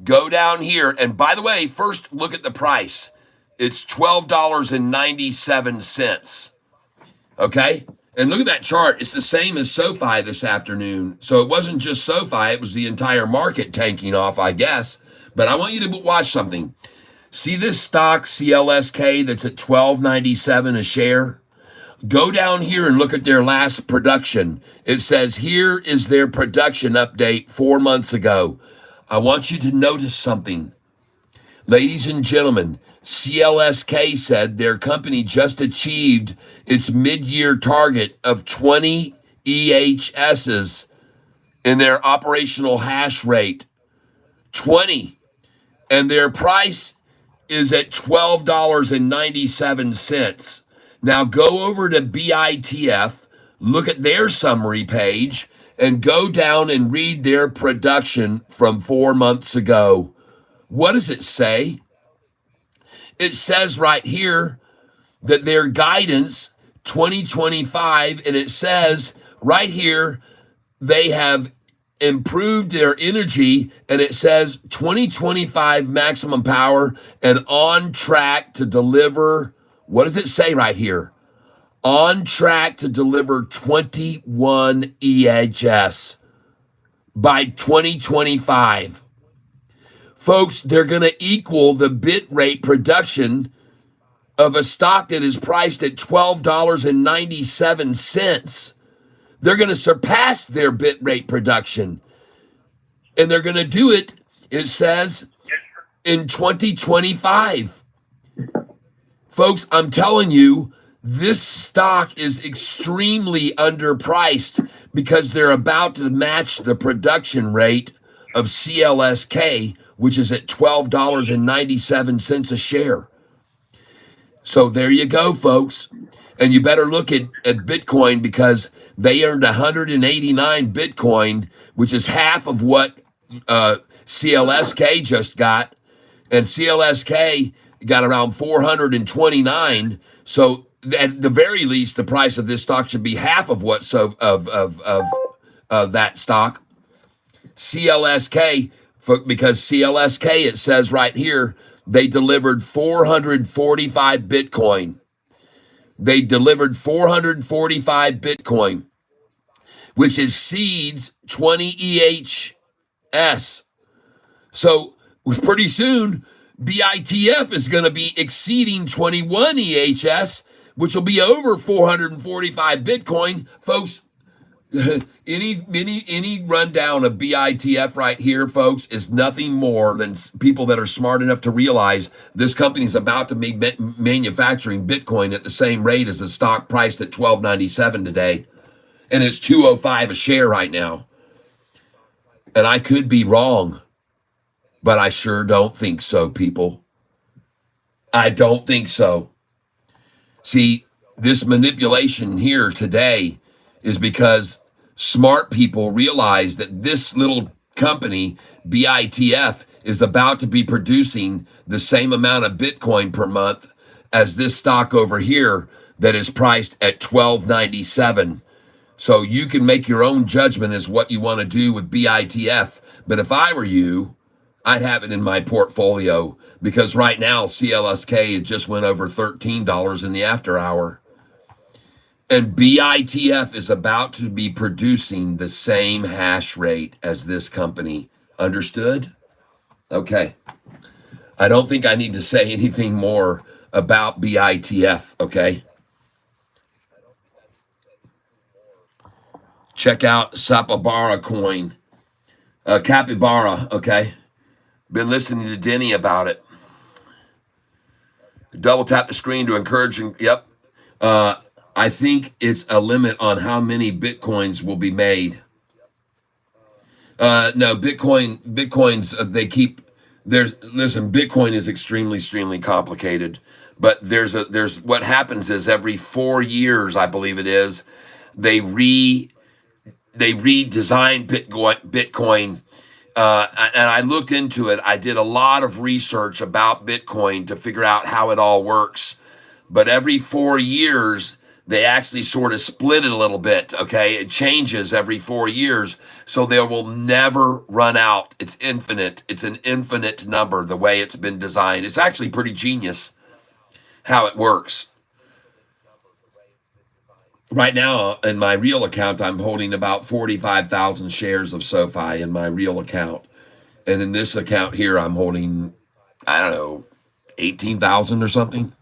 go down here. And by the way, first look at the price. It's $12.97. Okay? And look at that chart. It's the same as SoFi this afternoon. So it wasn't just SoFi. It was the entire market tanking off, I guess. But I want you to watch something. See this stock, CLSK, that's at $12.97 a share? Go down here and look at their last production. It says here is their production update 4 months ago. I want you to notice something. Ladies and gentlemen, CLSK said their company just achieved its mid-year target of 20 EHSs in their operational hash rate. 20. And their price is at $12.97. Now go over to BITF, look at their summary page, and go down and read their production from 4 months ago. What does it say? It says right here that their guidance 2025, and it says right here they have improved their energy, and it says 2025 maximum power and on track to deliver. What does it say right here? On track to deliver 21 EHS by 2025. Folks, they're going to equal the bit rate production of a stock that is priced at $12.97. They're going to surpass their bit rate production. And they're going to do it, it says, in 2025. Folks, I'm telling you, this stock is extremely underpriced because they're about to match the production rate of CLSK, which is at $12.97 a share. So there you go, folks. And you better look at Bitcoin because they earned 189 Bitcoin, which is half of what CLSK just got. And CLSK got around 429. So at the very least, the price of this stock should be half of what of that stock. CLSK, because CLSK, it says right here, they delivered 445 Bitcoin. They delivered 445 Bitcoin, which exceeds 20 EHS. So pretty soon, BITF is going to be exceeding 21 EHS, which will be over 445 Bitcoin. Folks, any rundown of BITF right here, folks, is nothing more than people that are smart enough to realize this company is about to be manufacturing Bitcoin at the same rate as the stock priced at $12.97 today. And it's $205 a share right now. And I could be wrong, but I sure don't think so, people. I don't think so. See, this manipulation here today is because smart people realize that this little company, BITF, is about to be producing the same amount of Bitcoin per month as this stock over here that is priced at $12.97. So you can make your own judgment as what you want to do with BITF. But if I were you, I'd have it in my portfolio because right now CLSK just went over $13 in the after hour. And BITF is about to be producing the same hash rate as this company. Understood? Okay. I don't think I need to say anything more about BITF, okay? Check out Sapabara coin. Capybara, okay? Been listening to Denny about it. Double tap the screen to encourage, yep. I think it's a limit on how many Bitcoins will be made. No, Bitcoins, they keep, listen, Bitcoin is extremely complicated, but there's what happens is every 4 years, I believe it is, they redesign Bitcoin. And I looked into it. I did a lot of research about Bitcoin to figure out how it all works. But every 4 years, they actually sort of split it a little bit, okay? It changes every 4 years, so they will never run out. It's infinite. It's an infinite number, the way it's been designed. It's actually pretty genius how it works. Right now, in my real account, I'm holding about 45,000 shares of Sofi in my real account. And in this account here, I'm holding, I don't know, 18,000 or something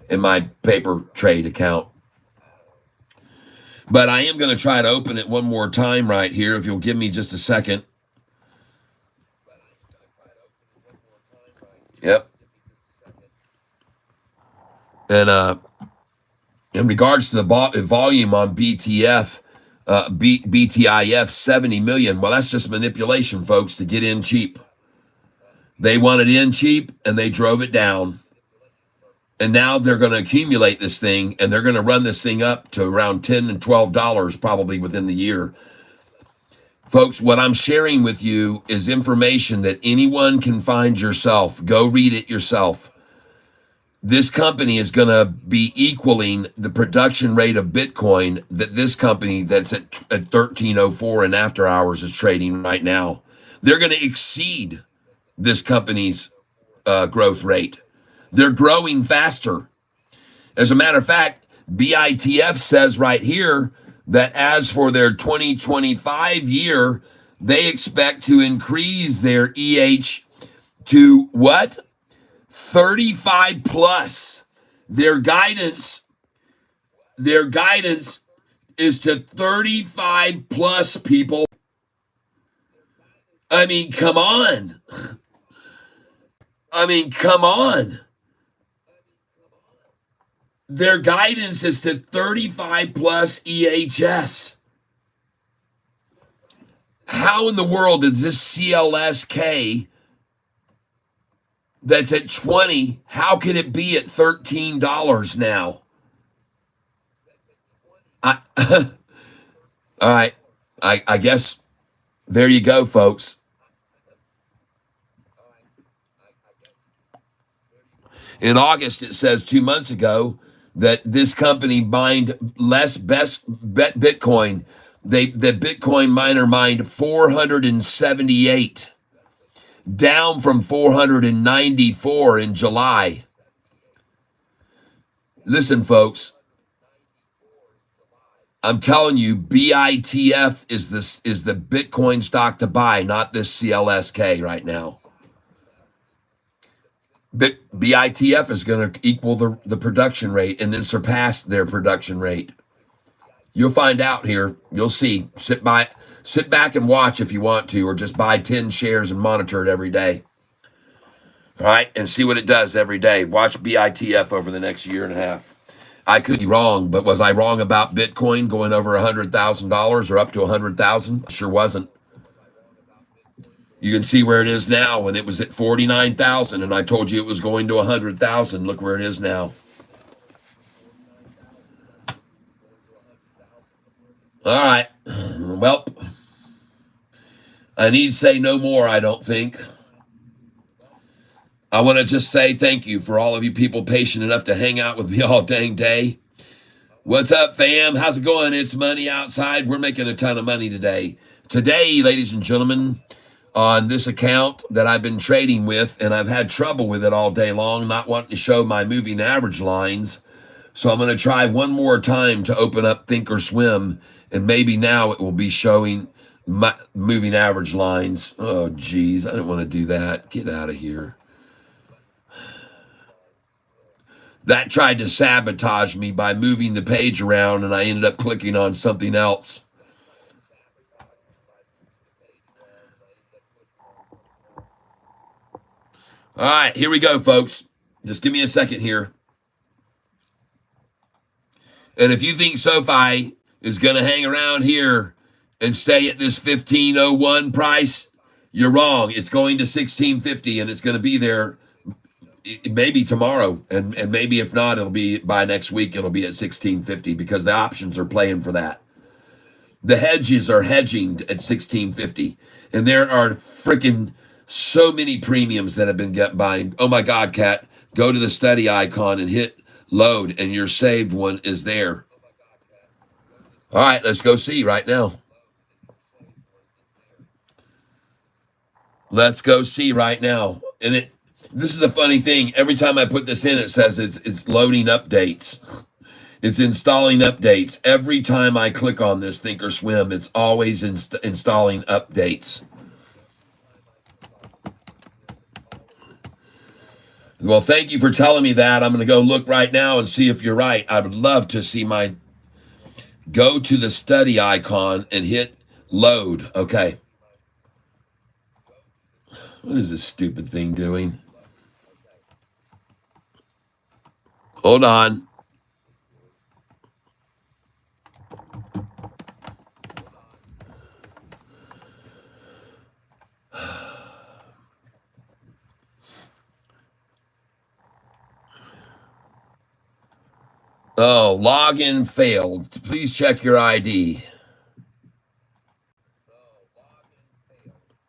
in my paper trade account. But I am going to try to open it one more time right here, if you'll give me just a second. Yep. And in regards to the volume on BTF, BTIF, 70 million. Well, that's just manipulation, folks, to get in cheap. They wanted in cheap, and they drove it down. And now they're going to accumulate this thing, and they're going to run this thing up to around $10 and $12 probably within the year. Folks, what I'm sharing with you is information that anyone can find yourself. Go read it yourself. this company is going to be equaling the production rate of Bitcoin that this company that's at 1304 in after hours is trading right now. They're going to exceed this company's growth rate. They're growing faster. As a matter of fact, BITF says right here that as for their 2025 year, they expect to increase their EH to what? 35 plus. Their guidance is to 35 plus, people. I mean, come on. Come on. Their guidance is to 35 plus EHS. How in the world is this CLSK that's at 20, how can it be at $13 now? All right. I guess there you go, folks. In August, it says 2 months ago that this company mined less Bitcoin. The Bitcoin miner mined 478, down from 494 in July. Listen, folks, I'm telling you, BITF is the Bitcoin stock to buy, not this CLSK right now. BITF is going to equal the production rate and then surpass their production rate. You'll find out here. You'll see. Sit back and watch if you want to, or just buy 10 shares and monitor it every day. All right, and see what it does every day. Watch BITF over the next year and a half. I could be wrong, but was I wrong about Bitcoin going over $100,000 or up to 100,000? Sure wasn't. You can see where it is now when it was at 49,000, and I told you it was going to 100,000. Look where it is now. All right. Well, I need to say no more, I don't think. I want to just say thank you for all of you people patient enough to hang out with me all dang day. What's up, fam? How's it going? It's money outside. We're making a ton of money today. Today, ladies and gentlemen, on this account that I've been trading with, and I've had trouble with it all day long, not wanting to show my moving average lines. So I'm going to try one more time to open up Thinkorswim, and maybe now it will be showing my moving average lines. Oh, geez, I didn't want to do that. Get out of here. That tried to sabotage me by moving the page around, and I ended up clicking on something else. All right, here we go, folks. Just give me a second here. And if you think Sofi is going to hang around here and stay at this 1501 price, you're wrong. It's going to 1650, and it's going to be there maybe tomorrow, and maybe if not, it'll be by next week. It'll be at 1650 because the options are playing for that. The hedges are hedging at 1650, and there are freaking so many premiums that have been buying. Oh my God, Kat, go to the study icon and hit load, and your saved one is there. All right, let's go see right now. Let's go see right now. And this is a funny thing. Every time I put this in, it says it's loading updates. It's installing updates. Every time I click on this Thinkorswim, it's always installing updates. Well, thank you for telling me that. I'm going to go look right now and see if you're right. I would love to see go to the study icon and hit load. Okay. What is this stupid thing doing? Hold on. Oh, login failed. Please check your ID.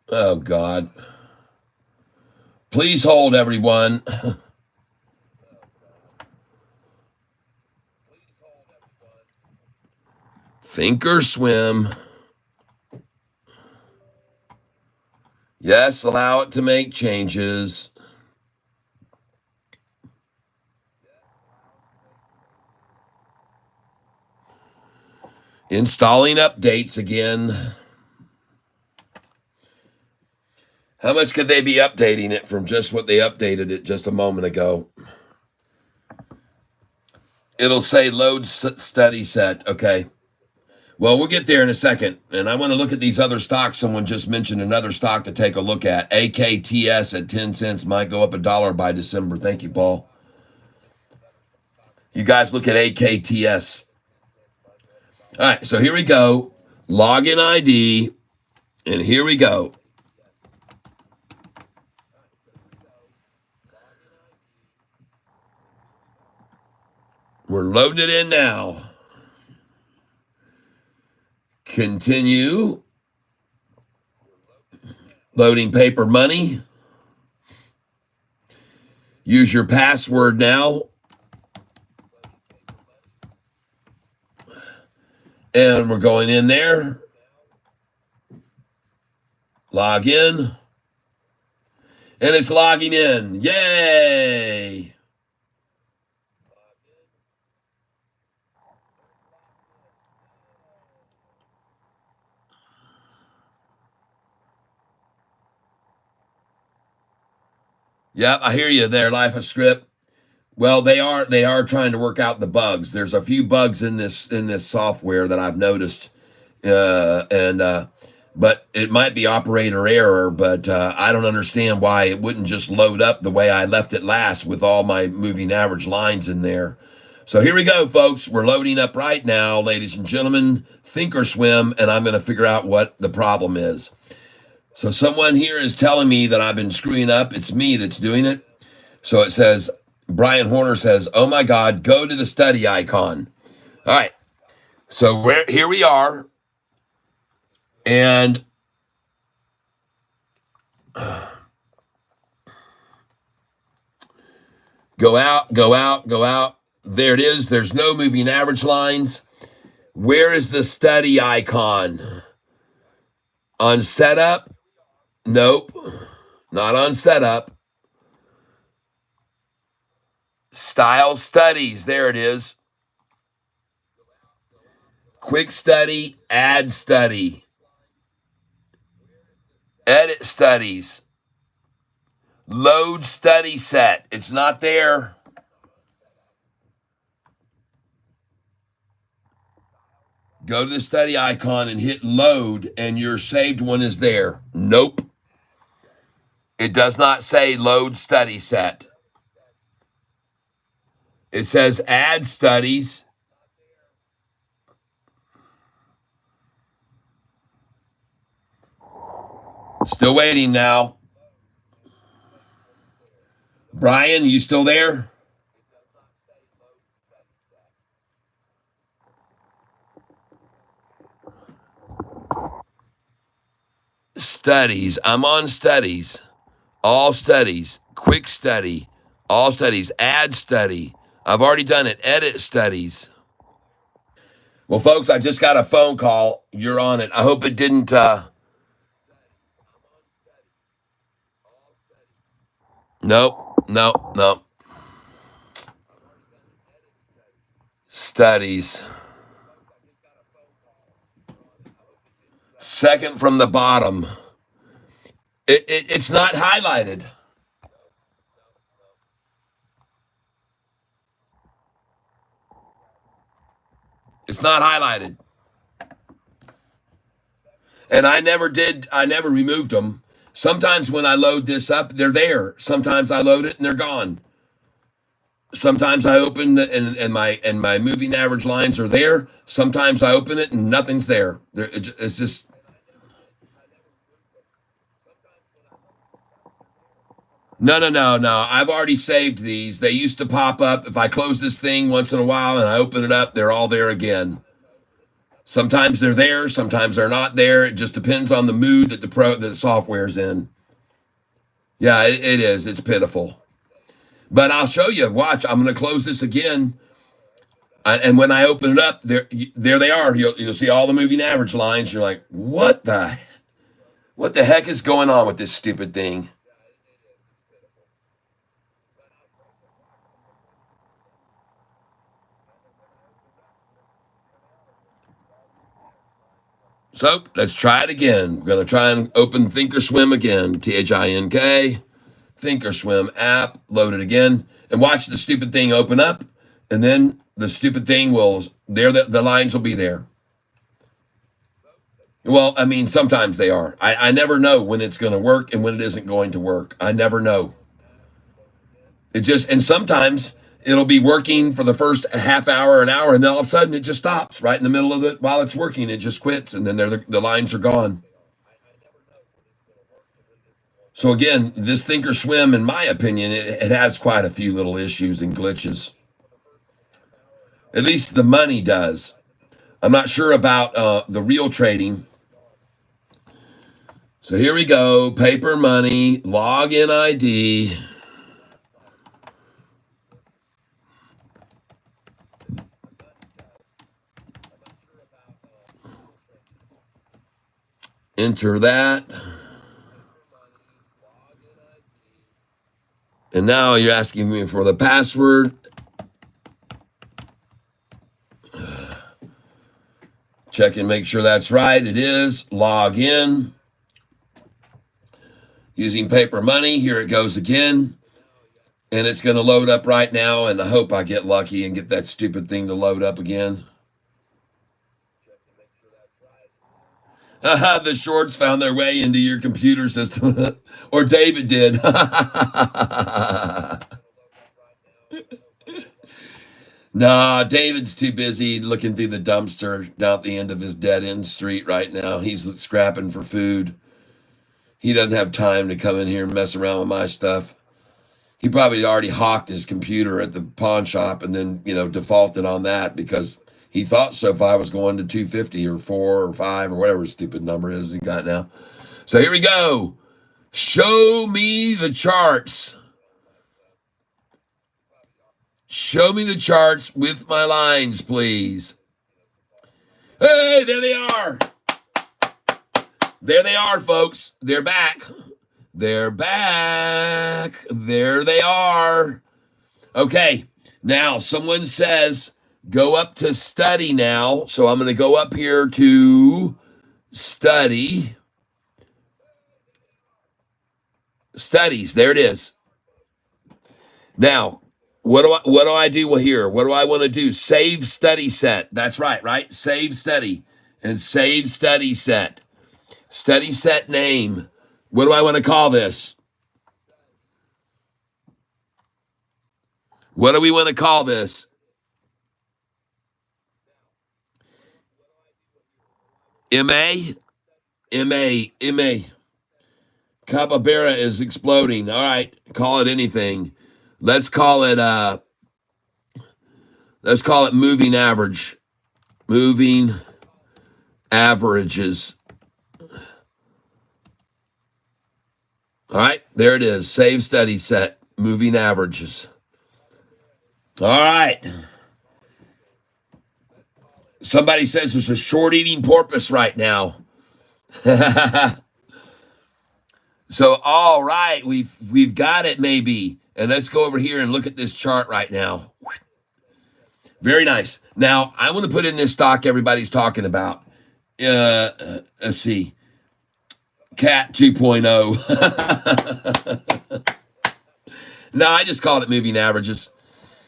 Oh, God. Please hold, everyone. Think or swim. Yes, allow it to make changes. Installing updates again. How much could they be updating it from just what they updated it just a moment ago? It'll say load study set. Okay. Well, we'll get there in a second. And I want to look at these other stocks. Someone just mentioned another stock to take a look at. AKTS at 10 cents might go up $1 by December. Thank you, Paul. You guys look at AKTS. All right, so here we go. Login ID. And here we go. We're loading it in now. Continue. Loading paper money. Use your password now. And we're going in there. Log in. And it's logging in. Yay! Yep, I hear you there, Life of Script. Well, they are trying to work out the bugs. There's a few bugs in this software that I've noticed, but it might be operator error. But I don't understand why it wouldn't just load up the way I left it last with all my moving average lines in there. So here we go, folks. We're loading up right now, ladies and gentlemen. Think or swim, and I'm going to figure out what the problem is. So someone here is telling me that I've been screwing up. It's me that's doing it. So it says, Brian Horner says, oh my God, go to the study icon. All right. So here we are. And go out, go out, go out. There it is. There's no moving average lines. Where is the study icon? On setup? Nope, not on setup. Style studies, there it is. Quick study, add study. Edit studies. Load study set. It's not there. Go to the study icon and hit load, and your saved one is there. Nope. It does not say load study set. It says add studies. Still waiting now. Brian, you still there? Studies. I'm on studies. All studies. Quick study. All studies. Add study. I've already done it. Edit studies. Well, folks, I just got a phone call. You're on it. I hope it didn't... Nope. Studies. Second from the bottom. It's not highlighted. It's not highlighted. And I never removed them. Sometimes when I load this up, they're there. Sometimes I load it and they're gone. Sometimes I open it and my moving average lines are there. Sometimes I open it and nothing's there. It's just... No. I've already saved these. They used to pop up. If I close this thing once in a while and I open it up, they're all there again. Sometimes they're there. Sometimes they're not there. It just depends on the mood that the software's in. Yeah, it is. It's pitiful. But I'll show you. Watch. I'm going to close this again. And when I open it up, there they are. You'll see all the moving average lines. You're like, what the heck is going on with this stupid thing? So let's try it again. We're going to try and open Thinkorswim again. THINK, Thinkorswim app, load it again, and watch the stupid thing open up. And then the stupid thing will, the lines will be there. Well, I mean, sometimes they are. I never know when it's going to work and when it isn't going to work. I never know. And sometimes it'll be working for the first half hour, an hour, and then all of a sudden it just stops right in the middle of it while it's working. It just quits, and then the lines are gone. So again, this Thinkorswim, in my opinion, it has quite a few little issues and glitches. At least the money does. I'm not sure about the real trading. So here we go. Paper money, login ID. Enter that. And now you're asking me for the password. Check and make sure that's right. It is. Log in. Using paper money. Here it goes again. And it's going to load up right now. And I hope I get lucky and get that stupid thing to load up again. The shorts found their way into your computer system. Or David did. Nah, David's too busy looking through the dumpster down at the end of his dead-end street right now. He's scrapping for food. He doesn't have time to come in here and mess around with my stuff. He probably already hawked his computer at the pawn shop and then, defaulted on that because he thought Sofi was going to 250 or 4 or 5 or whatever stupid number is he got now. So here we go. Show me the charts. Show me the charts with my lines, please. Hey, there they are. There they are, folks. They're back. They're back. There they are. Okay, now someone says go up to study now. So I'm going to go up here to study. Studies. There it is. Now, what do I do here? What do I want to do? Save study set. That's right? Save study and save study set. Study set name. What do I want to call this? What do we want to call this? MA? Capybara is exploding. All right, call it anything. Let's call it moving average. Moving averages. All right, there it is. Save study set. Moving averages. All right. Somebody says there's a short eating porpoise right now. So, all right, we've got it maybe. And let's go over here and look at this chart right now. Very nice. Now, I want to put in this stock everybody's talking about. Let's see. Cat 2.0. No, I just called it moving averages.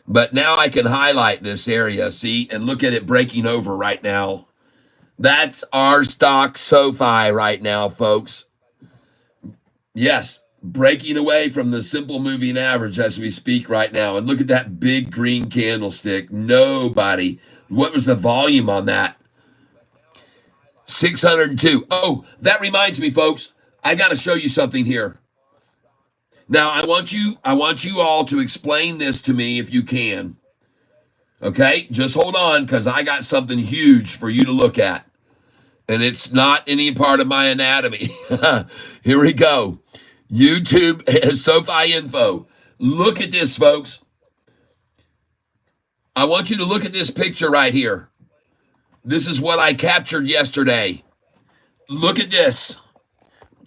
But now I can highlight this area, see, and look at it breaking over right now. That's our stock Sofi right now, folks. Yes, breaking away from the simple moving average as we speak right now. And look at that big green candlestick. Nobody. What was the volume on that? 602. Oh, that reminds me, folks. I got to show you something here. Now, I want you all to explain this to me if you can. Okay? Just hold on because I got something huge for you to look at. And it's not any part of my anatomy. Here we go. YouTube has Sofi info. Look at this, folks. I want you to look at this picture right here. This is what I captured yesterday. Look at this.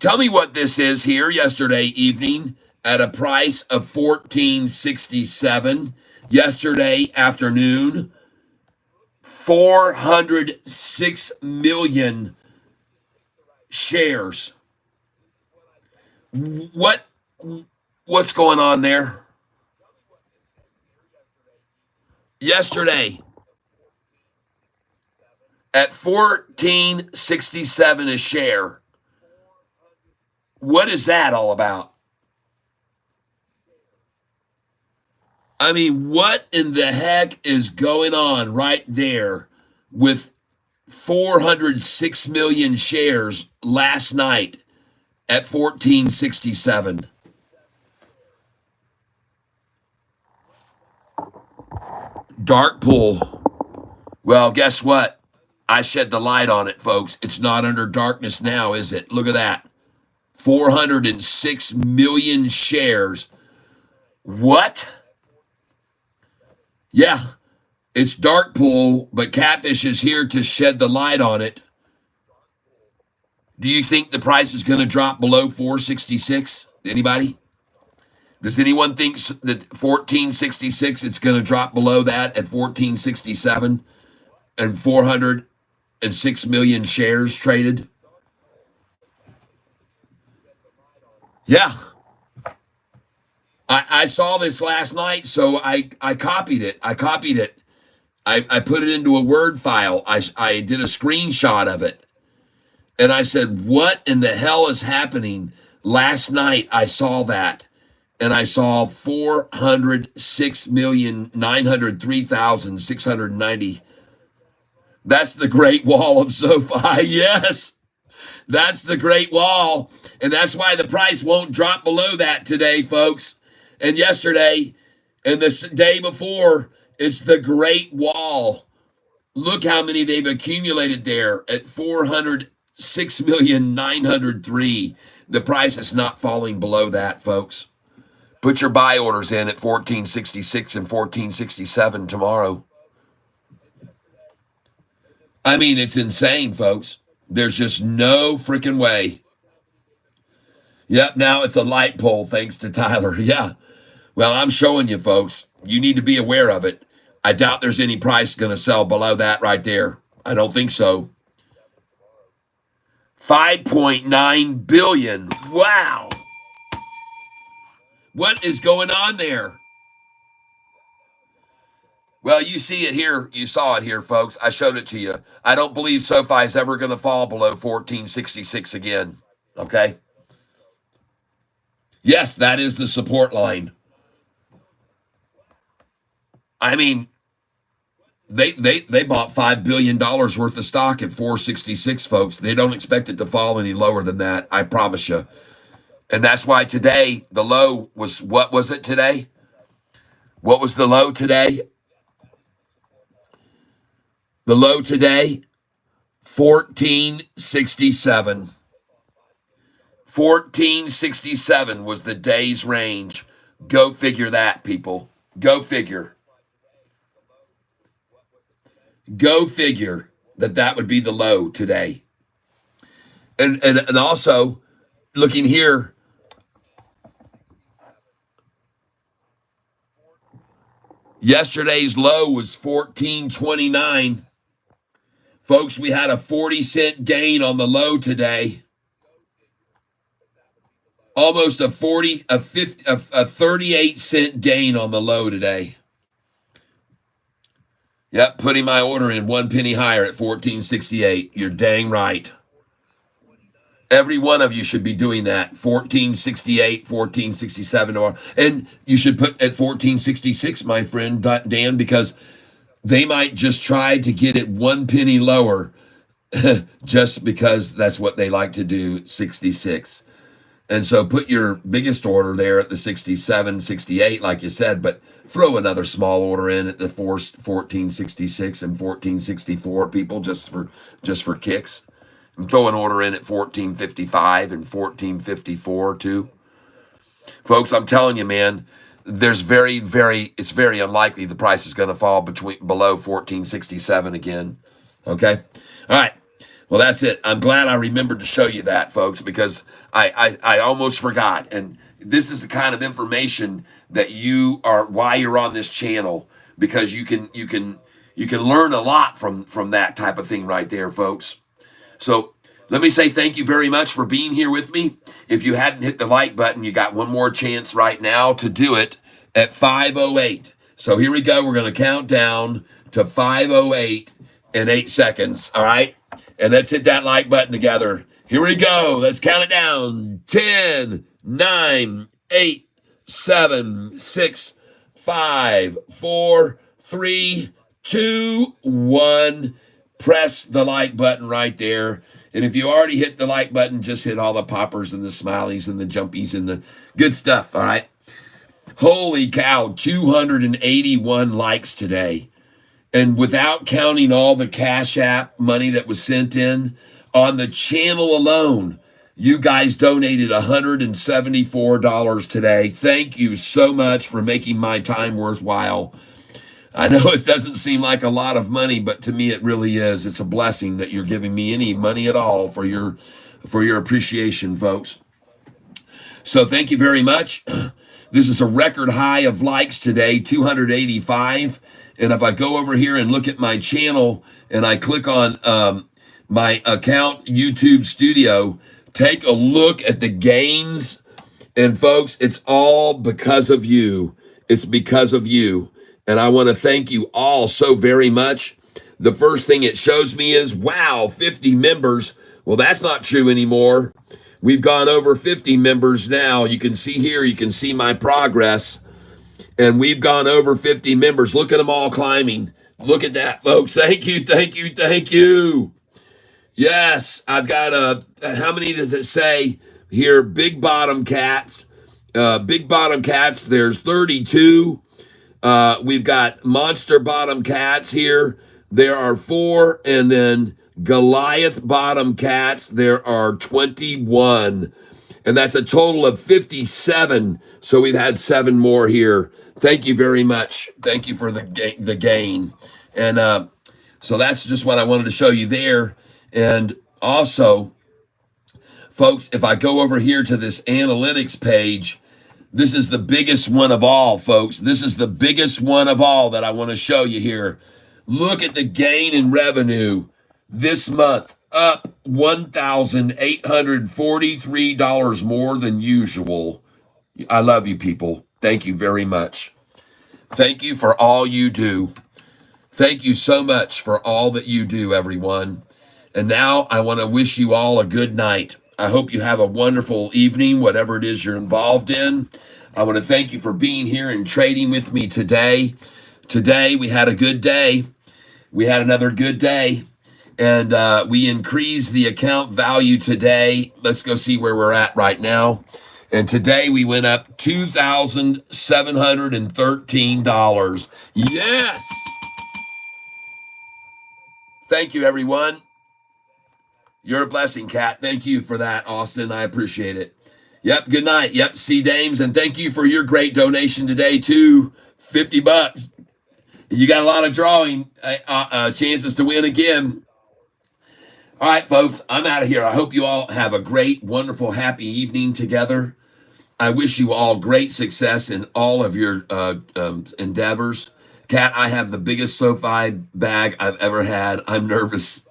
Tell me what this is here yesterday evening at a price of $14.67. Yesterday afternoon, 406 million shares. What's going on there? Yesterday at $14.67 a share. What is that all about? I mean, what in the heck is going on right there with 406 million shares last night at 14.67? Dark pool. Well, guess what? I shed the light on it, folks. It's not under darkness now, is it? Look at that. 406 million shares. What? Yeah, it's dark pool, but Catfish is here to shed the light on it. Do you think the price is going to drop below 466? Anybody? Does anyone think that 1466 it's going to drop below that at 1467 and 406 million shares traded? Yeah. I saw this last night, so I copied it. I put it into a Word file. I did a screenshot of it. And I said, what in the hell is happening? Last night I saw that. And I saw 406,903,690. That's the Great Wall of Sofi. Yes, that's the Great Wall. And that's why the price won't drop below that today, folks. And yesterday and the day before, it's the Great Wall. Look how many they've accumulated there at 406,903,000. The price is not falling below that, folks. Put your buy orders in at 1466 and 1467 tomorrow. I mean, it's insane, folks. There's just no freaking way. Yep, now it's a light pole, thanks to Tyler. Yeah. Well, I'm showing you, folks. You need to be aware of it. I doubt there's any price going to sell below that right there. I don't think so. 5.9 billion. Wow. What is going on there? Well, you see it here. You saw it here, folks. I showed it to you. I don't believe SoFi is ever going to fall below 1466 again. Okay? Yes, that is the support line. I mean, they bought $5 billion worth of stock at 466, folks. They don't expect it to fall any lower than that, I promise you. And that's why today, the low was, what was it today? What was the low today? The low today, 1467. 1467 was the day's range. Go figure that, people. Go figure. Go figure that would be the low today. And also, looking here, yesterday's low was 1429. Folks, we had a 40-cent gain on the low today. Almost a 38-cent gain on the low today. Yep, putting my order in 1 penny higher at 1468. You're dang right. Every one of you should be doing that. 1468, 1467, and you should put at 1466, my friend Dan, because they might just try to get it 1 penny lower, just because that's what they like to do. 66. And so put your biggest order there at the 67, 68, like you said, but throw another small order in at the 1466 and 1464, people, just for kicks. And throw an order in at 1455 and 1454 too. Folks, I'm telling you, man, it's very unlikely the price is going to fall below 1467 again. Okay. All right. Well, that's it. I'm glad I remembered to show you that, folks, because I almost forgot. And this is the kind of information that why you're on this channel, because you can learn a lot from that type of thing right there, folks. So let me say thank you very much for being here with me. If you hadn't hit the like button, you got one more chance right now to do it at 5:08. So here we go. We're going to count down to 5:08 in 8 seconds. All right. And let's hit that like button together. Here we go. Let's count it down. 10, 9, 8, 7, 6, 5, 4, 3, 2, 1. Press the like button right there. And if you already hit the like button, just hit all the poppers and the smileys and the jumpies and the good stuff. All right. Holy cow, 281 likes today. And without counting all the Cash App money that was sent in, on the channel alone, you guys donated $174 today. Thank you so much for making my time worthwhile. I know it doesn't seem like a lot of money, but to me it really is. It's a blessing that you're giving me any money at all for your appreciation, folks. So thank you very much. This is a record high of likes today, 285. And if I go over here and look at my channel and I click on my account, YouTube Studio, take a look at the gains. And folks, it's all because of you. It's because of you. And I want to thank you all so very much. The first thing it shows me is, wow, 50 members. Well, that's not true anymore. We've gone over 50 members now. You can see here, you can see my progress. And we've gone over 50 members. Look at them all climbing. Look at that, folks. Thank you, thank you, thank you. Yes, I've got how many does it say here? Big bottom cats. Big bottom cats, there's 32. We've got monster bottom cats here. There are 4. And then Goliath bottom cats, there are 21. And that's a total of 57. So we've had 7 more here. Thank you very much. Thank you for the gain. And so that's just what I wanted to show you there. And also, folks, if I go over here to this analytics page, this is the biggest one of all, folks. This is the biggest one of all that I want to show you here. Look at the gain in revenue this month, up $1,843 more than usual. I love you people. Thank you very much. Thank you for all you do. Thank you so much for all that you do, everyone. And now I want to wish you all a good night. I hope you have a wonderful evening, whatever it is you're involved in. I want to thank you for being here and trading with me today. Today, we had a good day. We had another good day. And we increased the account value today. Let's go see where we're at right now. And today we went up $2,713. Yes! Thank you, everyone. You're a blessing, Kat. Thank you for that, Austin. I appreciate it. Yep, good night. Yep, C. Dames. And thank you for your great donation today, too. $50. You got a lot of drawing chances to win again. All right, folks, I'm out of here. I hope you all have a great, wonderful, happy evening together. I wish you all great success in all of your endeavors. Kat, I have the biggest Sofi bag I've ever had. I'm nervous.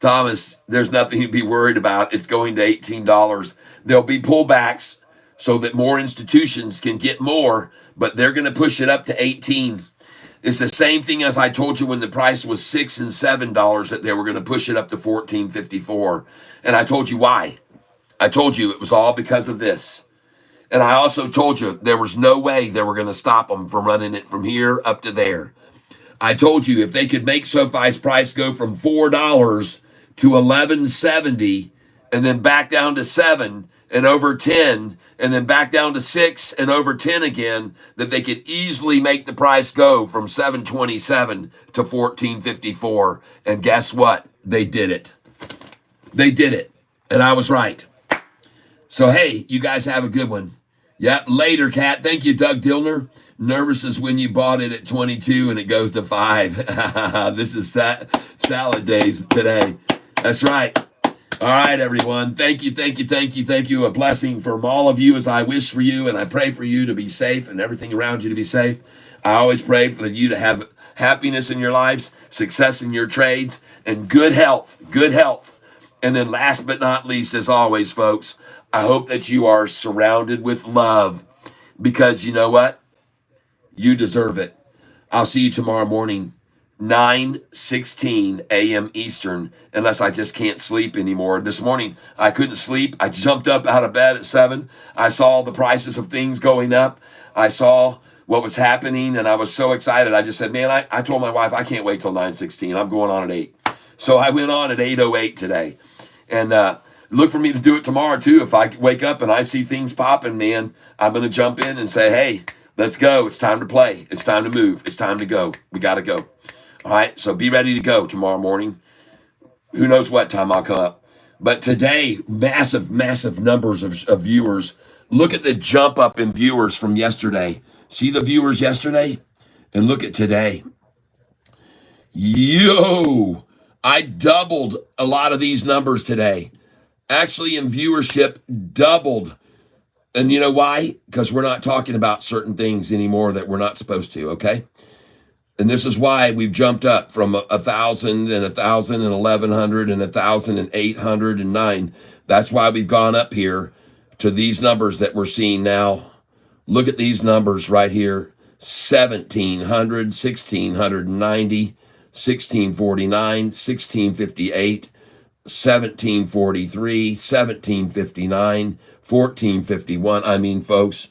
Thomas, there's nothing to be worried about. It's going to $18. There'll be pullbacks so that more institutions can get more, but they're going to push it up to 18. It's the same thing as I told you when the price was $6 and $7 that they were going to push it up to $14.54. And I told you why. I told you it was all because of this. And I also told you there was no way they were going to stop them from running it from here up to there. I told you if they could make SoFi's price go from $4 to $11.70 and then back down to $7 and over 10 and then back down to 6 and over 10 again, that they could easily make the price go from $7.27 to $14.54. And guess what? They did it. They did it. And I was right. So, hey, you guys have a good one. Yep, later, Cat. Thank you, Doug Dillner. Nervous is when you bought it at 22 and it goes to 5. This is salad days today. That's right. All right, everyone. Thank you, thank you, thank you, thank you. A blessing from all of you as I wish for you, and I pray for you to be safe and everything around you to be safe. I always pray for you to have happiness in your lives, success in your trades, and good health, good health. And then last but not least, as always, folks, I hope that you are surrounded with love, because you know what? You deserve it. I'll see you tomorrow morning, 9:16 a.m. Eastern, unless I just can't sleep anymore. This morning, I couldn't sleep. I jumped up out of bed at 7. I saw the prices of things going up. I saw what was happening, and I was so excited. I just said, man, I told my wife, I can't wait till 9:16. I'm going on at 8. So I went on at 8:08 today. And look for me to do it tomorrow, too. If I wake up and I see things popping, man, I'm going to jump in and say, hey, let's go. It's time to play. It's time to move. It's time to go. We got to go. All right, so be ready to go tomorrow morning. Who knows what time I'll come up. But today, massive, massive numbers of viewers. Look at the jump up in viewers from yesterday. See the viewers yesterday? And look at today. Yo, I doubled a lot of these numbers today. Actually, in viewership, doubled. And you know why? Because we're not talking about certain things anymore that we're not supposed to, okay? And this is why we've jumped up from 1,000 and 1,000 and 1,100 and 1,000 and 809. That's why we've gone up here to these numbers that we're seeing now. Look at these numbers right here. 1,700, 1,690, 1,649, 1,658, 1,743, 1,759, 1,451. I mean, folks,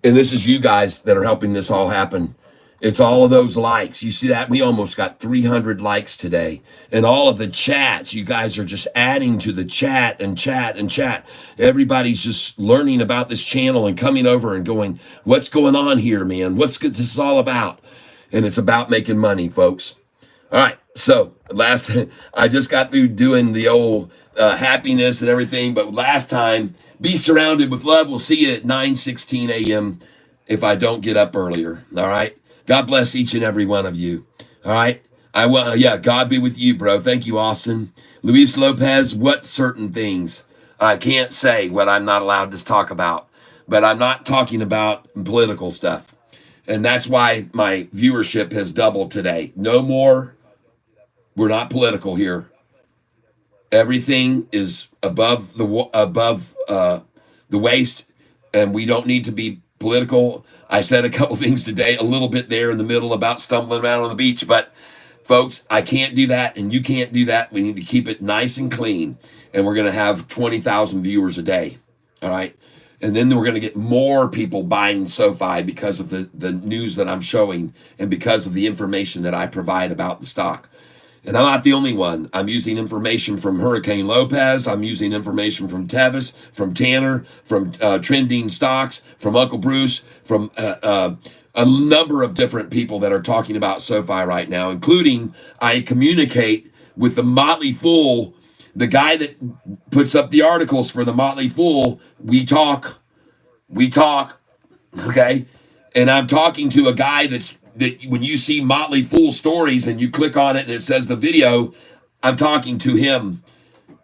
and this is you guys that are helping this all happen. It's all of those likes. You see that? We almost got 300 likes today. And all of the chats, you guys are just adding to the chat and chat and chat. Everybody's just learning about this channel and coming over and going, what's going on here, man? What's this is all about? And it's about making money, folks. All right. So I just got through doing the old happiness and everything. But last time, be surrounded with love. We'll see you at 9:16 a.m. if I don't get up earlier. All right. God bless each and every one of you. All right. God be with you, bro. Thank you, Austin. Luis Lopez, what certain things? I can't say what I'm not allowed to talk about, but I'm not talking about political stuff. And that's why my viewership has doubled today. No more. We're not political here. Everything is above the waist, and we don't need to be political. I said a couple things today, a little bit there in the middle about stumbling around on the beach, but folks, I can't do that, and you can't do that. We need to keep it nice and clean, and we're going to have 20,000 viewers a day, all right? And then we're going to get more people buying Sofi because of the news that I'm showing and because of the information that I provide about the stock. And I'm not the only one. I'm using information from Hurricane Lopez. I'm using information from Tevis, from Tanner, from Trending Stocks, from Uncle Bruce, from a number of different people that are talking about Sofi right now, including I communicate with the Motley Fool, the guy that puts up the articles for the Motley Fool. We talk, okay? And I'm talking to a guy that when you see Motley Fool stories and you click on it and it says the video, I'm talking to him,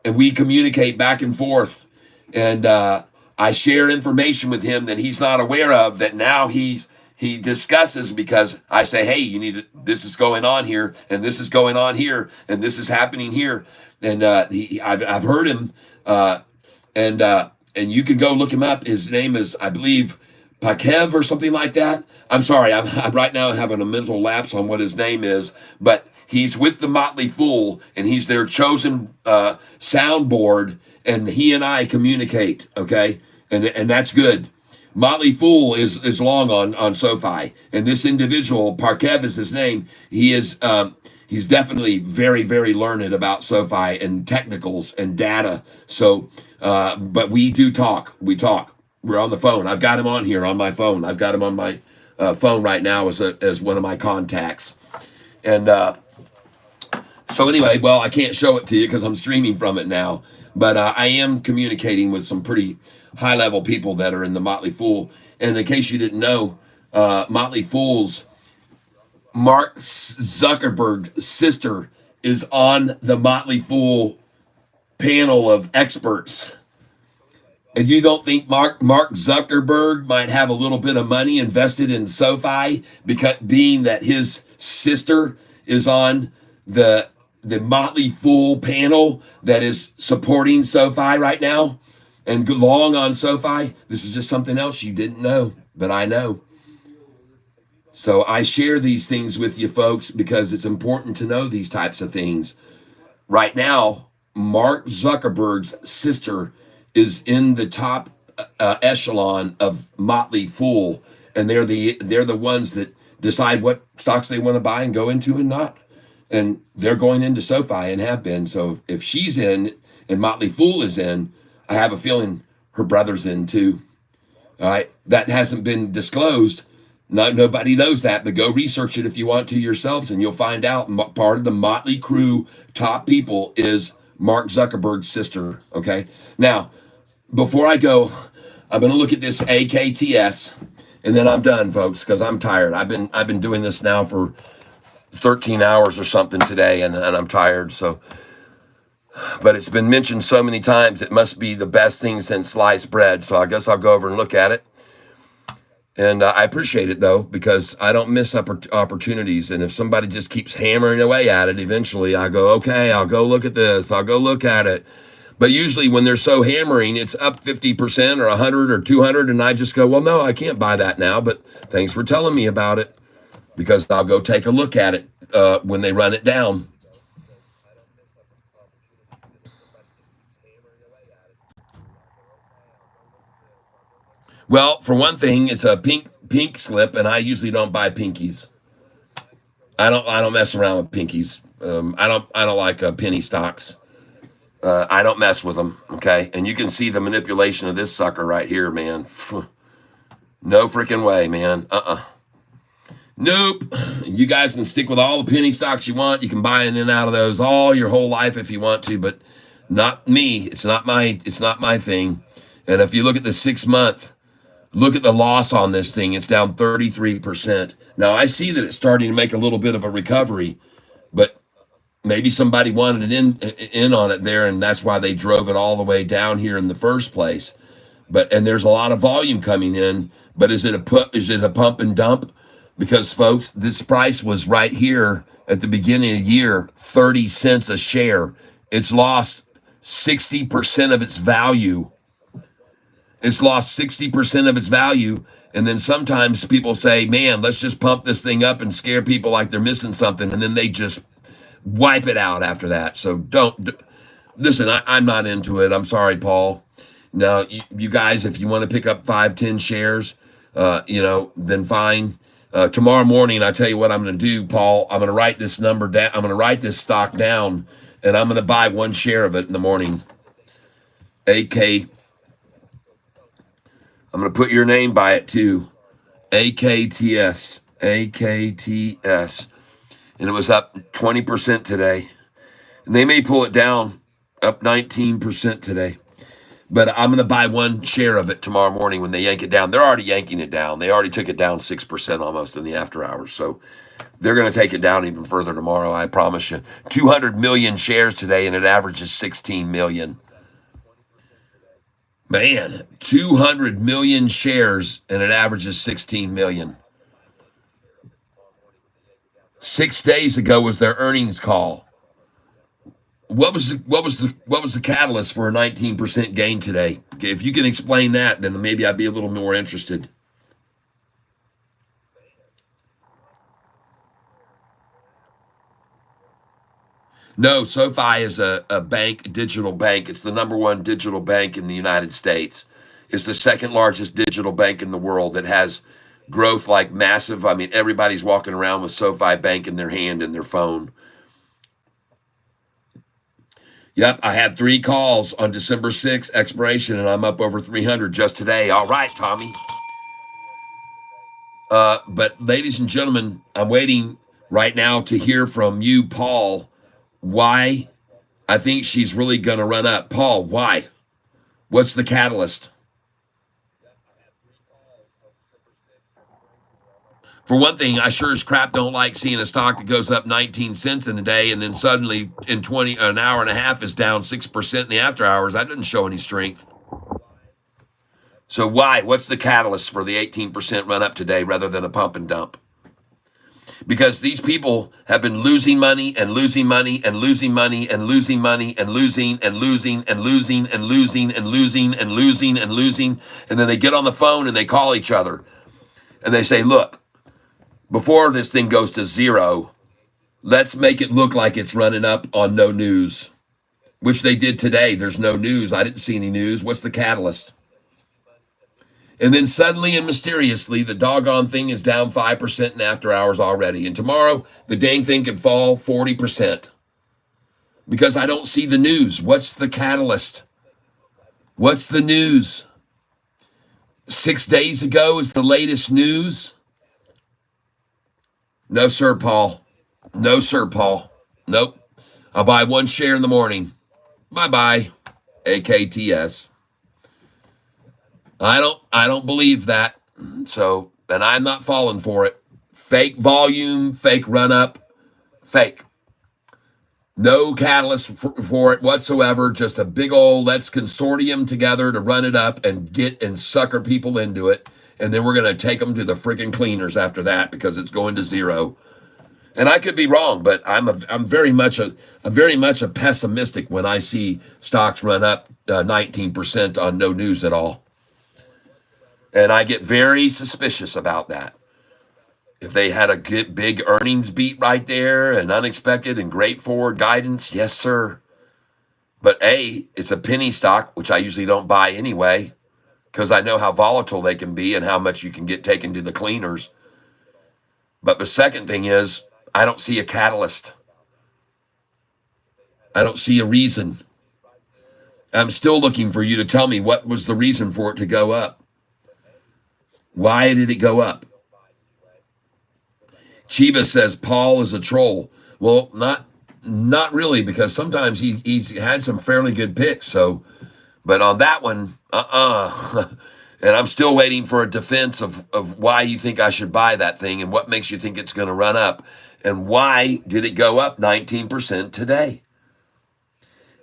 and we communicate back and forth. And I share information with him that he's not aware of, that now he discusses, because I say, hey, you need to, this is going on here, and this is going on here, and this is happening here. And I've heard him, and you can go look him up. His name is, I believe, Pakev or something like that. I'm sorry, I'm right now having a mental lapse on what his name is, but he's with the Motley Fool, and he's their chosen soundboard, and he and I communicate, okay? And that's good. Motley Fool is long on Sofi, and this individual, Parkev is his name, he is he's definitely very, very learned about Sofi and technicals and data. So, but we do talk. We talk. We're on the phone. I've got him on here on my phone. I've got him on my phone right now as one of my contacts. And so anyway, well, I can't show it to you because I'm streaming from it now. But I am communicating with some pretty high-level people that are in the Motley Fool. And in case you didn't know, Motley Fool's Mark Zuckerberg's sister is on the Motley Fool panel of experts. And you don't think Mark Zuckerberg might have a little bit of money invested in SoFi, because being that his sister is on the Motley Fool panel that is supporting SoFi right now and long on SoFi? This is just something else you didn't know, but I know. So I share these things with you folks because it's important to know these types of things. Right now, Mark Zuckerberg's sister is in the top echelon of Motley Fool, and they're the ones that decide what stocks they want to buy and go into and not. And they're going into SoFi and have been. So if she's in and Motley Fool is in, I have a feeling her brother's in too. All right, that hasn't been disclosed. Nobody knows that, but go research it if you want to yourselves, and you'll find out part of the Motley crew top people is Mark Zuckerberg's sister. Okay, now before I go, I'm going to look at this AKTS, and then I'm done, folks, because I'm tired. I've been doing this now for 13 hours or something today, and I'm tired. So, but it's been mentioned so many times, it must be the best thing since sliced bread. So I guess I'll go over and look at it. And I appreciate it, though, because I don't miss opportunities. And if somebody just keeps hammering away at it, eventually I go, okay, I'll go look at this. I'll go look at it. But usually when they're so hammering, it's up 50% or 100 or 200. And I just go, well, no, I can't buy that now. But thanks for telling me about it, because I'll go take a look at it when they run it down. Well, for one thing, it's a pink slip, and I usually don't buy pinkies. I don't mess around with pinkies. I don't like penny stocks. I don't mess with them. Okay, and you can see the manipulation of this sucker right here, man. No freaking way, man. Nope. You guys can stick with all the penny stocks you want. You can buy in and out of those all your whole life if you want to, but not me. It's not my thing. And if you look at the 6 month. Look at the loss on this thing. It's down 33%. Now, I see that it's starting to make a little bit of a recovery, but maybe somebody wanted it in on it there, and that's why they drove it all the way down here in the first place. And there's a lot of volume coming in, but is it a pump and dump? Because, folks, this price was right here at the beginning of the year, 30 cents a share. It's lost 60% of its value. It's lost 60% of its value. And then sometimes people say, man, let's just pump this thing up and scare people like they're missing something. And then they just wipe it out after that. So listen, I'm not into it. I'm sorry, Paul. Now, you guys, if you want to pick up 5-10 shares, then fine. Tomorrow morning, I tell you what I'm going to do, Paul. I'm going to write this number down. I'm going to write this stock down, and I'm going to buy 1 share of it in the morning. I'm going to put your name by it too. AKTS. And it was up 20% today. And they may pull it down, up 19% today. But I'm going to buy 1 share of it tomorrow morning when they yank it down. They're already yanking it down. They already took it down 6% almost in the after hours. So they're going to take it down even further tomorrow, I promise you. 200 million shares today, and it averages 16 million. Man, 200 million shares, and it averages 16 million. 6 days ago was their earnings call. What was the catalyst for a 19% gain today? If you can explain that, then maybe I'd be a little more interested. No, SoFi is a digital bank. It's the #1 digital bank in the United States. It's the 2nd largest digital bank in the world that has growth like massive. I mean, everybody's walking around with SoFi Bank in their hand and their phone. Yep, I had 3 calls on December 6th expiration, and I'm up over 300 just today. All right, Tommy. But ladies and gentlemen, I'm waiting right now to hear from you, Paul, why I think she's really going to run up. Paul, why? What's the catalyst? For one thing, I sure as crap don't like seeing a stock that goes up 19 cents in a day and then suddenly in an hour and a half is down 6% in the after hours. That doesn't show any strength. So why? What's the catalyst for the 18% run up today rather than a pump and dump? Because these people have been losing money and losing money and losing money and losing money and losing and losing and losing and losing and losing and losing and losing. And then they get on the phone and they call each other and they say, look, before this thing goes to zero, let's make it look like it's running up on no news, which they did today. There's no news. I didn't see any news. What's the catalyst? And then suddenly and mysteriously, the doggone thing is down 5% in after hours already. And tomorrow, the dang thing could fall 40% because I don't see the news. What's the catalyst? What's the news? 6 days ago is the latest news. No, sir, Paul. No, sir, Paul. Nope. I'll buy one share in the morning. Bye-bye. AKTS. I don't believe that. So, and I'm not falling for it. Fake volume, fake run up, fake. No catalyst for it whatsoever. Just a big old let's consortium together to run it up and get and sucker people into it. And then we're going to take them to the freaking cleaners after that because it's going to zero. And I could be wrong, but I'm very much a pessimistic when I see stocks run up 19% on no news at all. And I get very suspicious about that. If they had a good big earnings beat right there and unexpected and great forward guidance, yes, sir. But it's a penny stock, which I usually don't buy anyway, because I know how volatile they can be and how much you can get taken to the cleaners. But the second thing is, I don't see a catalyst. I don't see a reason. I'm still looking for you to tell me what was the reason for it to go up. Why did it go up? Chiba says Paul is a troll. Well, not really, because sometimes he's had some fairly good picks. So, but on that one, And I'm still waiting for a defense of why you think I should buy that thing and what makes you think it's going to run up and why did it go up 19% today.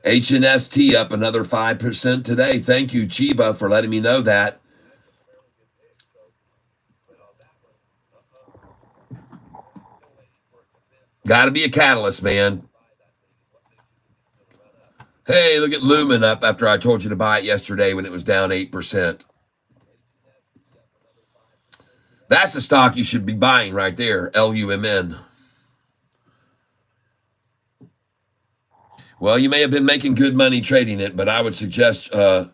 HNST up another 5% today. Thank you, Chiba, for letting me know that. Got to be a catalyst, man. Hey, look at Lumen up after I told you to buy it yesterday when it was down 8%. That's the stock you should be buying right there, LUMN. Well, you may have been making good money trading it, but I would suggest, and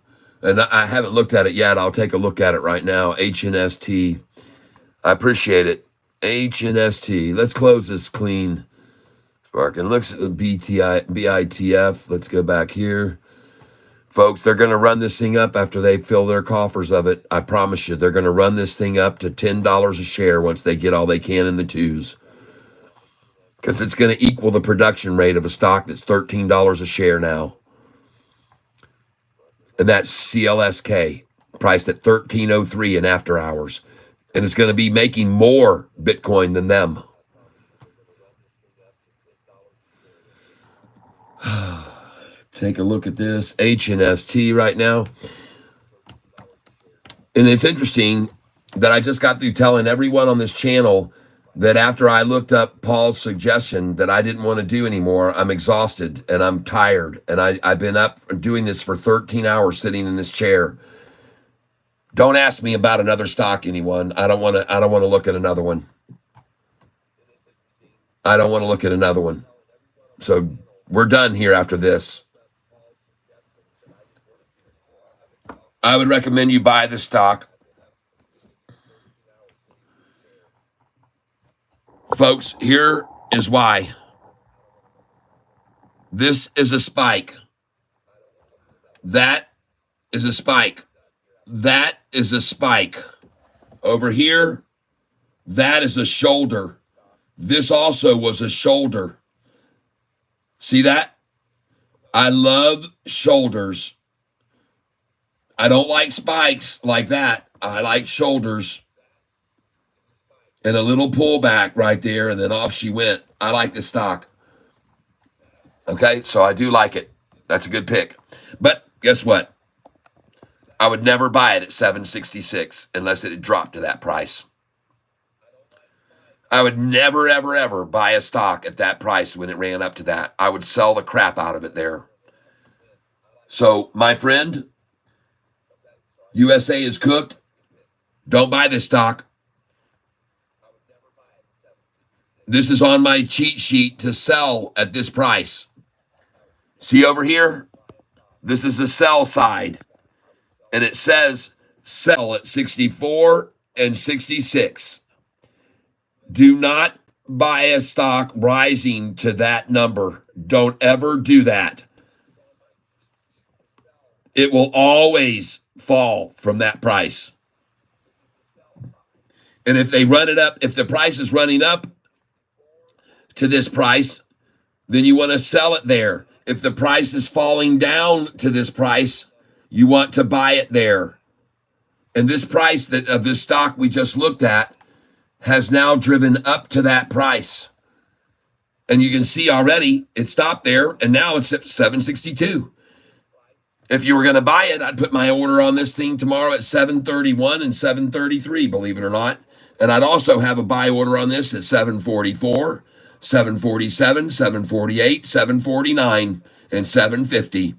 I haven't looked at it yet. I'll take a look at it right now. HNST. I appreciate it. HNST. Let's close this clean. Spark and looks at the BITF. Let's go back here. Folks, they're going to run this thing up after they fill their coffers of it. I promise you, they're going to run this thing up to $10 a share once they get all they can in the twos. Because it's going to equal the production rate of a stock that's $13 a share now. And that's CLSK, priced at $13.03 in after hours. And it's going to be making more Bitcoin than them. Take a look at this HNST right now. And it's interesting that I just got through telling everyone on this channel that after I looked up Paul's suggestion that I didn't want to do anymore, I'm exhausted and I'm tired. And I've been up doing this for 13 hours sitting in this chair. Don't ask me about another stock, anyone. I don't want to look at another one. I don't want to look at another one. So we're done here after this. I would recommend you buy this stock. Folks, here is why. This is a spike. That is a spike. That is a spike. Over here, that is a shoulder. This also was a shoulder. See that? I love shoulders. I don't like spikes like that. I like shoulders. and a little pullback right there, and then off she went. I like this stock. Okay, so I do like it. That's a good pick. But guess what? I would never buy it at 766 unless it had dropped to that price. I would never, ever, ever buy a stock at that price when it ran up to that. I would sell the crap out of it there. So, my friend, USA is cooked. Don't buy this stock. This is on my cheat sheet to sell at this price. See over here? This is the sell side. And it says sell at 64 and 66. Do not buy a stock rising to that number. Don't ever do that. It will always fall from that price. And if they run it up, if the price is running up to this price, then you want to sell it there. If the price is falling down to this price, you want to buy it there. And this price that of this stock we just looked at has now driven up to that price. And you can see already it stopped there, and now it's at 762. If you were going to buy it, I'd put my order on this thing tomorrow at 731 and 733, believe it or not. And I'd also have a buy order on this at 744, 747, 748, 749, and 750.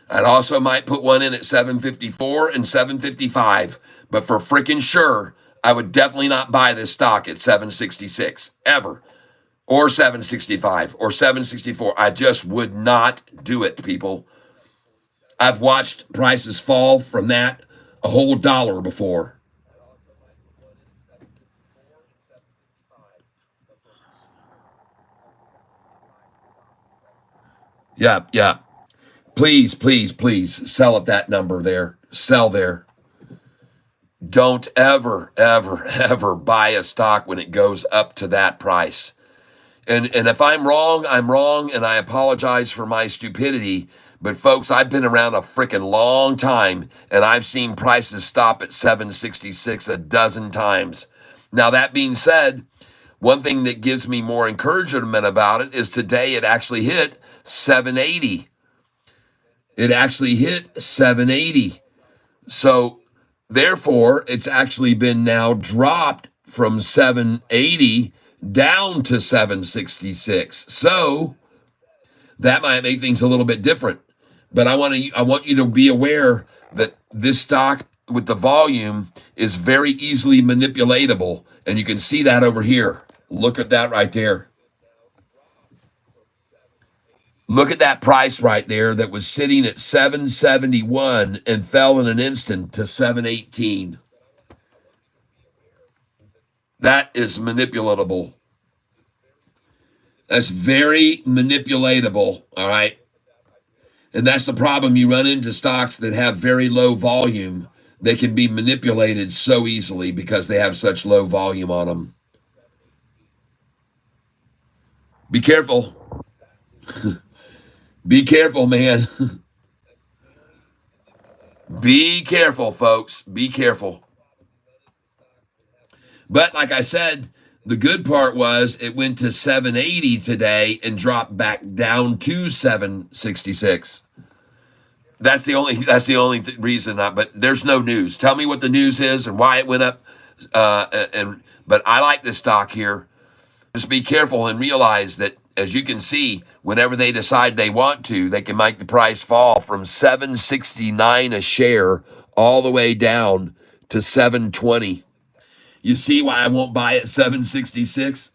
I'd also might put one in at 754 and 755. But for freaking sure, I would definitely not buy this stock at 766, ever. Or 765, or 764. I just would not do it, people. I've watched prices fall from that a whole dollar before. Yeah. Please, please, please sell at that number there. Sell there. Don't ever, ever, ever buy a stock when it goes up to that price. And if I'm wrong, and I apologize for my stupidity. But folks, I've been around a freaking long time, and I've seen prices stop at 766 a dozen times. Now, that being said, one thing that gives me more encouragement about it is today it actually hit 780. It actually hit 780. So, therefore, it's actually been now dropped from 780 down to 766. So, that might make things a little bit different. But I want you to be aware that this stock with the volume is very easily manipulatable. And you can see that over here. Look at that right there. Look at that price right there that was sitting at 771 and fell in an instant to 718. That is manipulatable. That's very manipulatable, all right? And that's the problem. You run into stocks that have very low volume. They can be manipulated so easily because they have such low volume on them. Be careful. Be careful, man. Be careful, folks. Be careful. But like I said, the good part was it went to 780 today and dropped back down to 766. That's the only reason. But there's no news. Tell me what the news is and why it went up. But I like this stock here. Just be careful and realize that, as you can see, whenever they decide they want to, they can make the price fall from 769 a share all the way down to 720. You see why I won't buy at 766?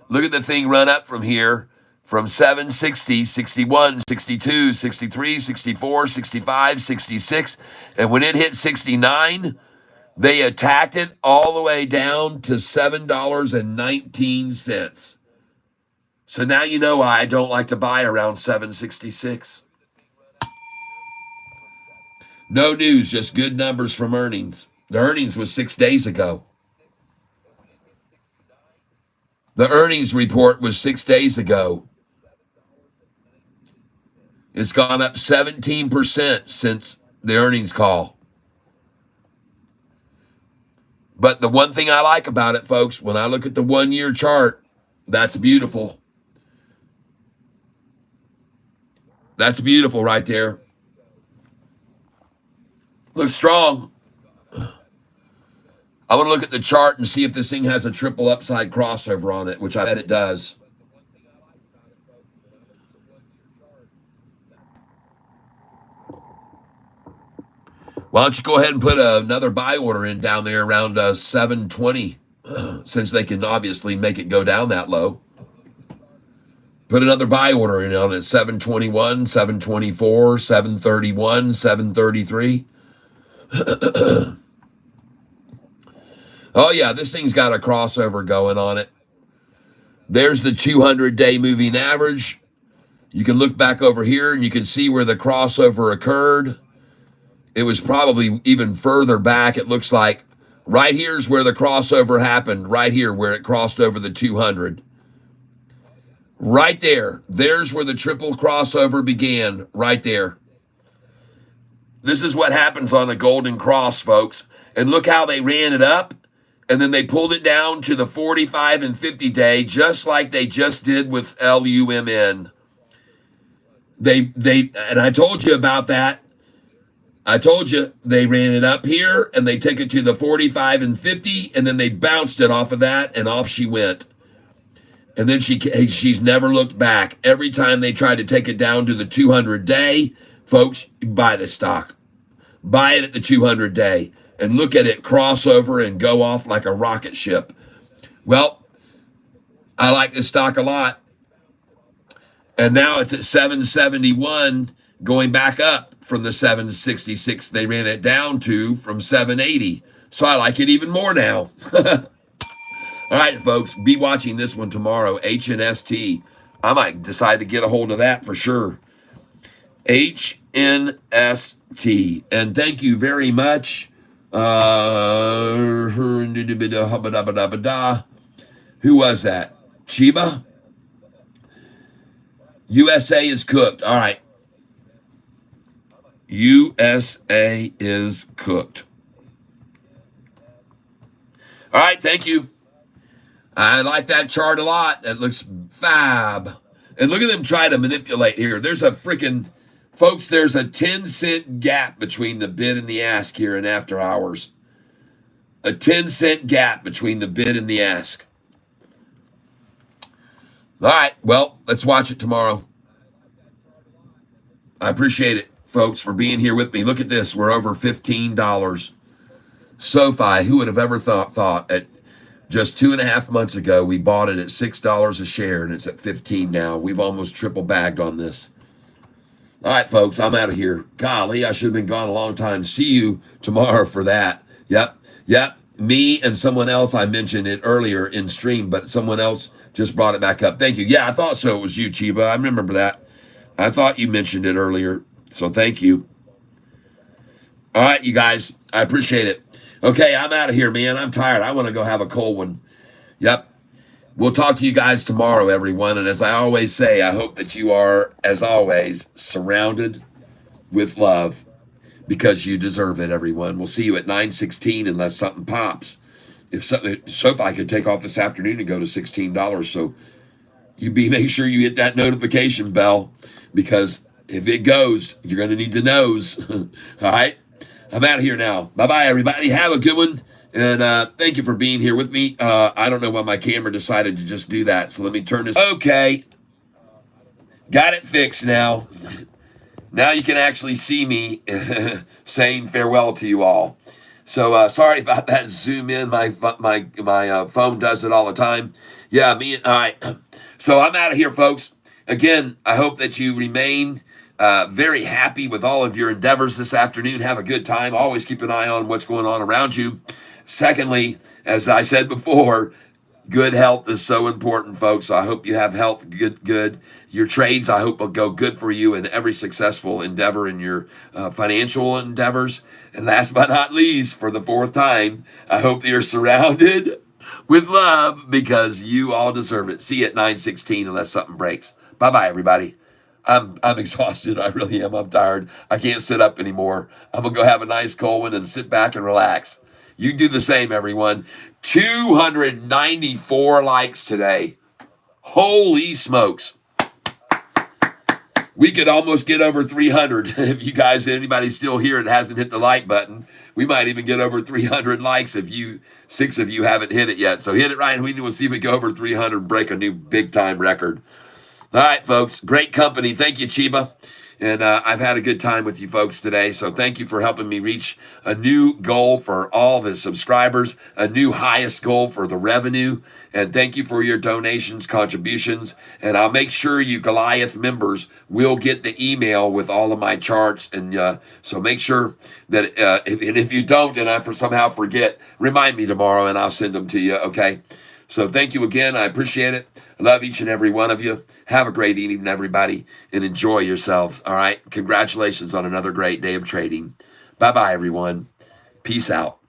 Look at the thing run up from here, from 760, 61, 62, 63, 64, 65, 66. And when it hit 69, they attacked it all the way down to $7.19. So now you know why I don't like to buy around 766. No news, just good numbers from earnings. The earnings was 6 days ago. The earnings report was 6 days ago. It's gone up 17% since the earnings call. But the one thing I like about it, folks, when I look at the 1 year chart, that's beautiful. That's beautiful right there. Looks strong. I want to look at the chart and see if this thing has a triple upside crossover on it, which I bet it does. Why don't you go ahead and put another buy order in down there around 720, since they can obviously make it go down that low. Put another buy order in on it, 721, 724, 731, 733. Oh, yeah, this thing's got a crossover going on it. There's the 200-day moving average. You can look back over here, and you can see where the crossover occurred. It was probably even further back. It looks like right here's where the crossover happened, right here where it crossed over the 200. Right there. There's where the triple crossover began, right there. This is what happens on a golden cross, folks. And look how they ran it up, and then they pulled it down to the 45 and 50 day, just like they just did with LUMN. And I told you about that. I told you they ran it up here, and they took it to the 45 and 50, and then they bounced it off of that, and off she went. And then she's never looked back. Every time they tried to take it down to the 200-day, folks, buy the stock. Buy it at the 200-day and look at it cross over and go off like a rocket ship. Well, I like this stock a lot. And now it's at 771, going back up from the 766 they ran it down to from 780. So I like it even more now. All right, folks, be watching this one tomorrow, HNST. I might decide to get a hold of that for sure. HNST. And thank you very much. Who was that? Chiba? USA is cooked. All right. USA is cooked. All right, thank you. I like that chart a lot. It looks fab. And look at them try to manipulate here. There's a freaking, folks, there's a 10-cent gap between the bid and the ask here in after hours. A 10-cent gap between the bid and the ask. All right, well, let's watch it tomorrow. I appreciate it, folks, for being here with me. Look at this. We're over $15. Sofi, who would have ever thought at just 2.5 months ago, we bought it at $6 a share, and it's at 15 now. We've almost triple bagged on this. All right, folks, I'm out of here. Golly, I should have been gone a long time. See you tomorrow for that. Yep. Me and someone else, I mentioned it earlier in stream, but someone else just brought it back up. Thank you. Yeah, I thought so. It was you, Chiba. I remember that. I thought you mentioned it earlier, so thank you. All right, you guys, I appreciate it. Okay, I'm out of here, man. I'm tired. I want to go have a cold one. Yep. We'll talk to you guys tomorrow, everyone. And as I always say, I hope that you are, as always, surrounded with love because you deserve it, everyone. We'll see you at 9:16 unless something pops. If something, Sofi could take off this afternoon and go to $16. So make sure you hit that notification bell because if it goes, you're going to need to nose. All right. I'm out of here now. Bye-bye, everybody. Have a good one. And thank you for being here with me. I don't know why my camera decided to just do that. So let me turn this. Okay. Got it fixed now. Now you can actually see me saying farewell to you all. So sorry about that zoom in. My phone does it all the time. Yeah, all right. So I'm out of here, folks. Again, I hope that you remain very happy with all of your endeavors this afternoon. Have a good time. Always keep an eye on what's going on around you. Secondly, as I said before, good health is so important, folks. I hope you have health good. Your trades, I hope, will go good for you in every successful endeavor in your financial endeavors. And last but not least, for the fourth time, I hope that you're surrounded with love because you all deserve it. See you at 9:16 unless something breaks. Bye-bye, everybody. I'm exhausted. I really am. I'm tired. I can't sit up anymore. I'm going to go have a nice cold one and sit back and relax. You do the same, everyone. 294 likes today. Holy smokes. We could almost get over 300 if you guys, anybody still here that hasn't hit the like button. We might even get over 300 likes if you, 6 of you haven't hit it yet. So hit it right, and we'll see if we go over 300, break a new big-time record. All right, folks, great company. Thank you, Chiba. And I've had a good time with you folks today. So thank you for helping me reach a new goal for all the subscribers, a new highest goal for the revenue. And thank you for your donations, contributions. And I'll make sure you Goliath members will get the email with all of my charts. And so make sure that if you don't and I somehow forget, remind me tomorrow and I'll send them to you, okay? So thank you again. I appreciate it. I love each and every one of you. Have a great evening, everybody, and enjoy yourselves. All right. Congratulations on another great day of trading. Bye-bye, everyone. Peace out.